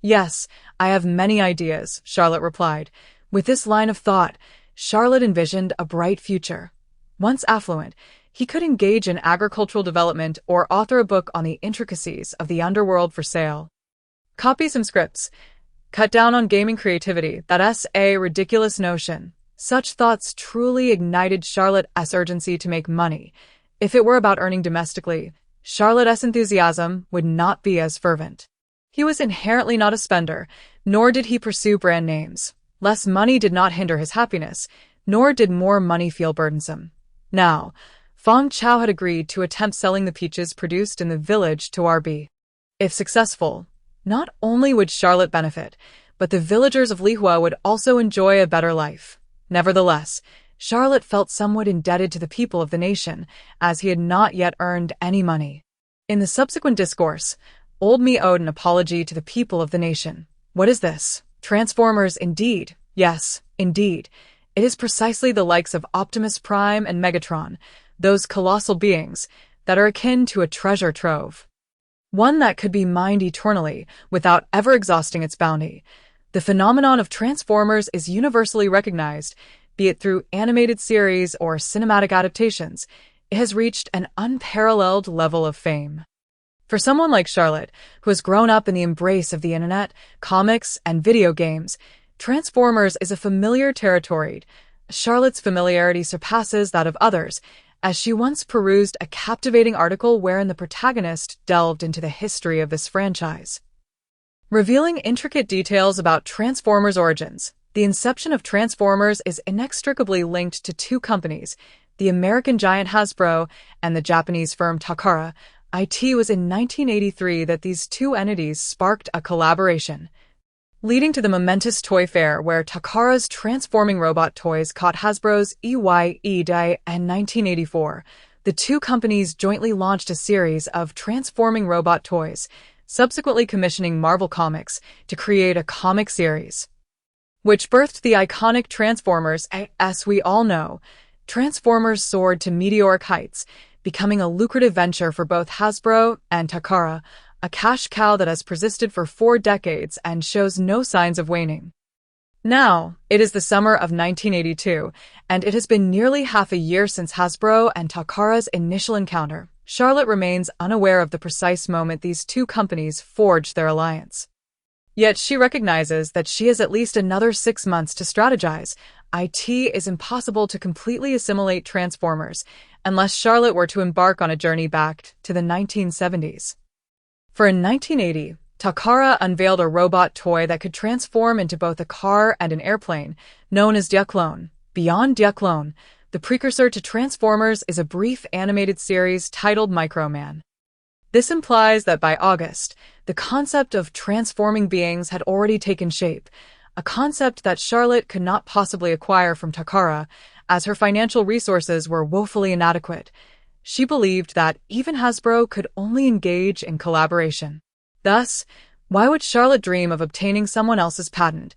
Yes, I have many ideas, Charlotte replied. With this line of thought, Charlotte envisioned a bright future. Once affluent, he could engage in agricultural development or author a book on the intricacies of the underworld for sale. Copy some scripts. Cut down on gaming creativity. That's a ridiculous notion. Such thoughts truly ignited Charlotte's urgency to make money. If it were about earning domestically, Charlotte's enthusiasm would not be as fervent. He was inherently not a spender, nor did he pursue brand names. Less money did not hinder his happiness, nor did more money feel burdensome. Now, Feng Chao had agreed to attempt selling the peaches produced in the village to RB. If successful, not only would Charlotte benefit, but the villagers of Lihua would also enjoy a better life. Nevertheless, Charlotte felt somewhat indebted to the people of the nation, as he had not yet earned any money. In the subsequent discourse, Old Mi owed an apology to the people of the nation. What is this? Transformers, indeed. Yes, indeed. It is precisely the likes of Optimus Prime and Megatron, those colossal beings, that are akin to a treasure trove. One that could be mined eternally, without ever exhausting its bounty. The phenomenon of Transformers is universally recognized, be it through animated series or cinematic adaptations. It has reached an unparalleled level of fame. For someone like Charlotte, who has grown up in the embrace of the internet, comics, and video games, Transformers is a familiar territory. Charlotte's familiarity surpasses that of others, as she once perused a captivating article wherein the protagonist delved into the history of this franchise, revealing intricate details about Transformers' origins. The inception of Transformers is inextricably linked to two companies, the American giant Hasbro and the Japanese firm Takara. It was in 1983 that these two entities sparked a collaboration, leading to the momentous toy fair where Takara's transforming robot toys caught Hasbro's eye in 1984. The two companies jointly launched a series of transforming robot toys, subsequently commissioning Marvel Comics to create a comic series, which birthed the iconic Transformers. As we all know, Transformers soared to meteoric heights, becoming a lucrative venture for both Hasbro and Takara, a cash cow that has persisted for 4 decades and shows no signs of waning. Now, it is the summer of 1982, and it has been nearly half a year since Hasbro and Takara's initial encounter. Charlotte remains unaware of the precise moment these two companies forged their alliance. Yet she recognizes that she has at least another 6 months to strategize. It is impossible to completely assimilate Transformers unless Charlotte were to embark on a journey back to the 1970s. For in 1980, Takara unveiled a robot toy that could transform into both a car and an airplane, known as Diaclone. Beyond Diaclone, the precursor to Transformers is a brief animated series titled Microman. This implies that by August, the concept of transforming beings had already taken shape, a concept that Charlotte could not possibly acquire from Takara, as her financial resources were woefully inadequate. She believed that even Hasbro could only engage in collaboration. Thus, why would Charlotte dream of obtaining someone else's patent?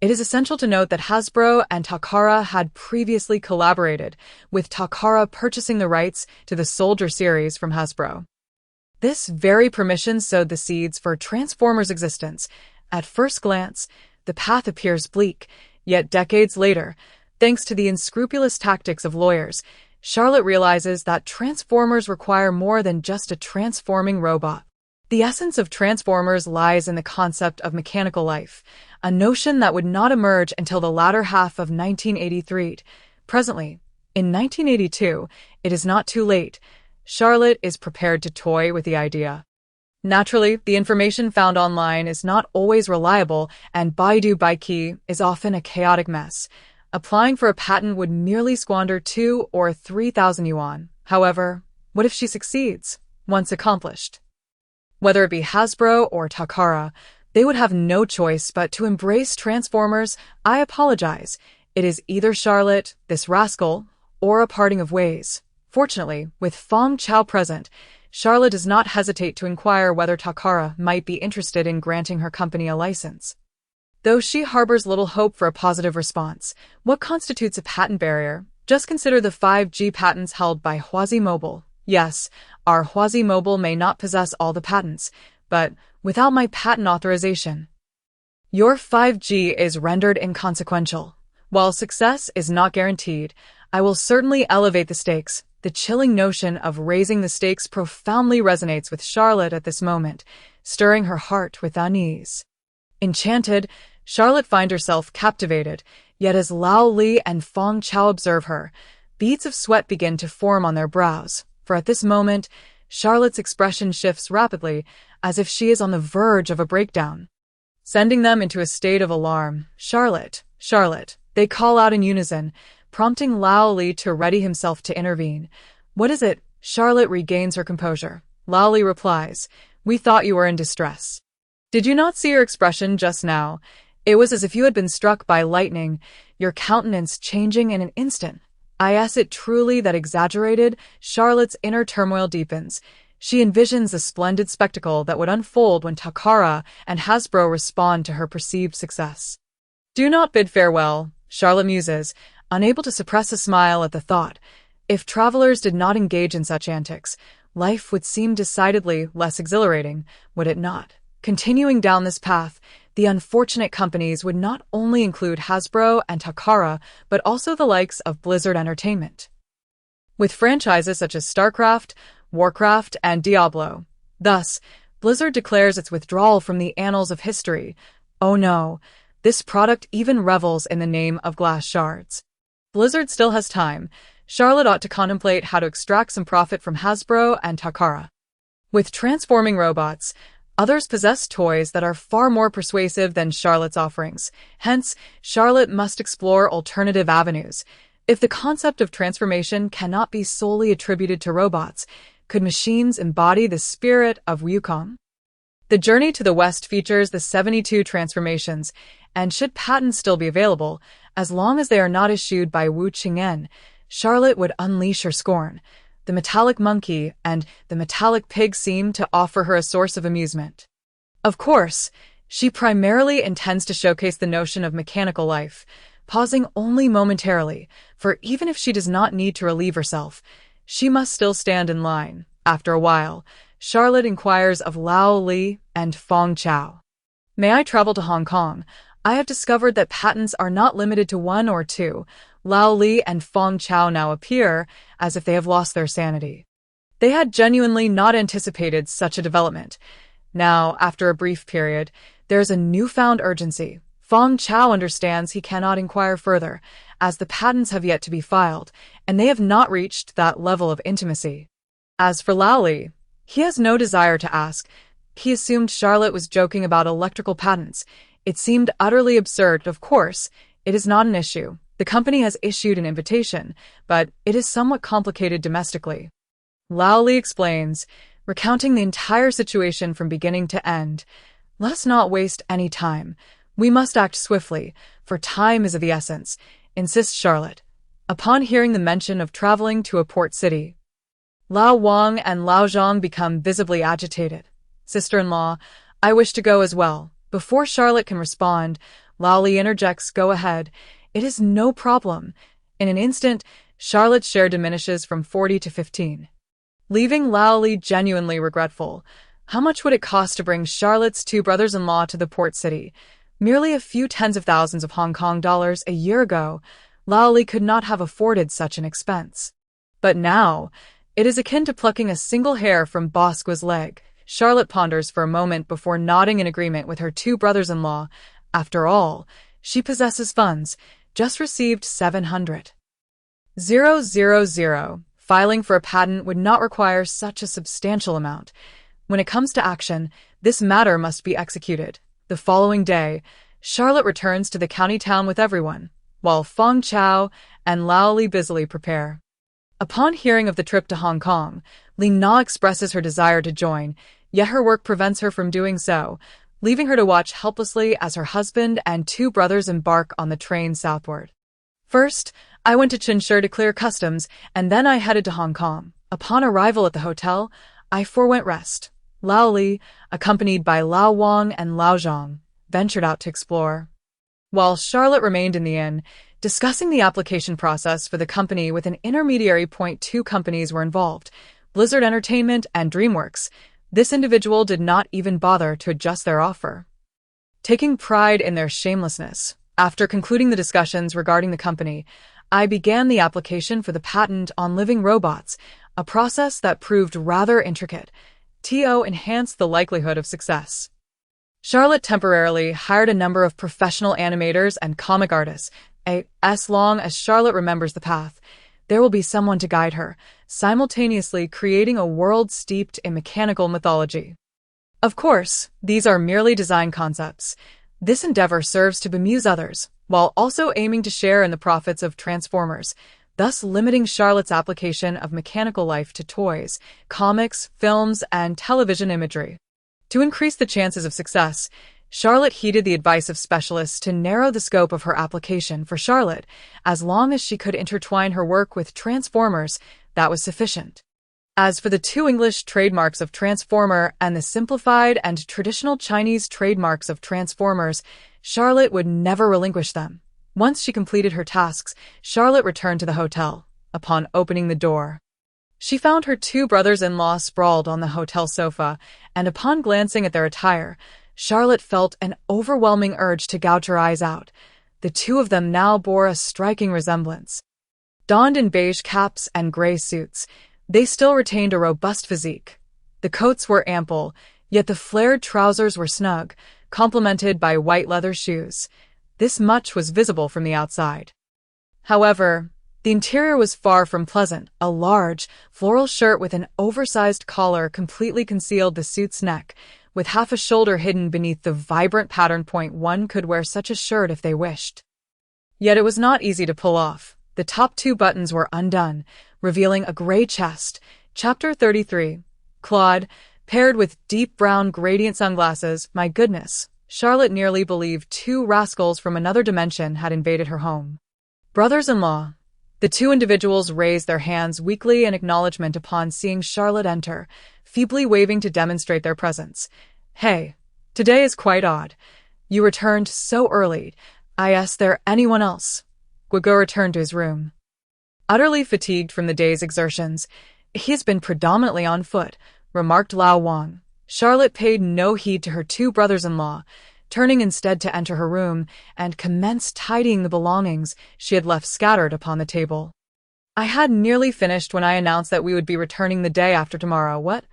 It is essential to note that Hasbro and Takara had previously collaborated, with Takara purchasing the rights to the Soldier series from Hasbro. This very permission sowed the seeds for Transformers' existence. At first glance, the path appears bleak, yet decades later, thanks to the unscrupulous tactics of lawyers, Charlotte realizes that Transformers require more than just a transforming robot. The essence of Transformers lies in the concept of mechanical life, a notion that would not emerge until the latter half of 1983. Presently, in 1982, it is not too late. Charlotte is prepared to toy with the idea. Naturally, the information found online is not always reliable, and Baidu Baiki is often a chaotic mess. Applying for a patent would merely squander 2,000 or 3,000 yuan. However, what if she succeeds, once accomplished? Whether it be Hasbro or Takara, they would have no choice but to embrace Transformers. I apologize. It is either Charlotte, this rascal, or a parting of ways. Fortunately, with Feng Chao present, Charlotte does not hesitate to inquire whether Takara might be interested in granting her company a license. Though she harbors little hope for a positive response, what constitutes a patent barrier? Just consider the 5G patents held by Huawei Mobile. Yes, our Huawei Mobile may not possess all the patents, but without my patent authorization, your 5G is rendered inconsequential. While success is not guaranteed, I will certainly elevate the stakes. The chilling notion of raising the stakes profoundly resonates with Charlotte at this moment, stirring her heart with unease. Enchanted, Charlotte finds herself captivated, yet as Lao Li and Feng Chao observe her, beads of sweat begin to form on their brows. For at this moment, Charlotte's expression shifts rapidly, as if she is on the verge of a breakdown, sending them into a state of alarm. Charlotte, Charlotte, they call out in unison, prompting Lao Li to ready himself to intervene. What is it? Charlotte regains her composure. Lao Li replies, we thought you were in distress. Did you not see your expression just now? It was as if you had been struck by lightning, your countenance changing in an instant. Is it truly that exaggerated? Charlotte's inner turmoil deepens. She envisions a splendid spectacle that would unfold when Takara and Hasbro respond to her perceived success. Do not bid farewell, Charlotte muses, unable to suppress a smile at the thought. If travelers did not engage in such antics, life would seem decidedly less exhilarating, would it not? Continuing down this path, the unfortunate companies would not only include Hasbro and Takara, but also the likes of Blizzard Entertainment, with franchises such as StarCraft, Warcraft, and Diablo. Thus, Blizzard declares its withdrawal from the annals of history. Oh no, this product even revels in the name of glass shards. Blizzard still has time. Charlotte ought to contemplate how to extract some profit from Hasbro and Takara. With transforming robots, others possess toys that are far more persuasive than Charlotte's offerings. Hence, Charlotte must explore alternative avenues. If the concept of transformation cannot be solely attributed to robots, could machines embody the spirit of Wukong? The journey to the West features the 72 transformations, and should patents still be available, as long as they are not issued by Wu Qing'en, Charlotte would unleash her scorn. The metallic monkey and the metallic pig seem to offer her a source of amusement. Of course, she primarily intends to showcase the notion of mechanical life, pausing only momentarily, for even if she does not need to relieve herself, she must still stand in line. After a while, Charlotte inquires of Lao Li and Fong Chao. May I travel to Hong Kong? I have discovered that patents are not limited to one or two. Lao Li and Fong Chao now appear as if they have lost their sanity. They had genuinely not anticipated such a development. Now, after a brief period, there is a newfound urgency. Fong Chao understands he cannot inquire further, as the patents have yet to be filed, and they have not reached that level of intimacy. As for Lao Li, he has no desire to ask. He assumed Charlotte was joking about electrical patents. It seemed utterly absurd. Of course, it is not an issue. The company has issued an invitation, but it is somewhat complicated domestically. Lao Li explains, recounting the entire situation from beginning to end. Let us not waste any time. We must act swiftly, for time is of the essence, insists Charlotte. Upon hearing the mention of traveling to a port city, Lao Wang and Lao Zhang become visibly agitated. Sister-in-law, I wish to go as well. Before Charlotte can respond, Lao Li interjects, go ahead. It is no problem. In an instant, Charlotte's share diminishes from 40 to 15. Leaving Lao Li genuinely regretful. How much would it cost to bring Charlotte's two brothers-in-law to the port city? Merely a few tens of thousands of Hong Kong dollars a year ago, Lao Li could not have afforded such an expense. But now, it is akin to plucking a single hair from Bosqua's leg. Charlotte ponders for a moment before nodding in agreement with her two brothers-in-law. After all, she possesses funds, just received 700,000. Filing for a patent would not require such a substantial amount. When it comes to action, this matter must be executed. The following day, Charlotte returns to the county town with everyone, while Fong Chao and Lao Li busily prepare. Upon hearing of the trip to Hong Kong, Li Na expresses her desire to join, yet her work prevents her from doing so, leaving her to watch helplessly as her husband and two brothers embark on the train southward. First, I went to Chinshi to clear customs, and then I headed to Hong Kong. Upon arrival at the hotel, I forewent rest. Lao Li, accompanied by Lao Wang and Lao Zhang, ventured out to explore, while Charlotte remained in the inn, discussing the application process for the company with an intermediary. Two companies were involved, Blizzard Entertainment and DreamWorks. This individual did not even bother to adjust their offer, taking pride in their shamelessness. After concluding the discussions regarding the company, I began the application for the patent on living robots, a process that proved rather intricate. To enhance the likelihood of success, Charlotte temporarily hired a number of professional animators and comic artists. As long as Charlotte remembers the path, there will be someone to guide her, simultaneously creating a world steeped in mechanical mythology. Of course, these are merely design concepts. This endeavor serves to bemuse others, while also aiming to share in the profits of Transformers, thus limiting Charlotte's application of mechanical life to toys, comics, films, and television imagery. To increase the chances of success, Charlotte heeded the advice of specialists to narrow the scope of her application. For Charlotte, as long as she could intertwine her work with Transformers, that was sufficient. As for the two English trademarks of Transformer and the simplified and traditional Chinese trademarks of Transformers, Charlotte would never relinquish them. Once she completed her tasks, Charlotte returned to the hotel. Upon opening the door, she found her two brothers-in-law sprawled on the hotel sofa, and upon glancing at their attire, Charlotte felt an overwhelming urge to gouge her eyes out. The two of them now bore a striking resemblance. Donned in beige caps and gray suits, they still retained a robust physique. The coats were ample, yet the flared trousers were snug, complemented by white leather shoes. This much was visible from the outside. However, the interior was far from pleasant. A large, floral shirt with an oversized collar completely concealed the suit's neck, with half a shoulder hidden beneath the vibrant pattern. One could wear such a shirt if they wished. Yet it was not easy to pull off. The top two buttons were undone, revealing a gray chest. Chapter 33. Claude, paired with deep brown gradient sunglasses. My goodness, Charlotte nearly believed two rascals from another dimension had invaded her home. Brothers-in-law. The two individuals raised their hands weakly in acknowledgement upon seeing Charlotte enter, feebly waving to demonstrate their presence. Hey, today is quite odd. You returned so early. Is there anyone else? Guigo returned to his room. Utterly fatigued from the day's exertions, he has been predominantly on foot, remarked Lao Wang. Charlotte paid no heed to her two brothers-in-law, turning instead to enter her room and commenced tidying the belongings she had left scattered upon the table. I had nearly finished when I announced that we would be returning the day after tomorrow. What?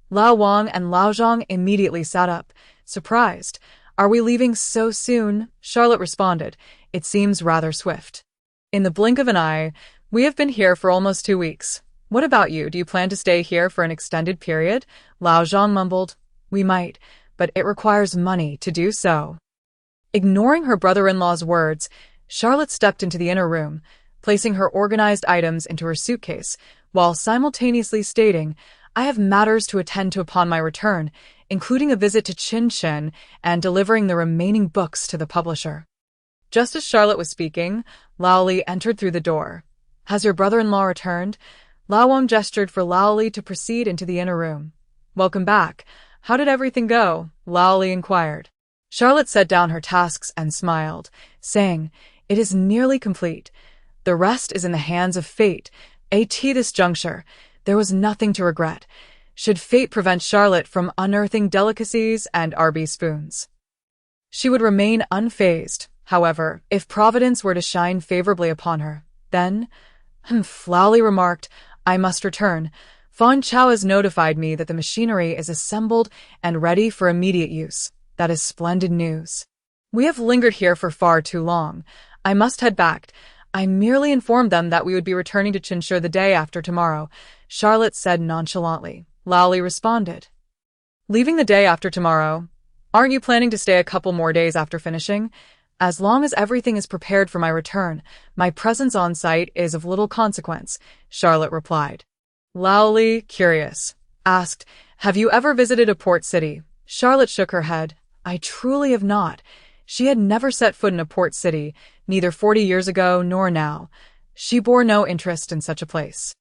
Lao Wang and Lao Zhang immediately sat up, surprised. Are we leaving so soon? Charlotte responded. It seems rather swift. In the blink of an eye, we have been here for almost 2 weeks. What about you? Do you plan to stay here for an extended period? Lao Zhang mumbled. We might, but it requires money to do so. Ignoring her brother-in-law's words, Charlotte stepped into the inner room, placing her organized items into her suitcase, while simultaneously stating, I have matters to attend to upon my return, including a visit to Chin and delivering the remaining books to the publisher. Just as Charlotte was speaking, Lao Li entered through the door. Has your brother-in-law returned? Lao Wang gestured for Lao Li to proceed into the inner room. Welcome back. How did everything go? Lao Li inquired. Charlotte set down her tasks and smiled, saying, It is nearly complete. The rest is in the hands of fate. At this juncture, there was nothing to regret. Should fate prevent Charlotte from unearthing delicacies and RB spoons, she would remain unfazed. However, if Providence were to shine favorably upon her, then, Lao Li remarked, I must return. Fan Chao has notified me that the machinery is assembled and ready for immediate use. That is splendid news. We have lingered here for far too long. I must head back. I merely informed them that we would be returning to Chinshi the day after tomorrow, Charlotte said nonchalantly. Lao Li responded. Leaving the day after tomorrow? Aren't you planning to stay a couple more days after finishing? As long as everything is prepared for my return, my presence on site is of little consequence, Charlotte replied. Lao Li, curious, asked, Have you ever visited a port city? Charlotte shook her head. I truly have not. She had never set foot in a port city, neither 40 years ago nor now. She bore no interest in such a place.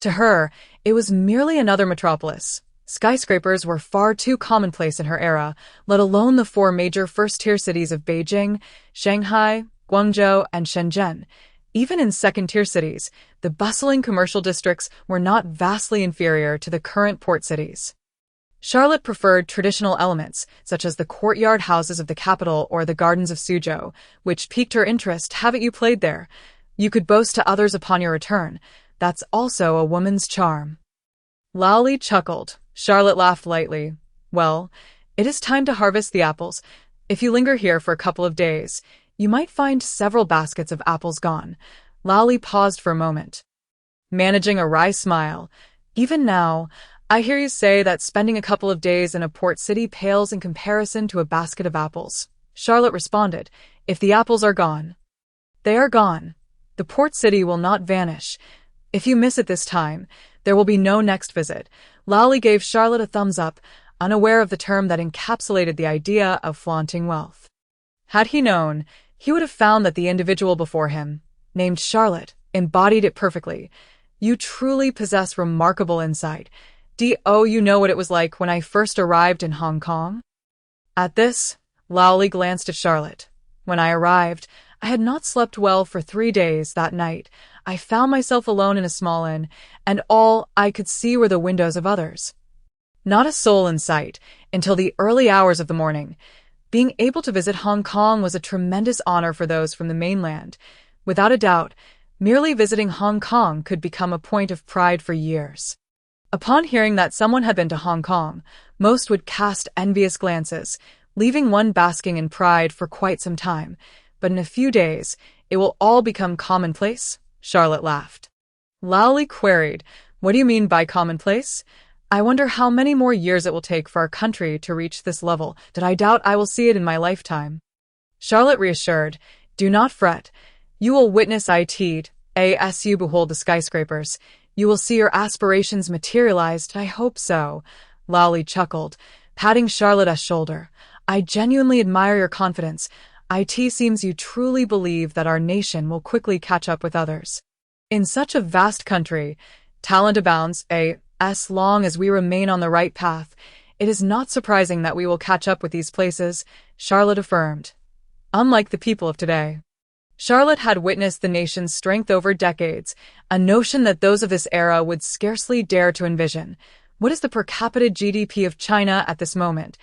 To her, it was merely another metropolis. Skyscrapers were far too commonplace in her era, let alone the 4 major first-tier cities of Beijing, Shanghai, Guangzhou, and Shenzhen. Even in second-tier cities, the bustling commercial districts were not vastly inferior to the current port cities. Charlotte preferred traditional elements, such as the courtyard houses of the capital or the gardens of Suzhou, which piqued her interest. Haven't you played there? You could boast to others upon your return. That's also a woman's charm. Lao Li chuckled. Charlotte laughed lightly. Well, it is time to harvest the apples. If you linger here for a couple of days, you might find several baskets of apples gone. Lao Li paused for a moment, managing a wry smile. Even now, I hear you say that spending a couple of days in a port city pales in comparison to a basket of apples. Charlotte responded, If the apples are gone, they are gone. The port city will not vanish. If you miss it this time, there will be no next visit. Lao Li gave Charlotte a thumbs up, unaware of the term that encapsulated the idea of flaunting wealth. Had he known, he would have found that the individual before him, named Charlotte, embodied it perfectly. You truly possess remarkable insight. You know what it was like when I first arrived in Hong Kong? At this, Lao Li glanced at Charlotte. When I arrived, I had not slept well for 3 days that night. I found myself alone in a small inn, and all I could see were the windows of others. Not a soul in sight, until the early hours of the morning. Being able to visit Hong Kong was a tremendous honor for those from the mainland. Without a doubt, merely visiting Hong Kong could become a point of pride for years. Upon hearing that someone had been to Hong Kong, most would cast envious glances, leaving one basking in pride for quite some time. But in a few days, it will all become commonplace, Charlotte laughed. Lao Li queried, What do you mean by commonplace? I wonder how many more years it will take for our country to reach this level. Did I doubt I will see it in my lifetime? Charlotte reassured, Do not fret. You will witness it. As you behold the skyscrapers, you will see your aspirations materialized. I hope so. Lao chuckled, patting Charlotte's shoulder. I genuinely admire your confidence. It seems you truly believe that our nation will quickly catch up with others. In such a vast country, talent abounds. As long as we remain on the right path, it is not surprising that we will catch up with these places, Charlotte affirmed. Unlike the people of today, Charlotte had witnessed the nation's strength over decades, a notion that those of this era would scarcely dare to envision. What is the per capita GDP of China at this moment?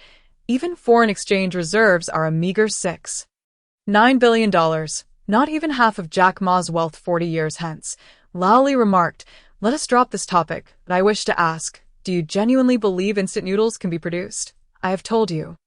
Even foreign exchange reserves are a meager $6.9 billion, not even half of Jack Ma's wealth 40 years hence. Lao remarked, let us drop this topic, but I wish to ask, do you genuinely believe instant noodles can be produced? I have told you.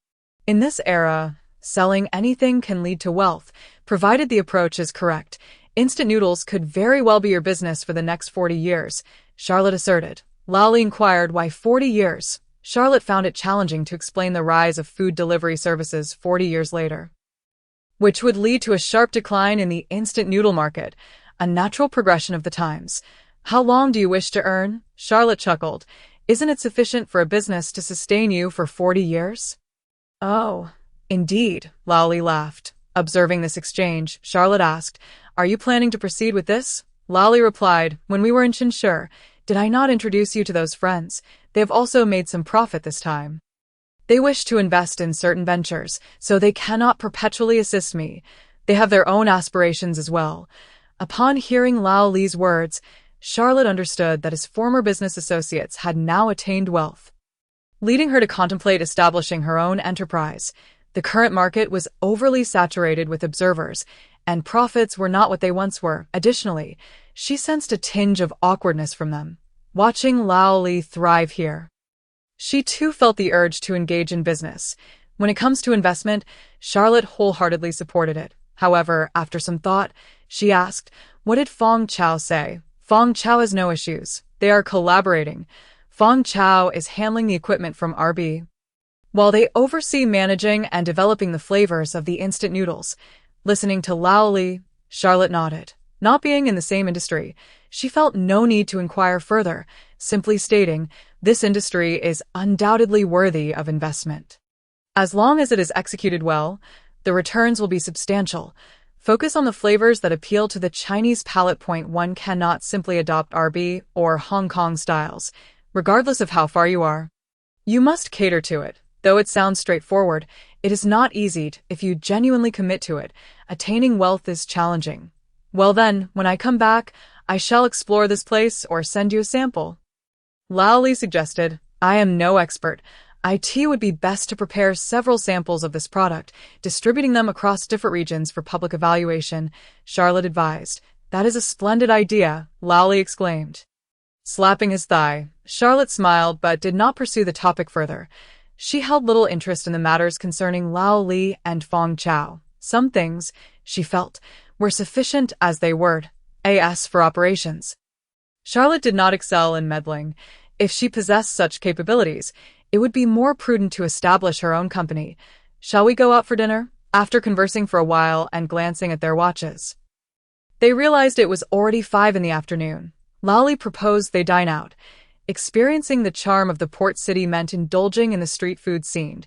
In this era, selling anything can lead to wealth, provided the approach is correct. Instant noodles could very well be your business for the next 40 years, Charlotte asserted. Lao inquired why 40 years. Charlotte found it challenging to explain the rise of food delivery services 40 years later, which would lead to a sharp decline in the instant noodle market, a natural progression of the times. How long do you wish to earn? Charlotte chuckled. Isn't it sufficient for a business to sustain you for 40 years? Oh, indeed, Lao laughed. Observing this exchange, Charlotte asked, are you planning to proceed with this? Lao replied, when we were in Chinshur, did I not introduce you to those friends? They have also made some profit this time. They wish to invest in certain ventures, so they cannot perpetually assist me. They have their own aspirations as well. Upon hearing Lao Li's words, Charlotte understood that his former business associates had now attained wealth, leading her to contemplate establishing her own enterprise. The current market was overly saturated with observers, and profits were not what they once were. Additionally, she sensed a tinge of awkwardness from them, watching Lao Li thrive here. She too felt the urge to engage in business. When it comes to investment, Charlotte wholeheartedly supported it. However, after some thought, she asked, what did Fong Chao say? Fong Chao has no issues. They are collaborating. Fong Chao is handling the equipment from RB, while they oversee managing and developing the flavors of the instant noodles. Listening to Lao Li, Charlotte nodded. Not being in the same industry, she felt no need to inquire further, simply stating, this industry is undoubtedly worthy of investment. As long as it is executed well, the returns will be substantial. Focus on the flavors that appeal to the Chinese palate. One cannot simply adopt RB or Hong Kong styles, regardless of how far you are. You must cater to it. Though it sounds straightforward, it is not easy. If you genuinely commit to it, attaining wealth is challenging. Well then, when I come back, I shall explore this place or send you a sample. Lao Li suggested, I am no expert. It would be best to prepare several samples of this product, distributing them across different regions for public evaluation, Charlotte advised. That is a splendid idea, Lao Li exclaimed. Slapping his thigh, Charlotte smiled but did not pursue the topic further. She held little interest in the matters concerning Lao Li and Fong Chao. Some things, she felt, were sufficient as they were. As for operations, Charlotte did not excel in meddling. If she possessed such capabilities, it would be more prudent to establish her own company. Shall we go out for dinner? After conversing for a while and glancing at their watches, they realized it was already 5 in the afternoon. Lao Li proposed they dine out. Experiencing the charm of the port city meant indulging in the street food scene.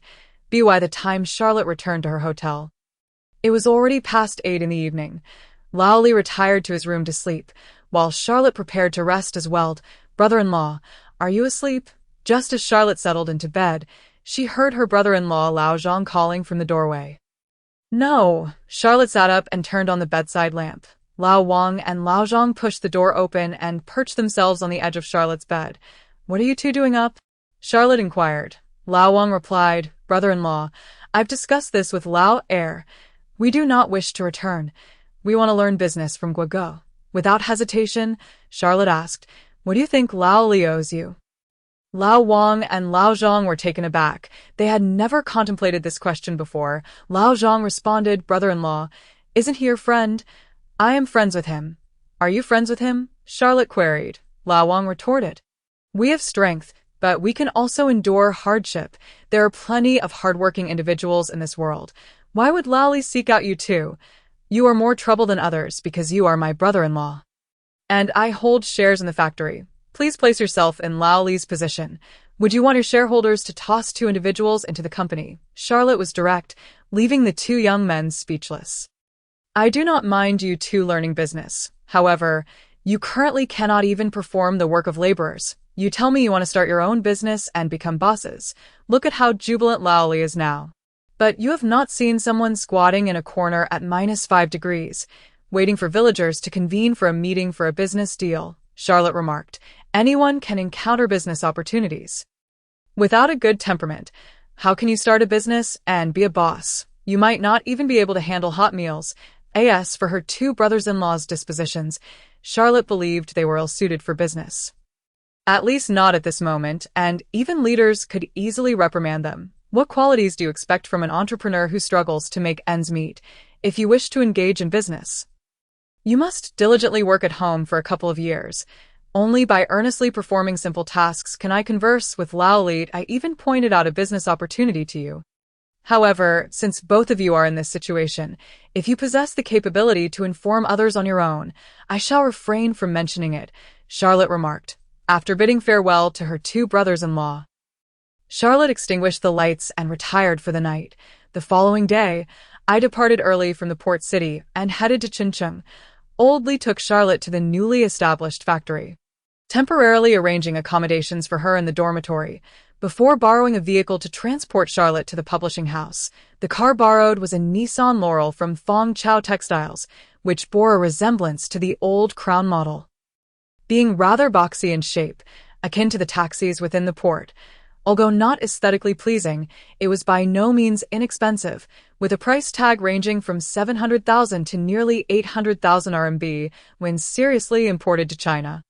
By the time Charlotte returned to her hotel, it was already past 8 in the evening. Lao Li retired to his room to sleep, while Charlotte prepared to rest as well. Brother-in-law, are you asleep? Just as Charlotte settled into bed, she heard her brother-in-law Lao Zhang calling from the doorway. No. Charlotte sat up and turned on the bedside lamp. Lao Wang and Lao Zhang pushed the door open and perched themselves on the edge of Charlotte's bed. What are you two doing up? Charlotte inquired. Lao Wang replied, Brother-in-law, I've discussed this with Lao Er. We do not wish to return. We want to learn business from Guogo. Without hesitation, Charlotte asked, what do you think Lao Li owes you? Lao Wang and Lao Zhang were taken aback. They had never contemplated this question before. Lao Zhang responded, Brother-in-law, isn't he your friend? I am friends with him. Are you friends with him? Charlotte queried. Lao Wang retorted. We have strength, but we can also endure hardship. There are plenty of hardworking individuals in this world. Why would Lao Li seek out you too? You are more trouble than others because you are my brother-in-law. And I hold shares in the factory. Please place yourself in Lao Li's position. Would you want your shareholders to toss two individuals into the company? Charlotte was direct, leaving the two young men speechless. I do not mind you two learning business. However, you currently cannot even perform the work of laborers. You tell me you want to start your own business and become bosses. Look at how jubilant Lao Li is now. But you have not seen someone squatting in a corner at -5 degrees, waiting for villagers to convene for a meeting for a business deal, Charlotte remarked. Anyone can encounter business opportunities. Without a good temperament, how can you start a business and be a boss? You might not even be able to handle hot meals. As for her two brothers-in-law's dispositions, Charlotte believed they were ill-suited for business. At least not at this moment, and even leaders could easily reprimand them. What qualities do you expect from an entrepreneur who struggles to make ends meet? If you wish to engage in business, you must diligently work at home for a couple of years. Only by earnestly performing simple tasks can I converse with Lao Li. I even pointed out a business opportunity to you. However, since both of you are in this situation, if you possess the capability to inform others on your own, I shall refrain from mentioning it, Charlotte remarked, after bidding farewell to her two brothers-in-law. Charlotte extinguished the lights and retired for the night. The following day, I departed early from the port city and headed to Chuncheon. Old Li took Charlotte to the newly established factory, temporarily arranging accommodations for her in the dormitory, before borrowing a vehicle to transport Charlotte to the publishing house. The car borrowed was a Nissan Laurel from Fong Chao Textiles, which bore a resemblance to the old Crown model. Being rather boxy in shape, akin to the taxis within the port, although not aesthetically pleasing, it was by no means inexpensive, with a price tag ranging from 700,000 to nearly 800,000 RMB when seriously imported to China.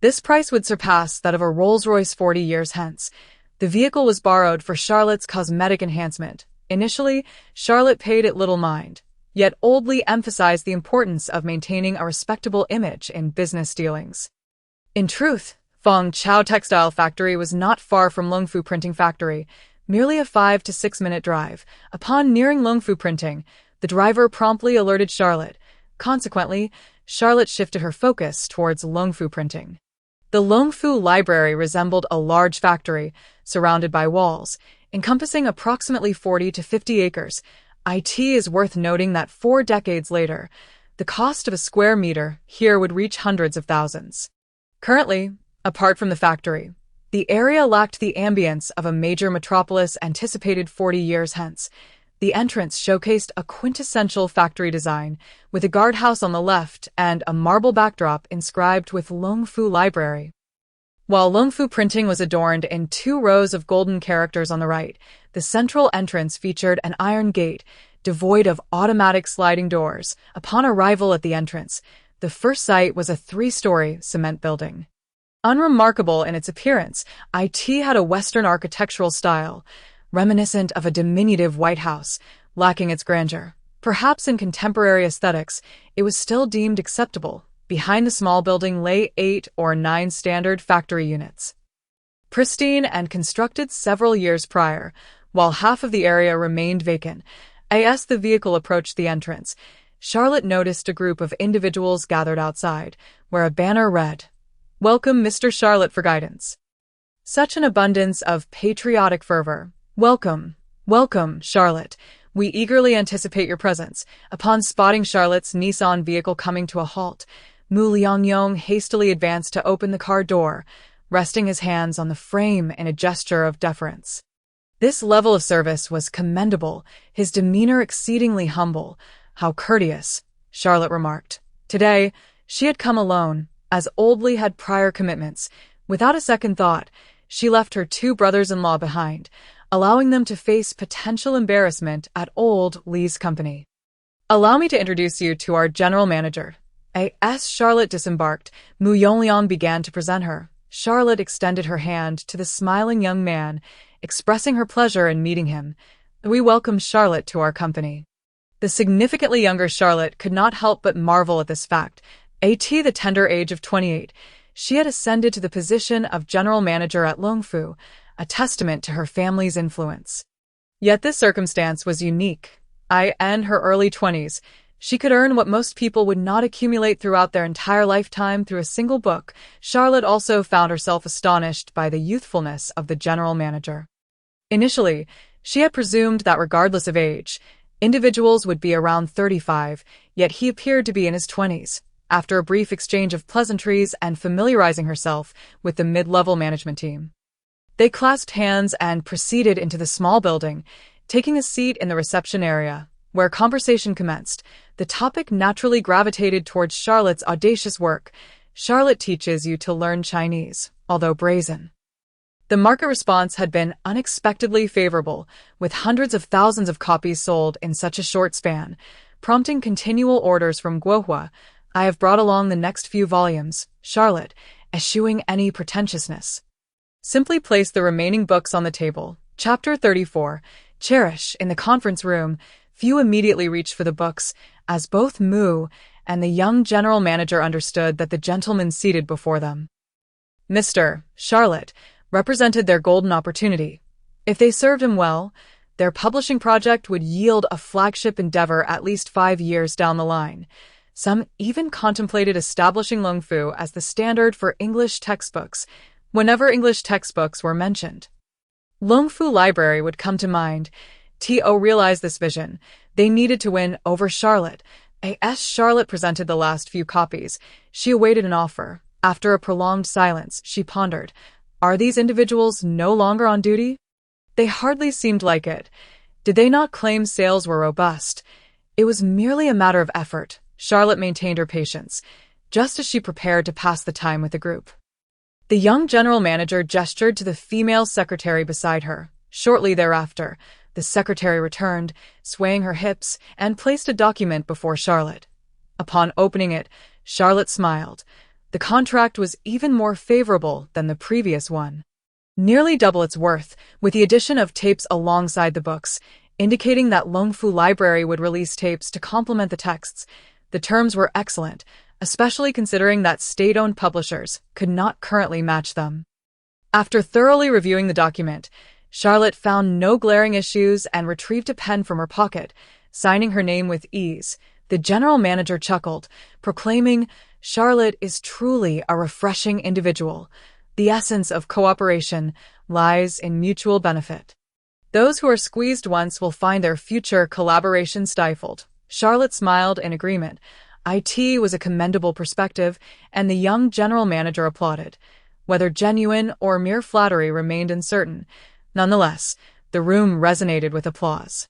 This price would surpass that of a Rolls-Royce 40 years hence. The vehicle was borrowed for Charlotte's cosmetic enhancement. Initially, Charlotte paid it little mind, yet Old Li emphasized the importance of maintaining a respectable image in business dealings. In truth, Fong Chao Textile Factory was not far from Lungfu Printing Factory, merely a 5 to 6 minute drive. Upon nearing Lungfu Printing, the driver promptly alerted Charlotte. Consequently, Charlotte shifted her focus towards Lungfu Printing. The Lungfu Library resembled a large factory, surrounded by walls, encompassing approximately 40 to 50 acres. It is worth noting that 4 decades later, the cost of a square meter here would reach hundreds of thousands. Currently, apart from the factory, the area lacked the ambience of a major metropolis anticipated 40 years hence. The entrance showcased a quintessential factory design, with a guardhouse on the left and a marble backdrop inscribed with Lungfu Library. While Lungfu Printing was adorned in 2 rows of golden characters on the right, the central entrance featured an iron gate, devoid of automatic sliding doors. Upon arrival at the entrance, the first sight was a 3-story cement building. Unremarkable in its appearance, it had a Western architectural style, reminiscent of a diminutive White House, lacking its grandeur. Perhaps in contemporary aesthetics, it was still deemed acceptable. Behind the small building lay 8 or 9 standard factory units, pristine and constructed several years prior, while half of the area remained vacant. As the vehicle approached the entrance, Charlotte noticed a group of individuals gathered outside, where a banner read, "Welcome Mr. Charlotte for guidance." Such an abundance of patriotic fervor. "Welcome, welcome, Charlotte. We eagerly anticipate your presence." Upon spotting Charlotte's Nissan vehicle coming to a halt, Mu Liangyong hastily advanced to open the car door, resting his hands on the frame in a gesture of deference. This level of service was commendable, his demeanor exceedingly humble. "How courteous," Charlotte remarked. Today, she had come alone, as Old Li had prior commitments. Without a second thought, she left her 2 brothers-in-law behind, allowing them to face potential embarrassment at Old Li's company. "Allow me to introduce you to our general manager." As Charlotte disembarked, Mu Yongliang began to present her. Charlotte extended her hand to the smiling young man, expressing her pleasure in meeting him. "We welcome Charlotte to our company." The significantly younger Charlotte could not help but marvel at this fact. At the tender age of 28, she had ascended to the position of general manager at Lungfu, a testament to her family's influence. Yet this circumstance was unique. In her early 20s, She could earn what most people would not accumulate throughout their entire lifetime through a single book. Charlotte also found herself astonished by the youthfulness of the general manager. Initially, she had presumed that regardless of age, individuals would be around 35, yet he appeared to be in his 20s. After a brief exchange of pleasantries and familiarizing herself with the mid-level management team, they clasped hands and proceeded into the small building, taking a seat in the reception area. Where conversation commenced, the topic naturally gravitated towards Charlotte's audacious work. Charlotte teaches you to learn Chinese, although brazen. The market response had been unexpectedly favorable, with hundreds of thousands of copies sold in such a short span, prompting continual orders from Guohua. I have brought along the next few volumes, Charlotte, eschewing any pretentiousness. Simply place the remaining books on the table. Chapter 34, Cherish. In the conference room, few immediately reached for the books, as both Mu and the young general manager understood that the gentleman seated before them, Mr. Charlotte, represented their golden opportunity. If they served him well, their publishing project would yield a flagship endeavor at least 5 years down the line. Some even contemplated establishing Longfu as the standard for English textbooks. Whenever English textbooks were mentioned, Longfu Library would come to mind. To realize this vision, they needed to win over Charlotte. As Charlotte presented the last few copies, she awaited an offer. After a prolonged silence, she pondered, are these individuals no longer on duty? They hardly seemed like it. Did they not claim sales were robust? It was merely a matter of effort. Charlotte maintained her patience, just as she prepared to pass the time with the group. The young general manager gestured to the female secretary beside her. Shortly thereafter, the secretary returned, swaying her hips, and placed a document before Charlotte. Upon opening it, Charlotte smiled. The contract was even more favorable than the previous one. Nearly double its worth, with the addition of tapes alongside the books, indicating that Longfu Library would release tapes to complement the texts. The terms were excellent, especially considering that state-owned publishers could not currently match them. After thoroughly reviewing the document, Charlotte found no glaring issues and retrieved a pen from her pocket, signing her name with ease. The general manager chuckled, proclaiming, Charlotte is truly a refreshing individual. The essence of cooperation lies in mutual benefit. Those who are squeezed once will find their future collaboration stifled. Charlotte smiled in agreement. It was a commendable perspective, and the young general manager applauded. Whether genuine or mere flattery remained uncertain. Nonetheless, the room resonated with applause.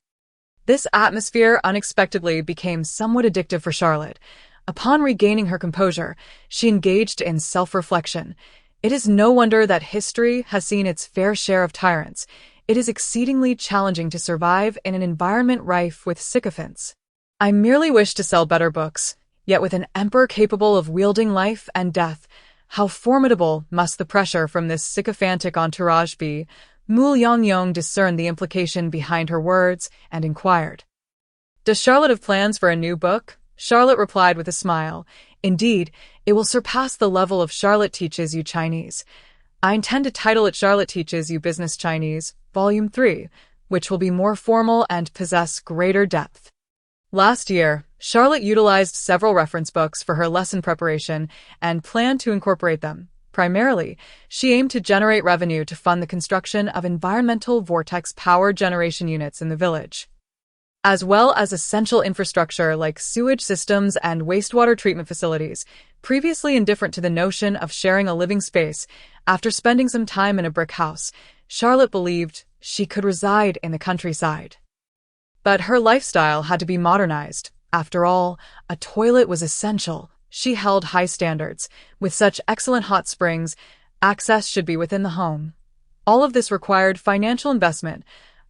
This atmosphere unexpectedly became somewhat addictive for Charlotte. Upon regaining her composure, she engaged in self-reflection. It is no wonder that history has seen its fair share of tyrants. It is exceedingly challenging to survive in an environment rife with sycophants. I merely wish to sell better books, yet with an emperor capable of wielding life and death. How formidable must the pressure from this sycophantic entourage be? Mu Yangyong discerned the implication behind her words and inquired, does Charlotte have plans for a new book? Charlotte replied with a smile, indeed, it will surpass the level of Charlotte Teaches You Chinese. I intend to title it Charlotte Teaches You Business Chinese, Volume 3, which will be more formal and possess greater depth. Last year, Charlotte utilized several reference books for her lesson preparation and planned to incorporate them. Primarily, she aimed to generate revenue to fund the construction of environmental vortex power generation units in the village, as well as essential infrastructure like sewage systems and wastewater treatment facilities. Previously indifferent to the notion of sharing a living space, after spending some time in a brick house, Charlotte believed she could reside in the countryside. But her lifestyle had to be modernized. After all, a toilet was essential. She held high standards. With such excellent hot springs, access should be within the home. All of this required financial investment.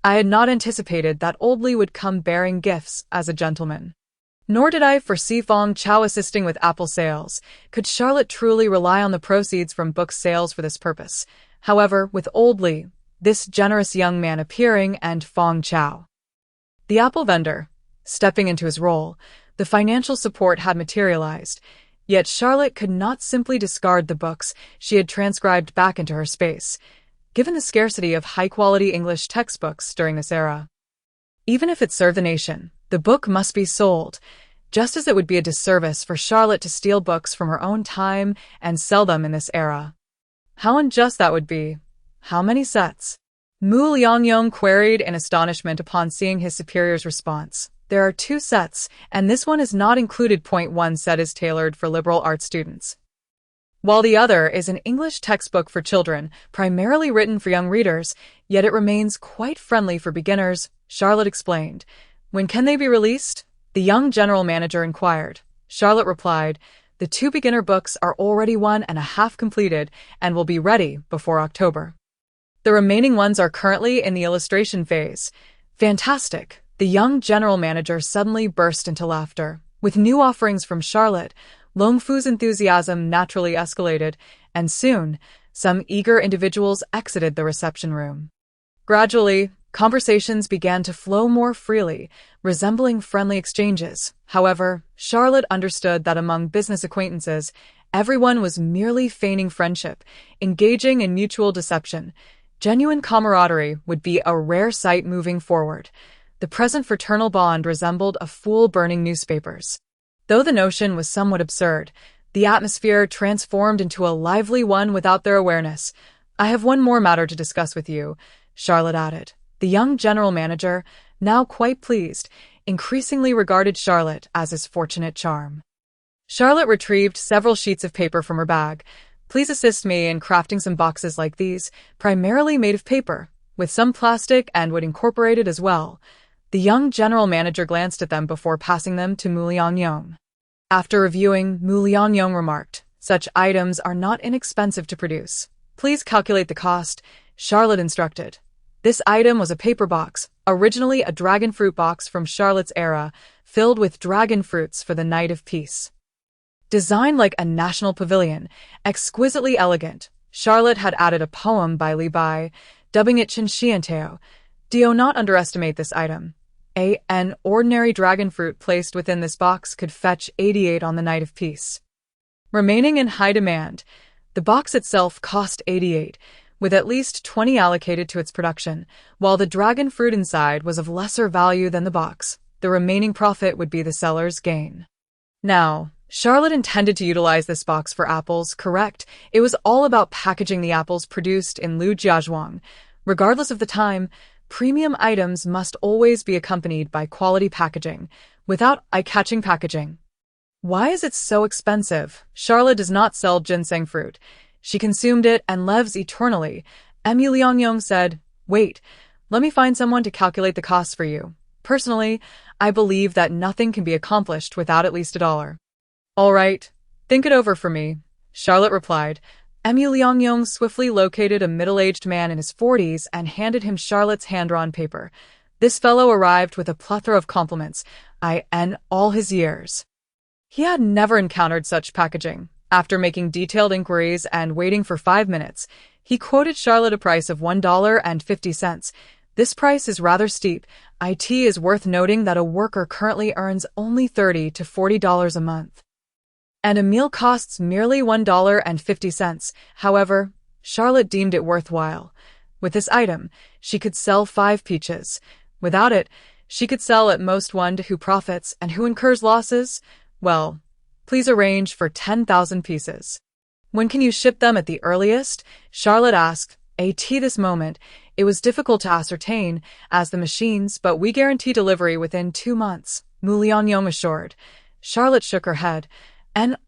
I had not anticipated that Old Li would come bearing gifts as a gentleman. Nor did I foresee Fong Chao assisting with apple sales. Could Charlotte truly rely on the proceeds from book sales for this purpose? However, with Old Li, this generous young man appearing, and Fong Chao, the apple vendor, stepping into his role, the financial support had materialized. Yet Charlotte could not simply discard the books she had transcribed back into her space, given the scarcity of high-quality English textbooks during this era. Even if it served the nation, the book must be sold. just as it would be a disservice for Charlotte to steal books from her own time and sell them in this era. How unjust that would be. How many sets? Mu Liangyong queried in astonishment upon seeing his superior's response. There are 2 sets, and this one is not included. Point 1 set is tailored for liberal arts students, while the other is an English textbook for children, primarily written for young readers, yet it remains quite friendly for beginners, Charlotte explained. When can they be released? The young general manager inquired. Charlotte replied, the 2 beginner books are already 1.5 completed and will be ready before October. The remaining ones are currently in the illustration phase. Fantastic! The young general manager suddenly burst into laughter. With new offerings from Charlotte, Longfu's enthusiasm naturally escalated, and soon, some eager individuals exited the reception room. Gradually, conversations began to flow more freely, resembling friendly exchanges. However, Charlotte understood that among business acquaintances, everyone was merely feigning friendship, engaging in mutual deception. Genuine camaraderie would be a rare sight moving forward. The present fraternal bond resembled a fool burning newspapers. Though the notion was somewhat absurd, the atmosphere transformed into a lively one without their awareness. I have one more matter to discuss with you, Charlotte added. The young general manager, now quite pleased, increasingly regarded Charlotte as his fortunate charm. Charlotte retrieved several sheets of paper from her bag. Please assist me in crafting some boxes like these, primarily made of paper, with some plastic and wood incorporated as well. The young general manager glanced at them before passing them to Mu Liangyong. After reviewing, Mu Liangyong remarked, such items are not inexpensive to produce. Please calculate the cost, Charlotte instructed. This item was a paper box, originally a dragon fruit box from Charlotte's era, filled with dragon fruits for the night of peace. Designed like a national pavilion, exquisitely elegant, Charlotte had added a poem by Li Bai, dubbing it Qinshianteo. Do not underestimate this item. An ordinary dragon fruit placed within this box could fetch 88 on the night of peace. Remaining in high demand, the box itself cost 88, with at least 20 allocated to its production, while the dragon fruit inside was of lesser value than the box. The remaining profit would be the seller's gain. Now, Charlotte intended to utilize this box for apples, correct? It was all about packaging the apples produced in Lu Jiazhuang. Regardless of the time, premium items must always be accompanied by quality packaging, without eye-catching packaging. Why is it so expensive? Charlotte does not sell ginseng fruit. She consumed it and lives eternally. Mu Liangyong said, wait, let me find someone to calculate the costs for you. Personally, I believe that nothing can be accomplished without at least $1. All right, think it over for me, Charlotte replied. Mu Liangyong swiftly located a middle-aged man in his 40s and handed him Charlotte's hand-drawn paper. This fellow arrived with a plethora of compliments, all his years. He had never encountered such packaging. After making detailed inquiries and waiting for 5 minutes, he quoted Charlotte a price of $1.50. This price is rather steep. It is worth noting that a worker currently earns only $30 to $40 a month, and a meal costs merely $1.50. However, Charlotte deemed it worthwhile. With this item, she could sell 5 peaches. Without it, she could sell at most 1. Who profits and who incurs losses? Well, please arrange for 10,000 pieces. When can you ship them at the earliest? Charlotte asked. At this moment, it was difficult to ascertain, as the machines, but we guarantee delivery within 2 months, Mu Liangyong assured. Charlotte shook her head.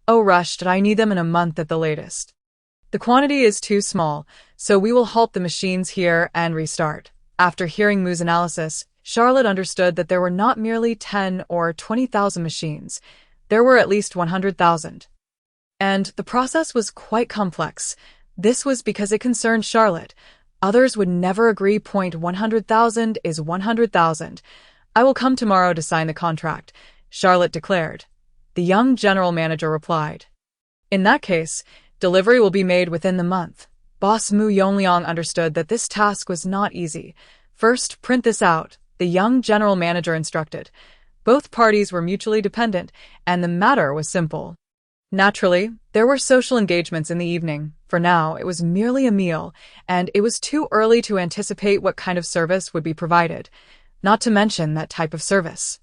Rushed, I need them in a month at the latest. The quantity is too small, so we will halt the machines here and restart. After hearing Mu's analysis, Charlotte understood that there were not merely 10 or 20,000 machines. There were at least 100,000. And the process was quite complex. This was because it concerned Charlotte. Others would never agree. 100,000 is 100,000. I will come tomorrow to sign the contract, Charlotte declared. The young general manager replied. In that case, delivery will be made within the month. Boss Mu Yongliang understood that this task was not easy. First, print this out, the young general manager instructed. Both parties were mutually dependent, and the matter was simple. Naturally, there were social engagements in the evening. For now, it was merely a meal, and it was too early to anticipate what kind of service would be provided, not to mention that type of service.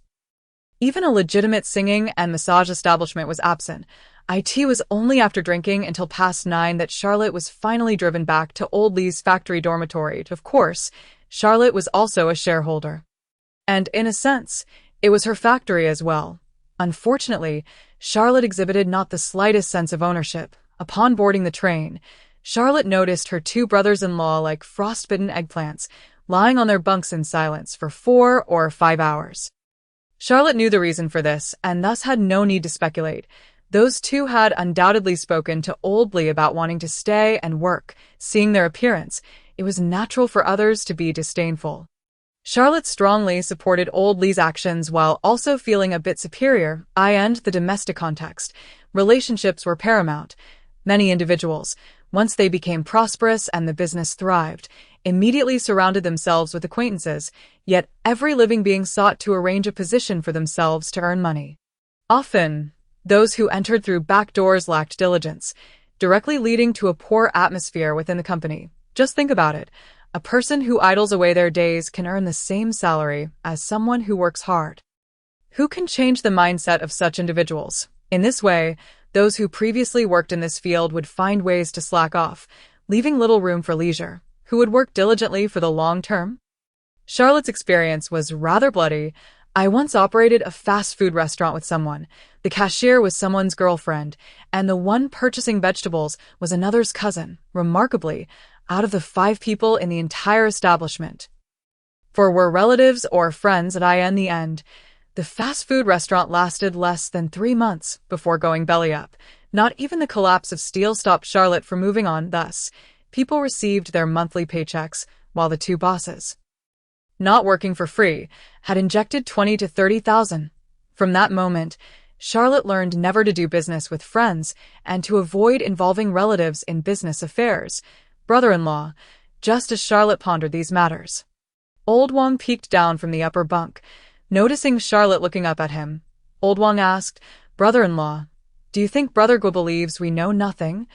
Even a legitimate singing and massage establishment was absent. It was only after drinking until past 9 that Charlotte was finally driven back to Old Lee's factory dormitory. Of course, Charlotte was also a shareholder. And in a sense, it was her factory as well. Unfortunately, Charlotte exhibited not the slightest sense of ownership. Upon boarding the train, Charlotte noticed her 2 brothers-in-law like frostbitten eggplants, lying on their bunks in silence for 4 or 5 hours. Charlotte knew the reason for this, and thus had no need to speculate. Those 2 had undoubtedly spoken to Old Lee about wanting to stay and work. Seeing their appearance, it was natural for others to be disdainful. Charlotte strongly supported Old Lee's actions while also feeling a bit superior. In the domestic context, relationships were paramount. Many individuals, once they became prosperous and the business thrived, immediately surrounded themselves with acquaintances, yet every living being sought to arrange a position for themselves to earn money. Often, those who entered through back doors lacked diligence, directly leading to a poor atmosphere within the company. Just think about it. A person who idles away their days can earn the same salary as someone who works hard. Who can change the mindset of such individuals? In this way, those who previously worked in this field would find ways to slack off, leaving little room for leisure. Who would work diligently for the long term? Charlotte's experience was rather bloody. I once operated a fast food restaurant with someone. The cashier was someone's girlfriend, and the one purchasing vegetables was another's cousin. Remarkably, out of the 5 people in the entire establishment, 4 were relatives or friends. In the end, the fast food restaurant lasted less than 3 months before going belly up. Not even the collapse of steel stopped Charlotte from moving on. Thus, people received their monthly paychecks, while the 2 bosses, not working for free, had injected 20 to 30,000. From that moment, Charlotte learned never to do business with friends and to avoid involving relatives in business affairs. Brother-in-law, just as Charlotte pondered these matters, Old Wang peeked down from the upper bunk. Noticing Charlotte looking up at him, Old Wang asked, "Brother-in-law, do you think Brother Guo believes we know nothing?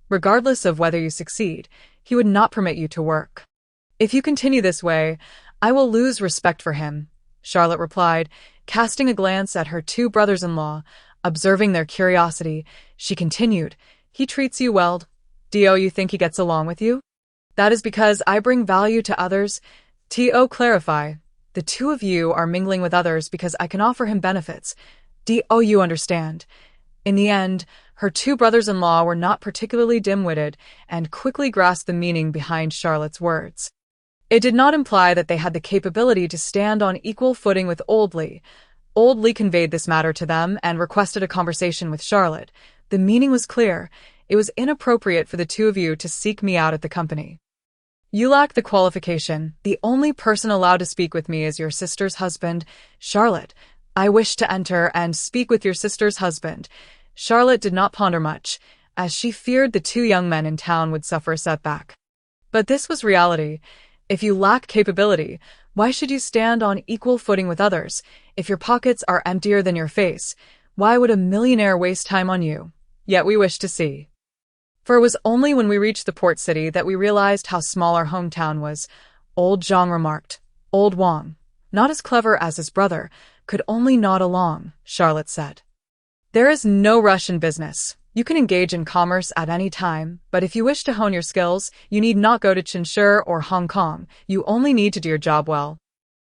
Regardless of whether you succeed, he would not permit you to work. If you continue this way, I will lose respect for him," Charlotte replied, casting a glance at her 2 brothers-in-law. Observing their curiosity, she continued, "He treats you well. Do you think he gets along with you?" "That is because I bring value to others." To clarify, the 2 of you are mingling with others because I can offer him benefits. Do you understand? In the end, her 2 brothers-in-law were not particularly dim-witted and quickly grasped the meaning behind Charlotte's words. It did not imply that they had the capability to stand on equal footing with Old Lee. Old Lee conveyed this matter to them and requested a conversation with Charlotte. The meaning was clear. It was inappropriate for the 2 of you to seek me out at the company. You lack the qualification. The only person allowed to speak with me is your sister's husband, Charlotte. I wish to enter and speak with your sister's husband. Charlotte did not ponder much, as she feared the 2 young men in town would suffer a setback. But this was reality. If you lack capability, why should you stand on equal footing with others? If your pockets are emptier than your face, why would a millionaire waste time on you? Yet we wish to see. For it was only when we reached the port city that we realized how small our hometown was, Old Zhang remarked. Old Wang, not as clever as his brother, could only nod along, Charlotte said. There is no rush in business. You can engage in commerce at any time, but if you wish to hone your skills, you need not go to Chinchur or Hong Kong. You only need to do your job well.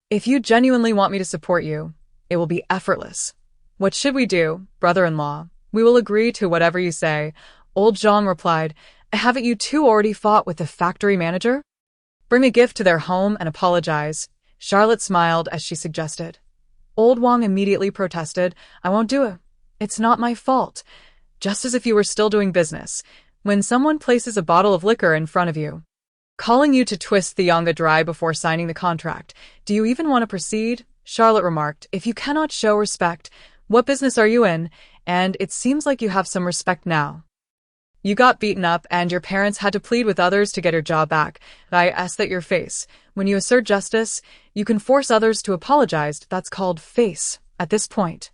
If you genuinely want me to support you, it will be effortless. What should we do, brother-in-law? We will agree to whatever you say. Old Zhang replied, "Haven't you 2 already fought with the factory manager? Bring a gift to their home and apologize." Charlotte smiled as she suggested. Old Wang immediately protested, "I won't do it. It's not my fault." Just as if you were still doing business, when someone places a bottle of liquor in front of you, calling you to twist the yanga dry before signing the contract. Do you even want to proceed? Charlotte remarked, "If you cannot show respect, what business are you in? And it seems like you have some respect now. You got beaten up and your parents had to plead with others to get your job back. I ask that your face. When you assert justice, you can force others to apologize. That's called face. At this point,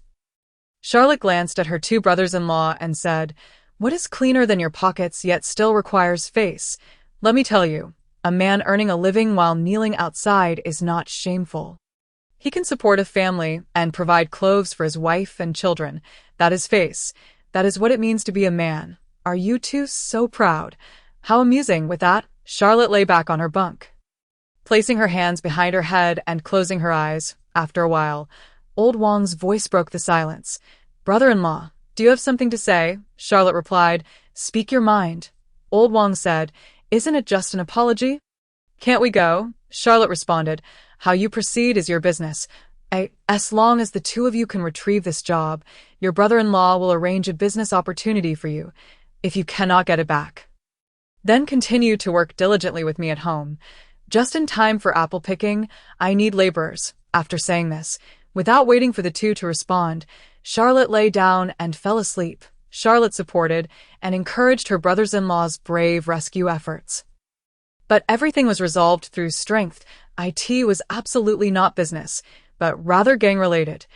Charlotte glanced at her 2 brothers-in-law and said, "What is cleaner than your pockets yet still requires face? Let me tell you, a man earning a living while kneeling outside is not shameful. He can support a family and provide clothes for his wife and children. That is face. That is what it means to be a man. Are you two so proud? How amusing. With that, Charlotte lay back on her bunk, placing her hands behind her head and closing her eyes. After a while, old Wang's voice broke the silence. Brother-in-law, do you have something to say? Charlotte replied. Speak your mind. Old Wang said, Isn't it just an apology? Can't we go? Charlotte responded. How you proceed is your business. As long as the two of you can retrieve this job, your brother-in-law will arrange a business opportunity for you, if you cannot get it back. Then continue to work diligently with me at home. Just in time for apple picking, I need laborers. After saying this, without waiting for the two to respond, Charlotte lay down and fell asleep. Charlotte supported and encouraged her brothers-in-law's brave rescue efforts. But everything was resolved through strength. IT was absolutely not business, but rather gang-related.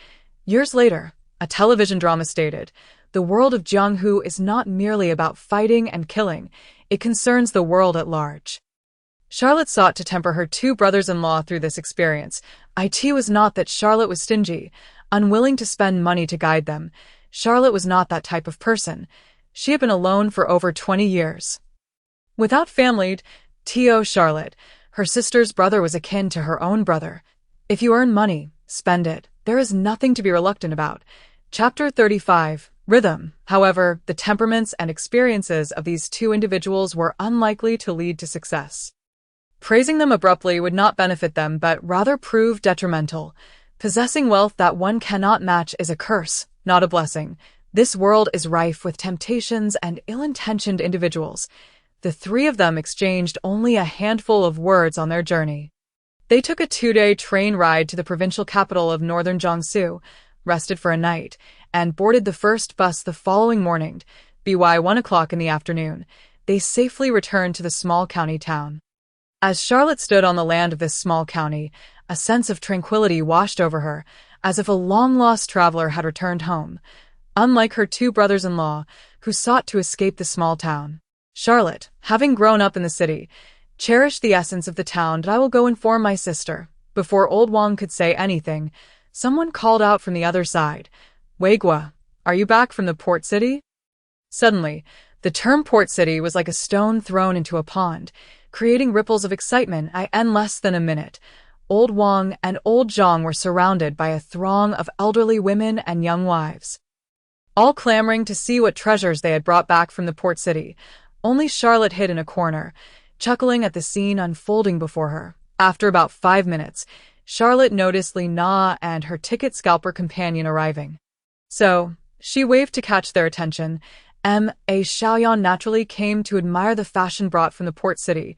Years later, a television drama stated, the world of Jianghu is not merely about fighting and killing, it concerns the world at large. Charlotte sought to temper her two brothers-in-law through this experience. IT was not that Charlotte was stingy, unwilling to spend money to guide them. Charlotte was not that type of person. She had been alone for over 20 years. Without family, T.O. Charlotte, her sister's brother was akin to her own brother. If you earn money, spend it. There is nothing to be reluctant about. Chapter 35. Rhythm. However, the temperaments and experiences of these two individuals were unlikely to lead to success. Praising them abruptly would not benefit them but rather prove detrimental. Possessing wealth that one cannot match is a curse, not a blessing. This world is rife with temptations and ill-intentioned individuals. The three of them exchanged only a handful of words on their journey. They took a 2-day train ride to the provincial capital of northern Jiangsu, rested for a night, and boarded the first bus the following morning, by 1 o'clock in the afternoon. They safely returned to the small county town. As Charlotte stood on the land of this small county, a sense of tranquility washed over her, as if a long-lost traveler had returned home. Unlike her two brothers-in-law, who sought to escape the small town, Charlotte, having grown up in the city, cherished the essence of the town. I will go inform my sister. Before old Wang could say anything, someone called out from the other side, Weigua, are you back from the port city? Suddenly, the term port city was like a stone thrown into a pond, creating ripples of excitement. In less than a minute, old Wang and old Zhang were surrounded by a throng of elderly women and young wives, all clamoring to see what treasures they had brought back from the port city. Only Charlotte hid in a corner, chuckling at the scene unfolding before her. After about 5 minutes, Charlotte noticed Li Na and her ticket scalper companion arriving. So, she waved to catch their attention. A Xiaoyan naturally came to admire the fashion brought from the port city.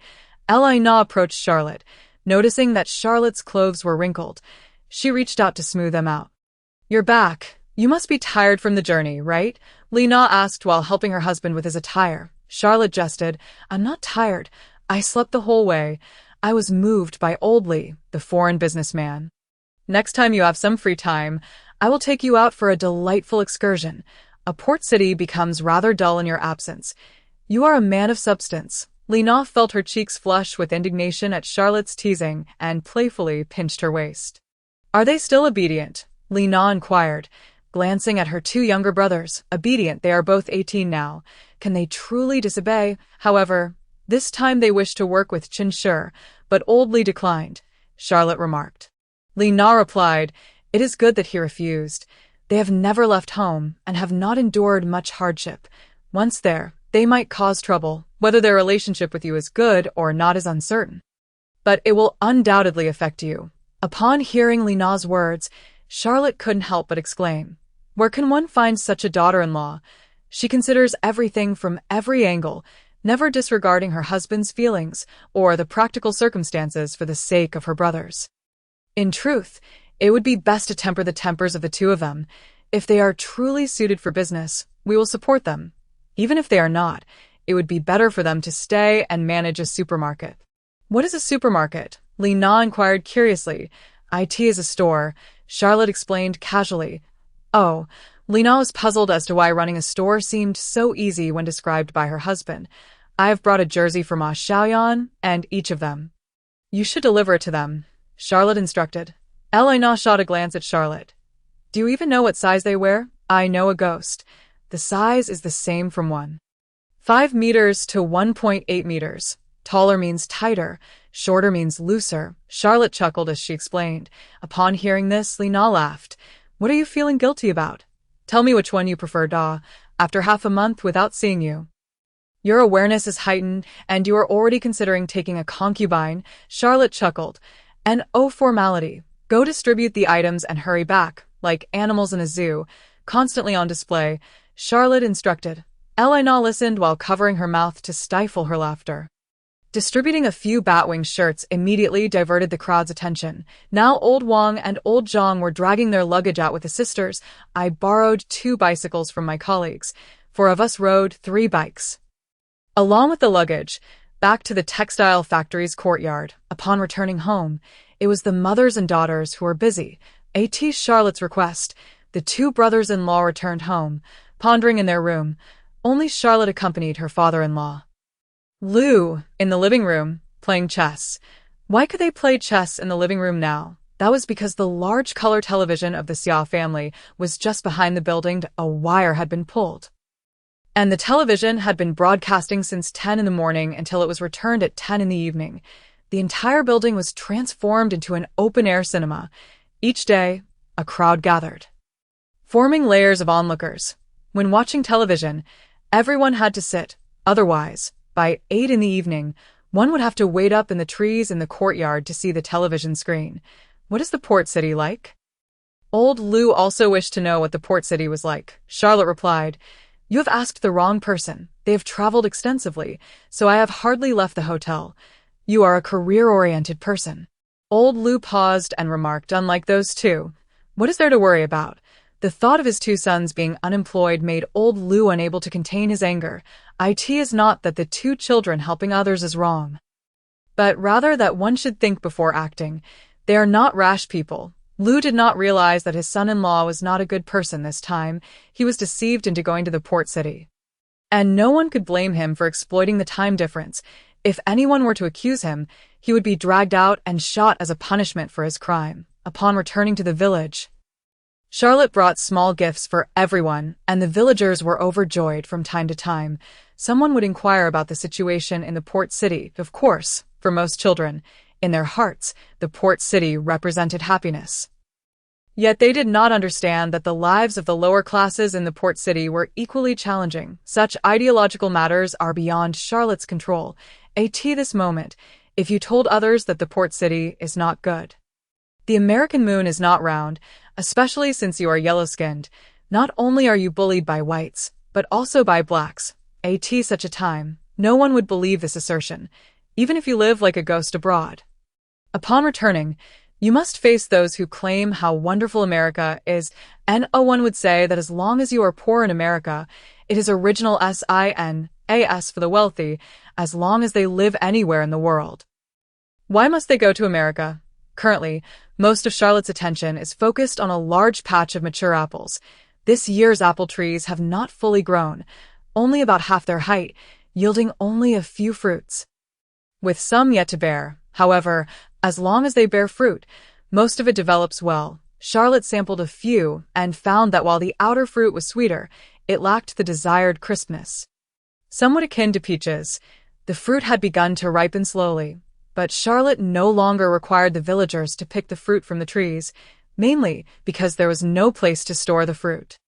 Li Na approached Charlotte, noticing that Charlotte's clothes were wrinkled. She reached out to smooth them out. You're back. You must be tired from the journey, right? Li Na asked while helping her husband with his attire. Charlotte jested, I'm not tired. I slept the whole way. I was moved by old Li, the foreign businessman. Next time you have some free time, I will take you out for a delightful excursion. A port city becomes rather dull in your absence. You are a man of substance. Li Na felt her cheeks flush with indignation at Charlotte's teasing and playfully pinched her waist. Are they still obedient? Li Na inquired, glancing at her two younger brothers. Obedient, they are both 18 now. Can they truly disobey? However, this time they wished to work with Qin Shi, but old Li declined, Charlotte remarked. Li Na replied, It is good that he refused. They have never left home and have not endured much hardship. Once there, they might cause trouble. Whether their relationship with you is good or not is uncertain, but it will undoubtedly affect you. Upon hearing Li Na's words, Charlotte couldn't help but exclaim, Where can one find such a daughter-in-law? She considers everything from every angle, never disregarding her husband's feelings or the practical circumstances for the sake of her brothers. In truth, it would be best to temper the tempers of the two of them. If they are truly suited for business, we will support them. Even if they are not, it would be better for them to stay and manage a supermarket. What is a supermarket? Li Na inquired curiously. It is a store, Charlotte explained casually. Oh, Li Na was puzzled as to why running a store seemed so easy when described by her husband. I have brought a jersey for Ma Xiaoyan and each of them. You should deliver it to them, Charlotte instructed. Elena shot a glance at Charlotte. Do you even know what size they wear? I know a ghost. The size is the same from 1.5 meters to 1.8 meters. Taller means tighter, shorter means looser. Charlotte chuckled as she explained. Upon hearing this, Lena laughed. What are you feeling guilty about? Tell me which one you prefer, Da, after half a month without seeing you. Your awareness is heightened, and you are already considering taking a concubine. Charlotte chuckled. And oh, formality. Go distribute the items and hurry back, like animals in a zoo, constantly on display, Charlotte instructed. Elena listened while covering her mouth to stifle her laughter. Distributing a few Batwing shirts immediately diverted the crowd's attention. Now old Wang and old Zhang were dragging their luggage out with the sisters. I borrowed 2 bicycles from my colleagues. 4 of us rode 3 bikes. Along with the luggage, back to the textile factory's courtyard. Upon returning home, it was the mothers and daughters who were busy. At Charlotte's request, the 2 brothers-in-law returned home, pondering in their room. Only Charlotte accompanied her father-in-law. Lou, in the living room, playing chess. Why could they play chess in the living room now? That was because the large color television of the Xia family was just behind the building. A wire had been pulled, and the television had been broadcasting since 10 in the morning until it was returned at 10 in the evening. The entire building was transformed into an open-air cinema. Each day, a crowd gathered, forming layers of onlookers. When watching television, everyone had to sit. Otherwise, by 8 in the evening, one would have to wait up in the trees in the courtyard to see the television screen. What is the port city like? Old Lou also wished to know what the port city was like. Charlotte replied, You have asked the wrong person. They have traveled extensively, so I have hardly left the hotel. You are a career-oriented person. Old Lou paused and remarked, Unlike those 2, what is there to worry about? The thought of his 2 sons being unemployed made old Lou unable to contain his anger. It is not that the 2 children helping others is wrong, but rather that one should think before acting. They are not rash people. Lou did not realize that his son-in-law was not a good person this time. He was deceived into going to the port city, and no one could blame him for exploiting the time difference. If anyone were to accuse him, he would be dragged out and shot as a punishment for his crime. Upon returning to the village, Charlotte brought small gifts for everyone, and the villagers were overjoyed. From time to time, someone would inquire about the situation in the port city. Of course, for most children, in their hearts, the port city represented happiness. Yet they did not understand that the lives of the lower classes in the port city were equally challenging. Such ideological matters are beyond Charlotte's control. At this moment, if you told others that the port city is not good, the American moon is not round, especially since you are yellow-skinned, not only are you bullied by whites, but also by blacks. At such a time, no one would believe this assertion, even if you live like a ghost abroad. Upon returning, you must face those who claim how wonderful America is, and one would say that as long as you are poor in America, it is original SINAS for the wealthy, as long as they live anywhere in the world. Why must they go to America? Currently, most of Charlotte's attention is focused on a large patch of mature apples. This year's apple trees have not fully grown, only about half their height, yielding only a few fruits, with some yet to bear. However, as long as they bear fruit, most of it develops well. Charlotte sampled a few and found that while the outer fruit was sweeter, it lacked the desired crispness. Somewhat akin to peaches, the fruit had begun to ripen slowly, but Charlotte no longer required the villagers to pick the fruit from the trees, mainly because there was no place to store the fruit.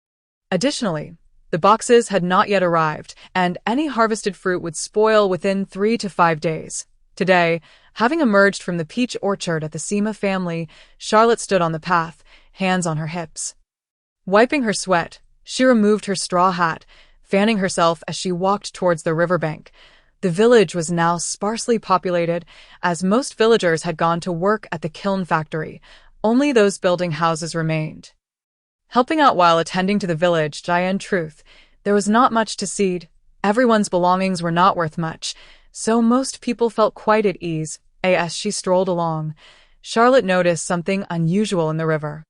Additionally, the boxes had not yet arrived, and any harvested fruit would spoil within 3 to 5 days. Today, having emerged from the peach orchard at the Sima family, Charlotte stood on the path, hands on her hips. Wiping her sweat, she removed her straw hat, fanning herself as she walked towards the riverbank. The village was now sparsely populated, as most villagers had gone to work at the kiln factory. Only those building houses remained. Helping out while attending to the village, in truth, there was not much to seed. Everyone's belongings were not worth much, so most people felt quite at ease. As she strolled along, Charlotte noticed something unusual in the river.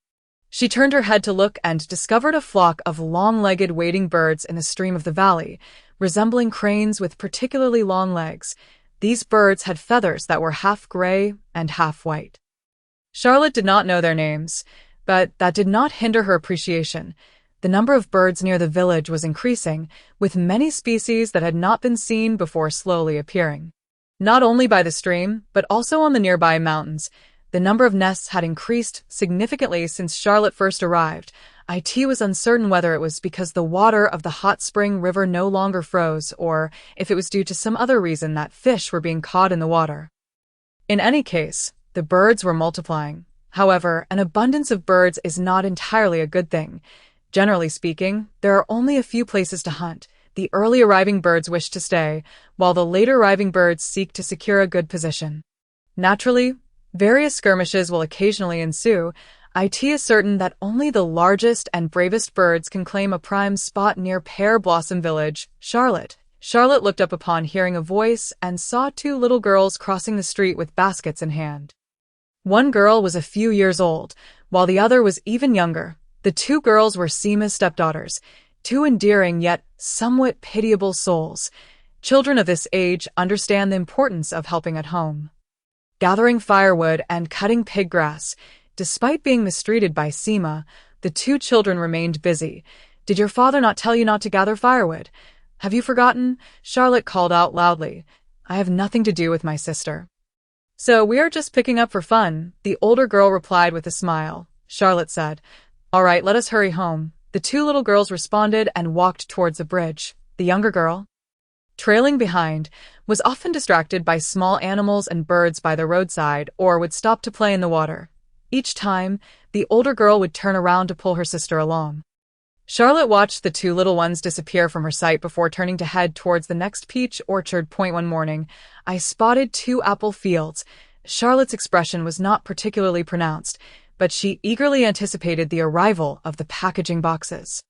She turned her head to look and discovered a flock of long-legged wading birds in the stream of the valley, resembling cranes with particularly long legs. These birds had feathers that were half gray and half white. Charlotte did not know their names, but that did not hinder her appreciation. The number of birds near the village was increasing, with many species that had not been seen before slowly appearing. Not only by the stream, but also on the nearby mountains. The number of nests had increased significantly since Charlotte first arrived. It was uncertain whether it was because the water of the hot spring river no longer froze or if it was due to some other reason that fish were being caught in the water. In any case, the birds were multiplying. However, an abundance of birds is not entirely a good thing. Generally speaking, there are only a few places to hunt. The early arriving birds wish to stay, while the later arriving birds seek to secure a good position. Naturally, various skirmishes will occasionally ensue. It is certain that only the largest and bravest birds can claim a prime spot near Pear Blossom Village, Charlotte. Charlotte looked up upon hearing a voice and saw two little girls crossing the street with baskets in hand. One girl was a few years old, while the other was even younger. The two girls were Seema's stepdaughters, two endearing yet somewhat pitiable souls. Children of this age understand the importance of helping at home. Gathering firewood and cutting pig grass. Despite being mistreated by Seema, the two children remained busy. "Did your father not tell you not to gather firewood? Have you forgotten?" Charlotte called out loudly. "I have nothing to do with my sister." "So we are just picking up for fun," the older girl replied with a smile. Charlotte said, "All right, let us hurry home." The two little girls responded and walked towards the bridge. The younger girl, trailing behind, was often distracted by small animals and birds by the roadside or would stop to play in the water. Each time, the older girl would turn around to pull her sister along. Charlotte watched the two little ones disappear from her sight before turning to head towards the next peach orchard point. One morning, I spotted two apple fields. Charlotte's expression was not particularly pronounced, but she eagerly anticipated the arrival of the packaging boxes.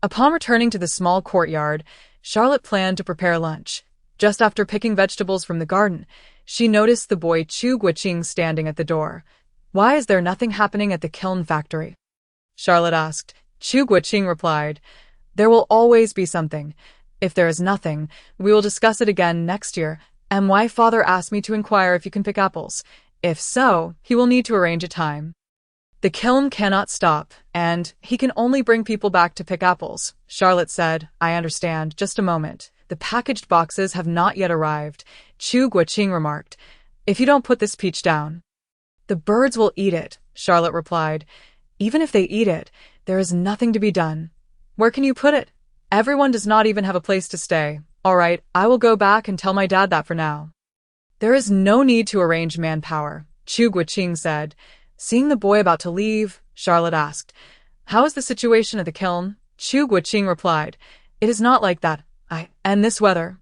Upon returning to the small courtyard, Charlotte planned to prepare lunch. Just after picking vegetables from the garden, she noticed the boy Chu Guiqing standing at the door. "Why is there nothing happening at the kiln factory?" Charlotte asked. Chu Guiqing replied, "There will always be something. If there is nothing, we will discuss it again next year. And my father asked me to inquire if you can pick apples. If so, he will need to arrange a time. The kiln cannot stop, and he can only bring people back to pick apples." Charlotte said, "I understand. Just a moment. The packaged boxes have not yet arrived," Chu Guiqing remarked. "If you don't put this peach down, the birds will eat it," Charlotte replied. "Even if they eat it, there is nothing to be done. Where can you put it? Everyone does not even have a place to stay." "All right, I will go back and tell my dad that for now." "There is no need to arrange manpower," Chu Guiqing said. Seeing the boy about to leave, Charlotte asked, "How is the situation at the kiln?" Chu Guiqing replied, "It is not like that. And this weather.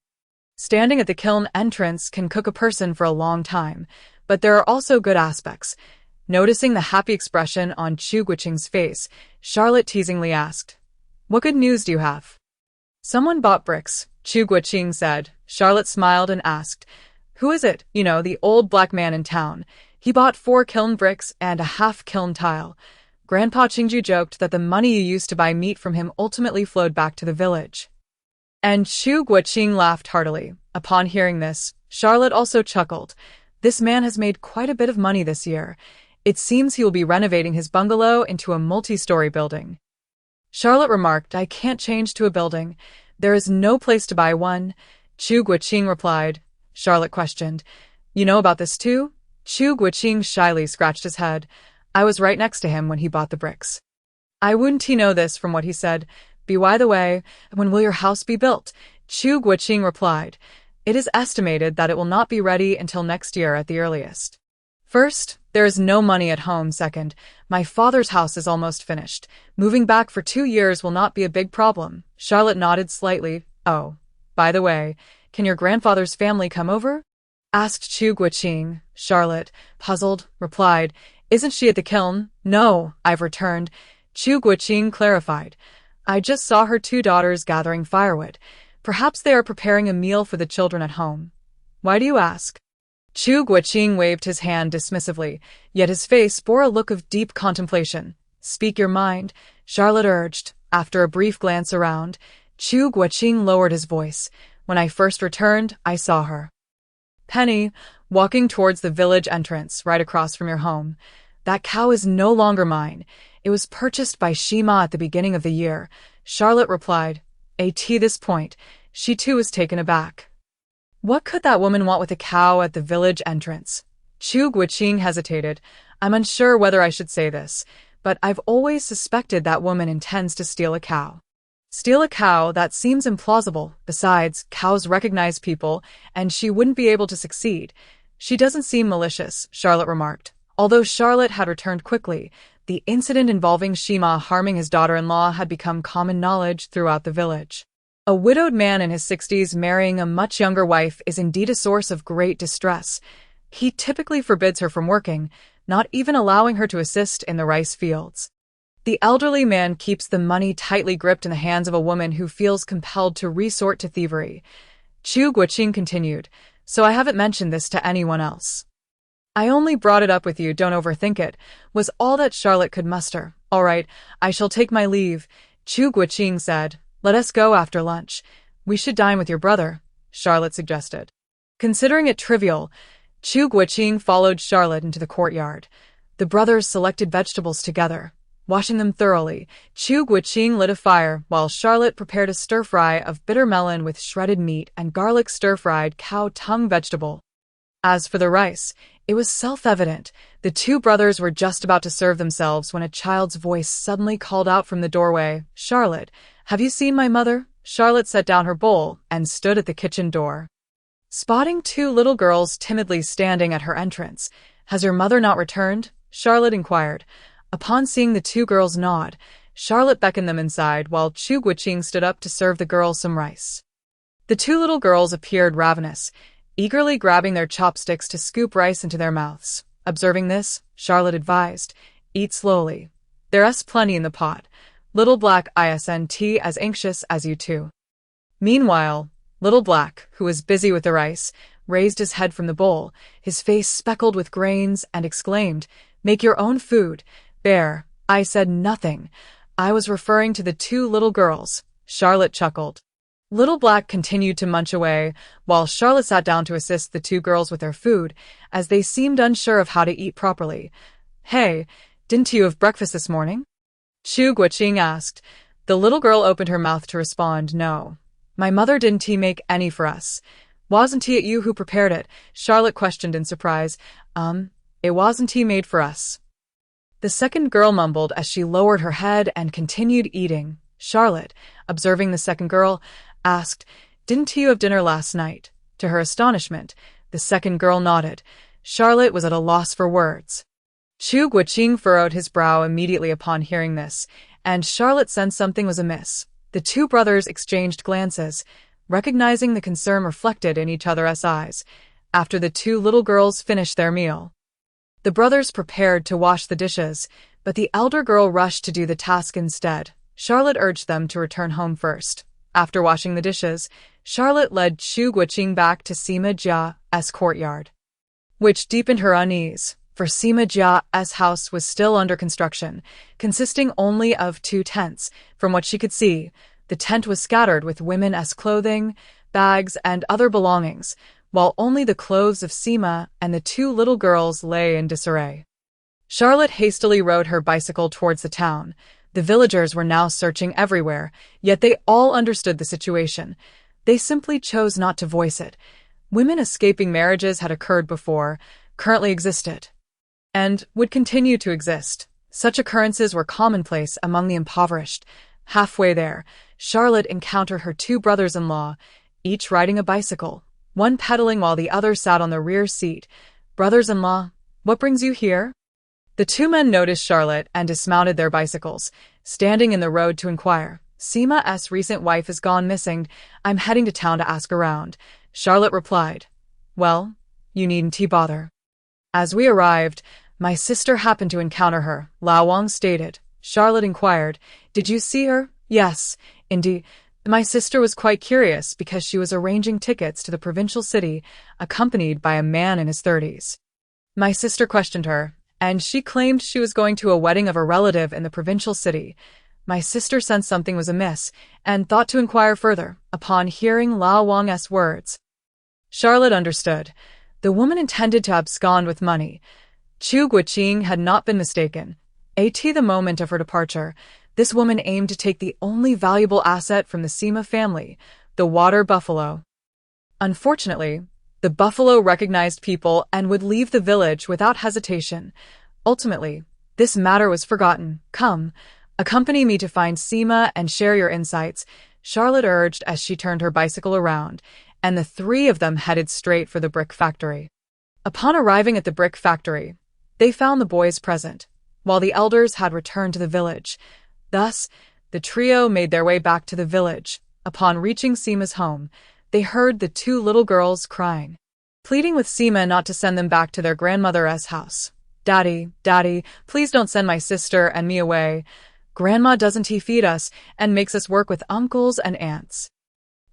Standing at the kiln entrance can cook a person for a long time, but there are also good aspects." Noticing the happy expression on Chu Guiqing's face, Charlotte teasingly asked, "What good news do you have?" "Someone bought bricks," Chu Guiqing said. Charlotte smiled and asked, "Who is it?" "You know, the old black man in town. He bought 4 kiln bricks and a half kiln tile." Grandpa Qingju joked that the money you used to buy meat from him ultimately flowed back to the village. And Chu Guiqing laughed heartily. Upon hearing this, Charlotte also chuckled. "This man has made quite a bit of money this year. It seems he will be renovating his bungalow into a multi-story building." Charlotte remarked, "I can't change to a building. There is no place to buy one." Chu Guiqing replied. Charlotte questioned, "You know about this too?" Chu Guiqing shyly scratched his head. "I was right next to him when he bought the bricks." "I wouldn't know this from what he said. By the way, when will your house be built?" Chu Guiqing replied. "It is estimated that it will not be ready until next year at the earliest. First, there is no money at home. Second, my father's house is almost finished. Moving back for 2 years will not be a big problem." Charlotte nodded slightly. "Oh, by the way, can your grandfather's family come over?" asked Chu Guiqing. Charlotte, puzzled, replied, "Isn't she at the kiln?" "No, I've returned," Chu Guiqing clarified. "I just saw her 2 daughters gathering firewood. Perhaps they are preparing a meal for the children at home." "Why do you ask?" Chu Guiqing waved his hand dismissively, yet his face bore a look of deep contemplation. "Speak your mind," Charlotte urged. After a brief glance around, Chu Guiqing lowered his voice. "When I first returned, I saw her, Penny, walking towards the village entrance right across from your home. That cow is no longer mine. It was purchased by Shima at the beginning of the year, Charlotte replied. At this point, she too was taken aback. What could that woman want with a cow at the village entrance? Chu Guiqing hesitated. I'm unsure whether I should say this, but I've always suspected that woman intends to steal a cow. Steal a cow? That seems implausible. Besides, cows recognize people, and she wouldn't be able to succeed. She doesn't seem malicious, Charlotte remarked. Although Charlotte had returned quickly, the incident involving Shima harming his daughter-in-law had become common knowledge throughout the village. A widowed man in his 60s marrying a much younger wife is indeed a source of great distress. He typically forbids her from working, not even allowing her to assist in the rice fields. The elderly man keeps the money tightly gripped in the hands of a woman who feels compelled to resort to thievery. Chu Guiqing continued, so I haven't mentioned this to anyone else. I only brought it up with you, don't overthink it, was all that Charlotte could muster. All right, I shall take my leave, Chu Guiqing said. Let us go after lunch. We should dine with your brother, Charlotte suggested. Considering it trivial, Chu Guiqing followed Charlotte into the courtyard. The brothers selected vegetables together. Washing them thoroughly, Chu Guiqing lit a fire while Charlotte prepared a stir-fry of bitter melon with shredded meat and garlic stir-fried cow tongue vegetable. As for the rice, it was self-evident. The two brothers were just about to serve themselves when a child's voice suddenly called out from the doorway, Charlotte, have you seen my mother? Charlotte set down her bowl and stood at the kitchen door. Spotting two little girls timidly standing at her entrance, has your mother not returned? Charlotte inquired. Upon seeing the two girls nod, Charlotte beckoned them inside while Chu Guiqing stood up to serve the girls some rice. The two little girls appeared ravenous, eagerly grabbing their chopsticks to scoop rice into their mouths. Observing this, Charlotte advised, eat slowly. There's plenty in the pot. Little Black isn't as anxious as you two. Meanwhile, Little Black, who was busy with the rice, raised his head from the bowl, his face speckled with grains, and exclaimed, Make your own food. Bear, I said nothing. I was referring to the two little girls. Charlotte chuckled. Little Black continued to munch away, while Charlotte sat down to assist the two girls with their food, as they seemed unsure of how to eat properly. Hey, didn't you have breakfast this morning? Chu Guiqing asked. The little girl opened her mouth to respond, No. My mother didn't make any for us. Wasn't it you who prepared it? Charlotte questioned in surprise. It wasn't made for us. The second girl mumbled as she lowered her head and continued eating. Charlotte, observing the second girl, asked, Didn't you have dinner last night? To her astonishment, the second girl nodded. Charlotte was at a loss for words. Chu Guiqing furrowed his brow immediately upon hearing this, and Charlotte sensed something was amiss. The two brothers exchanged glances, recognizing the concern reflected in each other's eyes, after the two little girls finished their meal. The brothers prepared to wash the dishes, but the elder girl rushed to do the task instead. Charlotte urged them to return home first. After washing the dishes, Charlotte led Chu Guiqing back to Sima Jia's courtyard, which deepened her unease, for Sima Jia's house was still under construction, consisting only of 2 tents. From what she could see, the tent was scattered with women's clothing, bags, and other belongings, while only the clothes of Sima and the two little girls lay in disarray. Charlotte hastily rode her bicycle towards the town. The villagers were now searching everywhere, yet they all understood the situation. They simply chose not to voice it. Women escaping marriages had occurred before, currently existed, and would continue to exist. Such occurrences were commonplace among the impoverished. Halfway there, Charlotte encountered her two brothers-in-law, each riding a bicycle, one pedaling while the other sat on the rear seat. Brothers-in-law, what brings you here? The two men noticed Charlotte and dismounted their bicycles, standing in the road to inquire. Sima's recent wife has gone missing. I'm heading to town to ask around. Charlotte replied. Well, you needn't bother. As we arrived, my sister happened to encounter her, Lao Wang stated. Charlotte inquired, Did you see her? Yes, indeed. My sister was quite curious because she was arranging tickets to the provincial city, accompanied by a man in his 30s. My sister questioned her, and she claimed she was going to a wedding of a relative in the provincial city. My sister sensed something was amiss, and thought to inquire further, upon hearing Lao Wang's words. Charlotte understood. The woman intended to abscond with money. Chu Guiqing had not been mistaken. At the moment of her departure, this woman aimed to take the only valuable asset from the Sima family, the water buffalo. Unfortunately, the buffalo recognized people and would leave the village without hesitation. Ultimately, this matter was forgotten. Come, accompany me to find Sima and share your insights, Charlotte urged as she turned her bicycle around, and the three of them headed straight for the brick factory. Upon arriving at the brick factory, they found the boys present, while the elders had returned to the village. Thus, the trio made their way back to the village. Upon reaching Sima's home, they heard the two little girls crying, pleading with Sima not to send them back to their grandmother's house. Daddy, Daddy, please don't send my sister and me away. Grandma doesn't feed us and makes us work with uncles and aunts.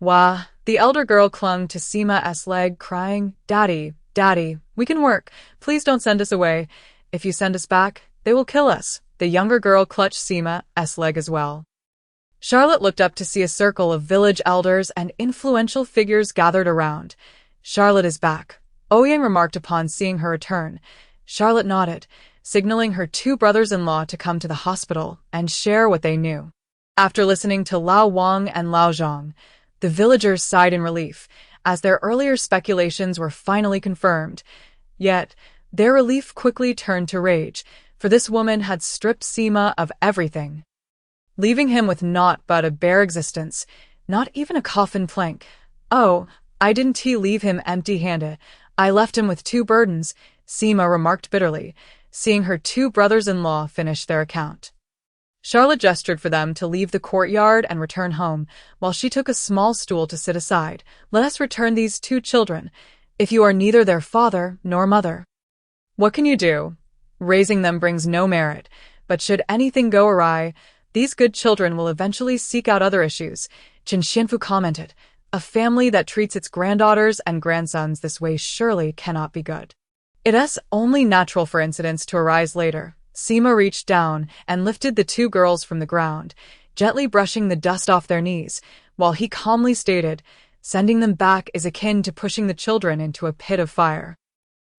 Wah, the elder girl clung to Sima's leg, crying, Daddy, Daddy, we can work. Please don't send us away. If you send us back, they will kill us. The younger girl clutched Sima's leg as well. Charlotte looked up to see a circle of village elders and influential figures gathered around. Charlotte is back, Ouyang remarked upon seeing her return. Charlotte nodded, signaling her two brothers-in-law to come to the hospital and share what they knew. After listening to Lao Wang and Lao Zhang, the villagers sighed in relief, as their earlier speculations were finally confirmed. Yet, their relief quickly turned to rage, for this woman had stripped Sima of everything, leaving him with naught but a bare existence, not even a coffin plank. Oh, I didn't leave him empty-handed. I left him with two burdens, Sima remarked bitterly, seeing her two brothers-in-law finish their account. Charlotte gestured for them to leave the courtyard and return home, while she took a small stool to sit aside. Let us return these two children, if you are neither their father nor mother. What can you do? Raising them brings no merit, but should anything go awry, these good children will eventually seek out other issues, Chen Xianfu commented. A family that treats its granddaughters and grandsons this way surely cannot be good. It is only natural for incidents to arise later. Sima reached down and lifted the two girls from the ground, gently brushing the dust off their knees, while he calmly stated, sending them back is akin to pushing the children into a pit of fire.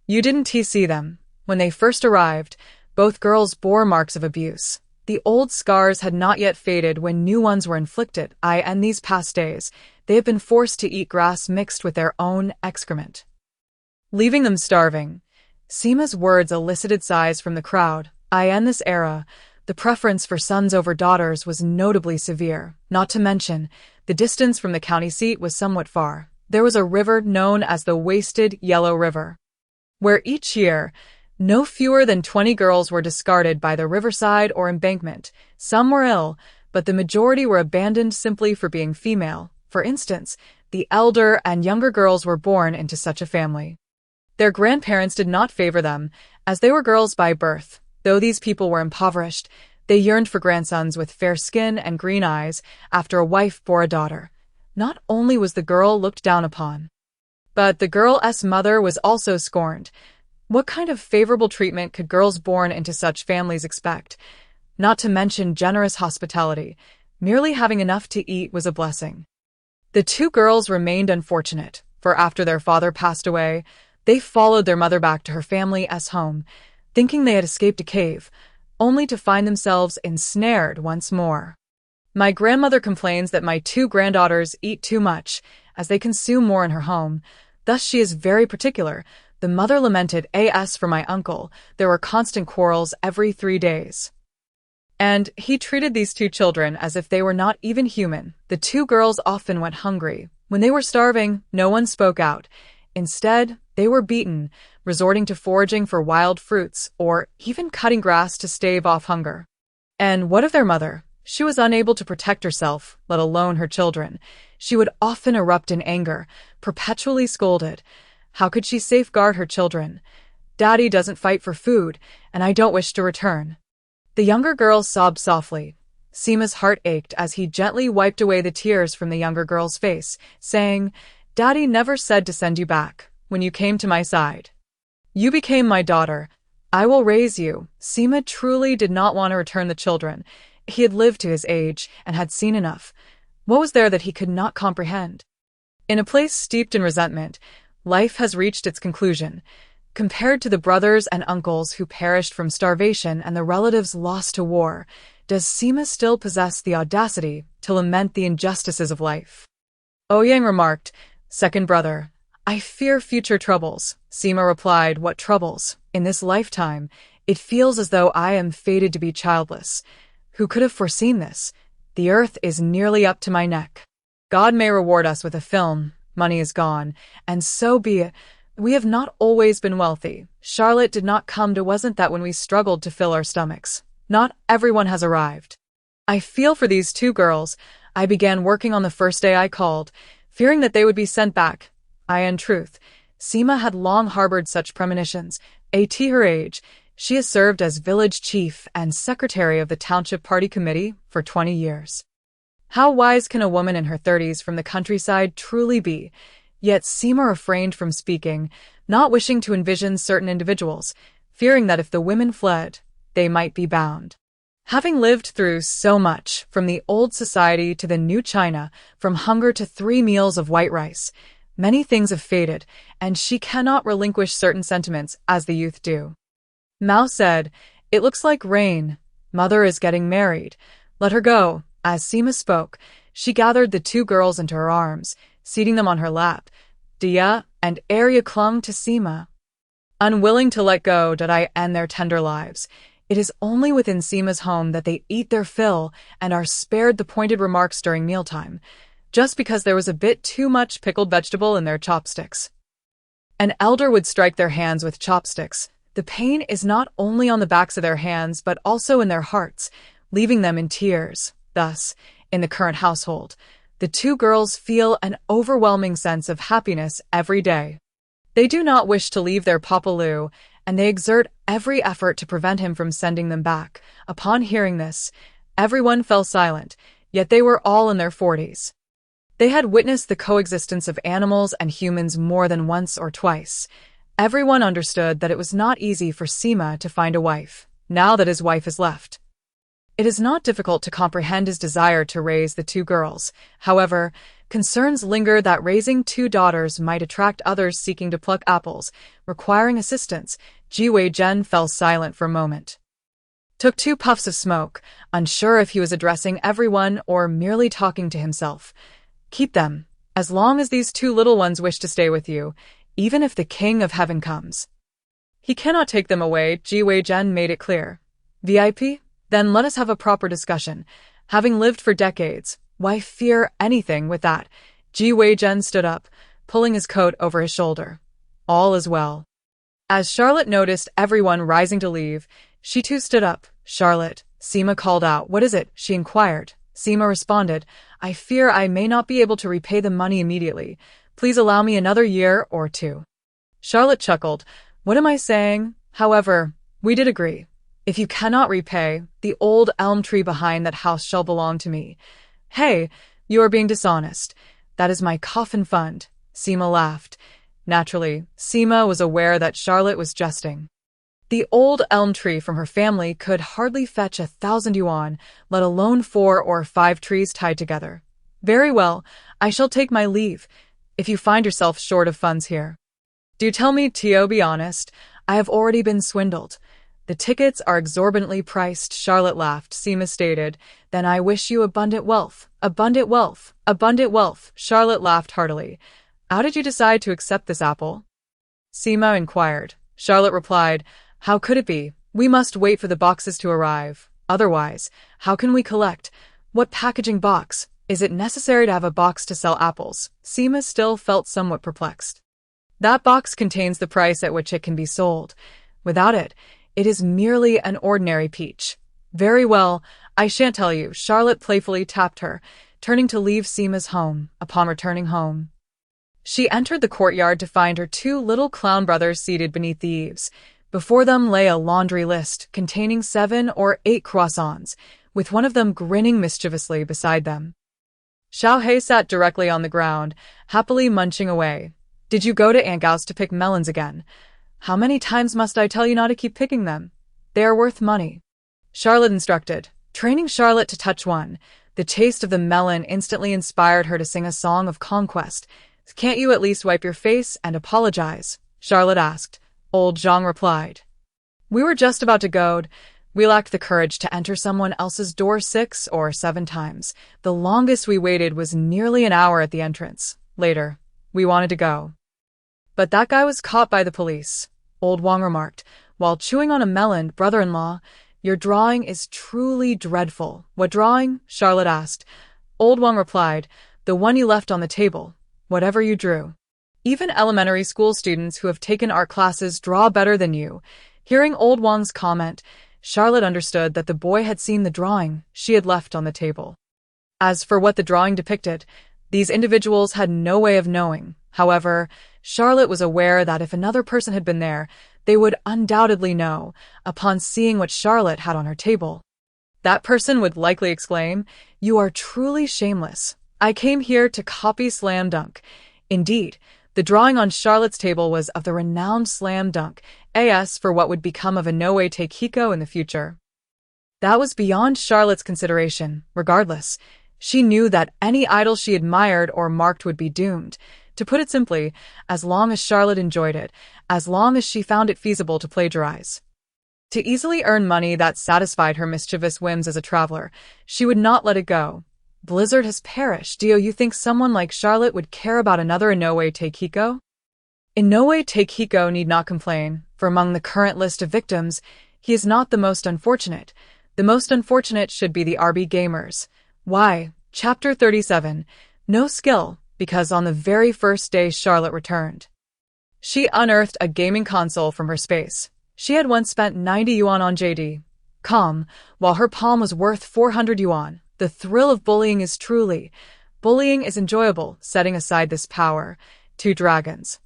You didn't see them. When they first arrived, both girls bore marks of abuse. The old scars had not yet faded when new ones were inflicted. And these past days, they have been forced to eat grass mixed with their own excrement, leaving them starving. Sima's words elicited sighs from the crowd. In this era, the preference for sons over daughters was notably severe. Not to mention, the distance from the county seat was somewhat far. There was a river known as the Wasted Yellow River, where each year, no fewer than 20 girls were discarded by the riverside or embankment. Some were ill, but the majority were abandoned simply for being female. For instance, the elder and younger girls were born into such a family. Their grandparents did not favor them, as they were girls by birth. Though these people were impoverished, they yearned for grandsons with fair skin and green eyes after a wife bore a daughter. Not only was the girl looked down upon, but the girl's mother was also scorned. What kind of favorable treatment could girls born into such families expect? Not to mention generous hospitality. Merely having enough to eat was a blessing. The two girls remained unfortunate, for after their father passed away, they followed their mother back to her family's home, thinking they had escaped a cave, only to find themselves ensnared once more. My grandmother complains that my two granddaughters eat too much, as they consume more in her home. Thus she is very particular. The mother lamented. As for my uncle, there were constant quarrels every 3 days, and he treated these two children as if they were not even human. The two girls often went hungry. When they were starving, no one spoke out. Instead, they were beaten, resorting to foraging for wild fruits or even cutting grass to stave off hunger. And what of their mother? She was unable to protect herself, let alone her children. She would often erupt in anger, perpetually scolded. How could she safeguard her children? Daddy doesn't fight for food, and I don't wish to return. The younger girl sobbed softly. Sima's heart ached as he gently wiped away the tears from the younger girl's face, saying, Daddy never said to send you back. When you came to my side, you became my daughter. I will raise you. Sima truly did not want to return the children. He had lived to his age and had seen enough. What was there that he could not comprehend? In a place steeped in resentment, life has reached its conclusion. Compared to the brothers and uncles who perished from starvation and the relatives lost to war, does Sima still possess the audacity to lament the injustices of life? Ouyang remarked, "Second brother, I fear future troubles." Sima replied, "What troubles? In this lifetime, it feels as though I am fated to be childless. Who could have foreseen this? The earth is nearly up to my neck. God may reward us with a film. Money is gone, and so be it. We have not always been wealthy. Charlotte did not come to wasn't that when we struggled to fill our stomachs. Not everyone has arrived. I feel for these two girls. I began working on the first day I called, fearing that they would be sent back." In truth, Sima had long harbored such premonitions. At her age, she has served as village chief and secretary of the township party committee for 20 years. How wise can a woman in her 30s from the countryside truly be? Yet Sima refrained from speaking, not wishing to envision certain individuals, fearing that if the women fled, they might be bound. Having lived through so much, from the old society to the new China, from hunger to 3 meals of white rice, many things have faded, and she cannot relinquish certain sentiments as the youth do. Mao said, "It looks like rain. Mother is getting married. Let her go." As Sima spoke, she gathered the two girls into her arms, seating them on her lap. Dia and Arya clung to Sima, unwilling to let go did I end their tender lives. It is only within Sima's home that they eat their fill and are spared the pointed remarks during mealtime, just because there was a bit too much pickled vegetable in their chopsticks. An elder would strike their hands with chopsticks. The pain is not only on the backs of their hands but also in their hearts, leaving them in tears. Thus, in the current household, the two girls feel an overwhelming sense of happiness every day. They do not wish to leave their Papa Lu, and they exert every effort to prevent him from sending them back. Upon hearing this, everyone fell silent, yet they were all in their 40s. They had witnessed the coexistence of animals and humans more than once or twice. Everyone understood that it was not easy for Sima to find a wife, now that his wife is left. It is not difficult to comprehend his desire to raise the two girls. However, concerns linger that raising 2 daughters might attract others seeking to pluck apples, requiring assistance. Ji Wei-Zhen fell silent for a moment. Took 2 puffs of smoke, unsure if he was addressing everyone or merely talking to himself. "Keep them, as long as these 2 little ones wish to stay with you, even if the King of Heaven comes. He cannot take them away," Ji Wei-Zhen made it clear. "VIP? Then let us have a proper discussion. Having lived for decades, why fear anything with that?" Ji Wei-Zhen stood up, pulling his coat over his shoulder. "All is well." As Charlotte noticed everyone rising to leave, she too stood up. "Charlotte," Sima called out. "What is it?" she inquired. Sima responded, "I fear I may not be able to repay the money immediately. Please allow me another year or 2. Charlotte chuckled. "What am I saying? However, we did agree. If you cannot repay, the old elm tree behind that house shall belong to me." "Hey, you are being dishonest. That is my coffin fund." Sima laughed. Naturally, Sima was aware that Charlotte was jesting. The old elm tree from her family could hardly fetch 1,000 yuan, let alone 4 or 5 trees tied together. "Very well, I shall take my leave, if you find yourself short of funds here." "Do tell me, Tio, be honest. I have already been swindled. The tickets are exorbitantly priced." Charlotte laughed. Sima stated, "Then I wish you abundant wealth, abundant wealth, abundant wealth." Charlotte laughed heartily. "How did you decide to accept this apple?" Sima inquired. Charlotte replied, "How could it be? We must wait for the boxes to arrive. Otherwise, how can we collect? What packaging box? Is it necessary to have a box to sell apples?" Sima still felt somewhat perplexed. "That box contains the price at which it can be sold. Without it, it is merely an ordinary peach." "Very well, I shan't tell you." Charlotte playfully tapped her, turning to leave Sima's home. Upon returning home, she entered the courtyard to find her 2 little clown brothers seated beneath the eaves. Before them lay a laundry list containing 7 or 8 croissants, with one of them grinning mischievously beside them. Xiao He sat directly on the ground, happily munching away. "Did you go to Aunt Gau's to pick melons again? How many times must I tell you not to keep picking them? They are worth money," Charlotte instructed, training Charlotte to touch one. The taste of the melon instantly inspired her to sing a song of conquest. "Can't you at least wipe your face and apologize?" Charlotte asked. Old Zhang replied. We were just about to go. We lacked the courage to enter someone else's door 6 or 7 times. The longest we waited was nearly an hour at the entrance. Later, we wanted to go. But that guy was caught by the police, Old Wang remarked, while chewing on a melon. Brother-in-law, your drawing is truly dreadful. What drawing? Charlotte asked. Old Wang replied, the one you left on the table. Whatever you drew. Even elementary school students who have taken art classes draw better than you. Hearing Old Wang's comment, Charlotte understood that the boy had seen the drawing she had left on the table. As for what the drawing depicted, these individuals had no way of knowing. However, Charlotte was aware that if another person had been there, they would undoubtedly know, upon seeing what Charlotte had on her table. That person would likely exclaim, you are truly shameless. I came here to copy Slam Dunk. Indeed, the drawing on Charlotte's table was of the renowned Slam Dunk, as for what would become of Inoue Teikiko in the future. That was beyond Charlotte's consideration. Regardless, she knew that any idol she admired or marked would be doomed. To put it simply, as long as Charlotte enjoyed it, as long as she found it feasible to plagiarize. To easily earn money that satisfied her mischievous whims as a traveler, she would not let it go. Blizzard has perished. Do you think someone like Charlotte would care about another Inoue Teikiko? Inoue Teikiko need not complain, for among the current list of victims, he is not the most unfortunate. The most unfortunate should be the RB gamers. Why? Chapter 37. No skill, because on the very first day Charlotte returned, she unearthed a gaming console from her space. She had once spent 90 yuan on JD.com, while her palm was worth 400 yuan. The thrill of bullying is enjoyable, setting aside this power. 2 dragons.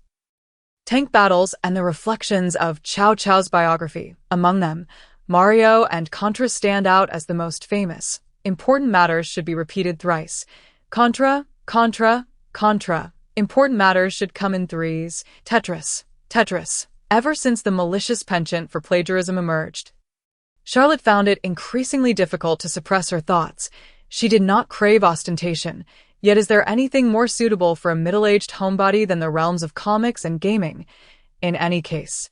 Tank battles and the reflections of Cao Cao's biography. Among them, Mario and Contra stand out as the most famous. Important matters should be repeated thrice. Contra, Contra, Contra. Important matters should come in threes. Tetris, Tetris. Ever since the malicious penchant for plagiarism emerged, Charlotte found it increasingly difficult to suppress her thoughts. She did not crave ostentation, yet is there anything more suitable for a middle-aged homebody than the realms of comics and gaming? In any case,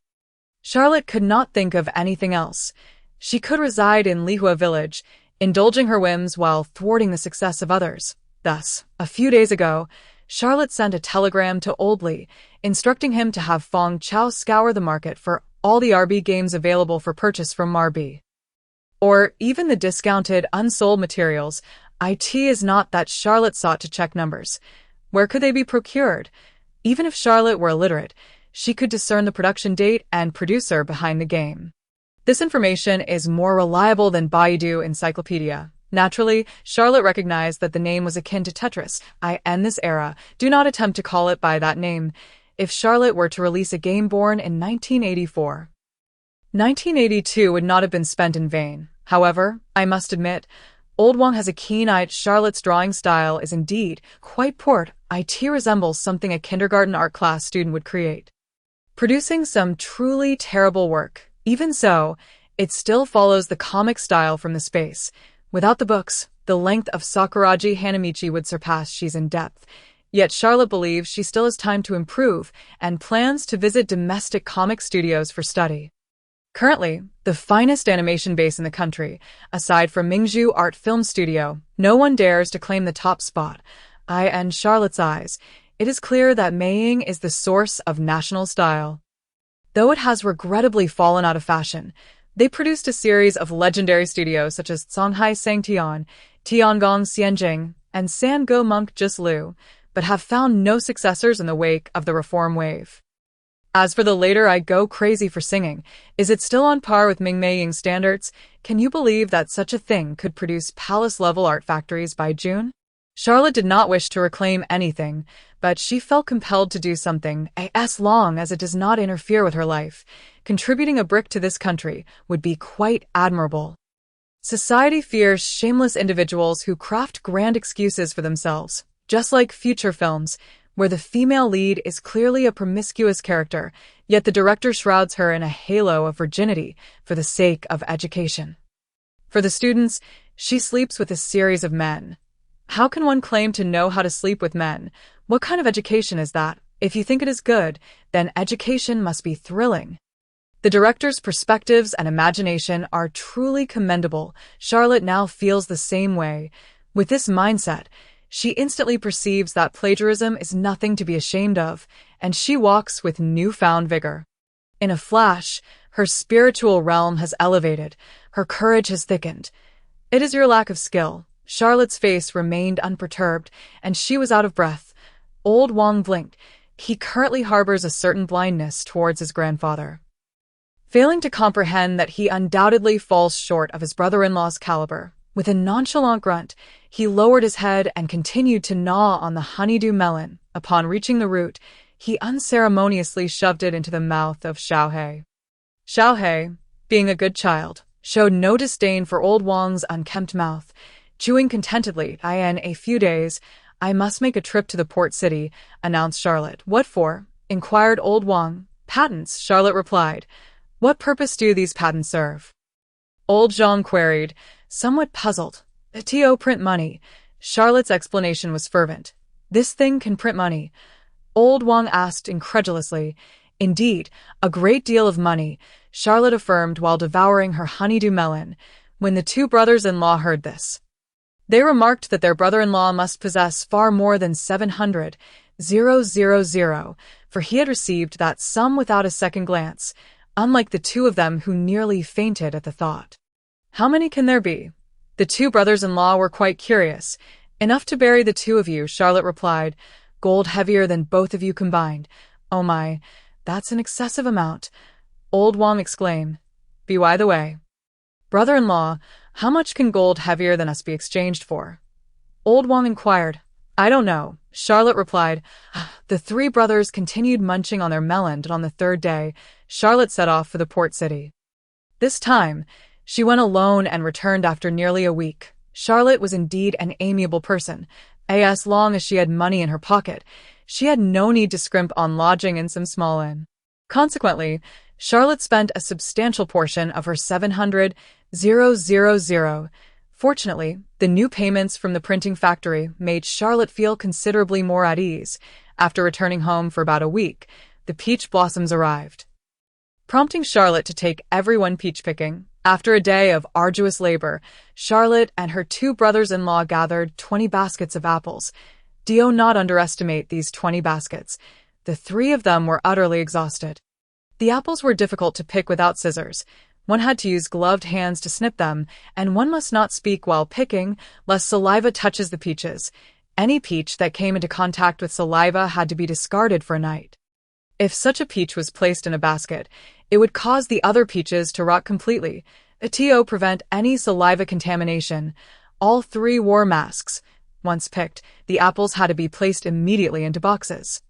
Charlotte could not think of anything else. She could reside in Lihua village, indulging her whims while thwarting the success of others. Thus, a few days ago, Charlotte sent a telegram to Old Li, instructing him to have Fong Chao scour the market for all the RB games available for purchase from Marbi. Or even the discounted, unsold materials. It is not that Charlotte sought to check numbers. Where could they be procured? Even if Charlotte were illiterate, she could discern the production date and producer behind the game. This information is more reliable than Baidu Encyclopedia. Naturally, Charlotte recognized that the name was akin to Tetris. In this era, do not attempt to call it by that name. If Charlotte were to release a game born in 1984, 1982 would not have been spent in vain. However, I must admit, Old Wang has a keen eye. Charlotte's drawing style is indeed quite poor. It resembles something a kindergarten art class student would create, producing some truly terrible work. Even so, it still follows the comic style from the space. Without the books, the length of Sakuraji Hanamichi would surpass she's in depth. Yet Charlotte believes she still has time to improve and plans to visit domestic comic studios for study. Currently, the finest animation base in the country, aside from Mingzhu Art Film Studio, no one dares to claim the top spot. In Charlotte's eyes, it is clear that Meiying is the source of national style. Though it has regrettably fallen out of fashion, they produced a series of legendary studios such as Songhai Sangtian, Tiangong Xianjing, and Sango Monk Jislu, but have found no successors in the wake of the reform wave. As for the later I Go Crazy for Singing, is it still on par with Ming Meiying standards? Can you believe that such a thing could produce palace-level art factories by June? Charlotte did not wish to reclaim anything, but she felt compelled to do something, as long as it does not interfere with her life. Contributing a brick to this country would be quite admirable. Society fears shameless individuals who craft grand excuses for themselves, just like future films, where the female lead is clearly a promiscuous character, yet the director shrouds her in a halo of virginity for the sake of education. For the students, she sleeps with a series of men. How can one claim to know how to sleep with men? What kind of education is that? If you think it is good, then education must be thrilling. The director's perspectives and imagination are truly commendable. Charlotte now feels the same way. With this mindset, she instantly perceives that plagiarism is nothing to be ashamed of, and she walks with newfound vigor. In a flash, her spiritual realm has elevated, her courage has thickened. It is your lack of skill. Charlotte's face remained unperturbed, and she was out of breath. Old Wang blinked. He currently harbors a certain blindness towards his grandfather. Failing to comprehend that he undoubtedly falls short of his brother-in-law's caliber, with a nonchalant grunt, he lowered his head and continued to gnaw on the honeydew melon. Upon reaching the root, he unceremoniously shoved it into the mouth of Xiaohe. Xiaohe, being a good child, showed no disdain for old Wang's unkempt mouth, chewing contentedly. In a few days, I must make a trip to the port city, announced Charlotte. What for? Inquired old Wang. Patents, Charlotte replied. What purpose do these patents serve? Old Zhang queried, somewhat puzzled. To print money. Charlotte's explanation was fervent. This thing can print money. Old Wang asked incredulously. Indeed, a great deal of money, Charlotte affirmed while devouring her honeydew melon. When the two brothers-in-law heard this, they remarked that their brother-in-law must possess far more than 700,000, for he had received that sum without a second glance, unlike the two of them who nearly fainted at the thought. How many can there be? The two brothers-in-law were quite curious. Enough to bury the two of you, Charlotte replied. Gold heavier than both of you combined. Oh my, that's an excessive amount. Old Wang exclaimed. By the way, brother-in-law, how much can gold heavier than us be exchanged for? Old Wang inquired. I don't know, Charlotte replied. The three brothers continued munching on their melon, and on the third day, Charlotte set off for the port city. This time, she went alone and returned after nearly a week. Charlotte was indeed an amiable person. As long as she had money in her pocket, she had no need to scrimp on lodging in some small inn. Consequently, Charlotte spent a substantial portion of her 700,000. Fortunately, the new payments from the printing factory made Charlotte feel considerably more at ease. After returning home for about a week, the peach blossoms arrived, prompting Charlotte to take everyone peach-picking. After a day of arduous labor, Charlotte and her two brothers-in-law gathered 20 baskets of apples. Do not underestimate these 20 baskets. The three of them were utterly exhausted. The apples were difficult to pick without scissors. One had to use gloved hands to snip them, and one must not speak while picking, lest saliva touches the peaches. Any peach that came into contact with saliva had to be discarded for a night. If such a peach was placed in a basket, it would cause the other peaches to rot completely. To prevent any saliva contamination, all three wore masks. Once picked, the apples had to be placed immediately into boxes,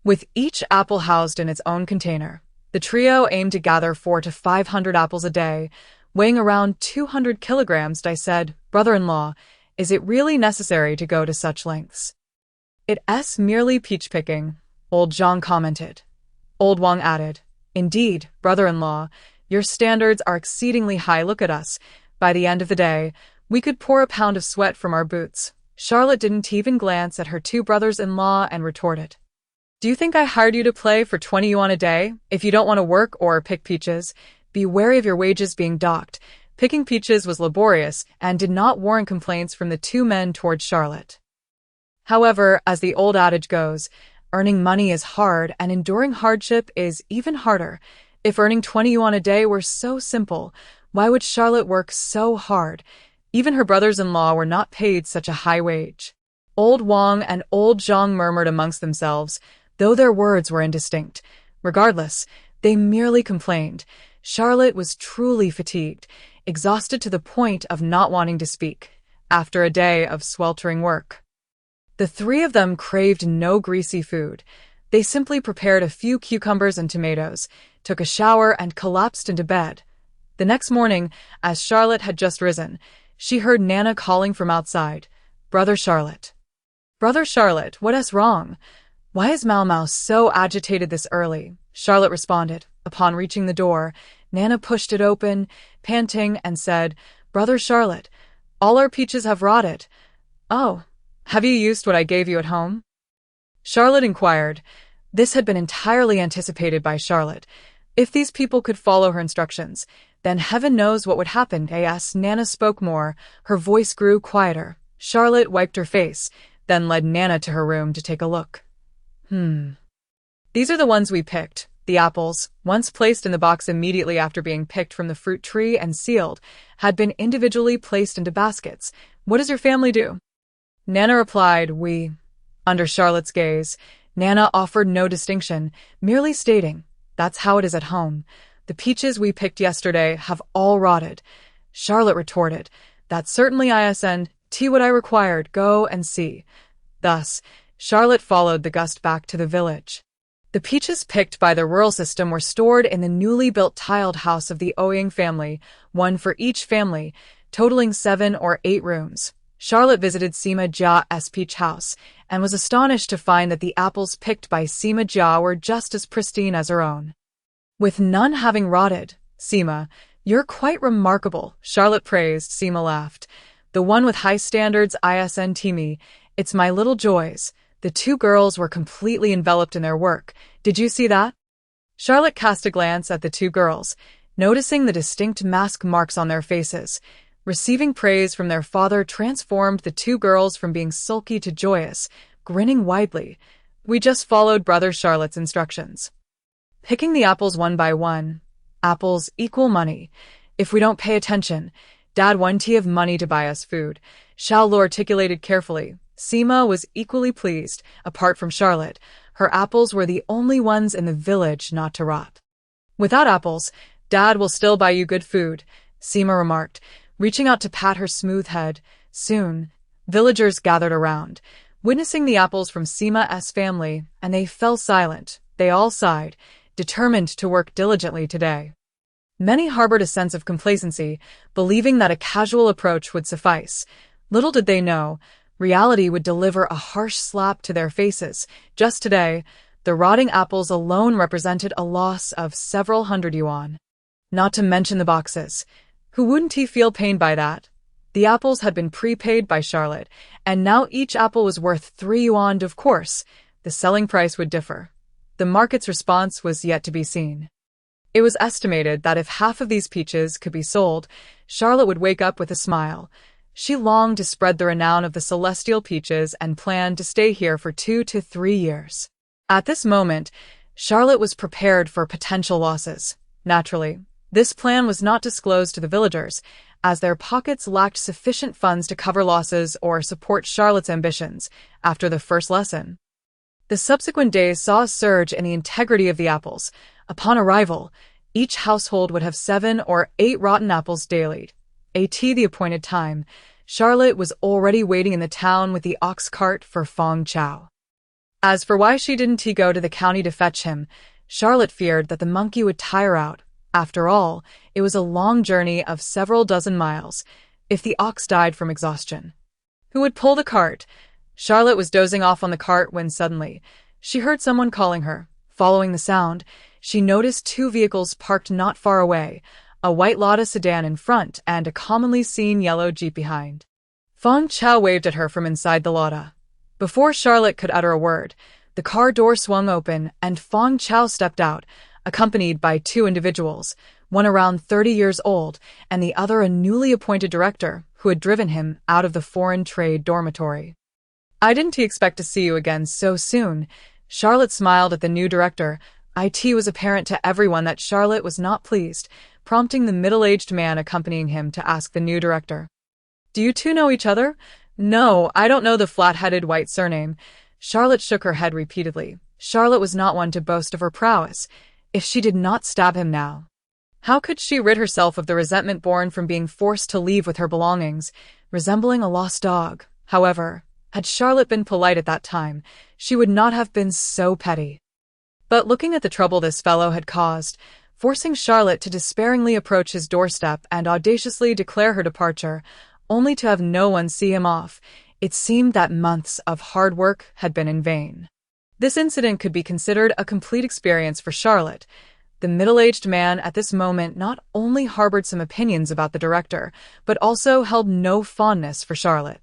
with each apple housed in its own container. The trio aimed to gather 400 to 500 apples a day, weighing around 200 kilograms. I said, brother-in-law, is it really necessary to go to such lengths? It's merely peach picking, old Zhang commented. Old Wang added, indeed, brother-in-law, your standards are exceedingly high. Look at us. By the end of the day, we could pour a pound of sweat from our boots. Charlotte didn't even glance at her two brothers-in-law and retorted, do you think I hired you to play for 20 yuan a day? If you don't want to work or pick peaches, be wary of your wages being docked. Picking peaches was laborious and did not warrant complaints from the two men towards Charlotte. However, as the old adage goes, earning money is hard and enduring hardship is even harder. If earning 20 yuan a day were so simple, why would Charlotte work so hard? Even her brothers-in-law were not paid such a high wage. Old Wang and old Zhang murmured amongst themselves, though their words were indistinct. Regardless, they merely complained. Charlotte was truly fatigued, exhausted to the point of not wanting to speak, after a day of sweltering work. The three of them craved no greasy food. They simply prepared a few cucumbers and tomatoes, took a shower, and collapsed into bed. The next morning, as Charlotte had just risen, she heard Nana calling from outside. Brother Charlotte, what is wrong? Why is Mau so agitated this early? Charlotte responded. Upon reaching the door, Nana pushed it open, panting, and said, Brother Charlotte, all our peaches have rotted. Oh, have you used what I gave you at home? Charlotte inquired. This had been entirely anticipated by Charlotte. If these people could follow her instructions, then heaven knows what would happen. As Nana spoke more, her voice grew quieter. Charlotte wiped her face, then led Nana to her room to take a look. These are the ones we picked. The apples, once placed in the box immediately after being picked from the fruit tree and sealed, had been individually placed into baskets. What does your family do? Nana replied, we. Under Charlotte's gaze, Nana offered no distinction, merely stating, that's how it is at home. The peaches we picked yesterday have all rotted. Charlotte retorted, that's certainly isn't what I required, go and see. Thus, Charlotte followed the gust back to the village. The peaches picked by the rural system were stored in the newly built tiled house of the Ouyang family, one for each family, totaling 7 or 8 rooms. Charlotte visited Sima Jia's peach house and was astonished to find that the apples picked by Sima Jia were just as pristine as her own. With none having rotted, Sima, you're quite remarkable, Charlotte praised. Sima laughed. The one with high standards isn't me, it's my little joys. The 2 girls were completely enveloped in their work. Did you see that? Charlotte cast a glance at the 2 girls, noticing the distinct mask marks on their faces. Receiving praise from their father transformed the 2 girls from being sulky to joyous, grinning widely. We just followed Brother Charlotte's instructions. Picking the apples one by one. Apples equal money. If we don't pay attention, Dad won't have money to buy us food. Xiaolu articulated carefully. Sima was equally pleased. Apart from Charlotte, her apples were the only ones in the village not to rot. Without apples, Dad will still buy you good food, Sima remarked, reaching out to pat her smooth head. Soon, villagers gathered around, witnessing the apples from Sima's family, and they fell silent. They all sighed, determined to work diligently today. Many harbored a sense of complacency, believing that a casual approach would suffice. Little did they know, reality would deliver a harsh slap to their faces. Just today, the rotting apples alone represented a loss of several hundred yuan. Not to mention the boxes. Who wouldn't feel pain by that? The apples had been prepaid by Charlotte, and now each apple was worth 3 yuan. Of course, the selling price would differ. The market's response was yet to be seen. It was estimated that if half of these peaches could be sold, Charlotte would wake up with a smile. She longed to spread the renown of the celestial peaches and planned to stay here for 2 to 3 years. At this moment, Charlotte was prepared for potential losses. Naturally, this plan was not disclosed to the villagers, as their pockets lacked sufficient funds to cover losses or support Charlotte's ambitions after the first lesson. The subsequent days saw a surge in the integrity of the apples. Upon arrival, each household would have 7 or 8 rotten apples daily. At the appointed time, Charlotte was already waiting in the town with the ox cart for Fong Chao. As for why she didn't go to the county to fetch him, Charlotte feared that the monkey would tire out. After all, it was a long journey of several dozen miles, if the ox died from exhaustion. Who would pull the cart? Charlotte was dozing off on the cart when suddenly, she heard someone calling her. Following the sound, she noticed 2 vehicles parked not far away, a white Lada sedan in front and a commonly seen yellow Jeep behind. Fong Chao waved at her from inside the Lada. Before Charlotte could utter a word, the car door swung open and Fong Chao stepped out, accompanied by 2 individuals, one around 30 years old and the other a newly appointed director who had driven him out of the foreign trade dormitory. I didn't expect to see you again so soon. Charlotte smiled at the new director. It was apparent to everyone that Charlotte was not pleased, prompting the middle-aged man accompanying him to ask the new director. Do you 2 know each other? No, I don't know the flat-headed white surname. Charlotte shook her head repeatedly. Charlotte was not one to boast of her prowess. If she did not stab him now, how could she rid herself of the resentment born from being forced to leave with her belongings, resembling a lost dog? However, had Charlotte been polite at that time, she would not have been so petty. But looking at the trouble this fellow had caused, forcing Charlotte to despairingly approach his doorstep and audaciously declare her departure, only to have no one see him off, it seemed that months of hard work had been in vain. This incident could be considered a complete experience for Charlotte. The middle-aged man at this moment not only harbored some opinions about the director, but also held no fondness for Charlotte.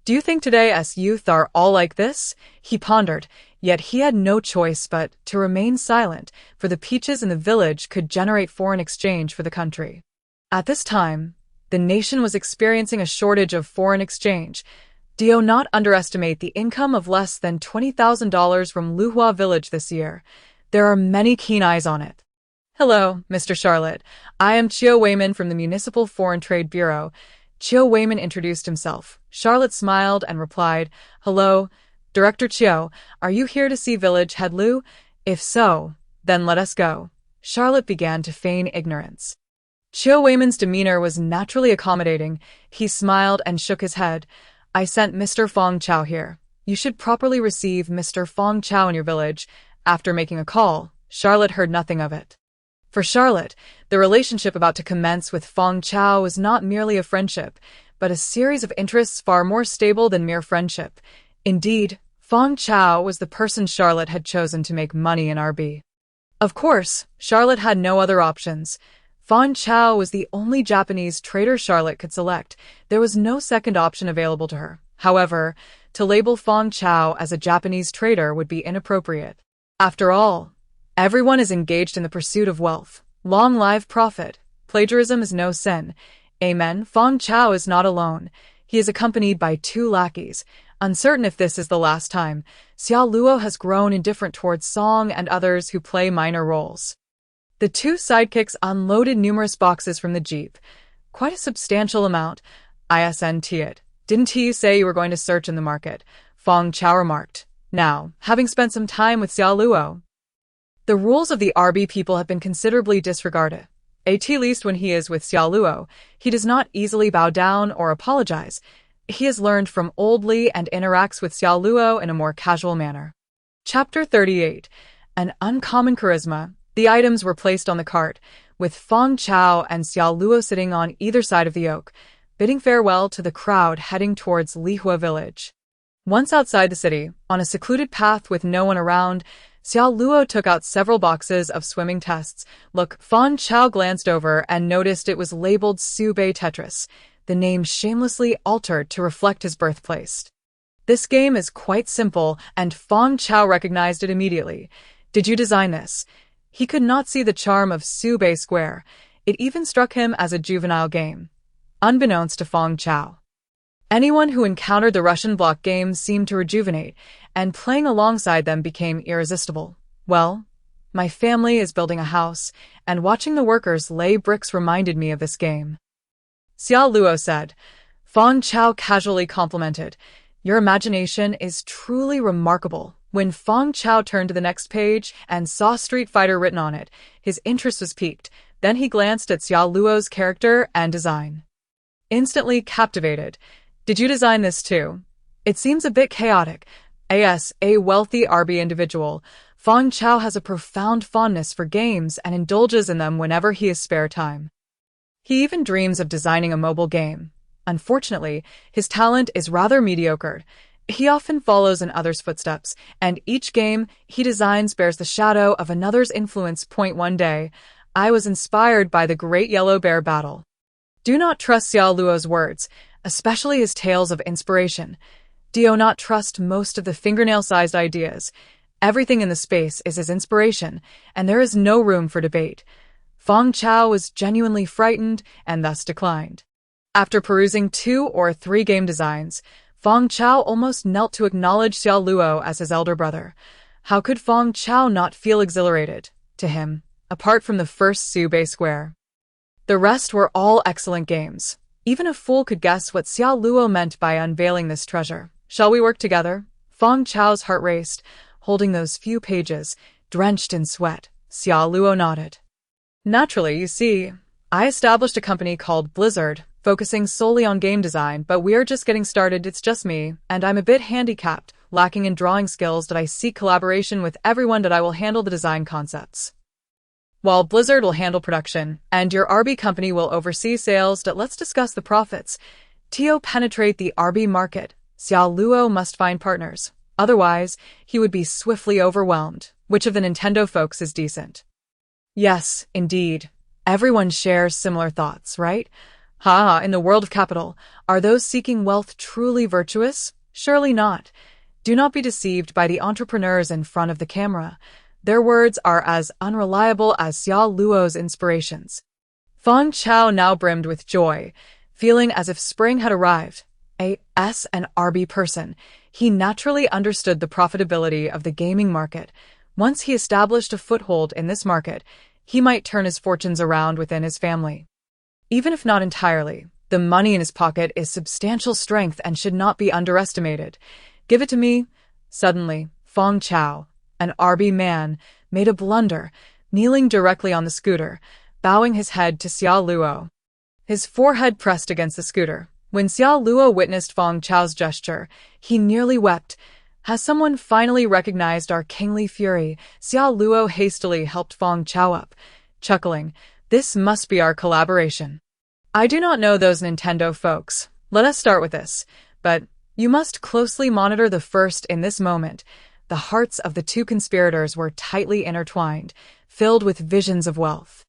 Do you think today's youth are all like this? He pondered, yet he had no choice but to remain silent, for the peaches in the village could generate foreign exchange for the country. At this time, the nation was experiencing a shortage of foreign exchange. Do not underestimate the income of less than $20,000 from Luhua village this year. There are many keen eyes on it. Hello, Mr. Charlotte. I am Chio Wayman from the Municipal Foreign Trade Bureau. Chio Wayman introduced himself. Charlotte smiled and replied, Hello, Director Chio. Are you here to see Village Head Lu? If so, then let us go. Charlotte began to feign ignorance. Chio Wayman's demeanor was naturally accommodating. He smiled and shook his head. I sent Mr. Fong Chao here. You should properly receive Mr. Fong Chao in your village. After making a call, Charlotte heard nothing of it. For Charlotte, the relationship about to commence with Fong Chao was not merely a friendship, but a series of interests far more stable than mere friendship. Indeed, Fong Chao was the person Charlotte had chosen to make money in RB. Of course, Charlotte had no other options. Fong Chao was the only Japanese trader Charlotte could select. There was no second option available to her. However, to label Fong Chao as a Japanese trader would be inappropriate. After all, everyone is engaged in the pursuit of wealth. Long live profit. Plagiarism is no sin. Amen. Fong Chao is not alone. He is accompanied by 2 lackeys. Uncertain if this is the last time, Xiao Luo has grown indifferent towards Song and others who play minor roles. The 2 sidekicks unloaded numerous boxes from the jeep. Quite a substantial amount. ISNT it. Didn't he say you were going to search in the market? Fong Chao remarked. Now, having spent some time with Xiao Luo, the rules of the RB people have been considerably disregarded. At least when he is with Xiao Luo, he does not easily bow down or apologize. He has learned from Old Li and interacts with Xiao Luo in a more casual manner. Chapter 38. An uncommon charisma. The items were placed on the cart, with Fong Chao and Xiao Luo sitting on either side of the oak, bidding farewell to the crowd heading towards Lihua village. Once outside the city, on a secluded path with no one around, Xiao Luo took out several boxes of swimming tests. Look, Fong Chao glanced over and noticed it was labeled Subei Tetris, the name shamelessly altered to reflect his birthplace. This game is quite simple, and Fong Chao recognized it immediately. Did you design this? He could not see the charm of Subei Square. It even struck him as a juvenile game. Unbeknownst to Fong Chao, anyone who encountered the Russian block games seemed to rejuvenate, and playing alongside them became irresistible. Well, my family is building a house, and watching the workers lay bricks reminded me of this game. Xiao Luo said. Fong Chao casually complimented. Your imagination is truly remarkable. When Fong Chao turned to the next page and saw Street Fighter written on it, his interest was piqued. Then he glanced at Xiao Luo's character and design. Instantly captivated. Did you design this too? It seems a bit chaotic. As a wealthy RB individual, Fong Chao has a profound fondness for games and indulges in them whenever he has spare time. He even dreams of designing a mobile game. Unfortunately, his talent is rather mediocre. He often follows in others' footsteps, and each game he designs bears the shadow of another's influence. One day, I was inspired by the Great Yellow Bear battle. Do not trust Xiao Luo's words, especially his tales of inspiration. Do not trust most of the fingernail-sized ideas. Everything in the space is his inspiration, and there is no room for debate. Fong Chao was genuinely frightened and thus declined. After perusing 2 or 3 game designs, Fong Chao almost knelt to acknowledge Xiao Luo as his elder brother. How could Fong Chao not feel exhilarated? To him, apart from the first Subei Square, the rest were all excellent games. Even a fool could guess what Xiao Luo meant by unveiling this treasure. Shall we work together? Fong Chao's heart raced. Holding those few pages, drenched in sweat, Xiao Luo nodded. Naturally, you see, I established a company called Blizzard, focusing solely on game design, but we are just getting started. It's just me, and I'm a bit handicapped, lacking in drawing skills. That I seek collaboration with everyone that I will handle the design concepts, while Blizzard will handle production, and your RB company will oversee sales. Let's discuss the profits. To penetrate the RB market, Xiao Luo must find partners. Otherwise, he would be swiftly overwhelmed. Which of the Nintendo folks is decent? Yes, indeed. Everyone shares similar thoughts, right? Ha, in the world of capital, are those seeking wealth truly virtuous? Surely not. Do not be deceived by the entrepreneurs in front of the camera. Their words are as unreliable as Xiao Luo's inspirations. Feng Chao now brimmed with joy, feeling as if spring had arrived. A S and RB person, he naturally understood the profitability of the gaming market. Once he established a foothold in this market, he might turn his fortunes around within his family. Even if not entirely, the money in his pocket is substantial strength and should not be underestimated. Give it to me. Suddenly, Feng Chao, an RB man, made a blunder, kneeling directly on the scooter, bowing his head to Xiao Luo. His forehead pressed against the scooter. When Xiao Luo witnessed Feng Chao's gesture, he nearly wept. Has someone finally recognized our kingly fury? Xiao Luo hastily helped Feng Chao up, chuckling, "This must be our collaboration. I do not know those Nintendo folks. Let us start with this. But you must closely monitor the first in this moment." The hearts of the two conspirators were tightly intertwined, filled with visions of wealth.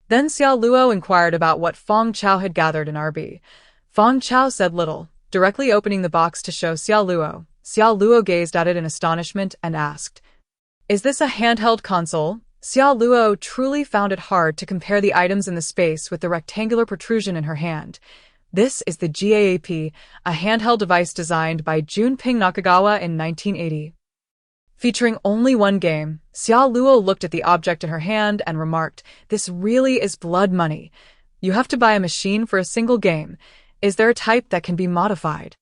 Then Xiao Luo inquired about what Feng Chao had gathered in RB. Feng Chao said little, directly opening the box to show Xiao Luo. Xiao Luo gazed at it in astonishment and asked, "Is this a handheld console?" Xiao Luo truly found it hard to compare the items in the space with the rectangular protrusion in her hand. This is the GAAP, a handheld device designed by Junping Nakagawa in 1980. Featuring only one game, Xiao Luo looked at the object in her hand and remarked, "This really is blood money. You have to buy a machine for a single game. Is there a type that can be modified?"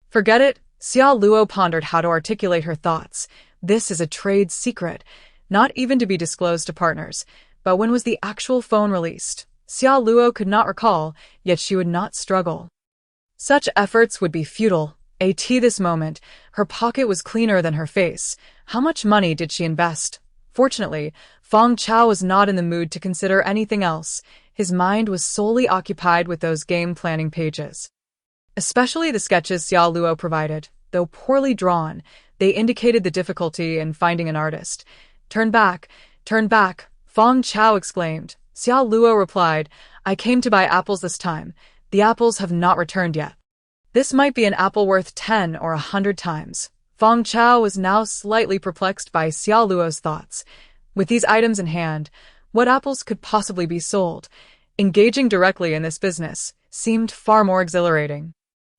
"Forget it." Xiao Luo pondered how to articulate her thoughts. This is a trade secret, not even to be disclosed to partners. But when was the actual phone released? Xiao Luo could not recall, yet she would not struggle. Such efforts would be futile. At this moment, her pocket was cleaner than her face. How much money did she invest? Fortunately, Feng Chao was not in the mood to consider anything else. His mind was solely occupied with those game planning pages. Especially the sketches Xiao Luo provided. Though poorly drawn, they indicated the difficulty in finding an artist. Turn back, Feng Chao exclaimed. Xiao Luo replied, "I came to buy apples this time. The apples have not returned yet. This might be an apple worth 10 or 100 times. Feng Chao was now slightly perplexed by Xiao Luo's thoughts. With these items in hand, what apples could possibly be sold? Engaging directly in this business seemed far more exhilarating.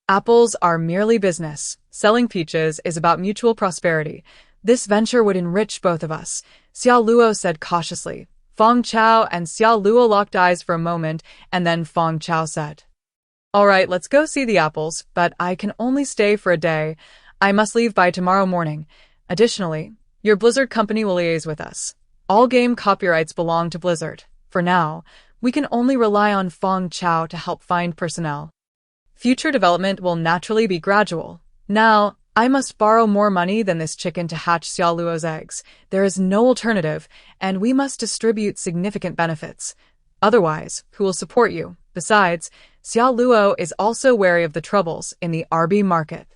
Apples are merely business. Selling peaches is about mutual prosperity. This venture would enrich both of us," Xiao Luo said cautiously. Feng Chao and Xiao Luo locked eyes for a moment, and then Feng Chao said, "All right, let's go see the apples, but I can only stay for a day. I must leave by tomorrow morning. Additionally, your Blizzard company will liaise with us. All game copyrights belong to Blizzard. For now, we can only rely on Feng Chao to help find personnel. Future development will naturally be gradual. Now, I must borrow more money than this chicken to hatch Xiao Luo's eggs. There is no alternative, and we must distribute significant benefits. Otherwise, who will support you? Besides, Xiao Luo is also wary of the troubles in the RB market.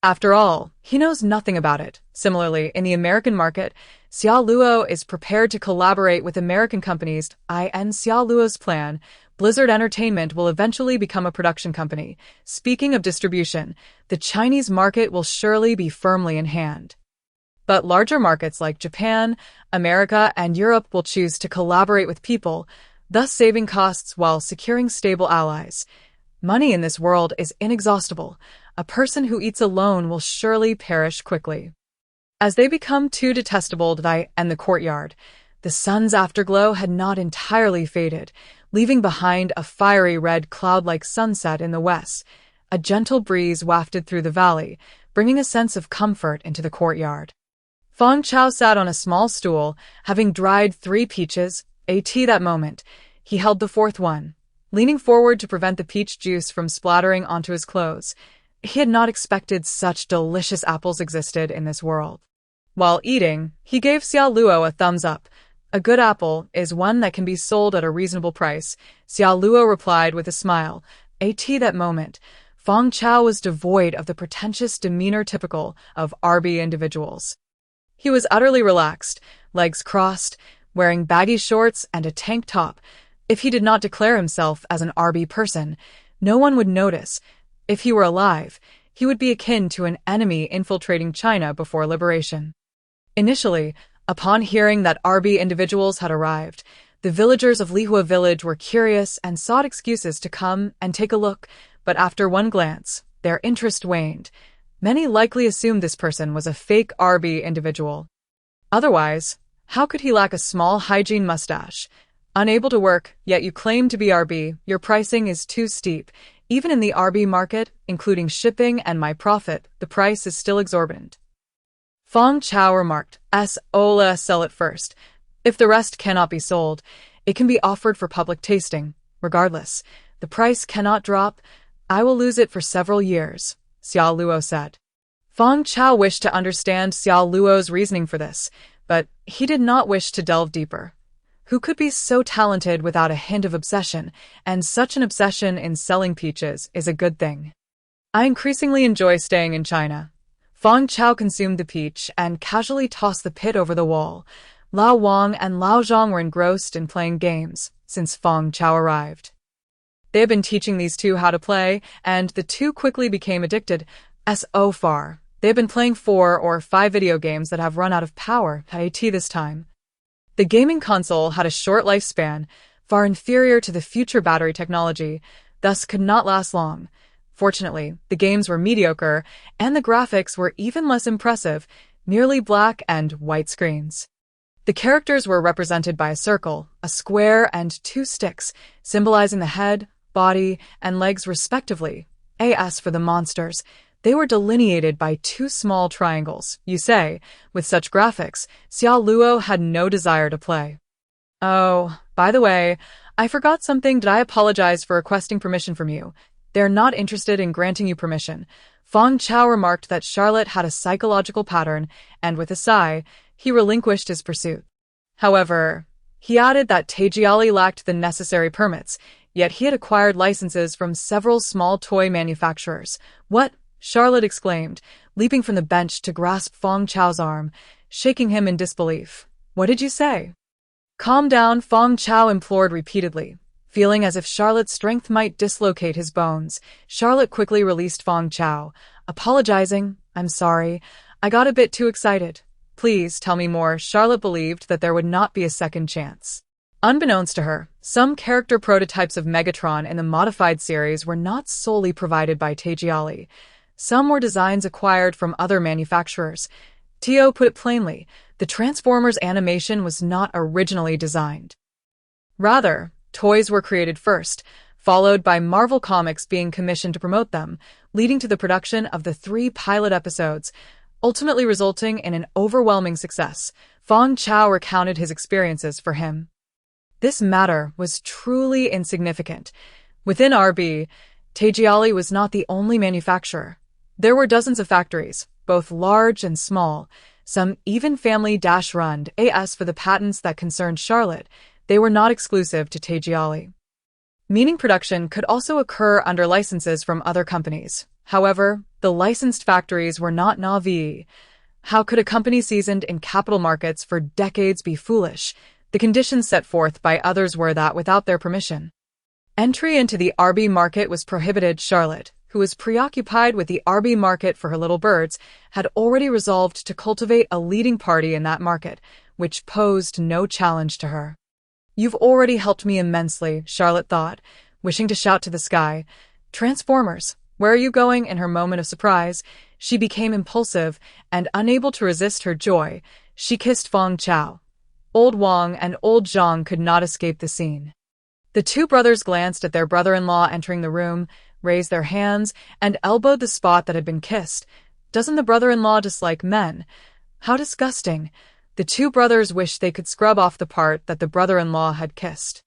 After all, he knows nothing about it. Similarly, in the American market, Xiao Luo is prepared to collaborate with American companies. In Xiao Luo's plan, Blizzard Entertainment will eventually become a production company. Speaking of distribution, the Chinese market will surely be firmly in hand. But larger markets like Japan, America, and Europe will choose to collaborate with people, thus saving costs while securing stable allies. Money in this world is inexhaustible. A person who eats alone will surely perish quickly. As they become too detestable to die in the courtyard, the sun's afterglow had not entirely faded, leaving behind a fiery red cloud-like sunset in the west. A gentle breeze wafted through the valley, bringing a sense of comfort into the courtyard. Feng Chao sat on a small stool, having dried 3 peaches. That moment, he held the 4th one, leaning forward to prevent the peach juice from splattering onto his clothes. He had not expected such delicious apples existed in this world. While eating, he gave Xiao Luo a thumbs up. "A good apple is one that can be sold at a reasonable price," Xiao Luo replied with a smile. That moment, Feng Chao was devoid of the pretentious demeanor typical of RB individuals. He was utterly relaxed, legs crossed, wearing baggy shorts and a tank top. If he did not declare himself as an RB person, no one would notice. If he were alive, he would be akin to an enemy infiltrating China before liberation. Initially, upon hearing that RB individuals had arrived, the villagers of Lihua village were curious and sought excuses to come and take a look, but after one glance, their interest waned. Many likely assumed this person was a fake RB individual. Otherwise, how could he lack a small hygiene mustache? Unable to work, yet you claim to be RB, your pricing is too steep. Even in the RB market, including shipping and my profit, the price is still exorbitant. Fong Chao remarked, "Ola, sell it first. If the rest cannot be sold, it can be offered for public tasting. Regardless, the price cannot drop. I will lose it for several years," Xiao Luo said. Fong Chao wished to understand Xiao Luo's reasoning for this, but he did not wish to delve deeper. Who could be so talented without a hint of obsession, and such an obsession in selling peaches is a good thing. I increasingly enjoy staying in China. Fong Chao consumed the peach and casually tossed the pit over the wall. Lao Wang and Lao Zhang were engrossed in playing games since Fong Chao arrived. They had been teaching these two how to play, and the two quickly became addicted. So far, they have been playing 4 or 5 video games that have run out of power at this time. The gaming console had a short lifespan, far inferior to the future battery technology, thus could not last long. Fortunately, the games were mediocre, and the graphics were even less impressive, merely black and white screens. The characters were represented by a circle, a square, and 2 sticks, symbolizing the head, body, and legs respectively. As for the monsters, they were delineated by 2 small triangles. You say, with such graphics, Xiao Luo had no desire to play. Oh, by the way, I forgot something. Did I apologize for requesting permission from you? They're not interested in granting you permission. Fong Chao remarked that Charlotte had a psychological pattern, and with a sigh, he relinquished his pursuit. However, he added that Taejiali lacked the necessary permits, yet he had acquired licenses from several small toy manufacturers. What? Charlotte exclaimed, leaping from the bench to grasp Fong Chao's arm, shaking him in disbelief. What did you say? Calm down, Fong Chao implored repeatedly. Feeling as if Charlotte's strength might dislocate his bones, Charlotte quickly released Fong Chao, apologizing. I'm sorry, I got a bit too excited. Please tell me more. Charlotte believed that there would not be a second chance. Unbeknownst to her, some character prototypes of Megatron in the modified series were not solely provided by Taejiali. Some were designs acquired from other manufacturers. Tio put it plainly, the Transformers animation was not originally designed. Rather, toys were created first, followed by Marvel Comics being commissioned to promote them, leading to the production of the 3 pilot episodes, ultimately resulting in an overwhelming success. Fong Chao recounted his experiences for him. This matter was truly insignificant. Within RB, Taejiali was not the only manufacturer. There were dozens of factories, both large and small, some even family-run. As for the patents that concerned Charlotte, they were not exclusive to Taejiali. Meaning production could also occur under licenses from other companies. However, the licensed factories were not Navi. How could a company seasoned in capital markets for decades be foolish? The conditions set forth by others were that without their permission, entry into the RB market was prohibited. Charlotte, who was preoccupied with the RB market for her little birds, had already resolved to cultivate a leading party in that market, which posed no challenge to her. You've already helped me immensely, Charlotte thought, wishing to shout to the sky. Transformers, where are you going? In her moment of surprise, she became impulsive, and unable to resist her joy, she kissed Fong Chao. Old Wang and Old Zhang could not escape the scene. The 2 brothers glanced at their brother-in-law entering the room, raised their hands, and elbowed the spot that had been kissed. Doesn't the brother-in-law dislike men? How disgusting. The 2 brothers wished they could scrub off the part that the brother-in-law had kissed.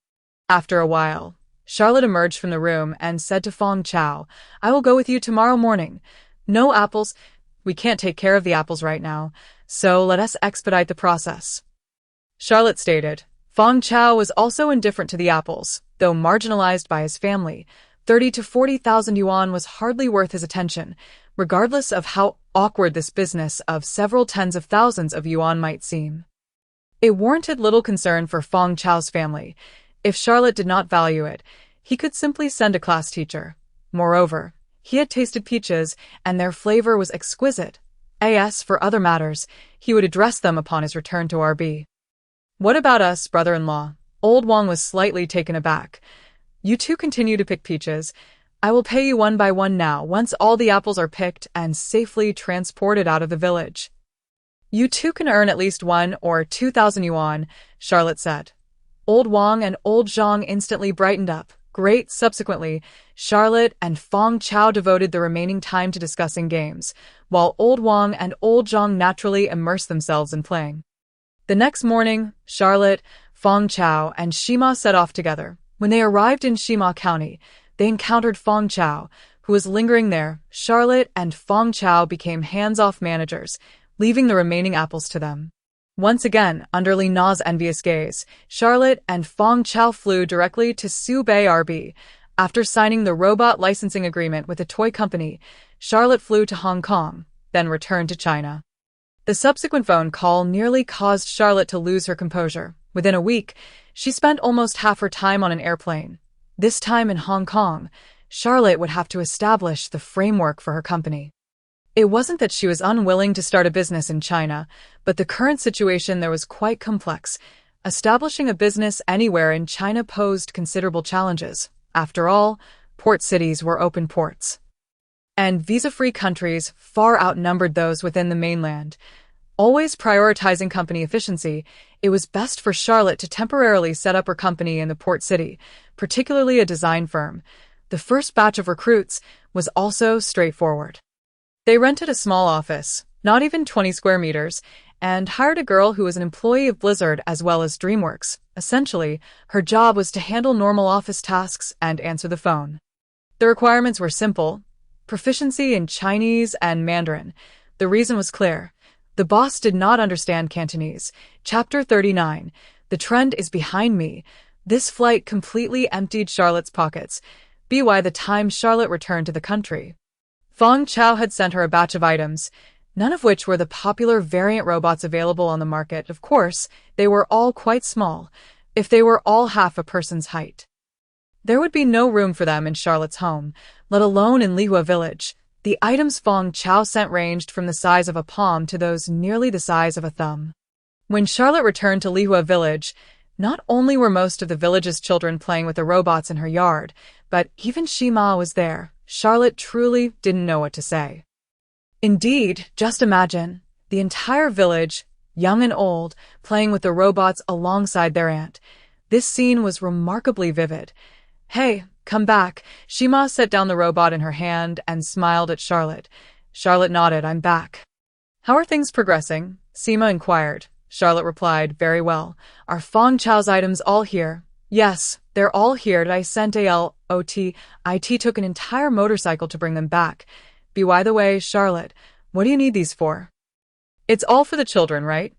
After a while, Charlotte emerged from the room and said to Fong Chao, I will go with you tomorrow morning. No apples. We can't take care of the apples right now, so let us expedite the process. Charlotte stated. Fong Chao was also indifferent to the apples, though marginalized by his family. 30 to 40,000 yuan was hardly worth his attention, regardless of how awkward this business of several tens of thousands of yuan might seem. It warranted little concern for Fong Chao's family. If Charlotte did not value it, he could simply send a class teacher. Moreover, he had tasted peaches, and their flavor was exquisite. As for other matters, he would address them upon his return to RB. What about us, brother-in-law? Old Wang was slightly taken aback. You two continue to pick peaches. I will pay you one by one now, once all the apples are picked and safely transported out of the village. You two can earn at least 1 or 2,000 yuan, Charlotte said. Old Wang and Old Zhang instantly brightened up. Great. Subsequently, Charlotte and Fong Chao devoted the remaining time to discussing games, while Old Wang and Old Zhang naturally immersed themselves in playing. The next morning, Charlotte, Fong Chao, and Shima set off together. When they arrived in Shima County, they encountered Fong Chao, who was lingering there. Charlotte and Fong Chao became hands-off managers, leaving the remaining apples to them. Once again, under Li Na's envious gaze, Charlotte and Fong Chao flew directly to Subei RB. After signing the robot licensing agreement with a toy company, Charlotte flew to Hong Kong, then returned to China. The subsequent phone call nearly caused Charlotte to lose her composure. Within a week, she spent almost half her time on an airplane. This time in Hong Kong, Charlotte would have to establish the framework for her company. It wasn't that she was unwilling to start a business in China, but the current situation there was quite complex. Establishing a business anywhere in China posed considerable challenges. After all, port cities were open ports, and visa-free countries far outnumbered those within the mainland. Always prioritizing company efficiency, it was best for Charlotte to temporarily set up her company in the port city, particularly a design firm. The first batch of recruits was also straightforward. They rented a small office, not even 20 square meters, and hired a girl who was an employee of Blizzard as well as DreamWorks. Essentially, her job was to handle normal office tasks and answer the phone. The requirements were simple: proficiency in Chinese and Mandarin. The reason was clear. The boss did not understand Cantonese. Chapter 39. The trend is behind me. This flight completely emptied Charlotte's pockets. By the time Charlotte returned to the country, Fong Chao had sent her a batch of items, none of which were the popular variant robots available on the market. Of course, they were all quite small. If they were all half a person's height, there would be no room for them in Charlotte's home, let alone in Lihua village. The items Fong Chao sent ranged from the size of a palm to those nearly the size of a thumb. When Charlotte returned to Lihua village, not only were most of the village's children playing with the robots in her yard, but even Shima was there. Charlotte truly didn't know what to say. Indeed, just imagine, the entire village, young and old, playing with the robots alongside their aunt. This scene was remarkably vivid. Hey, come back. Shima set down the robot in her hand and smiled at Charlotte. Charlotte nodded. I'm back. How are things progressing? Shima inquired. Charlotte replied, very well. Are Fong Chao's items all here? Yes, they're all here. I sent IT took an entire motorcycle to bring them back. By the way, Charlotte, what do you need these for? It's all for the children, right?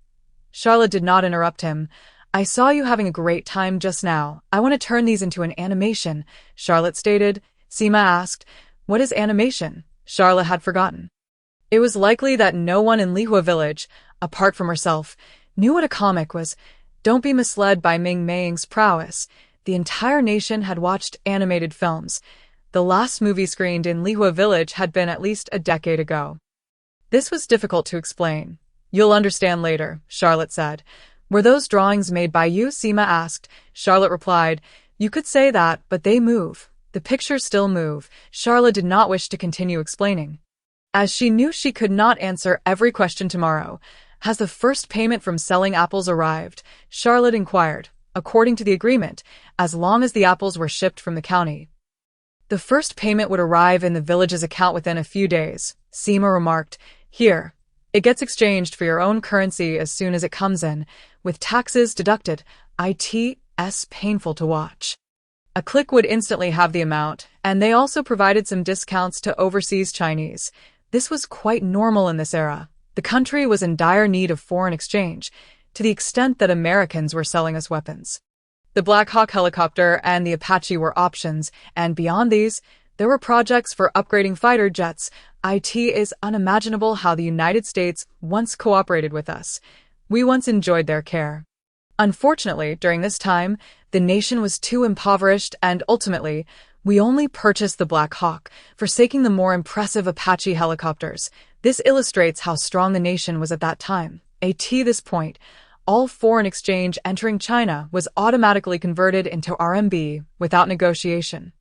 Charlotte did not interrupt him. I saw you having a great time just now. I want to turn these into an animation, Charlotte stated. Shima asked, what is animation? Charlotte had forgotten. It was likely that no one in Lihua village, apart from herself, knew what a comic was. Don't be misled by Ming Meiying's prowess. The entire nation had watched animated films. The last movie screened in Lihua village had been at least a decade ago. This was difficult to explain. You'll understand later, Charlotte said. Were those drawings made by you? Shima asked. Charlotte replied, you could say that, but they move. The pictures still move. Charlotte did not wish to continue explaining, as she knew she could not answer every question tomorrow. Has the first payment from selling apples arrived? Charlotte inquired. According to the agreement, as long as the apples were shipped from the county, the first payment would arrive in the village's account within a few days. Shima remarked, here, it gets exchanged for your own currency as soon as it comes in, with taxes deducted. It's painful to watch. A click would instantly have the amount, and they also provided some discounts to overseas Chinese. This was quite normal in this era. The country was in dire need of foreign exchange, to the extent that Americans were selling us weapons. The Black Hawk helicopter and the Apache were options, and beyond these, there were projects for upgrading fighter jets. It is unimaginable how the United States once cooperated with us. We once enjoyed their care. Unfortunately, during this time, the nation was too impoverished and ultimately, we only purchased the Black Hawk, forsaking the more impressive Apache helicopters. This illustrates how strong the nation was at that time. At this point, all foreign exchange entering China was automatically converted into RMB without negotiation.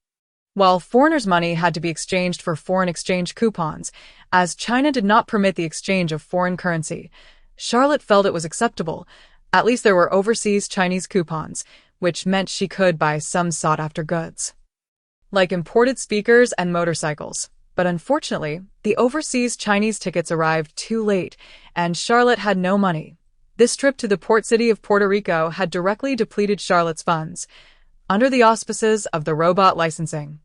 While foreigners' money had to be exchanged for foreign exchange coupons, as China did not permit the exchange of foreign currency, Charlotte felt it was acceptable. At least there were overseas Chinese coupons, which meant she could buy some sought-after goods, like imported speakers and motorcycles. But unfortunately, the overseas Chinese tickets arrived too late, and Charlotte had no money. This trip to the port city of Puerto Rico had directly depleted Charlotte's funds. Under the auspices of the robot licensing,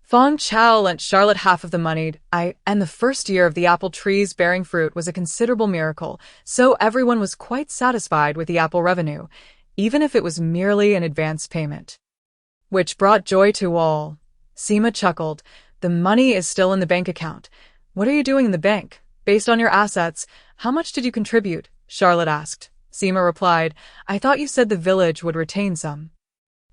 Feng Chao lent Charlotte half of the money, and the first year of the apple trees bearing fruit was a considerable miracle, so everyone was quite satisfied with the apple revenue, even if it was merely an advance payment, which brought joy to all. Sima chuckled. The money is still in the bank account. What are you doing in the bank? Based on your assets, how much did you contribute? Charlotte asked. Sima replied, I thought you said the village would retain some.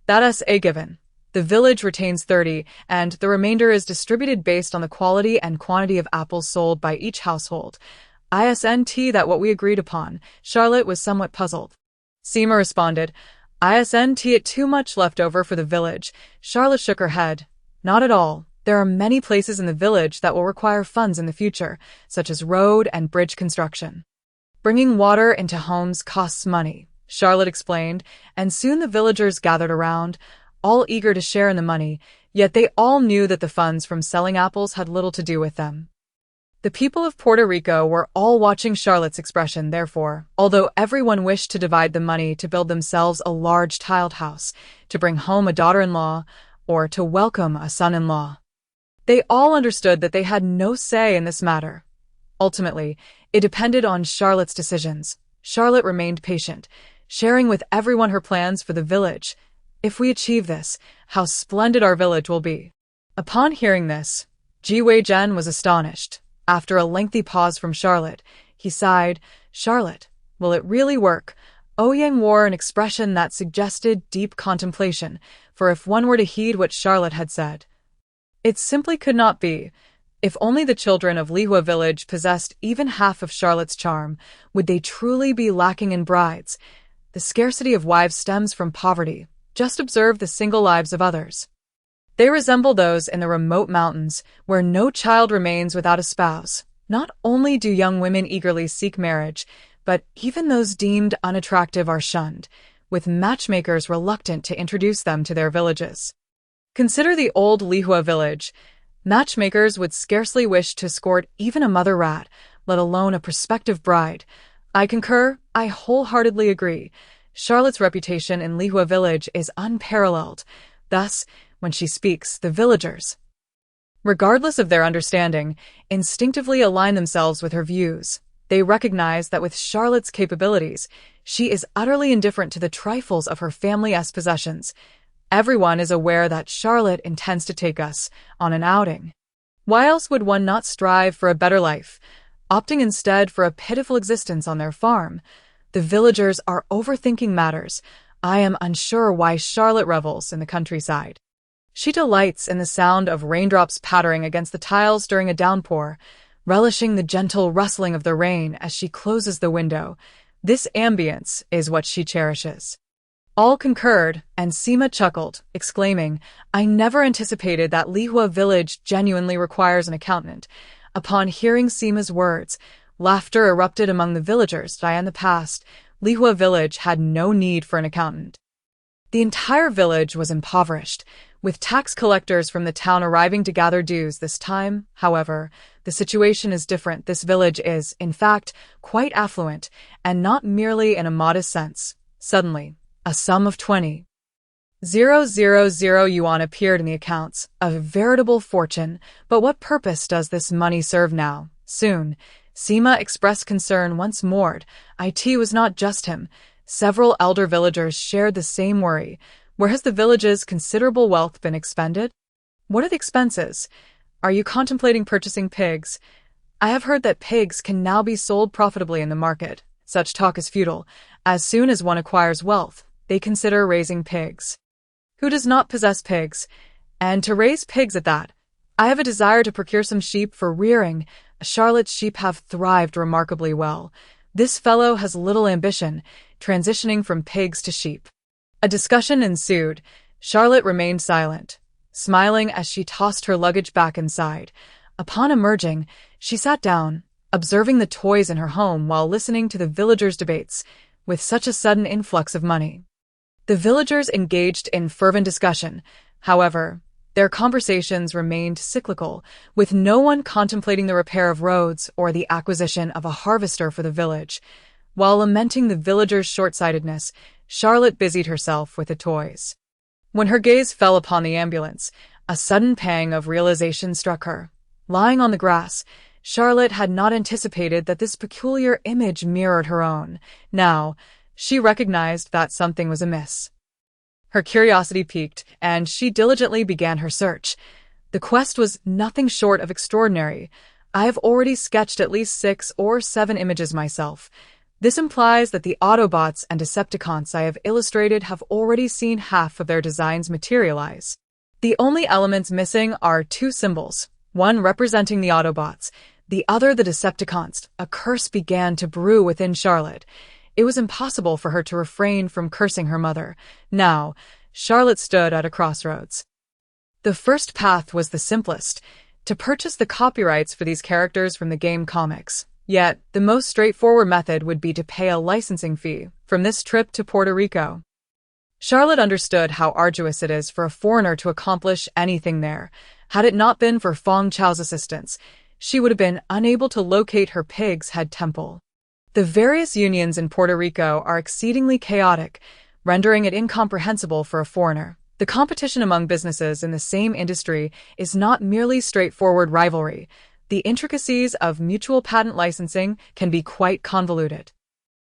That is a given. The village retains 30, and the remainder is distributed based on the quality and quantity of apples sold by each household. Isn't that what we agreed upon? Charlotte was somewhat puzzled. Sima responded, Isn't it too much left over for the village? Charlotte shook her head. Not at all. There are many places in the village that will require funds in the future, such as road and bridge construction. Bringing water into homes costs money, Charlotte explained, and soon the villagers gathered around, all eager to share in the money, yet they all knew that the funds from selling apples had little to do with them. The people of Puerto Rico were all watching Charlotte's expression, therefore, although everyone wished to divide the money to build themselves a large tiled house, to bring home a daughter-in-law, or to welcome a son-in-law. They all understood that they had no say in this matter. Ultimately, it depended on Charlotte's decisions. Charlotte remained patient, sharing with everyone her plans for the village. If we achieve this, how splendid our village will be. Upon hearing this, Ji Wei-Zhen was astonished. After a lengthy pause from Charlotte, he sighed, Charlotte, will it really work? Ouyang wore an expression that suggested deep contemplation, for if one were to heed what Charlotte had said, it simply could not be. If only the children of Lihua village possessed even half of Charlotte's charm, would they truly be lacking in brides? The scarcity of wives stems from poverty. Just observe the single lives of others. They resemble those in the remote mountains, where no child remains without a spouse. Not only do young women eagerly seek marriage, but even those deemed unattractive are shunned, with matchmakers reluctant to introduce them to their villages. Consider the old Lihua village. Matchmakers would scarcely wish to escort even a mother rat, let alone a prospective bride. I concur, I wholeheartedly agree. Charlotte's reputation in Lihua village is unparalleled. Thus, when she speaks, the villagers, regardless of their understanding, instinctively align themselves with her views. They recognize that with Charlotte's capabilities, she is utterly indifferent to the trifles of her family's possessions. Everyone is aware that Charlotte intends to take us on an outing. Why else would one not strive for a better life, opting instead for a pitiful existence on their farm? The villagers are overthinking matters. I am unsure why Charlotte revels in the countryside. She delights in the sound of raindrops pattering against the tiles during a downpour, relishing the gentle rustling of the rain as she closes the window. This ambience is what she cherishes. All concurred, and Sima chuckled, exclaiming, I never anticipated that Lihua village genuinely requires an accountant. Upon hearing Sima's words, laughter erupted among the villagers. In the past, Lihua village had no need for an accountant. The entire village was impoverished, with tax collectors from the town arriving to gather dues. This time, however, the situation is different. This village is, in fact, quite affluent, and not merely in a modest sense. Suddenly, a sum of 20,000 yuan appeared in the accounts, a veritable fortune. But what purpose does this money serve now? Soon, Sima expressed concern once more. It was not just him. Several elder villagers shared the same worry. Where has the village's considerable wealth been expended? What are the expenses? Are you contemplating purchasing pigs? I have heard that pigs can now be sold profitably in the market. Such talk is futile. As soon as one acquires wealth, they consider raising pigs. Who does not possess pigs? And to raise pigs at that. I have a desire to procure some sheep for rearing. Charlotte's sheep have thrived remarkably well. This fellow has little ambition, transitioning from pigs to sheep. A discussion ensued. Charlotte remained silent, smiling as she tossed her luggage back inside. Upon emerging, she sat down, observing the toys in her home while listening to the villagers' debates. With such a sudden influx of money, the villagers engaged in fervent discussion. However, their conversations remained cyclical, with no one contemplating the repair of roads or the acquisition of a harvester for the village. While lamenting the villagers' short-sightedness, Charlotte busied herself with the toys. When her gaze fell upon the ambulance, a sudden pang of realization struck her. Lying on the grass, Charlotte had not anticipated that this peculiar image mirrored her own. Now, she recognized that something was amiss. Her curiosity piqued, and she diligently began her search. The quest was nothing short of extraordinary. I have already sketched at least 6 or 7 images myself. This implies that the Autobots and Decepticons I have illustrated have already seen half of their designs materialize. The only elements missing are 2 symbols, one representing the Autobots, the other the Decepticons. A curse began to brew within Charlotte. It was impossible for her to refrain from cursing her mother. Now, Charlotte stood at a crossroads. The first path was the simplest, to purchase the copyrights for these characters from the game comics. Yet, the most straightforward method would be to pay a licensing fee from this trip to Puerto Rico. Charlotte understood how arduous it is for a foreigner to accomplish anything there. Had it not been for Fong Chao's assistance, she would have been unable to locate her pig's head temple. The various unions in Puerto Rico are exceedingly chaotic, rendering it incomprehensible for a foreigner. The competition among businesses in the same industry is not merely straightforward rivalry. The intricacies of mutual patent licensing can be quite convoluted.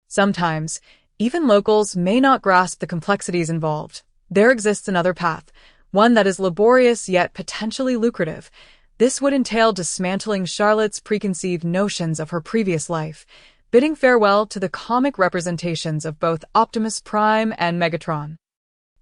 Sometimes, even locals may not grasp the complexities involved. There exists another path, one that is laborious yet potentially lucrative. This would entail dismantling Charlotte's preconceived notions of her previous life, bidding farewell to the comic representations of both Optimus Prime and Megatron.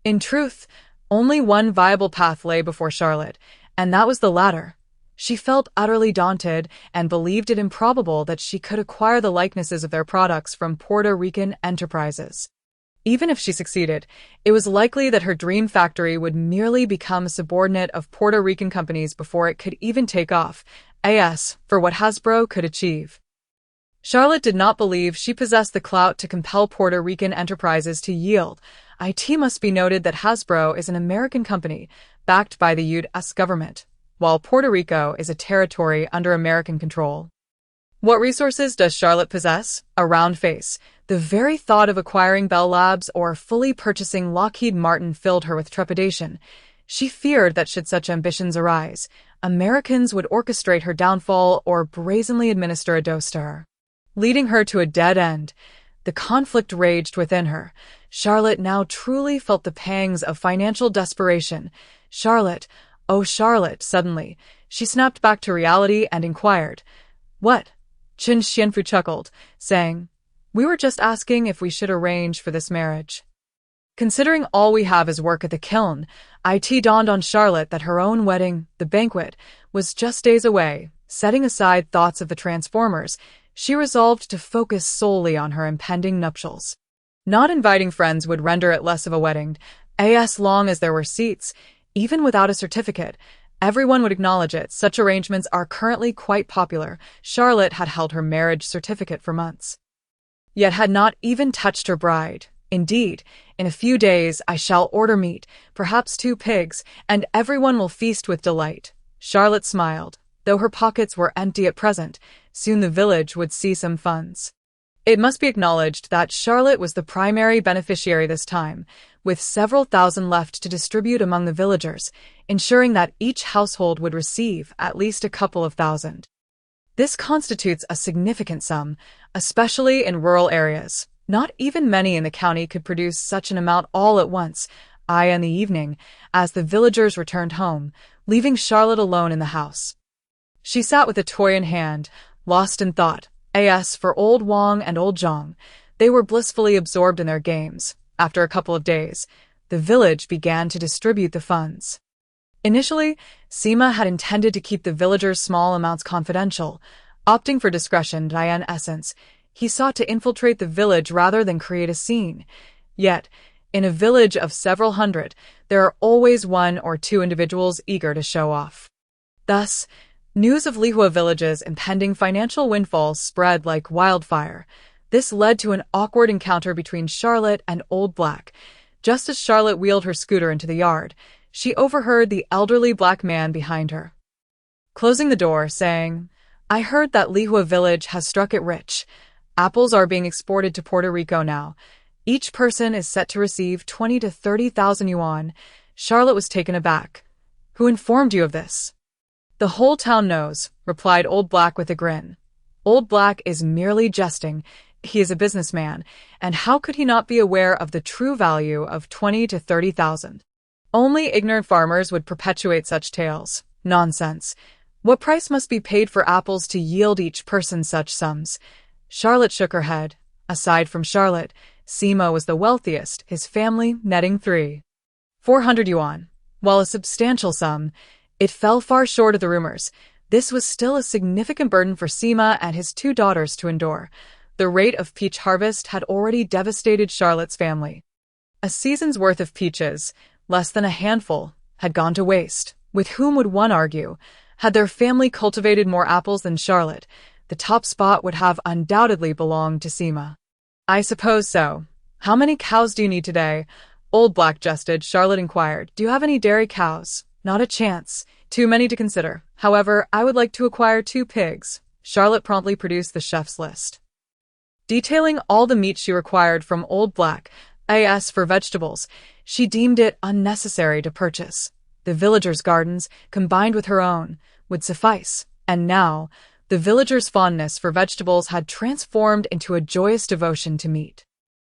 In truth, only one viable path lay before Charlotte, and that was the latter. She felt utterly daunted and believed it improbable that she could acquire the likenesses of their products from Puerto Rican enterprises. Even if she succeeded, it was likely that her dream factory would merely become a subordinate of Puerto Rican companies before it could even take off, as for what Hasbro could achieve. Charlotte did not believe she possessed the clout to compel Puerto Rican enterprises to yield. It must be noted that Hasbro is an American company, backed by the U.S. government, while Puerto Rico is a territory under American control. What resources does Charlotte possess? A round face. The very thought of acquiring Bell Labs or fully purchasing Lockheed Martin filled her with trepidation. She feared that should such ambitions arise, Americans would orchestrate her downfall or brazenly administer a dose to her, leading her to a dead end. The conflict raged within her. Charlotte now truly felt the pangs of financial desperation. Charlotte, oh Charlotte, suddenly, she snapped back to reality and inquired, "What?" Chin Xianfu chuckled, saying, "We were just asking if we should arrange for this marriage." Considering all we have is work at the kiln, it dawned on Charlotte that her own wedding, the banquet, was just days away. Setting aside thoughts of the Transformers, she resolved to focus solely on her impending nuptials. Not inviting friends would render it less of a wedding, as long as there were seats. Even without a certificate, everyone would acknowledge it. Such arrangements are currently quite popular. Charlotte had held her marriage certificate for months, yet had not even touched her bride. Indeed, in a few days I shall order meat, perhaps 2 pigs, and everyone will feast with delight. Charlotte smiled. Though her pockets were empty at present, soon the village would see some funds. It must be acknowledged that Charlotte was the primary beneficiary this time, with several thousand left to distribute among the villagers, ensuring that each household would receive at least a couple of thousand. This constitutes a significant sum, especially in rural areas. Not even many in the county could produce such an amount all at once. In the evening, as the villagers returned home, leaving Charlotte alone in the house, she sat with a toy in hand, lost in thought. As for Old Wang and Old Zhang, they were blissfully absorbed in their games. After a couple of days, the village began to distribute the funds. Initially, Sima had intended to keep the villagers' small amounts confidential, opting for discretion. In essence, he sought to infiltrate the village rather than create a scene. Yet, in a village of several hundred, there are always one or two individuals eager to show off. Thus, news of Lihua village's impending financial windfall spread like wildfire. This led to an awkward encounter between Charlotte and Old Black. Just as Charlotte wheeled her scooter into the yard, she overheard the elderly black man behind her, closing the door, saying, "I heard that Lihua village has struck it rich. Apples are being exported to Puerto Rico now. Each person is set to receive 20 to 30,000 yuan. Charlotte was taken aback. Who informed you of this? The whole town knows, replied Old Black with a grin. Old Black is merely jesting. He is a businessman, and how could he not be aware of the true value of 20 to 30,000? Only ignorant farmers would perpetuate such tales. Nonsense. What price must be paid for apples to yield each person such sums? Charlotte shook her head. Aside from Charlotte, Sima was the wealthiest, his family netting 400 yuan. While a substantial sum, it fell far short of the rumors. This was still a significant burden for Sima and his two daughters to endure. The rate of peach harvest had already devastated Charlotte's family. A season's worth of peaches, less than a handful, had gone to waste. With whom would one argue? Had their family cultivated more apples than Charlotte, the top spot would have undoubtedly belonged to Sima. I suppose so. How many cows do you need today? Old Black jested. Charlotte inquired. Do you have any dairy cows? Not a chance. Too many to consider. However, I would like to acquire 2 pigs. Charlotte promptly produced the chef's list, detailing all the meat she required from Old Black. As for vegetables, she deemed it unnecessary to purchase. The villagers' gardens, combined with her own, would suffice. And now, the villagers' fondness for vegetables had transformed into a joyous devotion to meat.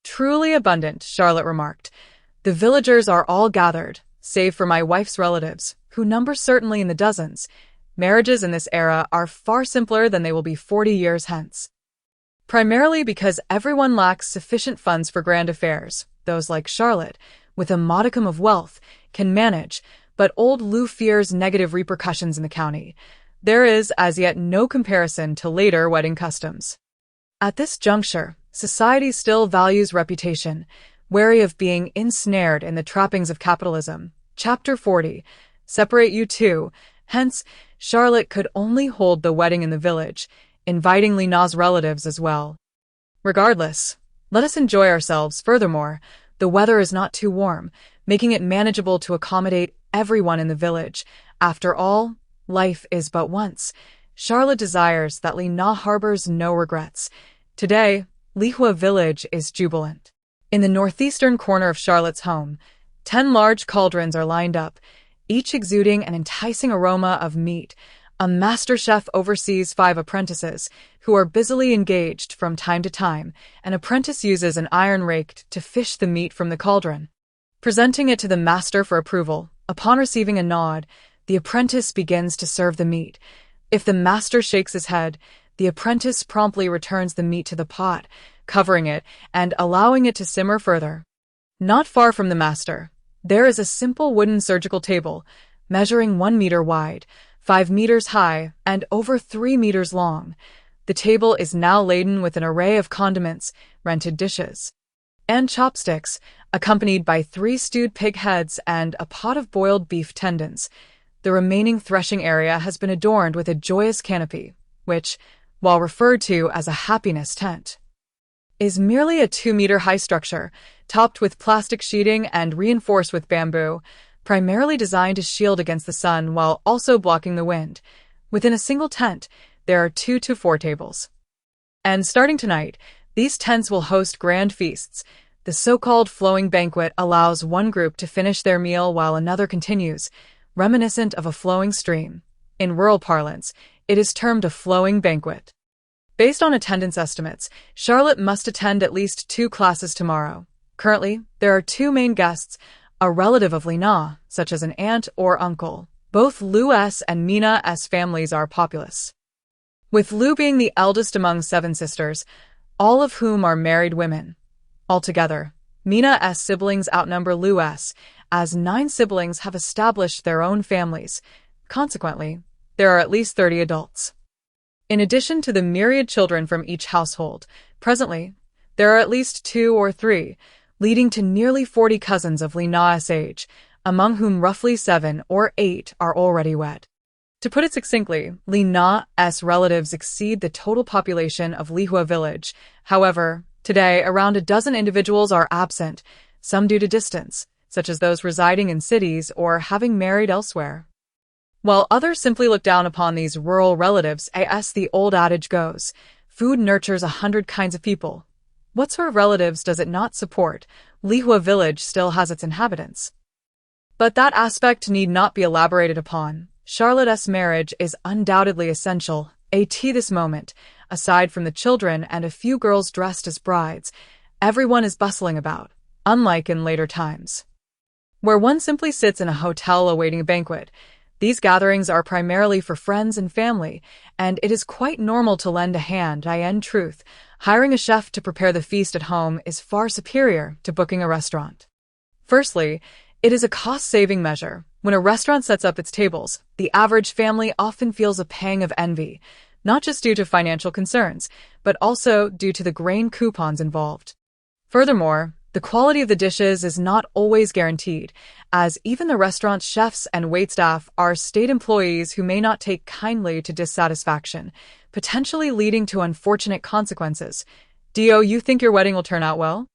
Truly abundant, Charlotte remarked. The villagers are all gathered, save for my wife's relatives, who number certainly in the dozens. Marriages in this era are far simpler than they will be 40 years hence. Primarily because everyone lacks sufficient funds for grand affairs. Those like Charlotte, with a modicum of wealth, can manage, but old Lu fears negative repercussions in the county. There is as yet no comparison to later wedding customs. At this juncture, society still values reputation, wary of being ensnared in the trappings of capitalism. Chapter 40. Separate you two. Hence, Charlotte could only hold the wedding in the village, inviting Lina's relatives as well. Regardless, let us enjoy ourselves. Furthermore, the weather is not too warm, making it manageable to accommodate everyone in the village. After all, life is but once. Charlotte desires that Lina harbors no regrets. Today, Lihua village is jubilant. In the northeastern corner of Charlotte's home, 10 large cauldrons are lined up, each exuding an enticing aroma of meat. A master chef oversees 5 apprentices, who are busily engaged from time to time. An apprentice uses an iron rake to fish the meat from the cauldron, presenting it to the master for approval. Upon receiving a nod, the apprentice begins to serve the meat. If the master shakes his head, the apprentice promptly returns the meat to the pot, covering it and allowing it to simmer further. Not far from the master, there is a simple wooden surgical table, measuring 1 meter wide, 5 meters high, and over 3 meters long. The table is now laden with an array of condiments, rented dishes, and chopsticks, accompanied by 3 stewed pig heads and a pot of boiled beef tendons. The remaining threshing area has been adorned with a joyous canopy, which, while referred to as a happiness tent, is merely a 2-meter-high structure, topped with plastic sheeting and reinforced with bamboo, primarily designed to shield against the sun while also blocking the wind. Within a single tent, there are 2 to 4 tables. And starting tonight, these tents will host grand feasts. The so-called flowing banquet allows one group to finish their meal while another continues, reminiscent of a flowing stream. In rural parlance, it is termed a flowing banquet. Based on attendance estimates, Charlotte must attend at least 2 classes tomorrow. Currently, there are 2 main guests, a relative of Lina, such as an aunt or uncle. Both Lu S. and Mina S. families are populous. with Lu being the eldest among 7 sisters, all of whom are married women. Altogether, Mina's siblings outnumber Lu's, as 9 siblings have established their own families. Consequently, there are at least 30 adults. In addition to the myriad children from each household, presently, there are at least 2 or 3, leading to nearly 40 cousins of Lina's age, among whom roughly 7 or 8 are already wed. To put it succinctly, Lina's relatives exceed the total population of Lihua village. However, today around a dozen individuals are absent, some due to distance, such as those residing in cities or having married elsewhere. While others simply look down upon these rural relatives, as the old adage goes, food nurtures 100 kinds of people. What sort of relatives does it not support? Lihua village still has its inhabitants. But that aspect need not be elaborated upon. Charlotte's marriage is undoubtedly essential. At this moment, aside from the children and a few girls dressed as brides, everyone is bustling about, unlike in later times, where one simply sits in a hotel awaiting a banquet. These gatherings are primarily for friends and family, and it is quite normal to lend a hand. In truth, hiring a chef to prepare the feast at home is far superior to booking a restaurant. Firstly, it is a cost-saving measure. When a restaurant sets up its tables, the average family often feels a pang of envy, not just due to financial concerns, but also due to the grain coupons involved. Furthermore, the quality of the dishes is not always guaranteed, as even the restaurant's chefs and waitstaff are state employees who may not take kindly to dissatisfaction, potentially leading to unfortunate consequences. Do you think your wedding will turn out well?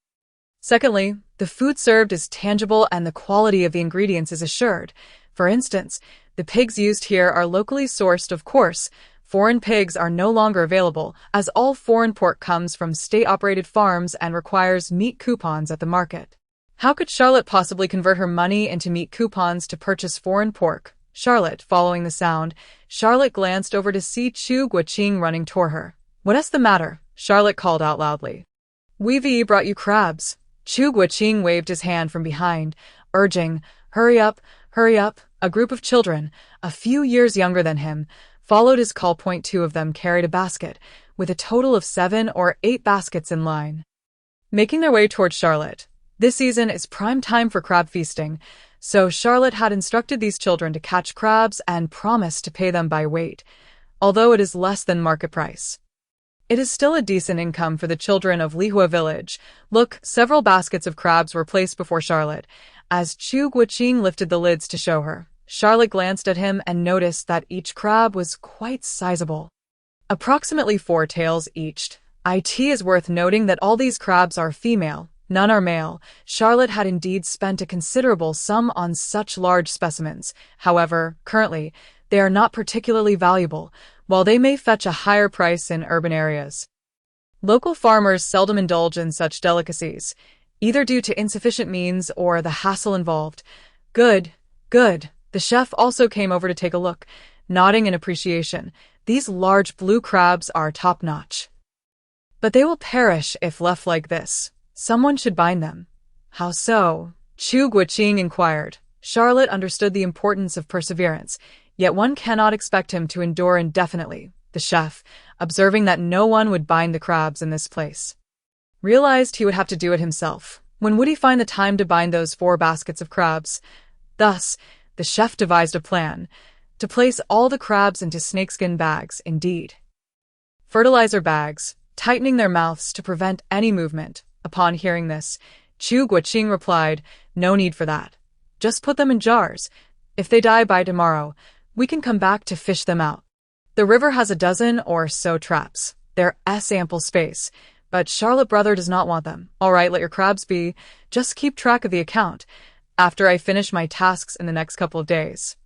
Secondly, the food served is tangible and the quality of the ingredients is assured. For instance, the pigs used here are locally sourced, of course. Foreign pigs are no longer available, as all foreign pork comes from state-operated farms and requires meat coupons at the market. How could Charlotte possibly convert her money into meat coupons to purchase foreign pork? Following the sound, Charlotte glanced over to see Chu Guoqing running toward her. "What's the matter?" Charlotte called out loudly. "We've brought you crabs." Chu Guoqing waved his hand from behind, urging, hurry up, hurry up." A group of children, a few years younger than him, followed his call. 2 of them carried a basket, with a total of 7 or 8 baskets in line, making their way towards Charlotte. This season is prime time for crab feasting, so Charlotte had instructed these children to catch crabs and promised to pay them by weight, although it is less than market price. It is still a decent income for the children of Lihua village. Look, several baskets of crabs were placed before Charlotte, as Chu Guoqing lifted the lids to show her. Charlotte glanced at him and noticed that each crab was quite sizable, approximately 4 tails each. It is worth noting that all these crabs are female, none are male. Charlotte had indeed spent a considerable sum on such large specimens. However, currently, they are not particularly valuable, while they may fetch a higher price in urban areas. Local farmers seldom indulge in such delicacies, either due to insufficient means or the hassle involved. Good, good. The chef also came over to take a look, nodding in appreciation. These large blue crabs are top-notch. But they will perish if left like this. Someone should bind them. How so? Chu Guoqing inquired. Charlotte understood the importance of perseverance, yet one cannot expect him to endure indefinitely. The chef, observing that no one would bind the crabs in this place, realized he would have to do it himself. When would he find the time to bind those 4 baskets of crabs? Thus, the chef devised a plan to place all the crabs into snakeskin bags, indeed, fertilizer bags, tightening their mouths to prevent any movement. Upon hearing this, Chu Guoqing replied, "No need for that. Just put them in jars. If they die by tomorrow, we can come back to fish them out. The river has a dozen or so traps. There's ample space, but Charlotte brother does not want them. All right, let your crabs be. Just keep track of the account. After I finish my tasks in the next couple of days,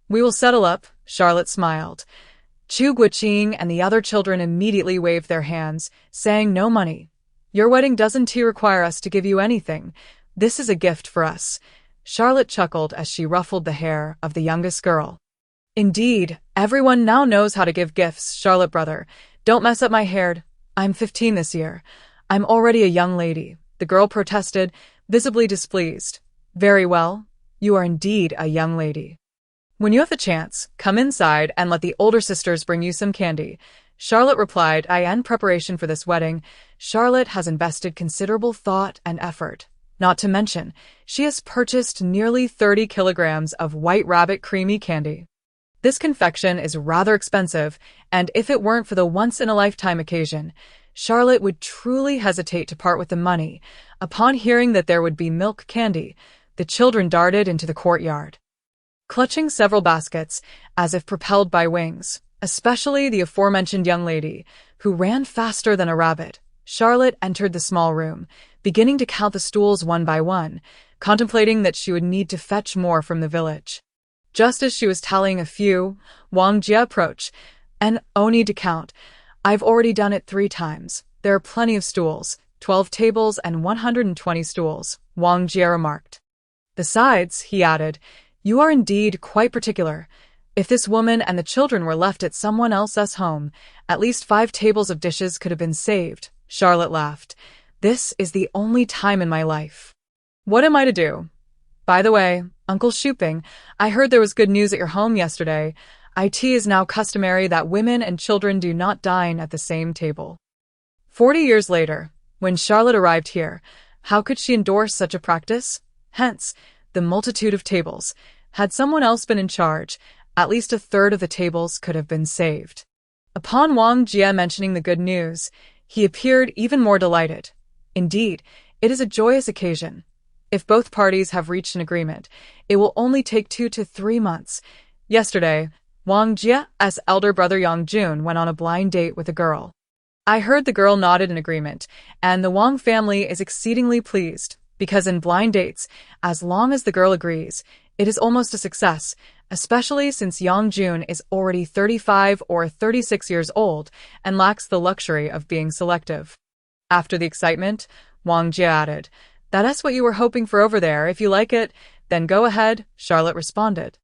we will settle up." Charlotte smiled. Chu Guoqing and the other children immediately waved their hands, saying, "No money. Your wedding doesn't require us to give you anything. This is a gift for us." Charlotte chuckled as she ruffled the hair of the youngest girl. "Indeed, everyone now knows how to give gifts. Charlotte brother, don't mess up my hair. I'm 15 this year. I'm already a young lady." The girl protested, visibly displeased. "Very well, you are indeed a young lady. When you have the chance, come inside and let the older sisters bring you some candy. Charlotte replied, in preparation for this wedding, Charlotte has invested considerable thought and effort. Not to mention, she has purchased nearly 30 kilograms of White Rabbit creamy candy. This confection is rather expensive, and if it weren't for the once-in-a-lifetime occasion, Charlotte would truly hesitate to part with the money. Upon hearing that there would be milk candy, the children darted into the courtyard, clutching several baskets as if propelled by wings, especially the aforementioned young lady, who ran faster than a rabbit. Charlotte entered the small room, beginning to count the stools one by one, contemplating that she would need to fetch more from the village. Just as she was tallying a few, Wang Jie approached. And oh, need to count. I've already done it 3 times. There are plenty of stools, 12 tables and 120 stools, Wang Jie remarked. Besides, he added, you are indeed quite particular. If this woman and the children were left at someone else's home, at least 5 tables of dishes could have been saved. Charlotte laughed. This is the only time in my life. What am I to do? By the way, Uncle Shooping, I heard there was good news at your home yesterday. It is now customary that women and children do not dine at the same table. 40 years later, when Charlotte arrived here, how could she endorse such a practice? Hence, the multitude of tables. Had someone else been in charge, at least a third of the tables could have been saved. Upon Wang Jie mentioning the good news, he appeared even more delighted. Indeed, it is a joyous occasion. If both parties have reached an agreement, it will only take 2 to 3 months. Yesterday, Wang Jie's elder brother Yang Jun went on a blind date with a girl. I heard the girl nodded in agreement, and the Wang family is exceedingly pleased, because in blind dates, as long as the girl agrees, it is almost a success, especially since Yang Jun is already 35 or 36 years old and lacks the luxury of being selective. After the excitement, Wang Jie added, That's what you were hoping for over there. If you like it, then go ahead, Charlotte responded.